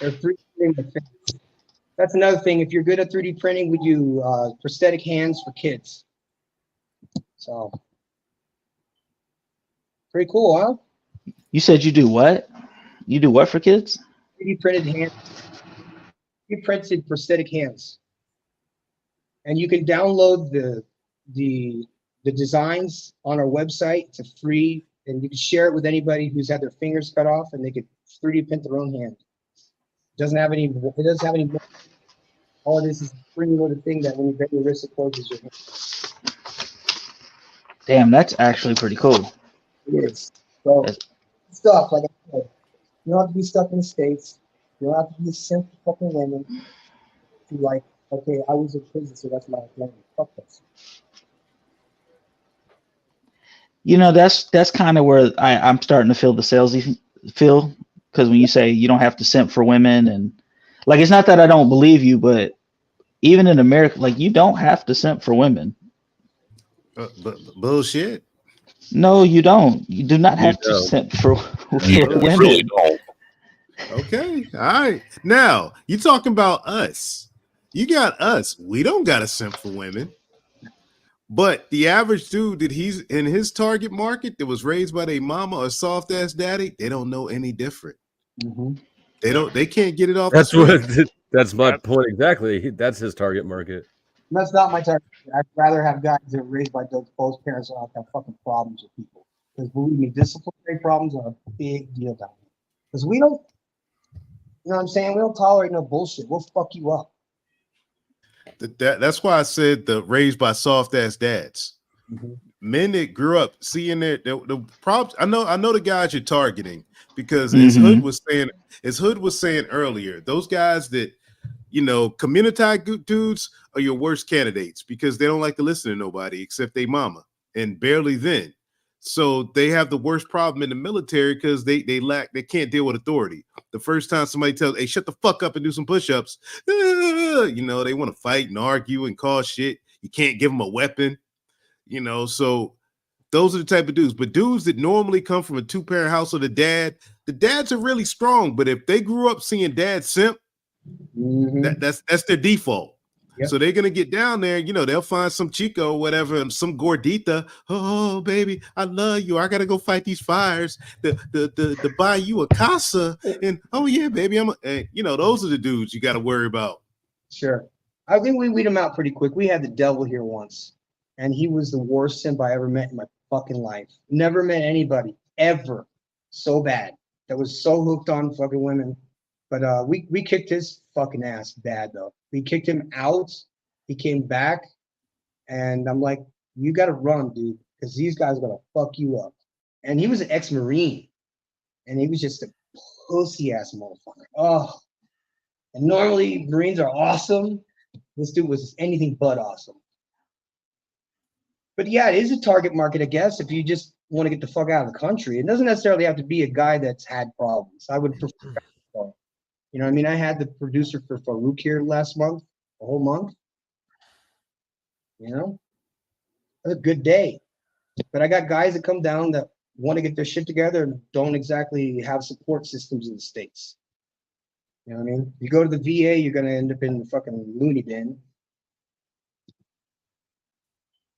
B: They're 3D printing. That's another thing. If you're good at 3D printing, we do prosthetic hands for kids. So pretty cool, huh?
O: You said you do what? You do what for kids?
B: 3D printed hands. You printed prosthetic hands, and you can download the designs on our website. It's a free, and you can share it with anybody who's had their fingers cut off, and they could 3D print their own hand. It doesn't have any. All it is a spring-loaded thing that when you bend your wrist, it closes your hand.
O: Damn, that's actually pretty cool.
B: It is. So stuff like I said, you don't have to be stuck in the States. You don't have to be a simple fucking women. To like, okay, I was in prison, so that's my identity. Fuck this.
O: You know, that's kind of where I'm starting to feel the salesy feel, because when you say you don't have to simp for women, and like, it's not that I don't believe you, but even in America, like, you don't have to simp for women.
A: Bullshit.
O: No, you don't. You do not have to simp for women.
A: Really don't. Okay, all right. Now you talking about us. You got us. We don't got to simp for women. But the average dude that he's in his target market that was raised by their mama or soft ass daddy, they don't know any different.
B: Mm-hmm.
A: They can't get it off.
S: That's that's my point exactly. That's his target market.
B: That's not my target. I'd rather have guys that are raised by both parents that don't have fucking problems with people. Because believe me, disciplinary problems are a big deal down here. Because we don't, you know what I'm saying? We don't tolerate no bullshit. We'll fuck you up.
A: That's why I said the raised by soft ass dads.
B: Mm-hmm.
A: Men that grew up seeing the problems. I know the guys you're targeting, because as Hood was saying earlier, those guys that, you know, community dudes are your worst candidates because they don't like to listen to nobody except they mama, and barely then. So they have the worst problem in the military because they can't deal with authority. The first time somebody tells, hey, shut the fuck up and do some push-ups, you know, they want to fight and argue and cause shit. You can't give them a weapon, you know. So those are the type of dudes. But dudes that normally come from a two-parent household, the dads are really strong. But if they grew up seeing dad simp, that's their default. Yep. So they're gonna get down there, you know, they'll find some chico or whatever, and some gordita. Oh, baby, I love you. I gotta go fight these fires to buy you a casa. And oh yeah, baby, you know, those are the dudes you gotta worry about.
B: Sure. I think we weed him out pretty quick. We had the devil here once, and he was the worst simp I ever met in my fucking life. Never met anybody ever so bad that was so hooked on fucking women. But we kicked his fucking ass bad though. We kicked him out. He came back, and I'm like, you gotta run, dude, because these guys are gonna fuck you up. And he was an ex-Marine, and he was just a pussy ass motherfucker. Oh, and normally Marines are awesome. This dude was anything but awesome. But yeah, it is a target market, I guess, if you just want to get the fuck out of the country. It doesn't necessarily have to be a guy that's had problems. I would prefer. You know what I mean? I had the producer for Farouk here last month, a whole month. You know, it was a good day. But I got guys that come down that want to get their shit together and don't exactly have support systems in the States. You know what I mean? You go to the VA, you're gonna end up in the fucking loony bin.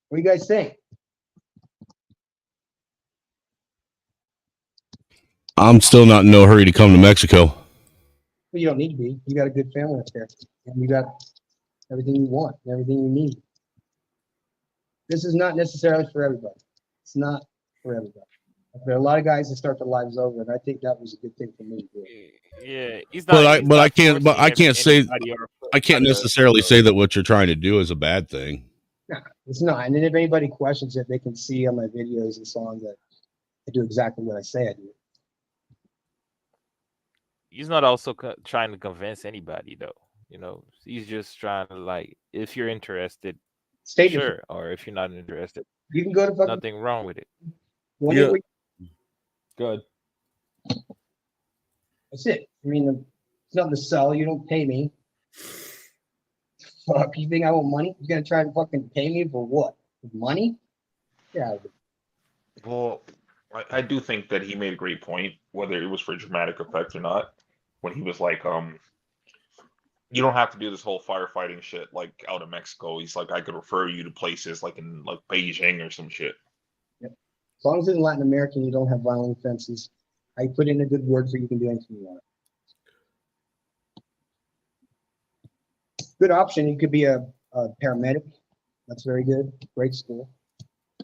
B: What do you guys think?
G: I'm still not in no hurry to come to Mexico.
B: Well, you don't need to be. You got a good family up there, and you got everything you want, and everything you need. This is not necessarily for everybody. It's not for everybody. There are a lot of guys that start their lives over, and I think that was a good thing for me to do.
L: Yeah, he's not.
G: I can't say
L: anybody or-
G: I can't necessarily say that what you're trying to do is a bad thing.
B: No, it's not. And then if anybody questions it, they can see on my videos and so on that I do exactly what I say I do.
L: He's not also trying to convince anybody, though. You know, he's just trying to, like, if you're interested,
B: Stay
L: sure,
B: different.
L: or if you're not interested,
B: You can go to fucking.
L: nothing wrong with it.
B: Yeah.
S: Good.
B: That's it. I mean, it's nothing to sell. You don't pay me. Fuck, you think I want money? You're gonna try to fucking pay me for what? Money? Yeah.
K: Well, I do think that he made a great point, whether it was for dramatic effect or not, when he was like, you don't have to do this whole firefighting shit like out of Mexico. He's like, I could refer you to places like in like Beijing or some shit.
B: Yep. As long as in Latin America you don't have violent offenses, I put in a good word so you can do anything you want. Good option. You could be a paramedic. That's very good. Great school.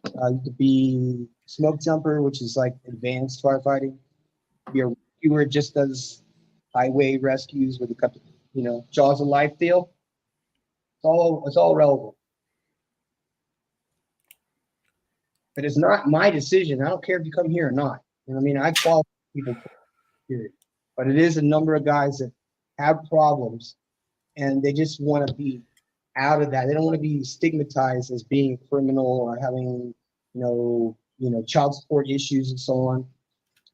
B: You could be smoke jumper, which is like advanced firefighting. Be a rescuer, just does highway rescues with a couple, Jaws of Life deal. It's all relevant. But it's not my decision. I don't care if you come here or not. You know what I mean? I qualify people, period. But it is a number of guys that have problems and they just want to be out of that. They don't want to be stigmatized as being criminal or having, child support issues and so on.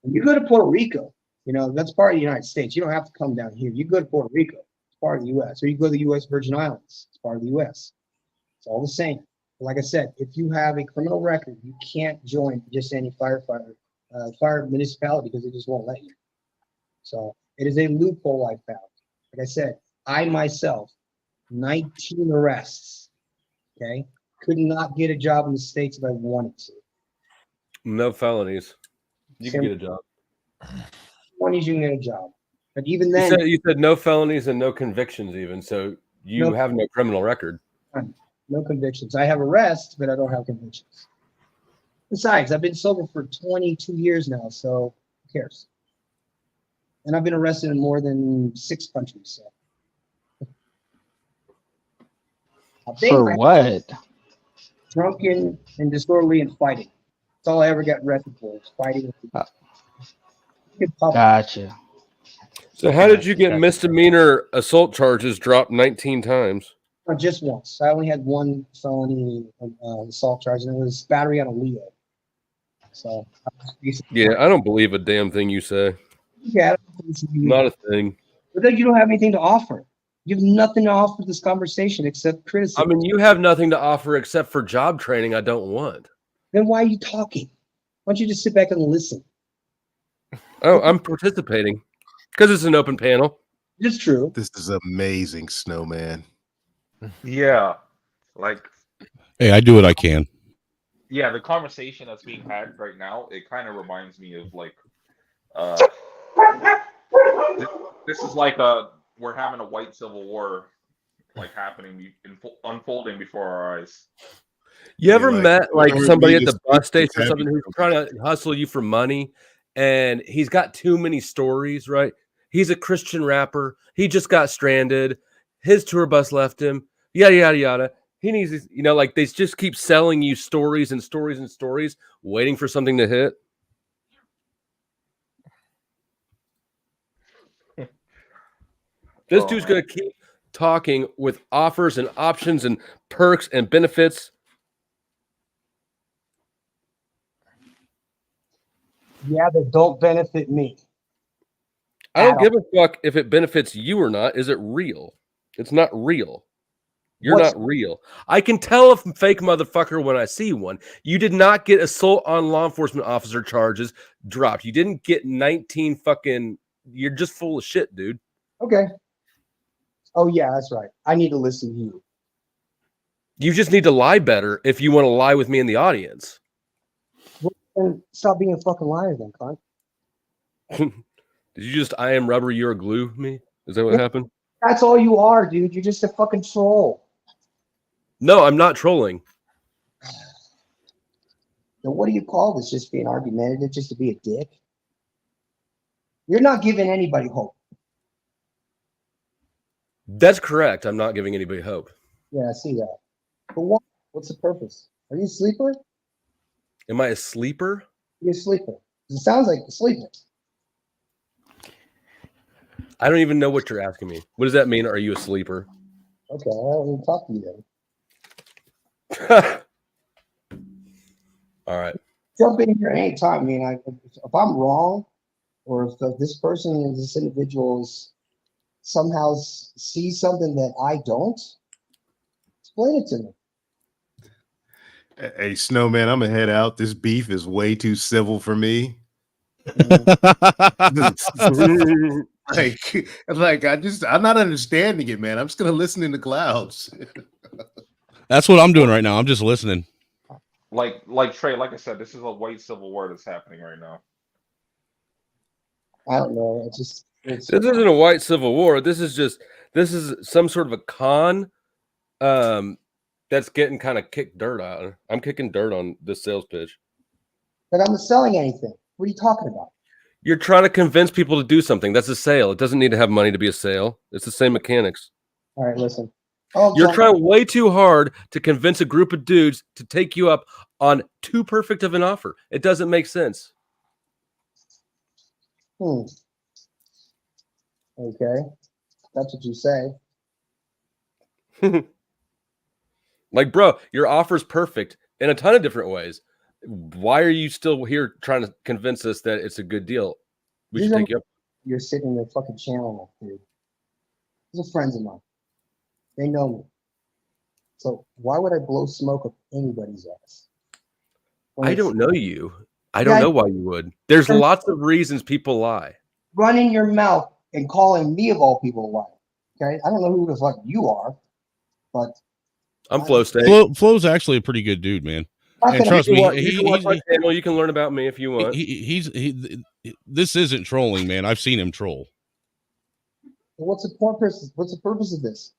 B: When you go to Puerto Rico, that's part of the United States. You don't have to come down here. You go to Puerto Rico, it's part of the U.S. Or you go to the U.S. Virgin Islands, it's part of the U.S. It's all the same. Like I said, if you have a criminal record, you can't join just any fire municipality because they just won't let you. So it is a loophole I found. Like I said, I myself, 19 arrests, okay? Could not get a job in the States if I wanted to.
S: No felonies. You can get a job.
B: 20s, you can get a job. But even then...
S: You said no felonies and no convictions even, so you have no criminal record.
B: No convictions. I have arrests, but I don't have convictions. Besides, I've been sober for 22 years now, so who cares? And I've been arrested in more than 6 countries.
O: For what?
B: Drunken and disorderly and fighting. That's all I ever got arrested for, is fighting.
O: Gotcha.
S: So how did you get misdemeanor assault charges dropped 19 times?
B: Just once. I only had one felony assault charge, and it was battery on a Leo. So
S: yeah, I don't believe a damn thing you say.
B: Yeah,
S: not a thing.
B: But then you don't have anything to offer. You have nothing to offer this conversation except criticism.
S: I mean, you have nothing to offer except for job training I don't want.
B: Then why are you talking? Why don't you just sit back and listen?
S: Oh, I'm participating because it's an open panel.
B: It's true.
A: This is amazing, Snowman.
K: Yeah, like.
G: Hey, I do what I can.
K: Yeah, the conversation that's being had right now, it kind of reminds me of like, this is like we're having a white civil war, like happening, unfolding before our eyes.
S: You ever met like somebody at the bus station or something who's trying to hustle you for money, and he's got too many stories, right? He's a Christian rapper. He just got stranded. His tour bus left him. Yada yada yada. He needs, like they just keep selling you stories and stories and stories, waiting for something to hit. This dude's gonna keep talking with offers and options and perks and benefits.
B: Yeah, that don't benefit me.
S: I don't give a fuck if it benefits you or not. Is it real? It's not real. You're not real. I can tell a fake motherfucker when I see one. You did not get assault on law enforcement officer charges dropped. You didn't get 19 fucking... You're just full of shit, dude.
B: Okay. Oh yeah, that's right. I need to listen to you.
S: You just need to lie better if you want to lie with me in the audience.
B: Well, then stop being a fucking liar, then, cunt.
S: Did you just I am rubber, you're glue me? Is that what happened?
B: That's all you are, dude. You're just a fucking troll.
S: No, I'm not trolling.
B: Then what do you call this? Just being argumentative, just to be a dick? You're not giving anybody hope.
S: That's correct. I'm not giving anybody hope.
B: Yeah, I see that. But what? What's the purpose? Are you a sleeper?
S: Am I a sleeper?
B: You're a sleeper. It sounds like you're sleeping.
S: I don't even know what you're asking me. What does that mean? Are you a sleeper?
B: Okay, I don't even talk to you then.
S: All right.
B: Jump in here anytime. I mean, if I'm wrong, or if this person, this individual is somehow sees something that I don't, explain it to me.
A: Hey, Snowman, I'm gonna head out. This beef is way too civil for me. like I'm not understanding it, man. I'm just gonna listen in the clouds.
G: That's what I'm doing right now. I'm just listening.
K: Like Trey, like I said, this is a white civil war that's happening right now.
B: I don't know. This
S: isn't a white civil war. This is some sort of a con that's getting kind of kicked dirt out. I'm kicking dirt on this sales pitch.
B: But I'm not selling anything. What are you talking about?
S: You're trying to convince people to do something. That's a sale. It doesn't need to have money to be a sale. It's the same mechanics.
B: All right, listen.
S: You're trying way too hard to convince a group of dudes to take you up on too perfect of an offer. It doesn't make sense.
B: Okay. That's what you say.
S: Like, bro, your offer's perfect in a ton of different ways. Why are you still here trying to convince us that it's a good deal? We should take you up.
B: You're sitting in the fucking channel, dude. These are friends of mine. They know me. So why would I blow smoke up anybody's ass?
S: I don't know you. I don't know why you would. There's lots of reasons people lie.
B: Running your mouth and calling me of all people a liar. Okay? I don't know who the fuck you are, but
S: I'm Flo State.
G: Flo's actually a pretty good dude, man. And trust me,
S: you can watch my channel. You can learn about me if you want.
G: This isn't trolling, man. I've seen him troll.
B: What's the purpose? What's the purpose of this?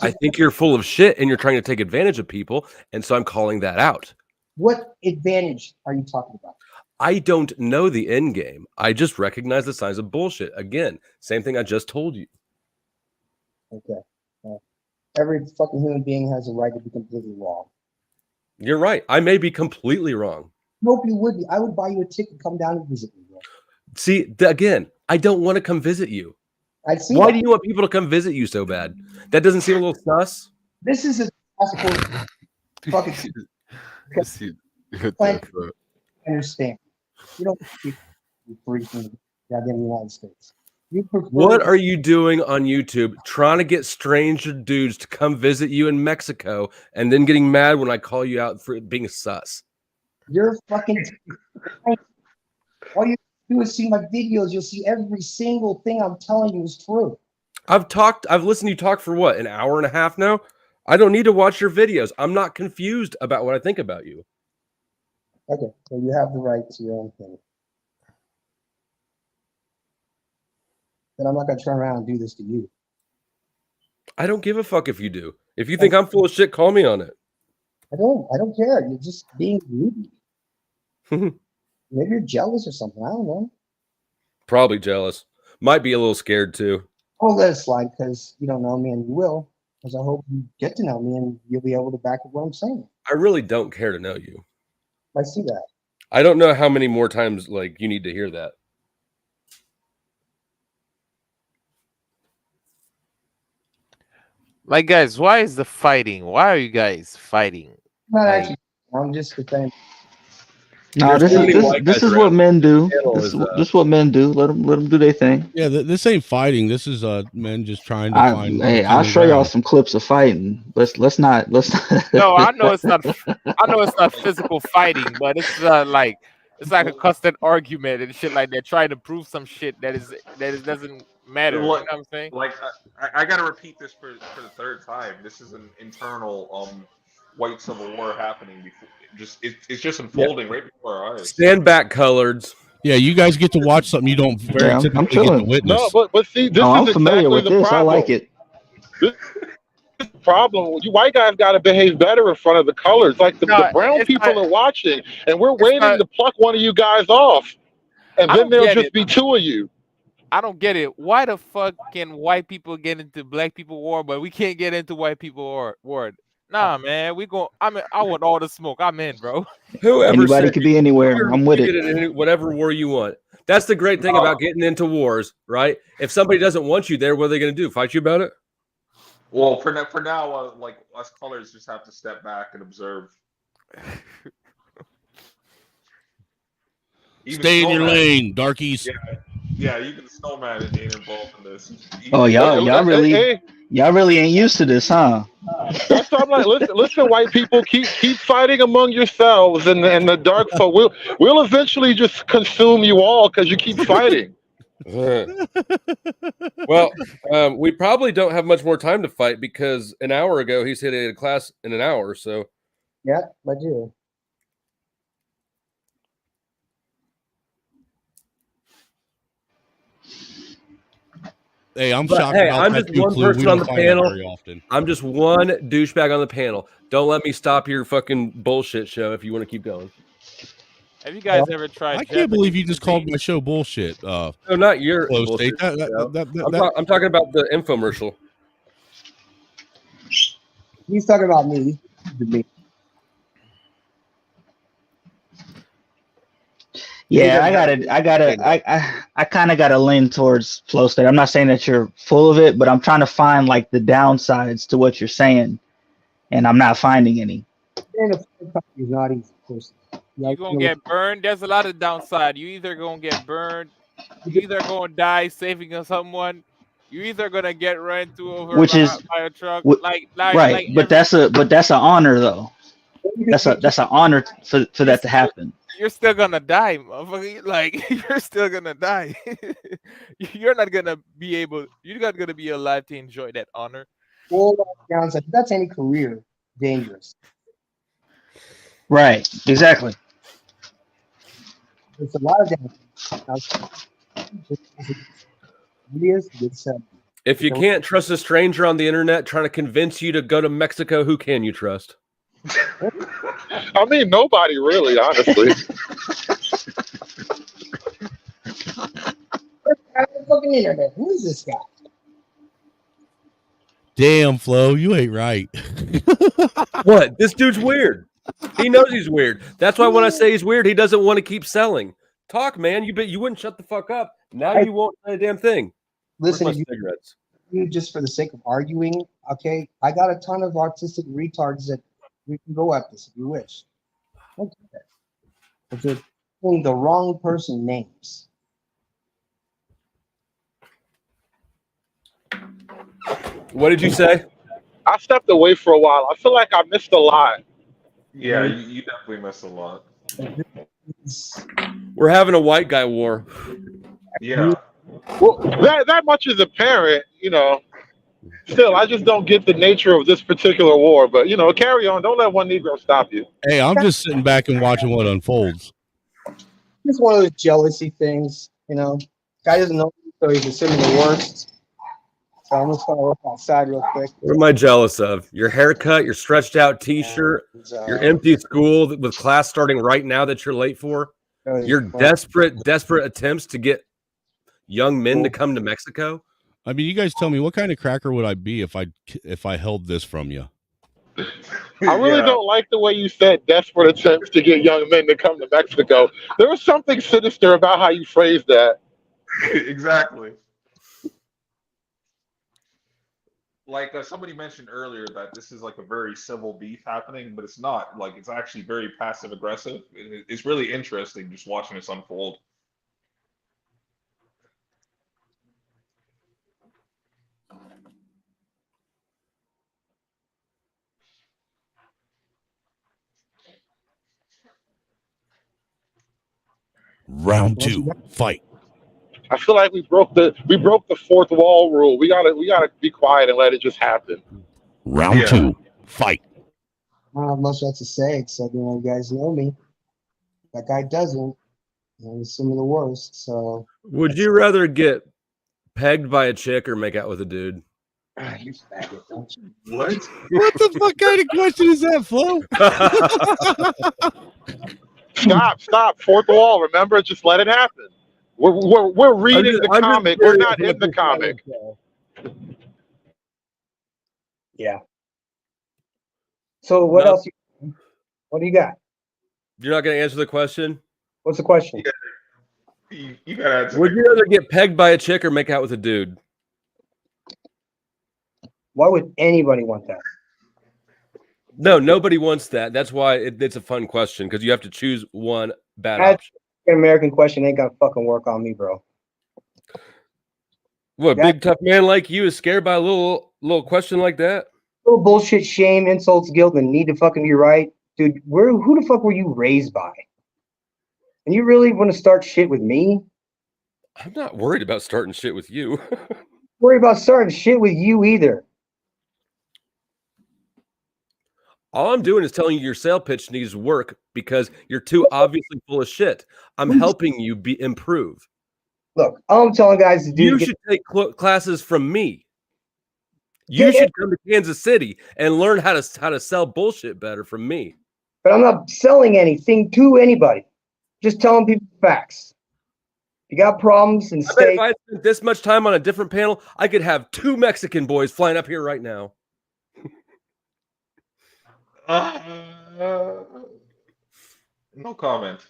S: I think you're full of shit and you're trying to take advantage of people, and so I'm calling that out.
B: What advantage are you talking about?
S: I don't know the end game. I just recognize the signs of bullshit. Again, same thing I just told you.
B: Okay. Every fucking human being has a right to be completely wrong.
S: You're right. I may be completely wrong.
B: Nope, you would be. I would buy you a ticket, come down and visit me. Bro.
S: See, again, I don't want to come visit you.
B: I see.
S: Why do you want people to come visit you so bad? That doesn't seem a little sus.
B: This is a fucking. Understand? You don't speak free from the goddamn United States.
S: What are you doing on YouTube trying to get stranger dudes to come visit you in Mexico and then getting mad when I call you out for being sus?
B: You're fucking. All you do is see my videos. You'll see every single thing I'm telling you is true.
S: I've listened to you talk for what, an hour and a half now? I don't need to watch your videos. I'm not confused about what I think about you.
B: Okay, so you have the right to your own thing. Then I'm not going to turn around and do this to you.
S: I don't give a fuck if you do. If you think I'm full of shit, call me on it.
B: I don't care. You're just being greedy. Maybe you're jealous or something. I don't know.
S: Probably jealous. Might be a little scared too.
B: I'll let it slide because you don't know me and you will. Because I hope you get to know me and you'll be able to back up what I'm saying.
S: I really don't care to know you.
B: I see that.
S: I don't know how many more times like you need to hear that.
L: Like, guys, why is the fighting? Why are you guys fighting?
B: Not actually. I'm just pretending.
O: No, this is what men do. This is what men do. Let them do their thing.
G: Yeah, this ain't fighting. This is men just trying to find.
O: Hey, I'll show y'all some clips of fighting. Let's not.
L: No, I know it's not. I know it's not physical fighting, but it's like it's like a custard argument and shit like that, trying to prove some shit that doesn't matter. You know what I'm saying?
K: Like I got to repeat this for the third time. This is an internal white civil war happening before. It's just unfolding right before our eyes.
S: Stand back, coloreds.
G: Yeah, you guys get to watch something you don't very
O: I'm
G: typically get to
O: chilling.
G: witness.
T: No, but see, this
O: I'm
T: is
O: familiar
T: exactly
O: with
T: the
O: this. I
T: problem.
O: like it.
T: This is the problem. You white guys got to behave better in front of the colors. Like the brown people are watching, and we're waiting to pluck one of you guys off, and
L: I
T: then
L: don't
T: there'll
L: get
T: just
L: it.
T: be two of you.
L: I don't get it. Why the fuck can white people get into black people war, but we can't get into white people war? Nah, man, I want all the smoke. I'm in, bro.
S: Whoever
O: Anybody
S: said
O: could be anywhere.
S: you
O: I'm with
S: get
O: it.
S: in whatever war you want. That's the great thing about getting into wars, right? If somebody doesn't want you there, what are they going to do? Fight you about it?
K: Well, for now, like us colors just have to step back and observe.
G: Stay in your lane, darkies.
K: Yeah, even the snowman ain't involved in this.
O: Oh, y'all really ain't used to this, huh?
T: That's what I'm like. Listen, white people, keep fighting among yourselves, and the dark folk we'll eventually just consume you all because you keep fighting.
S: Well, we probably don't have much more time to fight because an hour ago he said he had a class in an hour. So
B: yeah, I do.
G: Hey, I'm
S: But,
G: shocked
S: hey,
G: about
S: I'm
G: that
S: just
G: too,
S: one
G: Clue. We
S: person on
G: don't
S: the
G: find that
S: panel.
G: very often.
S: I'm just one douchebag on the panel. Don't let me stop your fucking bullshit show if you want to keep going.
L: Have you guys ever tried?
G: I can't believe you just called my show bullshit.
S: No, not your
G: Close
S: bullshit.
G: state.
S: I'm talking about the infomercial.
B: He's talking about me. Me.
O: Yeah, I kind of got to lean towards flow state. I'm not saying that you're full of it, but I'm trying to find like the downsides to what you're saying, and I'm not finding any.
B: Being a free country is not easy, person.
L: You're gonna get burned. There's a lot of downside. You either gonna get burned, you either gonna die saving someone, you either gonna get run over
O: Which
L: by
O: is
L: a truck.
O: right, but that's an honor though. That's an honor for that to happen.
L: You're still gonna die, motherfucker. Like you're still gonna die. You're not gonna be able. You're not gonna be alive to enjoy that honor.
B: All that downside. That's any career dangerous.
O: Right. Exactly.
B: It's a lot of downside.
S: If you can't trust a stranger on the internet trying to convince you to go to Mexico, who can you trust?
T: I mean, nobody really, honestly.
B: Fucking internet. Who is this guy?
G: Damn, Flo, you ain't right.
S: What? This dude's weird. He knows he's weird. That's why when I say he's weird, he doesn't want to keep selling. Talk, man. You wouldn't shut the fuck up. Now you won't say a damn thing.
B: Listen,
S: Where's my cigarettes?
B: You just for the sake of arguing, okay? I got a ton of artistic retards that we can go at this if you wish. Okay. But you're putting the wrong person names.
S: What did you say?
T: I stepped away for a while. I feel like I missed a lot.
K: Yeah, you definitely missed a lot.
S: We're having a white guy war.
K: Yeah.
T: Well, that much is apparent, you know. Still, I just don't get the nature of this particular war. But, you know, carry on. Don't let one Negro stop you.
G: Hey, I'm just sitting back and watching what unfolds.
B: It's one of those jealousy things, you know. Guy doesn't know, so he's assuming the worst. So I'm just going to look outside real quick.
S: What am I jealous of? Your haircut, your stretched out T-shirt, your empty school with class starting right now that you're late for, your desperate attempts to get young men to come to Mexico.
G: I mean, you guys tell me, what kind of cracker would I be if I held this from you?
T: I really don't like the way you said desperate attempts to get young men to come to Mexico. There was something sinister about how you phrased that.
K: Exactly. Like somebody mentioned earlier that this is like a very civil beef happening, but it's not. Like it's actually very passive aggressive. It's really interesting just watching this unfold.
G: Round 2, fight.
T: I feel like we broke the fourth wall rule. We gotta be quiet and let it just happen.
G: Round 2, fight.
B: I don't have much else to say except, you guys know me. That guy doesn't. I'm assuming the worst. So.
S: Would you rather get pegged by a chick or make out with a dude?
B: You faggot, don't you?
U: What?
G: What the fuck kind of question is that, Flo?
T: Stop. Fourth wall. Remember, just let it happen. We're reading the comic. We're not in the comic.
B: Yeah. So what else? What do you got?
S: You're not going to answer the question?
B: What's the question?
U: You gotta answer.
S: Would you rather get pegged by a chick or make out with a dude?
B: Why would anybody want that?
S: No, nobody wants that. That's why it's a fun question, because you have to choose one bad option.
B: An American question ain't gonna fucking work on me, bro.
S: What, big tough man like you is scared by a little question like that?
B: Little bullshit, shame, insults, guilt, and need to fucking be right, dude. Who the fuck were you raised by? And you really want to start shit with me?
S: I'm not worried about starting shit with you.
B: Worry about starting shit with you either.
S: All I'm doing is telling you your sale pitch needs work because you're too obviously full of shit. I'm helping you improve.
B: Look, all I'm telling guys to do.
S: You should take classes from me. You should come to Kansas City and learn how to sell bullshit better from me.
B: But I'm not selling anything to anybody. Just telling people facts. You got problems and
S: I bet if I spent this much time on a different panel, I could have 2 Mexican boys flying up here right now.
U: No comment.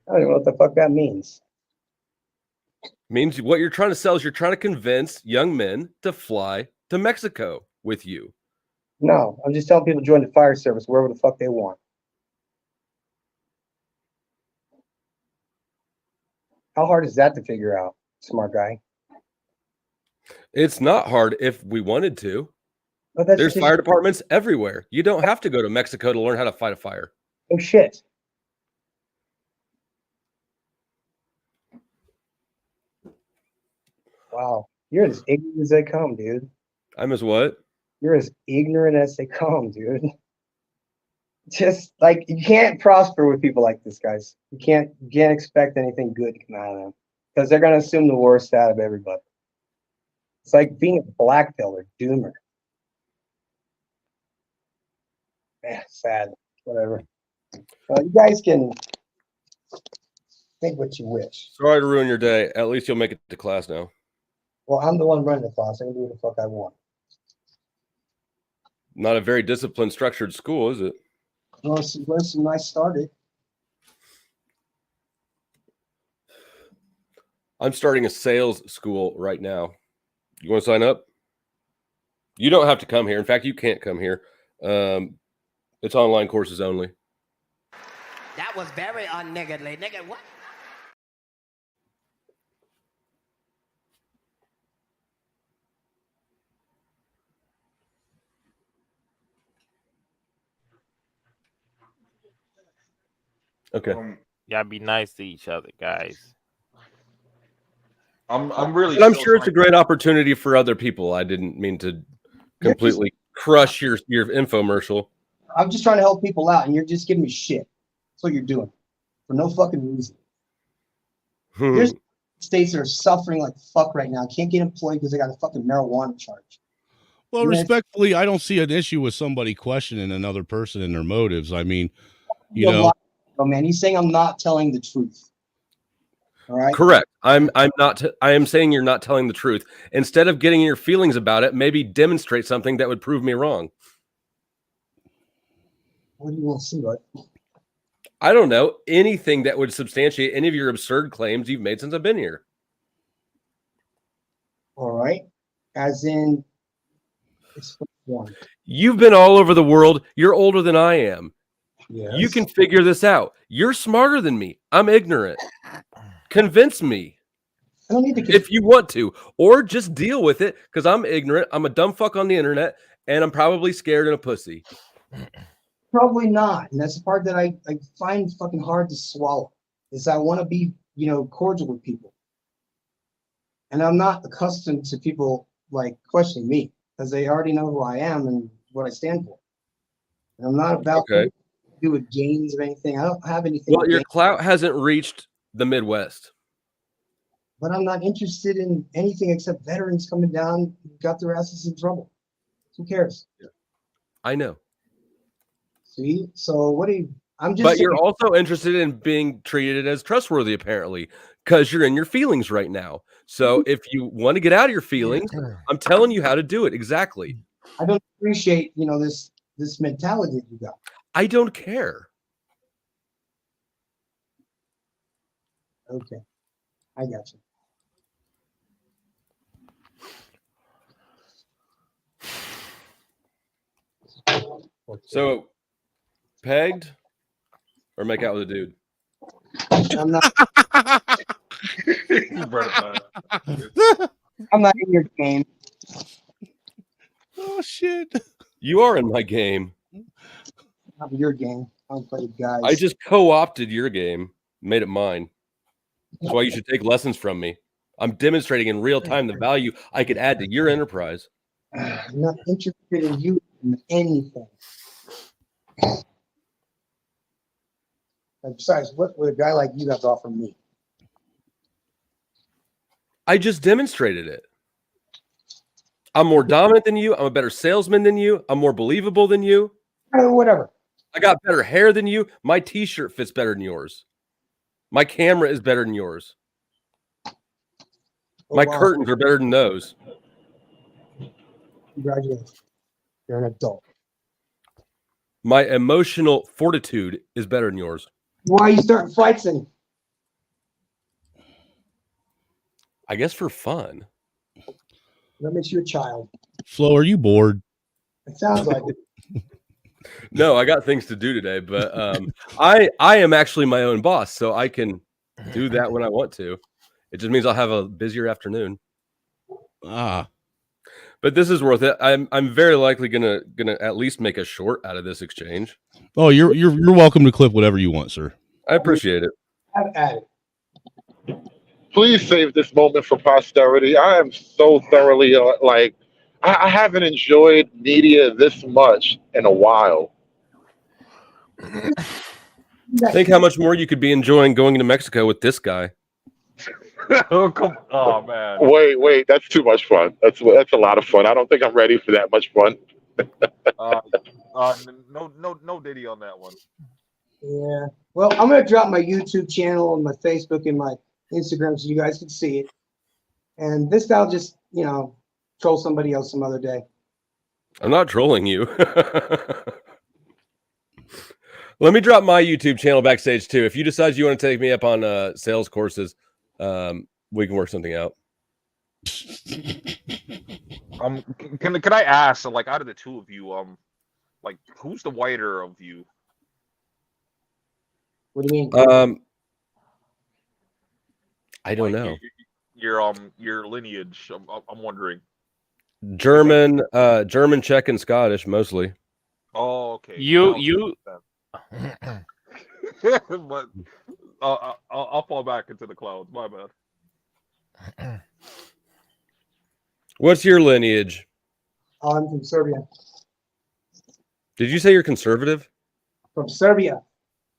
B: I don't even know what the fuck that means.
S: Means what you're trying to sell is you're trying to convince young men to fly to Mexico with you.
B: No, I'm just telling people to join the fire service wherever the fuck they want. How hard is that to figure out, smart guy?
S: It's not hard if we wanted to.
B: But
S: there's fire departments everywhere. You don't have to go to Mexico to learn how to fight a fire.
B: Oh, shit. Wow. You're as ignorant as they come, dude.
S: I'm as what?
B: You're as ignorant as they come, dude. Just like you can't prosper with people like this, guys. You can't expect anything good to come out of them because they're gonna assume the worst out of everybody. It's like being a black pill or doomer. Yeah, sad. Whatever. You guys can think what you wish.
S: Sorry to ruin your day. At least you'll make it to class now.
B: Well, I'm the one running the class. I can do what the fuck I want.
S: Not a very disciplined, structured school, is it?
B: Well, it's worse than I started.
S: I'm starting a sales school right now. You want to sign up? You don't have to come here. In fact, you can't come here. It's online courses only.
N: That was very unniggardly. Nigga, what?
S: Okay.
L: Y'all be nice to each other, guys.
U: I'm really.
S: And I'm sure it's a great opportunity for other people. I didn't mean to completely crush your infomercial.
B: I'm just trying to help people out, and you're just giving me shit. That's what you're doing for no fucking reason. There's states that are suffering like fuck right now. Can't get employed because they got a fucking marijuana charge.
G: Well, respectfully, I don't see an issue with somebody questioning another person and their motives. I mean, you know.
B: Oh man, he's saying I'm not telling the truth. All right.
S: Correct. I'm not. I am saying you're not telling the truth. Instead of getting your feelings about it, maybe demonstrate something that would prove me wrong.
B: What do you want to see, bud?
S: I don't know. Anything that would substantiate any of your absurd claims you've made since I've been here.
B: All right. As in, it's one.
S: You've been all over the world. You're older than I am.
B: Yes.
S: You can figure this out. You're smarter than me. I'm ignorant. Convince me.
B: I don't need to
S: if you want to, or just deal with it because I'm ignorant. I'm a dumb fuck on the internet, and I'm probably scared and a pussy.
B: Probably not. And that's the part that I find fucking hard to swallow. is I want to be, cordial with people. And I'm not accustomed to people like questioning me because they already know who I am and what I stand for. And I'm not about to do with gains of anything. I don't have anything.
S: Well, your clout hasn't reached the Midwest.
B: But I'm not interested in anything except veterans coming down, got their asses in trouble. Who cares?
S: I know.
B: See? So what do you... I'm just
S: But
B: saying,
S: you're also interested in being treated as trustworthy, apparently, because you're in your feelings right now. So if you want to get out of your feelings, I'm telling you how to do it. Exactly.
B: I don't appreciate, this mentality that you got.
S: I don't care.
B: Okay. I got you.
S: So, pegged or make out with a dude?
B: I'm not. I'm not in your game.
G: Oh shit!
S: You are in my game.
B: Not your game. I don't play with guys.
S: I just co-opted your game, made it mine. That's why you should take lessons from me. I'm demonstrating in real time the value I could add to your enterprise.
B: I'm not interested in you in anything. And besides, what would a guy like you have to offer me?
S: I just demonstrated it. I'm more dominant than you. I'm a better salesman than you. I'm more believable than you.
B: Whatever.
S: I got better hair than you. My t-shirt fits better than yours. My camera is better than yours. My curtains are better than those.
B: Congratulations. You're an adult.
S: My emotional fortitude is better than yours.
B: Why are you starting fights then?
S: I guess for fun.
B: That makes you a child.
G: Flo, are you bored?
B: It sounds like it.
S: No, I got things to do today, but I am actually my own boss, so I can do that when I want to. It just means I'll have a busier afternoon. But this is worth it. I'm very likely gonna at least make a short out of this exchange.
G: Oh, you're welcome to clip whatever you want, sir.
S: I appreciate it.
B: Have at it.
T: Please save this moment for posterity. I am so thoroughly I haven't enjoyed media this much in a while.
S: Think how much more you could be enjoying going to Mexico with this guy.
K: Oh man.
T: Wait, that's too much fun. That's a lot of fun. I don't think I'm ready for that much fun.
K: No Diddy on that one.
B: Yeah. Well, I'm gonna drop my YouTube channel and my Facebook and my Instagram so you guys can see it. And this I'll just, troll somebody else some other day.
S: I'm not trolling you. Let me drop my YouTube channel backstage too. If you decide you want to take me up on sales courses, we can work something out.
K: Can I ask, like, out of the two of you, like, who's the whiter of you?
B: What do you mean?
S: I don't know.
K: Your lineage. I'm wondering.
S: German, Czech, and Scottish mostly.
K: Oh, okay.
L: You.
K: But I'll fall back into the clouds. My bad.
S: What's your lineage?
B: I'm from Serbia.
S: Did you say you're conservative?
B: From Serbia.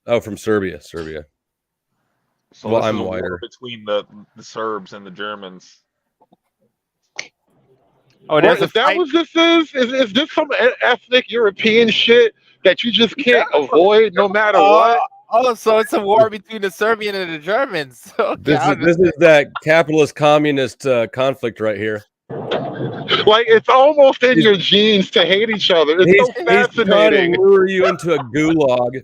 S: Oh, from Serbia.
K: So
S: well, I'm
K: a war
S: whiter.
K: between the Serbs and the Germans.
L: Oh,
T: Is that what this is? Is this some ethnic European shit that you just can't avoid no matter what?
L: Oh, so it's a war between the Serbian and the Germans. Okay,
S: This is that capitalist communist conflict right here.
T: Like, it's almost in your genes to hate each other. It's so fascinating.
S: He's trying to lure you into a gulag.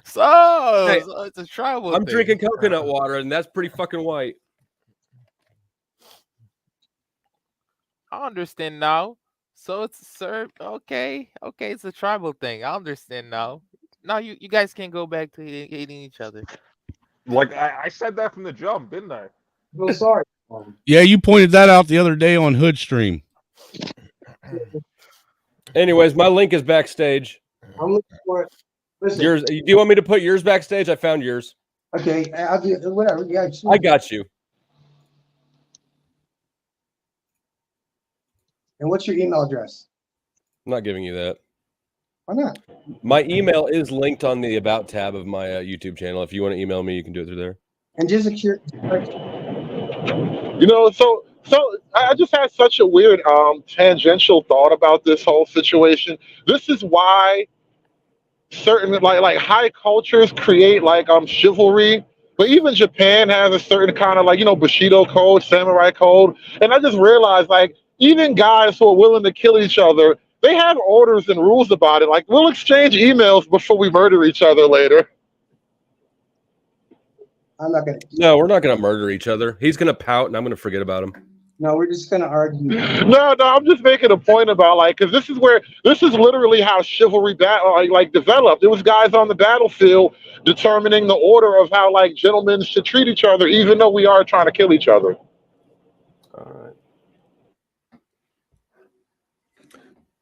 L: So it's a tribal.
S: I'm drinking coconut water, and that's pretty fucking white.
L: I understand now. So it's Serb. Okay, it's a tribal thing. I understand now. Now you guys can't go back to hating each other.
K: Like I said that from the jump, didn't I?
B: I'm sorry.
G: Yeah, you pointed that out the other day on Hood Stream.
S: Anyways, my link is backstage.
B: I'm looking for it. Listen.
S: Yours. Do you want me to put yours backstage? I found yours.
B: Okay, I'll do whatever. Yeah,
S: I got you.
B: And what's your email address?
S: I'm not giving you that.
B: Why not?
S: My email is linked on the About tab of my YouTube channel. If you want to email me, you can do it through there.
B: And just
T: So I just had such a weird tangential thought about this whole situation. This is why certain like high cultures create like chivalry, but even Japan has a certain kind of like Bushido code, samurai code, and I just realized like even guys who are willing to kill each other, they have orders and rules about it. Like we'll exchange emails before we murder each other later.
B: I'm not gonna.
S: No, we're not gonna murder each other. He's gonna pout, and I'm gonna forget about him.
B: No, we're just gonna argue.
T: No, I'm just making a point about like because this is literally how chivalry like developed. It was guys on the battlefield determining the order of how like gentlemen should treat each other, even though we are trying to kill each other.
S: All right.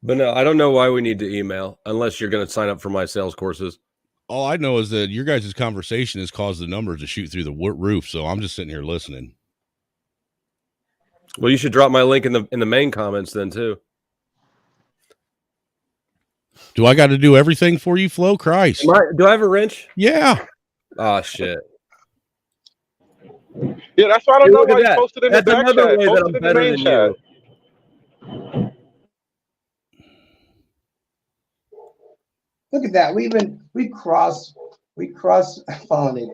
S: But no, I don't know why we need to email unless you're going to sign up for my sales courses.
G: All I know is that your guys' conversation has caused the numbers to shoot through the roof. So I'm just sitting here listening.
S: Well, you should drop my link in the main comments then too.
G: Do I got to do everything for you, Flo? Christ.
S: Do I have a wrench?
G: Yeah.
S: Oh shit.
T: Yeah, that's why I don't know why you
S: that.
T: posted in
S: That's
T: the back
S: another
T: chat.
S: way that
T: Post
S: I'm
T: it in the
S: better
T: main
S: than
T: chat.
S: you.
B: Look at that. We cross pollinate.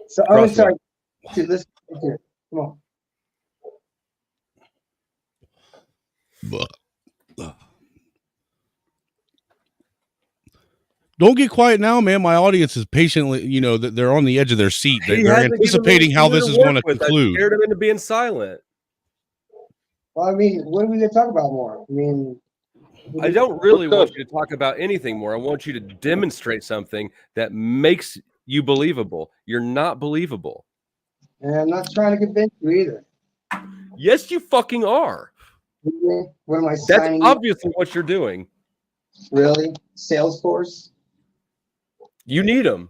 B: So I'm sorry. Dude, listen here. Come on.
G: Don't get quiet now, man. My audience is patiently, they're on the edge of their seat. They're anticipating how this is going to conclude.
S: I scared him into being silent.
B: Well, I mean, what are we going to talk about more? I mean,
S: I don't really want you to talk about anything more. I want you to demonstrate something that makes you believable. You're not believable.
B: And I'm not trying to convince you either.
S: Yes, you fucking are.
B: What am I
S: That's
B: signing?
S: obviously what you're doing.
B: Really? Salesforce?
S: You need them.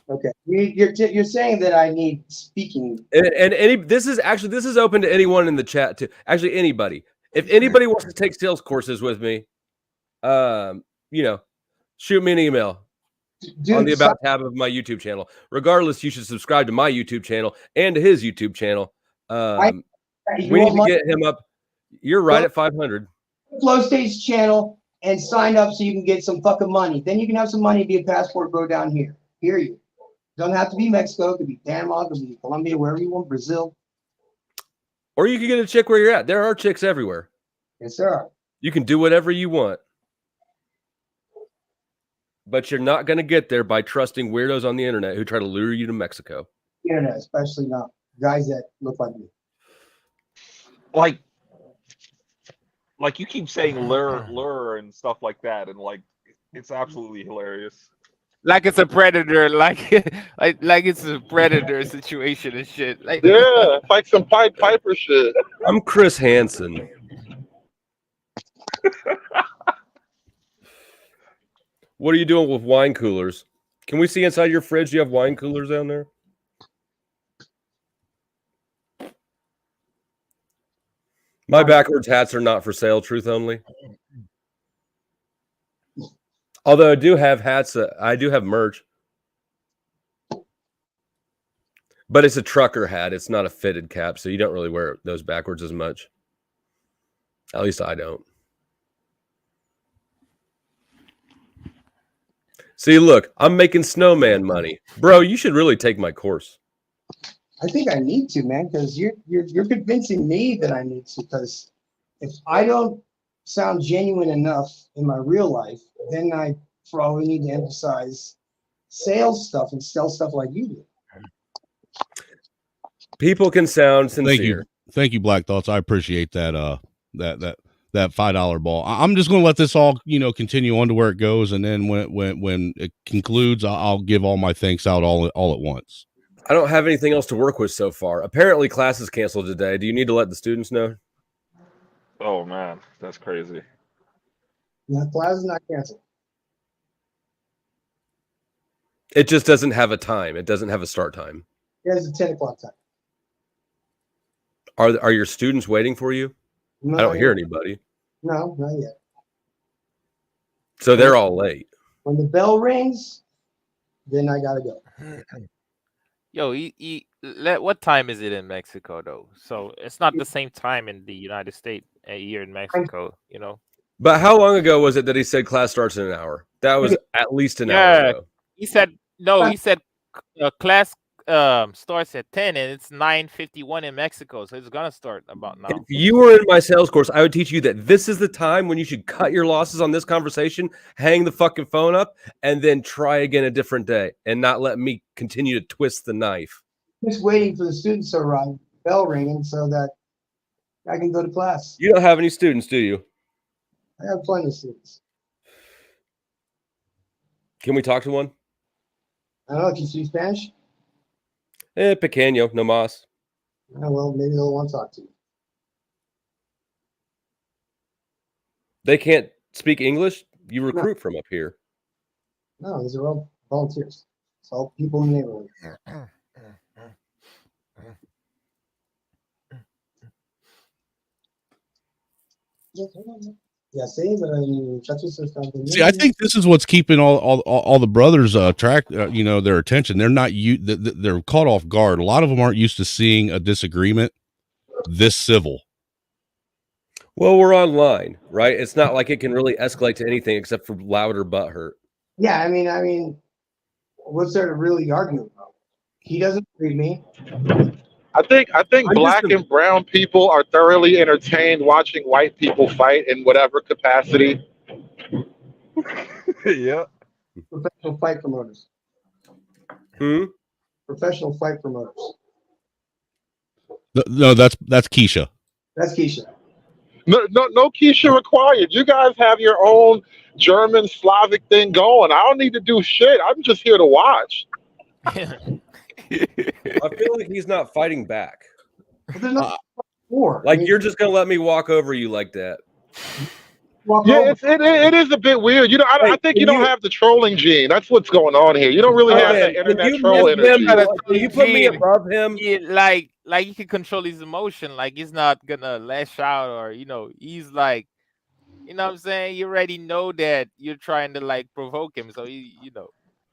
B: Okay. You're saying that I need speaking.
S: And this is open to anyone in the chat too. Actually, anybody. If anybody wants to take sales courses with me, shoot me an email on the About tab of my YouTube channel. Regardless, you should subscribe to my YouTube channel and to his YouTube channel. We need to get him up. You're right at 500.
B: Flow Stage channel and sign up so you can get some fucking money. Then you can have some money, be a passport, go down here. Hear you. Don't have to be Mexico. It could be Panama. It could be Colombia, wherever you want. Brazil.
S: Or you can get a chick where you're at. There are chicks everywhere.
B: Yes, sir.
S: You can do whatever you want. But you're not going to get there by trusting weirdos on the internet who try to lure you to Mexico.
B: Internet, especially not guys that look like me.
K: Like you keep saying lure and stuff like that, and like it's absolutely hilarious.
L: Like it's a predator, like it's a predator situation and shit. Like
T: yeah, like some Pied Piper shit.
S: I'm Chris Hansen. What are you doing with wine coolers? Can we see inside your fridge? Do you have wine coolers down there? My backwards hats are not for sale, truth only. Although I do have hats, I do have merch. But it's a trucker hat. It's not a fitted cap, so you don't really wear those backwards as much. At least I don't. See, look, I'm making snowman money. Bro, you should really take my course.
B: I think I need to, man, because you're convincing me that I need to. Because if I don't sound genuine enough in my real life, then I probably need to emphasize sales stuff and sell stuff like you do.
S: People can sound sincere.
G: Thank you, Black Thoughts. I appreciate that. That $5 ball. I'm just going to let this all, continue on to where it goes, and then when it concludes, I'll give all my thanks out all at once.
S: I don't have anything else to work with so far. Apparently, class is canceled today. Do you need to let the students know?
K: Oh man, that's crazy.
B: No, class is not canceled.
S: It just doesn't have a time. It doesn't have a start time.
B: It has a 10 o'clock time.
S: Are your students waiting for you?
B: No,
S: I don't hear
B: yet.
S: anybody.
B: No, not yet.
S: So they're all late.
B: When the bell rings, then I gotta go.
L: Yo, what time is it in Mexico though? So it's not the same time in the United States here in Mexico, you know.
S: But how long ago was it that he said class starts in an hour? That was at least an hour ago.
L: He said no. He said class starts at 10 and it's 9:51 in Mexico, so it's gonna start about now.
S: If you were in my sales course, I would teach you that this is the time when you should cut your losses on this conversation, hang the fucking phone up, and then try again a different day and not let me continue to twist the knife.
B: Just waiting for the students to arrive, bell ringing, so that I can go to class.
S: You don't have any students, do you?
B: I have plenty of students.
S: Can we talk to one?
B: I don't know if you speak Spanish.
S: Pequeño, no más.
B: Oh, well, maybe they'll want to talk to you.
S: They can't speak English? You recruit from up here.
B: No, these are all volunteers. It's all people in the neighborhood. Yeah, sí, pero el muchacho se está
G: See, I think this is what's keeping all the brothers their attention. They're not they're caught off guard. A lot of them aren't used to seeing a disagreement this civil.
S: Well, we're online, right? It's not like it can really escalate to anything except for louder butt hurt.
B: Yeah, I mean, what's there to really argue about? He doesn't agree with me.
T: I think black and brown people are thoroughly entertained watching white people fight in whatever capacity.
S: Yeah.
B: Professional fight promoters. Professional fight promoters.
G: No, that's Keisha.
B: That's Keisha.
T: No Keisha required. You guys have your own German Slavic thing going. I don't need to do shit. I'm just here to watch.
S: I feel like he's not fighting back.
B: Like
S: you're just gonna let me walk over you like that.
T: Yeah, it is a bit weird. You know, I think you don't have the trolling gene. That's what's going on here. You don't really have that internet troll energy.
L: You put me above him. Like he can control his emotion. Like he's not gonna lash out or he's like, you know what I'm saying? You already know that you're trying to like provoke him, so he's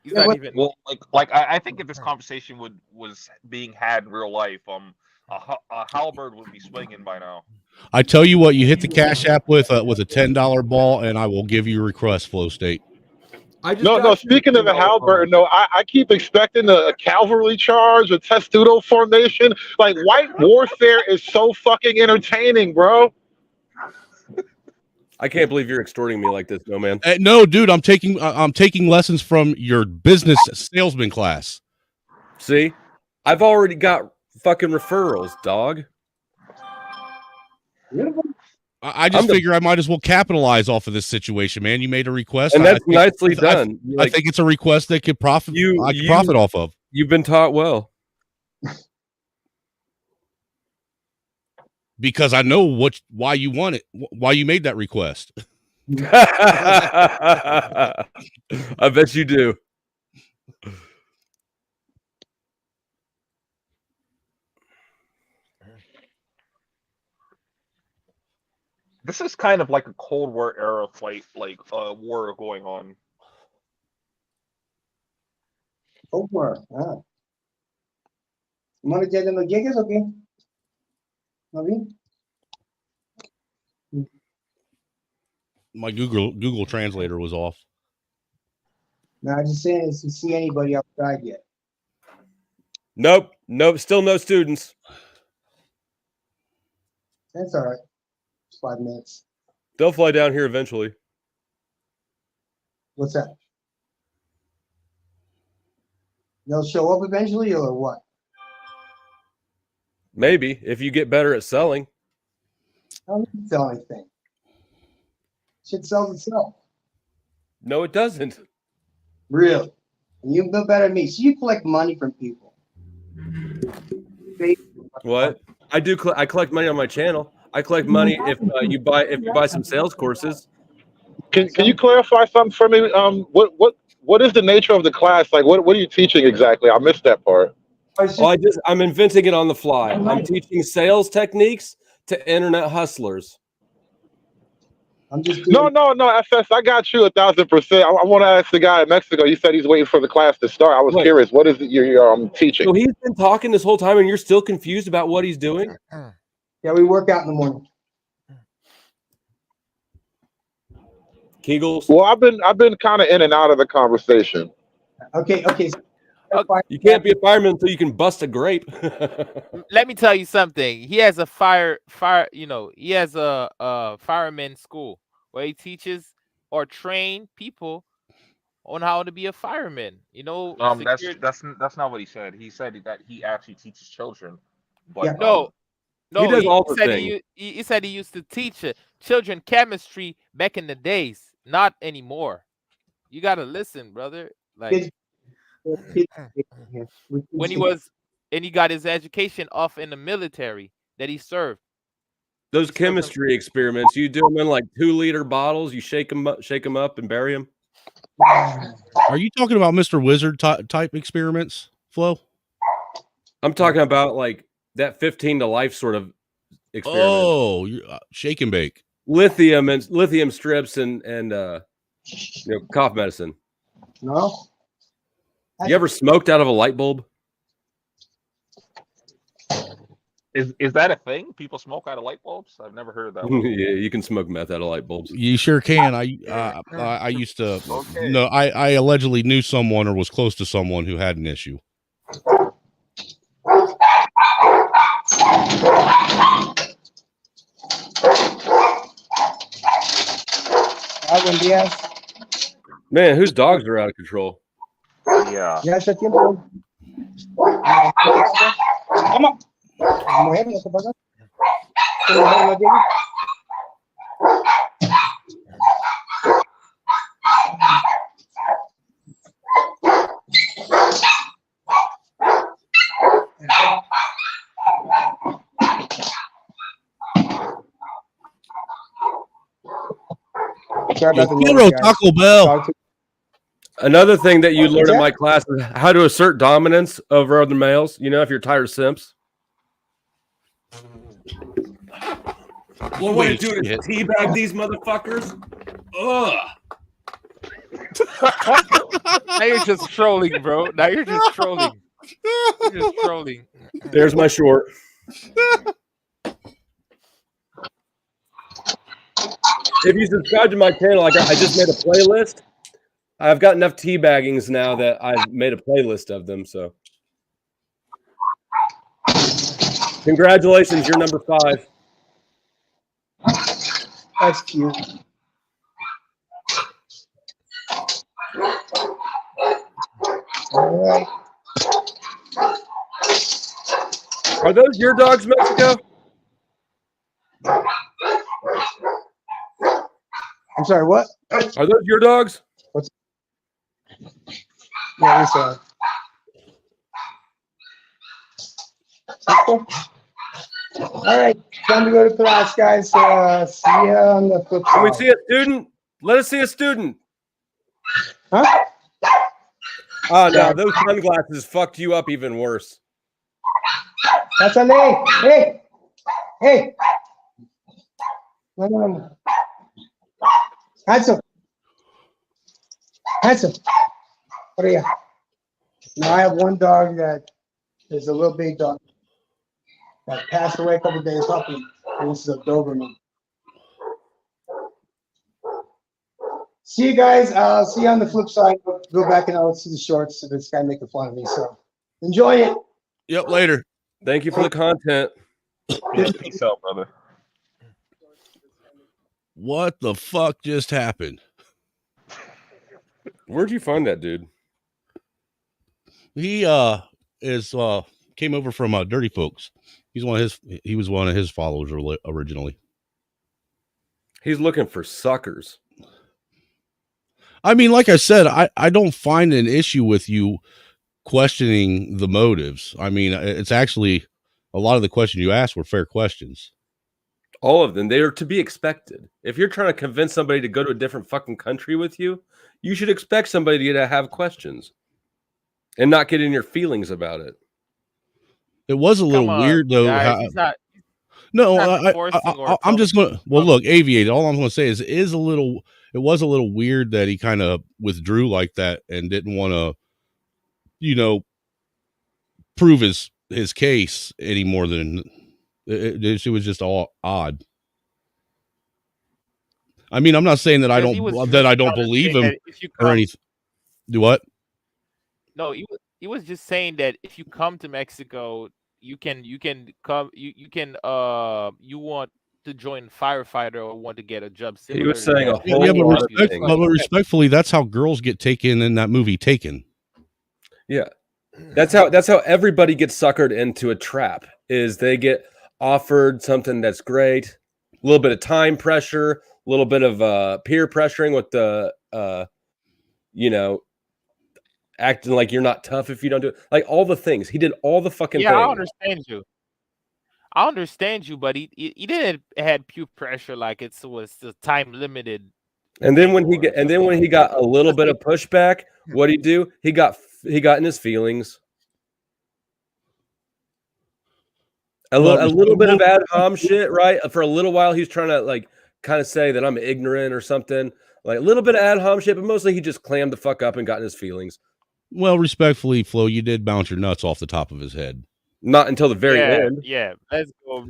L: not even.
K: Well, I think if this conversation was being had in real life, a halberd would be swinging by now.
G: I tell you what, you hit the Cash App with a $10 ball, and I will give you a request, Flow State.
T: No. Speaking of the halberd, I keep expecting a cavalry charge, a testudo formation. Like white warfare is so fucking entertaining, bro.
S: I can't believe you're extorting me like this, no man.
G: No, dude, I'm taking lessons from your business salesman class.
S: See, I've already got fucking referrals, dog.
G: I just figure I might as well capitalize off of this situation, man. You made a request,
S: and that's nicely done.
G: I think it's a request that could profit. I could profit off of.
S: You've been taught well.
G: Because I know why you want it, why you made that request.
S: I bet you do.
K: This is kind of like a Cold War era fight, like war going on.
B: Cold War. ¿Cómo le llegan los llegues o qué? ¿No bien?
G: My Google translator was off.
B: No, I'm just saying, if you see anybody outside yet.
S: Nope. Still no students.
B: That's all right. It's 5 minutes.
S: They'll fly down here eventually.
B: What's that? They'll show up eventually, or what?
S: Maybe if you get better at selling.
B: I don't need to sell anything. Shit sells itself.
S: No, it doesn't.
B: Really? And you know better than me. So you collect money from people.
S: What? I do. I collect money on my channel. I collect money if you buy some sales courses.
T: Can you clarify something for me? What is the nature of the class? Like, what are you teaching exactly? I missed that part.
S: I'm inventing it on the fly. I'm teaching sales techniques to internet hustlers.
B: I'm just
T: No, FS, I got you 1,000%. I want to ask the guy in Mexico. You said he's waiting for the class to start. I was curious. What is it you're teaching?
S: So he's been talking this whole time, and you're still confused about what he's doing?
B: Yeah, we work out in the morning.
S: Kegels.
T: Well, I've been kind of in and out of the conversation.
B: Okay.
S: You can't be a fireman until you can bust a grape.
L: Let me tell you something. He has a he has a fireman school where he teaches or train people on how to be a fireman.
K: That's not what he said. He said that he actually teaches children. But
L: no,
S: he does all the
L: said
S: things.
L: he said he used to teach children chemistry back in the days, not anymore. You gotta listen, brother. Like when he got his education off in the military that he served.
S: Those chemistry experiments, you do them in like 2-liter bottles. You shake them up, and bury them.
G: Are you talking about Mr. Wizard type experiments, Flo?
S: I'm talking about like that 15 to life sort of experiment.
G: Oh, shake and bake.
S: Lithium strips and cough medicine.
B: No.
S: You ever smoked out of a light bulb?
K: Is that a thing? People smoke out of light bulbs? I've never heard of that one.
S: Yeah, you can smoke meth out of light bulbs.
G: You sure can. I used to. Okay. No, I allegedly knew someone or was close to someone who had an issue.
S: Man, whose dogs are out of control?
K: Yeah.
B: Ya hace tiempo. Vamos. Mujer, ¿no te pasa? ¿Tu mujer no tiene?
G: Giroux, Taco Bell.
S: Another thing that you learn in my class is how to assert dominance over other males. You know, if you're tired of simps. One way to do it is teabag these motherfuckers. Ugh.
L: Now you're just trolling, bro. Now you're just trolling. You're just trolling.
S: There's my short. If you subscribe to my channel, I just made a playlist. I've got enough teabaggings now that I've made a playlist of them. So, congratulations, you're number 5.
B: That's cute. All right.
S: Are those your dogs, Mexico?
B: I'm sorry, what?
S: Are those your dogs?
B: Yeah, it's all right, time to go to class, guys. See you on the flip side.
S: Can we see a student? Let us see a student.
B: Huh?
S: Oh, no, those sunglasses fucked you up even worse.
B: That's a name. Hey. No. Handsome. What are you? Now I have one dog that is a little big dog that passed away a couple of days up, and this is a Doberman. See you guys. I'll see you on the flip side. Go back and I'll see the shorts of this guy making fun of me. So enjoy it.
G: Yep, later.
S: Thank you for the content.
K: Peace out, brother.
G: What the fuck just happened?
S: Where'd you find that dude?
G: He came over from Dirty Folks. He was one of his followers originally.
S: He's looking for suckers.
G: I mean, like I said, I don't find an issue with you questioning the motives. I mean, it's actually a lot of the questions you asked were fair questions.
S: All of them. They are to be expected. If you're trying to convince somebody to go to a different fucking country with you, you should expect somebody to have questions and not get in your feelings about it.
G: It was a little weird though.
L: Guys,
G: How,
L: he's not.
G: no, I'm
L: telling
G: just going to, well, look, Aviated. All I'm going to say is, it was a little weird that he kind of withdrew like that and didn't want to, you know, prove his case any more than it was just all odd. I mean, I'm not saying that I don't believe him or anything. Do what?
L: No, he was just saying that if you come to Mexico, you want to join firefighter or want to get a job similar.
S: He was saying a whole
G: but respectfully, that's how girls get taken in that movie Taken.
S: Yeah. That's how everybody gets suckered into a trap. Is they get offered something that's great, a little bit of time pressure, a little bit of peer pressuring with the acting like you're not tough if you don't do it. Like all the things. He did all the fucking things.
L: I understand you, but he didn't had peer pressure like it was the time limited.
S: And then when he got a little bit of pushback, what'd he do? He got in his feelings. A little bit of ad hom shit, right? For a little while, he's trying to like kind of say that I'm ignorant or something. Like a little bit of ad hom shit, but mostly he just clammed the fuck up and got in his feelings.
G: Well, respectfully, Flo, you did bounce your nuts off the top of his head.
S: Not until the very end.
L: Yeah, let's go.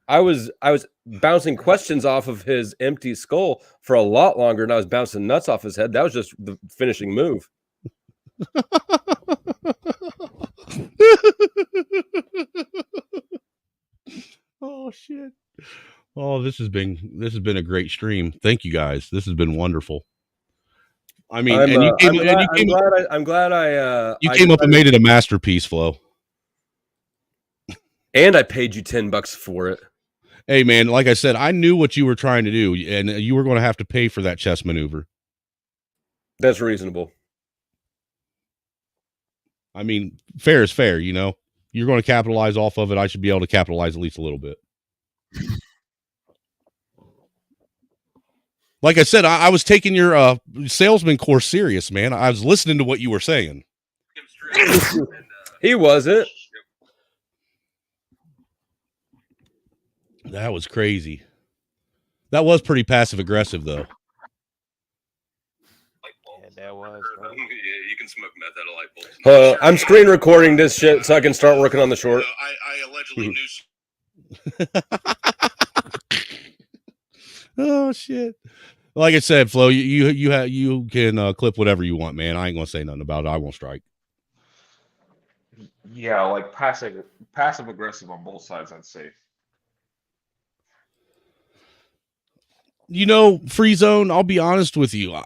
S: I was bouncing questions off of his empty skull for a lot longer, and I was bouncing nuts off his head. That was just the finishing move.
G: Oh shit. Oh, this has been a great stream. Thank you guys. This has been wonderful. I mean,
S: I'm
G: you came up and made it a masterpiece, Flo.
S: And I paid you $10 for it.
G: Hey man, like I said, I knew what you were trying to do, and you were going to have to pay for that chess maneuver.
S: That's reasonable.
G: I mean, fair is fair, you know. You're going to capitalize off of it. I should be able to capitalize at least a little bit. Like I said, I was taking your salesman course serious, man. I was listening to what you were saying.
S: He wasn't.
G: That was crazy. That was pretty passive aggressive, though.
L: Yeah, that was. Bro.
M: Yeah, you can smoke meth out of light bulbs.
S: I'm screen recording this shit so I can start working on the short.
M: I allegedly knew.
G: Oh shit! Like I said, Flo, you can clip whatever you want, man. I ain't gonna say nothing about it. I won't strike.
K: Yeah, like passive aggressive on both sides, I'd say.
G: You know, Free Zone, I'll be honest with you.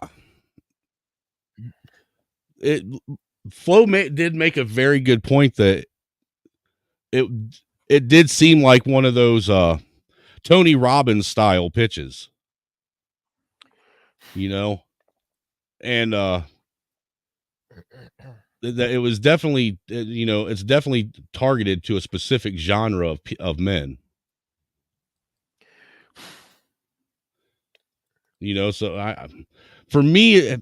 G: Flo did make a very good point that it did seem like one of those Tony Robbins style pitches, you know, and that it was definitely, you know, it's definitely targeted to a specific genre of men. You know, so for me, I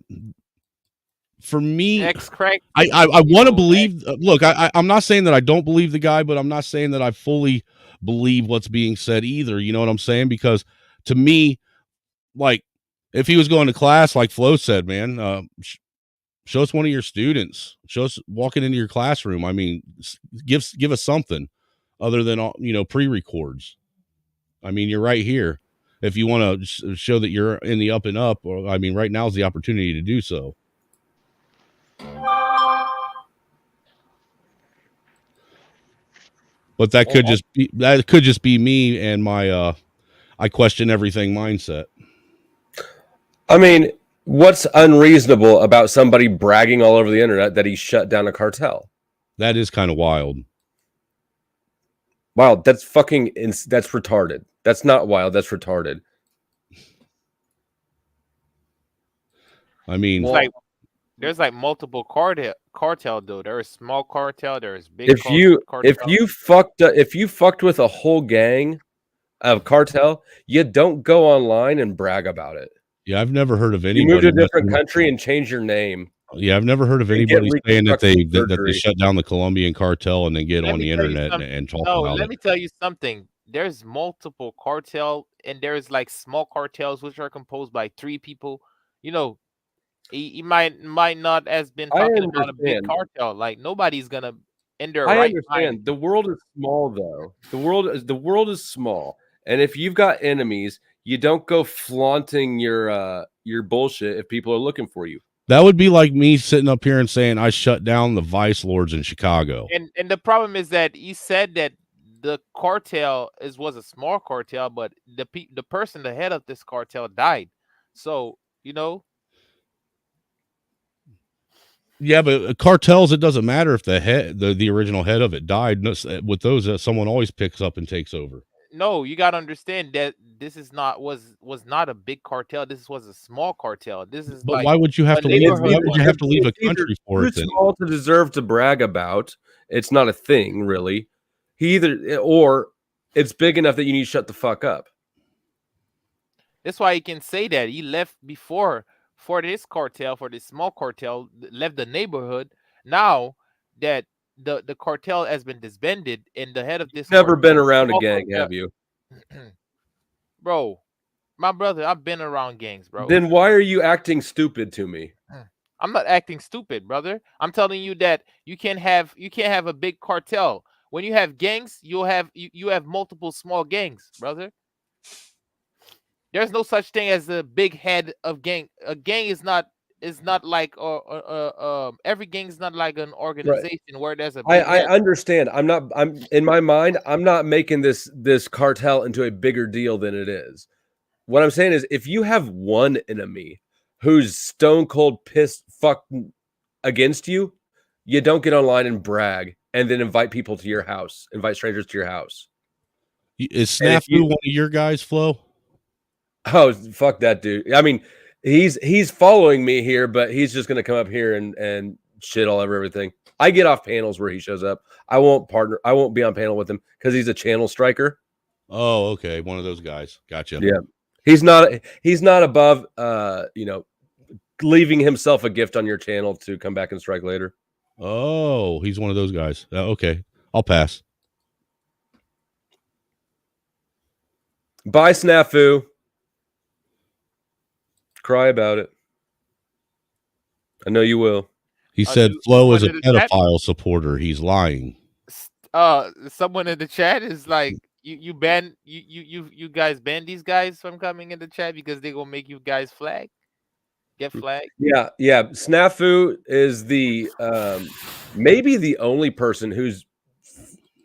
G: want to believe. Look, I'm not saying that I don't believe the guy, but I'm not saying that I fully believe what's being said either. You know what I'm saying? Because to me, like, if he was going to class, like Flo said, man, show us one of your students. Show us walking into your classroom. I mean, give us something other than, you know, pre-records. I mean, you're right here. If you want to show that you're in the up and up, or I mean, right now is the opportunity to do so. But that could just be me and my I question everything mindset.
S: I mean, what's unreasonable about somebody bragging all over the internet that he shut down a cartel?
G: That is kind of wild.
S: Wow, that's that's retarded. That's not wild. That's retarded.
G: I mean,
L: there's like multiple cartel though. There's small cartel. There's big.
S: If you fucked with a whole gang, of cartel, you don't go online and brag about it.
G: Yeah, I've never heard of
S: You
G: anybody.
S: move to a different country and change your name.
G: Yeah, I've never heard of
S: and get
G: anybody saying that they
S: reconstructive
G: shut down the Colombian cartel and then get
L: Let
G: on
L: me
G: the
L: tell you
G: internet
L: something.
G: and talk
L: No,
G: about
L: let
G: it.
L: me tell you something. There's multiple cartel, and there's like small cartels which are composed by 3 people. You know, he might not has been
S: I
L: talking about a big
S: understand.
L: cartel. Like nobody's gonna in their
S: I
L: right
S: understand.
L: mind.
S: The world is small, though. The world is small, and if you've got enemies, you don't go flaunting your bullshit if people are looking for you.
G: That would be like me sitting up here and saying I shut down the vice lords in Chicago.
L: And the problem is that he said that the cartel was a small cartel, but the person, the head of this cartel, died. So you know,
G: Yeah, but cartels, it doesn't matter if the original head of it died. With those, someone always picks up and takes over.
L: no, you got to understand that this is not was not a big cartel. This was a small cartel. This is
G: But
L: like
G: why would you have
L: a
G: to leave? Why
L: neighborhood
G: would
L: one.
G: you have to leave a
S: It's either
G: country for
S: too
G: it? Then?
S: small to deserve to brag about. It's not a thing, really. Or it's big enough that you need to shut the fuck up.
L: That's why he can say that he left before for this cartel, for this small cartel, left the neighborhood. Now that the cartel has been disbanded, and the head of this
S: Never been
L: cartel,
S: around a
L: small
S: gang,
L: cartel-
S: have you?
L: bro? My brother, I've been around gangs, bro.
S: Then why are you acting stupid to me?
L: I'm not acting stupid, brother. I'm telling you that you can't have a big cartel. When you have gangs, you have multiple small gangs, brother. There's no such thing as a big head of gang. A gang is not like every gang is not like an organization where there's a big
S: I
L: head.
S: understand. I'm in my mind, I'm not making this cartel into a bigger deal than it is. What I'm saying is if you have one enemy who's stone cold pissed fuck against you, you don't get online and brag and then invite people to your house, invite strangers to your house.
G: Is Snafu one of your guys, Flo?
S: Oh, fuck that dude. I mean, he's following me here, but he's just gonna come up here and shit all over everything. I get off panels where he shows up. I won't be on panel with him because he's a channel striker.
G: Oh, okay. One of those guys. Gotcha.
S: Yeah. He's not above leaving himself a gift on your channel to come back and strike later.
G: Oh, he's one of those guys. Okay. I'll pass.
S: Bye, Snafu. Cry about it. I know you will.
G: He said Flo is a pedophile supporter. He's lying.
L: Someone in the chat is like, you ban you guys ban these guys from coming in the chat because they gonna make you guys get flagged.
S: Yeah. Snafu is the maybe the only person who's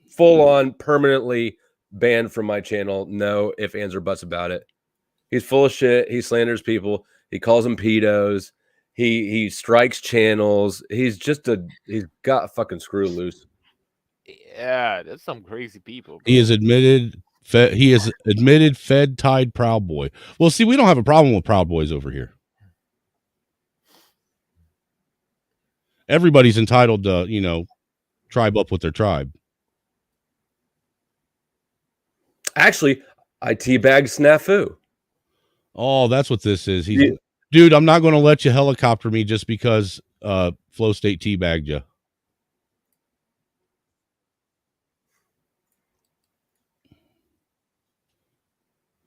S: full on permanently banned from my channel. No ifs, ands, or buts about it. He's full of shit. He slanders people. He calls them pedos. He strikes channels. He's got a fucking screw loose.
L: Yeah, that's some crazy people. Bro.
G: He is admitted Fed tied Proud Boy. Well, see, we don't have a problem with Proud Boys over here. Everybody's entitled to, tribe up with their tribe.
S: Actually, I teabag Snafu.
G: Oh, that's what this is. Dude, I'm not going to let you helicopter me just because Flow State teabagged you.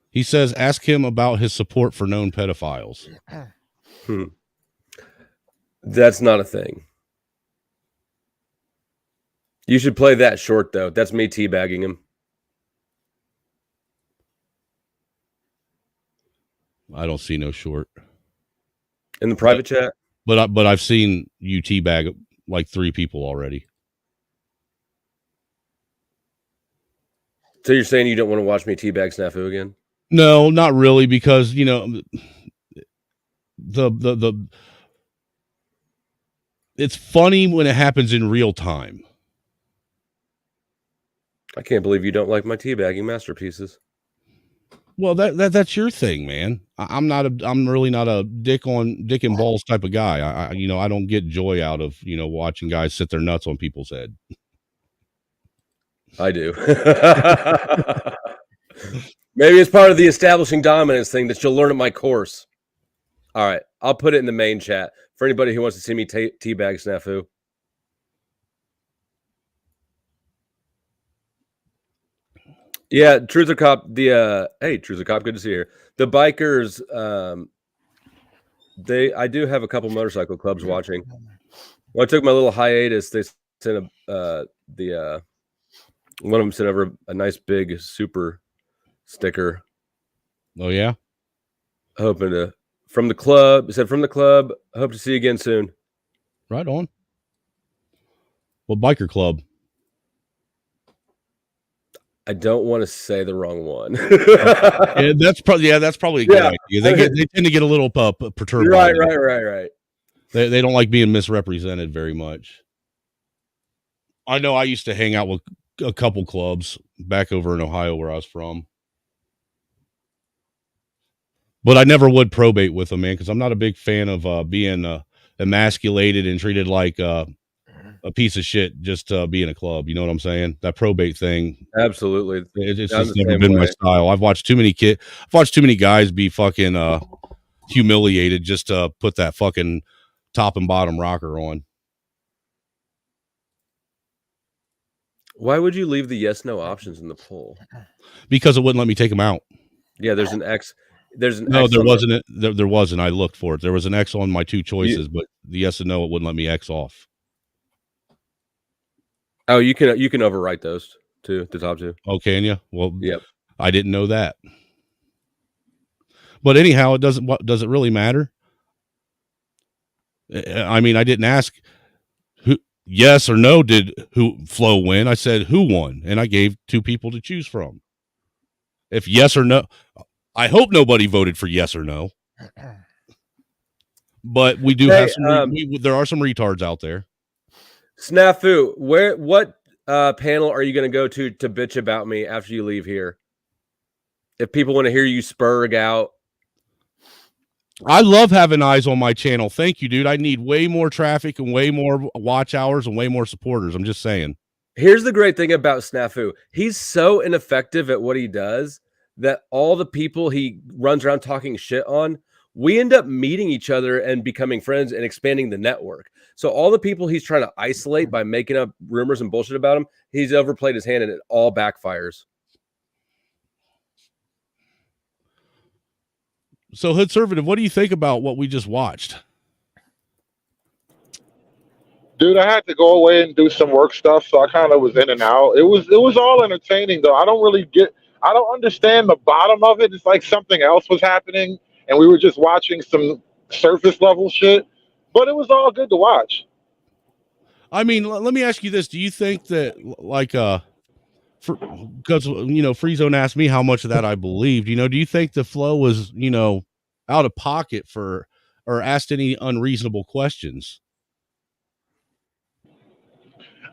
G: He says, ask him about his support for known pedophiles.
S: That's not a thing. You should play that short, though. That's me teabagging him.
G: I don't see no short.
S: In the private chat?
G: But I've seen you teabag like 3 people already.
S: So you're saying you don't want to watch me teabag Snafu again?
G: No, not really, because it's funny when it happens in real time.
S: I can't believe you don't like my teabagging masterpieces.
G: Well, that's your thing, man. I'm really not a dick and balls type of guy. I don't get joy out of watching guys sit their nuts on people's head.
S: I do. Maybe it's part of the establishing dominance thing that you'll learn at my course. All right, I'll put it in the main chat for anybody who wants to see me teabag Snafu. Yeah, Truth or Cop. Hey, Truth or Cop. Good to see you here. The bikers. I do have a couple motorcycle clubs watching. When I took my little hiatus, they sent one of them sent over a nice big super sticker.
G: Oh yeah,
S: hoping to from the club. It said from the club. Hope to see you again soon.
G: Right on. What biker club?
S: I don't want to say the wrong one.
G: Yeah, that's probably a good idea. They tend to get a little perturbed.
S: Right.
G: They don't like being misrepresented very much. I know I used to hang out with a couple clubs back over in Ohio where I was from. But I never would probate with them, man, because I'm not a big fan of being emasculated and treated like a piece of shit just being a club. You know what I'm saying? That probate thing.
S: Absolutely.
G: It's just never been my style. I've watched too many guys be fucking humiliated just to put that fucking top and bottom rocker on.
S: Why would you leave the yes/no options in the poll?
G: Because it wouldn't let me take them out.
S: Yeah, there's an X. There's an
G: no,
S: X
G: there wasn't. There wasn't. I looked for it. There was an X on my two choices, but the yes and no, it wouldn't let me X off.
S: Oh, you can overwrite those too, the top two.
G: Oh, can you? Well,
S: yep.
G: I didn't know that. But anyhow, it doesn't. What does it really matter? I mean, I didn't ask who yes or no did who Flo win. I said who won, and I gave two people to choose from. If yes or no, I hope nobody voted for yes or no. But we do have some. There are some retards out there.
S: Snafu, what panel are you going to go to bitch about me after you leave here? If people want to hear you spurg out.
G: I love having eyes on my channel. Thank you, dude. I need way more traffic and way more watch hours and way more supporters. I'm just saying.
S: Here's the great thing about Snafu. He's so ineffective at what he does that all the people he runs around talking shit on, we end up meeting each other and becoming friends and expanding the network. So all the people he's trying to isolate by making up rumors and bullshit about him, he's overplayed his hand and it all backfires.
G: So, Hood Conservative, what do you think about what we just watched?
T: Dude, I had to go away and do some work stuff, so I kind of was in and out. It was all entertaining, though. I don't understand the bottom of it. It's like something else was happening, and we were just watching some surface level shit. But it was all good to watch.
G: I mean, let me ask you this: do you think that, like, because Free Zone asked me how much of that I believed? Do you think the Flo was, out of pocket for or asked any unreasonable questions?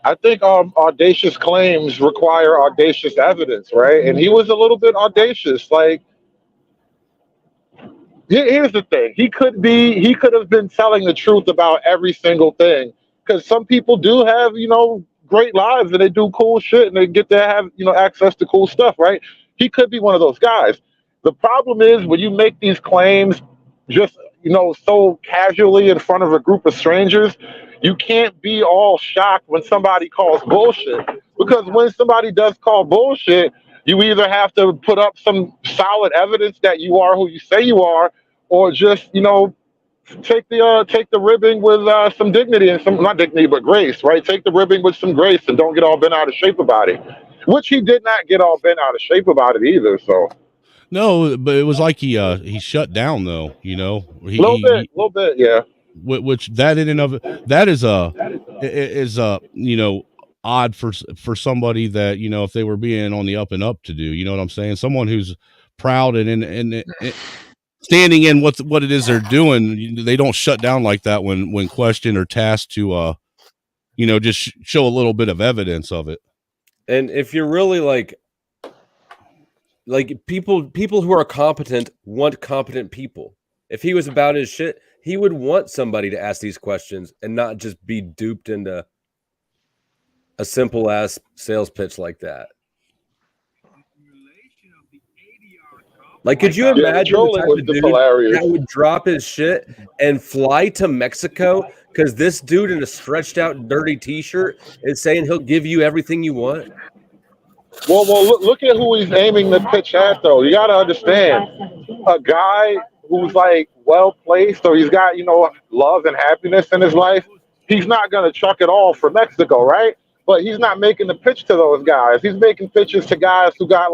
T: I think audacious claims require audacious evidence, right? And he was a little bit audacious. Like, here's the thing: he could have been telling the truth about every single thing, because some people do have, great lives and they do cool shit and they get to have, access to cool stuff, right? He could be one of those guys. The problem is when you make these claims just, so casually in front of a group of strangers, you can't be all shocked when somebody calls bullshit, because when somebody does call bullshit, you either have to put up some solid evidence that you are who you say you are, or just, take the ribbing with some dignity and some, not dignity, but grace, right? Take the ribbing with some grace and don't get all bent out of shape about it, which he did not get all bent out of shape about it either. So
G: no, but it was like he shut down though, a
T: little bit, yeah.
G: Which that in and of it, that is odd for somebody that, if they were being on the up and up to do, you know what I'm saying? Someone who's proud and standing in what it is they're doing, they don't shut down like that when questioned or tasked to, just show a little bit of evidence of it.
S: And if you're really like people who are competent want competent people. If he was about his shit, he would want somebody to ask these questions and not just be duped into a simple ass sales pitch like that. Like, could you
T: Yeah, the
S: imagine the
T: trolling
S: type
T: was
S: of
T: just
S: dude
T: hilarious.
S: that would drop his shit and fly to Mexico because this dude in a stretched out, dirty T-shirt is saying he'll give you everything you want?
T: Well, look at who he's aiming the pitch at, though. You got to understand, a guy who's like well placed, or he's got love and happiness in his life. He's not gonna chuck it all for Mexico, right? But he's not making the pitch to those guys. He's making pitches to guys who got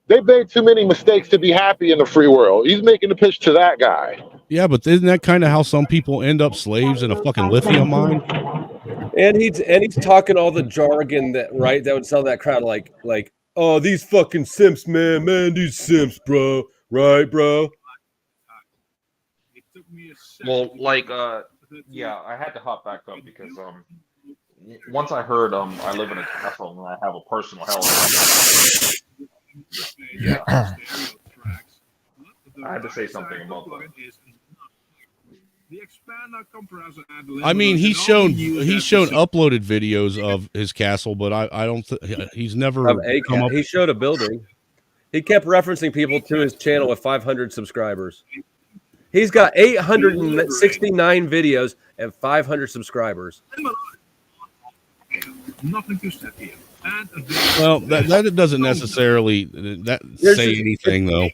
T: they made too many mistakes to be happy in the free world. He's making the pitch to that guy.
G: Yeah, but isn't that kind of how some people end up slaves in a fucking lithium mine?
S: And he's talking all the jargon that would sell that crowd like oh, these fucking simps, man, these simps, bro, right, bro?
K: Well, yeah, I had to hop back up because once I heard I live in a castle and I have a personal hell. Yeah, I had to say something about that.
G: I mean, he's shown uploaded videos of his castle, but I don't. He's never come up.
S: He showed a building. He kept referencing people to his channel with 500 subscribers. He's got 869 videos and 500 subscribers.
M: Nothing to step here.
G: Well, that doesn't necessarily say anything, though.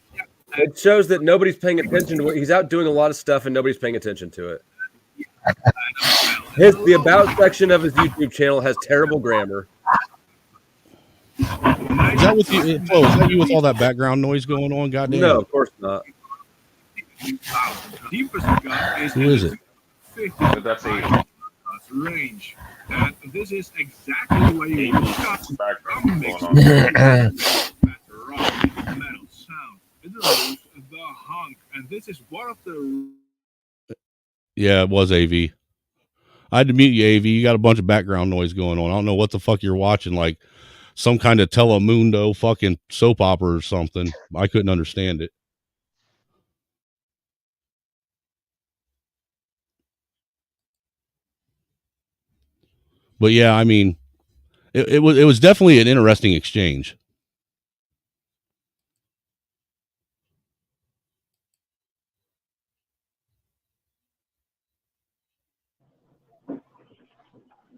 S: It shows that nobody's paying attention to what he's out doing. A lot of stuff, and nobody's paying attention to it. The about section of his YouTube channel has terrible grammar.
G: Is that with you, Flo? Is that you with all that background noise going on? Goddamn.
S: No, of course not.
G: Who is it?
K: That's a
M: range. And this is exactly where you got metal sound. It is the hunk, and this is one of the.
G: Yeah, it was AV. I had to mute you, AV. You got a bunch of background noise going on. I don't know what the fuck you're watching, like some kind of Telemundo fucking soap opera or something. I couldn't understand it. But yeah, I mean, it was definitely an interesting exchange.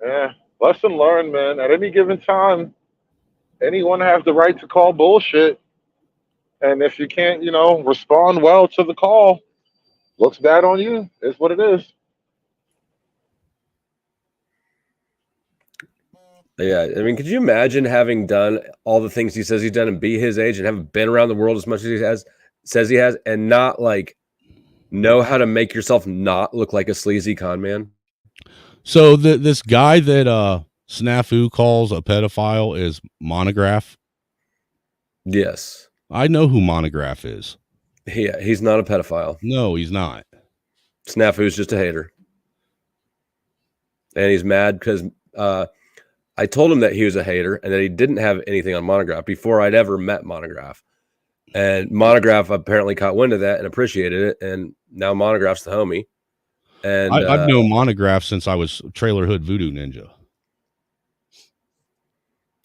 T: Yeah, lesson learned, man. At any given time, anyone has the right to call bullshit. And if you can't, respond well to the call, looks bad on you. It's what it is.
S: Yeah, I mean, could you imagine having done all the things he says he's done and be his age and haven't been around the world as much as says he has, and not know how to make yourself not look like a sleazy con man?
G: So this guy that Snafu calls a pedophile is Monograph.
S: Yes,
G: I know who Monograph is.
S: Yeah, he's not a pedophile.
G: No, he's not.
S: Snafu's just a hater, and he's mad because I told him that he was a hater and that he didn't have anything on Monograph before I'd ever met Monograph. And Monograph apparently caught wind of that and appreciated it, and now Monograph's the homie. And
G: I've known Monograph since I was Trailer Hood Voodoo Ninja.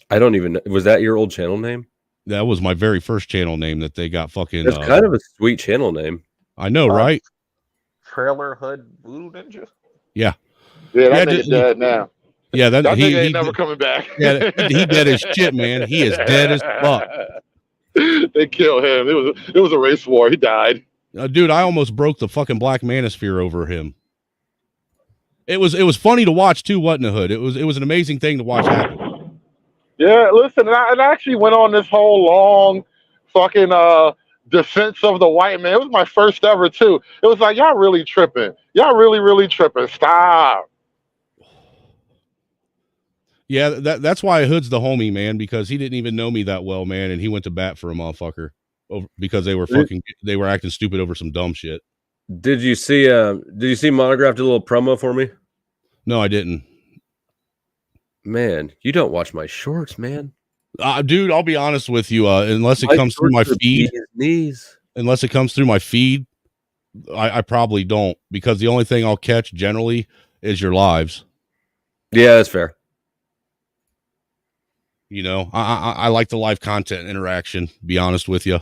S: I don't even know. Was that your old channel name?
G: That was my very first channel name that they got fucking.
S: It's kind of a sweet channel name.
G: I know, right?
K: Trailer Hood Voodoo Ninja?
G: Yeah.
T: Yeah, that nigga dead now.
G: Yeah, that
T: nigga ain't never coming back.
G: Yeah, he dead as shit, man. He is dead as fuck.
T: They killed him. It was a race war. He died.
G: Dude, I almost broke the fucking Black Manosphere over him. It was funny to watch too, wasn't it, Hood? It was an amazing thing to watch happen.
T: Yeah, listen, I actually went on this whole long fucking defense of the white man. It was my first ever too. It was like, y'all really tripping. Y'all really, really tripping. Stop.
G: Yeah, that's why Hood's the homie, man, because he didn't even know me that well, man, and he went to bat for a motherfucker because they were acting stupid over some dumb shit.
S: Did you see Monograph do a little promo for me?
G: No, I didn't.
S: Man, you don't watch my shorts, man.
G: Dude, I'll be honest with you. Unless it comes through my feed, unless it comes through my feed, I probably don't, because the only thing I'll catch generally is your lives.
S: Yeah, that's fair.
G: You know, I like the live content interaction, be honest with you.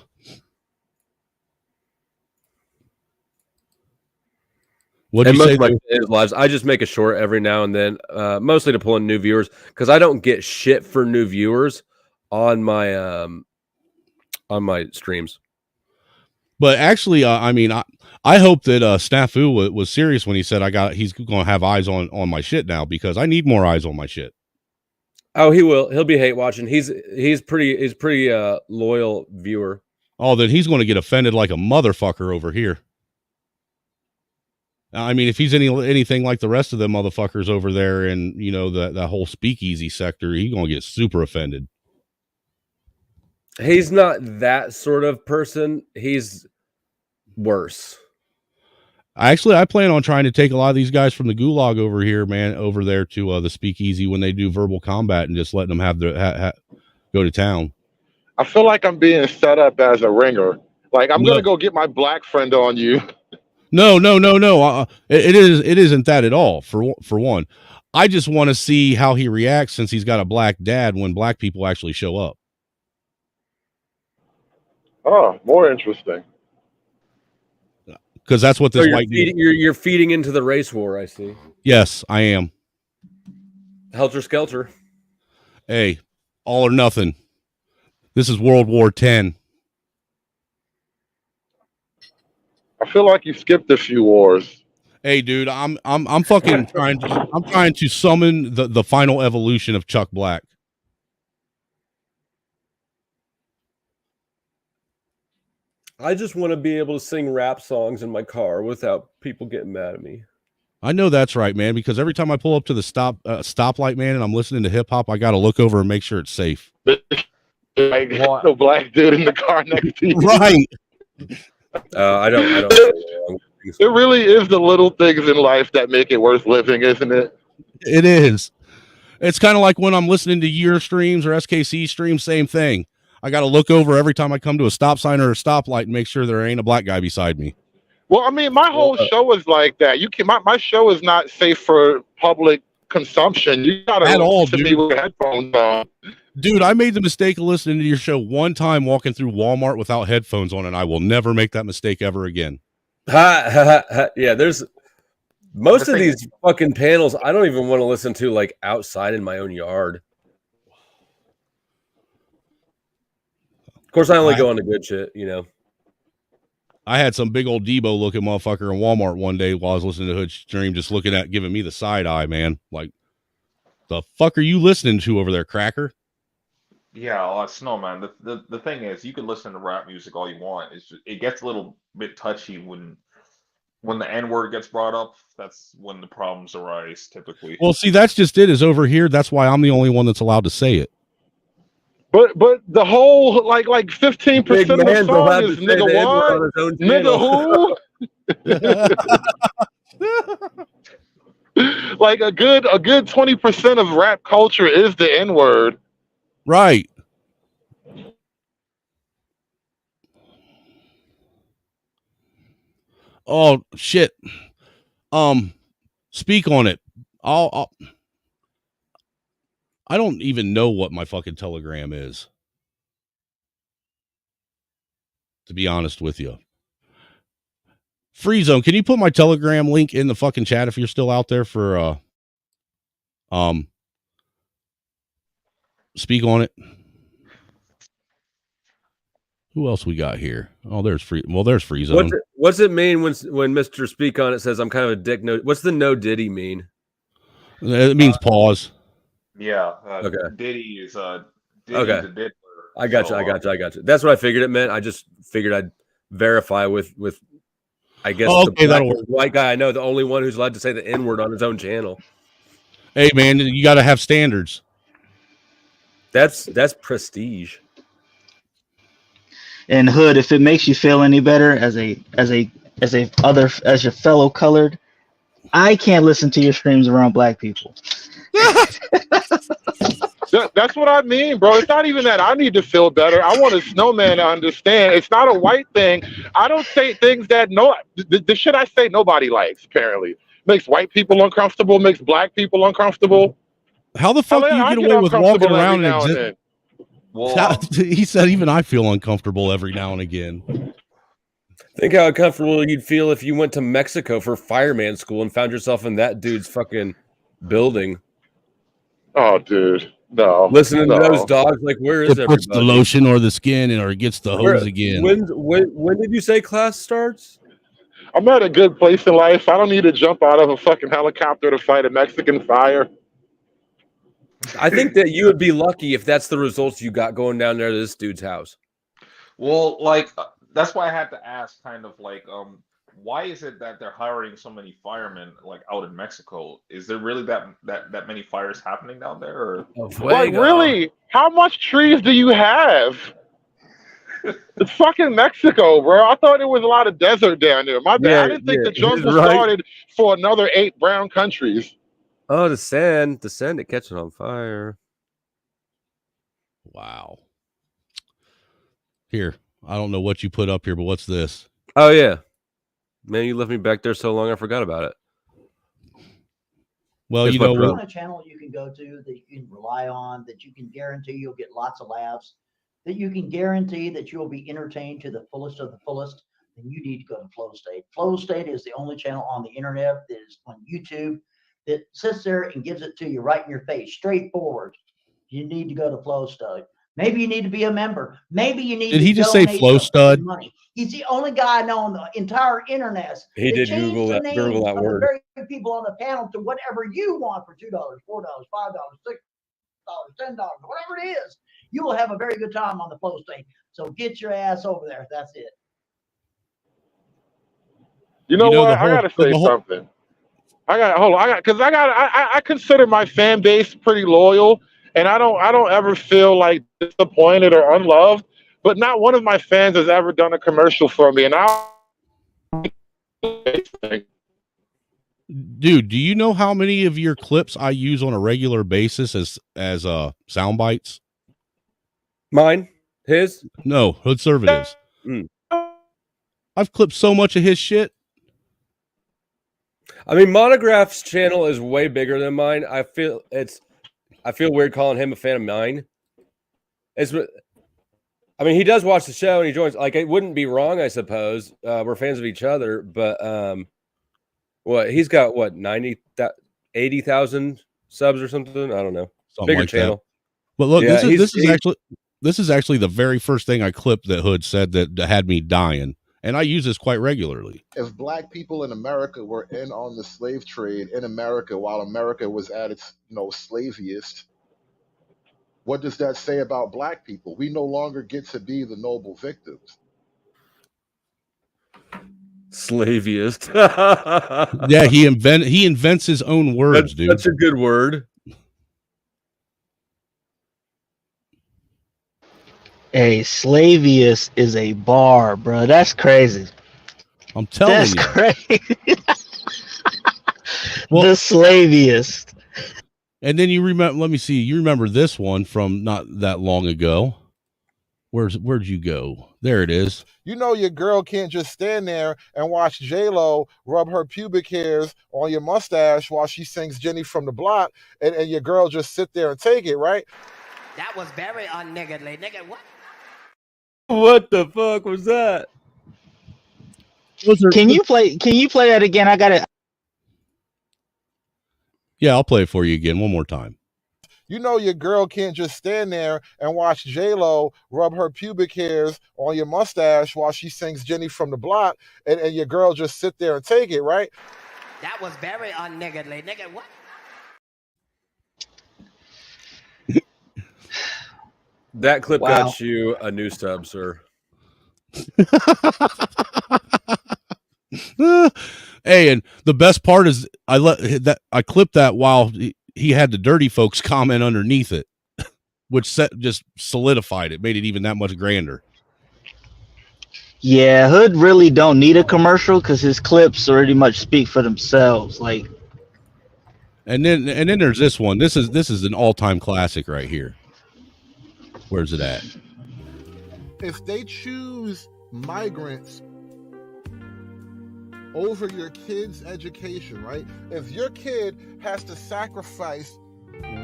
G: What
S: and
G: you
S: most
G: say?
S: of my videos lives, I just make a short every now and then, mostly to pull in new viewers because I don't get shit for new viewers on my streams.
G: But actually, I mean, I hope that Snafu was serious when he said he's going to have eyes on my shit now, because I need more eyes on my shit.
S: Oh, he will. He'll be hate watching. He's pretty loyal viewer.
G: Oh, then he's going to get offended like a motherfucker over here. I mean, if he's anything like the rest of the motherfuckers over there, and that whole speakeasy sector, he's going to get super offended.
S: He's not that sort of person. He's worse.
G: I plan on trying to take a lot of these guys from the gulag over here, man, over there to the speakeasy when they do verbal combat, and just letting them have go to town.
T: I feel like I'm being set up as a ringer. Like I'm gonna go get my black friend on you.
G: No. It isn't that at all. For one, I just want to see how he reacts since he's got a black dad when black people actually show up.
T: Oh, more interesting.
G: Because that's what this white
S: you're feeding into the race war. I see.
G: Yes, I am.
S: Helter skelter.
G: Hey, all or nothing. This is World War X.
T: I feel like you skipped a few wars.
G: Hey, dude, I'm fucking trying to summon the final evolution of Chuck Black.
S: I just want to be able to sing rap songs in my car without people getting mad at me.
G: I know that's right, man, because every time I pull up to the stoplight, man, and I'm listening to hip hop, I got to look over and make sure it's safe.
T: Like no black dude in the car next to you.
G: Right.
S: I don't.
T: It really is the little things in life that make it worth living, isn't it?
G: It is. It's kind of like when I'm listening to your streams or SKC streams, same thing. I got to look over every time I come to a stop sign or a stoplight and make sure there ain't a black guy beside me.
T: Well, I mean, my whole show is like that. You can my show is not safe for public consumption. You gotta listen to me with headphones on.
G: Dude, I made the mistake of listening to your show one time walking through Walmart without headphones on, and I will never make that mistake ever again.
S: Yeah, there's most of these fucking panels I don't even want to listen to like outside in my own yard. Of course, I only go on the good shit,
G: I had some big old Debo looking motherfucker in Walmart one day while I was listening to Hood Stream, just looking at giving me the side eye, man. Like, the fuck are you listening to over there, cracker?
I: Yeah, Snowman. The thing is, you can listen to rap music all you want. It's just, it gets a little bit touchy when the N-word gets brought up. That's when the problems arise, typically.
G: Well, see, that's just it. Is over here. That's why I'm the only one that's allowed to say it.
T: But the whole like 15% of the song is nigga what? Nigga who? Like a good 20% of rap culture is the N-word.
G: Right. Oh shit. Speak on it. I don't even know what my fucking Telegram is, to be honest with you. Free Zone, can you put my Telegram link in the fucking chat if you're still out there for speak on it? Who else we got here? Oh, there's Free. Well, there's Free Zone.
S: What's it mean when Mr. Speak on it says I'm kind of a dick? No, what's the no Diddy mean?
G: It means pause.
I: Yeah.
S: Okay.
I: Diddy is a diddler.
S: I got you. That's what I figured it meant. I just figured I'd verify with I guess the white guy I know, the only one who's allowed to say the N-word on his own channel.
G: Hey man, you got to have standards.
S: That's prestige.
O: And Hood, if it makes you feel any better as your fellow colored, I can't listen to your streams around black people.
T: That's what I mean, bro. It's not even that I need to feel better. I want a Snowman to understand. It's not a white thing. I don't say things that the shit I say nobody likes, apparently. Makes white people uncomfortable, makes black people uncomfortable.
G: How the fuck do you get away with walking around and he said even I feel uncomfortable every now and again.
S: Think how uncomfortable you'd feel if you went to Mexico for fireman school and found yourself in that dude's fucking building.
T: Oh, dude, no.
S: Listening to those dogs, like, where is
G: It puts the
S: everybody?
G: lotion or the skin or it gets the hose again.
S: When did you say class starts?
T: I'm at a good place in life. I don't need to jump out of a fucking helicopter to fight a Mexican fire.
S: I think that you would be lucky if that's the results you got going down there to this dude's house.
I: Well, like that's why I had to ask, kind of like, why is it that they're hiring so many firemen like out in Mexico? Is there really that many fires happening down there? Or
T: Like, really? How much trees do you have? It's fucking Mexico, bro. I thought it was a lot of desert down there. My bad.
S: Yeah,
T: I didn't think
S: yeah,
T: the jungle
S: right.
T: started for another 8 brown countries.
S: Oh, the sand it catching on fire.
G: Wow. Here, I don't know what you put up here, but what's this?
S: Oh yeah, man, you left me back there so long I forgot about it.
G: Well,
S: It's
G: you
S: my
G: know
S: brother.
G: what?
C: A channel you can go to that you can rely on, that you can guarantee you'll get lots of laughs, that you can guarantee that you'll be entertained to the fullest of the fullest, then you need to go to Flow State. Flow State is the only channel on the internet that is on YouTube that sits there and gives it to you right in your face, straightforward. You need to go to Flow State. Maybe you need to be a member. Maybe you need
G: Did
C: to
G: he just say
C: donate
G: Flow
C: some
G: Stud?
C: money. He's the only guy I know on the entire internet.
S: He
C: that
S: did
C: changed
S: Google
C: the
S: that-
C: names
S: Google that
C: of
S: word.
C: The very people on the panel to whatever you want for $2, $4, $5, $6, $10, whatever it is. You will have a very good time on the Flow State. So get your ass over there. That's it.
T: You know
G: You know,
T: what?
G: the whole-
T: I gotta say
G: the whole-
T: something. I consider my fan base pretty loyal, and I don't ever feel like disappointed or unloved. But not one of my fans has ever done a commercial for me, and
G: Dude, do you know how many of your clips I use on a regular basis as sound bites?
S: Mine? His?
G: No, Hood Conservatives. I've clipped so much of his shit.
S: I mean, Monograph's channel is way bigger than mine. I feel weird calling him a fan of mine. I mean, he does watch the show and he joins. Like, it wouldn't be wrong, I suppose. We're fans of each other, but he's got 80,000 subs or something. I don't know.
G: Something
S: Bigger
G: like
S: channel.
G: that. But look,
S: Yeah,
G: this is actually the very first thing I clipped that Hood said that had me dying, and I use this quite regularly.
V: If black people in America were in on the slave trade in America while America was at its, slaviest, what does that say about black people? We no longer get to be the noble victims.
S: Slaviest.
G: Yeah, he invents his own words, dude.
S: That's a good word.
O: Hey, slaviest is a bar, bro. That's crazy.
G: I'm telling
O: That's
G: you.
O: crazy. The slaviest.
G: And then you remember, let me see, you remember this one from not that long ago. Where'd you go? There it is.
W: You know your girl can't just stand there and watch J-Lo rub her pubic hairs on your mustache while she sings Jenny from the Block, and your girl just sit there and take it, right?
N: That was very unniggardly. Nigga, what?
S: What the fuck was that?
O: Can you play that again? I got it.
G: Yeah, I'll play it for you again one more time.
W: You know your girl can't just stand there and watch J-Lo rub her pubic hairs on your mustache while she sings Jenny from the Block, and your girl just sit there and take it, right?
N: That was very unniggardly. Nigga, what?
S: That clip
O: Wow.
S: got you a new sub, sir.
G: Hey, and the best part is I clipped that while he had the dirty folks comment underneath it, which just solidified it, made it even that much grander.
O: Yeah, Hood really don't need a commercial because his clips already much speak for themselves. Like,
G: And then there's this one. This is an all-time classic right here. Where's it at?
W: If they choose migrants over your kid's education, right? If your kid has to sacrifice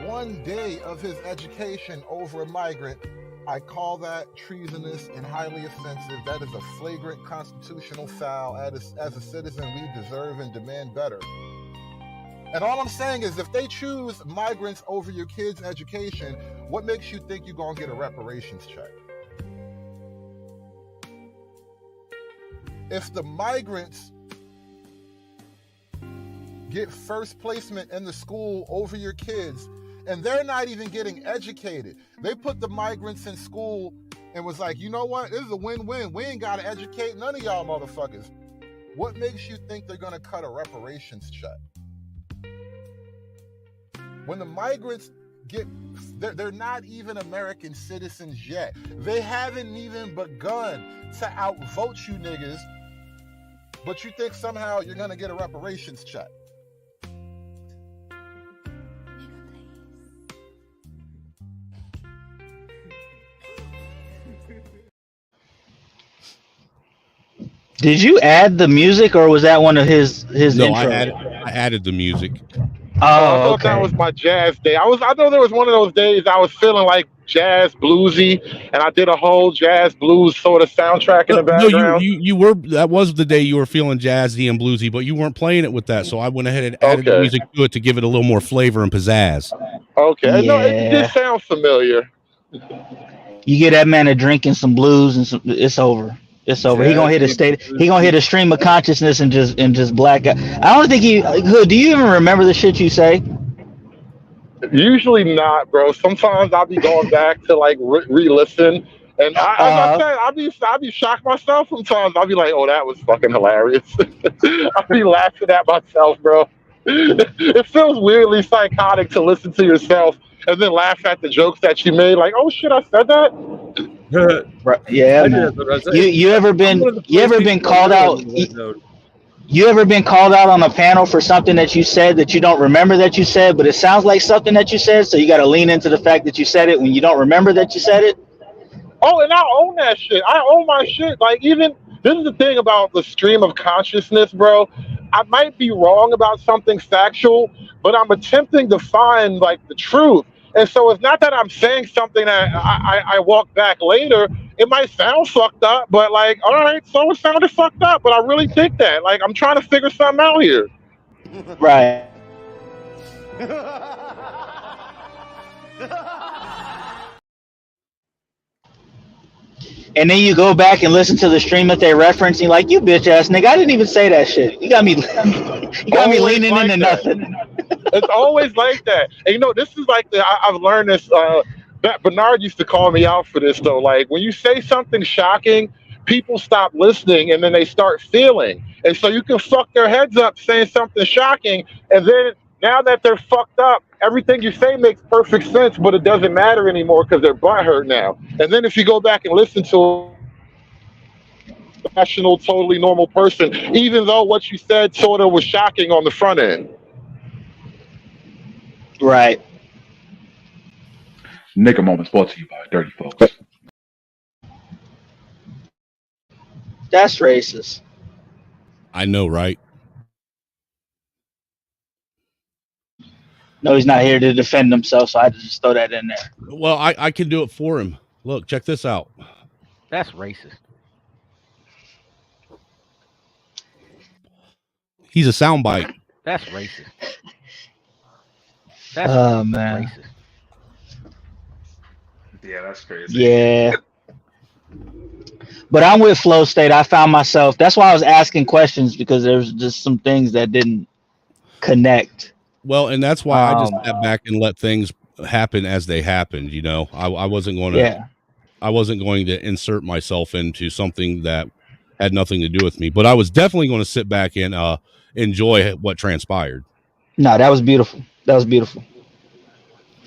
W: one day of his education over a migrant, I call that treasonous and highly offensive. That is a flagrant constitutional foul. As a citizen, we deserve and demand better. And all I'm saying is, if they choose migrants over your kids' education, what makes you think you're going to get a reparations check? If the migrants get first placement in the school over your kids, and they're not even getting educated. They put the migrants in school and was like, you know what? This is a win-win. We ain't got to educate none of y'all motherfuckers. What makes you think they're going to cut a reparations check? When the migrants they're not even American citizens yet. They haven't even begun to outvote you niggas, but you think somehow you're going to get a reparations check.
O: Did you add the music, or was that one of his
G: No,
O: intro?
G: I added the music.
W: I thought that was my jazz day. I know there was one of those days I was feeling like jazz bluesy, and I did a whole jazz blues sort of soundtrack in the background.
G: No, you were. That was the day you were feeling jazzy and bluesy, but you weren't playing it with that. So I went ahead and added the music to it to give it a little more flavor and pizzazz.
W: Okay, no, it did sound familiar.
O: You get that man a drink and some blues, and it's over. It's over. He gonna hit a state. He gonna hit a stream of consciousness and just black out. I don't think he. Hood, do you even remember the shit you say?
W: Usually not, bro. Sometimes I'll be going back to like re-listen, and as I said, I'll be shocked myself sometimes. I'll be like, oh, that was fucking hilarious. I'll be laughing at myself, bro. It feels weirdly psychotic to listen to yourself and then laugh at the jokes that you made. Like, oh shit, I said that.
O: Right. Yeah, man. You ever been called out? You ever been called out on a panel for something that you said that you don't remember that you said, but it sounds like something that you said, so you got to lean into the fact that you said it when you don't remember that you said it?
W: Oh, and I own that shit. I own my shit. Like, even this is the thing about the stream of consciousness, bro. I might be wrong about something factual, but I'm attempting to find like the truth. And so it's not that I'm saying something that I walk back later. It might sound fucked up, but like, all right, so it sounded fucked up, but I really think that. Like, I'm trying to figure something out here.
O: Right. And then you go back and listen to the stream that they referencing, like, you bitch ass nigga, I didn't even say that shit. You got me leaning into nothing.
W: It's always like that. And you know, this is like I've learned this. Bernard used to call me out for this though. Like, when you say something shocking, people stop listening and then they start feeling. And so you can fuck their heads up saying something shocking, and then now that they're fucked up, everything you say makes perfect sense, but it doesn't matter anymore because their butt hurt now. And then if you go back and listen to a rational, totally normal person, even though what you said sort of was shocking on the front end.
O: Right.
U: Nigga Moments brought to you by Dirty Folks.
O: That's racist.
G: I know, right?
O: No, he's not here to defend himself, so I had to just throw that in there.
G: Well, I can do it for him. Look, check this out.
D: That's racist.
G: He's a soundbite.
D: That's racist. That's
O: man.
D: racist.
I: Yeah, that's crazy.
O: Yeah. But I'm with Flow State. I found myself. That's why I was asking questions, because there's just some things that didn't connect.
G: Well, and that's why I just sat back and let things happen as they happened. You know, I wasn't going to.
O: Yeah.
G: I wasn't going to insert myself into something that had nothing to do with me. But I was definitely going to sit back and enjoy what transpired.
O: No, that was beautiful. That was beautiful.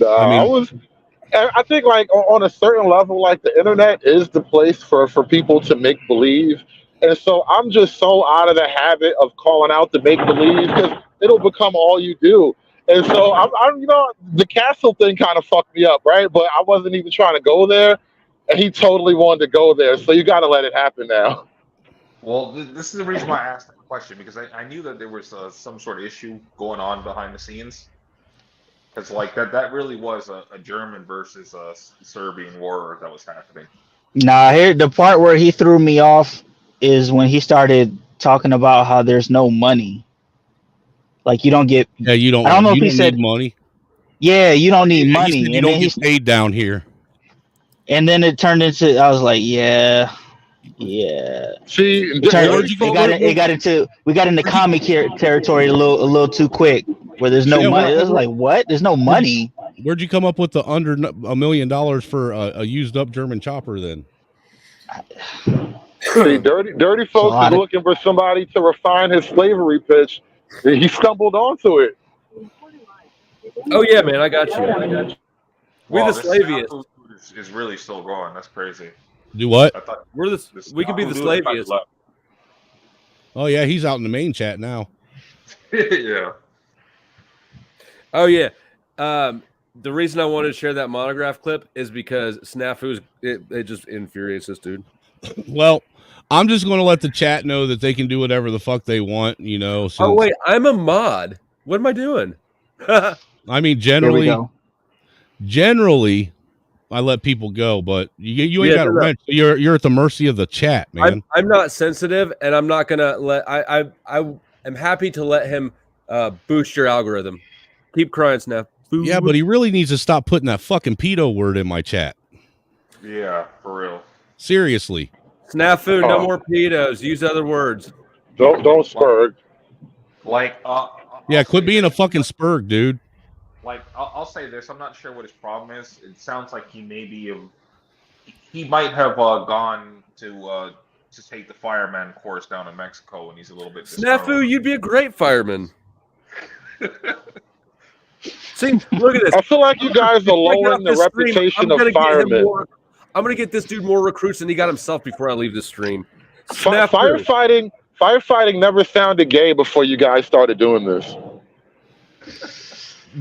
W: I think, like, on a certain level, like, the internet is the place for people to make believe. And so I'm just so out of the habit of calling out the make believe, because it'll become all you do. And so I'm you know, the castle thing kind of fucked me up, right? But I wasn't even trying to go there, and he totally wanted to go there. So you got to let it happen now.
I: Well, this is the reason why I asked that question, because I knew that there was some sort of issue going on behind the scenes. Because like that really was a German versus a Serbian war that was happening.
O: Nah, here the part where he threw me off is when he started talking about how there's no money. Like you don't get.
G: Yeah, you don't.
O: I don't know
G: You
O: if he
G: don't need
O: said.
G: money.
O: Yeah, you don't need
G: He said
O: money,
G: you
O: and
G: don't
O: then
G: get paid down here.
O: and then it turned into. I was like, yeah.
W: See,
O: It turned.
G: Where'd you go?
O: It got into. We got into comic territory a little too quick, where there's no money. It was like, what? There's no money.
G: Where'd you come up with the under $1 million for a used up German chopper? Then
W: See, dirty folks is looking for somebody to refine his slavery pitch. He stumbled onto it.
S: Oh yeah, man, I got you.
I: Wow,
S: the
I: this
S: slaviest.
I: snafu food is really still going. That's crazy.
G: do what?
I: I thought
S: We could be the
I: snafu dude, I thought he
S: slaviest.
I: left.
G: Oh yeah, he's out in the main chat now.
I: Yeah.
S: Oh yeah. The reason I wanted to share that monograph clip is because snafus it just infuriates this dude.
G: Well, I'm just going to let the chat know that they can do whatever the fuck they want, you know. Since,
S: Oh wait, I'm a mod. What am I doing?
G: I mean, generally, I let people go, but you ain't got a wrench. You're at the mercy of the chat, man.
S: I'm not sensitive, and I'm not gonna let. I am happy to let him boost your algorithm. Keep crying, Snap.
G: Yeah, but he really needs to stop putting that fucking pedo word in my chat.
I: Yeah, for real.
G: Seriously.
S: Snafu, no more pedos. Use other words.
W: Don't spurg.
I: Like,
G: yeah, quit being a fucking spurg, dude.
I: Like, I'll say this. I'm not sure what his problem is. It sounds like he might have gone to take the fireman course down in Mexico, and he's a little bit.
S: Snafu, you'd be a great fireman. See, look at this.
W: I feel like you guys are lowering the reputation of firemen.
S: I'm gonna get this dude more recruits than he got himself before I leave the stream.
W: Firefighting never sounded gay before you guys started doing this.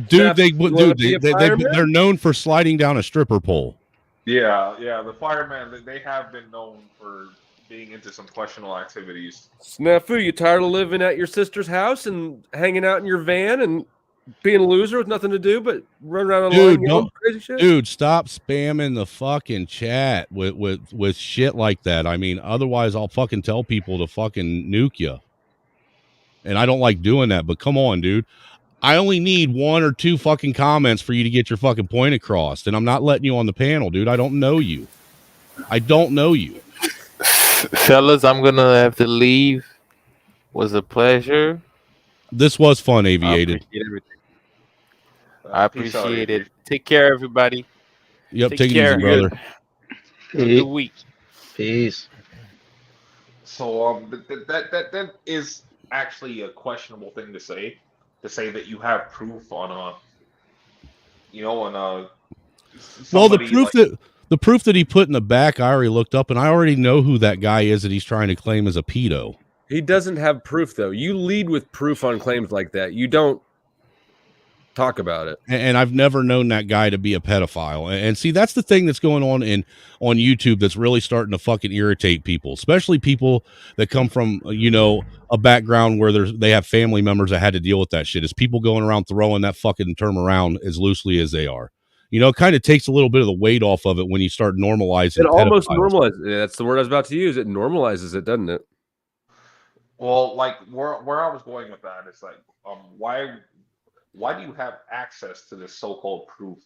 G: Dude, they're known for sliding down a stripper pole.
I: Yeah, the firemen, they have been known for being into some questionable activities.
S: Snafu, you tired of living at your sister's house and hanging out in your van and being a loser with nothing to do but run around online crazy shit?
G: Dude, stop spamming the fucking chat with shit like that. I mean, otherwise I'll fucking tell people to fucking nuke you. And I don't like doing that, but come on, dude. I only need 1 or 2 fucking comments for you to get your fucking point across. And I'm not letting you on the panel, dude. I don't know you.
L: Fellas, I'm going to have to leave. Was a pleasure.
G: This was fun, Aviated.
L: I appreciate it. Take care, everybody.
G: Yep, take it easy, brother.
L: Good week.
O: Peace.
I: So that is actually a questionable thing to say that you have proof on
G: well, the proof that he put in the back, I already looked up, and I already know who that guy is that he's trying to claim as a pedo.
S: He doesn't have proof, though. You lead with proof on claims like that. You don't talk about it.
G: And I've never known that guy to be a pedophile. And see, that's the thing that's going on on YouTube that's really starting to fucking irritate people, especially people that come from, a background where they have family members that had to deal with that shit. Is people going around throwing that fucking term around as loosely as they are. It kind of takes a little bit of the weight off of it when you start normalizing.
S: It almost normalizes. That's the word I was about to use. It normalizes it, doesn't it?
I: Well, like where I was going with that is like, why do you have access to this so-called proof?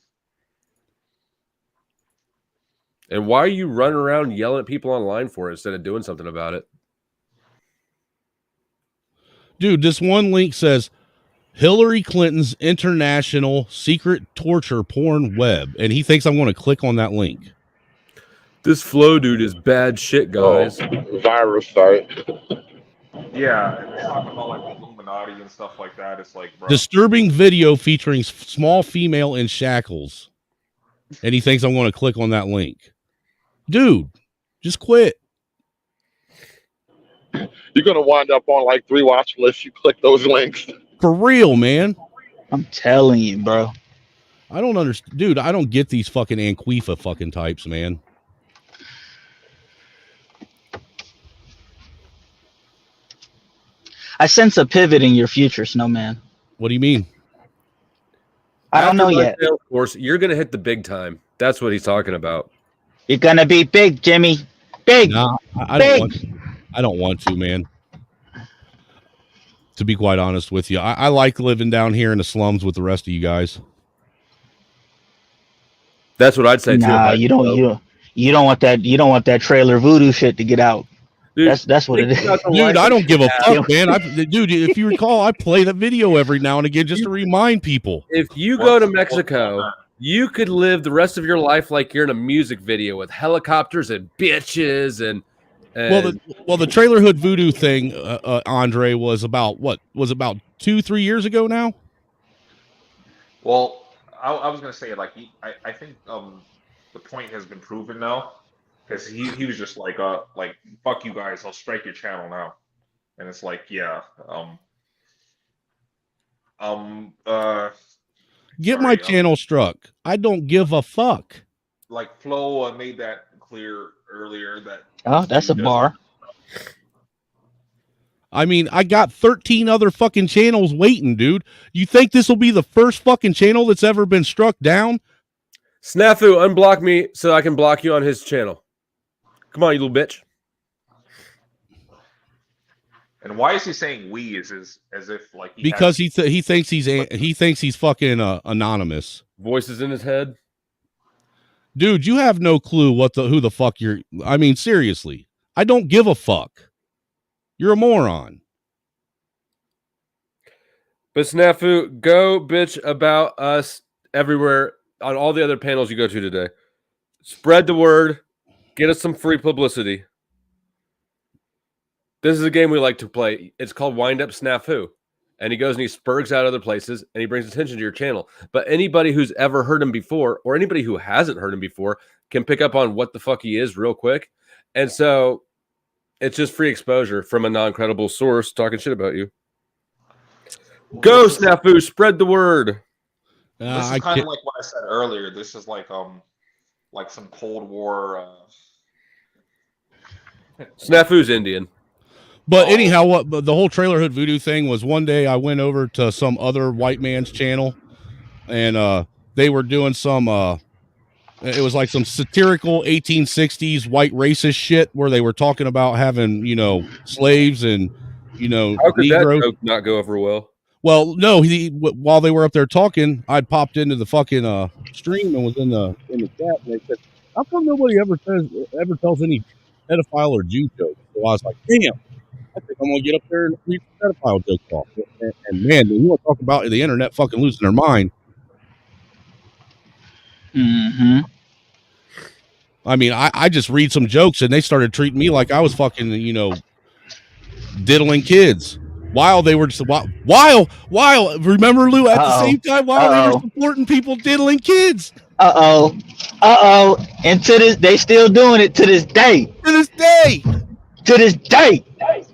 S: And why are you running around yelling at people online for it instead of doing something about it?
G: Dude, this one link says Hillary Clinton's international secret torture porn web, and he thinks I'm going to click on that link.
S: This Flow dude is bad shit, guys.
W: Virus site.
I: Yeah, and talking about like Illuminati and stuff like that. It's like, bro.
G: Disturbing video featuring small female in shackles, and he thinks I'm going to click on that link. Dude, just quit.
W: You're gonna wind up on like 3 watch lists. You click those links.
G: For real, man.
O: I'm telling you, bro.
G: I don't understand, dude. I don't get these fucking Anquifa fucking types, man.
O: I sense a pivot in your future, Snowman.
G: What do you mean?
O: I don't
S: After
O: know
S: my
O: yet.
S: sales course, you're gonna hit the big time. That's what he's talking about.
O: You're gonna be big, Jimmy. Big.
G: No, I don't want. I don't want to, man. To be quite honest with you, I like living down here in the slums with the rest of you guys.
S: That's what I'd say too.
O: Nah, you don't want that. You don't want that trailer voodoo shit to get out.
S: Dude,
O: that's what it is.
G: Dude, I don't give a fuck, man. Dude, if you recall, I play that video every now and again just to remind people.
S: If you go to Mexico, you could live the rest of your life like you're in a music video with helicopters and bitches and.
G: Well, the trailer hood voodoo thing, Andre, was about what? Was about 2-3 years ago now.
I: Well, I was gonna say like I think the point has been proven now because he was just like fuck you guys, I'll strike your channel now, and it's like yeah
G: Get my channel struck. I don't give a fuck.
I: like Flo made that clear earlier that
O: that's a bar.
G: I mean, I got 13 other fucking channels waiting, dude. You think this will be the first fucking channel that's ever been struck down?
S: Snafu, unblock me so I can block you on his channel. Come on, you little bitch.
I: And why is he saying we as if like
G: Because he thinks he's fucking anonymous.
S: Voices in his head.
G: Dude, you have no clue who the fuck you're. I mean, seriously, I don't give a fuck. You're a moron.
S: But Snafu, go bitch about us everywhere on all the other panels you go to today. Spread the word. Get us some free publicity. This is a game we like to play. It's called Wind Up Snafu. And he goes and he spurgs out other places and he brings attention to your channel. But anybody who's ever heard him before or anybody who hasn't heard him before can pick up on what the fuck he is real quick. And so it's just free exposure from a non-credible source talking shit about you. Go, Snafu, spread the word.
I: This is kind of like what I said earlier. This is like some Cold War.
S: Snafu's Indian.
G: But anyhow, what the whole trailer hood voodoo thing was, one day I went over to some other white man's channel, and they were doing some. It was like some satirical 1860s white racist shit where they were talking about having, slaves and,
S: How could
G: Negroes.
S: that joke not go over well?
G: Well, no, while they were up there talking, I popped into the fucking stream and was in the chat, and they said, "How come nobody ever tells any pedophile or Jew jokes?" So I was like, "Damn, I think I'm gonna get up there and read the pedophile jokes off." And man, you want to talk about the internet fucking losing their mind?
O: Mm-hmm.
G: I mean, I just read some jokes and they started treating me like I was fucking, diddling kids while they were just while remember, Lou, at the same time while they were supporting people diddling kids.
O: And to this, they still doing it to this day.
G: To this day,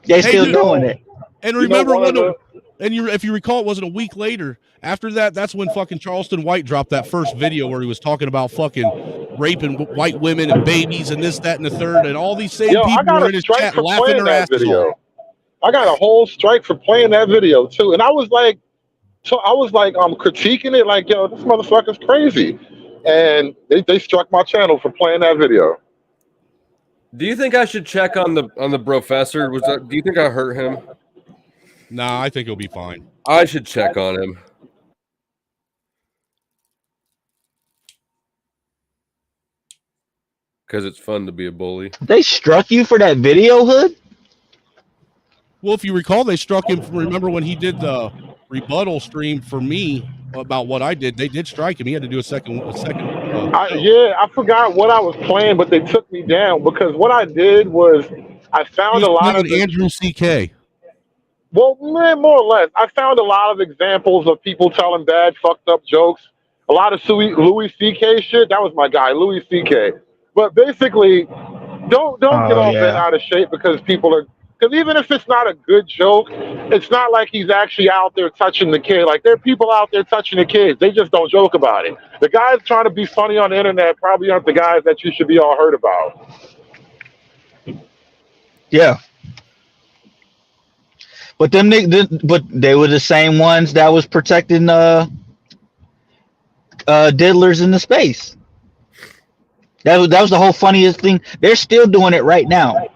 O: they still doing it.
G: And remember, if you recall, it wasn't a week later. After that, that's when fucking Charleston White dropped that first video where he was talking about fucking raping white women and babies and this, that, and the third, and all these same people were in his chat laughing their asses off.
W: I got a whole strike for playing that video too, and I was like critiquing it, like, yo, this motherfucker's crazy, and they struck my channel for playing that video.
S: Do you think I should check on the professor? Do you think I hurt him?
G: Nah, I think he'll be fine.
S: I should check on him. Because it's fun to be a bully.
O: They struck you for that video, Hood?
G: Well, if you recall, they struck him. Remember when he did the rebuttal stream for me about what I did? They did strike him. He had to do a second.
W: I forgot what I was playing, but they took me down because what I did was I found a lot of
G: Andrew CK.
W: Well, man, more or less, I found a lot of examples of people telling bad, fucked up jokes. A lot of Louis CK shit. That was my guy, Louis CK. But basically, don't get all bent out of shape because people are. Because even if it's not a good joke, it's not like he's actually out there touching the kid. Like, there are people out there touching the kids. They just don't joke about it. The guys trying to be funny on the internet probably aren't the guys that you should be all heard about.
O: Yeah. But they were the same ones that was protecting diddlers into space. That was the whole funniest thing. They're still doing it right now.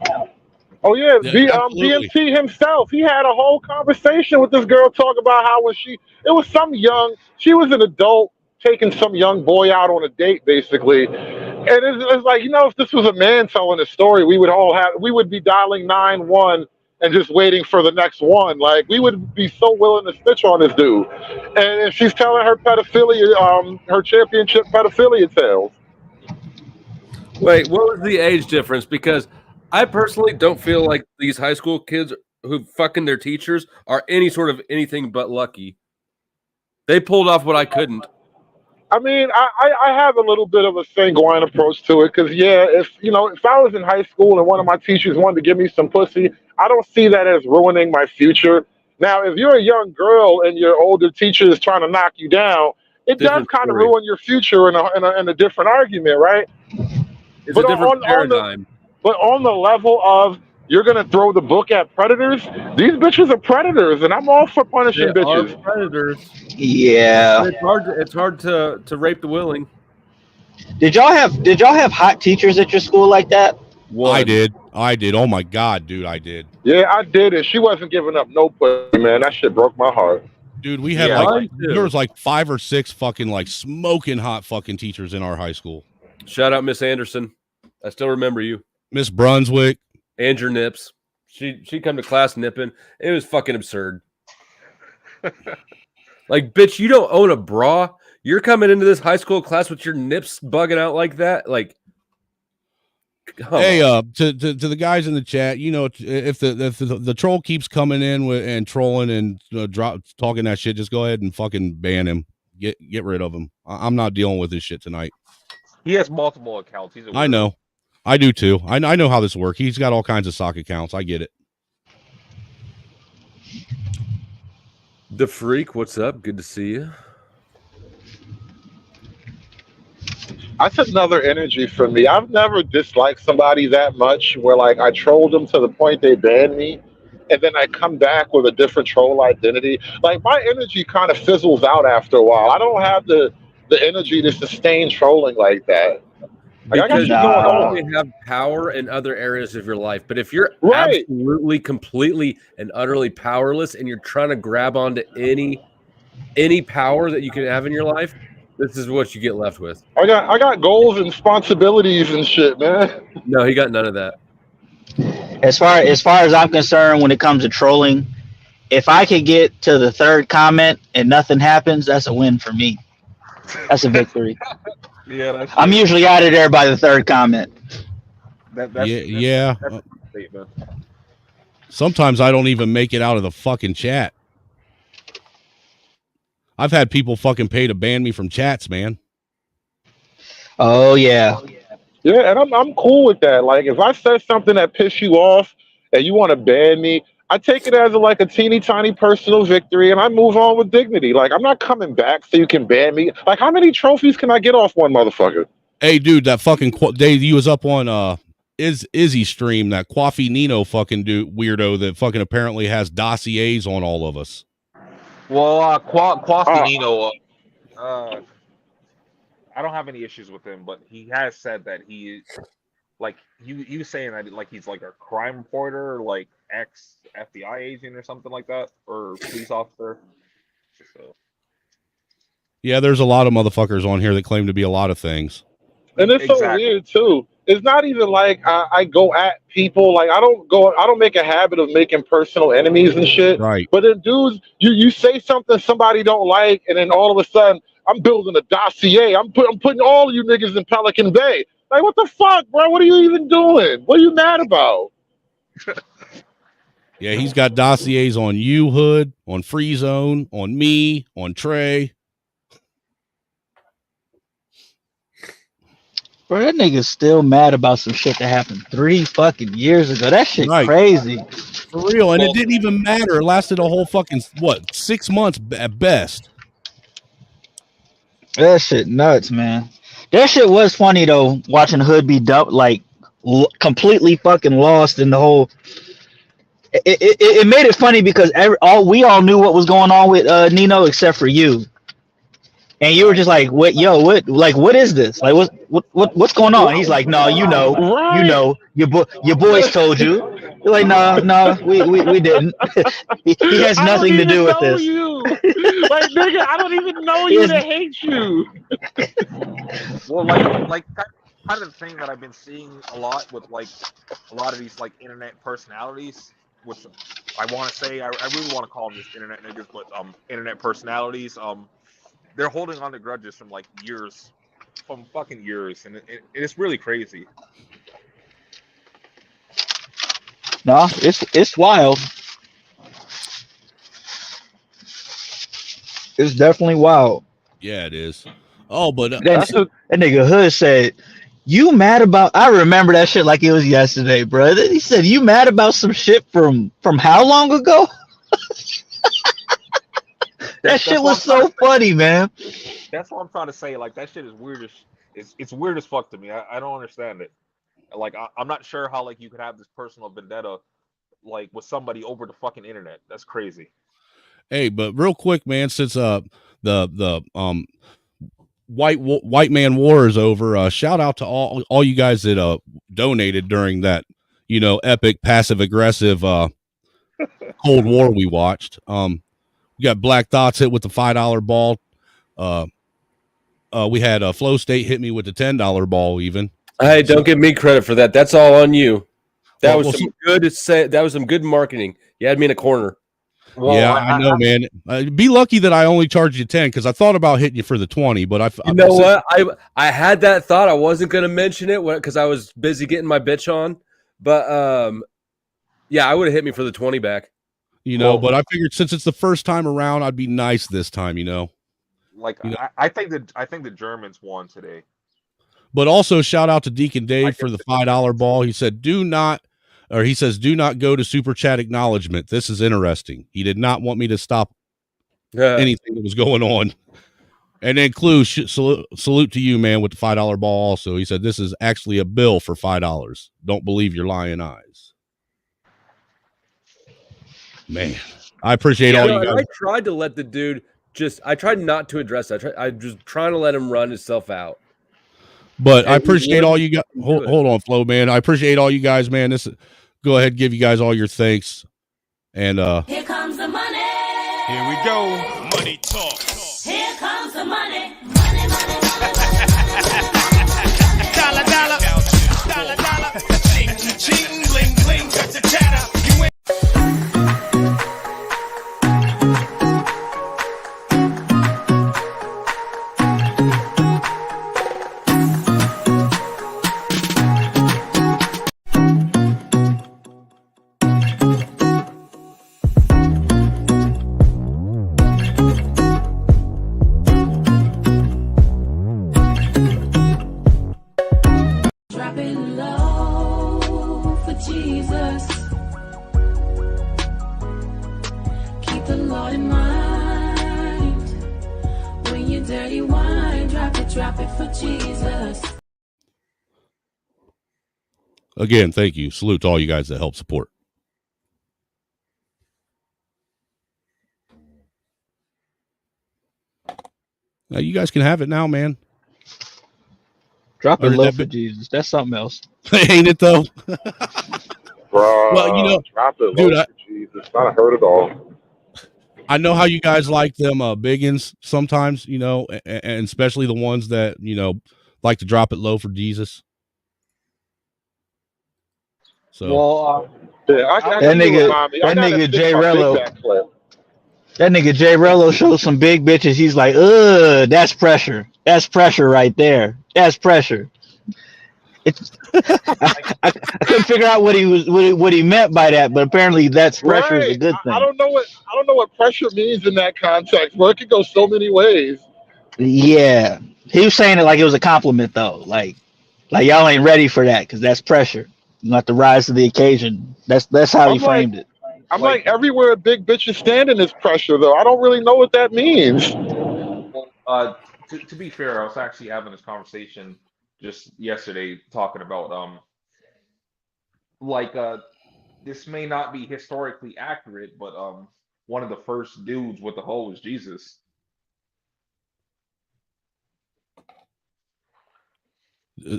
W: Oh yeah,
G: Absolutely.
W: DMT himself. He had a whole conversation with this girl talking about how when she was she was an adult taking some young boy out on a date basically, and it's like if this was a man telling a story, we would be dialing 911 and just waiting for the next one. Like we would be so willing to snitch on this dude, and she's telling her pedophilia, her championship pedophilia tales.
S: Wait, what was the age difference? Because I personally don't feel like these high school kids who fucking their teachers are any sort of anything but lucky. They pulled off what I couldn't.
W: I mean, I have a little bit of a sanguine approach to it because, if I was in high school and one of my teachers wanted to give me some pussy, I don't see that as ruining my future. Now, if you're a young girl and your older teacher is trying to knock you down, it does kind of ruin your future in a different argument, right?
S: It's a different paradigm.
W: But on the level of you're gonna throw the book at predators, these bitches are predators, and I'm all for punishing bitches.
S: Are predators.
O: Yeah.
S: It's hard to rape the willing.
O: Did y'all have hot teachers at your school like that?
G: I did. Oh my god, dude, I did.
W: Yeah, I did it. She wasn't giving up no pussy, man. That shit broke my heart.
G: Dude, we had there was like 5 or 6 fucking like smoking hot fucking teachers in our high school.
S: Shout out Miss Anderson. I still remember you.
G: Miss Brunswick.
S: And your nips. She come to class nipping. It was fucking absurd. Like, bitch, you don't own a bra. You're coming into this high school class with your nips bugging out like that. Like,
G: hey, to the guys in the chat, if the troll keeps coming in and trolling and talking that shit, just go ahead and fucking ban him. Get rid of him. I'm not dealing with this shit tonight.
I: He has multiple accounts.
G: I know. I do too. I know how this works. He's got all kinds of sock accounts. I get it.
S: The Freak, what's up? Good to see you.
W: That's another energy for me. I've never disliked somebody that much where like I trolled them to the point they banned me, and then I come back with a different troll identity. Like my energy kind of fizzles out after a while. I don't have the energy to sustain trolling like that.
S: Because you only have power in other areas of your life. But if you're absolutely, completely, and utterly powerless, and you're trying to grab onto any power that you can have in your life, this is what you get left with.
W: I got goals and responsibilities and shit, man.
S: No, he got none of that.
O: As far as I'm concerned, when it comes to trolling, if I could get to the 3rd comment and nothing happens, that's a win for me. That's a victory.
I: Yeah,
O: I'm usually out of there by the 3rd comment.
G: Yeah. Sometimes I don't even make it out of the fucking chat. I've had people fucking pay to ban me from chats, man.
O: Oh yeah.
W: Yeah, and I'm cool with that. Like if I said something that pissed you off and you want to ban me, I take it as a teeny tiny personal victory, and I move on with dignity. Like I'm not coming back so you can ban me. Like how many trophies can I get off one motherfucker?
G: Hey, dude, that fucking Dave, you was up on Izzy stream, that Coffee Nino fucking weirdo that fucking apparently has dossiers on all of us.
I: Well, Quasinino, I don't have any issues with him, but he has said that he was saying that like he's like a crime reporter, like ex FBI agent or something like that, or police officer. So.
G: Yeah, there's a lot of motherfuckers on here that claim to be a lot of things.
W: And it's so weird too. It's not even like I go at people. Like I don't make a habit of making personal enemies and shit.
G: Right.
W: But then dudes, you say something somebody don't like, and then all of a sudden I'm building a dossier. I'm putting all of you niggas in Pelican Bay. Like what the fuck, bro? What are you even doing? What are you mad about?
G: Yeah, he's got dossiers on you, Hood, on Free Zone, on me, on Trey.
O: Bro, that nigga's still mad about some shit that happened 3 fucking years ago. That shit crazy.
G: For real, and it didn't even matter. It lasted a whole fucking, 6 months at best.
O: That shit nuts, man. That shit was funny, though, watching Hood be completely fucking lost in the whole... It made it funny because we all knew what was going on with Nino except for you. And you were just like, "What, yo, what is this? Like, what's going on?" He's like, "No,
W: Right.
O: your boys told you." You're like, "No, we didn't. he has
W: I don't
O: nothing to do
W: even
O: with
W: know
O: this."
W: you. Like, nigga, I don't even know
O: He
W: you
O: has,
W: to hate you.
K: Well, kind of the thing that I've been seeing a lot with like a lot of these like internet personalities, which I want to say I really want to call them just internet niggas, but internet personalities, they're holding on to grudges from like years, from fucking years, and it's really crazy.
O: no, it's wild. It's definitely wild.
G: Yeah, it is. Oh, but
O: That nigga Hood said, "You mad about?" I remember that shit like it was yesterday, bro. Then he said, "You mad about some shit from how long ago?" That shit was so funny, man.
K: That's what I'm trying to say. Like that shit is weird as it's weird as fuck to me. I don't understand it. Like I'm not sure how like you could have this personal vendetta like with somebody over the fucking internet. That's crazy.
G: hey, but real quick, man, since the white man war is over, shout out to all you guys that donated during that epic passive aggressive Cold War we watched. We got Black Dots hit with the $5 ball. We had Flow State hit me with the $10 ball even.
S: Hey, don't give me credit for that. That's all on you. That
G: Well,
S: was
G: well,
S: some good. That was some good marketing. You had me in a corner.
K: Well,
G: yeah, I know, man. Be lucky that I only charged you 10 because I thought about hitting you for the 20, but
S: You know what? I had that thought. I wasn't going to mention it because I was busy getting my bitch on. But yeah, I would have hit me for the 20 back.
G: But I figured since it's the first time around, I'd be nice this time.
K: Like I think the Germans won today.
G: But also shout out to Deacon Dave for the $5 ball. He said, do not go to super chat acknowledgement. This is interesting. He did not want me to stop anything that was going on. And then Clue, salute to you, man, with the $5 ball also. He said, this is actually a bill for $5. Don't believe your lying eyes. Man, I appreciate all you guys.
S: I tried to let the dude I tried not to address that. I just trying to let him run himself out.
G: But I appreciate all you guys. Hold on, Flo, man. I appreciate all you guys, man. Go ahead, give you guys all your thanks. And
E: here comes the money.
J: Here we go. Money talk.
E: Here comes the money. Money, money,
J: dollar, dollar. Dollar, dollar. Ching, ching, bling, bling. Got the chatter. You ain't.
E: drop it low for Jesus. Keep the Lord in mind. When you dirty wine, drop it for Jesus.
G: again, thank you. Salute to all you guys that help support. Now you guys can have it now, man.
O: Drop it low for Jesus. That's something else.
G: Ain't it though?
W: Bro,
G: Well,
W: drop it
G: dude,
W: low for Jesus. Not heard it all.
G: I know how you guys like them biggins sometimes, and especially the ones that, like to drop it low for Jesus. So
W: Well, that
O: nigga Jay Rello. That nigga Jay Rello showed some big bitches. He's like, that's pressure. That's pressure right there. That's pressure. It's I couldn't figure out what he meant by that, but apparently that's pressure is a good thing.
W: I don't know what pressure means in that context, but it could go so many ways.
O: Yeah, he was saying it like it was a compliment though. Like y'all ain't ready for that because that's pressure. You have to rise to the occasion. That's how he framed it.
W: I'm like everywhere a big bitch is standing is pressure though. I don't really know what that means.
K: To be fair, I was actually having this conversation just yesterday talking about this may not be historically accurate, but one of the first dudes with the hoe was Jesus.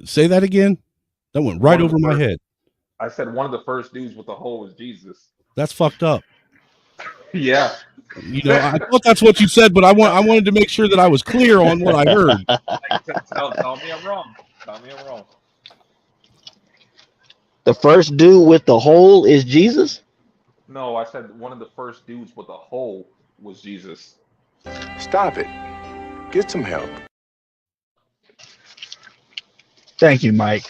G: Say that again. That went right over my head.
I: I said one of the first dudes with the hole was Jesus.
G: That's fucked up.
I: Yeah.
G: You know, I thought that's what you said, but I wanted to make sure that I was clear on what I heard.
I: Tell me I'm wrong. Tell me I'm wrong.
O: The first dude with the hole is Jesus?
I: No, I said one of the first dudes with a hole was Jesus.
J: Stop it. Get some help.
O: Thank you, Mike.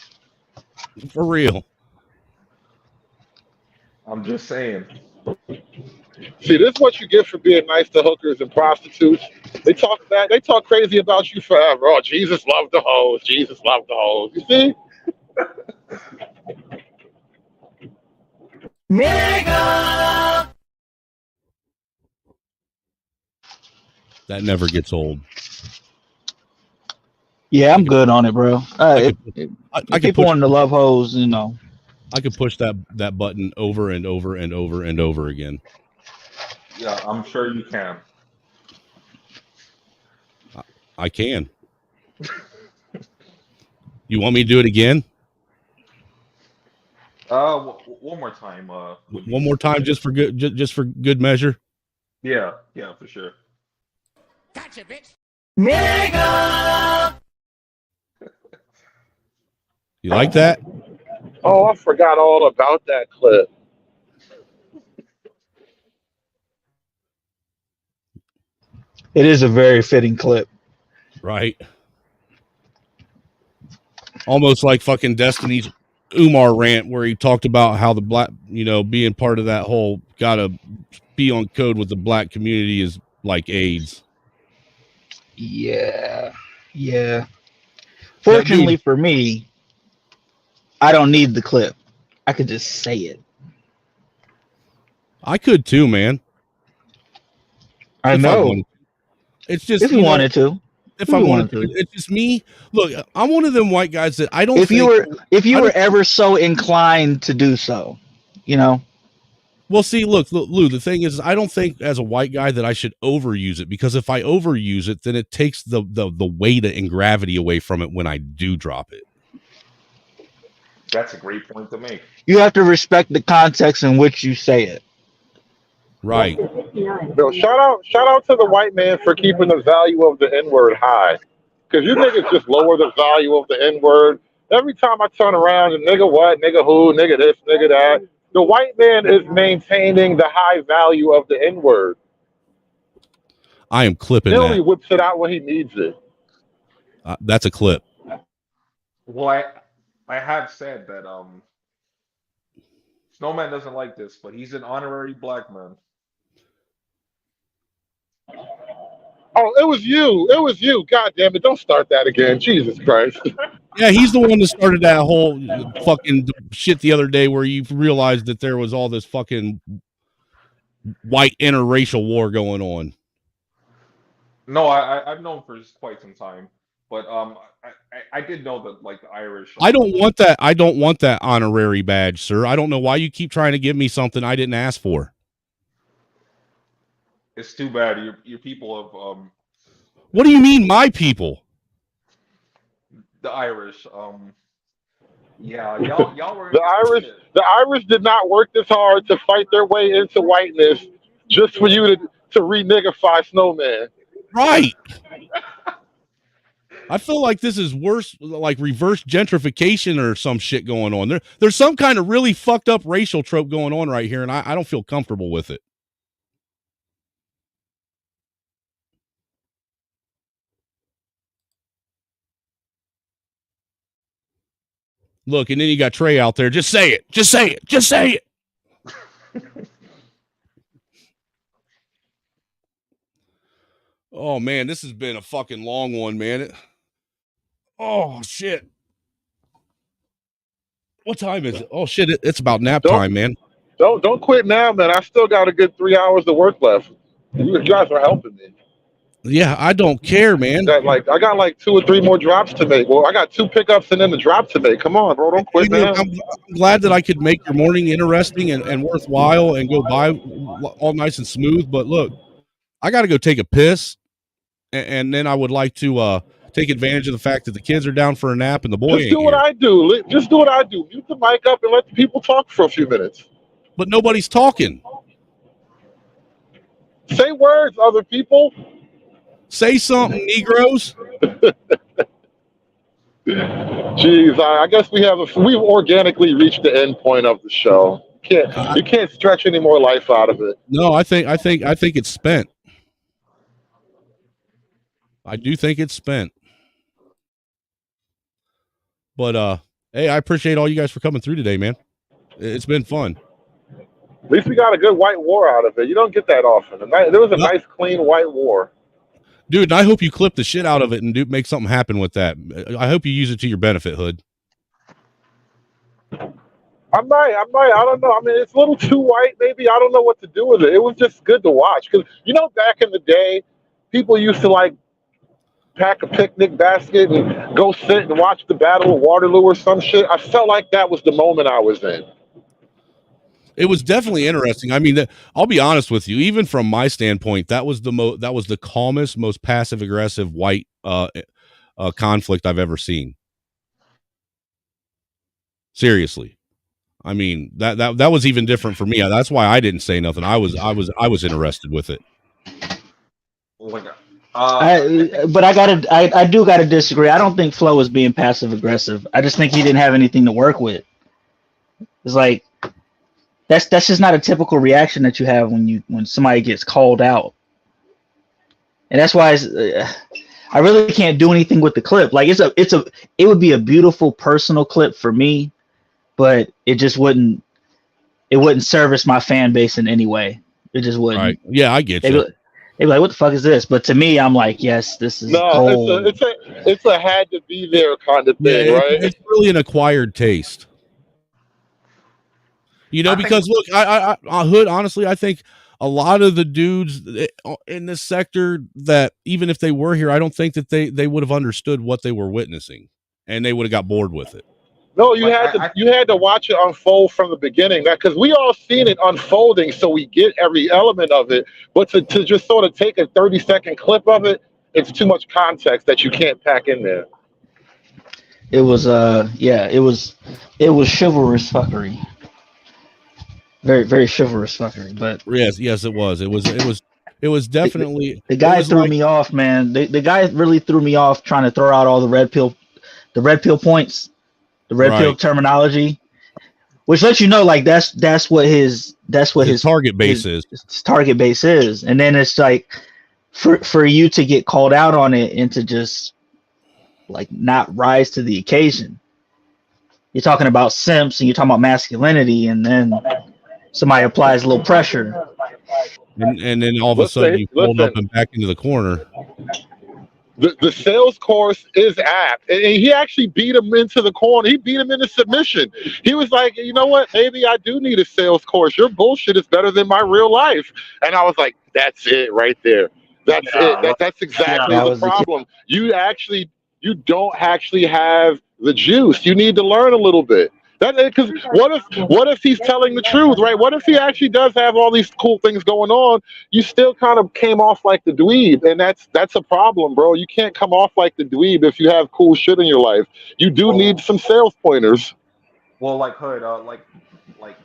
G: For real.
I: I'm just saying.
W: See, this is what you get for being nice to hookers and prostitutes. They talk bad. They talk crazy about you forever. Oh, Jesus loved the hoes. Jesus loved the hoes. You see?
N: Nigga!
G: That never gets old.
O: Yeah, I'm good on it, bro.
G: I could
O: People
G: push,
O: want to love hoes, you know.
G: I could push that button over and over and over and over again.
I: Yeah, I'm sure you can.
G: I can. You want me to do it again?
I: One more time.
G: One more time, just for good measure.
I: Yeah, for sure.
N: Gotcha, bitch. Nigga!
G: You like that?
W: Oh, I forgot all about that clip.
O: It is a very fitting clip.
G: Right. Almost like fucking Destiny's Umar rant where he talked about how the black, being part of that whole gotta be on code with the black community is like AIDS.
O: Yeah. Fortunately for me, I don't need the clip. I could just say it.
G: I could too, man.
O: I know.
G: It's just
O: if you wanted to.
G: If I wanted to, it's just me. Look, I'm one of them white guys that I don't.
O: If you were ever so inclined to do so,
G: Well, see, look, Lou. The thing is, I don't think as a white guy that I should overuse it, because if I overuse it, then it takes the weight and gravity away from it when I do drop it.
I: That's a great point to make.
O: You have to respect the context in which you say it.
G: Right.
W: Yo, shout out to the white man for keeping the value of the N-word high. Because you niggas just lower the value of the N-word. Every time I turn around and nigga what, nigga who, nigga this, nigga that. The white man is maintaining the high value of the N-word.
G: I am clipping
W: He only
G: that.
W: whips it out when he needs it.
G: That's a clip.
I: Well, I have said that Snowman doesn't like this, but he's an honorary black man.
W: Oh, it was you. God damn it. Don't start that again. Jesus Christ.
G: Yeah, he's the one that started that whole fucking shit the other day where you realized that there was all this fucking white interracial war going on.
I: No, I've known for quite some time, but I did know that, like, the Irish.
G: I don't want that. I don't want that honorary badge, sir. I don't know why you keep trying to give me something I didn't ask for.
I: It's too bad. Your people have
G: What do you mean, my people?
I: the Irish. Yeah, y'all were
W: The Irish did not work this hard to fight their way into whiteness just for you to re-niggify Snowman.
G: Right. I feel like this is worse, like reverse gentrification or some shit going on. There's some kind of really fucked up racial trope going on right here, and I don't feel comfortable with it. Look, and then you got Trey out there. Just say it. Just say it. Just say it. Oh, man, this has been a fucking long one, man. Oh, shit. What time is it? Oh, shit, it's about nap time, man.
W: Don't quit now, man. I still got a good 3 hours of work left. You guys are helping me.
G: Yeah, I don't care, man.
W: I got like 2 or 3 more drops to make. Well, I got 2 pickups and then the drop to make. Come on, bro. Don't quit now.
G: I'm glad that I could make your morning interesting and worthwhile and go by all nice and smooth. But look, I got to go take a piss, and then I would like to take advantage of the fact that the kids are down for a nap and the boy
W: Just
G: ain't
W: do what
G: here.
W: I do. Just do what I do. Mute the mic up and let the people talk for a few minutes.
G: But nobody's talking.
W: Say words, other people.
G: Say something, Negroes.
W: Jeez, I guess we've organically reached the end point of the show. You can't stretch any more life out of it.
G: No, I think it's spent. I do think it's spent. But hey, I appreciate all you guys for coming through today, man. It's been fun.
W: At least we got a good white war out of it. You don't get that often. There was a nice, clean white war.
G: Dude, and I hope you clip the shit out of it and make something happen with that. I hope you use it to your benefit, Hood.
W: I might. I don't know. I mean, it's a little too white, maybe. I don't know what to do with it. It was just good to watch. Because, back in the day, people used to, pack a picnic basket and go sit and watch the Battle of Waterloo or some shit. I felt like that was the moment I was in.
G: It was definitely interesting. I mean, I'll be honest with you. Even from my standpoint, that was the calmest, most passive aggressive white conflict I've ever seen. Seriously, I mean that was even different for me. That's why I didn't say nothing. I was interested with it.
O: But I do gotta disagree. I don't think Flo was being passive aggressive. I just think he didn't have anything to work with. It's like that's just not a typical reaction that you have when somebody gets called out, and that's why I really can't do anything with the clip. Like it would be a beautiful personal clip for me, but it just wouldn't service my fan base in any way. It just wouldn't.
G: Right. Yeah, I get you.
O: They'd be like, "What the fuck is this?" But to me, I'm like, "Yes, this is gold."
W: It's a had to be there kind of thing, right?
G: It's really an acquired taste. Because look, I Hood, honestly, I think a lot of the dudes in this sector that even if they were here, I don't think that they would have understood what they were witnessing, and they would have got bored with it.
W: No, you had to watch it unfold from the beginning, because we all seen it unfolding, so we get every element of it. But to just sort of take a 30-second clip of it, it's too much context that you can't pack in there.
O: It was it was chivalrous fuckery. Very, very chivalrous fuckery. But
G: yes, it was. It was definitely
O: the guy threw me off, man. The guy really threw me off trying to throw out all the red pill points, the red pill terminology, which lets you know like that's what his
G: target base is.
O: His target base is, and then it's like for you to get called out on it and to just like not rise to the occasion. You're talking about simps and you're talking about masculinity, and then somebody applies a little pressure,
G: and then all of a sudden you fold up and back into the corner.
W: The sales course is apt, and he actually beat him into the corner. He beat him into submission. He was like, "You know what? Maybe I do need a sales course. Your bullshit is better than my real life." And I was like, "That's it right there. That's it. That's exactly the problem. You don't actually have the juice. You need to learn a little bit." Because what if he's telling the truth, right? What if he actually does have all these cool things going on? You still kind of came off like the dweeb, and that's a problem, bro. You can't come off like the dweeb if you have cool shit in your life. You do need some sales pointers.
I: Well, like Hood, like I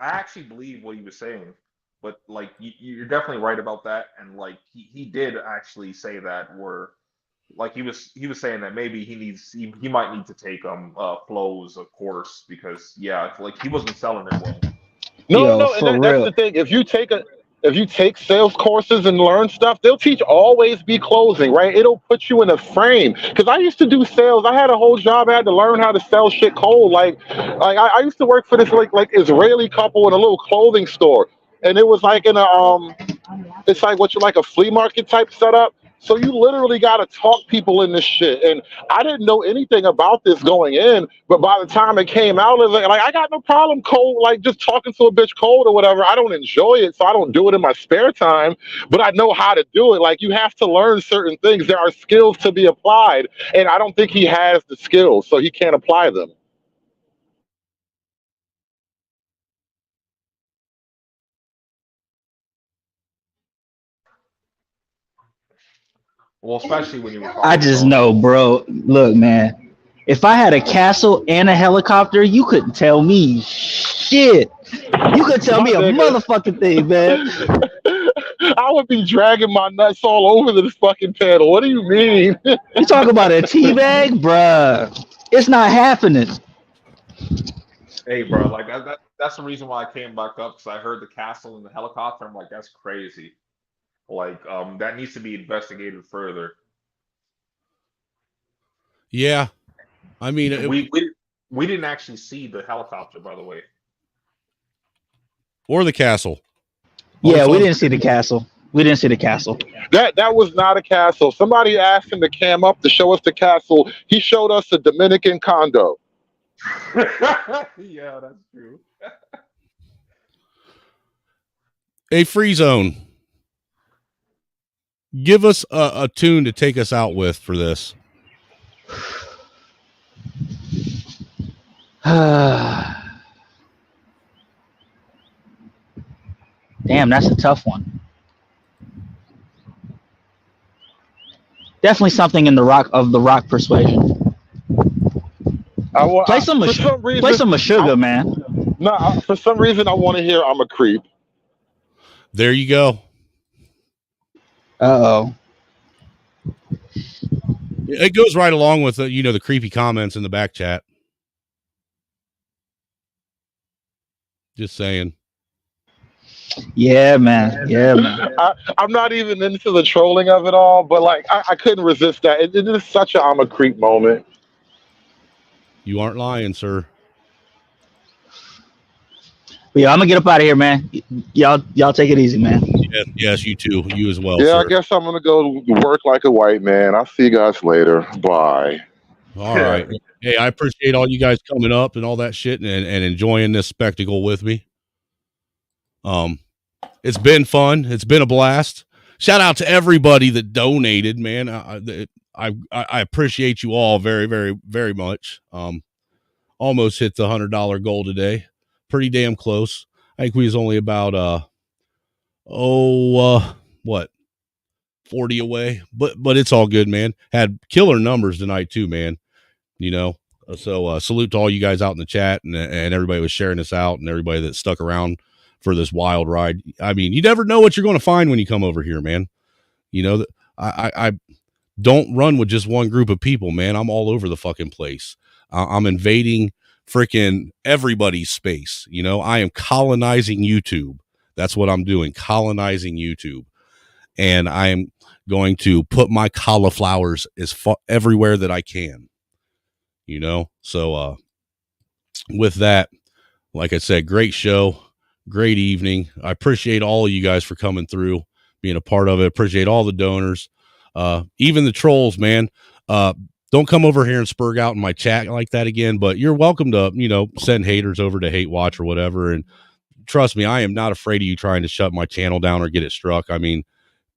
I: actually believe what he was saying, but like you're definitely right about that, and like he did actually say that where. Like he was saying that maybe he might need to take Flo's a course, because like he wasn't selling it well.
W: No, and that's the thing. If you take sales courses and learn stuff, they'll teach always be closing, right? It'll put you in a frame. Because I used to do sales. I had a whole job. I had to learn how to sell shit cold. Like I used to work for this like Israeli couple in a little clothing store, and it was like in a it's like a flea market type setup. So you literally got to talk people in this shit. And I didn't know anything about this going in, but by the time it came out, it was like I got no problem cold, like just talking to a bitch cold or whatever. I don't enjoy it, so I don't do it in my spare time, but I know how to do it. Like you have to learn certain things. There are skills to be applied, and I don't think he has the skills, so he can't apply them.
I: Well, especially when you were
O: I
I: talking
O: just
I: about.
O: know, bro. Look, man. If I had a castle and a helicopter, you couldn't tell me shit. You could tell
W: My
O: me a
W: nigga,
O: motherfucking thing, man.
W: I would be dragging my nuts all over this fucking panel. What do you mean?
O: You talk about a tea bag, bruh. It's not happening.
I: Hey, bro, like that's the reason why I came back up because I heard the castle and the helicopter. I'm like, that's crazy. Like, that needs to be investigated further.
G: Yeah, I mean,
I: We didn't actually see the helicopter, by the way.
G: Or the castle.
O: Yeah, we didn't see the castle. We didn't see the castle.
W: That was not a castle. Somebody asked him to cam up to show us the castle. He showed us a Dominican condo.
I: Yeah, that's true.
G: A Free Zone. Give us a tune to take us out with for this.
O: Damn, that's a tough one. Definitely something in the rock persuasion. Play some Meshuggah, man.
W: No, for some reason I want to hear "I'm a Creep."
G: There you go.
O: Uh-oh.
G: It goes right along with the creepy comments in the back chat. Just saying.
O: Yeah, man. Yeah, man.
W: I'm not even into the trolling of it all, but like I couldn't resist that. It is such a "I'm a Creep" moment.
G: You aren't lying, sir.
O: But yeah, I'm gonna get up out of here, man. Y'all take it easy, man.
G: Yes, you too. You as well,
W: Yeah,
G: sir.
W: I guess I'm gonna go work like a white man. I'll see you guys later. Bye.
G: All right. Hey, I appreciate all you guys coming up and all that shit and enjoying this spectacle with me. It's been fun. It's been a blast. Shout out to everybody that donated, man. I appreciate you all very, very, very much. Almost hit the $100 goal today. Pretty damn close. I think we was only about 40 away, but it's all good, man. Had killer numbers tonight too, man. So salute to all you guys out in the chat and everybody was sharing this out and everybody that stuck around for this wild ride. I mean, you never know what you're going to find when you come over here, man. I don't run with just one group of people, man. I'm all over the fucking place. I'm invading freaking everybody's space. I am colonizing YouTube. That's what I'm doing, colonizing YouTube. And I am going to put my cauliflowers everywhere that I can. So with that, like I said, great show, great evening. I appreciate all of you guys for coming through, being a part of it. Appreciate all the donors, even the trolls, man. Don't come over here and spurg out in my chat like that again, but you're welcome to, send haters over to Hate Watch or whatever. And trust me, I am not afraid of you trying to shut my channel down or get it struck. I mean,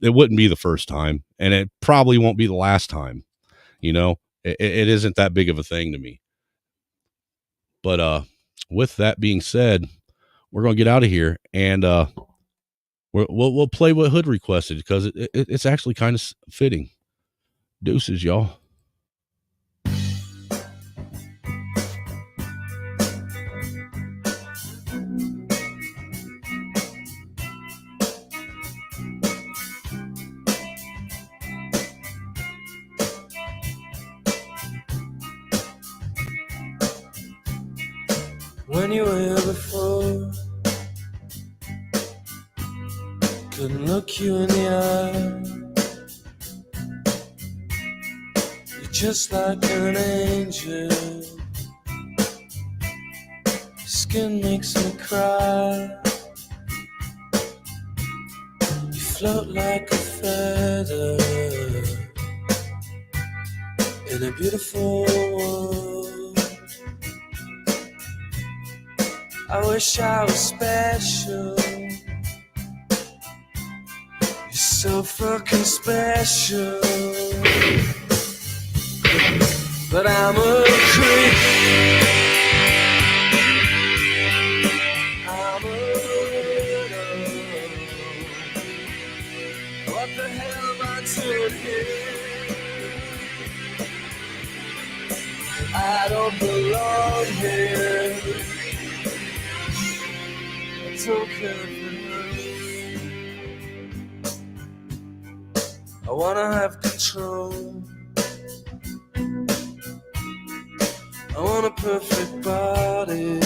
G: it wouldn't be the first time and it probably won't be the last time. It isn't that big of a thing to me. But with that being said, we're going to get out of here and we'll play what Hood requested because it's actually kind of fitting. Deuces, y'all.
E: When you were here before, couldn't look you in the eye. You're just like an angel. Your skin makes me cry. You float like a feather in a beautiful world. I wish I was special. You're so fucking special. But I'm a creep. I'm a weirdo. What the hell am I doing here?
F: so perfect. I wanna have control. I want a perfect body.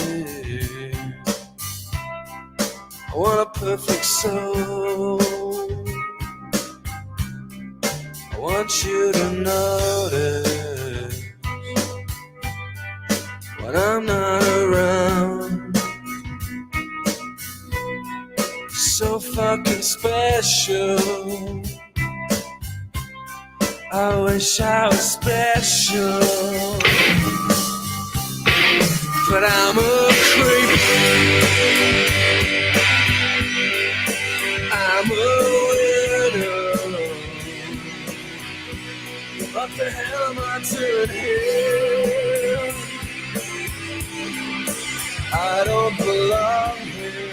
F: I want a perfect soul. I want you to notice when I'm not around. So fucking special. I wish I was special, but I'm a creep. I'm a widow. What the hell am I doing here? I don't belong here.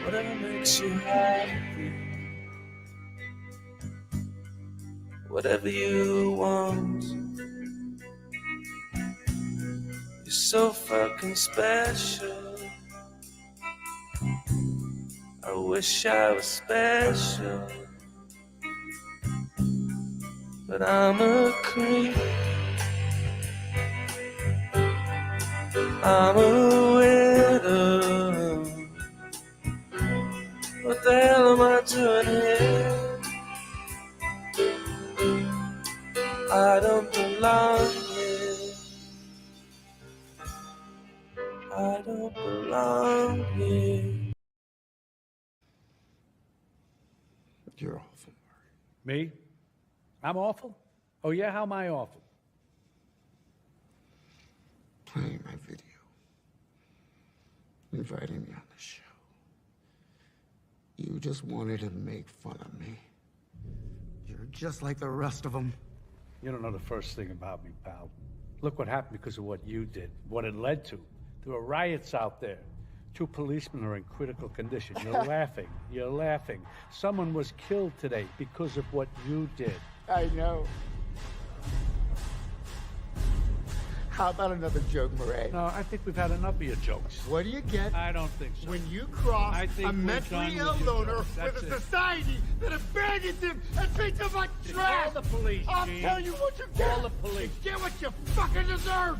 F: Whatever makes you happy, whatever you want. You're so fucking special. I wish I was special, but I'm a creep. I'm a widow. What the hell am I doing here? I don't belong here. I don't belong here.
H: You're awful.
Q: Me? I'm awful? Oh yeah, how am I awful?
H: Playing my video. Inviting me on the show. You just wanted to make fun of me. You're just like the rest of them.
Q: You don't know the first thing about me, pal. Look what happened because of what you did, what it led to. There were riots out there. 2 policemen are in critical condition. You're laughing. You're laughing. Someone was killed today because of what you did.
H: I know. How about another joke, Murray?
Q: No, I think we've had enough of your jokes.
H: What do you get?
Q: I don't think so.
H: When you cross
Q: I think
H: a
Q: we're
H: mentally
Q: done
H: ill
Q: with your
H: loner
Q: jokes.
H: with
Q: That's
H: a
Q: it.
H: society that abandons him and treats him like trash.
Q: Call the police,
H: I'll
Q: Gene.
H: tell you what you get.
Q: Call the police.
H: You get what you fucking deserve.